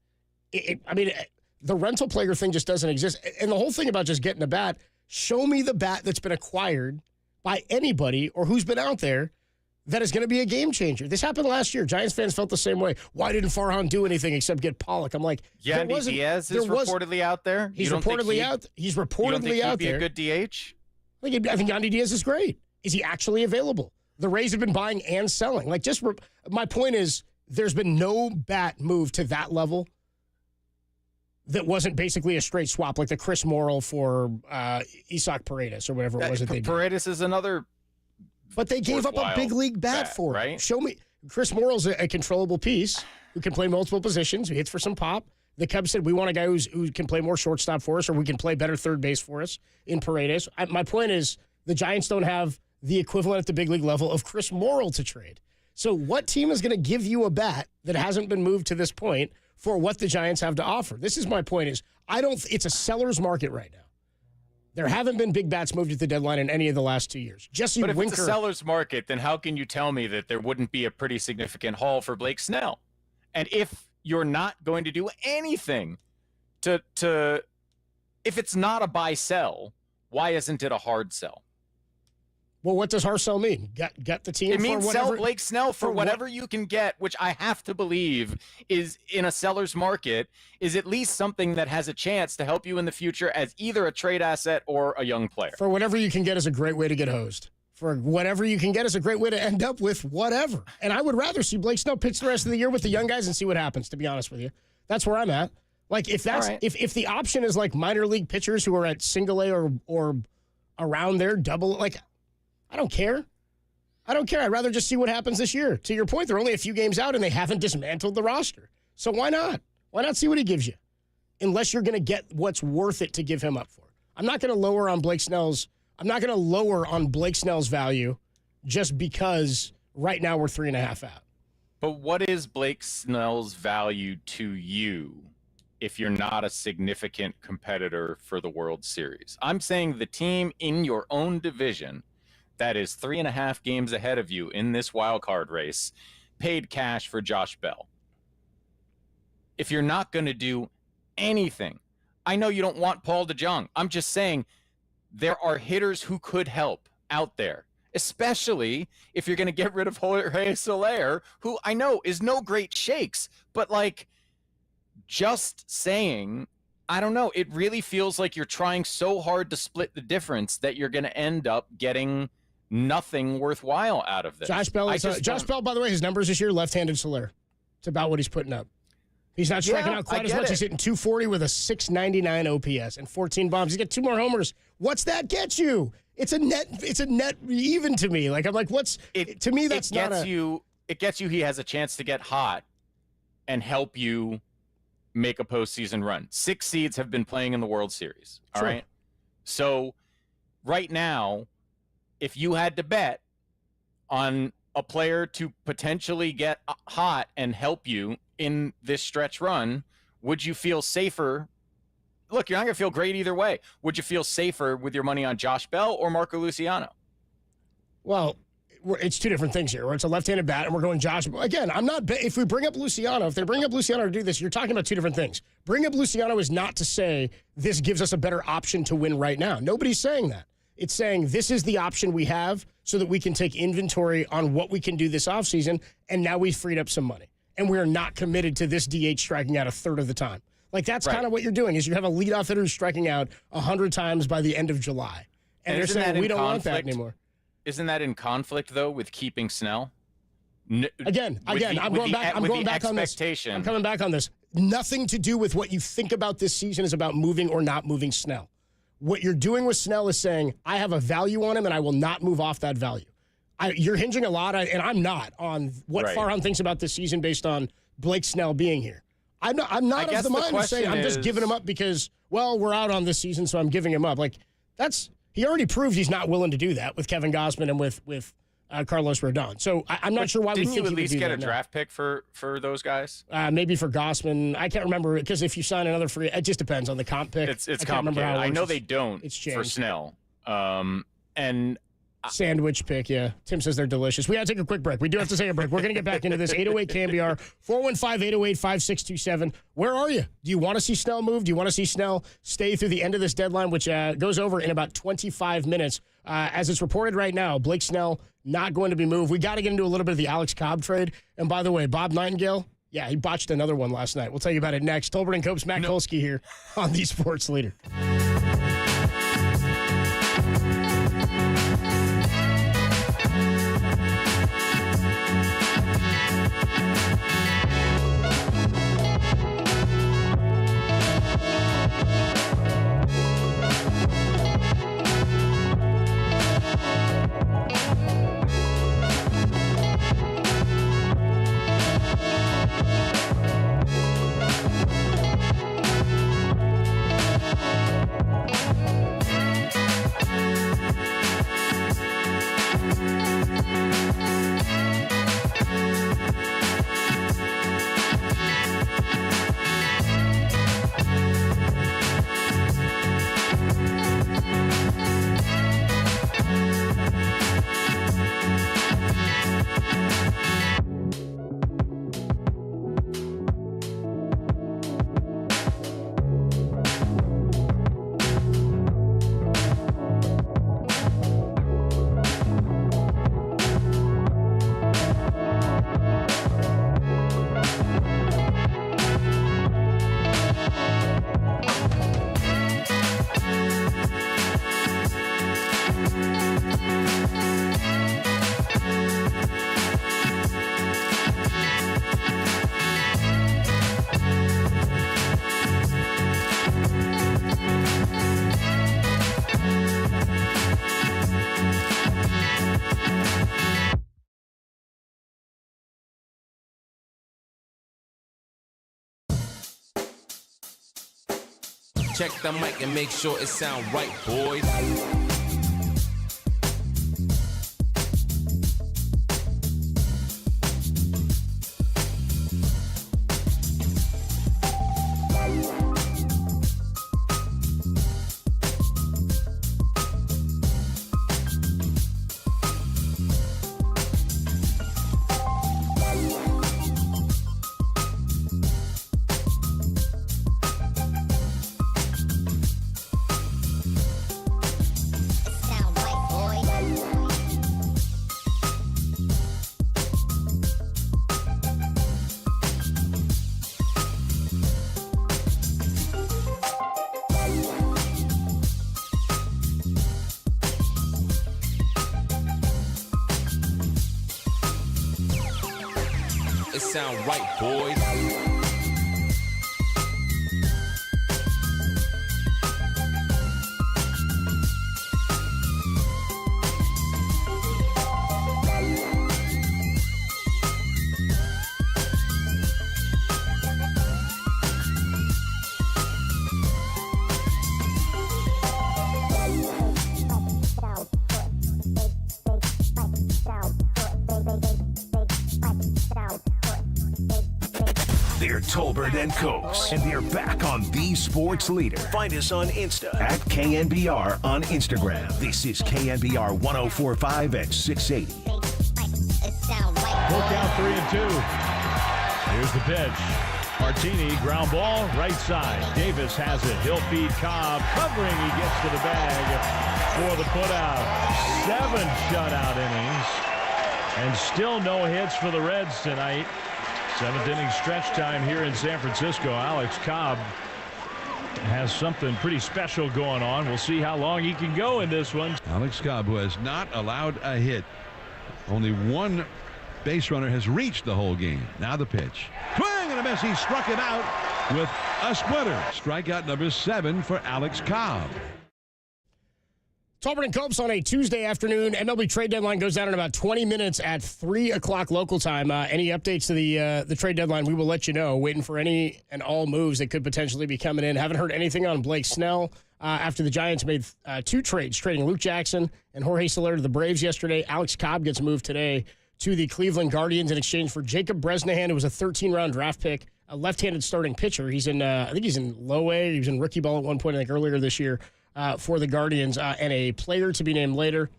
the rental player thing just doesn't exist. And the whole thing about just getting a bat, show me the bat that's been acquired by anybody or who's been out there that is going to be a game changer. This happened last year. Giants fans felt the same way. Why didn't Farhan do anything except get Pollock? I'm like, Yandy Diaz is reportedly out there. He's reportedly out. He's reportedly out there. Be a good DH. I think Yandy Diaz is great. Is he actually available? The Rays have been buying and selling. My point is, there's been no bat move to that level that wasn't basically a straight swap, like the Chris Morrill for Isaac Paredes or whatever it was that they did. Paredes is another. But they gave up a big league bat for it. Right? Show me. Chris Morrill's a controllable piece who can play multiple positions, who hits for some pop. The Cubs said, we want a guy who can play more shortstop for us, or we can play better third base for us in Paredes. My point is, the Giants don't have the equivalent at the big league level of Chris Morrill to trade. So what team is going to give you a bat that hasn't been moved to this point for what the Giants have to offer? This is my point is, it's a seller's market right now. There haven't been big bats moved at the deadline in any of the last 2 years. Jesse But if Winker, it's a seller's market, then how can you tell me that there wouldn't be a pretty significant haul for Blake Snell? And if you're not going to do anything to if it's not a buy-sell, why isn't it a hard sell? Well, what does hard sell mean? Get the team. It means for whatever, sell Blake Snell for whatever you can get, which I have to believe is in a seller's market, is at least something that has a chance to help you in the future as either a trade asset or a young player. For whatever you can get is a great way to get hosed. For whatever you can get is a great way to end up with whatever. And I would rather see Blake Snell pitch the rest of the year with the young guys and see what happens, to be honest with you. That's where I'm at. Like, if that's if the option is like minor league pitchers who are at single A or around there, double, like, I don't care. I'd rather just see what happens this year. To your point, they're only a few games out and they haven't dismantled the roster. So why not? Why not see what he gives you? Unless you're going to get what's worth it to give him up for. I'm not going to lower on Blake Snell's value just because right now we're 3.5 out. But what is Blake Snell's value to you if you're not a significant competitor for the World Series? I'm saying the team in your own division that is 3.5 games ahead of you in this wild card race paid cash for Josh Bell. If you're not going to do anything, I know you don't want Paul DeJong. I'm just saying there are hitters who could help out there, especially if you're going to get rid of Jorge Soler, who I know is no great shakes, but like just saying, I don't know, it really feels like you're trying so hard to split the difference that you're going to end up getting nothing worthwhile out of this. Josh Bell, by the way, his numbers this year, left-handed Soler. It's about what he's putting up. He's not striking out quite as much. He's hitting .240 with a .699 OPS and 14 bombs. He's got 2 more homers. What's that get you? It's a net even to me. Like, I'm like, to me, that's not a... It gets you he has a chance to get hot and help you make a postseason run. 6 seeds have been playing in the World Series. All right. So right now, if you had to bet on a player to potentially get hot and help you in this stretch run, would you feel safer? Look, you're not going to feel great either way. Would you feel safer with your money on Josh Bell or Marco Luciano? Well, it's 2 different things here. Where it's a left-handed bat, and we're going Josh. Again, I'm not. If we bring up Luciano, if they bring up Luciano to do this, you're talking about 2 different things. Bring up Luciano is not to say this gives us a better option to win right now. Nobody's saying that. It's saying this is the option we have so that we can take inventory on what we can do this offseason, and now we've freed up some money. And we are not committed to this DH striking out a third of the time. Like, that's kind of what you're doing, is you have a leadoff hitter who's striking out 100 times by the end of July. And they're saying, we don't want that anymore. Isn't that in conflict, though, with keeping Snell? Again, I'm going back on this. I'm coming back on this. Nothing to do with what you think about this season is about moving or not moving Snell. What you're doing with Snell is saying, I have a value on him, and I will not move off that value. You're hinging a lot, and I'm not, on what Farhan thinks about this season based on Blake Snell being here. I'm not of the mind of saying I'm just giving him up because, well, we're out on this season, so I'm giving him up. Like, he already proved he's not willing to do that with Kevin Gausman and with Carlos Rodon. So I'm not sure why we didn't think you at he would least do get a that now. draft pick for those guys? Maybe for Gossman. I can't remember because if you sign another free, it just depends on the comp pick. It's I can't remember complicated. how it I works. know they don't It's for changed. Snell. And Sandwich pick, yeah. Tim says they're delicious. We got to take a quick break. We do have to take a break. We're going to get back into this. 808 KNBR, 415-808-5627. Where are you? Do you want to see Snell move? Do you want to see Snell stay through the end of this deadline, which goes over in about 25 minutes? As it's reported right now, Blake Snell not going to be moved. We got to get into a little bit of the Alex Cobb trade. And by the way, Bob Nightingale, yeah, he botched another one last night. We'll tell you about it next. Tolbert and Cope's Matt Kolsky here on the Sports Leader. Check the mic and make sure it sound right, boys. It sound right, boys. They're Tolbert and Cokes, and they're back on The Sports Leader. Find us on Insta at KNBR on Instagram. This is KNBR 104.5 at 680. Full count 3-2. Here's the pitch. Martini, ground ball, right side. Davis has it. He'll feed Cobb. Covering, he gets to the bag for the putout. 7 shutout innings. And still no hits for the Reds tonight. 7th inning stretch time here in San Francisco. Alex Cobb has something pretty special going on. We'll see how long he can go in this one. Alex Cobb, who has not allowed a hit. Only one base runner has reached the whole game. Now the pitch. Swing and a miss. He struck it out with a splitter. Strikeout number 7 for Alex Cobb. Tolbert and Copes on a Tuesday afternoon. MLB trade deadline goes down in about 20 minutes at 3 o'clock local time. Any updates to the trade deadline, we will let you know. Waiting for any and all moves that could potentially be coming in. Haven't heard anything on Blake Snell. after the Giants made 2 trades, trading Luke Jackson and Jorge Soler to the Braves yesterday. Alex Cobb gets moved today to the Cleveland Guardians in exchange for Jacob Bresnahan, who was a 13-round draft pick, a left-handed starting pitcher. He's in, I think he's in low A. He was in rookie ball at one point, I think earlier this year for the Guardians, and a player to be named later.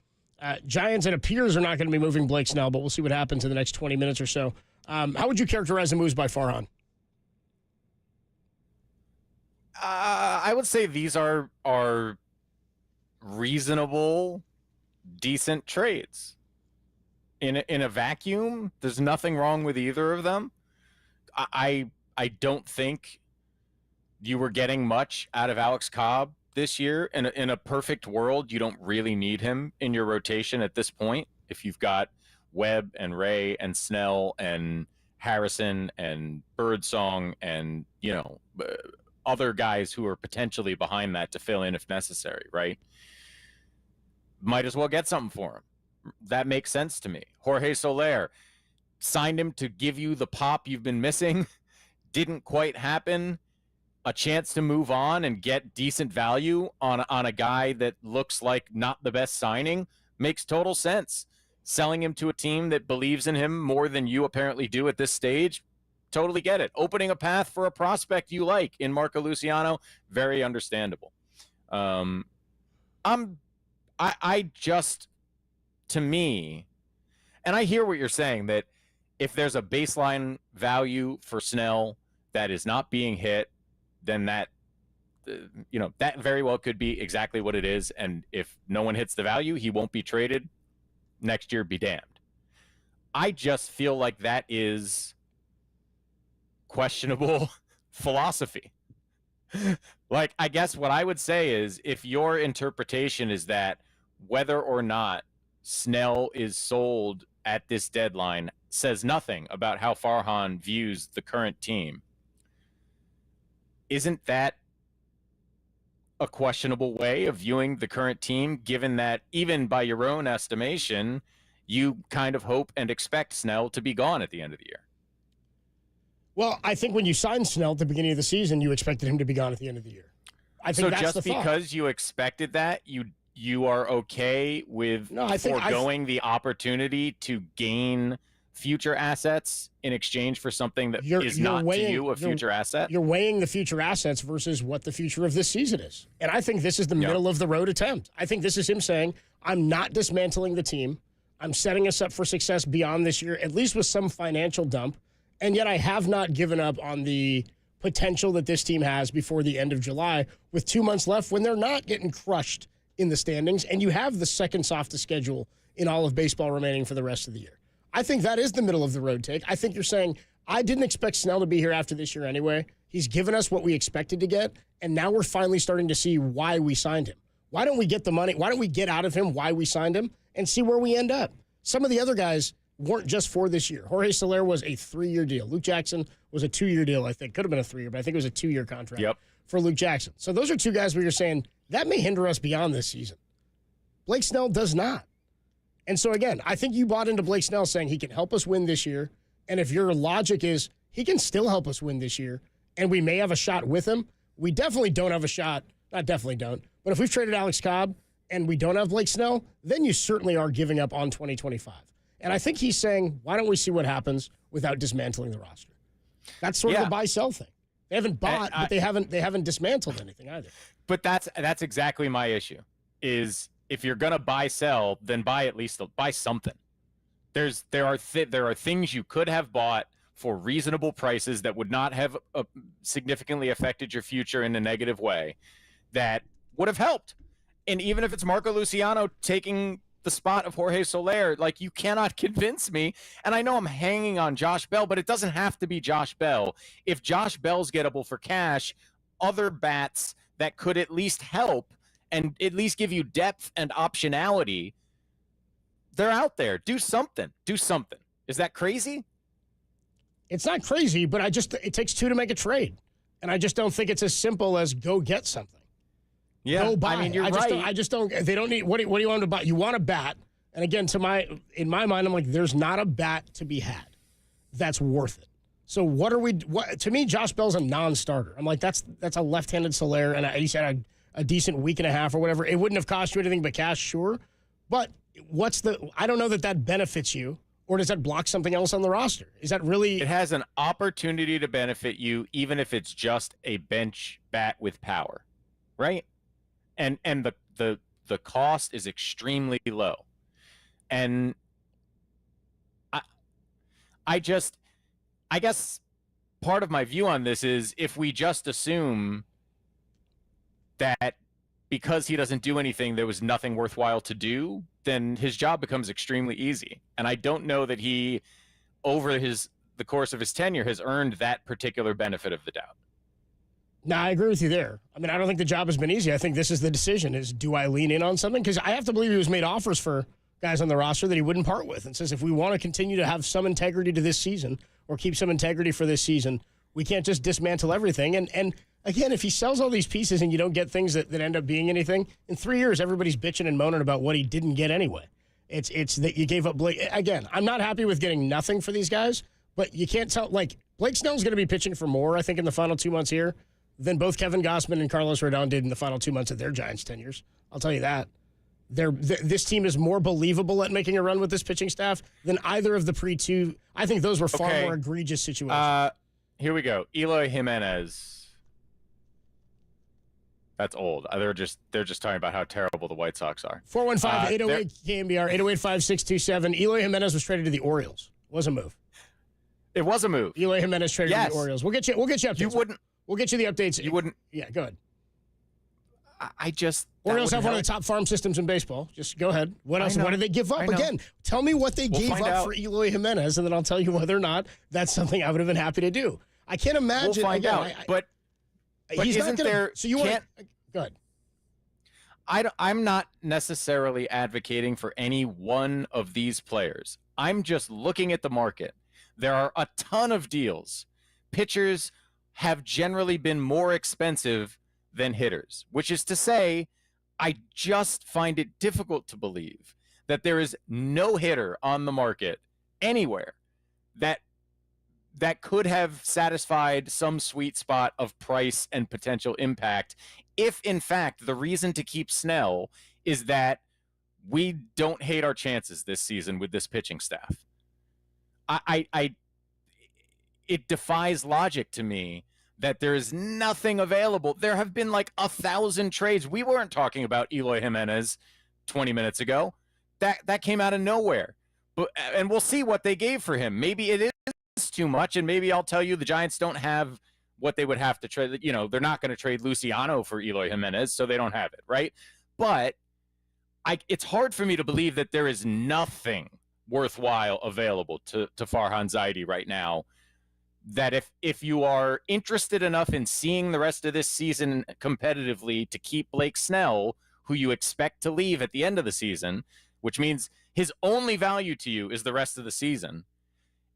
Giants, it appears, are not going to be moving Blake Snell, but we'll see what happens in the next 20 minutes or so. How would you characterize the moves by Farhan? I would say these are reasonable, decent trades. In a vacuum, there's nothing wrong with either of them. I don't think you were getting much out of Alex Cobb this year. In a perfect world, you don't really need him in your rotation at this point. If you've got Webb and Ray and Snell and Harrison and Birdsong and, other guys who are potentially behind that to fill in if necessary, right? Might as well get something for him. That makes sense to me. Jorge Soler, signed him to give you the pop you've been missing. Didn't quite happen. A chance to move on and get decent value on a guy that looks like not the best signing makes total sense. Selling him to a team that believes in him more than you apparently do at this stage, totally get it. Opening a path for a prospect you like in Marco Luciano, very understandable. To me, and I hear what you're saying, that if there's a baseline value for Snell that is not being hit, then that very well could be exactly what it is. And if no one hits the value, he won't be traded. Next year, be damned. I just feel like that is questionable philosophy. Like, I guess what I would say is, if your interpretation is that whether or not Snell is sold at this deadline says nothing about how Farhan views the current team, isn't that a questionable way of viewing the current team, given that even by your own estimation, you kind of hope and expect Snell to be gone at the end of the year? Well, I think when you signed Snell at the beginning of the season, you expected him to be gone at the end of the year. I think that's the thought. Because you expected that, you are okay with foregoing the opportunity to gain future assets in exchange for something that is not to you a future asset? You're weighing the future assets versus what the future of this season is. And I think this is the middle of the road attempt. I think this is him saying, I'm not dismantling the team. I'm setting us up for success beyond this year, at least with some financial dump. And yet I have not given up on the potential that this team has before the end of July, with 2 months left when they're not getting crushed in the standings, and you have the second softest schedule in all of baseball remaining for the rest of the year. I think that is the middle of the road take. I think you're saying, I didn't expect Snell to be here after this year anyway. He's given us what we expected to get, and now we're finally starting to see why we signed him. Why don't we get the money? Why don't we get out of him why we signed him and see where we end up? Some of the other guys weren't just for this year. Jorge Soler was a 3-year deal. Luke Jackson was a 2-year deal, I think. Could have been a 3-year, but I think it was a 2-year contract for Luke Jackson. So those are two guys where you're saying, that may hinder us beyond this season. Blake Snell does not. And so, again, I think you bought into Blake Snell saying he can help us win this year. And if your logic is he can still help us win this year and we may have a shot with him, we definitely don't have a shot. Not definitely don't. But if we've traded Alex Cobb and we don't have Blake Snell, then you certainly are giving up on 2025. And I think he's saying, why don't we see what happens without dismantling the roster? That's sort of the buy-sell thing. They haven't bought, but they haven't dismantled anything either. But that's exactly my issue, is if you're going to buy-sell, then buy something. There are things you could have bought for reasonable prices that would not have significantly affected your future in a negative way that would have helped. And even if it's Marco Luciano taking the spot of Jorge Soler, like, you cannot convince me. And I know I'm hanging on Josh Bell, but it doesn't have to be Josh Bell. If Josh Bell's gettable for cash, other bats that could at least help and at least give you depth and optionality, they're out there. Do something. Is that crazy? It's not crazy, but it takes two to make a trade. And I just don't think it's as simple as go get something. Yeah, go buy. I mean, you're right. I just don't. They don't need. What do you want to buy? You want a bat, and again, in my mind, I'm like, there's not a bat to be had that's worth it. So what are we? To me, Josh Bell's a non-starter. I'm like, that's a left-handed Soler, and he said a decent week and a half or whatever. It wouldn't have cost you anything but cash, sure. But I don't know that benefits you, or does that block something else on the roster? Is that really? It has an opportunity to benefit you, even if it's just a bench bat with power, right? And the cost is extremely low. And I guess part of my view on this is if we just assume that because he doesn't do anything, there was nothing worthwhile to do, then his job becomes extremely easy. And I don't know that he, over the course of his tenure, has earned that particular benefit of the doubt. No, I agree with you there. I mean, I don't think the job has been easy. I think this is the decision, is do I lean in on something? Because I have to believe he was made offers for guys on the roster that he wouldn't part with, and says if we want to continue to have some integrity to this season or keep some integrity for this season, we can't just dismantle everything. And again, if he sells all these pieces and you don't get things that end up being anything, in 3 years, everybody's bitching and moaning about what he didn't get anyway. It's that you gave up Blake. Again, I'm not happy with getting nothing for these guys, but you can't tell. Like, Blake Snell's going to be pitching for more, I think, in the final 2 months here than both Kevin Gausman and Carlos Rodon did in the final 2 months of their Giants tenures. I'll tell you that. This team is more believable at making a run with this pitching staff than either of the pre-2. I think those were far more egregious situations. Here we go. Eloy Jimenez. That's old. They're just talking about how terrible the White Sox are. 415-808 KNBR 808-5627. Eloy Jimenez was traded to the Orioles. It was a move. It was a move. Eloy Jimenez traded to the Orioles. We'll get you updates. You wouldn't. We'll get you the updates. You wouldn't. Yeah, go ahead. Orioles have one of the top farm systems in baseball. Just go ahead. What else? What did they give up? Again, tell me what they gave up for Eloy Jimenez, and then I'll tell you whether or not that's something I would have been happy to do. I can't imagine. We'll find out. But he's isn't not gonna, there? So you want? Go ahead. I'm not necessarily advocating for any one of these players. I'm just looking at the market. There are a ton of deals. Pitchers have generally been more expensive than hitters, which is to say, I just find it difficult to believe that there is no hitter on the market anywhere that could have satisfied some sweet spot of price and potential impact if, in fact, the reason to keep Snell is that we don't hate our chances this season with this pitching staff. It defies logic to me that there is nothing available. There have been like 1,000 trades. We weren't talking about Eloy Jimenez 20 minutes ago. That came out of nowhere. And we'll see what they gave for him. Maybe it is too much, and maybe I'll tell you the Giants don't have what they would have to trade. You know, they're not going to trade Luciano for Eloy Jimenez, so they don't have it, right? But it's hard for me to believe that there is nothing worthwhile available to Farhan Zaidi right now, that if you are interested enough in seeing the rest of this season competitively to keep Blake Snell, who you expect to leave at the end of the season, which means his only value to you is the rest of the season.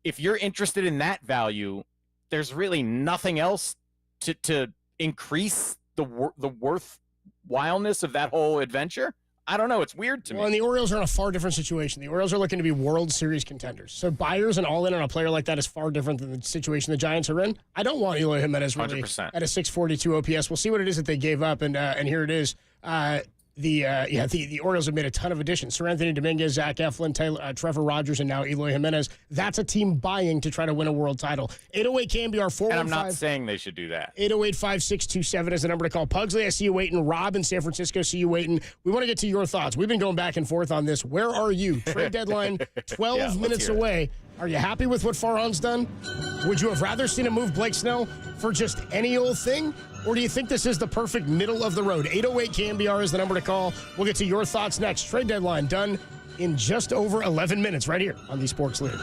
If you're interested in that value, there's really nothing else to increase the worthwhileness of that whole adventure. I don't know. It's weird to me. Well, and the Orioles are in a far different situation. The Orioles are looking to be World Series contenders. So buyers and all in on a player like that is far different than the situation the Giants are in. I don't want Eloy Jimenez really 100%. At a 642 OPS. We'll see what it is that they gave up, and here it is. The Orioles have made a ton of additions. Sir Anthony Dominguez, Zach Eflin, Trevor Rogers, and now Eloy Jimenez. That's a team buying to try to win a world title. 808 KNBR 415. And I'm not saying they should do that. 808-5627 is the number to call. Pugsley, I see you waiting. Rob in San Francisco, see you waiting. We want to get to your thoughts. We've been going back and forth on this. Where are you? Trade deadline 12 minutes away. Are you happy with what Farhan's done? Would you have rather seen him move Blake Snell for just any old thing? Or do you think this is the perfect middle of the road? 808 KNBR is the number to call. We'll get to your thoughts next. Trade deadline done in just over 11 minutes right here on the Sports Leader.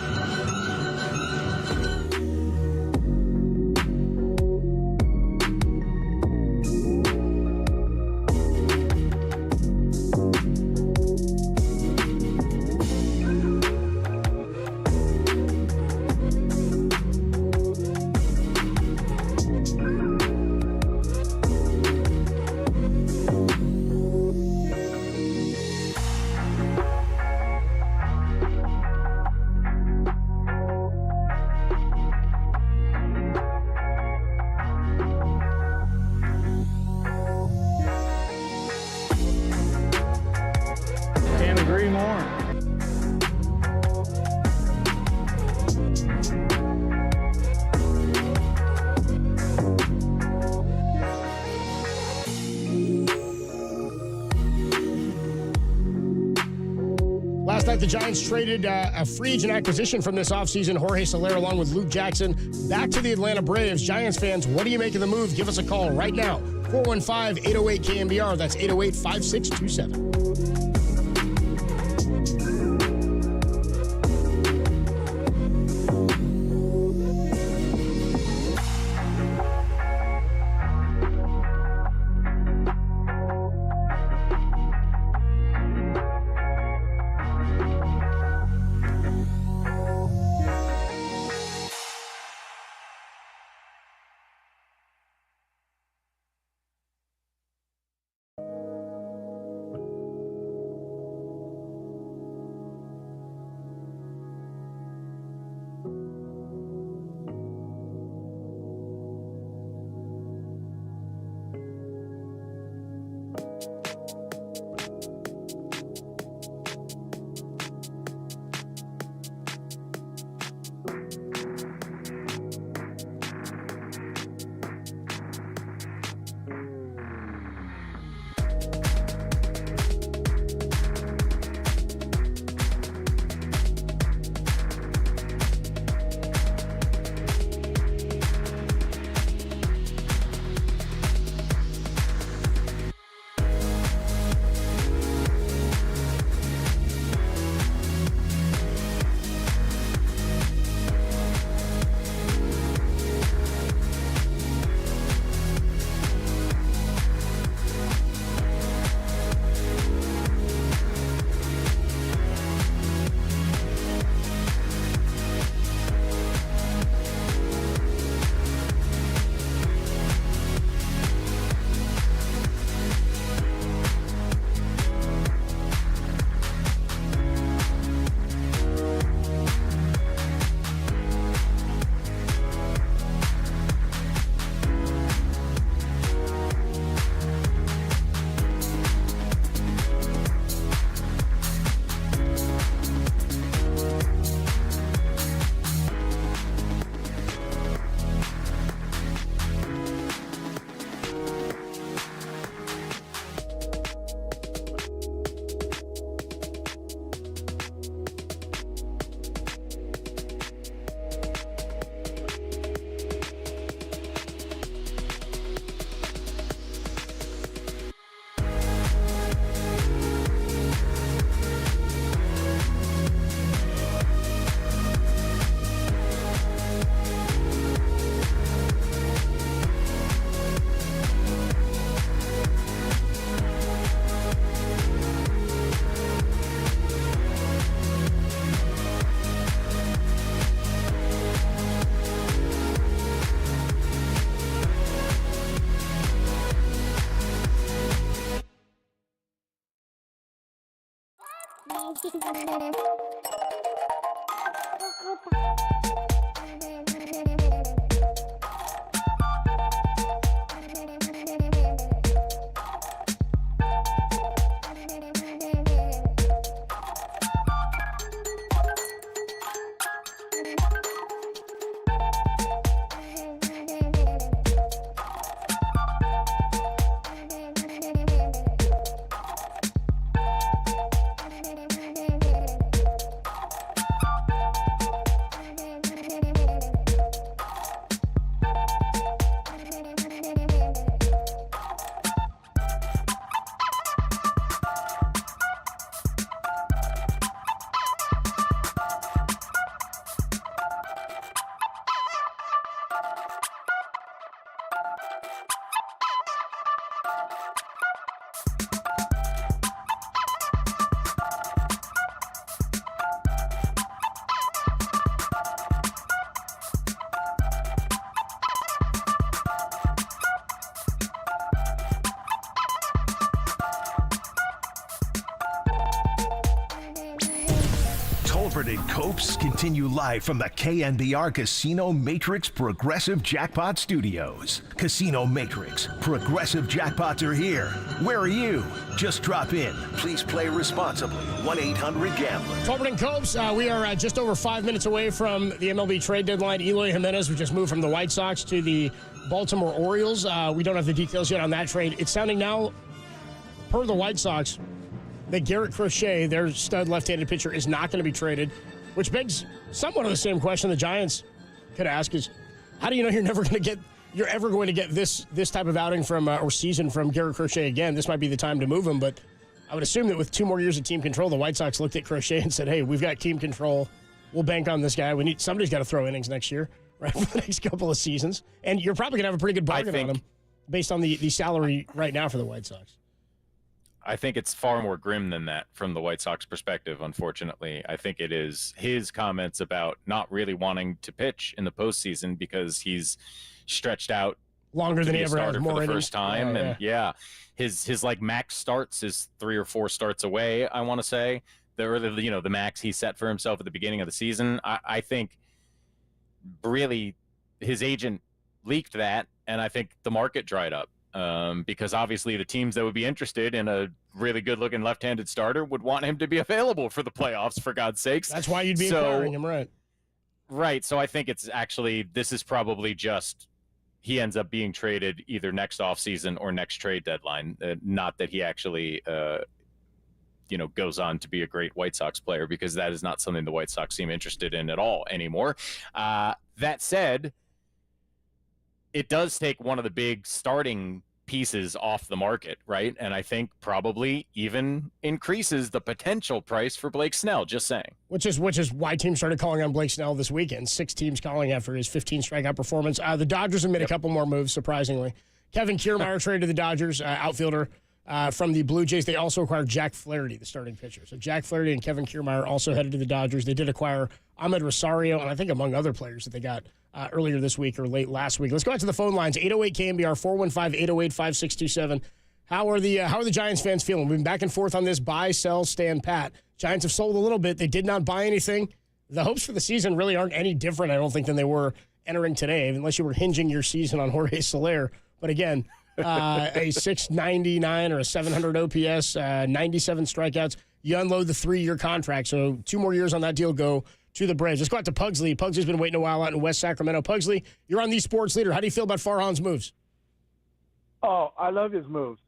the Giants traded a free agent acquisition from this offseason, Jorge Soler, along with Luke Jackson, back to the Atlanta Braves. Giants fans, what do you make of the move? Give us a call right now. 415-808-KNBR. That's 808-5627. Tolbert and Copes continue live from the KNBR Casino Matrix Progressive Jackpot Studios. Casino Matrix, Progressive Jackpots are here. Where are you? Just drop in. Please play responsibly. 1-800-GAMBLER. Tolbert and Copes, we are just over 5 minutes away from the MLB trade deadline. Eloy Jimenez, we just moved from the White Sox to the Baltimore Orioles. We don't have the details yet on that trade. It's sounding now, per the White Sox, that Garrett Crochet, their stud left-handed pitcher, is not going to be traded, which begs somewhat of the same question the Giants could ask: is how do you know you're ever going to get this type of outing from or season from Garrett Crochet again? This might be the time to move him, but I would assume that with 2 more years of team control, the White Sox looked at Crochet and said, "Hey, we've got team control. We'll bank on this guy. Somebody's got to throw innings next year, right, for the next couple of seasons." And you're probably going to have a pretty good bargain on him based on the salary right now for the White Sox. I think it's far more grim than that from the White Sox perspective, unfortunately. I think it is his comments about not really wanting to pitch in the postseason because he's stretched out longer than he ever has, for more the innings. first time. His like max starts is 3 or 4 starts away, I want to say. The max he set for himself at the beginning of the season. I think really his agent leaked that, and I think the market dried up. Because obviously the teams that would be interested in a really good-looking left-handed starter would want him to be available for the playoffs, for God's sakes. That's why you'd be acquiring him, right? Right. So I think this is probably just he ends up being traded either next offseason or next trade deadline. Not that he actually, goes on to be a great White Sox player, because that is not something the White Sox seem interested in at all anymore. That said, it does take one of the big starting pieces off the market, right? And I think probably even increases the potential price for Blake Snell, just saying. Which is why teams started calling on Blake Snell this weekend. 6 teams calling after his 15 strikeout performance. The Dodgers have made a couple more moves, surprisingly. Kevin Kiermaier traded to the Dodgers, outfielder from the Blue Jays. They also acquired Jack Flaherty, the starting pitcher. So Jack Flaherty and Kevin Kiermaier also headed to the Dodgers. They did acquire Ahmed Rosario, and I think among other players that they got earlier this week or late last week. Let's go out to the phone lines. 808 KNBR 415-808-5627. How are the Giants fans feeling? We've been back and forth on this buy, sell, stand pat. Giants have sold a little bit. They did not buy anything. The hopes for the season really aren't any different, I don't think, than they were entering today, unless you were hinging your season on Jorge Soler. But again, a 699 or a 700 OPS, 97 strikeouts. You unload the 3-year contract, so 2 more years on that deal go to the Braves. Let's go out to Pugsley. Pugsley's been waiting a while out in West Sacramento. Pugsley, you're on the Sports Leader. How do you feel about Farhan's moves? Oh, I love his moves.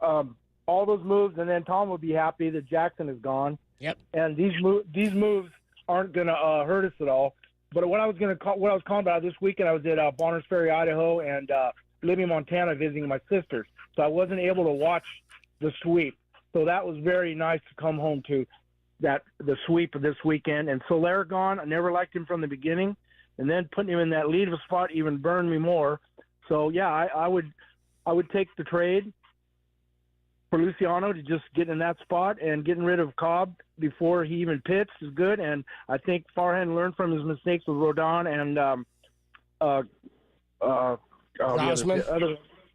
All those moves, and then Tom would be happy that Jackson is gone. Yep. And these moves aren't going to hurt us at all. But what I was calling about this weekend, I was at Bonners Ferry, Idaho, and Libby, Montana, visiting my sisters. So I wasn't able to watch the sweep. So that was very nice to come home to. The sweep of this weekend. And Soler gone, I never liked him from the beginning, and then putting him in that lead spot even burned me more. So yeah, I would take the trade for Luciano to just get in that spot, and getting rid of Cobb before he even pitched is good. And I think Farhan learned from his mistakes with Rodon and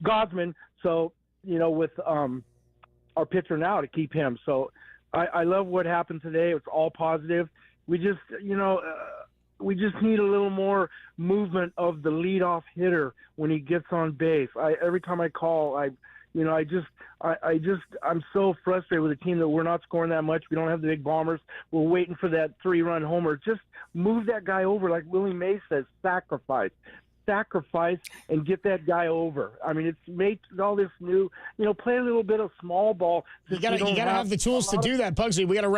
Gosman. So with our pitcher now to keep him. So I love what happened today. It's all positive. We just, we just need a little more movement of the leadoff hitter when he gets on base. Every time I call, I'm so frustrated with a team that we're not scoring that much. We don't have the big bombers. We're waiting for that 3-run homer. Just move that guy over, like Willie Mays says. Sacrifice and get that guy over. I mean, it's made all this new, play a little bit of small ball. You gotta have the tools to do that, Pugsley. We gotta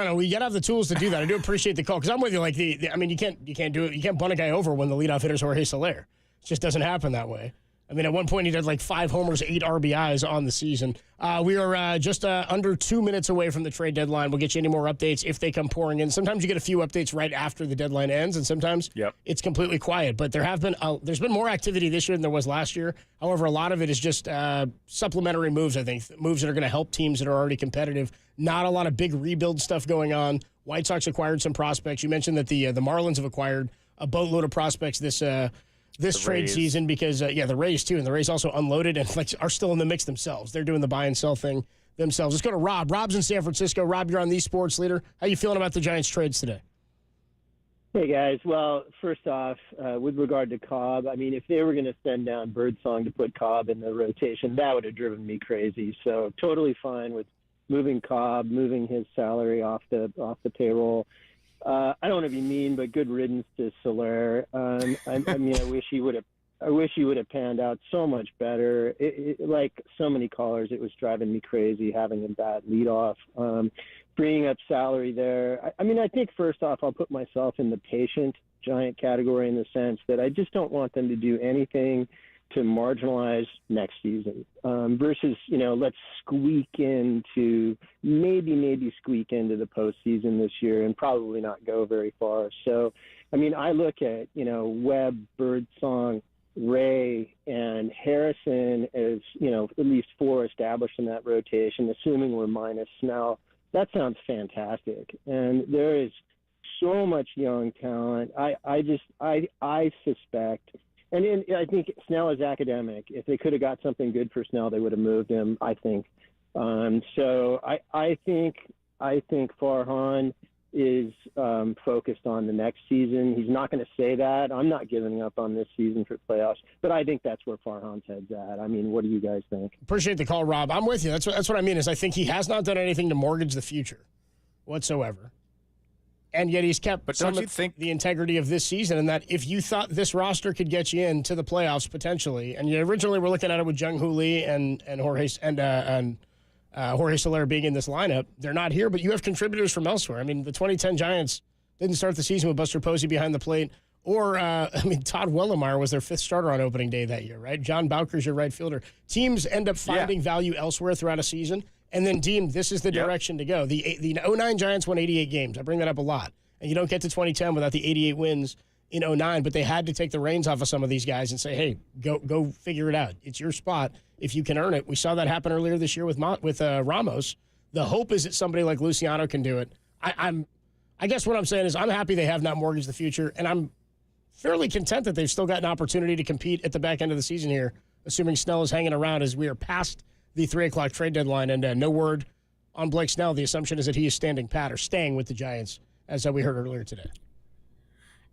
have the tools to do that. I do appreciate the call, because I'm with you. Like you can't do it. You can't bunt a guy over when the leadoff hitter's Jorge Soler. It just doesn't happen that way. I mean, at one point he did like 5 homers, 8 RBIs on the season. We are just under 2 minutes away from the trade deadline. We'll get you any more updates if they come pouring in. Sometimes you get a few updates right after the deadline ends, and sometimes it's completely quiet. But there's been more activity this year than there was last year. However, a lot of it is just supplementary moves, I think, moves that are going to help teams that are already competitive. Not a lot of big rebuild stuff going on. White Sox acquired some prospects. You mentioned that the Marlins have acquired a boatload of prospects this trade season, because the Rays too, and the Rays also unloaded and are still in the mix themselves. They're doing the buy and sell thing themselves. Let's go to Rob. Rob's in San Francisco. Rob, you're on the Sports Leader. How you feeling about the Giants trades today? Hey guys, well, first off, with regard to Cobb, I mean, if they were going to send down Birdsong to put Cobb in the rotation, that would have driven me crazy. So totally fine with moving Cobb, moving his salary off the payroll. I don't want to be mean, but good riddance to Soler. I mean, I wish he would have I wish he would have panned out so much better. Like so many callers, it was driving me crazy having him bat leadoff. Bringing up salary there. I mean, I think first off, I'll put myself in the patient Giant category in the sense that I just don't want them to do anything to marginalize next season versus, let's maybe squeak into the postseason this year and probably not go very far. So, I mean, I look at, Webb, Birdsong, Ray, and Harrison as, at least 4 established in that rotation, assuming we're minus Snell. That sounds fantastic. And there is so much young talent. I suspect, and I think Snell is academic. If they could have got something good for Snell, they would have moved him, I think. So I think Farhan is focused on the next season. He's not going to say that. I'm not giving up on this season for playoffs, but I think that's where Farhan's head's at. I mean, what do you guys think? Appreciate the call, Rob. I'm with you. That's what I mean is I think he has not done anything to mortgage the future whatsoever. And yet he's kept the integrity of this season, and that if you thought this roster could get you into the playoffs potentially, and you originally were looking at it with Jung Hoo Lee and Jorge Soler being in this lineup, they're not here, but you have contributors from elsewhere. I mean, the 2010 Giants didn't start the season with Buster Posey behind the plate, or, Todd Wellemeyer was their 5th starter on opening day that year, right? John Bowker's your right fielder. Teams end up finding value elsewhere throughout a season, and then deem this is the direction to go. The 09 Giants won 88 games. I bring that up a lot. And you don't get to 2010 without the 88 wins in 09, but they had to take the reins off of some of these guys and say, hey, go figure it out. It's your spot if you can earn it. We saw that happen earlier this year with Ramos. The hope is that somebody like Luciano can do it. I guess what I'm saying is I'm happy they have not mortgaged the future, and I'm fairly content that they've still got an opportunity to compete at the back end of the season here, assuming Snell is hanging around as we are past the 3 o'clock trade deadline, and no word on Blake Snell. The assumption is that he is staying with the Giants, as we heard earlier today.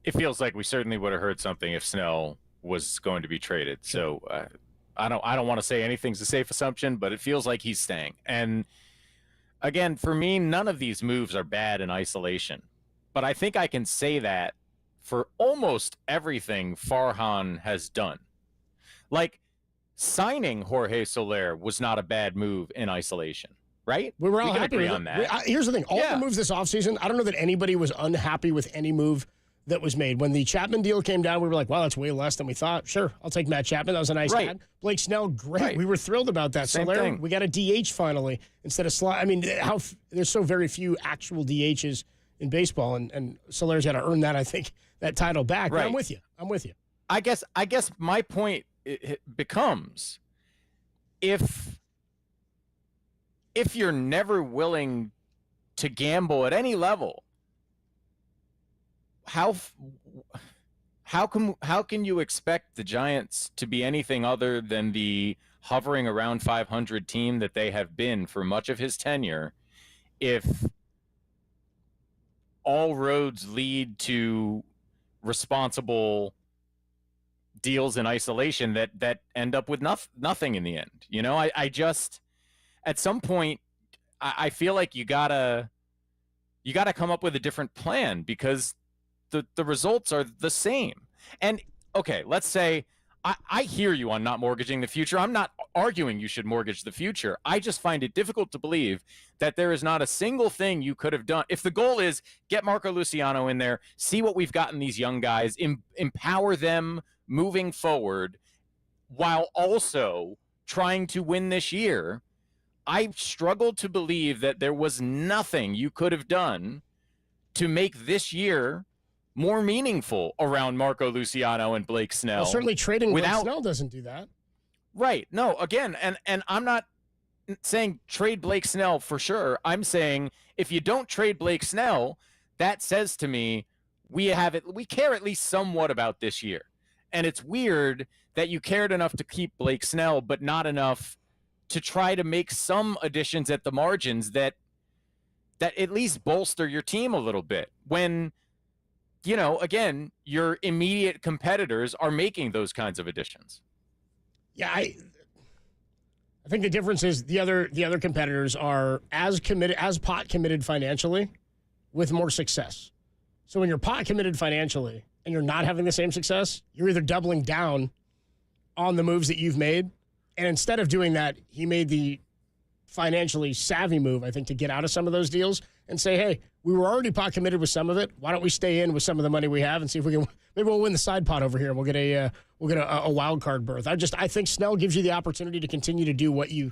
It feels like we certainly would have heard something if Snell was going to be traded. So I don't want to say anything's a safe assumption, but it feels like he's staying. And again, for me, none of these moves are bad in isolation. But I think I can say that for almost everything Farhan has done. Like, signing Jorge Soler was not a bad move in isolation, right? We were all can happy agree with on it. that. Here's the thing. All the moves this offseason, I don't know that anybody was unhappy with any move that was made. When the Chapman deal came down, we were like, wow, that's way less than we thought. Sure, I'll take Matt Chapman. That was a nice ad. Blake Snell, great. Right. We were thrilled about that. Same Soler, thing. we got a DH finally instead of slot. I mean, there's so very few actual DHs in baseball, and Soler's got to earn that, I think, that title back. But Right. I'm with you. I guess my point it becomes if you're never willing to gamble at any level, how can you expect the Giants to be anything other than the hovering around 500 team that they have been for much of his tenure if all roads lead to responsible deals in isolation that end up with nothing in the end? You know, I just, at some point, I feel like you gotta come up with a different plan because the results are the same. And okay, let's say I hear you on not mortgaging the future. I'm not arguing you should mortgage the future. I just find it difficult to believe that there is not a single thing you could have done. If the goal is get Marco Luciano in there, see what we've got in these young guys, empower them moving forward while also trying to win this year, I struggle to believe that there was nothing you could have done to make this year more meaningful around Marco Luciano and Blake Snell. Well, certainly trading Blake Snell doesn't do that. Right. No, again, and I'm not saying trade Blake Snell for sure. I'm saying if you don't trade Blake Snell, that says to me we care at least somewhat about this year. And it's weird that you cared enough to keep Blake Snell, but not enough to try to make some additions at the margins that at least bolster your team a little bit. When, you know, again, your immediate competitors are making those kinds of additions. Yeah, I think the difference is the other competitors are as pot committed financially with more success. So when you're pot committed financially and you're not having the same success, you're either doubling down on the moves that you've made. And instead of doing that, he made the financially savvy move, I think, to get out of some of those deals and say, hey, we were already pot committed with some of it. Why don't we stay in with some of the money we have and see if we can, maybe we'll win the side pot over here and we'll get a wild card berth. I think Snell gives you the opportunity to continue to do what you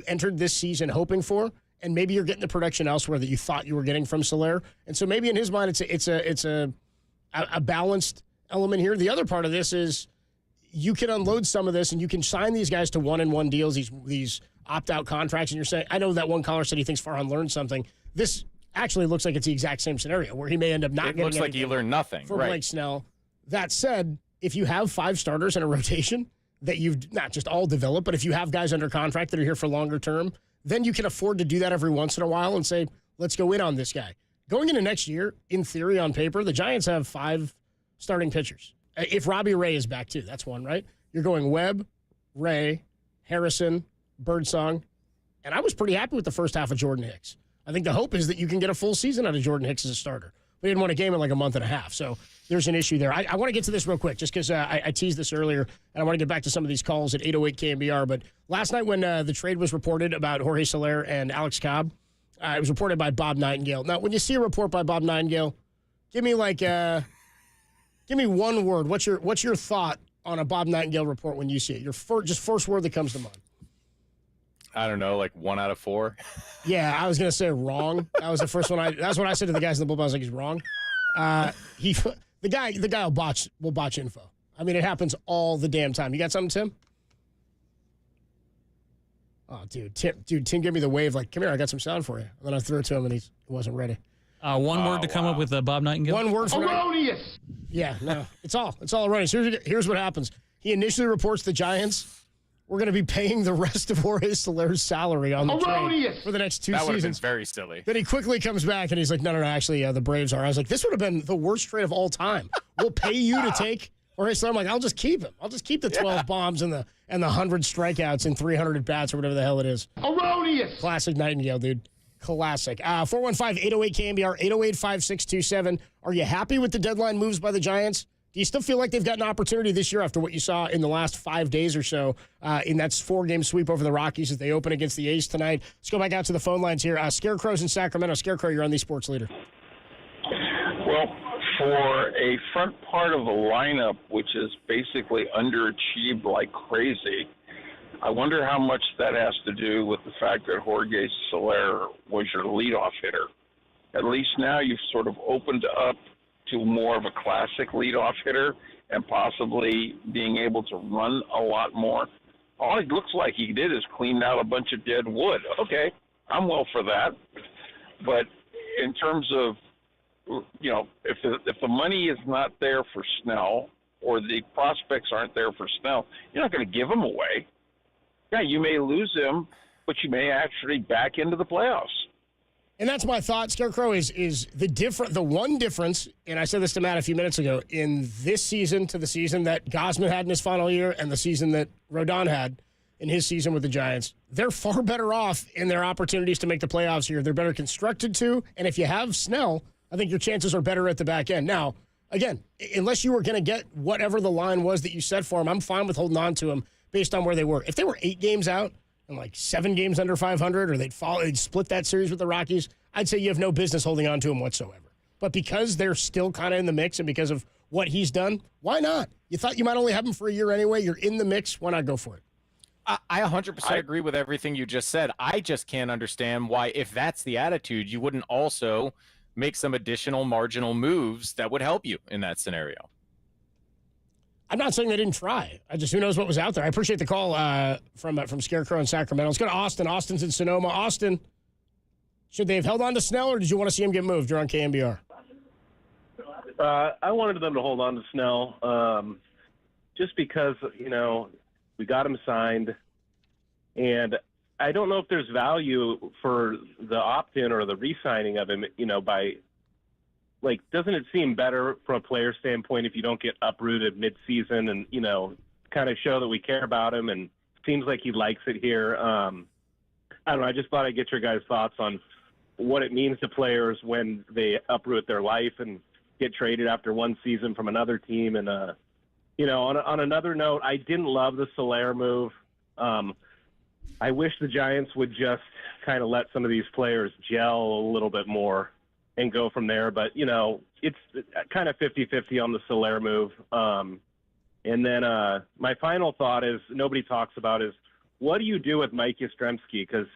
entered this season hoping for, and maybe you're getting the production elsewhere that you thought you were getting from Soler. And so maybe in his mind, it's a balanced element here. The other part of this is you can unload some of this and you can sign these guys to 1-and-1 deals, these opt-out contracts, and you're saying, I know that one caller said he thinks Farhan learned something. This actually looks like it's the exact same scenario where he may end up not getting anything. It looks like he learned nothing. For Blake Snell. That said, if you have 5 starters in a rotation that you've not just all developed, but if you have guys under contract that are here for longer term, then you can afford to do that every once in a while and say, let's go in on this guy. Going into next year, in theory, on paper, the Giants have 5 starting pitchers. If Robbie Ray is back too, that's one, right? You're going Webb, Ray, Harrison, Birdsong, and I was pretty happy with the first half of Jordan Hicks. I think the hope is that you can get a full season out of Jordan Hicks as a starter. But he didn't win a game in like a month and a half, so there's an issue there. I want to get to this real quick just because I teased this earlier, and I want to get back to some of these calls at 808 KNBR. But last night when the trade was reported about Jorge Soler and Alex Cobb, it was reported by Bob Nightingale. Now, when you see a report by Bob Nightingale, give me one word. What's your thought on a Bob Nightingale report when you see it? Your first word that comes to mind. I don't know, like 1 out of 4. Yeah, I was gonna say wrong. That was the first one. That's what I said to the guys in the bullpen. I was like, he's wrong. The guy will botch info. I mean, it happens all the damn time. You got something, Tim? Oh, dude, Tim gave me the wave. Like, come here, I got some sound for you. And then I threw it to him, and he wasn't ready. One word to come up with Bob Nightingale. One word for erroneous. Yeah, no, it's all erroneous. Here's what happens. He initially reports the Giants, we're going to be paying the rest of Jorge Soler's salary on the trade for the next 2 that seasons. That would have been very silly. Then he quickly comes back and he's like, no, actually, the Braves are. I was like, this would have been the worst trade of all time. We'll pay you to take Jorge Soler. I'm like, I'll just keep him. I'll just keep the 12 bombs and the 100 strikeouts and 300 at-bats or whatever the hell it is. Erroneous. Classic Nightingale, dude. Classic. 415-808-KNBR, 808-5627. Are you happy with the deadline moves by the Giants? Do you still feel like they've got an opportunity this year after what you saw in the last 5 days or so in that 4-game sweep over the Rockies as they open against the A's tonight? Let's go back out to the phone lines here. Scarecrow's in Sacramento. Scarecrow, you're on the Sports Leader. Well, for a front part of the lineup, which is basically underachieved like crazy, I wonder how much that has to do with the fact that Jorge Soler was your leadoff hitter. At least now you've sort of opened up to more of a classic leadoff hitter and possibly being able to run a lot more. All it looks like he did is cleaned out a bunch of dead wood. Okay, I'm well for that. But in terms of, if the money is not there for Snell or the prospects aren't there for Snell, you're not going to give him away. Yeah, you may lose him, but you may actually back into the playoffs. And that's my thought, Scarecrow, is the one difference, and I said this to Matt a few minutes ago, in this season to the season that Gausman had in his final year and the season that Rodon had in his season with the Giants, they're far better off in their opportunities to make the playoffs here. They're better constructed to, and if you have Snell, I think your chances are better at the back end. Now, again, unless you were going to get whatever the line was that you set for him, I'm fine with holding on to him based on where they were. If they were 8 games out, and like 7 games under 500, or they'd split that series with the Rockies, I'd say you have no business holding on to him whatsoever. But because they're still kind of in the mix and because of what he's done, why not? You thought you might only have him for a year anyway. You're in the mix. Why not go for it? I 100% agree with everything you just said. I just can't understand why, if that's the attitude, you wouldn't also make some additional marginal moves that would help you in that scenario. I'm not saying they didn't try. Who knows what was out there. I appreciate the call from Scarecrow in Sacramento. Let's go to Austin. Austin's in Sonoma. Austin, should they have held on to Snell, or did you want to see him get moved? You're on KNBR. I wanted them to hold on to Snell just because, we got him signed. And I don't know if there's value for the opt-in or the re-signing of him, by – doesn't it seem better from a player standpoint if you don't get uprooted mid-season and, kind of show that we care about him, and seems like he likes it here. I don't know. I just thought I'd get your guys' thoughts on what it means to players when they uproot their life and get traded after one season from another team. And, on another note, I didn't love the Soler move. I wish the Giants would just kind of let some of these players gel a little bit more and go from there. But, it's kind of 50-50 on the Soler move. And then my final thought is nobody talks about is what do you do with Mike Yastrzemski? Because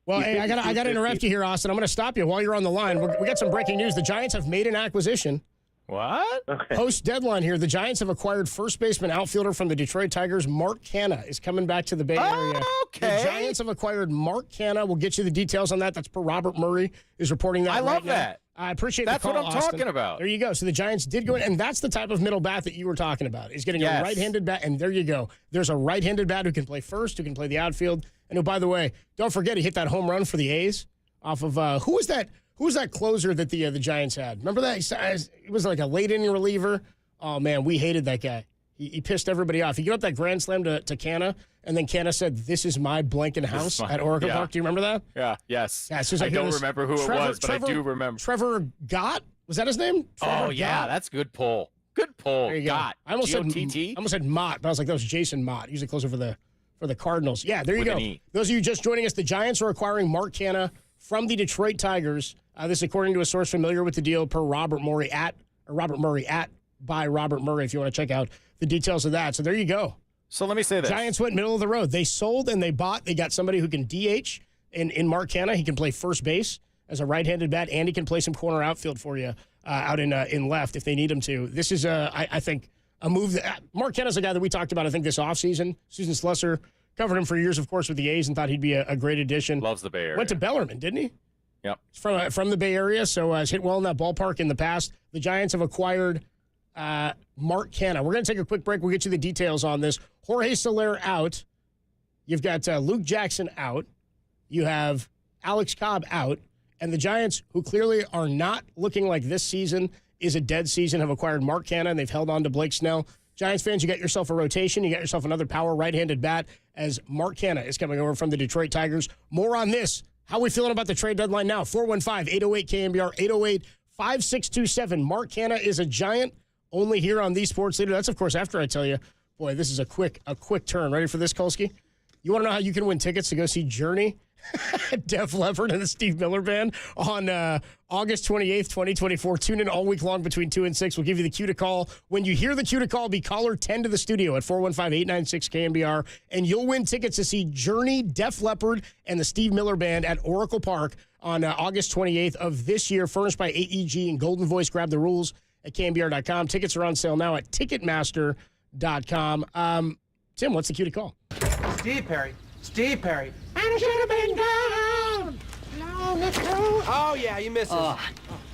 hey, I got to interrupt you here, Austin. I'm going to stop you while you're on the line. We got some breaking news. The Giants have made an acquisition. What? Okay. Post deadline here, the Giants have acquired first baseman outfielder from the Detroit Tigers. Mark Canha is coming back to the Bay Area. Okay. The Giants have acquired Mark Canha. We'll get you the details on that. That's per Robert Murray is reporting that. I love that. I appreciate that's the call, what I'm Austin. talking about. There you go. So the Giants did go in, and that's the type of middle bat that you were talking about. Is getting a right-handed bat, and there you go. There's a right-handed bat who can play first, who can play the outfield. And oh, by the way, don't forget he hit that home run for the A's off of who was that? Who was that closer that the Giants had? Remember that? It was like a late inning reliever. Oh man, we hated that guy. He pissed everybody off. He gave up that grand slam to Canha, and then Canha said, "This is my blanket house at Oracle Park." Do you remember that? Yeah. Yes. Yeah, I don't remember who it was, but I do remember. Trevor Gott? Was that his name? Trevor yeah, Gott. that's a good pull. Good pull. There you Gott. go. I almost said Mott, but I was like, that was Jason Mott. Usually closer for the Cardinals. Yeah, there you With go. an E. Those of you just joining us, the Giants are acquiring Mark Canha from the Detroit Tigers. This according to a source familiar with the deal per Robert Murray by Robert Murray, if you want to check out the details of that. So there you go. So let me say this. Giants went middle of the road. They sold and they bought. They got somebody who can DH in Mark Canha. He can play first base as a right-handed bat, and he can play some corner outfield for you out in left if they need him to. This is, I think, a move. Mark Canha's a guy that we talked about, I think, this offseason. Susan Slusser covered him for years, of course, with the A's and thought he'd be a great addition. Loves the Bay Area. Went to Bellarmine, didn't he? Yep. From the Bay Area, so has hit well in that ballpark in the past. The Giants have acquired Mark Canha. We're going to take a quick break. We'll get you the details on this. Jorge Soler out. You've got Luke Jackson out. You have Alex Cobb out. And the Giants, who clearly are not looking like this season is a dead season, have acquired Mark Canha, and they've held on to Blake Snell. Giants fans, you got yourself a rotation. You got yourself another power right-handed bat as Mark Canha is coming over from the Detroit Tigers. More on this. How are we feeling about the trade deadline now? 415-808-KNBR, 808-5627. Mark Canha is a Giant, only here on the Sports Leader. That's, of course, after I tell you, boy, this is a quick turn. Ready for this, Kolsky? You want to know how you can win tickets to go see Journey, Def Leppard, and the Steve Miller Band on August 28th, 2024. Tune in all week long between 2 and 6. We'll give you the cue to call. When you hear the cue to call, be caller 10 to the studio at 415-896-KNBR, and you'll win tickets to see Journey, Def Leppard, and the Steve Miller Band at Oracle Park on August 28th of this year, furnished by AEG and Golden Voice. Grab the rules at KNBR.com. Tickets are on sale now at Ticketmaster.com. Tim, what's the cue to call? Steve Perry. And I should have been gone. Oh, yeah, you missed it. Oh,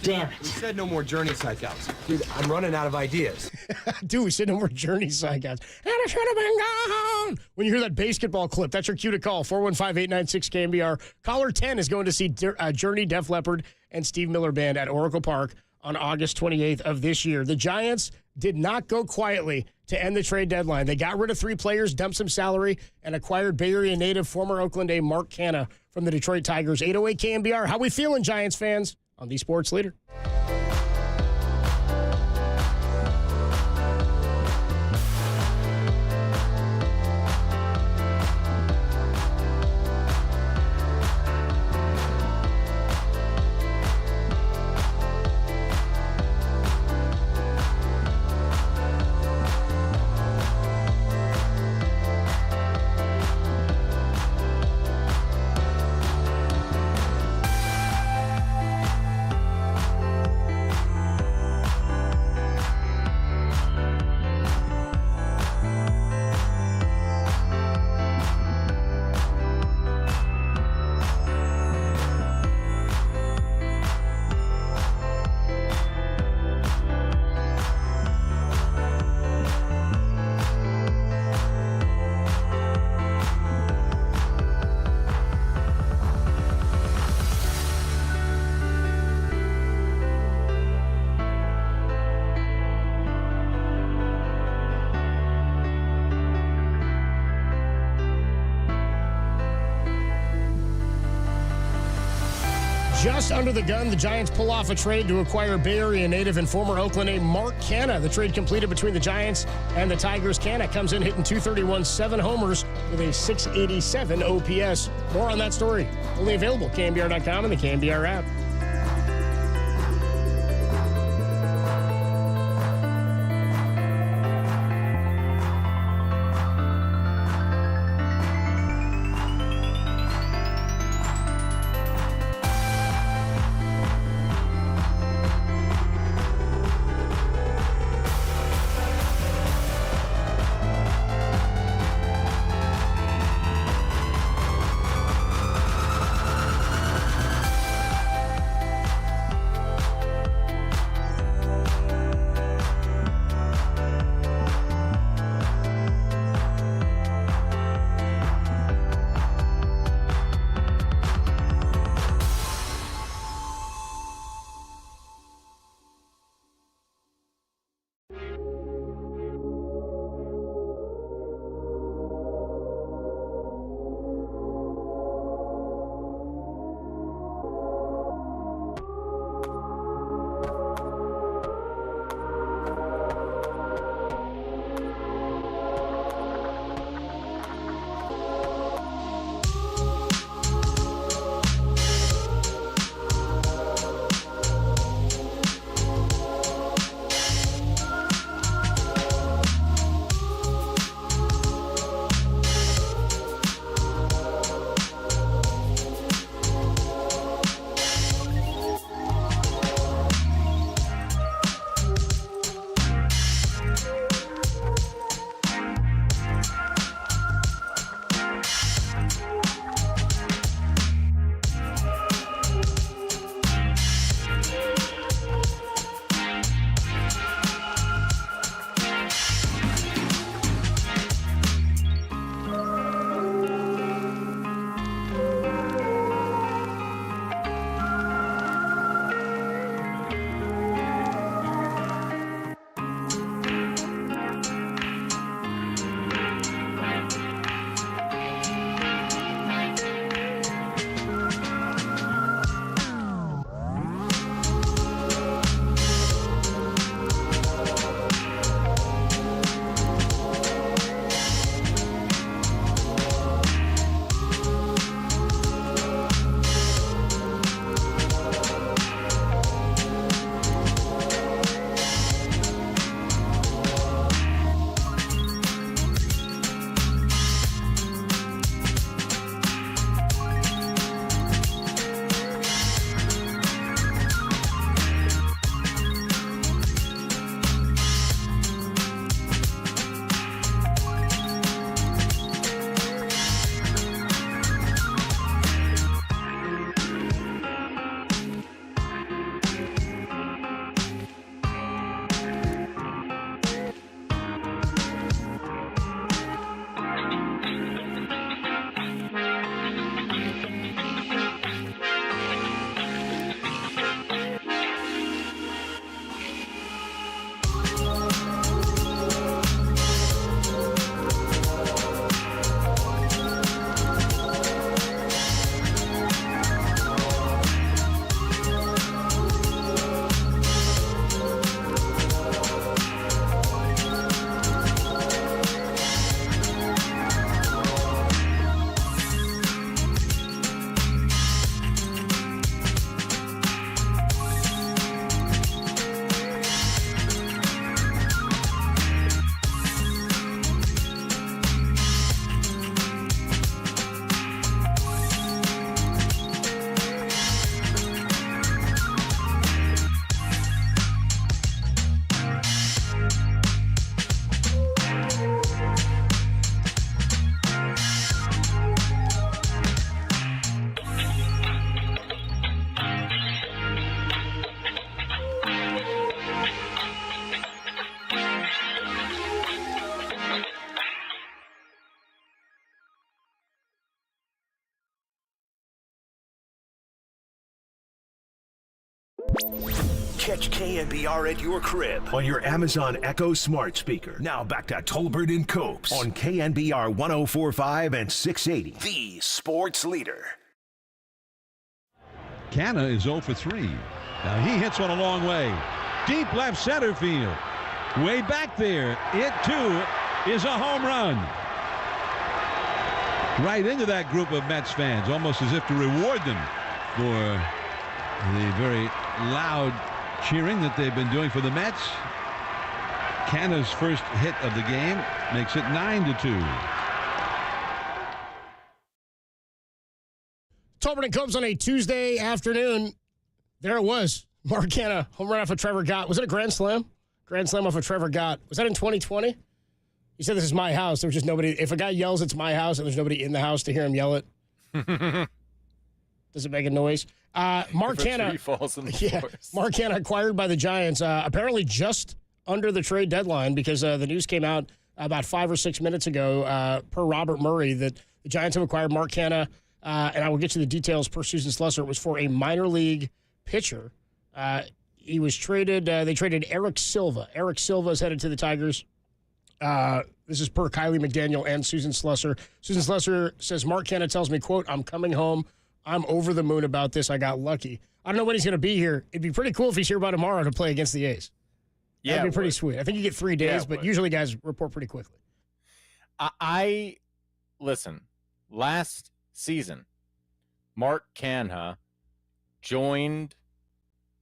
damn it. We said no more Journey psychouts. Dude, I'm running out of ideas. Dude, we said no more Journey psychouts. And I should have been gone. When you hear that basketball clip, that's your cue to call. 415-896-KNBR. Caller 10 is going to see Journey, Def Leppard, and Steve Miller Band at Oracle Park on August 28th of this year. The Giants did not go quietly to end the trade deadline. They got rid of 3 players, dumped some salary, and acquired Bay Area native, former Oakland A Mark Canha from the Detroit Tigers. 808 KNBR. How we feeling, Giants fans? On the Sports Leader. Just under the gun, the Giants pull off a trade to acquire Bay Area native and former Oakland native Mark Canha. The trade completed between the Giants and the Tigers. Canha comes in hitting .231, 7 homers with a .687 OPS. More on that story. Only available at KNBR.com and the KNBR app. Catch KNBR at your crib on your Amazon Echo smart speaker. Now back to Tolbert and Copes on KNBR 104.5 and 680, the sports leader. Canna is 0 for 3. Now he hits one a long way. Deep left center field. Way back there. It, too, is a home run. Right into that group of Mets fans, almost as if to reward them for the very loud cheering that they've been doing for the Mets. Canna's first hit of the game makes it 9-2. Tolbert and Cobes on a Tuesday afternoon. There it was. Mark Canna, home run off of Trevor Gott. Was it a grand slam? Grand slam off of Trevor Gott. Was that in 2020? He said, this is my house. There was just nobody. If a guy yells, it's my house, and there's nobody in the house to hear him yell it. Does it make a noise? Mark Canna. Mark Canna acquired by the Giants, apparently just under the trade deadline, because the news came out about 5 or 6 minutes ago, per Robert Murray, that the Giants have acquired Mark Canna, and I will get you the details per Susan Slusser. It was for a minor league pitcher. He was traded. They traded Eric Silva. Eric Silva is headed to the Tigers. This is per Kylie McDaniel and Susan Slusser. Susan Slusser says, Mark Canna tells me, quote, I'm coming home. I'm over the moon about this. I got lucky. I don't know when he's going to be here. It'd be pretty cool if he's here by tomorrow to play against the A's. Yeah, that'd be pretty sweet. I think you get 3 days, but usually guys report pretty quickly. Listen, last season, Mark Canha joined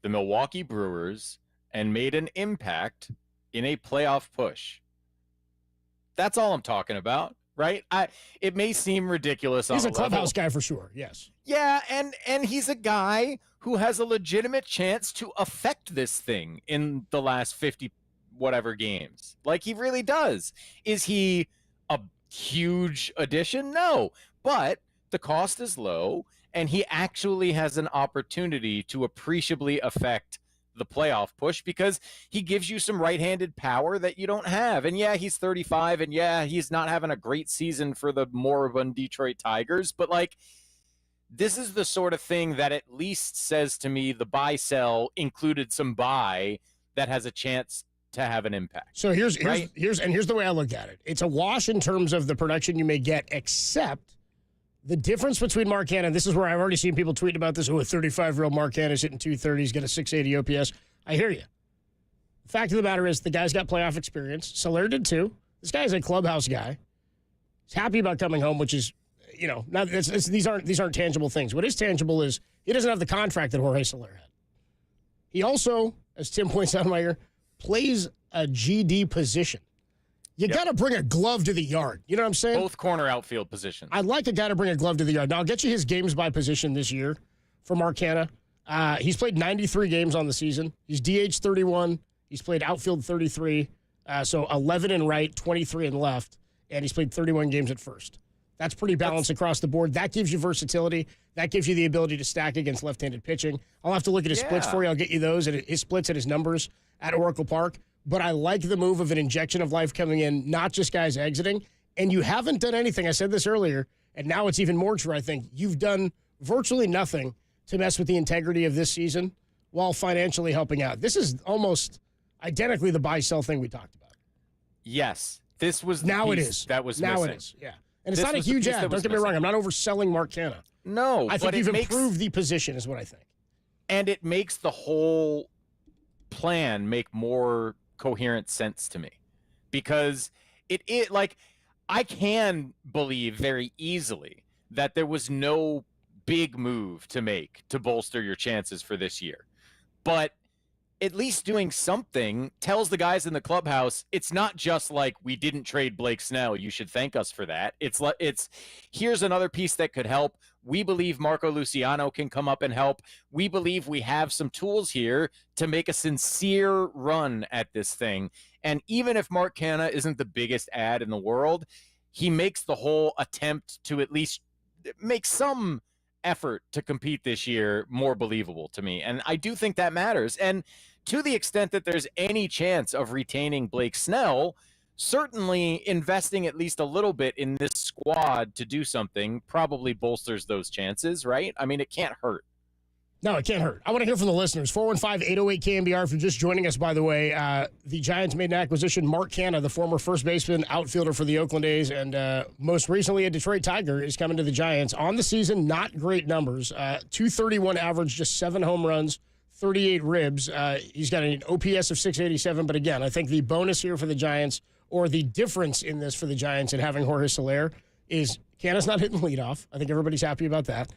the Milwaukee Brewers and made an impact in a playoff push. That's all I'm talking about, right? It may seem ridiculous. He's a clubhouse guy for sure, yes. Yeah, and he's a guy who has a legitimate chance to affect this thing in the last 50 whatever games. Like, he really does. Is he a huge addition? No, but the cost is low, and he actually has an opportunity to appreciably affect the playoff push because he gives you some right-handed power that you don't have. And yeah, he's 35, and yeah, he's not having a great season for the moribund Detroit Tigers, but like, this is the sort of thing that at least says to me the buy-sell included some buy that has a chance to have an impact. So here's the way I look at it. It's a wash in terms of the production you may get, except the difference between Mark Canna, and this is where I've already seen people tweet about this, a 35-year-old Mark Canna's hitting 230s, got a 680 OPS. I hear you. The fact of the matter is the guy's got playoff experience. Soler did too. This guy's a clubhouse guy. He's happy about coming home, which is, these aren't tangible things. What is tangible is he doesn't have the contract that Jorge Soler had. He also, as Tim points out in my ear, plays a GD position. You got to bring a glove to the yard. You know what I'm saying? Both corner outfield positions. I'd like a guy to bring a glove to the yard. Now, I'll get you his games by position this year for Mark Canna. He's played 93 games on the season. He's DH 31. He's played outfield 33. So 11 in right, 23 in left. And he's played 31 games at first. That's pretty balanced across the board. That gives you versatility. That gives you the ability to stack against left-handed pitching. I'll have to look at his splits for you. I'll get you those, and his splits and his numbers at Oracle Park. But I like the move of an injection of life coming in, not just guys exiting. And you haven't done anything. I said this earlier, and now it's even more true, I think. You've done virtually nothing to mess with the integrity of this season while financially helping out. This is almost identically the buy-sell thing we talked about. Yes. This was the now piece it is. That was now missing. It is, yeah. And it's not a huge ad. Don't get me wrong. I'm not overselling Mark Canna. No, I think but you've improved the position is what I think. And it makes the whole plan make more coherent sense to me because it like I can believe very easily that there was no big move to make to bolster your chances for this year, but at least doing something tells the guys in the clubhouse it's not just like we didn't trade Blake Snell, you should thank us for that. It's here's another piece that could help. We believe Marco Luciano can come up and help. We believe we have some tools here to make a sincere run at this thing. And even if Mark Canna isn't the biggest ad in the world, he makes the whole attempt to at least make some effort to compete this year more believable to me. And I do think that matters. And to the extent that there's any chance of retaining Blake Snell, certainly investing at least a little bit in this squad to do something probably bolsters those chances, right? I mean, it can't hurt. No, it can't hurt. I want to hear from the listeners. 415-808-KNBR. If you're just joining us, by the way, the Giants made an acquisition. Mark Canha, the former first baseman, outfielder for the Oakland A's, and most recently a Detroit Tiger, is coming to the Giants. On the season, not great numbers. 231 average, just 7 home runs, 38 ribs. He's got an OPS of 687, but again, I think the bonus here for the Giants, or the difference in this for the Giants in having Jorge Soler, is Canha's not hitting leadoff. I think everybody's happy about that.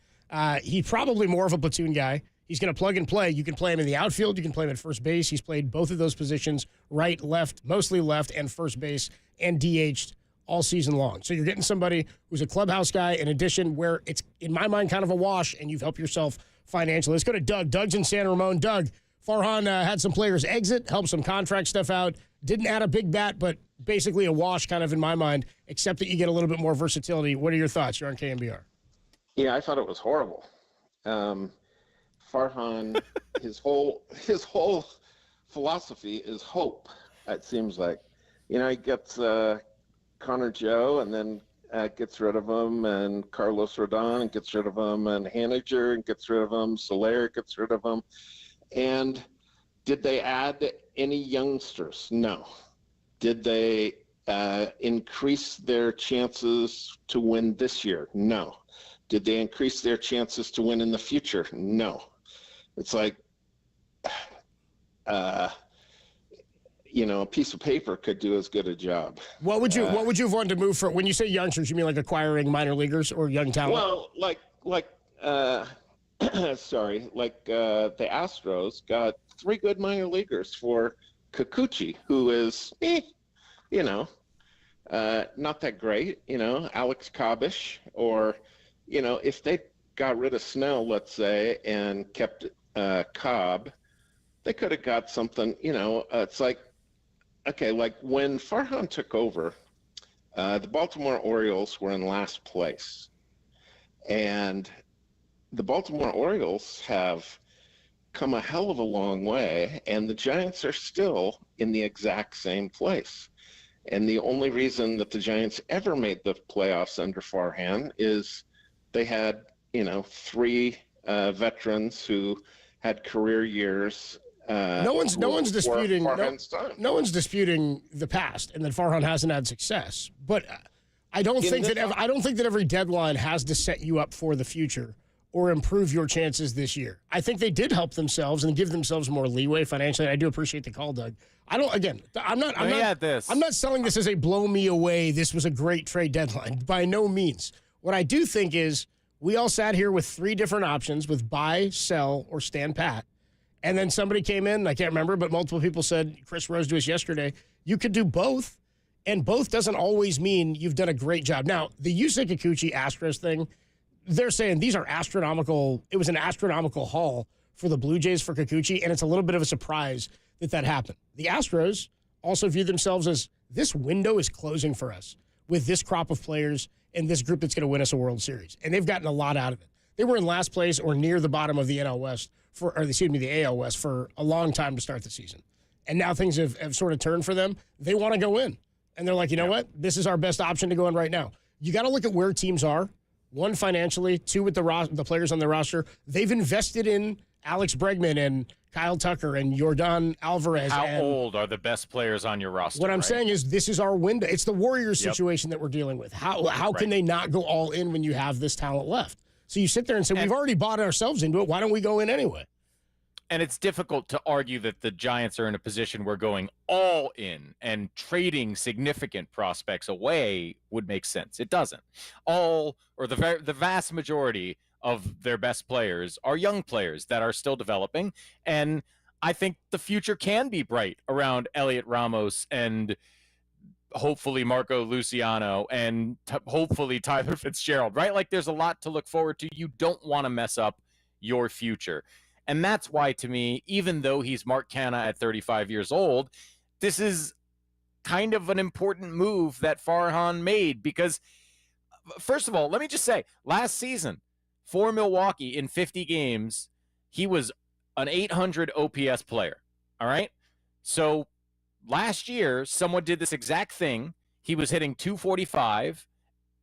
He's probably more of a platoon guy. He's going to plug and play. You can play him in the outfield. You can play him at first base. He's played both of those positions, right, left, mostly left, and first base, and DH'd all season long. So you're getting somebody who's a clubhouse guy, in addition, where it's, in my mind, kind of a wash, and you've helped yourself financially. Let's go to Doug. Doug's in San Ramon. Doug, Farhan had some players exit, helped some contract stuff out. Didn't add a big bat, but basically a wash kind of in my mind, except that you get a little bit more versatility. What are your thoughts? You're on KNBR. Yeah, I thought it was horrible. Farhan, his whole philosophy is hope. It seems like, he gets Connor Joe and then gets rid of him, and Carlos Rodon and gets rid of him, and Haniger and gets rid of him, Soler gets rid of him. And did they add any youngsters? No. Did they increase their chances to win this year? No. Did they increase their chances to win in the future? No. It's like, a piece of paper could do as good a job. What would you have wanted to move for? When you say youngsters, you mean like acquiring minor leaguers or young talent? Well, the Astros got 3 good minor leaguers for Kikuchi, who is, not that great. Alex Kabish, or if they got rid of Snell, let's say, and kept Cobb, they could have got something, it's like, okay, like when Farhan took over, the Baltimore Orioles were in last place. And the Baltimore Orioles have come a hell of a long way, and the Giants are still in the exact same place. And the only reason that the Giants ever made the playoffs under Farhan is they had, 3 veterans who had career years. No one's disputing the past and that Farhan hasn't had success. But I don't think that every deadline has to set you up for the future or improve your chances this year. I think they did help themselves and give themselves more leeway financially. I do appreciate the call, Doug. I'm not selling this as a blow me away, this was a great trade deadline. By no means. What I do think is we all sat here with 3 different options with buy, sell, or stand pat. And then somebody came in, I can't remember, but multiple people said, Chris Rose to us yesterday, you could do both. And both doesn't always mean you've done a great job. Now, the Yusei Kikuchi Astros thing, they're saying these are astronomical. It was an astronomical haul for the Blue Jays for Kikuchi, and it's a little bit of a surprise that happened. The Astros also view themselves as, this window is closing for us with this crop of players and this group that's going to win us a World Series. And they've gotten a lot out of it. They were in last place or near the bottom of the NL West the AL West for a long time to start the season. And now things have sort of turned for them. They want to go in. And they're like, you know what? This is our best option to go in right now. You got to look at where teams are. 1, financially. 2, with the players on their roster. They've invested in Alex Bregman and Kyle Tucker and Yordan Alvarez. How old are the best players on your roster? What I'm saying is this is our window. It's the Warriors situation that we're dealing with. How can they not go all in when you have this talent left? So you sit there and say, we've already bought ourselves into it. Why don't we go in anyway? And it's difficult to argue that the Giants are in a position where going all in and trading significant prospects away would make sense. It doesn't. The vast majority of their best players are young players that are still developing. And I think the future can be bright around Elliot Ramos and hopefully Marco Luciano and hopefully Tyler Fitzgerald, right? Like there's a lot to look forward to. You don't want to mess up your future. And that's why, to me, even though he's Mark Canha at 35 years old, this is kind of an important move that Farhan made because, first of all, let me just say, last season for Milwaukee in 50 games, he was an 800 OPS player, all right? So last year, someone did this exact thing. He was hitting 245,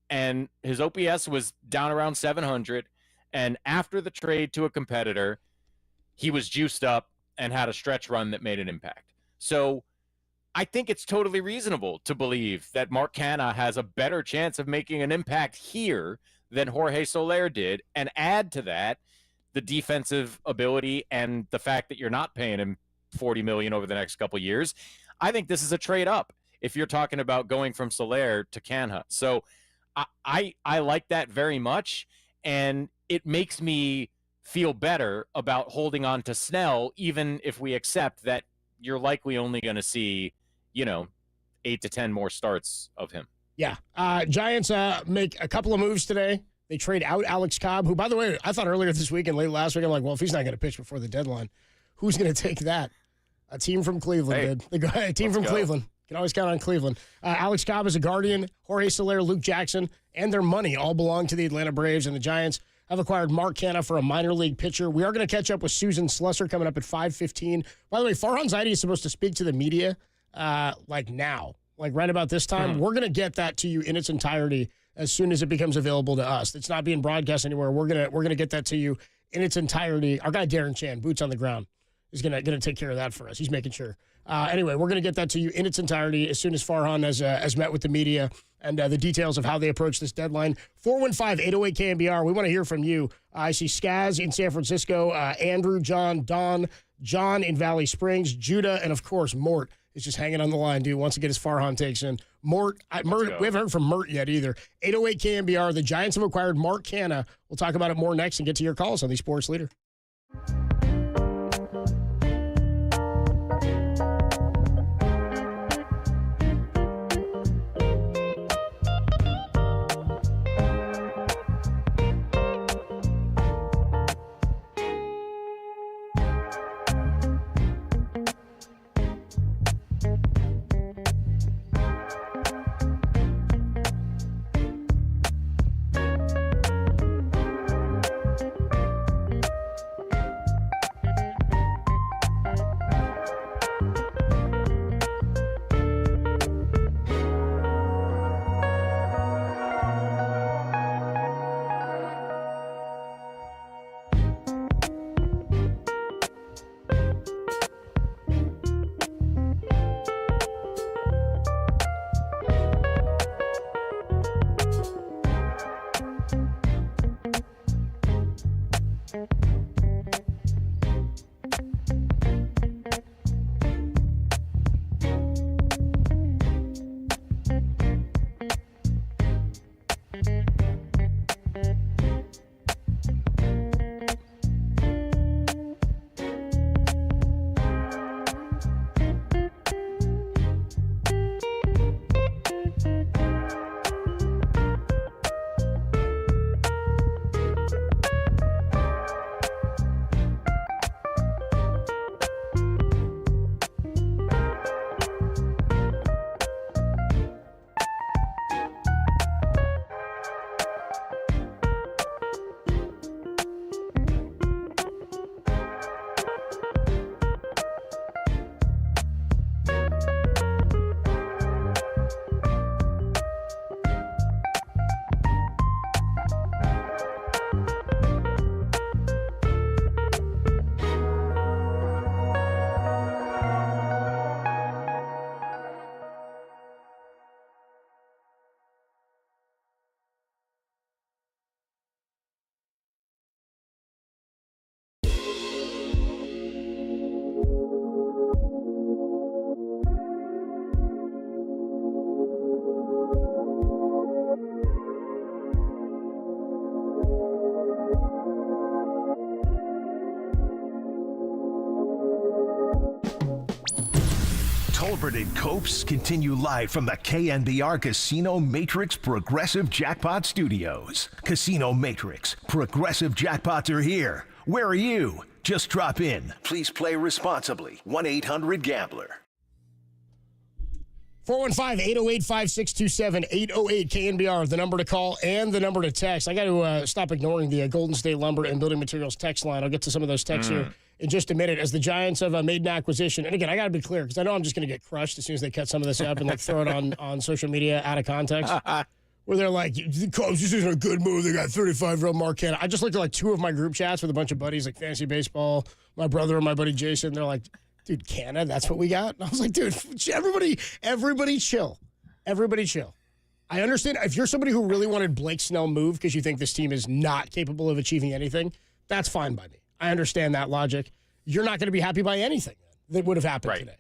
and his OPS was down around 700, and after the trade to a competitor, he was juiced up and had a stretch run that made an impact. So I think it's totally reasonable to believe that Mark Canha has a better chance of making an impact here than Jorge Soler did, and add to that the defensive ability and the fact that you're not paying him $40 million over the next couple of years. I think this is a trade up if you're talking about going from Soler to Canha. So I like that very much, and it makes me feel better about holding on to Snell, even if we accept that you're likely only going to see, 8 to 10 more starts of him. Yeah. Giants make a couple of moves today. They trade out Alex Cobb, who, by the way, I thought earlier this week and late last week, I'm like, well, if he's not going to pitch before the deadline, who's going to take that? A team from Cleveland, dude. A team from Cleveland. Can always count on Cleveland. Alex Cobb is a Guardian. Jorge Soler, Luke Jackson, and their money all belong to the Atlanta Braves, and the Giants have acquired Mark Canha for a minor league pitcher. We are going to catch up with Susan Slusser coming up at 5:15. By the way, Farhan Zaidi is supposed to speak to the media now, right about this time. We're going to get that to you in its entirety as soon as it becomes available to us. It's not being broadcast anywhere. We're gonna get that to you in its entirety. Our guy Darren Chan, boots on the ground, is gonna take care of that for us. He's making sure. Anyway, we're gonna get that to you in its entirety as soon as Farhan has met with the media and the details of how they approach this deadline. 415-808-KNBR. We want to hear from you. I see Skaz in San Francisco, Andrew, John, Don, John in Valley Springs, Judah, and of course Mort is just hanging on the line, dude. Wants to get his Farhan takes in. Mort, we haven't heard from Mert yet either. 808 KNBR. The Giants have acquired Mark Canha. We'll talk about it more next and get to your calls on the Sports Leader. Tolbert and Copes continue live from the KNBR Casino Matrix Progressive Jackpot Studios. Casino Matrix, Progressive Jackpots are here. Where are you? Just drop in. Please play responsibly. 1-800-GAMBLER. 415-808-5627, 808 KNBR, the number to call and the number to text. I got to stop ignoring the Golden State Lumber and Building Materials text line. I'll get to some of those texts here in just a minute as the Giants have made an acquisition. And again, I got to be clear because I know I'm just going to get crushed as soon as they cut some of this up and throw it on social media out of context. where they're like, the Cubs, this isn't a good move. They got 35-year-old Mark Canha. I just looked at like 2 of my group chats with a bunch of buddies, like Fantasy Baseball, my brother and my buddy Jason. They're like, dude, Canha, that's what we got? And I was like, dude, everybody chill. Everybody chill. I understand if you're somebody who really wanted Blake Snell moved because you think this team is not capable of achieving anything, that's fine by me. I understand that logic. You're not going to be happy by anything that would have happened today.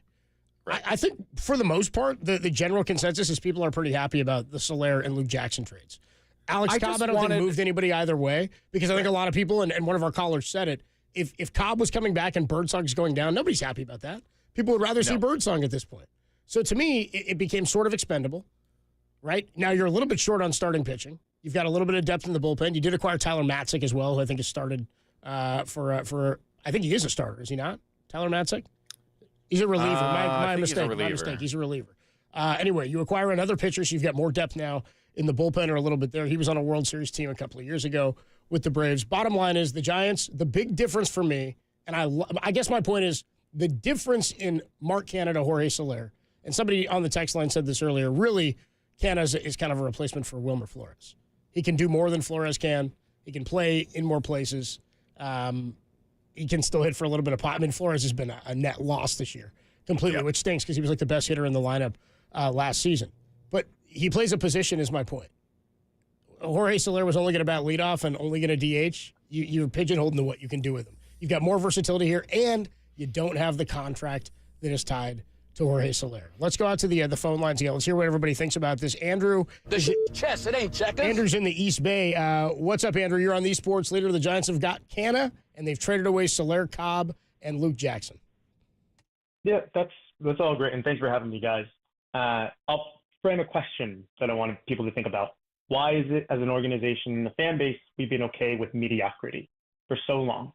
Right. I think for the most part, the general consensus is people are pretty happy about the Soler and Luke Jackson trades. Alex Cobb, I don't think moved anybody either way because I think a lot of people, and one of our callers said it, if Cobb was coming back and Birdsong's going down, nobody's happy about that. People would rather see Birdsong at this point. So to me, it became sort of expendable, right? Now you're a little bit short on starting pitching. You've got a little bit of depth in the bullpen. You did acquire Tyler Matzik as well, who I think has started for I think he is a starter, is he not? Tyler Matzik? He's a reliever. My mistake. My mistake. He's a reliever. Anyway, you acquire another pitcher, so you've got more depth now in the bullpen or a little bit there. He was on a World Series team a couple of years ago with the Braves. Bottom line is the Giants, the big difference for me, and I guess my point is the difference in Mark Canha to Jorge Soler, and somebody on the text line said this earlier, really, Canha is kind of a replacement for Wilmer Flores. He can do more than Flores can. He can play in more places. He can still hit for a little bit of pot. I mean, Flores has been a net loss this year completely, which stinks because he was like the best hitter in the lineup last season. But he plays a position is my point. Jorge Soler was only going to bat leadoff and only going to DH. You're pigeonholed into what you can do with him. You've got more versatility here, and you don't have the contract that is tied to Jorge Soler. Let's go out to the phone lines again. Let's hear what everybody thinks about this. Andrew. Chess, it ain't checkers. Andrew's in the East Bay. What's up, Andrew? You're on the Sports Leader. The Giants have got Canha, and they've traded away Soler, Cobb, and Luke Jackson. Yeah, that's all great, and thanks for having me, guys. I'll frame a question that I want people to think about. Why is it, as an organization and a fan base, we've been okay with mediocrity for so long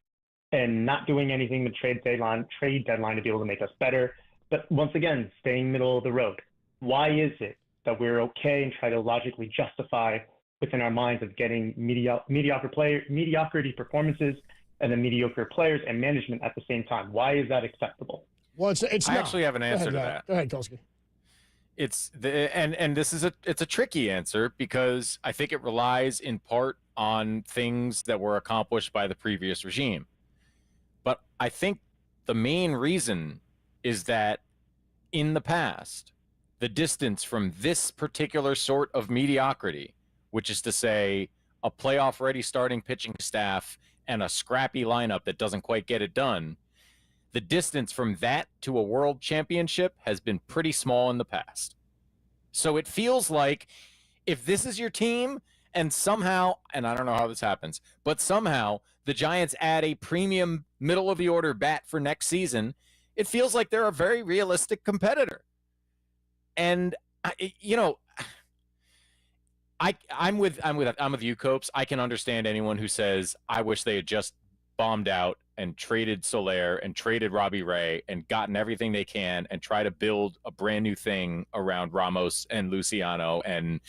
and not doing anything the trade deadline to be able to make us better, but once again, staying middle of the road? Why is it that we're okay and try to logically justify within our minds of getting mediocrity performances and then mediocre players and management at the same time? Why is that acceptable? Well, it's I not. actually have an answer to that. Go ahead, Kolsky. It's this is it's a tricky answer because I think it relies in part on things that were accomplished by the previous regime. But I think the main reason is that in the past, the distance from this particular sort of mediocrity, which is to say a playoff-ready starting pitching staff and a scrappy lineup that doesn't quite get it done, the distance from that to a world championship has been pretty small in the past. So it feels like if this is your team and somehow, and I don't know how this happens, but somehow the Giants add a premium middle-of-the-order bat for next season, it feels like they're a very realistic competitor. And, I'm with you, Copes. I can understand anyone who says, I wish they had just bombed out and traded Soler and traded Robbie Ray and gotten everything they can and try to build a brand new thing around Ramos and Luciano and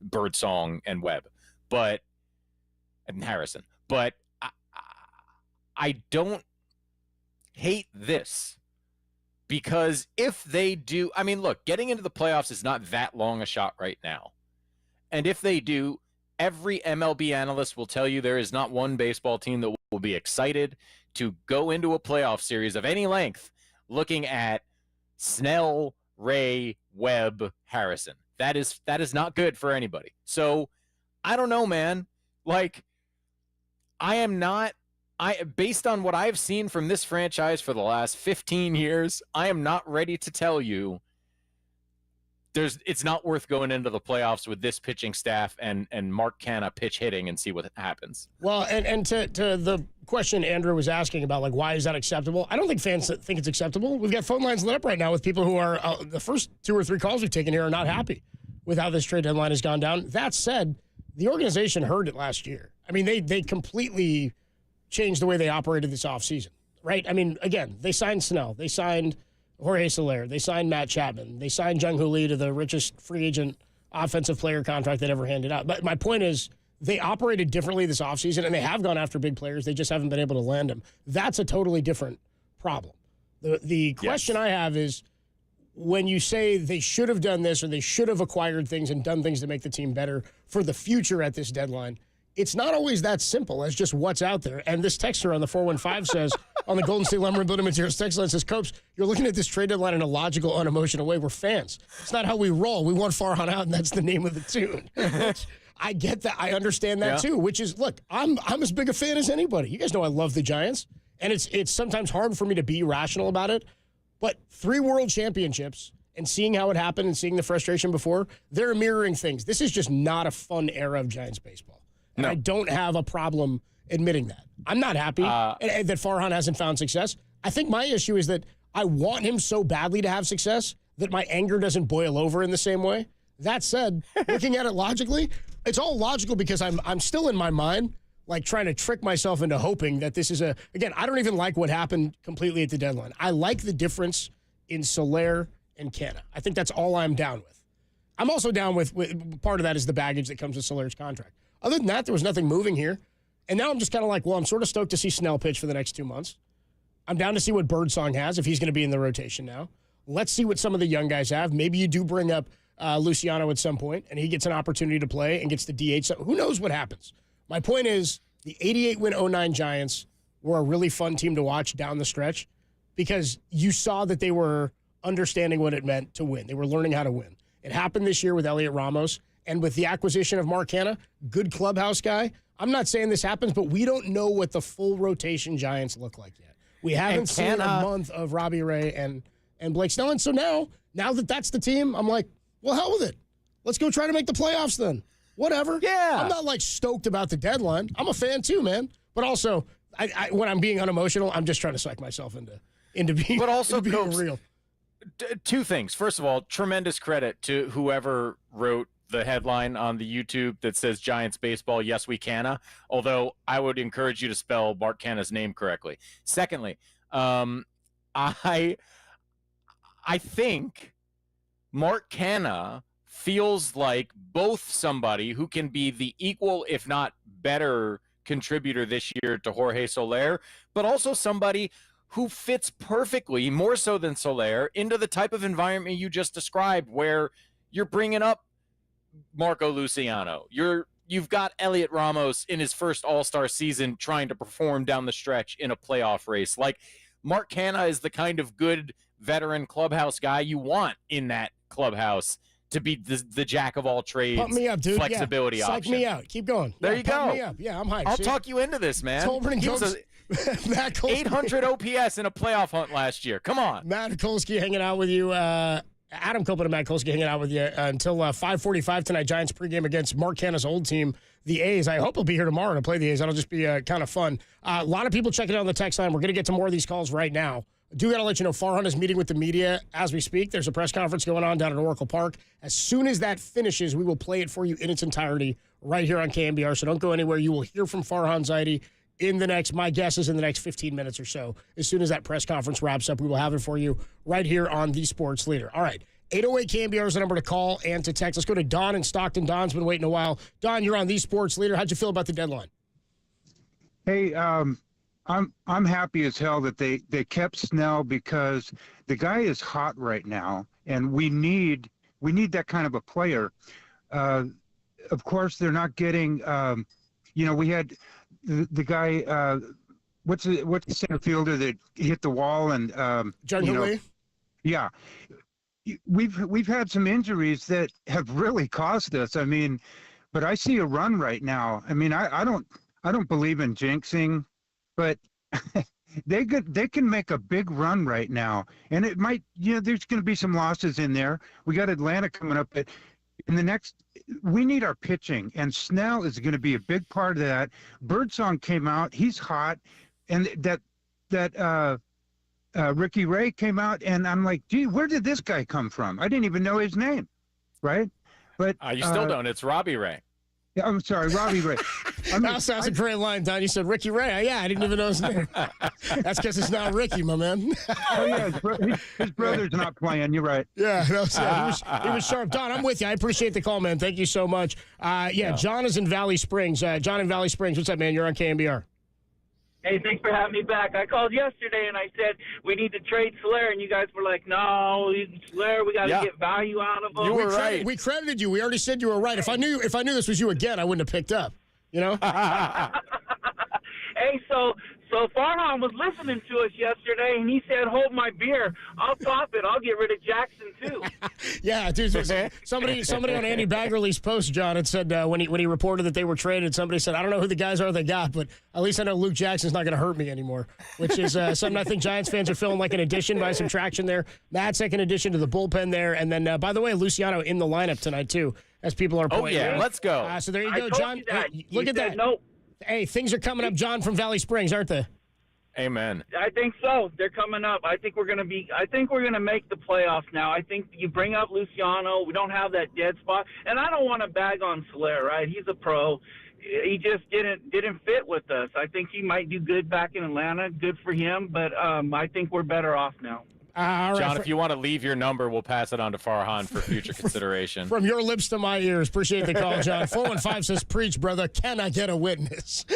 Birdsong and Webb, and Harrison. But I don't hate this because if they do, I mean, look, getting into the playoffs is not that long a shot right now. And if they do, every MLB analyst will tell you there is not one baseball team that will be excited to go into a playoff series of any length looking at Snell, Ray, Webb, Harrison. That is not good for anybody. So I don't know, man. Like, based on what I've seen from this franchise for the last 15 years, I am not ready to tell you it's not worth going into the playoffs with this pitching staff and Mark Canha pitch hitting and see what happens. Well, and to the question Andrew was asking about, like, why is that acceptable? I don't think fans think it's acceptable. We've got phone lines lit up right now with people who are, the first 2 or 3 calls we've taken here are not happy with how this trade deadline has gone down. That said, the organization heard it last year. I mean, they completely changed the way they operated this offseason, right? I mean, again, they signed Snell. They signed Jorge Soler. They signed Matt Chapman. They signed Jung Hoo Lee to the richest free agent offensive player contract they'd ever handed out. But my point is, they operated differently this offseason, and they have gone after big players. They just haven't been able to land them. That's a totally different problem. The question I have is, when you say they should have done this or they should have acquired things and done things to make the team better for the future at this deadline, it's not always that simple as just what's out there. And this texter on the 415 says, on the Golden State Lumber and Building Materials text line says, Copes, you're looking at this trade deadline in a logical, unemotional way. We're fans. It's not how we roll. We want Farhan out, and that's the name of the tune. I get that. I understand that, too, which is, look, I'm as big a fan as anybody. You guys know I love the Giants, and it's sometimes hard for me to be rational about it. But 3 world championships and seeing how it happened and seeing the frustration before, they're mirroring things. This is just not a fun era of Giants baseball. And I don't have a problem admitting that. I'm not happy that Farhan hasn't found success. I think my issue is that I want him so badly to have success that my anger doesn't boil over in the same way. That said, looking at it logically, it's all logical because I'm still in my mind, like trying to trick myself into hoping that this is again, I don't even like what happened completely at the deadline. I like the difference in Soler and Canna. I think that's all I'm down with. I'm also down with part of that is the baggage that comes with Soler's contract. Other than that, there was nothing moving here. And now I'm just kind of like, well, I'm sort of stoked to see Snell pitch for the next 2 months. I'm down to see what Birdsong has, if he's going to be in the rotation now. Let's see what some of the young guys have. Maybe you do bring up Luciano at some point, and he gets an opportunity to play and gets the DH. So who knows what happens? My point is, the 88-win 09 Giants were a really fun team to watch down the stretch because you saw that they were understanding what it meant to win. They were learning how to win. It happened this year with Elliot Ramos. And with the acquisition of Mark Hanna, good clubhouse guy. I'm not saying this happens, but we don't know what the full rotation Giants look like yet. We haven't seen a month of Robbie Ray and Blake Snell. And so now that that's the team, I'm like, well, hell with it. Let's go try to make the playoffs then. Whatever. Yeah. I'm not like stoked about the deadline. I'm a fan too, man. But also, I when I'm being unemotional, I'm just trying to psych myself into being, but also being real. 2 things. First of all, tremendous credit to whoever wrote the headline on the YouTube that says Giants baseball, yes, we canna. Although I would encourage you to spell Mark Canna's name correctly. Secondly, I think Mark Canna feels like both somebody who can be the equal, if not better, contributor this year to Jorge Soler, but also somebody who fits perfectly, more so than Soler, into the type of environment you just described, where you're bringing up Marco Luciano. You've got Elliot Ramos in his first All-Star season trying to perform down the stretch in a playoff race. Like, Mark Canna is the kind of good veteran clubhouse guy you want in that clubhouse to be the jack of all trades. Pump me up, dude. Flexibility option. Psych me out. Keep going. There you go. Pump me up. Yeah, I'm hyped. I'll talk you into this, man. He was 800 OPS in a playoff hunt last year. Come on. Matt Kolsky hanging out with you. Adam Copeland and Matt Kolsky hanging out with you until 5:45 tonight. Giants pregame against Mark Canna's old team, the A's. I hope he'll be here tomorrow to play the A's. That'll just be kind of fun. A lot of people checking out on the text line. We're going to get to more of these calls right now. I do got to let you know, Farhan is meeting with the media as we speak. There's a press conference going on down at Oracle Park. As soon as that finishes, we will play it for you in its entirety right here on KNBR. So don't go anywhere. You will hear from Farhan Zaidi in the next, my guess is in the next 15 minutes or so. As soon as that press conference wraps up, we will have it for you right here on The Sports Leader. All right. 808 KNBR is the number to call and to text. Let's go to Don in Stockton. Don's been waiting a while. Don, you're on The Sports Leader. How'd you feel about the deadline? Hey, I'm happy as hell that they kept Snell because the guy is hot right now, and we need that kind of a player. Of course, they're not getting. We had the guy. What's the center fielder that hit the wall and Lee? Yeah. We've had some injuries that have really cost us. I mean, but I see a run right now. I mean, I don't believe in jinxing, but they can make a big run right now, and it might. There's going to be some losses in there. We got Atlanta coming up, but in the next, we need our pitching, and Snell is going to be a big part of that. Birdsong came out; he's hot, and that Ricky Ray came out, and I'm like, gee, where did this guy come from? I didn't even know his name, right? But you still don't. It's Robbie Ray. Yeah, I'm sorry, Robbie Ray. That's a great line, Don. You said Ricky Ray. Yeah, I didn't even know his name. That's because it's not Ricky, my man. Oh, yeah, his brother's not playing. You're right. Yeah, he was sharp. Don, I'm with you. I appreciate the call, man. Thank you so much. John is in Valley Springs. John in Valley Springs. What's up, man? You're on KNBR. Hey, thanks for having me back. I called yesterday and I said we need to trade Soler, and you guys were like, "No, Soler, we got to get value out of him." You were right. We credited you. We already said you were right. If I knew this was you again, I wouldn't have picked up. You know. Hey, so Farhan was listening to us yesterday, and he said, "Hold my beer. I'll top it. I'll get rid of Jackson too." Yeah, dude. Somebody on Andy Baggarly's post, John, had said when he reported that they were traded, somebody said, "I don't know who the guys are they got, but at least I know Luke Jackson's not going to hurt me anymore," which is something I think Giants fans are feeling like an addition by subtraction there. Matt, second addition to the bullpen there, and then by the way, Luciano in the lineup tonight too, as people are pointing. Oh yeah, let's go. So there you go, John. Hey, look at that. Nope. Hey, things are coming up, John, from Valley Springs, aren't they? Amen. I think so. They're coming up. I think we're gonna make the playoffs now. I think you bring up Luciano. We don't have that dead spot, and I don't want to bag on Soler. Right? He's a pro. He just didn't fit with us. I think he might do good back in Atlanta. Good for him, but I think we're better off now. All right, John, if you want to leave your number, we'll pass it on to Farhan for future consideration. From your lips to my ears. Appreciate the call, John. 415 says, "Preach, brother. Can I get a witness?"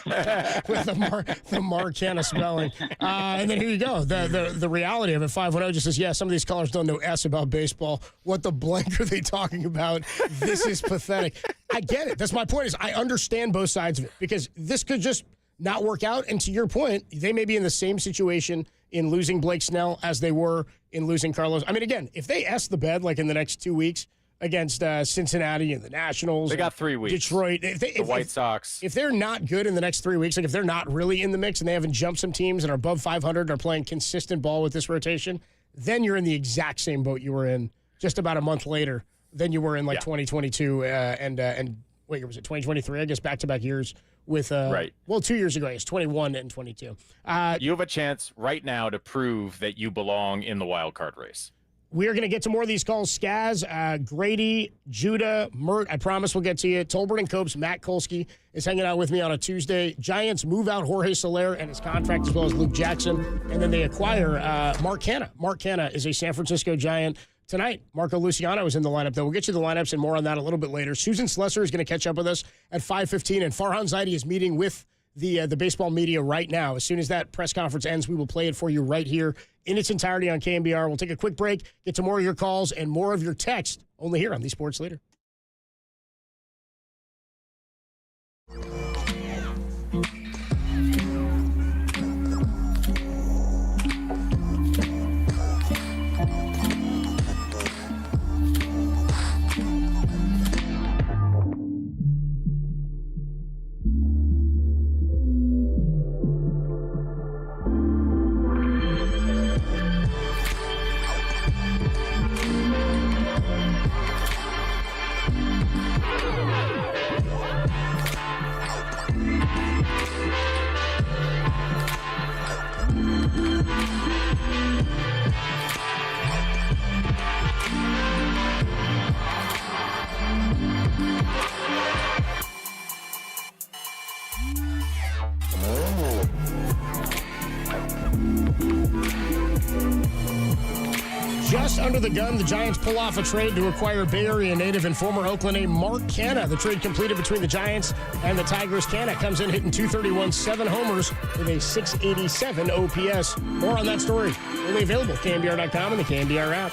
With the Marcana spelling. And then here you go. The reality of it, 510 just says, "Yeah, some of these callers don't know S about baseball. What the blank are they talking about? This is pathetic." I get it. That's my point is I understand both sides of it because this could just not work out. And to your point, they may be in the same situation in losing Blake Snell as they were in losing Carlos. I mean, again, if they S the bed like in the next 2 weeks against Cincinnati and the Nationals. They got 3 weeks. Detroit. The White Sox. If they're not good in the next 3 weeks, like if they're not really in the mix and they haven't jumped some teams and are above 500 and are playing consistent ball with this rotation, then you're in the exact same boat you were in just about a month later than you were in 2022 and wait, was it 2023? I guess back-to-back years with, right. Well, 2 years ago, it's 21 and 22. You have a chance right now to prove that you belong in the wild card race. We are going to get to more of these calls. Skaz, Grady, Judah, Mert, I promise we'll get to you. Tolbert and Copes, Matt Kolsky is hanging out with me on a Tuesday. Giants move out Jorge Soler and his contract as well as Luke Jackson, and then they acquire Mark Canha. Mark Canha is a San Francisco Giant. Tonight, Marco Luciano is in the lineup, though. We'll get you the lineups and more on that a little bit later. Susan Slesser is going to catch up with us at 5:15, and Farhan Zaidi is meeting with the baseball media right now. As soon as that press conference ends, we will play it for you right here in its entirety on KNBR. We'll take a quick break, get to more of your calls and more of your text, only here on the Sports Leader. Just under the gun, the Giants pull off a trade to acquire Bay Area native and former Oakland native Mark Canha. The trade completed between the Giants and the Tigers. Canha comes in hitting .231, 7 homers with a .687 OPS. More on that story only available at KNBR.com and the KNBR app.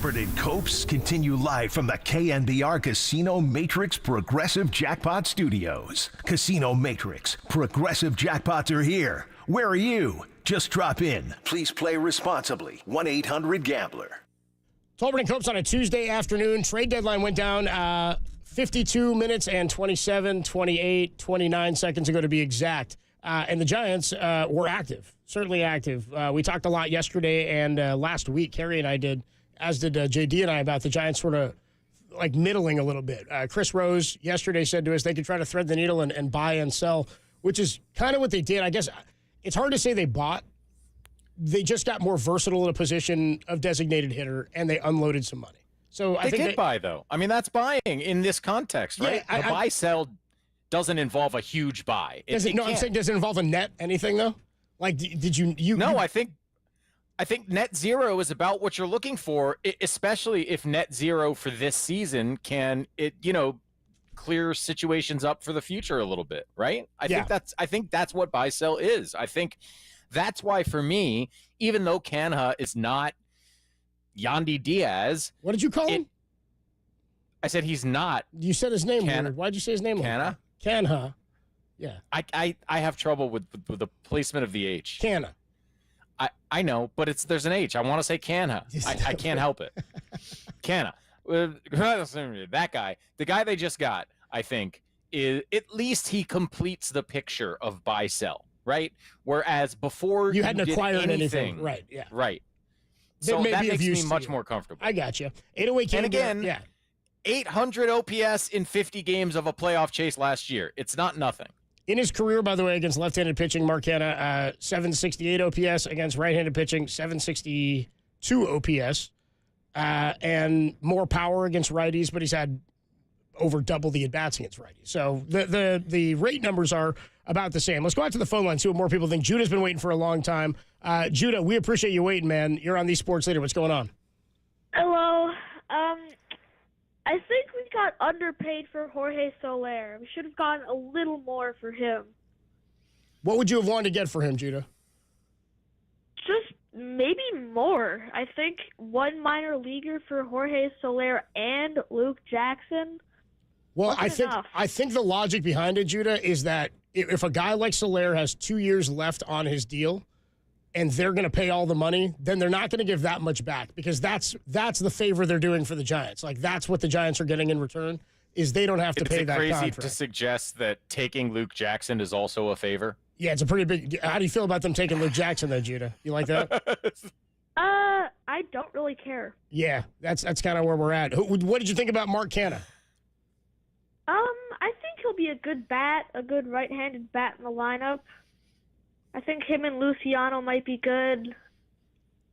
Shepard and Copes continue live from the KNBR Casino Matrix Progressive Jackpot Studios. Casino Matrix, Progressive Jackpots are here. Where are you? Just drop in. Please play responsibly. 1-800-GAMBLER. Tolbert and Copes on a Tuesday afternoon. Trade deadline went down 52 minutes and 27, 28, 29 seconds ago to be exact. And the Giants were active, certainly active. We talked a lot yesterday and last week. Kerry and I did, as did JD and I, about the Giants sort of like middling a little bit. Chris Rose yesterday said to us they could try to thread the needle and buy and sell, which is kind of what they did. I guess it's hard to say they bought. They just got more versatile in a position of designated hitter, and they unloaded some money. So I they think did buy, though. I mean, that's buying in this context, right? Yeah, the buy-sell doesn't involve a huge buy. I'm saying, does it involve a net anything, though? Like, did you No, I think net zero is about what you're looking for, especially if net zero for this season can, clear situations up for the future a little bit, right? I think that's what buy-sell is. I think that's why, for me, even though Canha is not Yandy Diaz. What did you call him? I said he's not. You said his name. Why'd you say his name? Canha? Canha. Yeah. I have trouble with the placement of the H. Canha. I know, but there's an H. I want to say Canha. I can't help it. Canha. That guy. The guy they just got, I think, is at least he completes the picture of buy-sell. Right? Whereas before you hadn't did acquired anything. Right, yeah. Right. So that makes me much more comfortable. I got you. 808 KNBR. And again, yeah. 800 OPS in 50 games of a playoff chase last year. It's not nothing. In his career, by the way, against left-handed pitching, Mark Canha, 768 OPS. Against right-handed pitching, 762 OPS. And more power against righties, but he's had over double the at-bats against righties. So the rate numbers are about the same. Let's go out to the phone line, see what more people think. Judah's been waiting for a long time. Judah, we appreciate you waiting, man. You're on the Sports Leader. What's going on? Hello. I think we got underpaid for Jorge Soler. We should have gotten a little more for him. What would you have wanted to get for him, Judah? Just maybe more. I think one minor leaguer for Jorge Soler and Luke Jackson. Well, I think the logic behind it, Judah, is that if a guy like Soler has 2 years left on his deal and they're going to pay all the money, then they're not going to give that much back because that's the favor they're doing for the Giants. Like, that's what the Giants are getting in return is they don't have to pay that contract. Is it crazy to suggest that taking Luke Jackson is also a favor? Yeah, it's a pretty big – how do you feel about them taking Luke Jackson, though, Judah? You like that? I don't really care. Yeah, that's kind of where we're at. What did you think about Mark Canha? I think he'll be a good bat, a good right-handed bat in the lineup. I think him and Luciano might be good.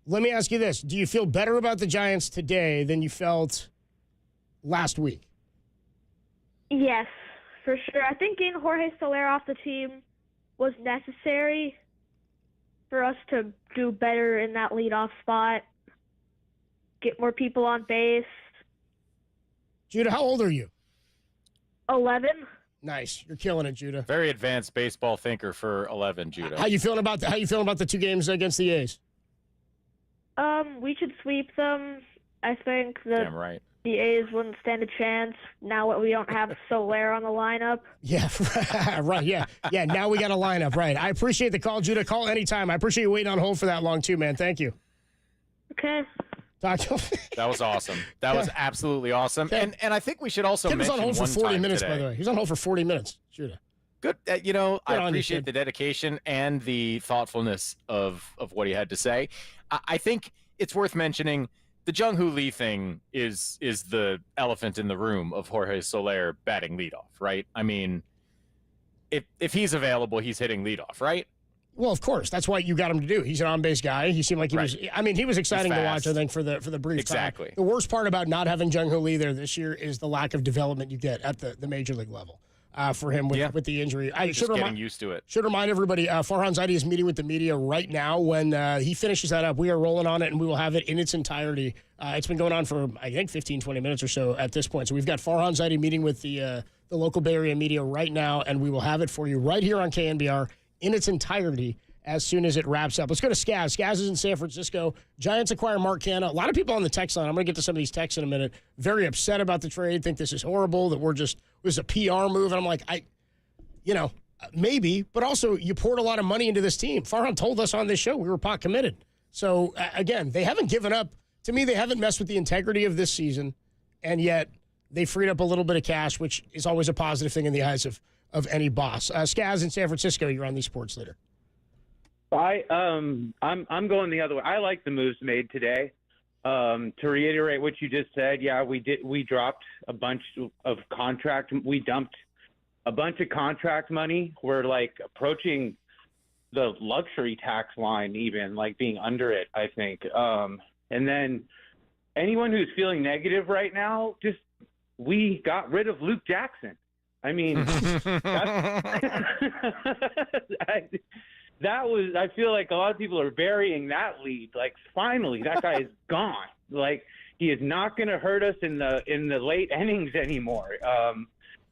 Let me ask you this. Do you feel better about the Giants today than you felt last week? Yes, for sure. I think getting Jorge Soler off the team was necessary for us to do better in that leadoff spot, get more people on base. Judah, how old are you? 11. Nice. You're killing it, Judah. Very advanced baseball thinker for 11, Judah. How you feeling about the 2 games against the A's? We should sweep them. I think Damn right. the A's wouldn't stand a chance now that we don't have Soler on the lineup. Yeah, right. Yeah. Now we got a lineup. Right. I appreciate the call, Judah. Call anytime. I appreciate you waiting on hold for that long too, man. Thank you. Okay. Talk to him. That was awesome. That was absolutely awesome. And I think we should also mention on hold for 40 minutes, today. by the way. He was on hold for 40 minutes. Judah. Good. I appreciate the dedication and the thoughtfulness of what he had to say. I think it's worth mentioning the Jung-Hoo Lee thing is the elephant in the room of Jorge Soler batting leadoff, right? I mean, if he's available, he's hitting leadoff, right? Well, of course. That's what you got him to do. He's an on-base guy. He seemed like he was. I mean, he was exciting to watch, I think, for the brief time. The worst part about not having Jung-Hoo Lee there this year is the lack of development you get at the major league level for him with the injury. I should getting used to it. Should remind everybody, Farhan Zaidi is meeting with the media right now. When he finishes that up, we are rolling on it, and we will have it in its entirety. It's been going on for, I think, 15, 20 minutes or so at this point. So we've got Farhan Zaidi meeting with the local Bay Area media right now, and we will have it for you right here on KNBR in its entirety as soon as it wraps up. Let's go to Skaz. Skaz is in San Francisco. Giants acquire Mark Canha. A lot of people on the text line, I'm going to get to some of these texts in a minute, very upset about the trade, think this is horrible, that this is a PR move. And I'm like, maybe, but also you poured a lot of money into this team. Farhan told us on this show we were pot committed. So, again, they haven't given up. To me, they haven't messed with the integrity of this season, and yet they freed up a little bit of cash, which is always a positive thing in the eyes of any boss. Skaz in San Francisco, you're on the Sports Leader. I'm going the other way. I like the moves made today. To reiterate what you just said, yeah, we dropped a bunch of contract. We dumped a bunch of contract money. We're like approaching the luxury tax line, even like being under it, I think. And then anyone who's feeling negative right now, we got rid of Luke Jackson. I mean, I feel like a lot of people are burying that lead. Like, finally, that guy is gone. Like, he is not going to hurt us in the late innings anymore.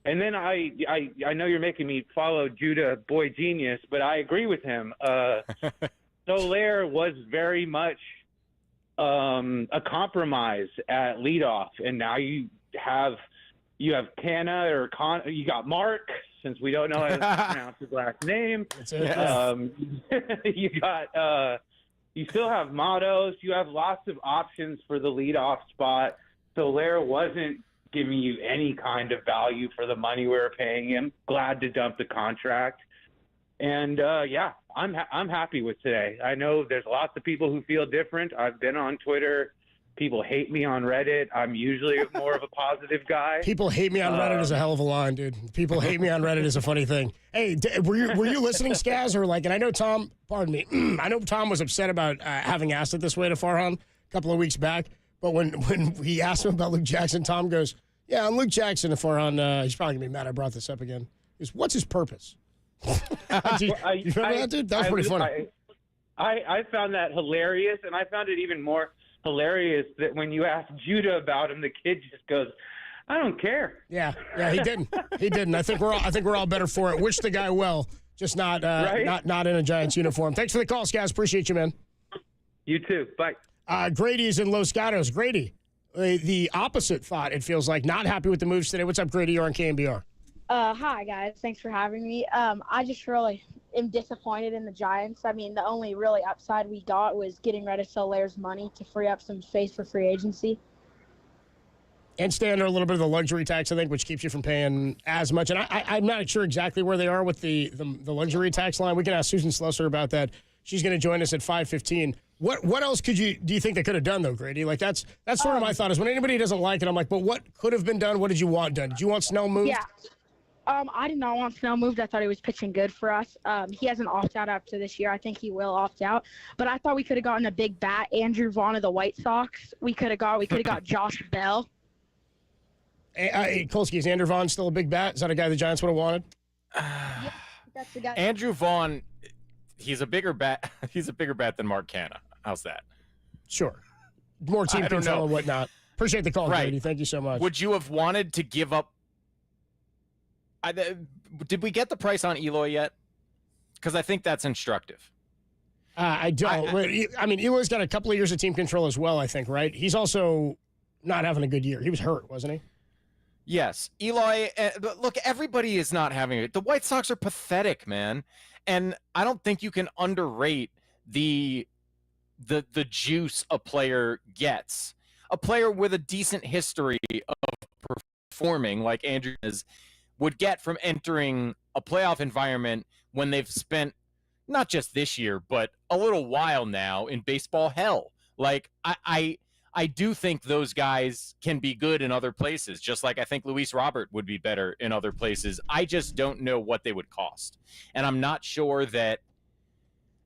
And then I know you're making me follow Judah Boy Genius, but I agree with him. Soler was very much a compromise at leadoff, and now you have Canha or you got Mark, since we don't know how to pronounce his last name. You still have Matos. You have lots of options for the leadoff spot. Soler wasn't giving you any kind of value for the money we were paying him. Glad to dump the contract. And I'm happy with today. I know there's lots of people who feel different. I've been on Twitter. People hate me on Reddit. I'm usually more of a positive guy. People hate me on Reddit is a hell of a line, dude. People hate me on Reddit is a funny thing. Hey, were you listening, Skaz, or like? And I know Tom. Pardon me. I know Tom was upset about having asked it this way to Farhan a couple of weeks back. But when we asked him about Luke Jackson, Tom goes, "Yeah, I'm Luke Jackson." And Farhan, he's probably gonna be mad I brought this up again. He goes, "What's his purpose?" You remember that, dude? That was pretty funny. I found that hilarious, and I found it even more hilarious that when you ask Judah about him, the kid just goes, "I don't care." Yeah, he didn't. He didn't. I think we're all better for it. Wish the guy well, just not not in a Giants uniform. Thanks for the call, Skaz. Appreciate you, man. You too. Bye. Grady's in Los Gatos. Grady, the opposite thought. It feels like not happy with the moves today. What's up, Grady? You're on KNBR. Hi, guys. Thanks for having me. I just really am disappointed in the Giants. I mean, the only really upside we got was getting rid of Soler's money to free up some space for free agency. And stay under a little bit of the luxury tax, I think, which keeps you from paying as much. And I'm not sure exactly where they are with the luxury tax line. We can ask Susan Slusser about that. She's going to join us at 5:15. What else do you think they could have done, though, Grady? Like, that's sort of my thought is when anybody doesn't like it, I'm like, but what could have been done? What did you want done? Did you want Snell moved? Yeah. I did not want Snell moved. I thought he was pitching good for us. He hasn't opted out after this year. I think he will opt out. But I thought we could have gotten a big bat, Andrew Vaughn of the White Sox. We could have got Josh Bell. Hey, Kolsky, is Andrew Vaughn still a big bat? Is that a guy the Giants would have wanted? Yeah, that's the guy. Andrew Vaughn, he's a bigger bat. He's a bigger bat than Mark Canha. How's that? Sure. More team control and whatnot. Appreciate the call, Grady. Thank you so much. Would you have wanted to give up? Did we get the price on Eloy yet? Because I think that's instructive. I don't. I mean, Eloy's got a couple of years of team control as well, I think, right? He's also not having a good year. He was hurt, wasn't he? Yes. Eloy, look, everybody is not having it. The White Sox are pathetic, man. And I don't think you can underrate the juice a player gets. A player with a decent history of performing, like Andrew is, would get from entering a playoff environment when they've spent not just this year, but a little while now in baseball hell. Like, I do think those guys can be good in other places, just like I think Luis Robert would be better in other places. I just don't know what they would cost. And I'm not sure that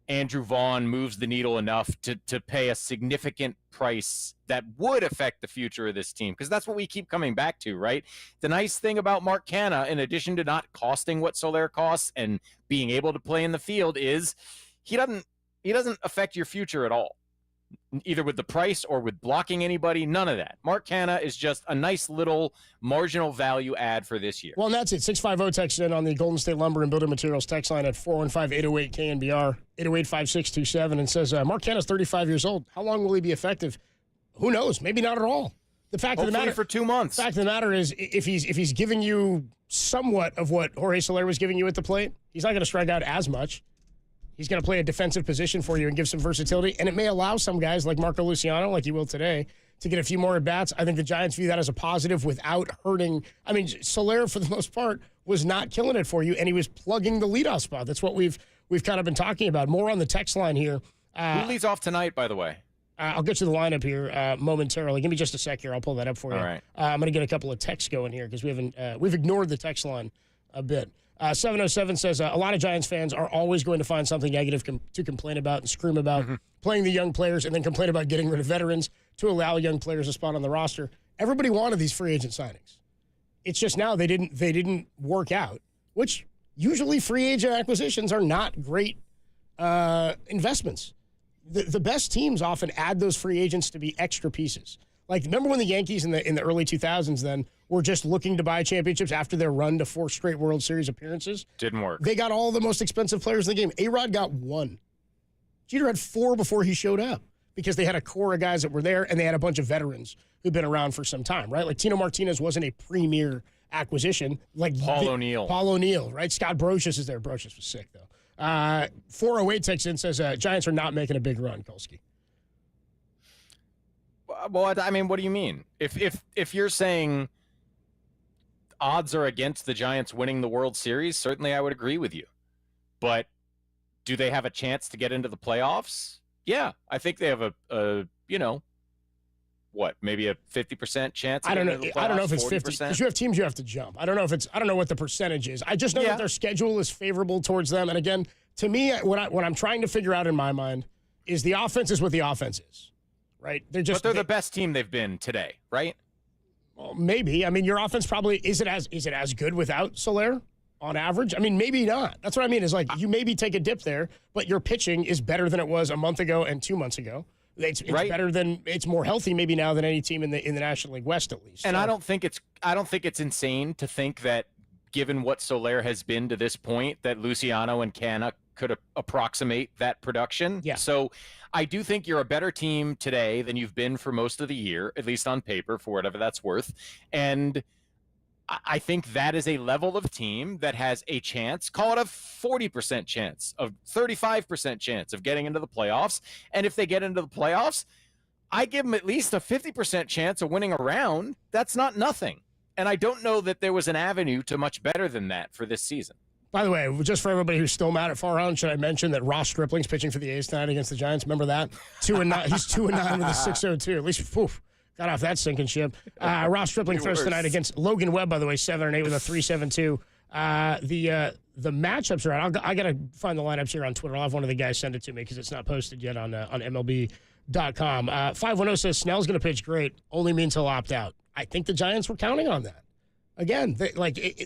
Andrew Vaughn moves the needle enough to pay a significant price that would affect the future of this team, because that's what we keep coming back to, right? The nice thing about Mark Canha, in addition to not costing what Soler costs and being able to play in the field, is he doesn't affect your future at all. either with the price or with blocking anybody. None of that. Mark Canha is just a nice little marginal value add for this year. Well, and that's it. 650 text in on the Golden State Lumber and Building Materials text line at 415-808-KNBR, 808-5627, and says, Mark Canha's 35 years old. How long will he be effective? Who knows? Maybe not at all. The fact of the matter, for 2 months. Fact of the matter is, if he's giving you somewhat of what Jorge Soler was giving you at the plate, he's not going to strike out as much. He's going to play a defensive position for you and give some versatility, and it may allow some guys like Marco Luciano, like he will today, to get a few more at-bats. I think the Giants view that as a positive without hurting. I mean, Soler, for the most part, was not killing it for you, and he was plugging the leadoff spot. That's what we've kind of been talking about. More on the text line here. Who leads off tonight, by the way? I'll get you the lineup here momentarily. Give me just a sec here. I'll pull that up for you. All right. I'm going to get a couple of texts going here because we've ignored the text line a bit. 707 says, a lot of Giants fans are always going to find something negative to complain about and scream about, playing the young players, and then complain about getting rid of veterans to allow young players a spot on the roster. Everybody wanted these free agent signings. It's just now they didn't work out, which usually free agent acquisitions are not great investments. The best teams often add those free agents to be extra pieces. Like, remember when the Yankees in the early 2000s then were just looking to buy championships after their run to 4 straight World Series appearances? Didn't work. They got all the most expensive players in the game. A-Rod got 1. Jeter had 4 before he showed up because they had a core of guys that were there, and they had a bunch of veterans who'd been around for some time, right? Like, Tino Martinez wasn't a premier acquisition. Like Paul O'Neill, right? Scott Brocious is there. Brocious was sick, though. 408 texts in, says, Giants are not making a big run, Kolsky. Well, I mean, what do you mean? If you're saying odds are against the Giants winning the World Series, certainly I would agree with you. But do they have a chance to get into the playoffs? Yeah, I think they have maybe a 50% chance. I don't know if it's 50 because you have teams you have to jump. I don't know what the percentage is. I just know that their schedule is favorable towards them. And again, to me, what I'm trying to figure out in my mind is the offense is what the offense is. Right? But they're the best team they've been today, right? Well, maybe. I mean, your offense probably is it as good without Soler on average? I mean, maybe not. That's what I mean. Is like you maybe take a dip there, but your pitching is better than it was a month ago and 2 months ago. It's right. Better than it's more healthy maybe now than any team in the National League West at least. And so, I don't think it's insane to think that given what Soler has been to this point, that Luciano and Canha could approximate that production. Yeah. So I do think you're a better team today than you've been for most of the year, at least on paper, for whatever that's worth. And I think that is a level of team that has a chance, call it a 40% chance, of 35% chance of getting into the playoffs. And if they get into the playoffs, I give them at least a 50% chance of winning a round. That's not nothing. And I don't know that there was an avenue to much better than that for this season. By the way, just for everybody who's still mad at Farhan, should I mention that Ross Stripling's pitching for the A's tonight against the Giants? Remember that? 2-9. He's 2-9 with a 6.02. At least, got off that sinking ship. Ross Stripling throws tonight against Logan Webb, by the way, 7-8 with a 3.72. The matchups are out. I got to find the lineups here on Twitter. I'll have one of the guys send it to me because it's not posted yet on MLB.com. 510 says Snell's going to pitch great, only means he'll opt out. I think the Giants were counting on that. Again,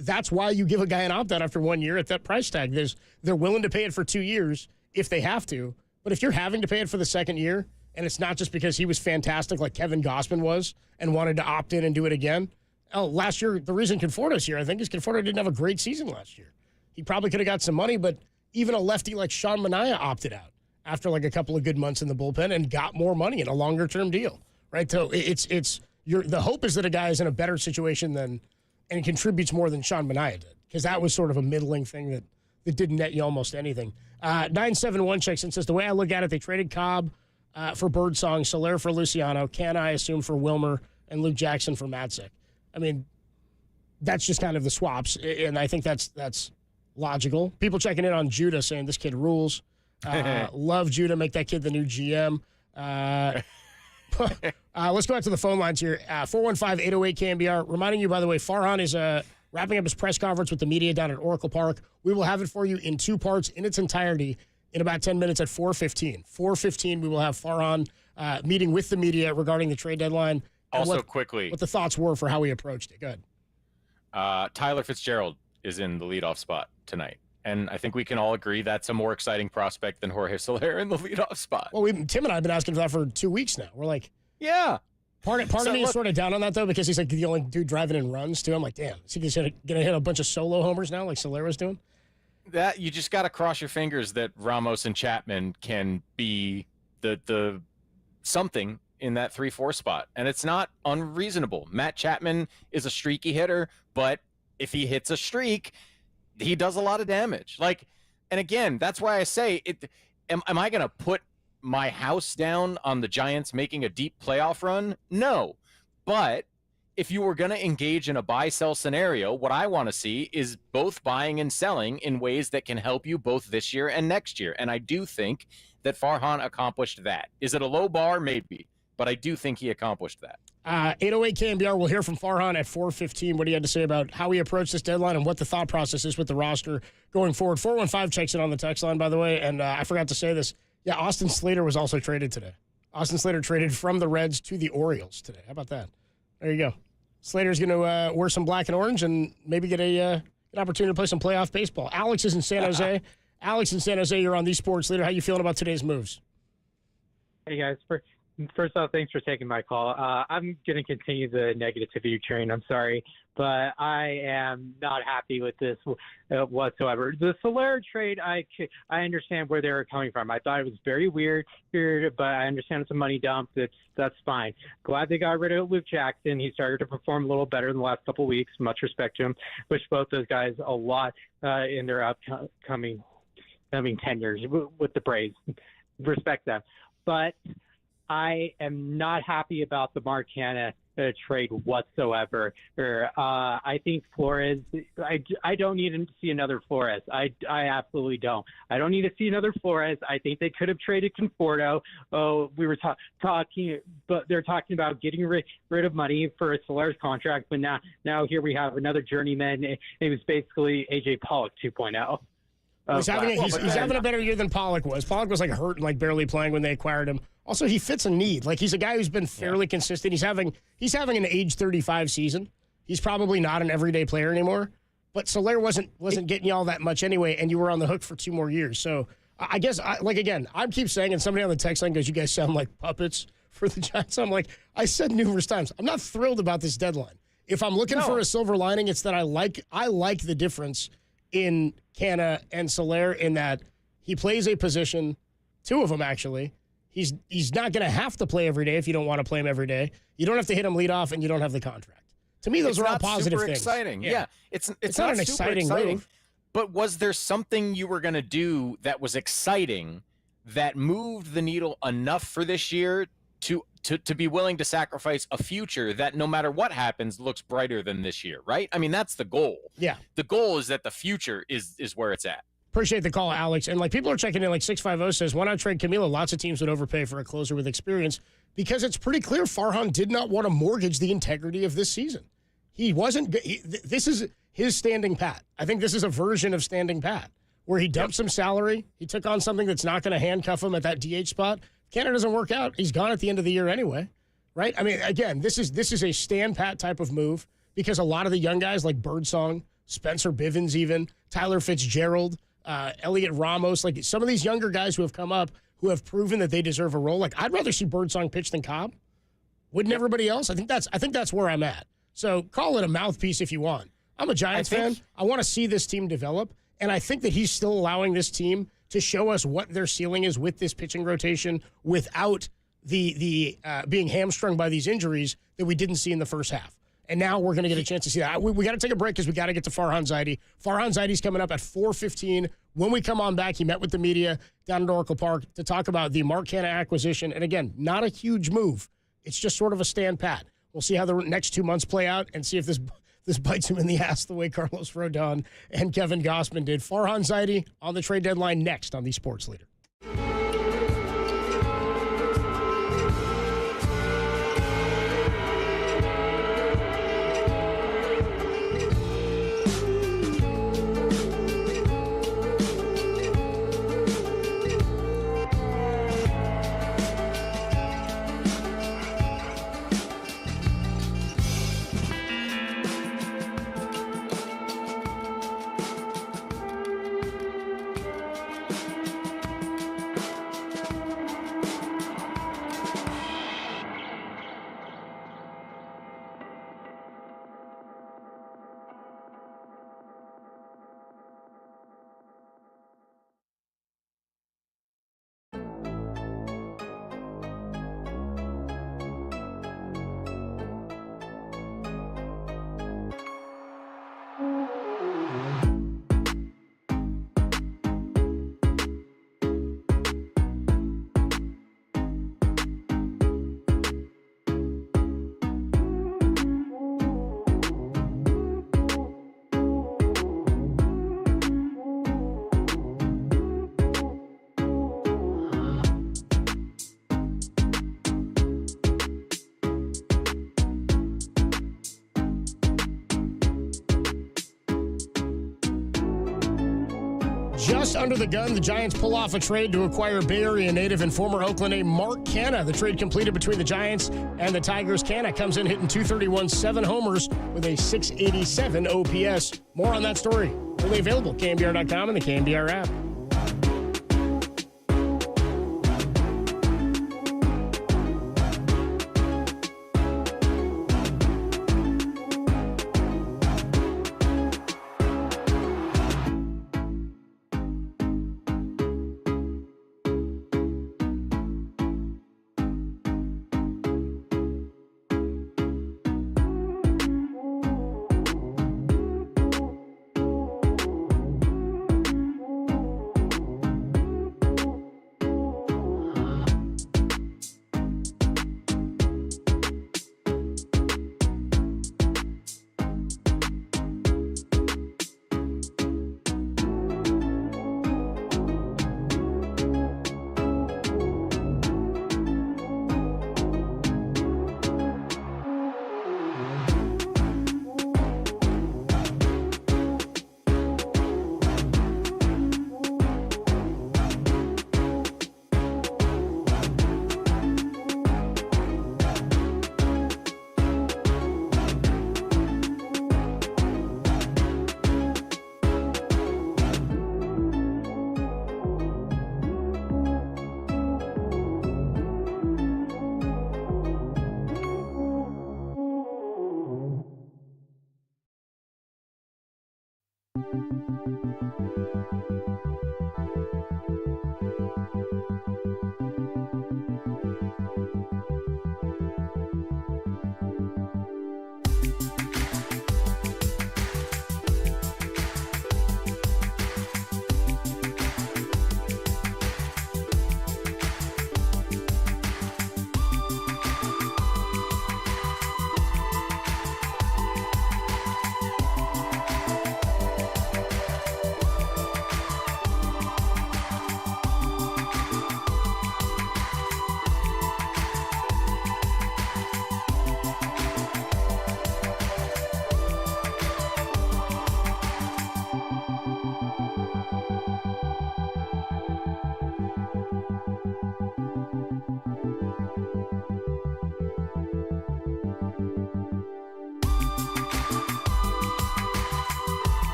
that's why you give a guy an opt-out after 1 year at that price tag. They're willing to pay it for 2 years if they have to. But if you're having to pay it for the second year, and it's not just because he was fantastic like Kevin Gausman was and wanted to opt in and do it again. Last year, the reason Conforto's here, I think, is Conforto didn't have a great season last year. He probably could have got some money, but even a lefty like Sean Manaea opted out after like a couple of good months in the bullpen and got more money in a longer-term deal, right? So the hope is that a guy is in a better situation and contributes more than Sean Manaea did, because that was sort of a middling thing that didn't net you almost anything. 971 checks in, says, the way I look at it, they traded Cobb for Birdsong, Soler for Luciano, Canha, I assume, for Wilmer, and Luke Jackson for Matzek. I mean, that's just kind of the swaps, and I think that's logical. People checking in on Judah saying this kid rules. Love Judah, make that kid the new GM. Let's go out to the phone lines here. 415-808-KNBR. Reminding you, by the way, Farhan is wrapping up his press conference with the media down at Oracle Park. We will have it for you in 2 parts in its entirety in about 10 minutes at 4:15. 4:15, we will have Farhan meeting with the media regarding the trade deadline. Also, quickly, what the thoughts were for how we approached it. Go ahead. Tyler Fitzgerald is in the leadoff spot tonight. And I think we can all agree that's a more exciting prospect than Jorge Soler in the leadoff spot. Well, Tim and I have been asking for that for 2 weeks now. We're like, yeah. Part of me is sort of down on that, though, because he's like the only dude driving in runs, too. I'm like, damn, is he going to hit a bunch of solo homers now like Soler was doing? That you just got to cross your fingers that Ramos and Chapman can be the something in that 3-4 spot. And it's not unreasonable. Matt Chapman is a streaky hitter, but if he hits a streak, he does a lot of damage. Like, and again, that's why I say it. Am I going to put my house down on the Giants making a deep playoff run? No. But if you were going to engage in a buy-sell scenario, what I want to see is both buying and selling in ways that can help you both this year and next year. And I do think that Farhan accomplished that. Is it a low bar? Maybe. But I do think he accomplished that. 808 KNBR, we'll hear from Farhan at 4:15. What he had to say about how he approached this deadline and what the thought process is with the roster going forward. 415 checks in on the text line, by the way. And I forgot to say this. Yeah, Austin Slater was also traded today. Austin Slater traded from the Reds to the Orioles today. How about that? There you go. Slater's going to wear some black and orange and maybe get an opportunity to play some playoff baseball. Alex is in San Jose. Alex in San Jose, you're on the Sports Leader. How you feeling about today's moves? Hey, guys. First off, thanks for taking my call. I'm going to continue the negativity train. I'm sorry, but I am not happy with this whatsoever. The Soler trade, I understand where they were coming from. I thought it was very weird, but I understand it's a money dump. That's fine. Glad they got rid of Luke Jackson. He started to perform a little better in the last couple of weeks. Much respect to him. Wish both those guys a lot in their upcoming tenures with the Braves. Respect them. But I am not happy about the Mark Canha trade whatsoever. I think Flores, I don't need to see another Flores. I absolutely don't. I don't need to see another Flores. I think they could have traded Conforto. We were talking, but they're talking about getting rid of money for a Soler's contract. But now here we have another journeyman. It was basically AJ Pollock 2.0. He's having a better year than Pollock was. Pollock was like hurt and like barely playing when they acquired him. Also, he fits a need. Like he's a guy who's been fairly consistent. He's having an age 35 season. He's probably not an everyday player anymore. But Soler wasn't getting you all that much anyway, and you were on the hook for 2 more years. So I guess I keep saying, and somebody on the text line goes, "You guys sound like puppets for the Giants." I'm like, I said numerous times, I'm not thrilled about this deadline. If I'm looking for a silver lining, it's that I like the difference in Canha and Soler in that he plays a position, 2 of them actually. He's not going to have to play every day if you don't want to play him every day. You don't have to hit him leadoff, and you don't have the contract. To me, those are all positive things. Exciting. Yeah. It's not an exciting move. But was there something you were going to do that was exciting that moved the needle enough for this year to be willing to sacrifice a future that no matter what happens looks brighter than this year, right? I mean, that's the goal. Yeah. The goal is that the future is where it's at. Appreciate the call, Alex. And like people are checking in, like 650 says, why not trade Camilo? Lots of teams would overpay for a closer with experience because it's pretty clear Farhan did not want to mortgage the integrity of this season. He wasn't. This is his standing pat. I think this is a version of standing pat where he dumped some salary. He took on something that's not going to handcuff him at that DH spot. If Canha doesn't work out, he's gone at the end of the year anyway, right? I mean, again, this is a stand pat type of move because a lot of the young guys like Birdsong, Spencer Bivens, even Tyler Fitzgerald, Elliot Ramos, like some of these younger guys who have come up who have proven that they deserve a role. Like I'd rather see Birdsong pitch than Cobb. Wouldn't everybody else? I think that's where I'm at. So call it a mouthpiece if you want. I'm a Giants fan. I want to see this team develop, and I think that he's still allowing this team to show us what their ceiling is with this pitching rotation without the being hamstrung by these injuries that we didn't see in the first half. And now we're going to get a chance to see that. We got to take a break because we got to get to Farhan Zaidi. Farhan Zaidi's coming up at 4:15. When we come on back, he met with the media down at Oracle Park to talk about the Mark Canha acquisition. And again, not a huge move. It's just sort of a stand pat. We'll see how the next 2 months play out and see if this bites him in the ass the way Carlos Rodon and Kevin Gossman did. Farhan Zaidi on the trade deadline next on the Sports Leader. Just under the gun, the Giants pull off a trade to acquire Bay Area native and former Oakland native Mark Canha. The trade completed between the Giants and the Tigers. Canha comes in hitting .231, 7 homers with a .687 OPS. More on that story. Fully available, KNBR.com and the KNBR app.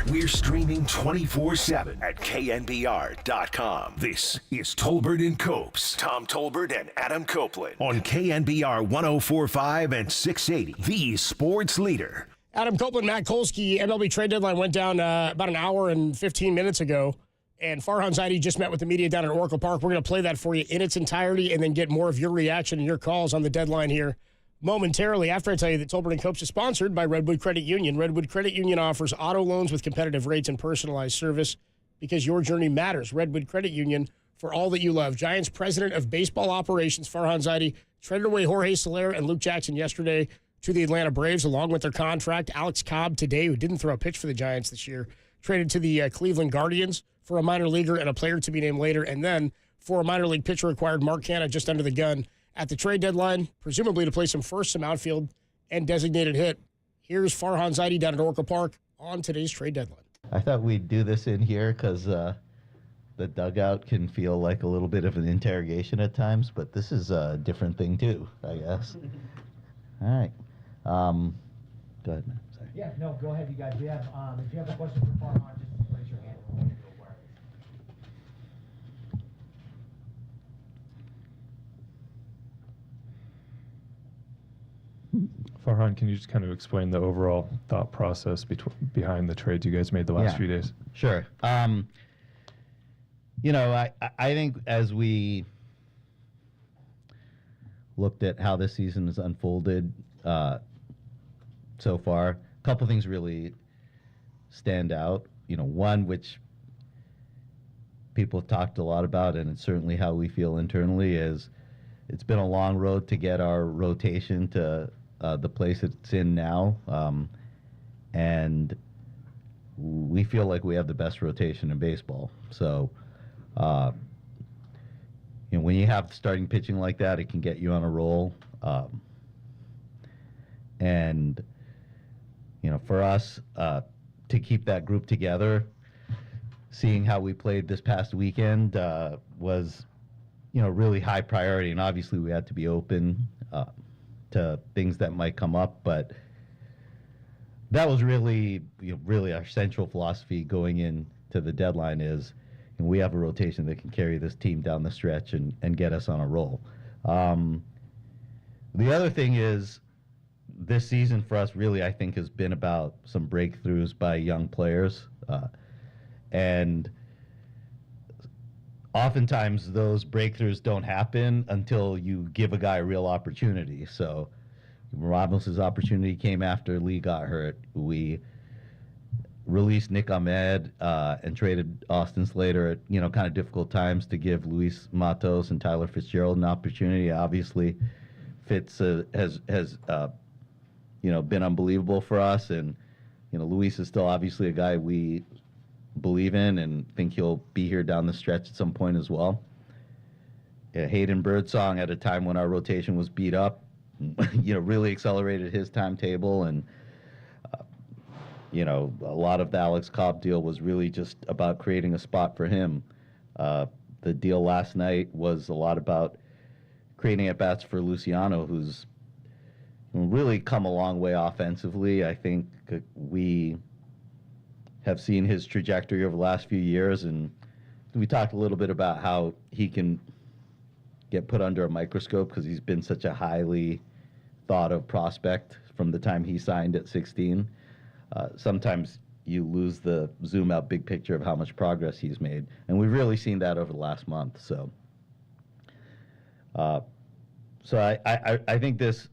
We're streaming 24/7 at KNBR.com. This is Tolbert and Copes. Tom Tolbert and Adam Copeland on KNBR 104.5 and 680, the sports leader. Adam Copeland, Matt Kolsky, MLB trade deadline went down about an hour and 15 minutes ago, and Farhan Zaidi just met with the media down at Oracle Park. We're going to play that for you in its entirety and then get more of your reaction and your calls on the deadline here momentarily after I tell you that Tolbert and Copes is sponsored by Redwood Credit Union. Redwood Credit Union offers auto loans with competitive rates and personalized service because your journey matters. Redwood Credit Union, for all that you love. Giants president of baseball operations, Farhan Zaidi, traded away Jorge Soler and Luke Jackson yesterday to the Atlanta Braves along with their contract. Alex Cobb today, who didn't throw a pitch for the Giants this year, traded to the Cleveland Guardians for a minor leaguer and a player to be named later. And then for a minor league pitcher acquired Mark Canha just under the gun at the trade deadline, presumably to play some first, some outfield, and designated hit. Here's Farhan Zaidi down at Orca Park on today's trade deadline. I thought we'd do this in here because the dugout can feel like a little bit of an interrogation at times, but this is a different thing too, I guess. All right. Go ahead, man. Sorry. Yeah, no, go ahead, you guys. We have, if you have a question for Farhan, just raise your hand. We'll go Farhan, can you just kind of explain the overall thought process behind the trades you guys made the last few days? Sure. You know, I think as we looked at how this season has unfolded so far, a couple things really stand out. You know, one, which people have talked a lot about, and it's certainly how we feel internally, is it's been a long road to get our rotation to the place it's in now. And we feel like we have the best rotation in baseball. So, you know, when you have starting pitching like that, it can get you on a roll. And, you know, for us to keep that group together, seeing how we played this past weekend was, you know, really high priority. And obviously we had to be open to things that might come up, but that was really, you know, really our central philosophy going into the deadline is, and we have a rotation that can carry this team down the stretch and get us on a roll. The other thing is, this season for us really, I think, has been about some breakthroughs by young players. And oftentimes those breakthroughs don't happen until you give a guy a real opportunity. So Ramos' opportunity came after Lee got hurt. We released Nick Ahmed and traded Austin Slater at, you know, kind of difficult times to give Luis Matos and Tyler Fitzgerald an opportunity. Obviously, Fitz has you know, been unbelievable for us, and you know, Luis is still obviously a guy we believe in and think he'll be here down the stretch at some point as well. Hayden Birdsong, at a time when our rotation was beat up, you know, really accelerated his timetable, and you know, a lot of the Alex Cobb deal was really just about creating a spot for him. The deal last night was a lot about creating at-bats for Luciano, who's really come a long way offensively. I think we have seen his trajectory over the last few years, and we talked a little bit about how he can get put under a microscope because he's been such a highly thought of prospect from the time he signed at 16. Sometimes you lose the zoom out big picture of how much progress he's made, and we've really seen that over the last month. So I think this,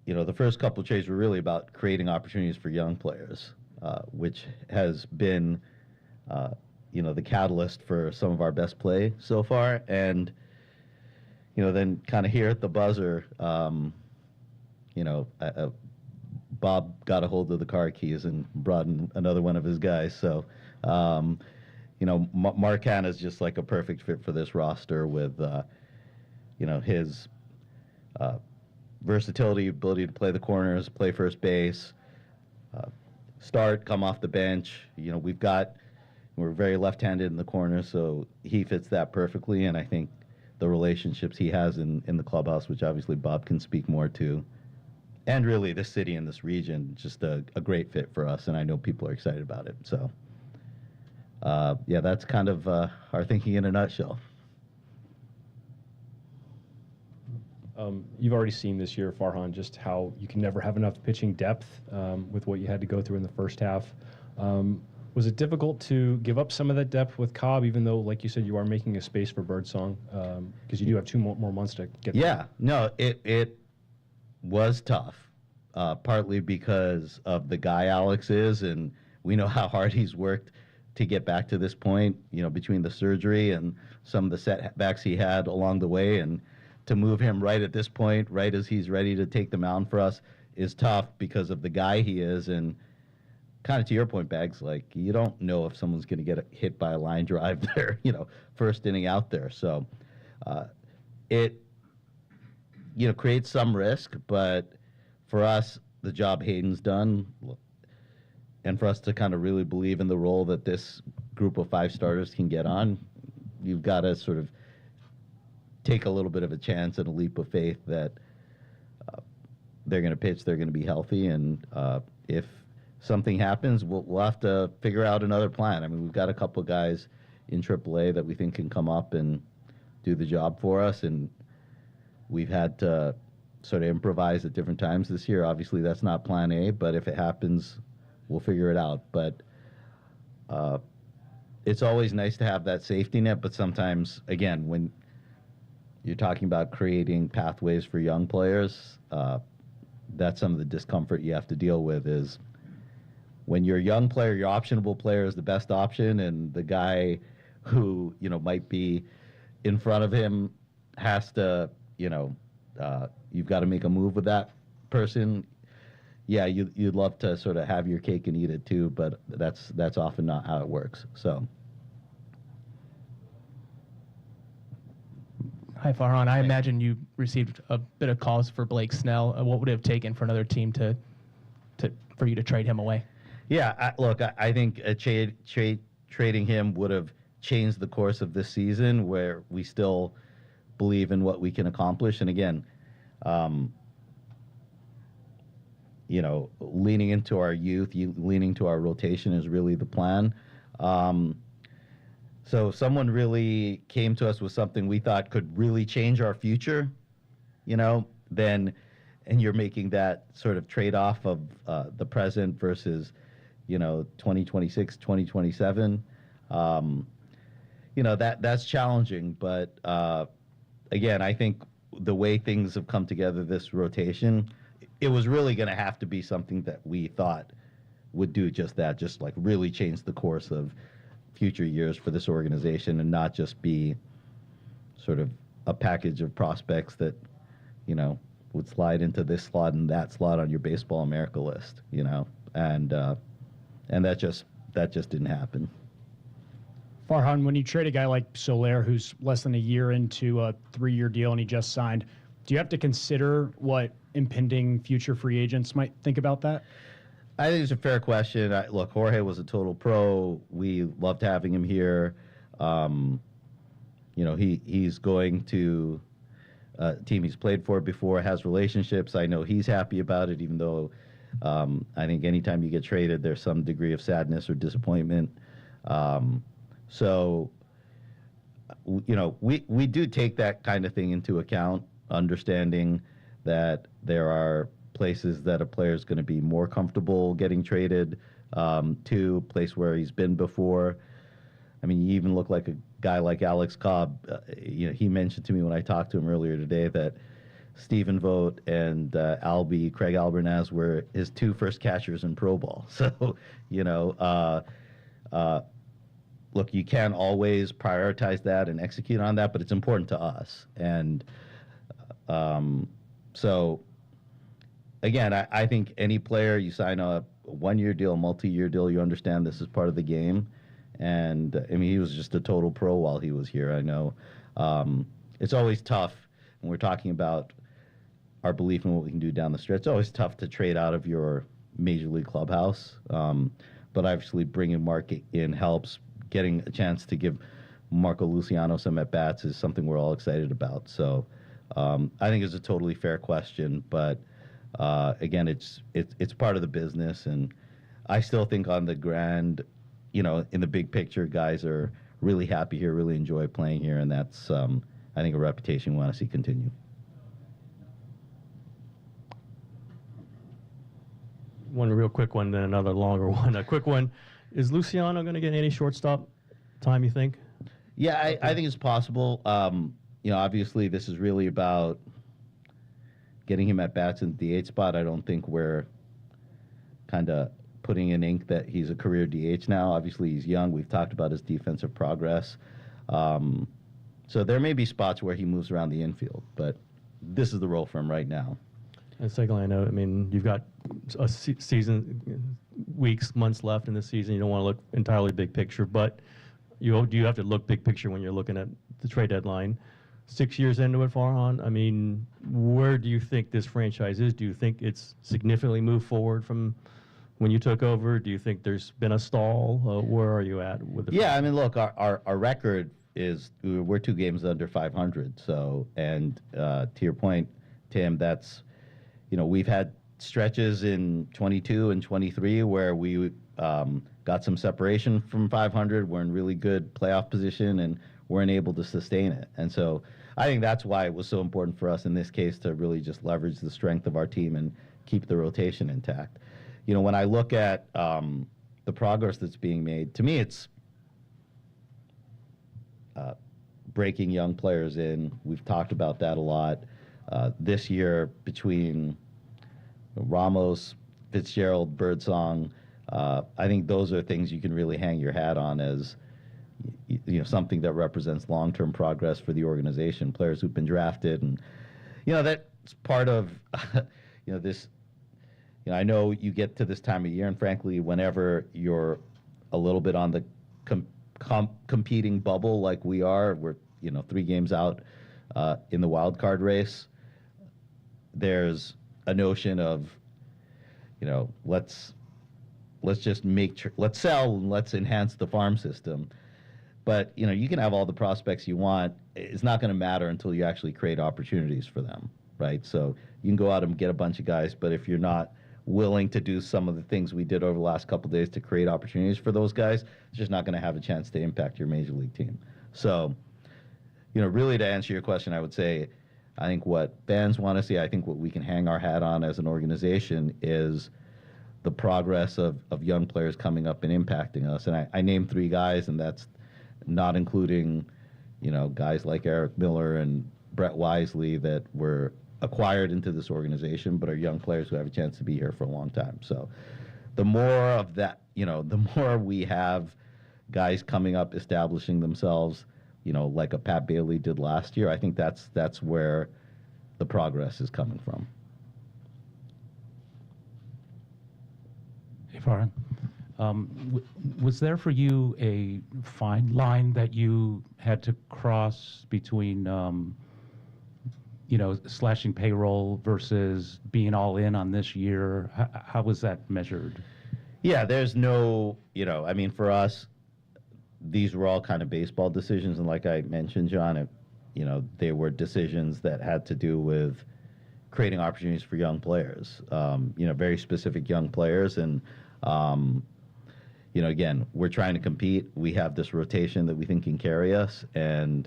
you know, the first couple of trades were really about creating opportunities for young players, which has been, you know, the catalyst for some of our best play so far. And, you know, then kind of here at the buzzer, you know, Bob got a hold of the car keys and brought in another one of his guys. So, you know, Mark Hanna's just like a perfect fit for this roster with, you know, his versatility, ability to play the corners, play first base, start, come off the bench. You know, we're very left-handed in the corner, so he fits that perfectly. And I think the relationships he has in the clubhouse, which obviously Bob can speak more to, and really this city and this region, just a great fit for us. And I know people are excited about it. So, yeah, that's kind of our thinking in a nutshell. You've already seen this year, Farhan, just how you can never have enough pitching depth with what you had to go through in the first half. Was it difficult to give up some of that depth with Cobb, even though, like you said, you are making a space for Birdsong? Because you do have two more months to get there. Yeah, no, it was tough, partly because of the guy Alex is, and we know how hard he's worked to get back to this point, you know, between the surgery and some of the setbacks he had along the way. And to move him right at this point, right as he's ready to take the mound for us, is tough because of the guy he is. And kind of to your point, Bags, like, you don't know if someone's going to get hit by a line drive there, you know, first inning out there. So it, creates some risk, but for us, the job Hayden's done, and for us to kind of really believe in the role that this group of 5 starters can get on, you've got to sort of take a little bit of a chance and a leap of faith that they're going to pitch, they're going to be healthy, and if something happens, we'll have to figure out another plan. I mean, we've got a couple of guys in AAA that we think can come up and do the job for us, and we've had to sort of improvise at different times this year. Obviously, that's not plan A, but if it happens, we'll figure it out. But it's always nice to have that safety net, but sometimes, again, when you're talking about creating pathways for young players, that's some of the discomfort you have to deal with is when you're a young player, your optionable player is the best option, and the guy who, might be in front of him has to, you've got to make a move with that person. Yeah, you'd love to sort of have your cake and eat it too, but that's often not how it works. So. Hi, Farhan. I imagine you received a bit of calls for Blake Snell. What would it have taken for another team for you to trade him away? Yeah, I think trading him would have changed the course of this season, where we still believe in what we can accomplish. And again, leaning into our youth, leaning to our rotation is really the plan. So if someone really came to us with something we thought could really change our future, then, and you're making that sort of trade-off of the present versus, 2026, 2027, that's challenging. But again, I think the way things have come together this rotation, it was really going to have to be something that we thought would do just that, just like really change the course of future years for this organization, and not just be sort of a package of prospects that, would slide into this slot and that slot on your Baseball America list, and that just didn't happen. Farhan, when you trade a guy like Soler, who's less than a year into a 3-year deal and he just signed, do you have to consider what impending future free agents might think about that? I think it's a fair question. Look, Jorge was a total pro. We loved having him here. He's going to a team he's played for before, has relationships. I know he's happy about it, even though I think anytime you get traded, there's some degree of sadness or disappointment. We do take that kind of thing into account, understanding that there are places that a player is going to be more comfortable getting traded to, a place where he's been before. I mean, you even look like a guy like Alex Cobb. He mentioned to me when I talked to him earlier today that Stephen Vogt and Craig Albernaz were his 2 first catchers in pro ball. So, look, you can't always prioritize that and execute on that, but it's important to us. And so, again, I think any player, you sign a 1-year deal, multi-year deal, you understand this is part of the game. And, he was just a total pro while he was here. I know it's always tough when we're talking about our belief in what we can do down the stretch. It's always tough to trade out of your major league clubhouse. But obviously bringing Mark in helps. Getting a chance to give Marco Luciano some at-bats is something we're all excited about. So I think it's a totally fair question. But, again, it's part of the business. And I still think on the grand, in the big picture, guys are really happy here, really enjoy playing here. And that's, I think, a reputation we want to see continue. One real quick one, then another longer one. A quick one. Is Luciano going to get any shortstop time, you think? Yeah, I think it's possible. Obviously this is really about getting him at bats in the DH spot. I don't think we're kind of putting in ink that he's a career DH now. Obviously he's young. We've talked about his defensive progress. So there may be spots where he moves around the infield, but this is the role for him right now. And secondly, I know, you've got a season, weeks, months left in the season. You don't want to look entirely big picture, but you have to look big picture when you're looking at the trade deadline. 6 years into it, Farhan, I mean, where do you think this franchise is? Do you think it's significantly moved forward from when you took over? Do you think there's been a stall? Where are you at with it? Yeah, I mean, look, our record is we're 2 games under 500. So, and to your point, Tim, that's, we've had stretches in 22 and 23 where we got some separation from 500. We're in really good playoff position and weren't able to sustain it. And so I think that's why it was so important for us in this case to really just leverage the strength of our team and keep the rotation intact. When I look at the progress that's being made, to me it's breaking young players in. We've talked about that a lot. This year between Ramos, Fitzgerald, Birdsong, I think those are things you can really hang your hat on as something that represents long-term progress for the organization. Players who've been drafted, and that's part of this. I know you get to this time of year, and frankly, whenever you're a little bit on the competing bubble like we are, we're 3 games out in the wild card race. There's a notion of let's just let's sell and let's enhance the farm system. But you can have all the prospects you want. It's not going to matter until you actually create opportunities for them, right? So you can go out and get a bunch of guys, but if you're not willing to do some of the things we did over the last couple of days to create opportunities for those guys, it's just not going to have a chance to impact your major league team. So, really to answer your question, I would say I think what fans want to see, I think what we can hang our hat on as an organization is the progress of young players coming up and impacting us. And I named 3 guys, and that's not including, guys like Eric Miller and Brett Wisely that were acquired into this organization, but are young players who have a chance to be here for a long time. So the more of that, the more we have guys coming up, establishing themselves, like a Pat Bailey did last year, I think that's where the progress is coming from. Hey, Farhan. Was there for you a fine line that you had to cross between slashing payroll versus being all in on this year? How was that measured? Yeah, there's no, for us, these were all kind of baseball decisions. And like I mentioned, John, they were decisions that had to do with creating opportunities for young players, very specific young players. And, again, we're trying to compete. We have this rotation that we think can carry us. And,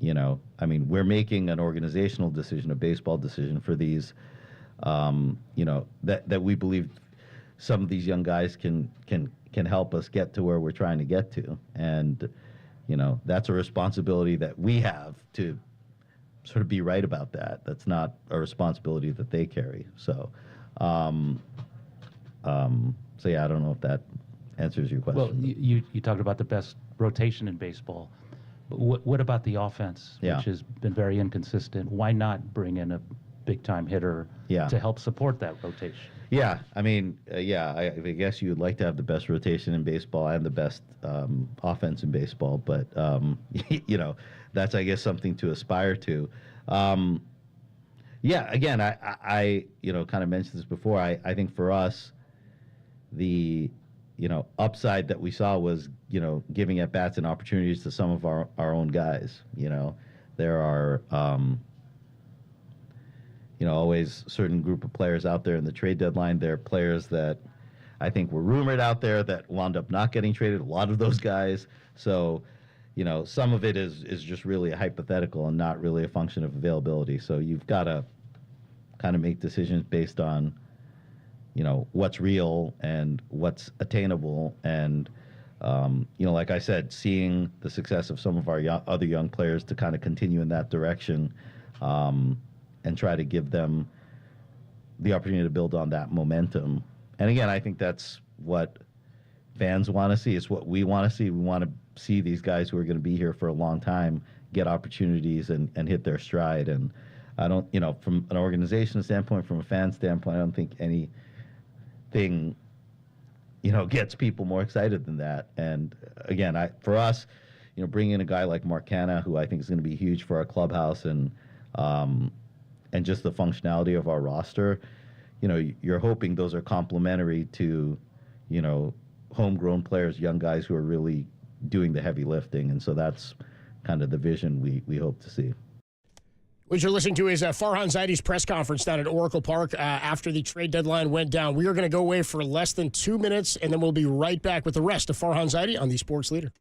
we're making an organizational decision, a baseball decision for these, that we believe some of these young guys can help us get to where we're trying to get to. And, that's a responsibility that we have to sort of be right about that. That's not a responsibility that they carry. So, yeah, I don't know if that answers your question. Well, you talked about the best rotation in baseball. What about the offense, which has been very inconsistent? Why not bring in a big-time hitter to help support that rotation? Yeah, I guess you would like to have the best rotation in baseball and the best offense in baseball, but that's, I guess, something to aspire to. Again, I kind of mentioned this before. I think for us, the upside that we saw was giving at bats and opportunities to some of our own guys. There are always a certain group of players out there in the trade deadline. There are players that I think were rumored out there that wound up not getting traded, a lot of those guys. So, some of it is just really a hypothetical and not really a function of availability. So you've got to kind of make decisions based on, what's real and what's attainable. And, like I said, seeing the success of some of our other young players to kind of continue in that direction, and try to give them the opportunity to build on that momentum. And again, I think that's what fans want to see. It's what we want to see. We want to see these guys who are going to be here for a long time get opportunities and hit their stride. And I don't, from an organization standpoint, from a fan standpoint, I don't think anything, gets people more excited than that. And again, for us, bring in a guy like Mark Canna, who I think is going to be huge for our clubhouse and just the functionality of our roster. You're hoping those are complementary to, homegrown players, young guys who are really doing the heavy lifting. And so that's kind of the vision we hope to see. What you're listening to is Farhan Zaidi's press conference down at Oracle Park after the trade deadline went down. We are going to go away for less than 2 minutes, and then we'll be right back with the rest of Farhan Zaidi on the Sports Leader.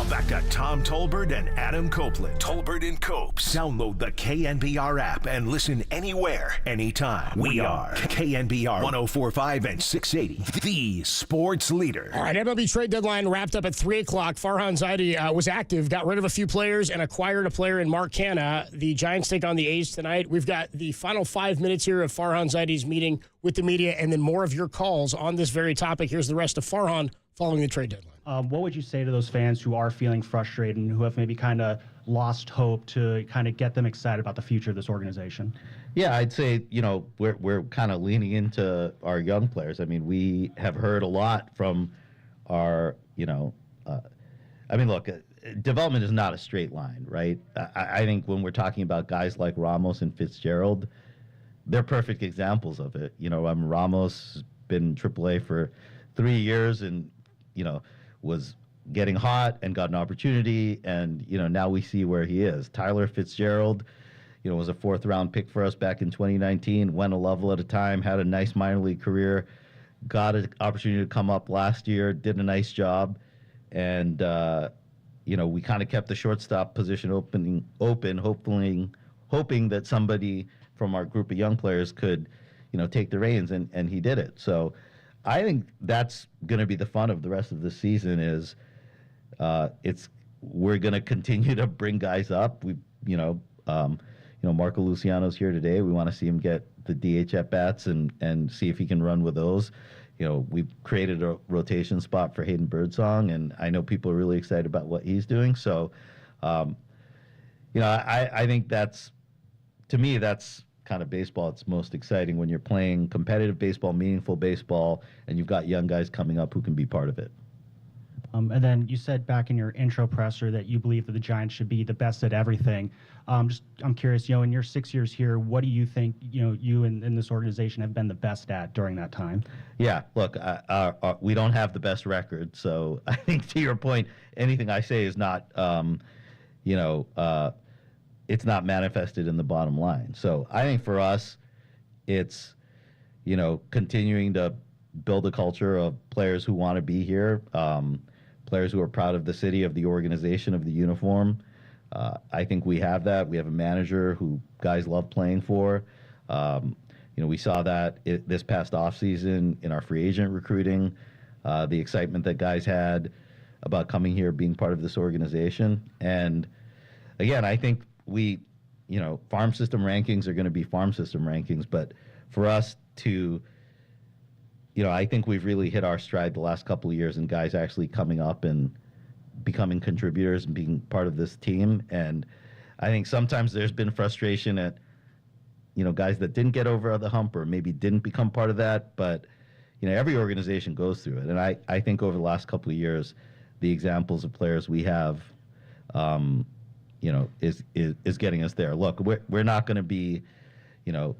Back to Tom Tolbert and Adam Copeland. Tolbert and Copes. Download the KNBR app and listen anywhere, anytime. We are KNBR 104.5 and 680, the sports leader. All right, MLB trade deadline wrapped up at 3 o'clock. Farhan Zaidi was active, got rid of a few players, and acquired a player in Mark Canna. The Giants take on the A's tonight. We've got the final 5 minutes here of Farhan Zaidi's meeting with the media, and then more of your calls on this very topic. Here's the rest of Farhan following the trade deadline. What would you say to those fans who are feeling frustrated and who have maybe kind of lost hope to kind of get them excited about the future of this organization? Yeah, I'd say, we're kind of leaning into our young players. I mean, we have heard a lot from our, look, development is not a straight line, right? I think when we're talking about guys like Ramos and Fitzgerald, they're perfect examples of it. Ramos has been in AAA for 3 years and, was getting hot and got an opportunity, and now we see where he is. Tyler Fitzgerald, was a 4th-round pick for us back in 2019, went a level at a time, had a nice minor league career, got an opportunity to come up last year, did a nice job, and we kind of kept the shortstop position open, hoping that somebody from our group of young players could, take the reins, and he did it. So I think that's going to be the fun of the rest of the season. Is we're going to continue to bring guys up. Marco Luciano's here today. We want to see him get the DH at bats and see if he can run with those. We've created a rotation spot for Hayden Birdsong, and I know people are really excited about what he's doing. So, I think that's kind of baseball. It's most exciting when you're playing competitive baseball, meaningful baseball, and you've got young guys coming up who can be part of it. And then you said back in your intro presser that you believe that the Giants should be the best at everything. I'm curious, in your 6 years here, what do you think, you and this organization have been the best at during that time? Yeah, look, we don't have the best record. So I think to your point, anything I say is not, it's not manifested in the bottom line. So I think for us, it's, continuing to build a culture of players who want to be here, players who are proud of the city, of the organization, of the uniform. I think we have that. We have a manager who guys love playing for. We saw that this past offseason in our free agent recruiting. the excitement that guys had about coming here, being part of this organization. And again, I think farm system rankings are going to be farm system rankings, but for us to, I think we've really hit our stride the last couple of years and guys actually coming up and becoming contributors and being part of this team. And I think sometimes there's been frustration at, guys that didn't get over the hump or maybe didn't become part of that. But, every organization goes through it. And I think over the last couple of years, the examples of players we have, is getting us there. Look, we're not going to be,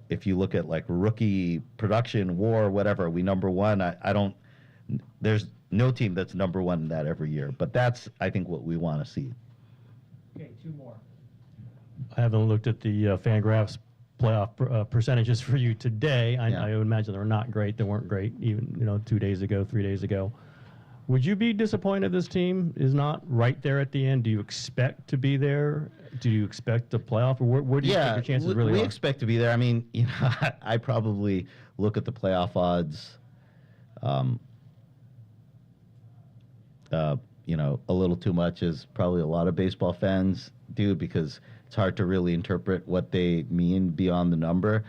if you look at like rookie production, WAR, whatever, we number one. There's no team that's number one in that every year. But that's, I think, what we want to see. Okay, 2 more. I haven't looked at the Fangraphs playoff percentages for you today. I would imagine they're not great. They weren't great even 2 days ago, 3 days ago. Would you be disappointed this team is not right there at the end? Do you expect to be there? Do you expect a playoff? Or where do you think your chances really are? We expect to be there. I mean, I probably look at the playoff odds, a little too much, as probably a lot of baseball fans do, because it's hard to really interpret what they mean beyond the number.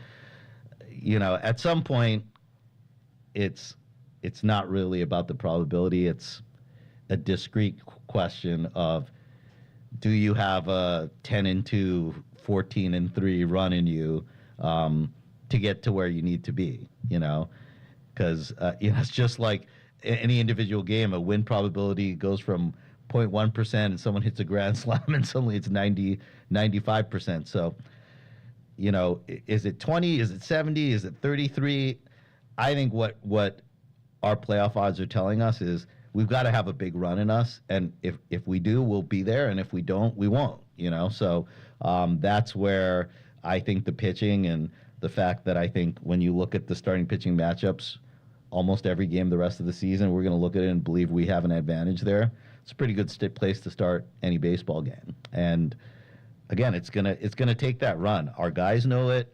At some point, it's not really about the probability. It's a discrete question of, do you have a 10-2, 14-3 run in you to get to where you need to be? Because it's just like any individual game. A win probability goes from 0.1% and someone hits a grand slam and suddenly it's 95%. So, is it 20? Is it 70? Is it 33? I think what our playoff odds are telling us is we've got to have a big run in us, and if we do, we'll be there, and if we don't, we won't. So that's where I think the pitching and the fact that I think when you look at the starting pitching matchups, almost every game the rest of the season, we're going to look at it and believe we have an advantage there. It's a pretty good place to start any baseball game. And again, it's gonna take that run. Our guys know it,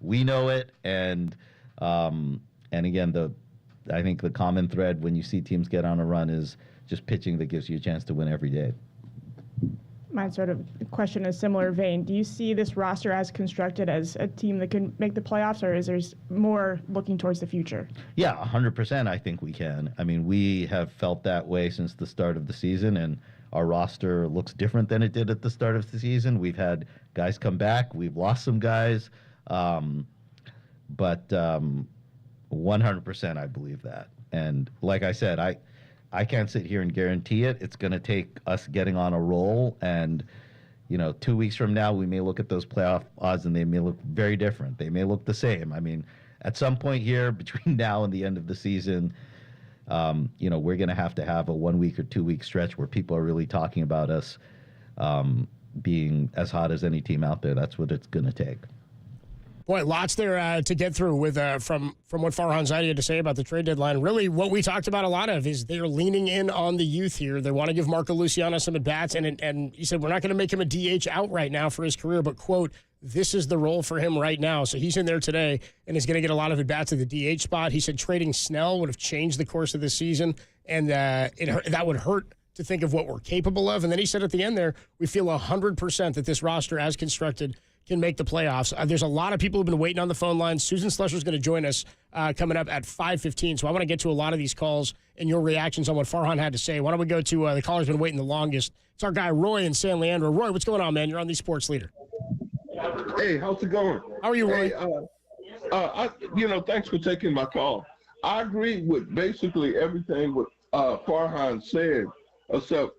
we know it, and again, I think the common thread when you see teams get on a run is just pitching that gives you a chance to win every day. My sort of question in a similar vein. Do you see this roster as constructed as a team that can make the playoffs, or is there more looking towards the future? Yeah, 100% I think we can. I mean, we have felt that way since the start of the season, and our roster looks different than it did at the start of the season. We've had guys come back. We've lost some guys. But 100% I believe that. And like I said, I can't sit here and guarantee it. It's going to take us getting on a roll. And, 2 weeks from now, we may look at those playoff odds and they may look very different. They may look the same. I mean, at some point here between now and the end of the season, we're going to have a 1 week or 2 week stretch where people are really talking about us being as hot as any team out there. That's what it's going to take. Boy, lots there to get through with from what Farhan Zaidi had to say about the trade deadline. Really, what we talked about a lot of is they're leaning in on the youth here. They want to give Marco Luciano some at-bats, and he said, we're not going to make him a DH out right now for his career, but, quote, this is the role for him right now. So he's in there today and is going to get a lot of at-bats at the DH spot. He said trading Snell would have changed the course of the season, and that would hurt to think of what we're capable of. And then he said at the end there, we feel 100% that this roster as constructed can make the playoffs. There's a lot of people who've been waiting on the phone line. Susan Slusher's going to join us coming up at 5:15. So I want to get to a lot of these calls and your reactions on what Farhan had to say. Why don't we go to the caller's been waiting the longest. It's our guy Roy in San Leandro. Roy, what's going on, man? You're on the Sports Leader. Hey, how's it going? How are you, Roy? Hey, thanks for taking my call. I agree with basically everything what Farhan said, except,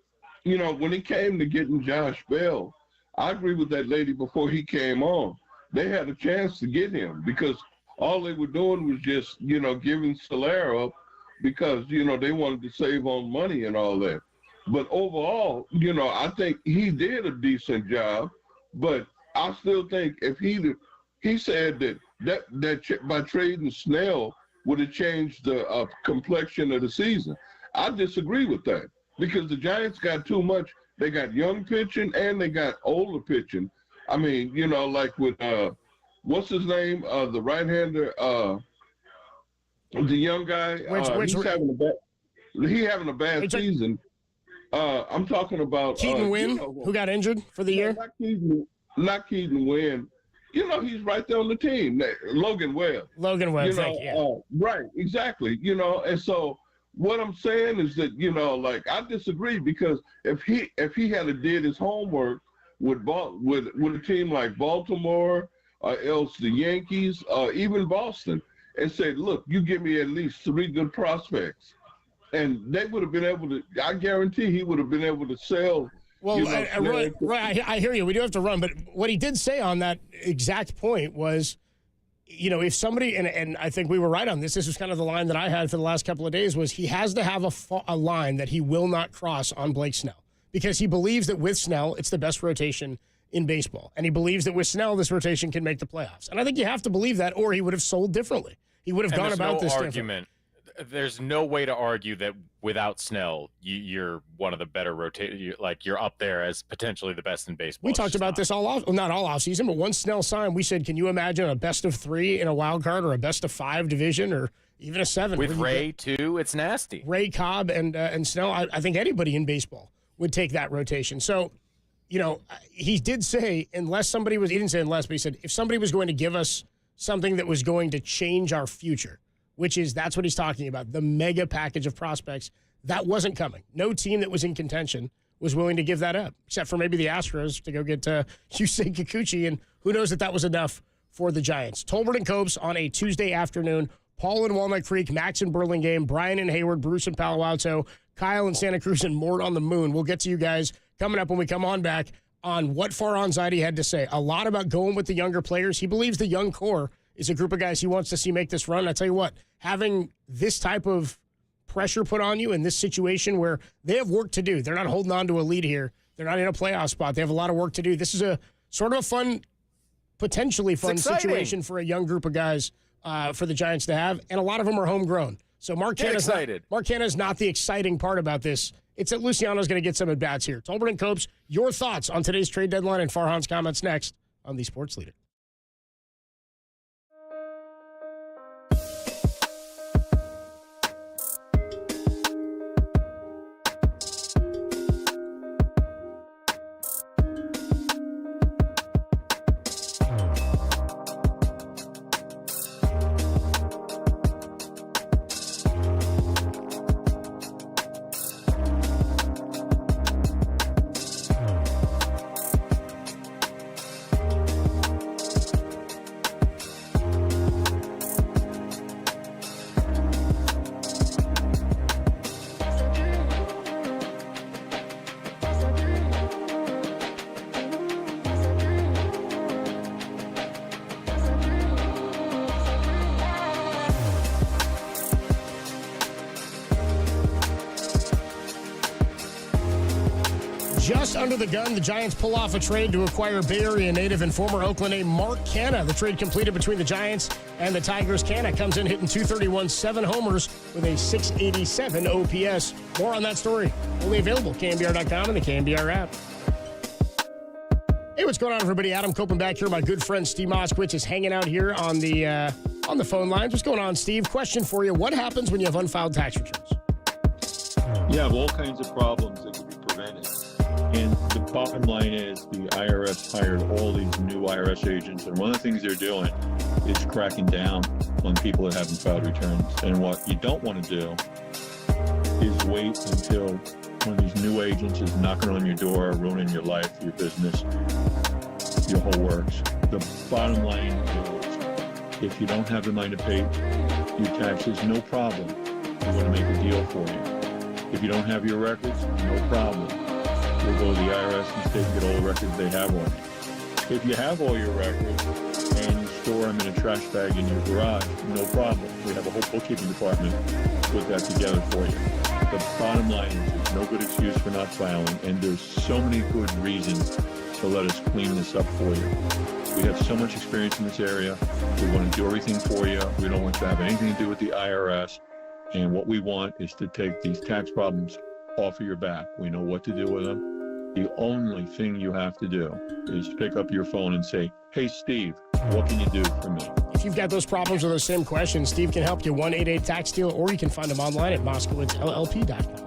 when it came to getting Josh Bell, I agree with that lady before he came on. They had a chance to get him because all they were doing was just, giving Solera up because, they wanted to save on money and all that. But overall, I think he did a decent job. But I still think if he said that by trading Snell would have changed the complexion of the season. I disagree with that because the Giants got too much. They got young pitching and they got older pitching. I mean, like with what's his name, the right-hander, The young guy, he's having a bad season. I'm talking about Keaton Wynn, who got injured for the year. Not Keaton Wynn. You know, he's right there on the team. Logan Webb. Logan Webb, thank you. Right, exactly. You know, and so what I'm saying is that, you know, like, I disagree, because if he had did his homework with a team like Baltimore, or else the Yankees, or even Boston, and said, look, you give me at least 3 good prospects, and they would have been able to, I guarantee he would have been able to sell. Well, right, I hear you. We do have to run, but what he did say on that exact point was, you know, if somebody, and I think we were right on this, this was kind of the line that I had for the last couple of days, was he has to have a line that he will not cross on Blake Snell, because he believes that with Snell, it's the best rotation in baseball. And he believes that with Snell, this rotation can make the playoffs. And I think you have to believe that, or he would have sold differently. He would have gone about this differently. There's no way to argue that without Snell, you're one of the better you're up there as potentially the best in baseball. We talked about this not all off season, but once Snell signed, we said, can you imagine a best of 3 in a wild card, or a best of 5 division, or even a 7? With Ray, too, it's nasty. Ray, Cobb, and Snell, I think anybody in baseball would take that rotation. So, you know, he did say, he didn't say unless, but he said, if somebody was going to give us something that was going to change our future, that's what he's talking about, the mega package of prospects, that wasn't coming. No team that was in contention was willing to give that up, except for maybe the Astros to go get Yusei Kikuchi, and who knows that was enough for the Giants. Tolbert and Copes on a Tuesday afternoon. Paul in Walnut Creek, Max in Burlingame, Brian in Hayward, Bruce in Palo Alto, Kyle in Santa Cruz, and Mort on the Moon. We'll get to you guys coming up when we come on back on what Farhan Zaidi had to say. A lot about going with the younger players. He believes the young core is a group of guys he wants to see make this run. I tell you what, having this type of pressure put on you in this situation where they have work to do. They're not holding on to a lead here. They're not in a playoff spot. They have a lot of work to do. This is a sort of a potentially fun situation for a young group of guys for the Giants to have, and a lot of them are homegrown. So Mark Canha's not the exciting part about this. It's that Luciano's going to get some at-bats here. Tolbert and Copes, your thoughts on today's trade deadline and Farhan's comments next on the Sports Leader. Just under the gun, the Giants pull off a trade to acquire Bay Area native and former Oakland native Mark Canha. The trade completed between the Giants and the Tigers. Canha comes in hitting .231, 7 homers with a .687 OPS. More on that story only available at KNBR.com and the KNBR app. Hey, what's going on, everybody? Adam Copeland back here. My good friend Steve Moskowitz is hanging out here on the phone lines. What's going on, Steve? Question for you. What happens when you have unfiled tax returns? You have all kinds of problems that can be prevented. And the bottom line is the IRS hired all these new IRS agents, and one of the things they're doing is cracking down on people that haven't filed returns. And what you don't want to do is wait until one of these new agents is knocking on your door, ruining your life, your business, your whole works. The bottom line is, if you don't have the money to pay your taxes, no problem. We're going to make a deal for you. If you don't have your records, no problem. We'll go to the IRS and state and get all the records they have on you. If you have all your records and you store them in a trash bag in your garage, no problem. We have a whole bookkeeping department to put that together for you. The bottom line is there's no good excuse for not filing, and there's so many good reasons to let us clean this up for you. We have so much experience in this area. We want to do everything for you. We don't want to have anything to do with the IRS. And what we want is to take these tax problems off of your back. We know what to do with them. The only thing you have to do is pick up your phone and say, "Hey, Steve, What can you do for me? If you've got those problems or those same questions, Steve can help you. 1-88-TAX-DEAL, or you can find him online at moskowitzllp.com.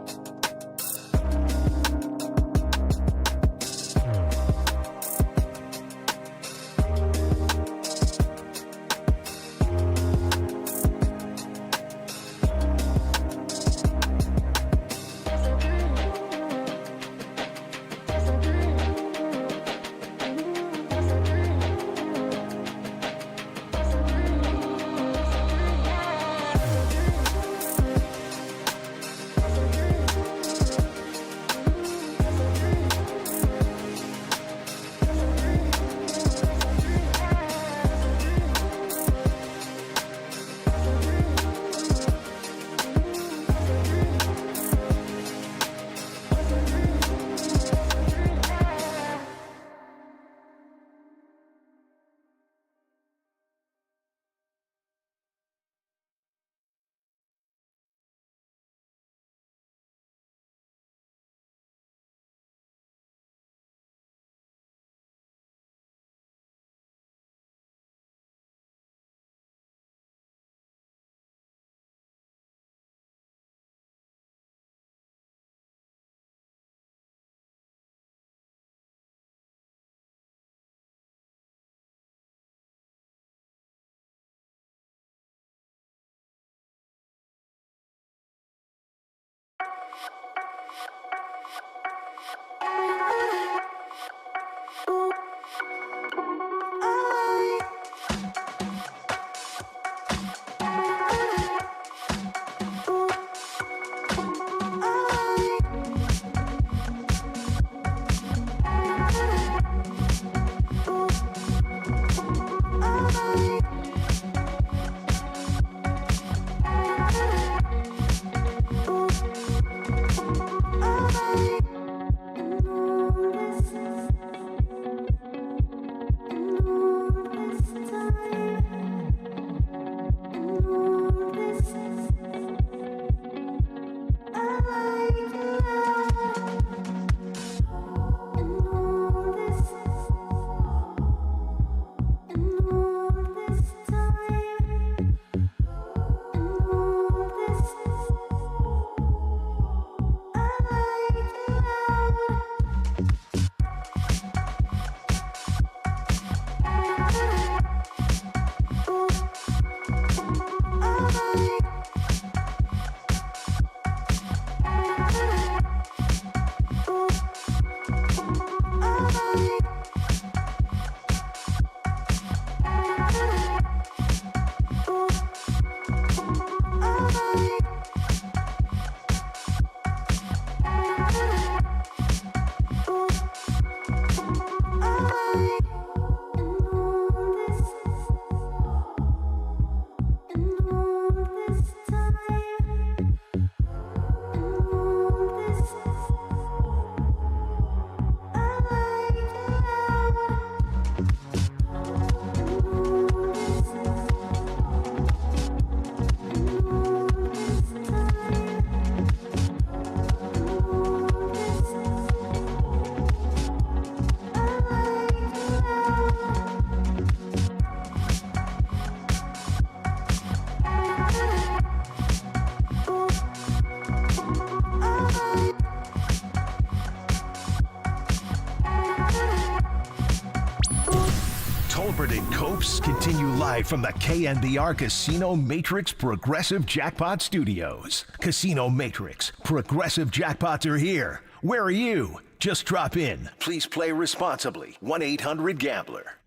Tolbert and Copes continue live from the KNBR Casino Matrix Progressive Jackpot Studios. Casino Matrix, Progressive Jackpots are here. Where are you? Just drop in. Please play responsibly. 1-800-GAMBLER.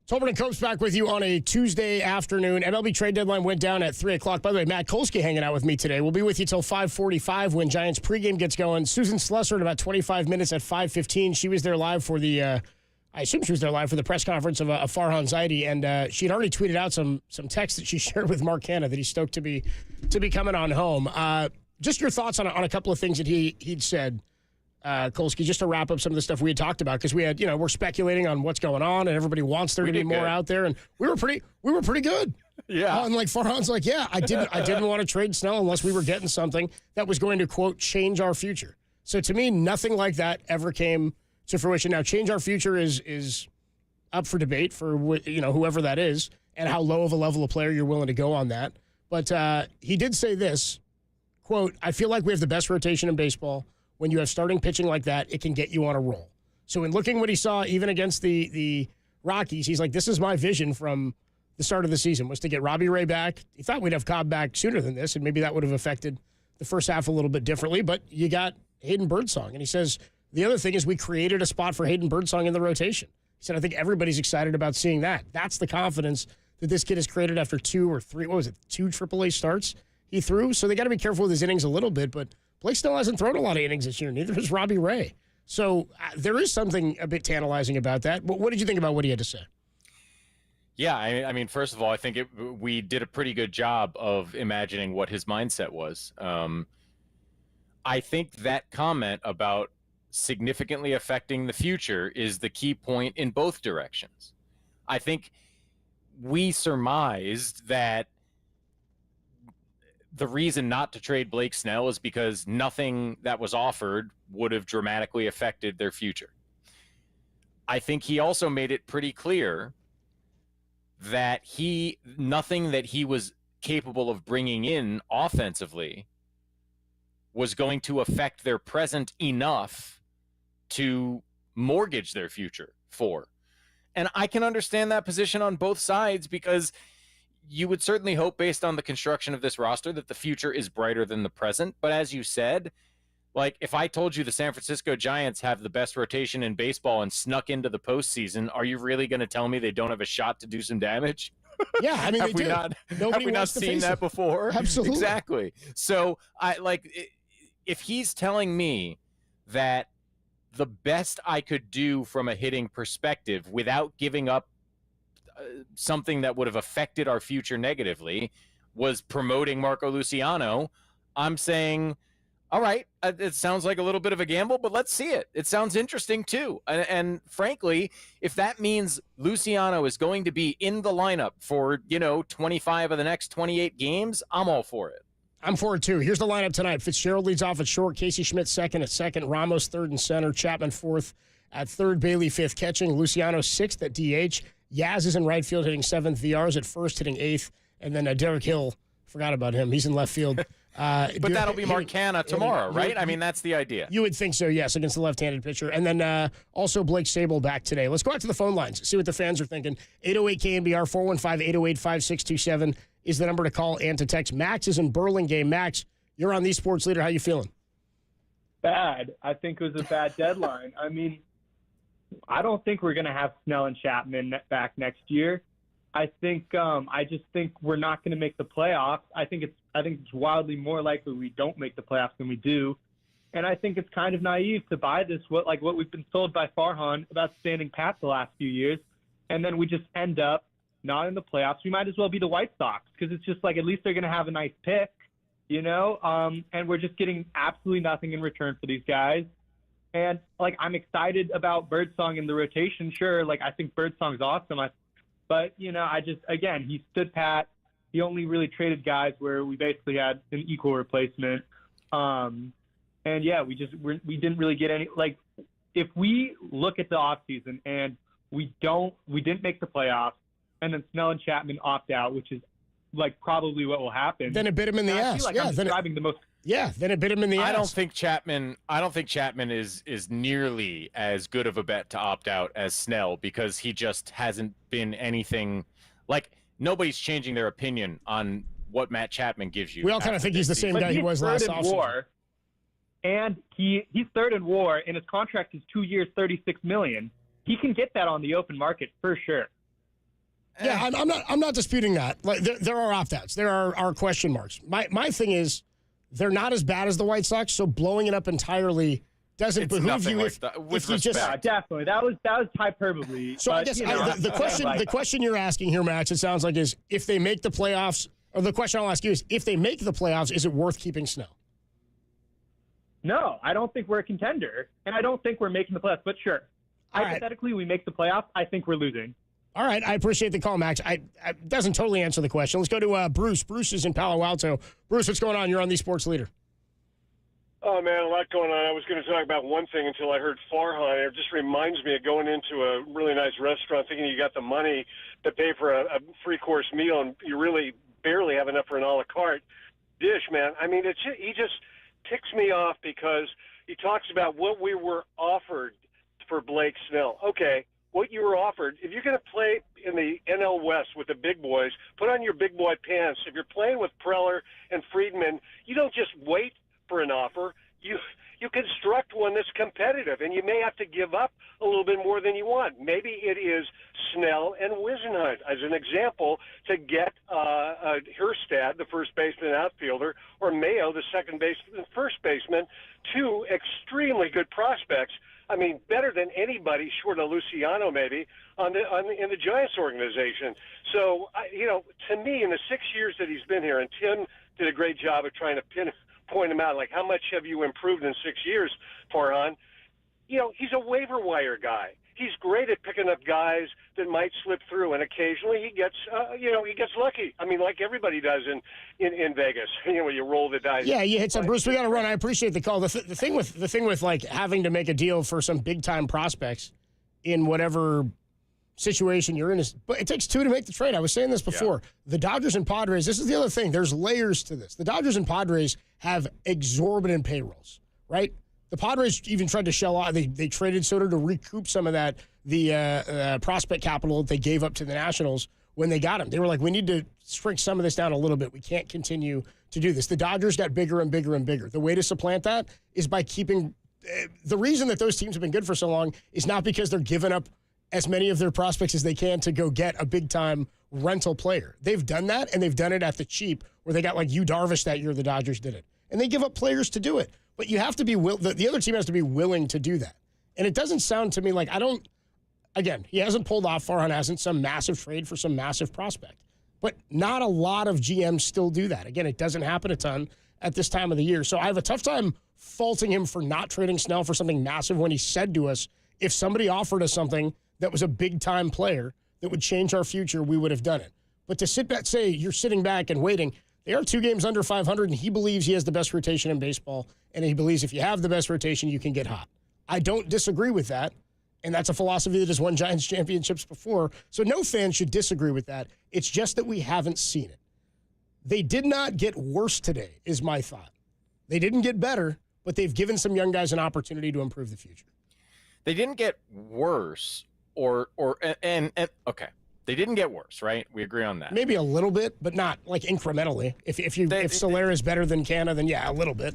Tolbert and Copes back with you on a Tuesday afternoon. MLB trade deadline went down at 3 o'clock. By the way, Matt Kolsky hanging out with me today. We'll be with you till 5:45 when Giants pregame gets going. Susan Slusser in about 25 minutes at 5:15. She was there live for the, I assume she was there live for the press conference of Farhan Zaidi, and she had already tweeted out some text that she shared with Mark Hanna that he's stoked to be coming on home. Just your thoughts on a couple of things that he'd said. Kolsky, just to wrap up some of the stuff we had talked about, because we had, we're speculating on what's going on, and everybody wants there to be more out there, and we were pretty good. Yeah. And like Farhan's like, yeah, I didn't want to trade Snell unless we were getting something that was going to, quote, change our future. So to me, nothing like that ever came to fruition. Now, change our future is up for debate for whoever that is and how low of a level of player you're willing to go on that. But he did say this, quote, "I feel like we have the best rotation in baseball. When you have starting pitching like that, it can get you on a roll." So in looking what he saw, even against the Rockies, he's like, this is my vision from the start of the season, was to get Robbie Ray back. He thought we'd have Cobb back sooner than this, and maybe that would have affected the first half a little bit differently. But you got Hayden Birdsong. And he says, the other thing is we created a spot for Hayden Birdsong in the rotation. He said, I think everybody's excited about seeing that. That's the confidence that this kid has created after 2 or 3, two AAA starts he threw. So they got to be careful with his innings a little bit, but Blake Snell hasn't thrown a lot of innings this year. Neither has Robbie Ray. So there is something a bit tantalizing about that. What did you think about what he had to say? Yeah, I mean, first of all, I think we did a pretty good job of imagining what his mindset was. I think that comment about significantly affecting the future is the key point in both directions. I think we surmised that the reason not to trade Blake Snell is because nothing that was offered would have dramatically affected their future. I think he also made it pretty clear that nothing that he was capable of bringing in offensively was going to affect their present enough to mortgage their future for. And I can understand that position on both sides, because you would certainly hope, based on the construction of this roster, that the future is brighter than the present. But as you said, like, if I told you the San Francisco Giants have the best rotation in baseball and snuck into the postseason, are you really going to tell me they don't have a shot to do some damage? Yeah, I mean, have we not seen that before? Absolutely. Exactly. So if he's telling me that the best I could do from a hitting perspective without giving up something that would have affected our future negatively was promoting Marco Luciano, I'm saying, all right, it sounds like a little bit of a gamble, but let's see it. It sounds interesting too. And frankly, if that means Luciano is going to be in the lineup for, 25 of the next 28 games, I'm all for it. I'm for it too. Here's the lineup tonight. Fitzgerald leads off at short. Casey Schmidt second at second. Ramos third and center. Chapman fourth at third. Bailey fifth catching. Luciano sixth at DH. Yaz is in right field hitting seventh. VR's at first hitting eighth. And then Derek Hill, forgot about him. He's in left field. But that'll be Marcana tomorrow, right? I mean, that's the idea. You would think so, yes, against the left-handed pitcher. And then also Blake Sable back today. Let's go out to the phone lines, see what the fans are thinking. 808-KNBR, 415-808-5627 is the number to call and to text. Max is in Burlingame. Max, you're on the Sports Leader. How you feeling? Bad. I think it was a bad deadline. I mean, I don't think we're going to have Snell and Chapman back next year. I just think we're not going to make the playoffs. I think it's wildly more likely we don't make the playoffs than we do. And I think it's kind of naive to buy this, what we've been told by Farhan about standing pat the last few years. And then we just end up not in the playoffs. We might as well be the White Sox, because it's just like, at least they're going to have a nice pick, and we're just getting absolutely nothing in return for these guys. And I'm excited about Birdsong in the rotation. Sure. I think Birdsong's awesome. But, he stood pat. He only really traded guys where we basically had an equal replacement. And yeah, we didn't really get any, if we look at the offseason and we didn't make the playoffs, and then Snell and Chapman opt out, which is probably what will happen. Then it bit him in the ass. I feel like I'm describing the most. Yeah, then it bit him in the ass. I don't think Chapman is nearly as good of a bet to opt out as Snell, because he just hasn't been anything nobody's changing their opinion on what Matt Chapman gives you. We all kind of think he's the same guy he was last offseason. And he's third in WAR, and his contract is 2 years, $36 million. He can get that on the open market for sure. Yeah, I'm not disputing that. There are opt-outs. There are question marks. My thing is, they're not as bad as the White Sox, so blowing it up entirely doesn't behoove you. With respect. Definitely, that was hyperbole. So I guess the question you're asking here, Max, it sounds like, is if they make the playoffs, or the question I'll ask you is, if they make the playoffs, is it worth keeping Snell? No, I don't think we're a contender, and I don't think we're making the playoffs. But sure, hypothetically, we make the playoffs. I think we're losing. All right, I appreciate the call, Max. It doesn't totally answer the question. Let's go to Bruce. Bruce is in Palo Alto. Bruce, what's going on? You're on the Sports Leader. Oh, man, a lot going on. I was going to talk about one thing until I heard Farhan. It just reminds me of going into a really nice restaurant thinking you got the money to pay for a free-course meal, and you really barely have enough for an a la carte dish, man. I mean, he just ticks me off because he talks about what we were offered for Blake Snell. Okay, what you were offered, if you're going to play in the NL West with the big boys, put on your big boy pants. If you're playing with Preller and Friedman, you don't just wait for an offer. You construct one that's competitive, and you may have to give up a little bit more than you want. Maybe it is Snell and Wisenhunt as an example to get Hurstad, the first baseman and outfielder, or Mayo, the second baseman and first baseman, two extremely good prospects. I mean, better than anybody short of Luciano maybe in the Giants organization. So, to me, in the 6 years that he's been here, and Tim did a great job of trying to point him out, like, how much have you improved in 6 years, Farhan? He's a waiver wire guy. He's great at picking up guys that might slip through, and occasionally he gets lucky. I mean, like everybody does in Vegas. When you roll the dice. Yeah, you hit some. Bruce, we got to run. I appreciate the call. The thing with like having to make a deal for some big time prospects in whatever situation you're in is, but it takes two to make the trade. I was saying this before. Yeah. The Dodgers and Padres. This is the other thing. There's layers to this. The Dodgers and Padres have exorbitant payrolls, right? The Padres even tried to shell out. They traded Soto to recoup some of that, the prospect capital that they gave up to the Nationals when they got him. They were like, we need to shrink some of this down a little bit. We can't continue to do this. The Dodgers got bigger and bigger and bigger. The way to supplant that is by keeping the reason that those teams have been good for so long is not because they're giving up as many of their prospects as they can to go get a big-time rental player. They've done that, and they've done it at the cheap, where they got like Yu Darvish that year, the Dodgers did it. And they give up players to do it. But you have to be the other team has to be willing to do that. And it doesn't sound to me like again, he hasn't pulled off, Farhan hasn't, some massive trade for some massive prospect. But not a lot of GMs still do that. Again, it doesn't happen a ton at this time of the year. So I have a tough time faulting him for not trading Snell for something massive when he said to us, if somebody offered us something that was a big-time player that would change our future, we would have done it. But to sit back, say you're sitting back and waiting, they are 2 games under 500, and he believes he has the best rotation in baseball, and he believes if you have the best rotation, you can get hot. I don't disagree with that, and that's a philosophy that has won Giants championships before, so no fan should disagree with that. It's just that we haven't seen it. They did not get worse today, is my thought. They didn't get better, but they've given some young guys an opportunity to improve the future. They didn't get worse, and okay. They didn't get worse, right? We agree on that. Maybe a little bit, but not like incrementally. If Soler is better than Canna, then yeah, a little bit.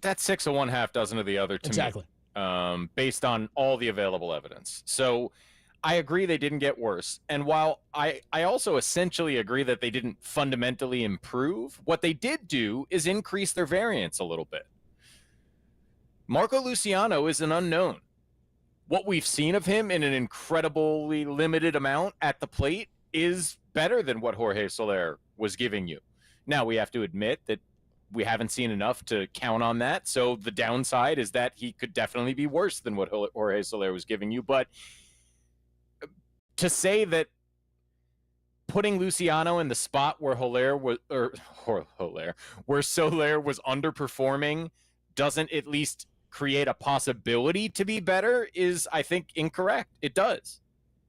That's 6 of one, half dozen of the other to exactly. Me, based on all the available evidence. So I agree they didn't get worse. And while I also essentially agree that they didn't fundamentally improve, what they did do is increase their variance a little bit. Marco Luciano is an unknown. What we've seen of him in an incredibly limited amount at the plate is better than what Jorge Soler was giving you. Now, we have to admit that we haven't seen enough to count on that. So the downside is that he could definitely be worse than what Jorge Soler was giving you. But to say that putting Luciano in the spot where Soler was underperforming doesn't at least create a possibility to be better is, I think, incorrect. It does.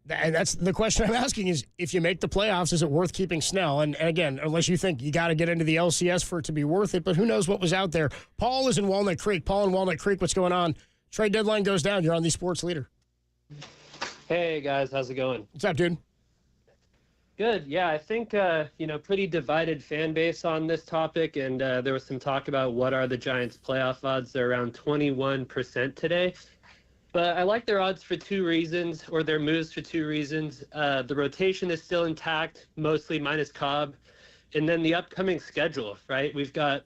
And that's the question I'm asking is, if you make the playoffs, is it worth keeping Snell? And again, unless you think you got to get into the LCS for it to be worth it, but who knows what was out there. Paul is in Walnut Creek. Paul in Walnut Creek, what's going on? Trade deadline goes down. You're on the Sports Leader. Hey, guys. How's it going? What's up, dude? Good. Yeah, I think, pretty divided fan base on this topic, and there was some talk about what are the Giants' playoff odds. They're around 21% today. But I like their odds for 2 reasons, or their moves for 2 reasons. The rotation is still intact, mostly minus Cobb. And then the upcoming schedule, right? We've got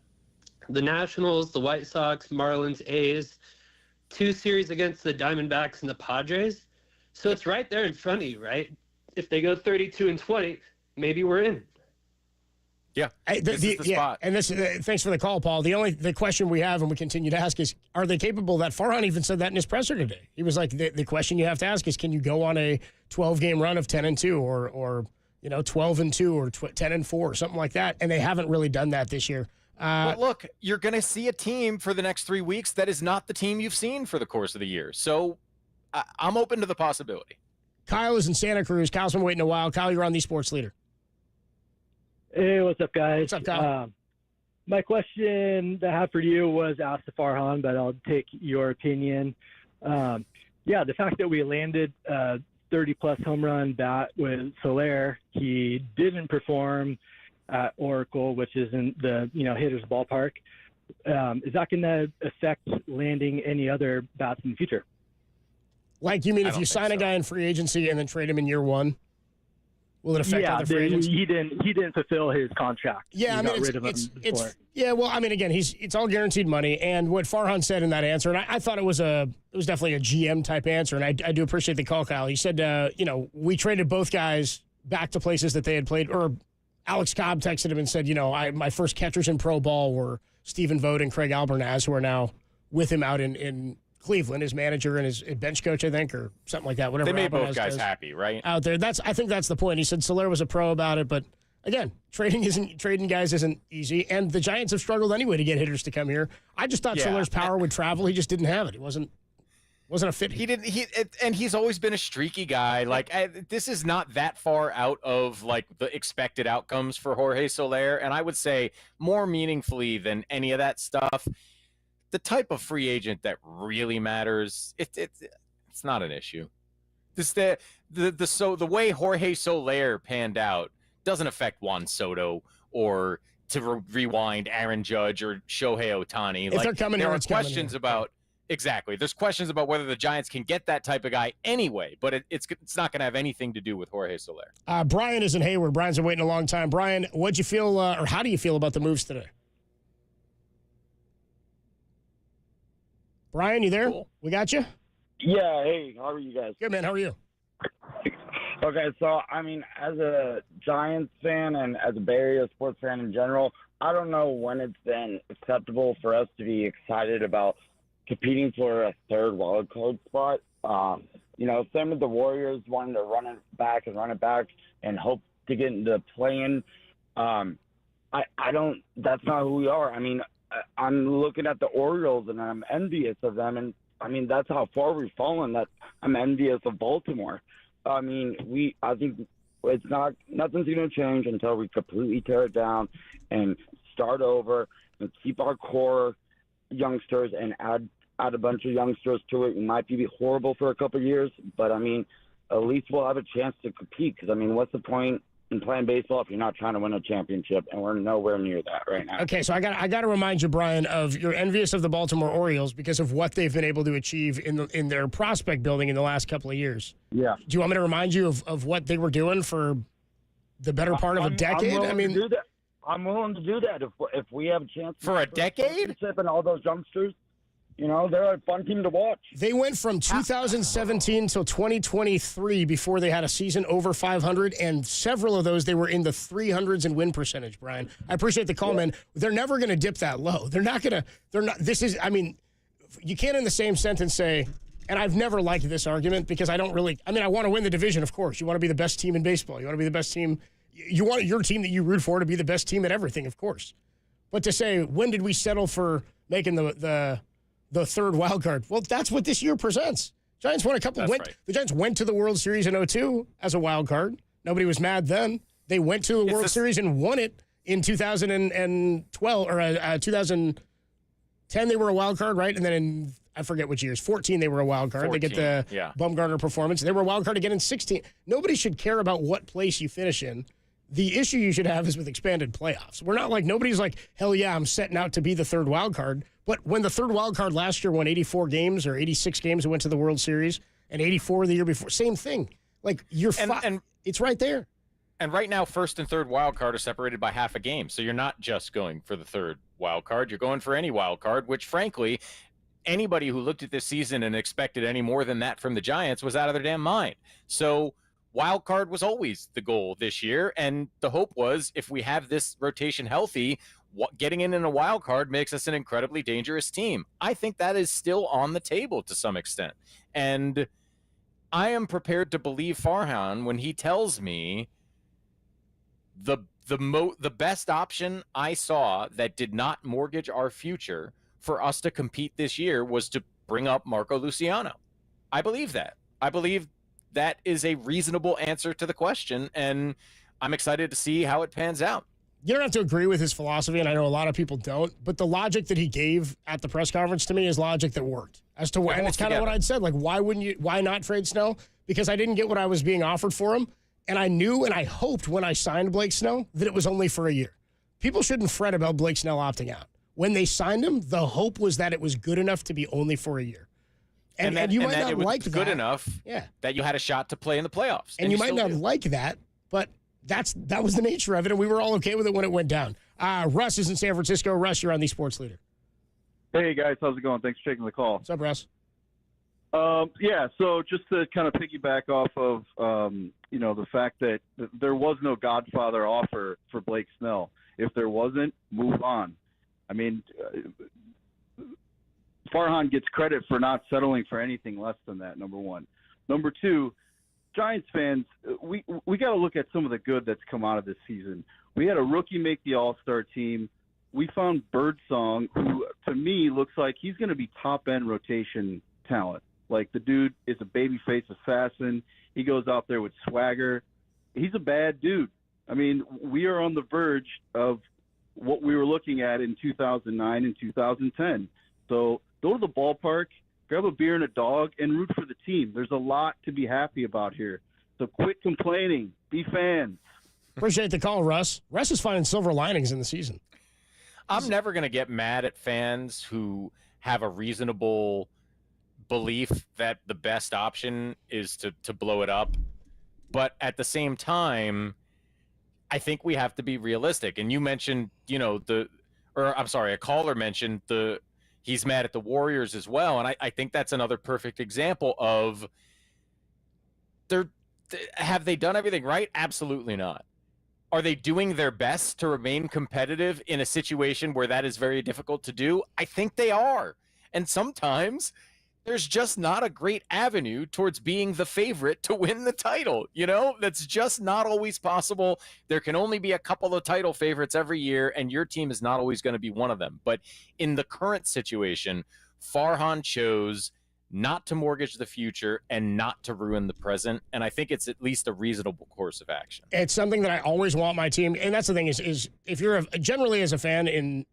the Nationals, the White Sox, Marlins, A's, 2 series against the Diamondbacks and the Padres. So it's right there in front of you, right? If they go 32-20, maybe we're in. Yeah, this is the spot. And this, thanks for the call, Paul. The question we have, and we continue to ask, is: are they capable? That Farhan even said that in his presser today. He was like, the question you have to ask is, can you go on a 12-game run of 10-2, or 12-2, or 10-4, or something like that? And they haven't really done that this year. But look, you're going to see a team for the next 3 weeks that is not the team you've seen for the course of the year. So I'm open to the possibility. Kyle is in Santa Cruz. Kyle's been waiting a while. Kyle, you're on the Sports Leader. Hey, what's up, guys? What's up, Kyle? My question that I have for you was asked to Farhan, but I'll take your opinion. The fact that we landed 30-plus home run bat with Soler, he didn't perform at Oracle, which is in the hitter's ballpark. Is that going to affect landing any other bats in the future? Like, you mean if you sign a guy in free agency and then trade him in year one? Will it affect other free agents? He didn't fulfill his contract. Yeah, I mean, again, it's all guaranteed money. And what Farhan said in that answer, and I thought it was definitely a GM type answer, and I do appreciate the call, Kyle. He said, we traded both guys back to places that they had played. Or Alex Cobb texted him and said, my first catchers in pro ball were Stephen Vogt and Craig Albernaz, who are now with him out in Cleveland, his manager and his bench coach, I think, or something like that. Whatever. They made both Albernaz guys does happy, right? Out there. I think that's the point. He said Soler was a pro about it, but again, trading guys isn't easy, and the Giants have struggled anyway to get hitters to come here. I just thought Soler's power would travel. He just didn't have it. He wasn't a fit. And he's always been a streaky guy. Like, this is not that far out of like the expected outcomes for Jorge Soler, and I would say more meaningfully than any of that stuff, the type of free agent that really matters, it's not an issue. The way Jorge Soler panned out doesn't affect Juan Soto or, to rewind, Aaron Judge or Shohei Ohtani. If they're coming there here, are it's coming questions here. about exactly. There's questions about whether the Giants can get that type of guy anyway, but it's not going to have anything to do with Jorge Soler. Brian is in Hayward. Brian's been waiting a long time. Brian, what'd you feel, or how do you feel about the moves today? Brian, you there? Cool. We got you? Yeah, hey, how are you guys? Good, man. How are you? Okay, so, I mean, as a Giants fan and as a Bay Area sports fan in general, I don't know when it's been acceptable for us to be excited about competing for a third wild card spot. Same with the Warriors wanting to run it back and hope to get into play-in. That's not who we are. I mean, I'm looking at the Orioles and I'm envious of them, and I mean that's how far we've fallen. That I'm envious of Baltimore. I mean, I think nothing's going to change until we completely tear it down and start over and keep our core youngsters and add a bunch of youngsters to it. It might be horrible for a couple of years, but I mean, at least we'll have a chance to compete. Because I mean, what's the point in playing baseball if you're not trying to win a championship, and we're nowhere near that right now. Okay, so I got to remind you, Brian, of you're envious of the Baltimore Orioles because of what they've been able to achieve in their prospect building in the last couple of years. Yeah. Do you want me to remind you of what they were doing for the better part of a decade? I'm willing to do that if we have a chance for a decade. And all those youngsters. They're a fun team to watch. They went from 2017 till 2023 before they had a season over 500, and several of those they were in the 300s in win percentage, Brian. I appreciate the call, man. They're never going to dip that low. You can't in the same sentence say, and I've never liked this argument because I want to win the division, of course. You want to be the best team in baseball. You want to be the best team. You want your team that you root for to be the best team at everything, of course. But to say, when did we settle for making the third wild card? Well, that's what this year presents. Giants won a couple. The Giants went to the World Series in 2002 as a wild card. Nobody was mad then. They went to the World Series and won it in 2012 or 2010. They were a wild card, right? And then in I forget which years. 14 they were a wild card. 14, they get the Bumgarner performance. They were a wild card again in 16. Nobody should care about what place you finish in. The issue you should have is with expanded playoffs. We're not like, nobody's like, hell yeah, I'm setting out to be the third wild card. But when the third wild card last year won 84 games or 86 games and went to the World Series, and 84 the year before, same thing. Like, it's right there. And right now, first and third wild card are separated by half a game. So you're not just going for the third wild card. You're going for any wild card, which, frankly, anybody who looked at this season and expected any more than that from the Giants was out of their damn mind. So wild card was always the goal this year, and the hope was if we have this rotation healthy, getting in a wild card makes us an incredibly dangerous team. I think that is still on the table to some extent, and I am prepared to believe Farhan when he tells me the the best option I saw that did not mortgage our future for us to compete this year was to bring up Marco Luciano. I believe that. I believe that is a reasonable answer to the question, and I'm excited to see how it pans out. You don't have to agree with his philosophy, and I know a lot of people don't, but the logic that he gave at the press conference to me is logic that worked. As to why, and it's kind of what I'd said, like, why not trade Snell? Because I didn't get what I was being offered for him, and I knew and I hoped when I signed Blake Snell that it was only for a year. People shouldn't fret about Blake Snell opting out. When they signed him, the hope was that it was good enough to be only for a year. And you might not like that. Good enough that you had a shot to play in the playoffs. And you might not like that, but that was the nature of it, and we were all okay with it when it went down. Russ is in San Francisco. Russ, you're on the Sports Leader. Hey, guys. How's it going? Thanks for taking the call. What's up, Russ? So just to kind of piggyback off of, the fact that there was no Godfather offer for Blake Snell. If there wasn't, move on. I mean, Farhan gets credit for not settling for anything less than that, number one. Number two, Giants fans, we got to look at some of the good that's come out of this season. We had a rookie make the All-Star team. We found Birdsong, who to me looks like he's going to be top-end rotation talent. Like, the dude is a babyface assassin. He goes out there with swagger. He's a bad dude. I mean, we are on the verge of what we were looking at in 2009 and 2010. So go to the ballpark, grab a beer and a dog, and root for the team. There's a lot to be happy about here. So quit complaining. Be fans. Appreciate the call, Russ. Russ is finding silver linings in the season. I'm never going to get mad at fans who have a reasonable belief that the best option is to blow it up. But at the same time, I think we have to be realistic. And you mentioned, a caller mentioned he's mad at the Warriors as well. And I think that's another perfect example of have they done everything right? Absolutely not. Are they doing their best to remain competitive in a situation where that is very difficult to do? I think they are. And sometimes there's just not a great avenue towards being the favorite to win the title. That's just not always possible. There can only be a couple of title favorites every year, and your team is not always going to be one of them. But in the current situation, Farhan chose not to mortgage the future and not to ruin the present. And I think it's at least a reasonable course of action. It's something that I always want my team. And that's the thing is if you're generally as a fan in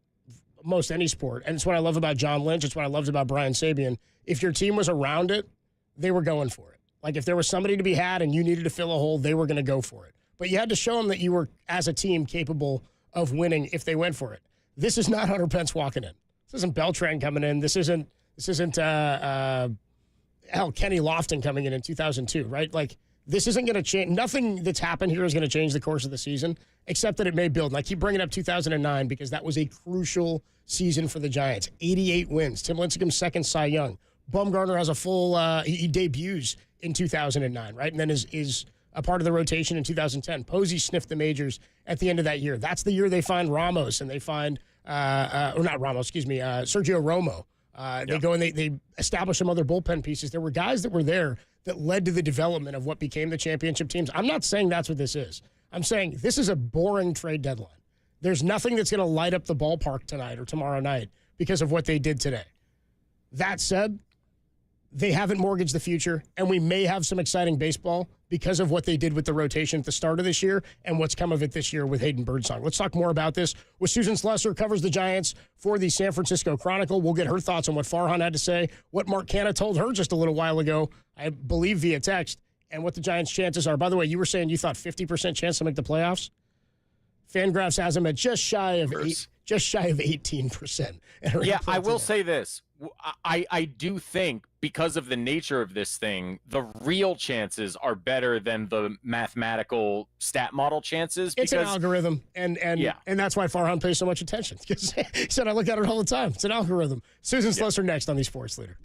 most any sport, and it's what I love about John Lynch, it's what I loved about Brian Sabian, if your team was around it, they were going for it. Like if there was somebody to be had and you needed to fill a hole, they were going to go for it. But you had to show them that you were, as a team, capable of winning if they went for it. This is not Hunter Pence walking in. This isn't Beltran coming in. This isn't Kenny Lofton coming in 2002, right? Like, this isn't going to change. Nothing that's happened here is going to change the course of the season, except that it may build. And I keep bringing up 2009 because that was a crucial season for the Giants. 88 wins. Tim Lincecum's second Cy Young. Bumgarner has a full, he debuts in 2009, right? And then is a part of the rotation in 2010. Posey sniffed the majors at the end of that year. That's the year they find Ramos and they find, Sergio Romo. They go and they establish some other bullpen pieces. There were guys that were there that led to the development of what became the championship teams. I'm not saying that's what this is. I'm saying this is a boring trade deadline. There's nothing that's going to light up the ballpark tonight or tomorrow night because of what they did today. That said, they haven't mortgaged the future, and we may have some exciting baseball because of what they did with the rotation at the start of this year and what's come of it this year with Hayden Birdsong. Let's talk more about this with Susan Slesser, covers the Giants for the San Francisco Chronicle. We'll get her thoughts on what Farhan had to say, what Mark Canha told her just a little while ago, I believe via text, and what the Giants' chances are. By the way, you were saying you thought 50% chance to make the playoffs? Fangraphs has them at just shy of 18%. Yeah, I will say this. I do think because of the nature of this thing, the real chances are better than the mathematical stat model chances. It's an algorithm, and that's why Farhan pays so much attention. Because he said, I look at it all the time. It's an algorithm. Susan Slesser next on the Sports Leader.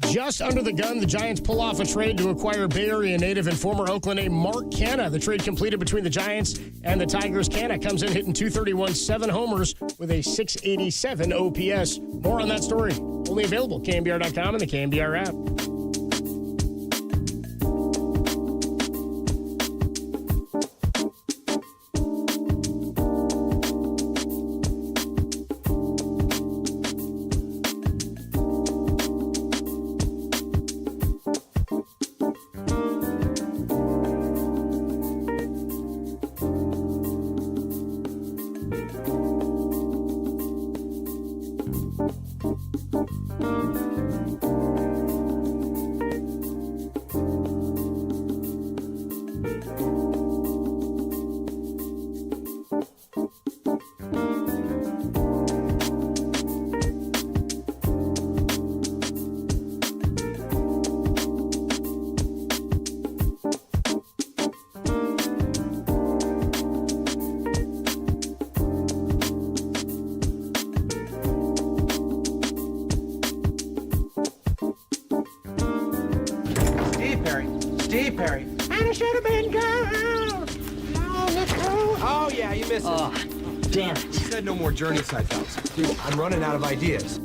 just under the gun. The Giants pull off a trade to acquire Bay Area native and former Oakland native Mark Canha. The trade completed between the Giants and the Tigers. Canha comes in hitting .231, 7 homers with a .687 OPS. More on that story. Only available KNBR.com and the KNBR app. Steve Perry. And it should have been gold. Oh, yeah, you missed it. Oh, damn it. You said no more Journey side fellas. Dude, I'm running out of ideas.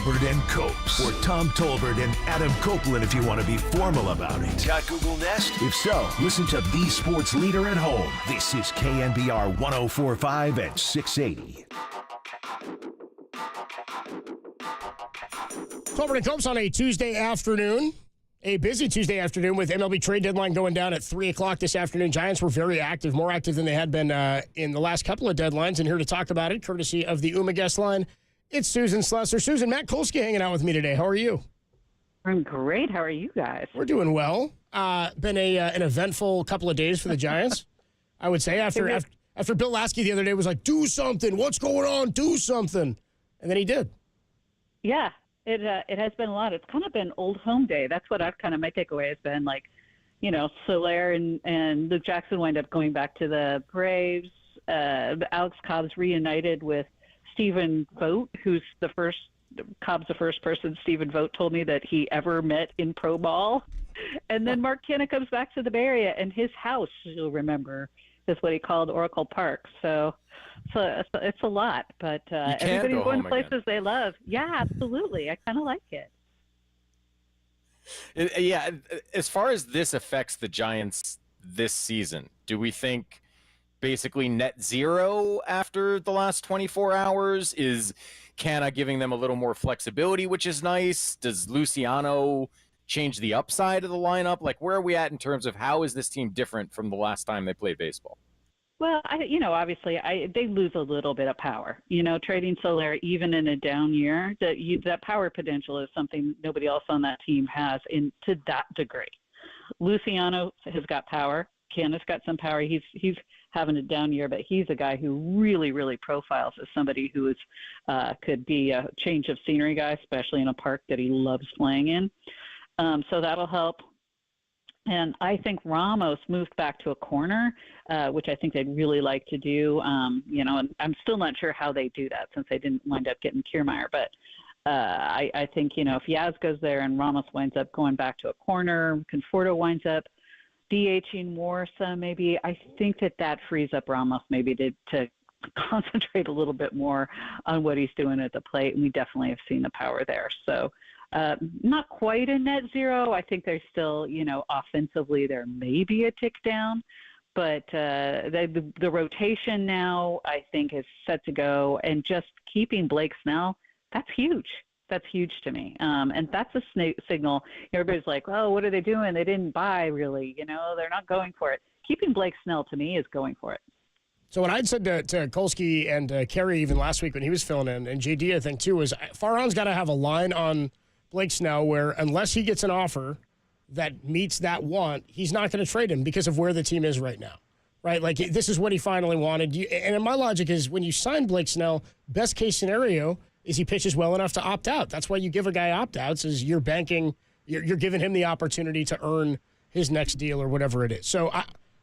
Tolbert and Copes, or Tom Tolbert and Adam Copeland if you want to be formal about it. Got Google Nest? If so, listen to the sports leader at home. This is KNBR 104.5 and 680. Tolbert and Copes on a Tuesday afternoon. A busy Tuesday afternoon with MLB trade deadline going down at 3 o'clock this afternoon. Giants were very active, more active than they had been in the last couple of deadlines. And here to talk about it, courtesy of the UMA guest line, it's Susan Slesser. Susan, Matt Kolsky hanging out with me today. How are you? I'm great. How are you guys? We're doing well. Been an eventful couple of days for the Giants. I would say after Bill Lasky the other day was like, do something. What's going on? Do something. And then he did. Yeah. It has been a lot. It's kind of been old home day. That's what I've kind of, my takeaway has been, like, you know, Soler and Luke Jackson wind up going back to the Braves. Alex Cobb's reunited with Stephen Vogt, who's Cobb's the first person Stephen Vogt told me that he ever met in pro ball. And then Mark Canha comes back to the Bay Area, and his house, you'll remember, is what he called Oracle Park. So it's a lot, but everybody's going to places they love. Yeah, absolutely. I kind of like it. Yeah, as far as this affects the Giants this season, do we think basically net zero after the last 24 hours? Is Canha giving them a little more flexibility, which is nice? Does Luciano change the upside of the lineup? Like, where are we at in terms of how is this team different from the last time they played baseball? Well, obviously, they lose a little bit of power. You know, trading Soler even in a down year, that power potential is something nobody else on that team has to that degree. Luciano has got power. Canha's got some power. He's having a down year, but he's a guy who really, really profiles as somebody who could be a change of scenery guy, especially in a park that he loves playing in. So that'll help. And I think Ramos moved back to a corner, which I think they'd really like to do. And I'm still not sure how they do that since they didn't wind up getting Kiermaier. But I think, if Yaz goes there and Ramos winds up going back to a corner, Conforto winds up DHing more, so maybe I think that frees up Ramos maybe to concentrate a little bit more on what he's doing at the plate. And we definitely have seen the power there. So not quite a net zero. I think they're still, offensively there may be a tick down, but the rotation now I think is set to go, and just keeping Blake Snell, that's huge. That's huge to me. And that's a signal. Everybody's like, oh, what are they doing? They didn't buy really, they're not going for it. Keeping Blake Snell to me is going for it. So what I'd said to Kolsky and Kerry even last week when he was filling in, and JD I think too, was Farhan's got to have a line on Blake Snell where unless he gets an offer that meets that want, he's not going to trade him because of where the team is right now, right? Like, this is what he finally wanted. And my logic is when you sign Blake Snell, best case scenario is he pitches well enough to opt out. That's why you give a guy opt-outs, is you're banking, you're giving him the opportunity to earn his next deal or whatever it is. So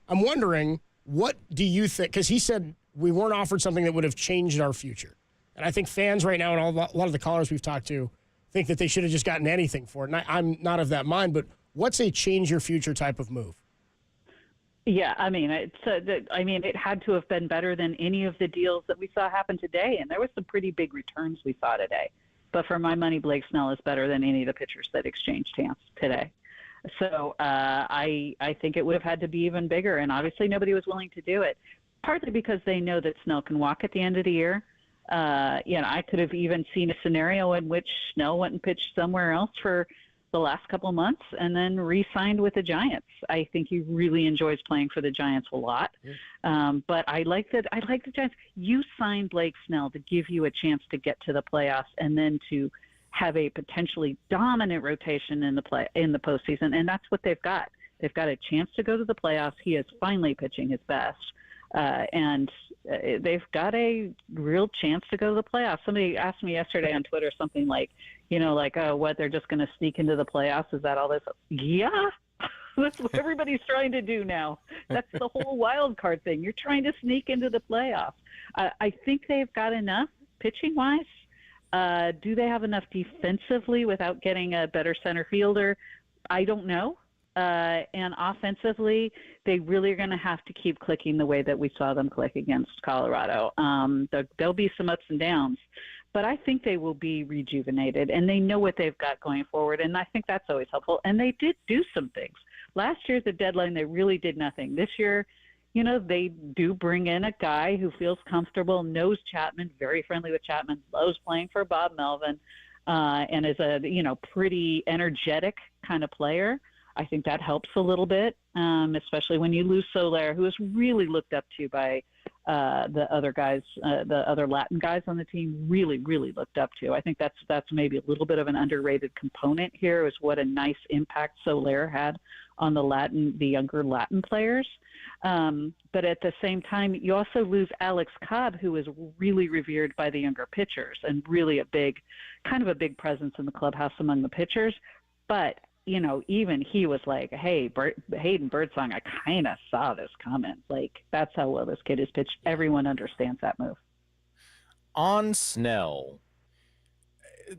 I'm wondering, what do you think? Because he said we weren't offered something that would have changed our future. And I think fans right now and a lot of the callers we've talked to think that they should have just gotten anything for it. And I'm not of that mind, but what's a change your future type of move? Yeah, it had to have been better than any of the deals that we saw happen today, and there was some pretty big returns we saw today. But for my money, Blake Snell is better than any of the pitchers that exchanged hands today. So I think it would have had to be even bigger, and obviously nobody was willing to do it, partly because they know that Snell can walk at the end of the year. I could have even seen a scenario in which Snell went and pitched somewhere else for the last couple of months and then re-signed with the Giants. I think he really enjoys playing for the Giants a lot. But I like the Giants. You signed Blake Snell to give you a chance to get to the playoffs and then to have a potentially dominant rotation in the postseason, and that's what they've got. They've got a chance to go to the playoffs. He is finally pitching his best. And they've got a real chance to go to the playoffs. Somebody asked me yesterday on Twitter something like, oh, what, they're just going to sneak into the playoffs? Is that all this? Yeah, that's what everybody's trying to do now. That's the whole wild card thing. You're trying to sneak into the playoffs. I think they've got enough pitching-wise. Do they have enough defensively without getting a better center fielder? I don't know. And offensively, they really are going to have to keep clicking the way that we saw them click against Colorado. There'll be some ups and downs, but I think they will be rejuvenated, and they know what they've got going forward, and I think that's always helpful. And they did do some things. Last year at the deadline, they really did nothing. This year, they do bring in a guy who feels comfortable, knows Chapman, very friendly with Chapman, loves playing for Bob Melvin, and is a, pretty energetic kind of player. I think that helps a little bit, especially when you lose Soler, who is really looked up to by the other guys, the other Latin guys on the team, really, really looked up to. I think that's maybe a little bit of an underrated component here, is what a nice impact Soler had on the younger Latin players. But at the same time, you also lose Alex Cobb, who is really revered by the younger pitchers and really a big presence in the clubhouse among the pitchers. But even he was like, hey, Hayden Birdsong, I kind of saw this coming. Like, that's how well this kid is pitched. Everyone understands that move. On Snell,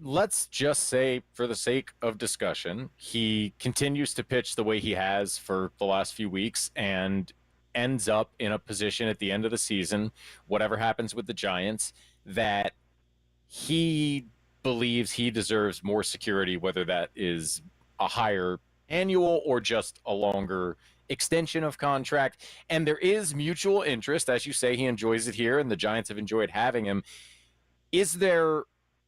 let's just say, for the sake of discussion, he continues to pitch the way he has for the last few weeks and ends up in a position at the end of the season, whatever happens with the Giants, that he believes he deserves more security, whether that is a higher annual or just a longer extension of contract. And there is mutual interest. As you say, he enjoys it here and the Giants have enjoyed having him. Is there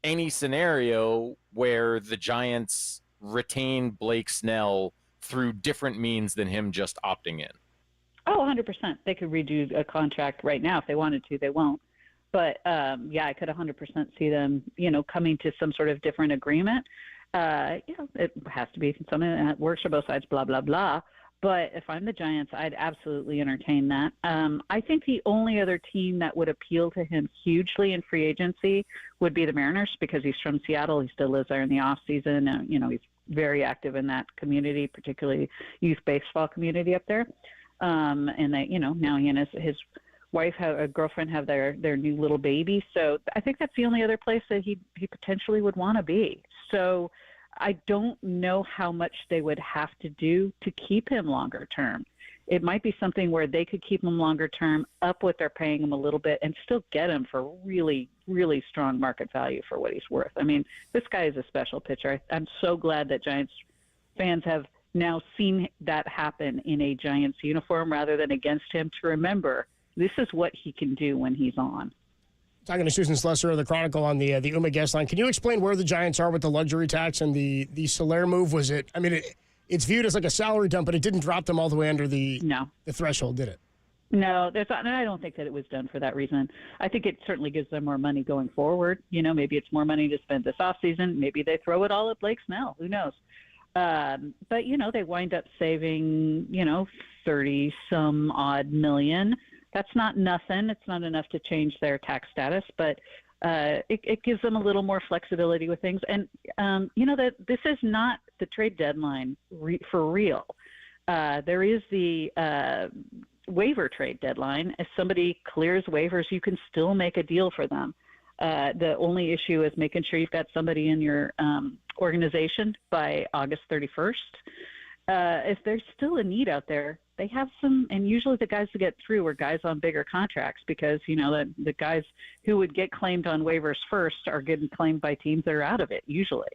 any scenario where the Giants retain Blake Snell through different means than him just opting in? Oh, 100%. They could redo a contract right now if they wanted to. They won't. But, I could 100% see them, coming to some sort of different agreement. It has to be something that works for both sides, blah, blah, blah. But if I'm the Giants, I'd absolutely entertain that. I think the only other team that would appeal to him hugely in free agency would be the Mariners, because he's from Seattle. He still lives there in the off season. He's very active in that community, particularly youth baseball community up there. And that, now he and his wife, girlfriend, have their new little baby. So I think that's the only other place that he potentially would want to be. So I don't know how much they would have to do to keep him longer term. It might be something where they could keep him longer term, up what they're paying him a little bit, and still get him for really, really strong market value for what he's worth. I mean, this guy is a special pitcher. I'm so glad that Giants fans have now seen that happen in a Giants uniform rather than against him, to remember this is what he can do when he's on. Talking to Susan Slesser of the Chronicle on the UMA guest line. Can you explain where the Giants are with the luxury tax and the Soler move? Was it? I mean, it's viewed as like a salary dump, but it didn't drop them all the way under the threshold, did it? No, I don't think that it was done for that reason. I think it certainly gives them more money going forward. Maybe it's more money to spend this offseason. Maybe they throw it all at Blake Snell. Who knows? But they wind up saving 30 some odd million. That's not nothing. It's not enough to change their tax status, but it gives them a little more flexibility with things. And, that this is not the trade deadline for real. There is the waiver trade deadline. If somebody clears waivers, you can still make a deal for them. The only issue is making sure you've got somebody in your organization by August 31st. If there's still a need out there, they have some, and usually the guys who get through are guys on bigger contracts, because, the guys who would get claimed on waivers first are getting claimed by teams that are out of it, usually.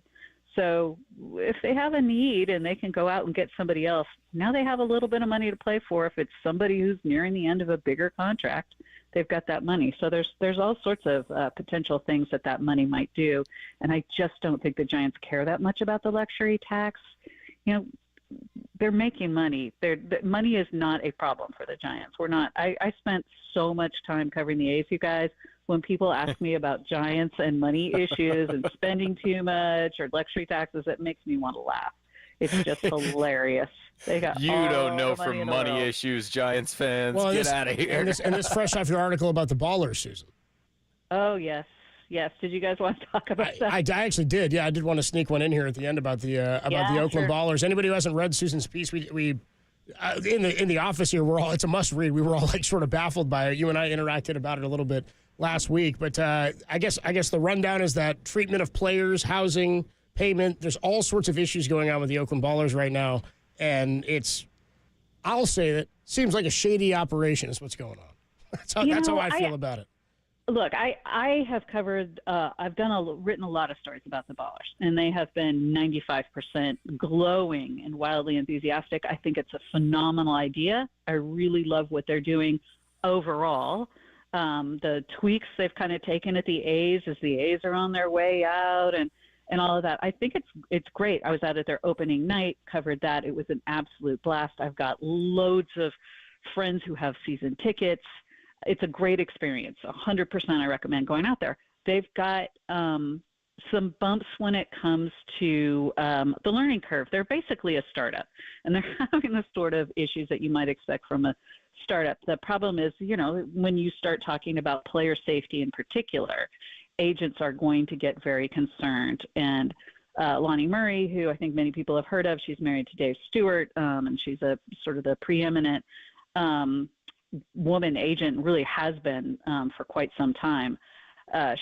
So if they have a need and they can go out and get somebody else, now they have a little bit of money to play for. If it's somebody who's nearing the end of a bigger contract, they've got that money. So there's all sorts of potential things that money might do. And I just don't think the Giants care that much about the luxury tax. They're making money. The money is not a problem for the Giants. We're not. I spent so much time covering the A's, you guys. When people ask me about Giants and money issues and spending too much or luxury taxes, it makes me want to laugh. It's just hilarious. They got don't know from money issues, Giants fans. Well, Get out of here. And this fresh off your article about the Ballers, Susan. Oh, yes. Yes. Did you guys want to talk about that? I actually did. Yeah, I did want to sneak one in here at the end about the Oakland Ballers. Anybody who hasn't read Susan's piece, we in the office here, it's a must read. We were all like sort of baffled by it. You and I interacted about it a little bit last week, but I guess the rundown is that treatment of players, housing, payment. There's all sorts of issues going on with the Oakland Ballers right now, and I'll say that seems like a shady operation is what's going on. That's how I feel about it. Look, I have covered. I've written a lot of stories about the Ballers, and they have been 95% glowing and wildly enthusiastic. I think it's a phenomenal idea. I really love what they're doing overall. The tweaks they've kind of taken at the A's as the A's are on their way out, and all of that. I think it's great. I was out at their opening night, covered that. It was an absolute blast. I've got loads of friends who have season tickets. It's a great experience. 100% I recommend going out there. They've got some bumps when it comes to the learning curve. They're basically a startup, and they're having the sort of issues that you might expect from a startup. The problem is, when you start talking about player safety in particular, agents are going to get very concerned. And Lonnie Murray, who I think many people have heard of, she's married to Dave Stewart, and she's a sort of the preeminent woman agent, really has been for quite some time.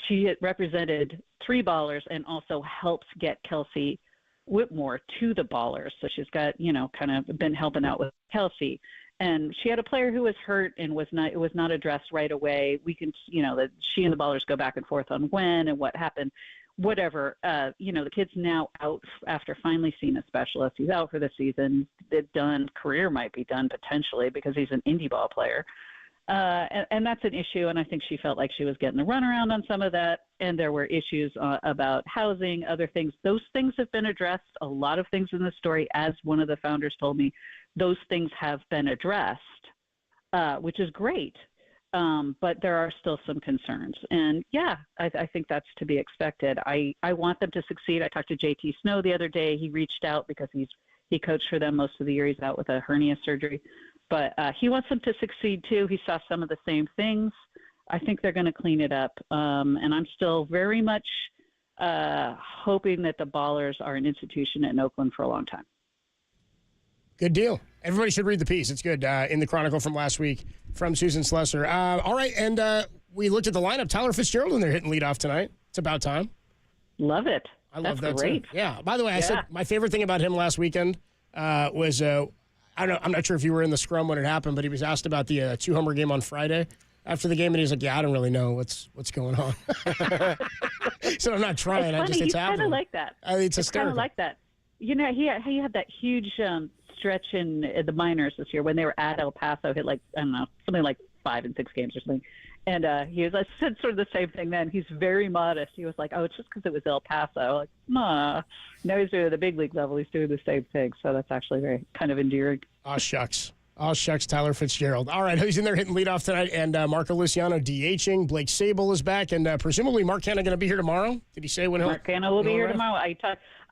She had represented 3 Ballers and also helps get Kelsey Whitmore to the Ballers. So she's got, kind of been helping out with Kelsey. And she had a player who was hurt and it was not addressed right away. We can, that she and the Ballers go back and forth on when and what happened. Whatever, the kid's now out after finally seeing a specialist. He's out for the season. Career might be done potentially because he's an indie ball player. And that's an issue, and I think she felt like she was getting the runaround on some of that, and there were issues about housing, other things. Those things have been addressed. A lot of things in the story, as one of the founders told me, those things have been addressed, which is great. But there are still some concerns. And, yeah, I think that's to be expected. I want them to succeed. I talked to JT Snow the other day. He reached out because he coached for them most of the year. He's out with a hernia surgery. But he wants them to succeed, too. He saw some of the same things. I think they're going to clean it up. And I'm still very much hoping that the Ballers are an institution in Oakland for a long time. Good deal. Everybody should read the piece. It's good. In the Chronicle from last week from Susan Slesser. All right, and we looked at the lineup. Tyler Fitzgerald in there hitting leadoff tonight. It's about time. Love it. I love that great. too. Yeah. By the way, I said my favorite thing about him last weekend was I don't know. I'm not sure if you were in the scrum when it happened, but he was asked about the 2-homer game on Friday after the game, and he's like, "Yeah, I don't really know what's going on." So I'm not trying. It's funny. It's He's happening. kind of like that. It's kind of like that. He had that huge stretch in the minors this year when they were at El Paso, hit something like 5 and 6 games or something. And he said sort of the same thing then. He's very modest. He was like, "Oh, it's just because it was El Paso." Like, nah. Now he's doing at the big league level. He's doing the same thing. So that's actually very kind of endearing. Oh, shucks. Tyler Fitzgerald. All right, who's in there hitting leadoff tonight? And Marco Luciano DHing. Blake Sable is back. And presumably Mark Hanna going to be here tomorrow? Did he say when Mark Hanna will be here tomorrow.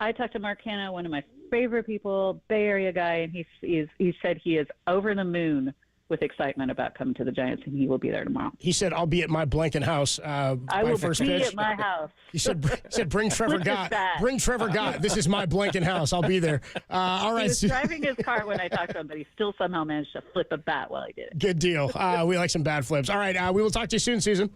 I talked to Mark Hanna, one of my favorite people, Bay Area guy, and he said he is over the moon with excitement about coming to the Giants, and he will be there tomorrow. He said, "I'll be at my blanket house." I will first be pitch. at my house. He said, "Bring Trevor Gott. Bring Trevor Gott. This is my blanket house. I'll be there." All right. He was driving his car when I talked to him, but he still somehow managed to flip a bat while he did it. Good deal. We like some bad flips. All right. We will talk to you soon, Susan.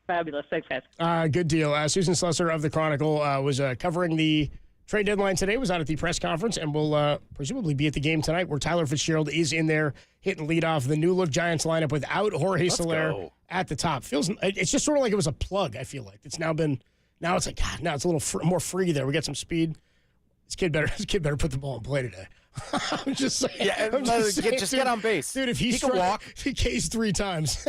Fabulous. Thanks, guys. Good deal. Susan Slesser of the Chronicle was covering the trade deadline today, was out at the press conference, and will presumably be at the game tonight where Tyler Fitzgerald is in there hitting leadoff. The new look Giants lineup without Jorge Soler at the top. It's just sort of like it was a plug, I feel like. It's now it's like, God, now it's a little more free there. We got some speed. This kid better put the ball in play today. I'm just saying. Yeah, just get on base. Dude, if he can walk. if he Ks 3 times.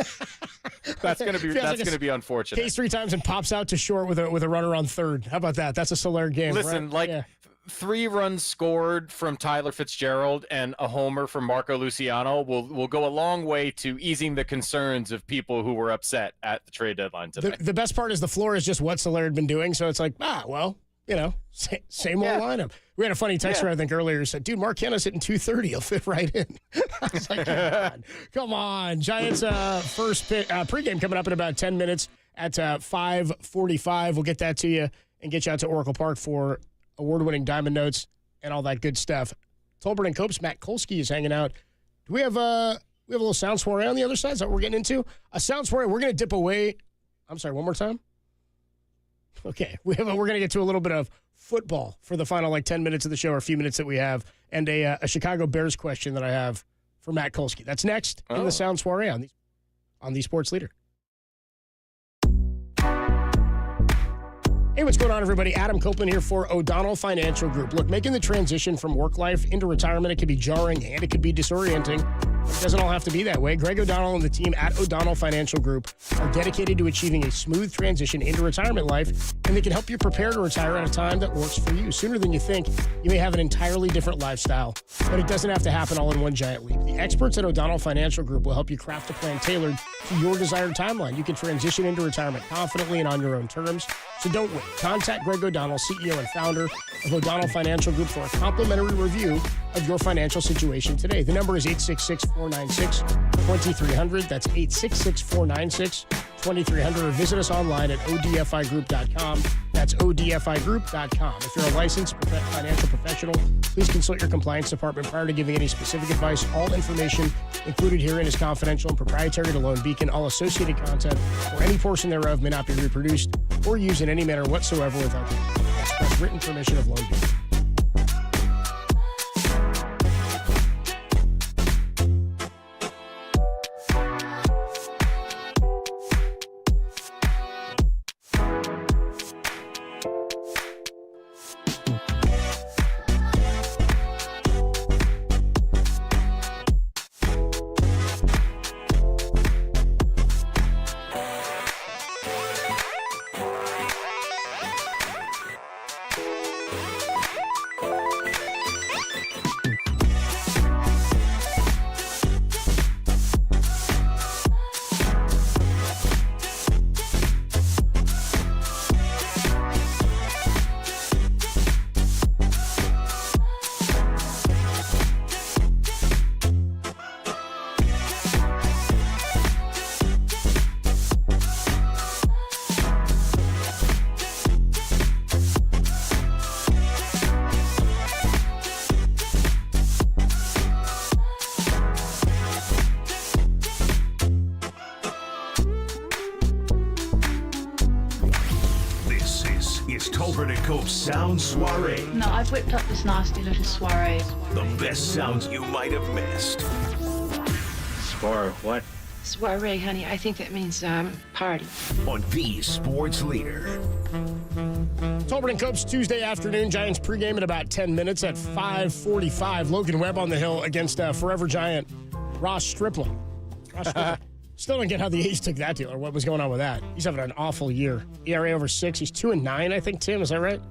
that's gonna be unfortunate. Ks 3 times and pops out to short with a runner on third. How about that? That's a Soler game. Listen, right? 3 runs scored from Tyler Fitzgerald and a homer from Marco Luciano will go a long way to easing the concerns of people who were upset at the trade deadline today. The best part is the floor is just what Soler had been doing, so it's like, same old lineup. We had a funny texter, I think, earlier who said, "Dude, Mark Hanna's hitting 230. He'll fit right in." I was like, come on. Giants first pregame coming up in about 10 minutes at 5:45. We'll get that to you and get you out to Oracle Park for award-winning Diamond Notes and all that good stuff. Tolbert and Copes, Matt Kolsky is hanging out. Do we have a little sound soiree on the other side? Is that what we're getting into? A sound soiree. We're going to dip away. I'm sorry, one more time? Okay, we're going to get to a little bit of football for the final 10 minutes of the show, or a few minutes that we have, and a Chicago Bears question that I have for Matt Kolsky. That's next in the Sound Soiree on the Sports Leader. Hey, what's going on, everybody? Adam Copeland here for O'Donnell Financial Group. Look, making the transition from work life into retirement, it can be jarring and it can be disorienting. It doesn't all have to be that way. Greg O'Donnell and the team at O'Donnell Financial Group are dedicated to achieving a smooth transition into retirement life, and they can help you prepare to retire at a time that works for you. Sooner than you think, you may have an entirely different lifestyle, but it doesn't have to happen all in one giant leap. The experts at O'Donnell Financial Group will help you craft a plan tailored to your desired timeline. You can transition into retirement confidently and on your own terms, so don't wait. Contact Greg O'Donnell, CEO and founder of O'Donnell Financial Group, for a complimentary review of your financial situation today. The number is 866-496-2300. That's 866-496-2300. Or visit us online at odfigroup.com. That's odfigroup.com. If you're a licensed financial professional, please consult your compliance department prior to giving any specific advice. All information included herein is confidential and proprietary to Lone Beacon. All associated content or any portion thereof may not be reproduced or used in any manner whatsoever without the express written permission of Lone Beacon. Sound Soiree. No, I've whipped up this nasty little soiree. The best sounds you might have missed. What? Soiree, honey. I think that means party. On the sports leader. Tolbert and Copes Tuesday afternoon. Giants pregame in about 10 minutes at 5:45. Logan Webb on the hill against Forever Giant Ross Stripling. Still don't get how the A's took that deal or what was going on with that. He's having an awful year. ERA over 6. He's 2-9, I think, Tim. Is that right?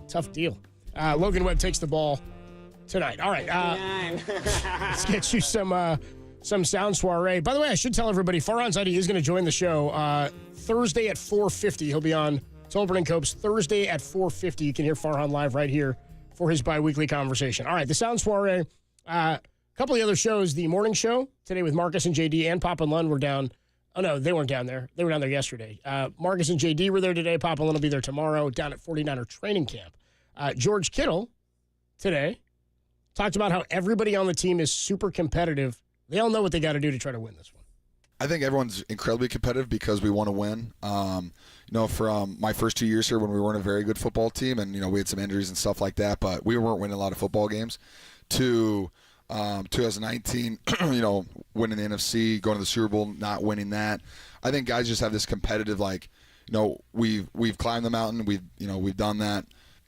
Tough deal. Logan Webb takes the ball tonight. All right. Let's get you some Sound Soiree. By the way, I should tell everybody, Farhan Zaidi is going to join the show Thursday at 4:50. He'll be on Tolbert and Copes Thursday at 4:50. You can hear Farhan live right here for his bi-weekly conversation. All right, the Sound Soiree. A couple of the other shows. The morning show today with Marcus and JD and Pop and Lund were down. Oh, no, they weren't down there. They were down there yesterday. Marcus and JD were there today. Pop and Lund will be there tomorrow down at 49er training camp. George Kittle today talked about how everybody on the team is super competitive. They all know what they got to do to try to win this one. I think everyone's incredibly competitive because we want to win. From my first 2 years here when we weren't a very good football team and, we had some injuries and stuff like that, but we weren't winning a lot of football games, to 2019, winning the NFC, going to the Super Bowl, not winning that. I think guys just have this competitive, we've climbed the mountain, we've done that.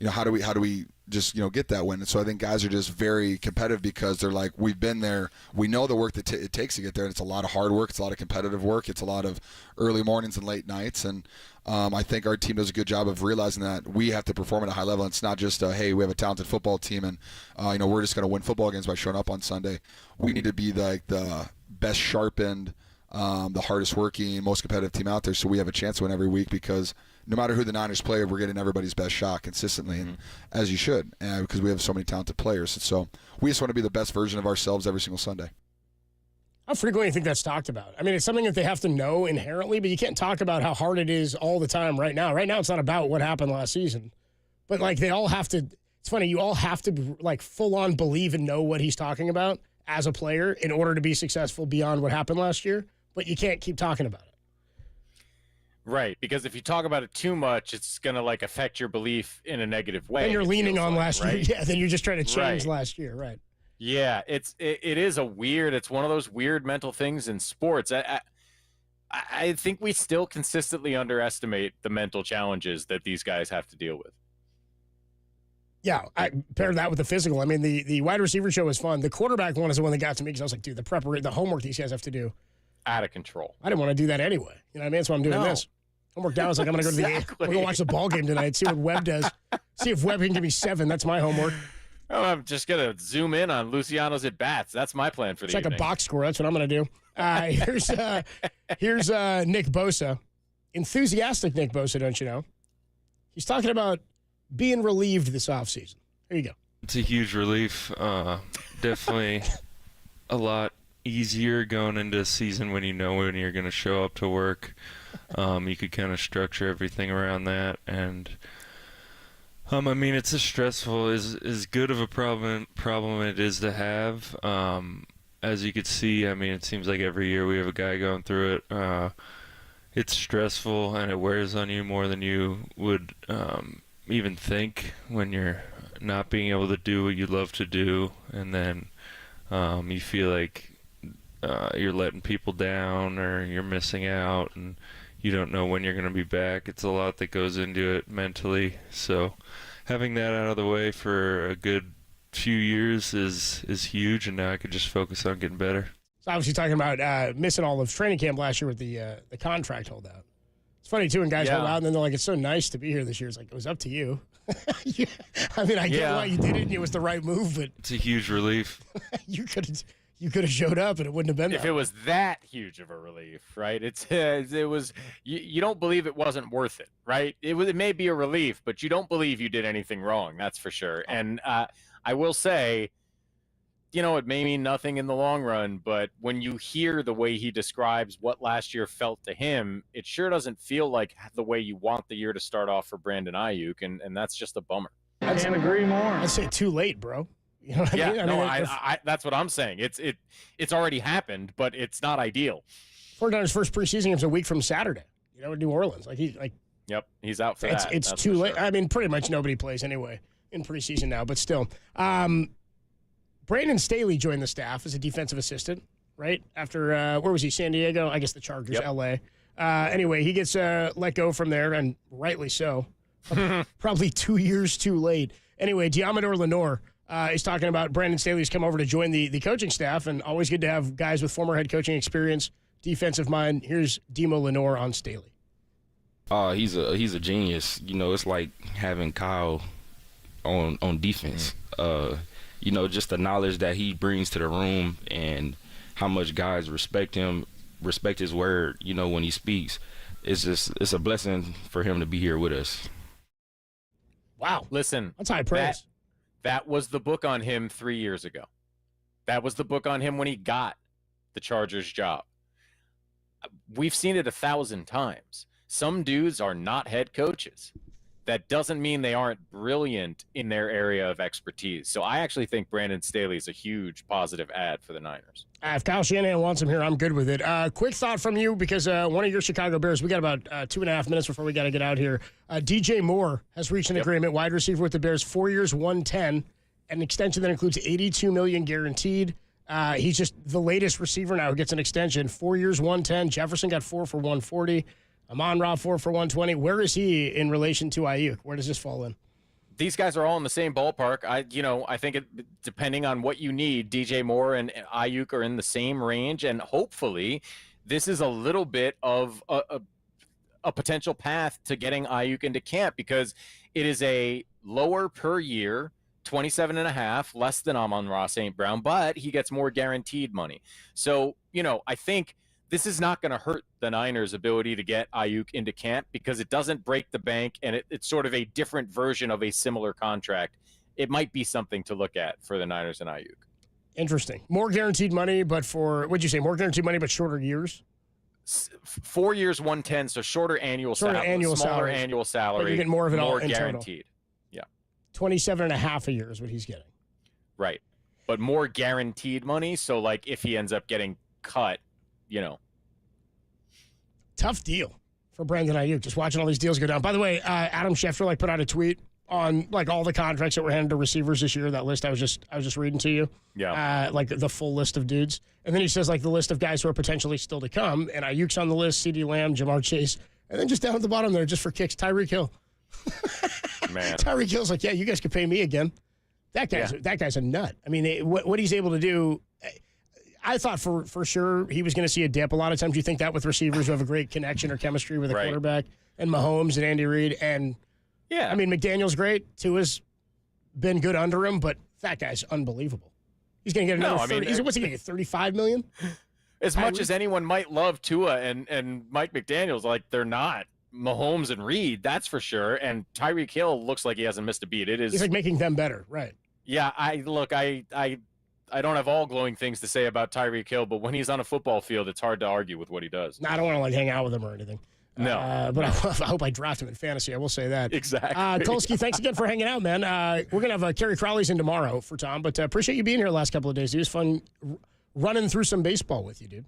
How do we just, get that win? And so I think guys are just very competitive because they're like, we've been there. We know the work that it takes to get there. And it's a lot of hard work. It's a lot of competitive work. It's a lot of early mornings and late nights. And I think our team does a good job of realizing that we have to perform at a high level. It's not just, hey, we have a talented football team and, we're just going to win football games by showing up on Sunday. We need to be the best sharpened, the hardest working, most competitive team out there so we have a chance to win every week because no matter who the Niners play, we're getting everybody's best shot consistently, and as you should, because we have so many talented players. And so we just want to be the best version of ourselves every single Sunday. How frequently do you think that's talked about? I mean, it's something that they have to know inherently, but you can't talk about how hard it is all the time right now. Right now, it's not about what happened last season. But, they all have to – it's funny, you all have to, full-on believe and know what he's talking about as a player in order to be successful beyond what happened last year, but you can't keep talking about it. Right, because if you talk about it too much, it's going to affect your belief in a negative way. And you're leaning on last year. Yeah, then you're just trying to change last year, right. Yeah, it is it's one of those weird mental things in sports. I think we still consistently underestimate the mental challenges that these guys have to deal with. Yeah, I paired that with the physical. I mean, the wide receiver show was fun. The quarterback one is the one that got to me because I was like, dude, the homework these guys have to do. Out of control. I didn't want to do that anyway. You know what I mean? That's why I'm doing this. Homework down. I was like, I'm going to go to the I'm going to watch the ball game tonight, see what Webb does. See if Webb can give me 7. That's my homework. Oh, I'm just going to zoom in on Luciano's at-bats. That's my plan for the evening. It's like a box score. That's what I'm going to do. Here's Nick Bosa. Enthusiastic Nick Bosa, don't you know? He's talking about being relieved this offseason. There you go. It's a huge relief. Definitely a lot easier going into a season when you know when you're going to show up to work. You could kind of structure everything around that. And I mean, it's as stressful as good of a problem it is to have. As you could see, I mean, it seems like every year we have a guy going through it. It's stressful and it wears on you more than you would even think when you're not being able to do what you love to do, and then you feel like you're letting people down or you're missing out and you don't know when you're going to be back. It's a lot that goes into it mentally, so having that out of the way for a good few years is huge, and now I can just focus on getting better. So obviously talking about missing all of training camp last year with the contract holdout. It's funny, too, when guys hold out, and then they're like, it's so nice to be here this year. It's like, it was up to you. Yeah. I mean, I get why you did it, and it was the right move, but... It's a huge relief. You could have showed up, and it wouldn't have been if it was that huge of a relief, right? It was... You don't believe it wasn't worth it, right? It may be a relief, but you don't believe you did anything wrong, that's for sure. And I will say... You know, it may mean nothing in the long run, but when you hear the way he describes what last year felt to him, it sure doesn't feel like the way you want the year to start off for Brandon Ayuk, and that's just a bummer. I can't agree more. I'd say too late, bro. You know what I mean? I that's what I'm saying. It's already happened, but it's not ideal. 49ers' first preseason game's a week from Saturday. You know, in New Orleans. Yep, he's out for that. It's too late. Sure. I mean, pretty much nobody plays anyway in preseason now, but still. Brandon Staley joined the staff as a defensive assistant, right? After, where was he, San Diego? I guess the Chargers, L.A. Anyway, he gets let go from there, and rightly so. Probably 2 years too late. Anyway, Deommodore Lenor is talking about Brandon Staley's come over to join the coaching staff, and always good to have guys with former head coaching experience, defensive mind. Here's Demo Lenor on Staley. He's a genius. You know, it's like having Kyle on defense. You know, just the knowledge that he brings to the room and how much guys respect him, respect his word, you know, when he speaks. It's a blessing for him to be here with us. Wow. Listen. That's high praise. That was the book on him 3 years ago. That was the book on him when he got the Chargers job. We've seen it 1,000 times. Some dudes are not head coaches. That doesn't mean they aren't brilliant in their area of expertise. So I actually think Brandon Staley is a huge positive add for the Niners. If Kyle Shanahan wants him here, I'm good with it. Quick thought from you, because one of your Chicago Bears, we got about 2.5 minutes before we got to get out here. DJ Moore has reached an agreement, wide receiver with the Bears, 4 years, 110, an extension that includes $82 million guaranteed. He's just the latest receiver now who gets an extension, 4 years, 110. Jefferson got 4 for 140. Amon-Ra 4 for 120. Where is he in relation to Ayuk? Where does this fall in? These guys are all in the same ballpark. I think depending on what you need, DJ Moore and Ayuk are in the same range, and hopefully this is a little bit of a potential path to getting Ayuk into camp, because it is a lower per year, 27.5, less than Amon-Ra St. Brown, but he gets more guaranteed money. So, I think this is not going to hurt the Niners' ability to get Ayuk into camp, because it doesn't break the bank, and it's sort of a different version of a similar contract. It might be something to look at for the Niners and Ayuk. Interesting. More guaranteed money, but what'd you say, more guaranteed money but shorter years? 4 years, 110, so shorter annual salary. Smaller annual salary. But you get more of it all in guaranteed. Total. Yeah. 27.5 a year is what he's getting. Right. But more guaranteed money, so like if he ends up getting cut, Tough deal for Brandon Ayuk. Just watching all these deals go down. By the way, Adam Schefter put out a tweet on like all the contracts that were handed to receivers this year. That list I was just reading to you. Yeah. Like the full list of dudes. And then he says like the list of guys who are potentially still to come. And Ayuk's on the list, CeeDee Lamb, Jamar Chase. And then just down at the bottom there, just for kicks, Tyreek Hill. Man. Tyreek Hill's like, yeah, you guys can pay me again. That guy's a nut. I mean, what he's able to do, I thought for sure he was going to see a dip. A lot of times you think that with receivers who have a great connection or chemistry with a quarterback, and Mahomes and Andy Reid. And, yeah, I mean, McDaniel's great. Tua's been good under him, but that guy's unbelievable. He's going to get another 30. What's he going to get, $35 million? As much as anyone might love Tua and Mike McDaniels, like they're not Mahomes and Reed, that's for sure. And Tyreek Hill looks like he hasn't missed a beat. It is. He's like making them better, right? Yeah, I don't have all glowing things to say about Tyreek Hill, but when he's on a football field, it's hard to argue with what he does. No, I don't want to like hang out with him or anything. No, but I hope I draft him in fantasy. I will say that. Exactly. Kolsky, thanks again for hanging out, man. We're going to have Kerry Crowley's in tomorrow for Tom, but appreciate you being here the last couple of days. It was fun running through some baseball with you, dude.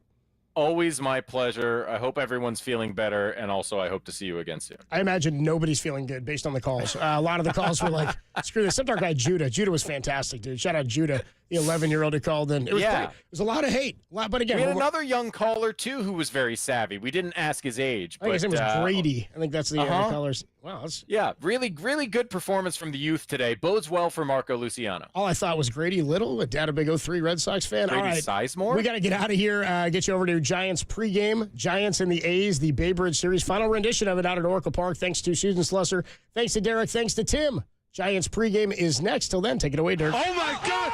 Always my pleasure. I hope everyone's feeling better, and also I hope to see you again soon. I imagine nobody's feeling good based on the calls. A lot of the calls were like, screw this. Except our guy Judah. Judah was fantastic, dude. Shout out Judah, the 11-year-old who called in. It was a lot of hate. But again, we had another young caller, too, who was very savvy. We didn't ask his age. I think his name was Grady. I think that's the caller's. Wow. Yeah, really, really good performance from the youth today. Bodes well for Marco Luciano. All I thought was Grady Little, a dad, a big 03 Red Sox fan. Grady All right, Sizemore? We got to get out of here, get you over to Giants pregame. Giants and the A's, the Bay Bridge Series. Final rendition of it out at Oracle Park. Thanks to Susan Slusser. Thanks to Derek. Thanks to Tim. Giants pregame is next. Till then, take it away, Derek. Oh, my God.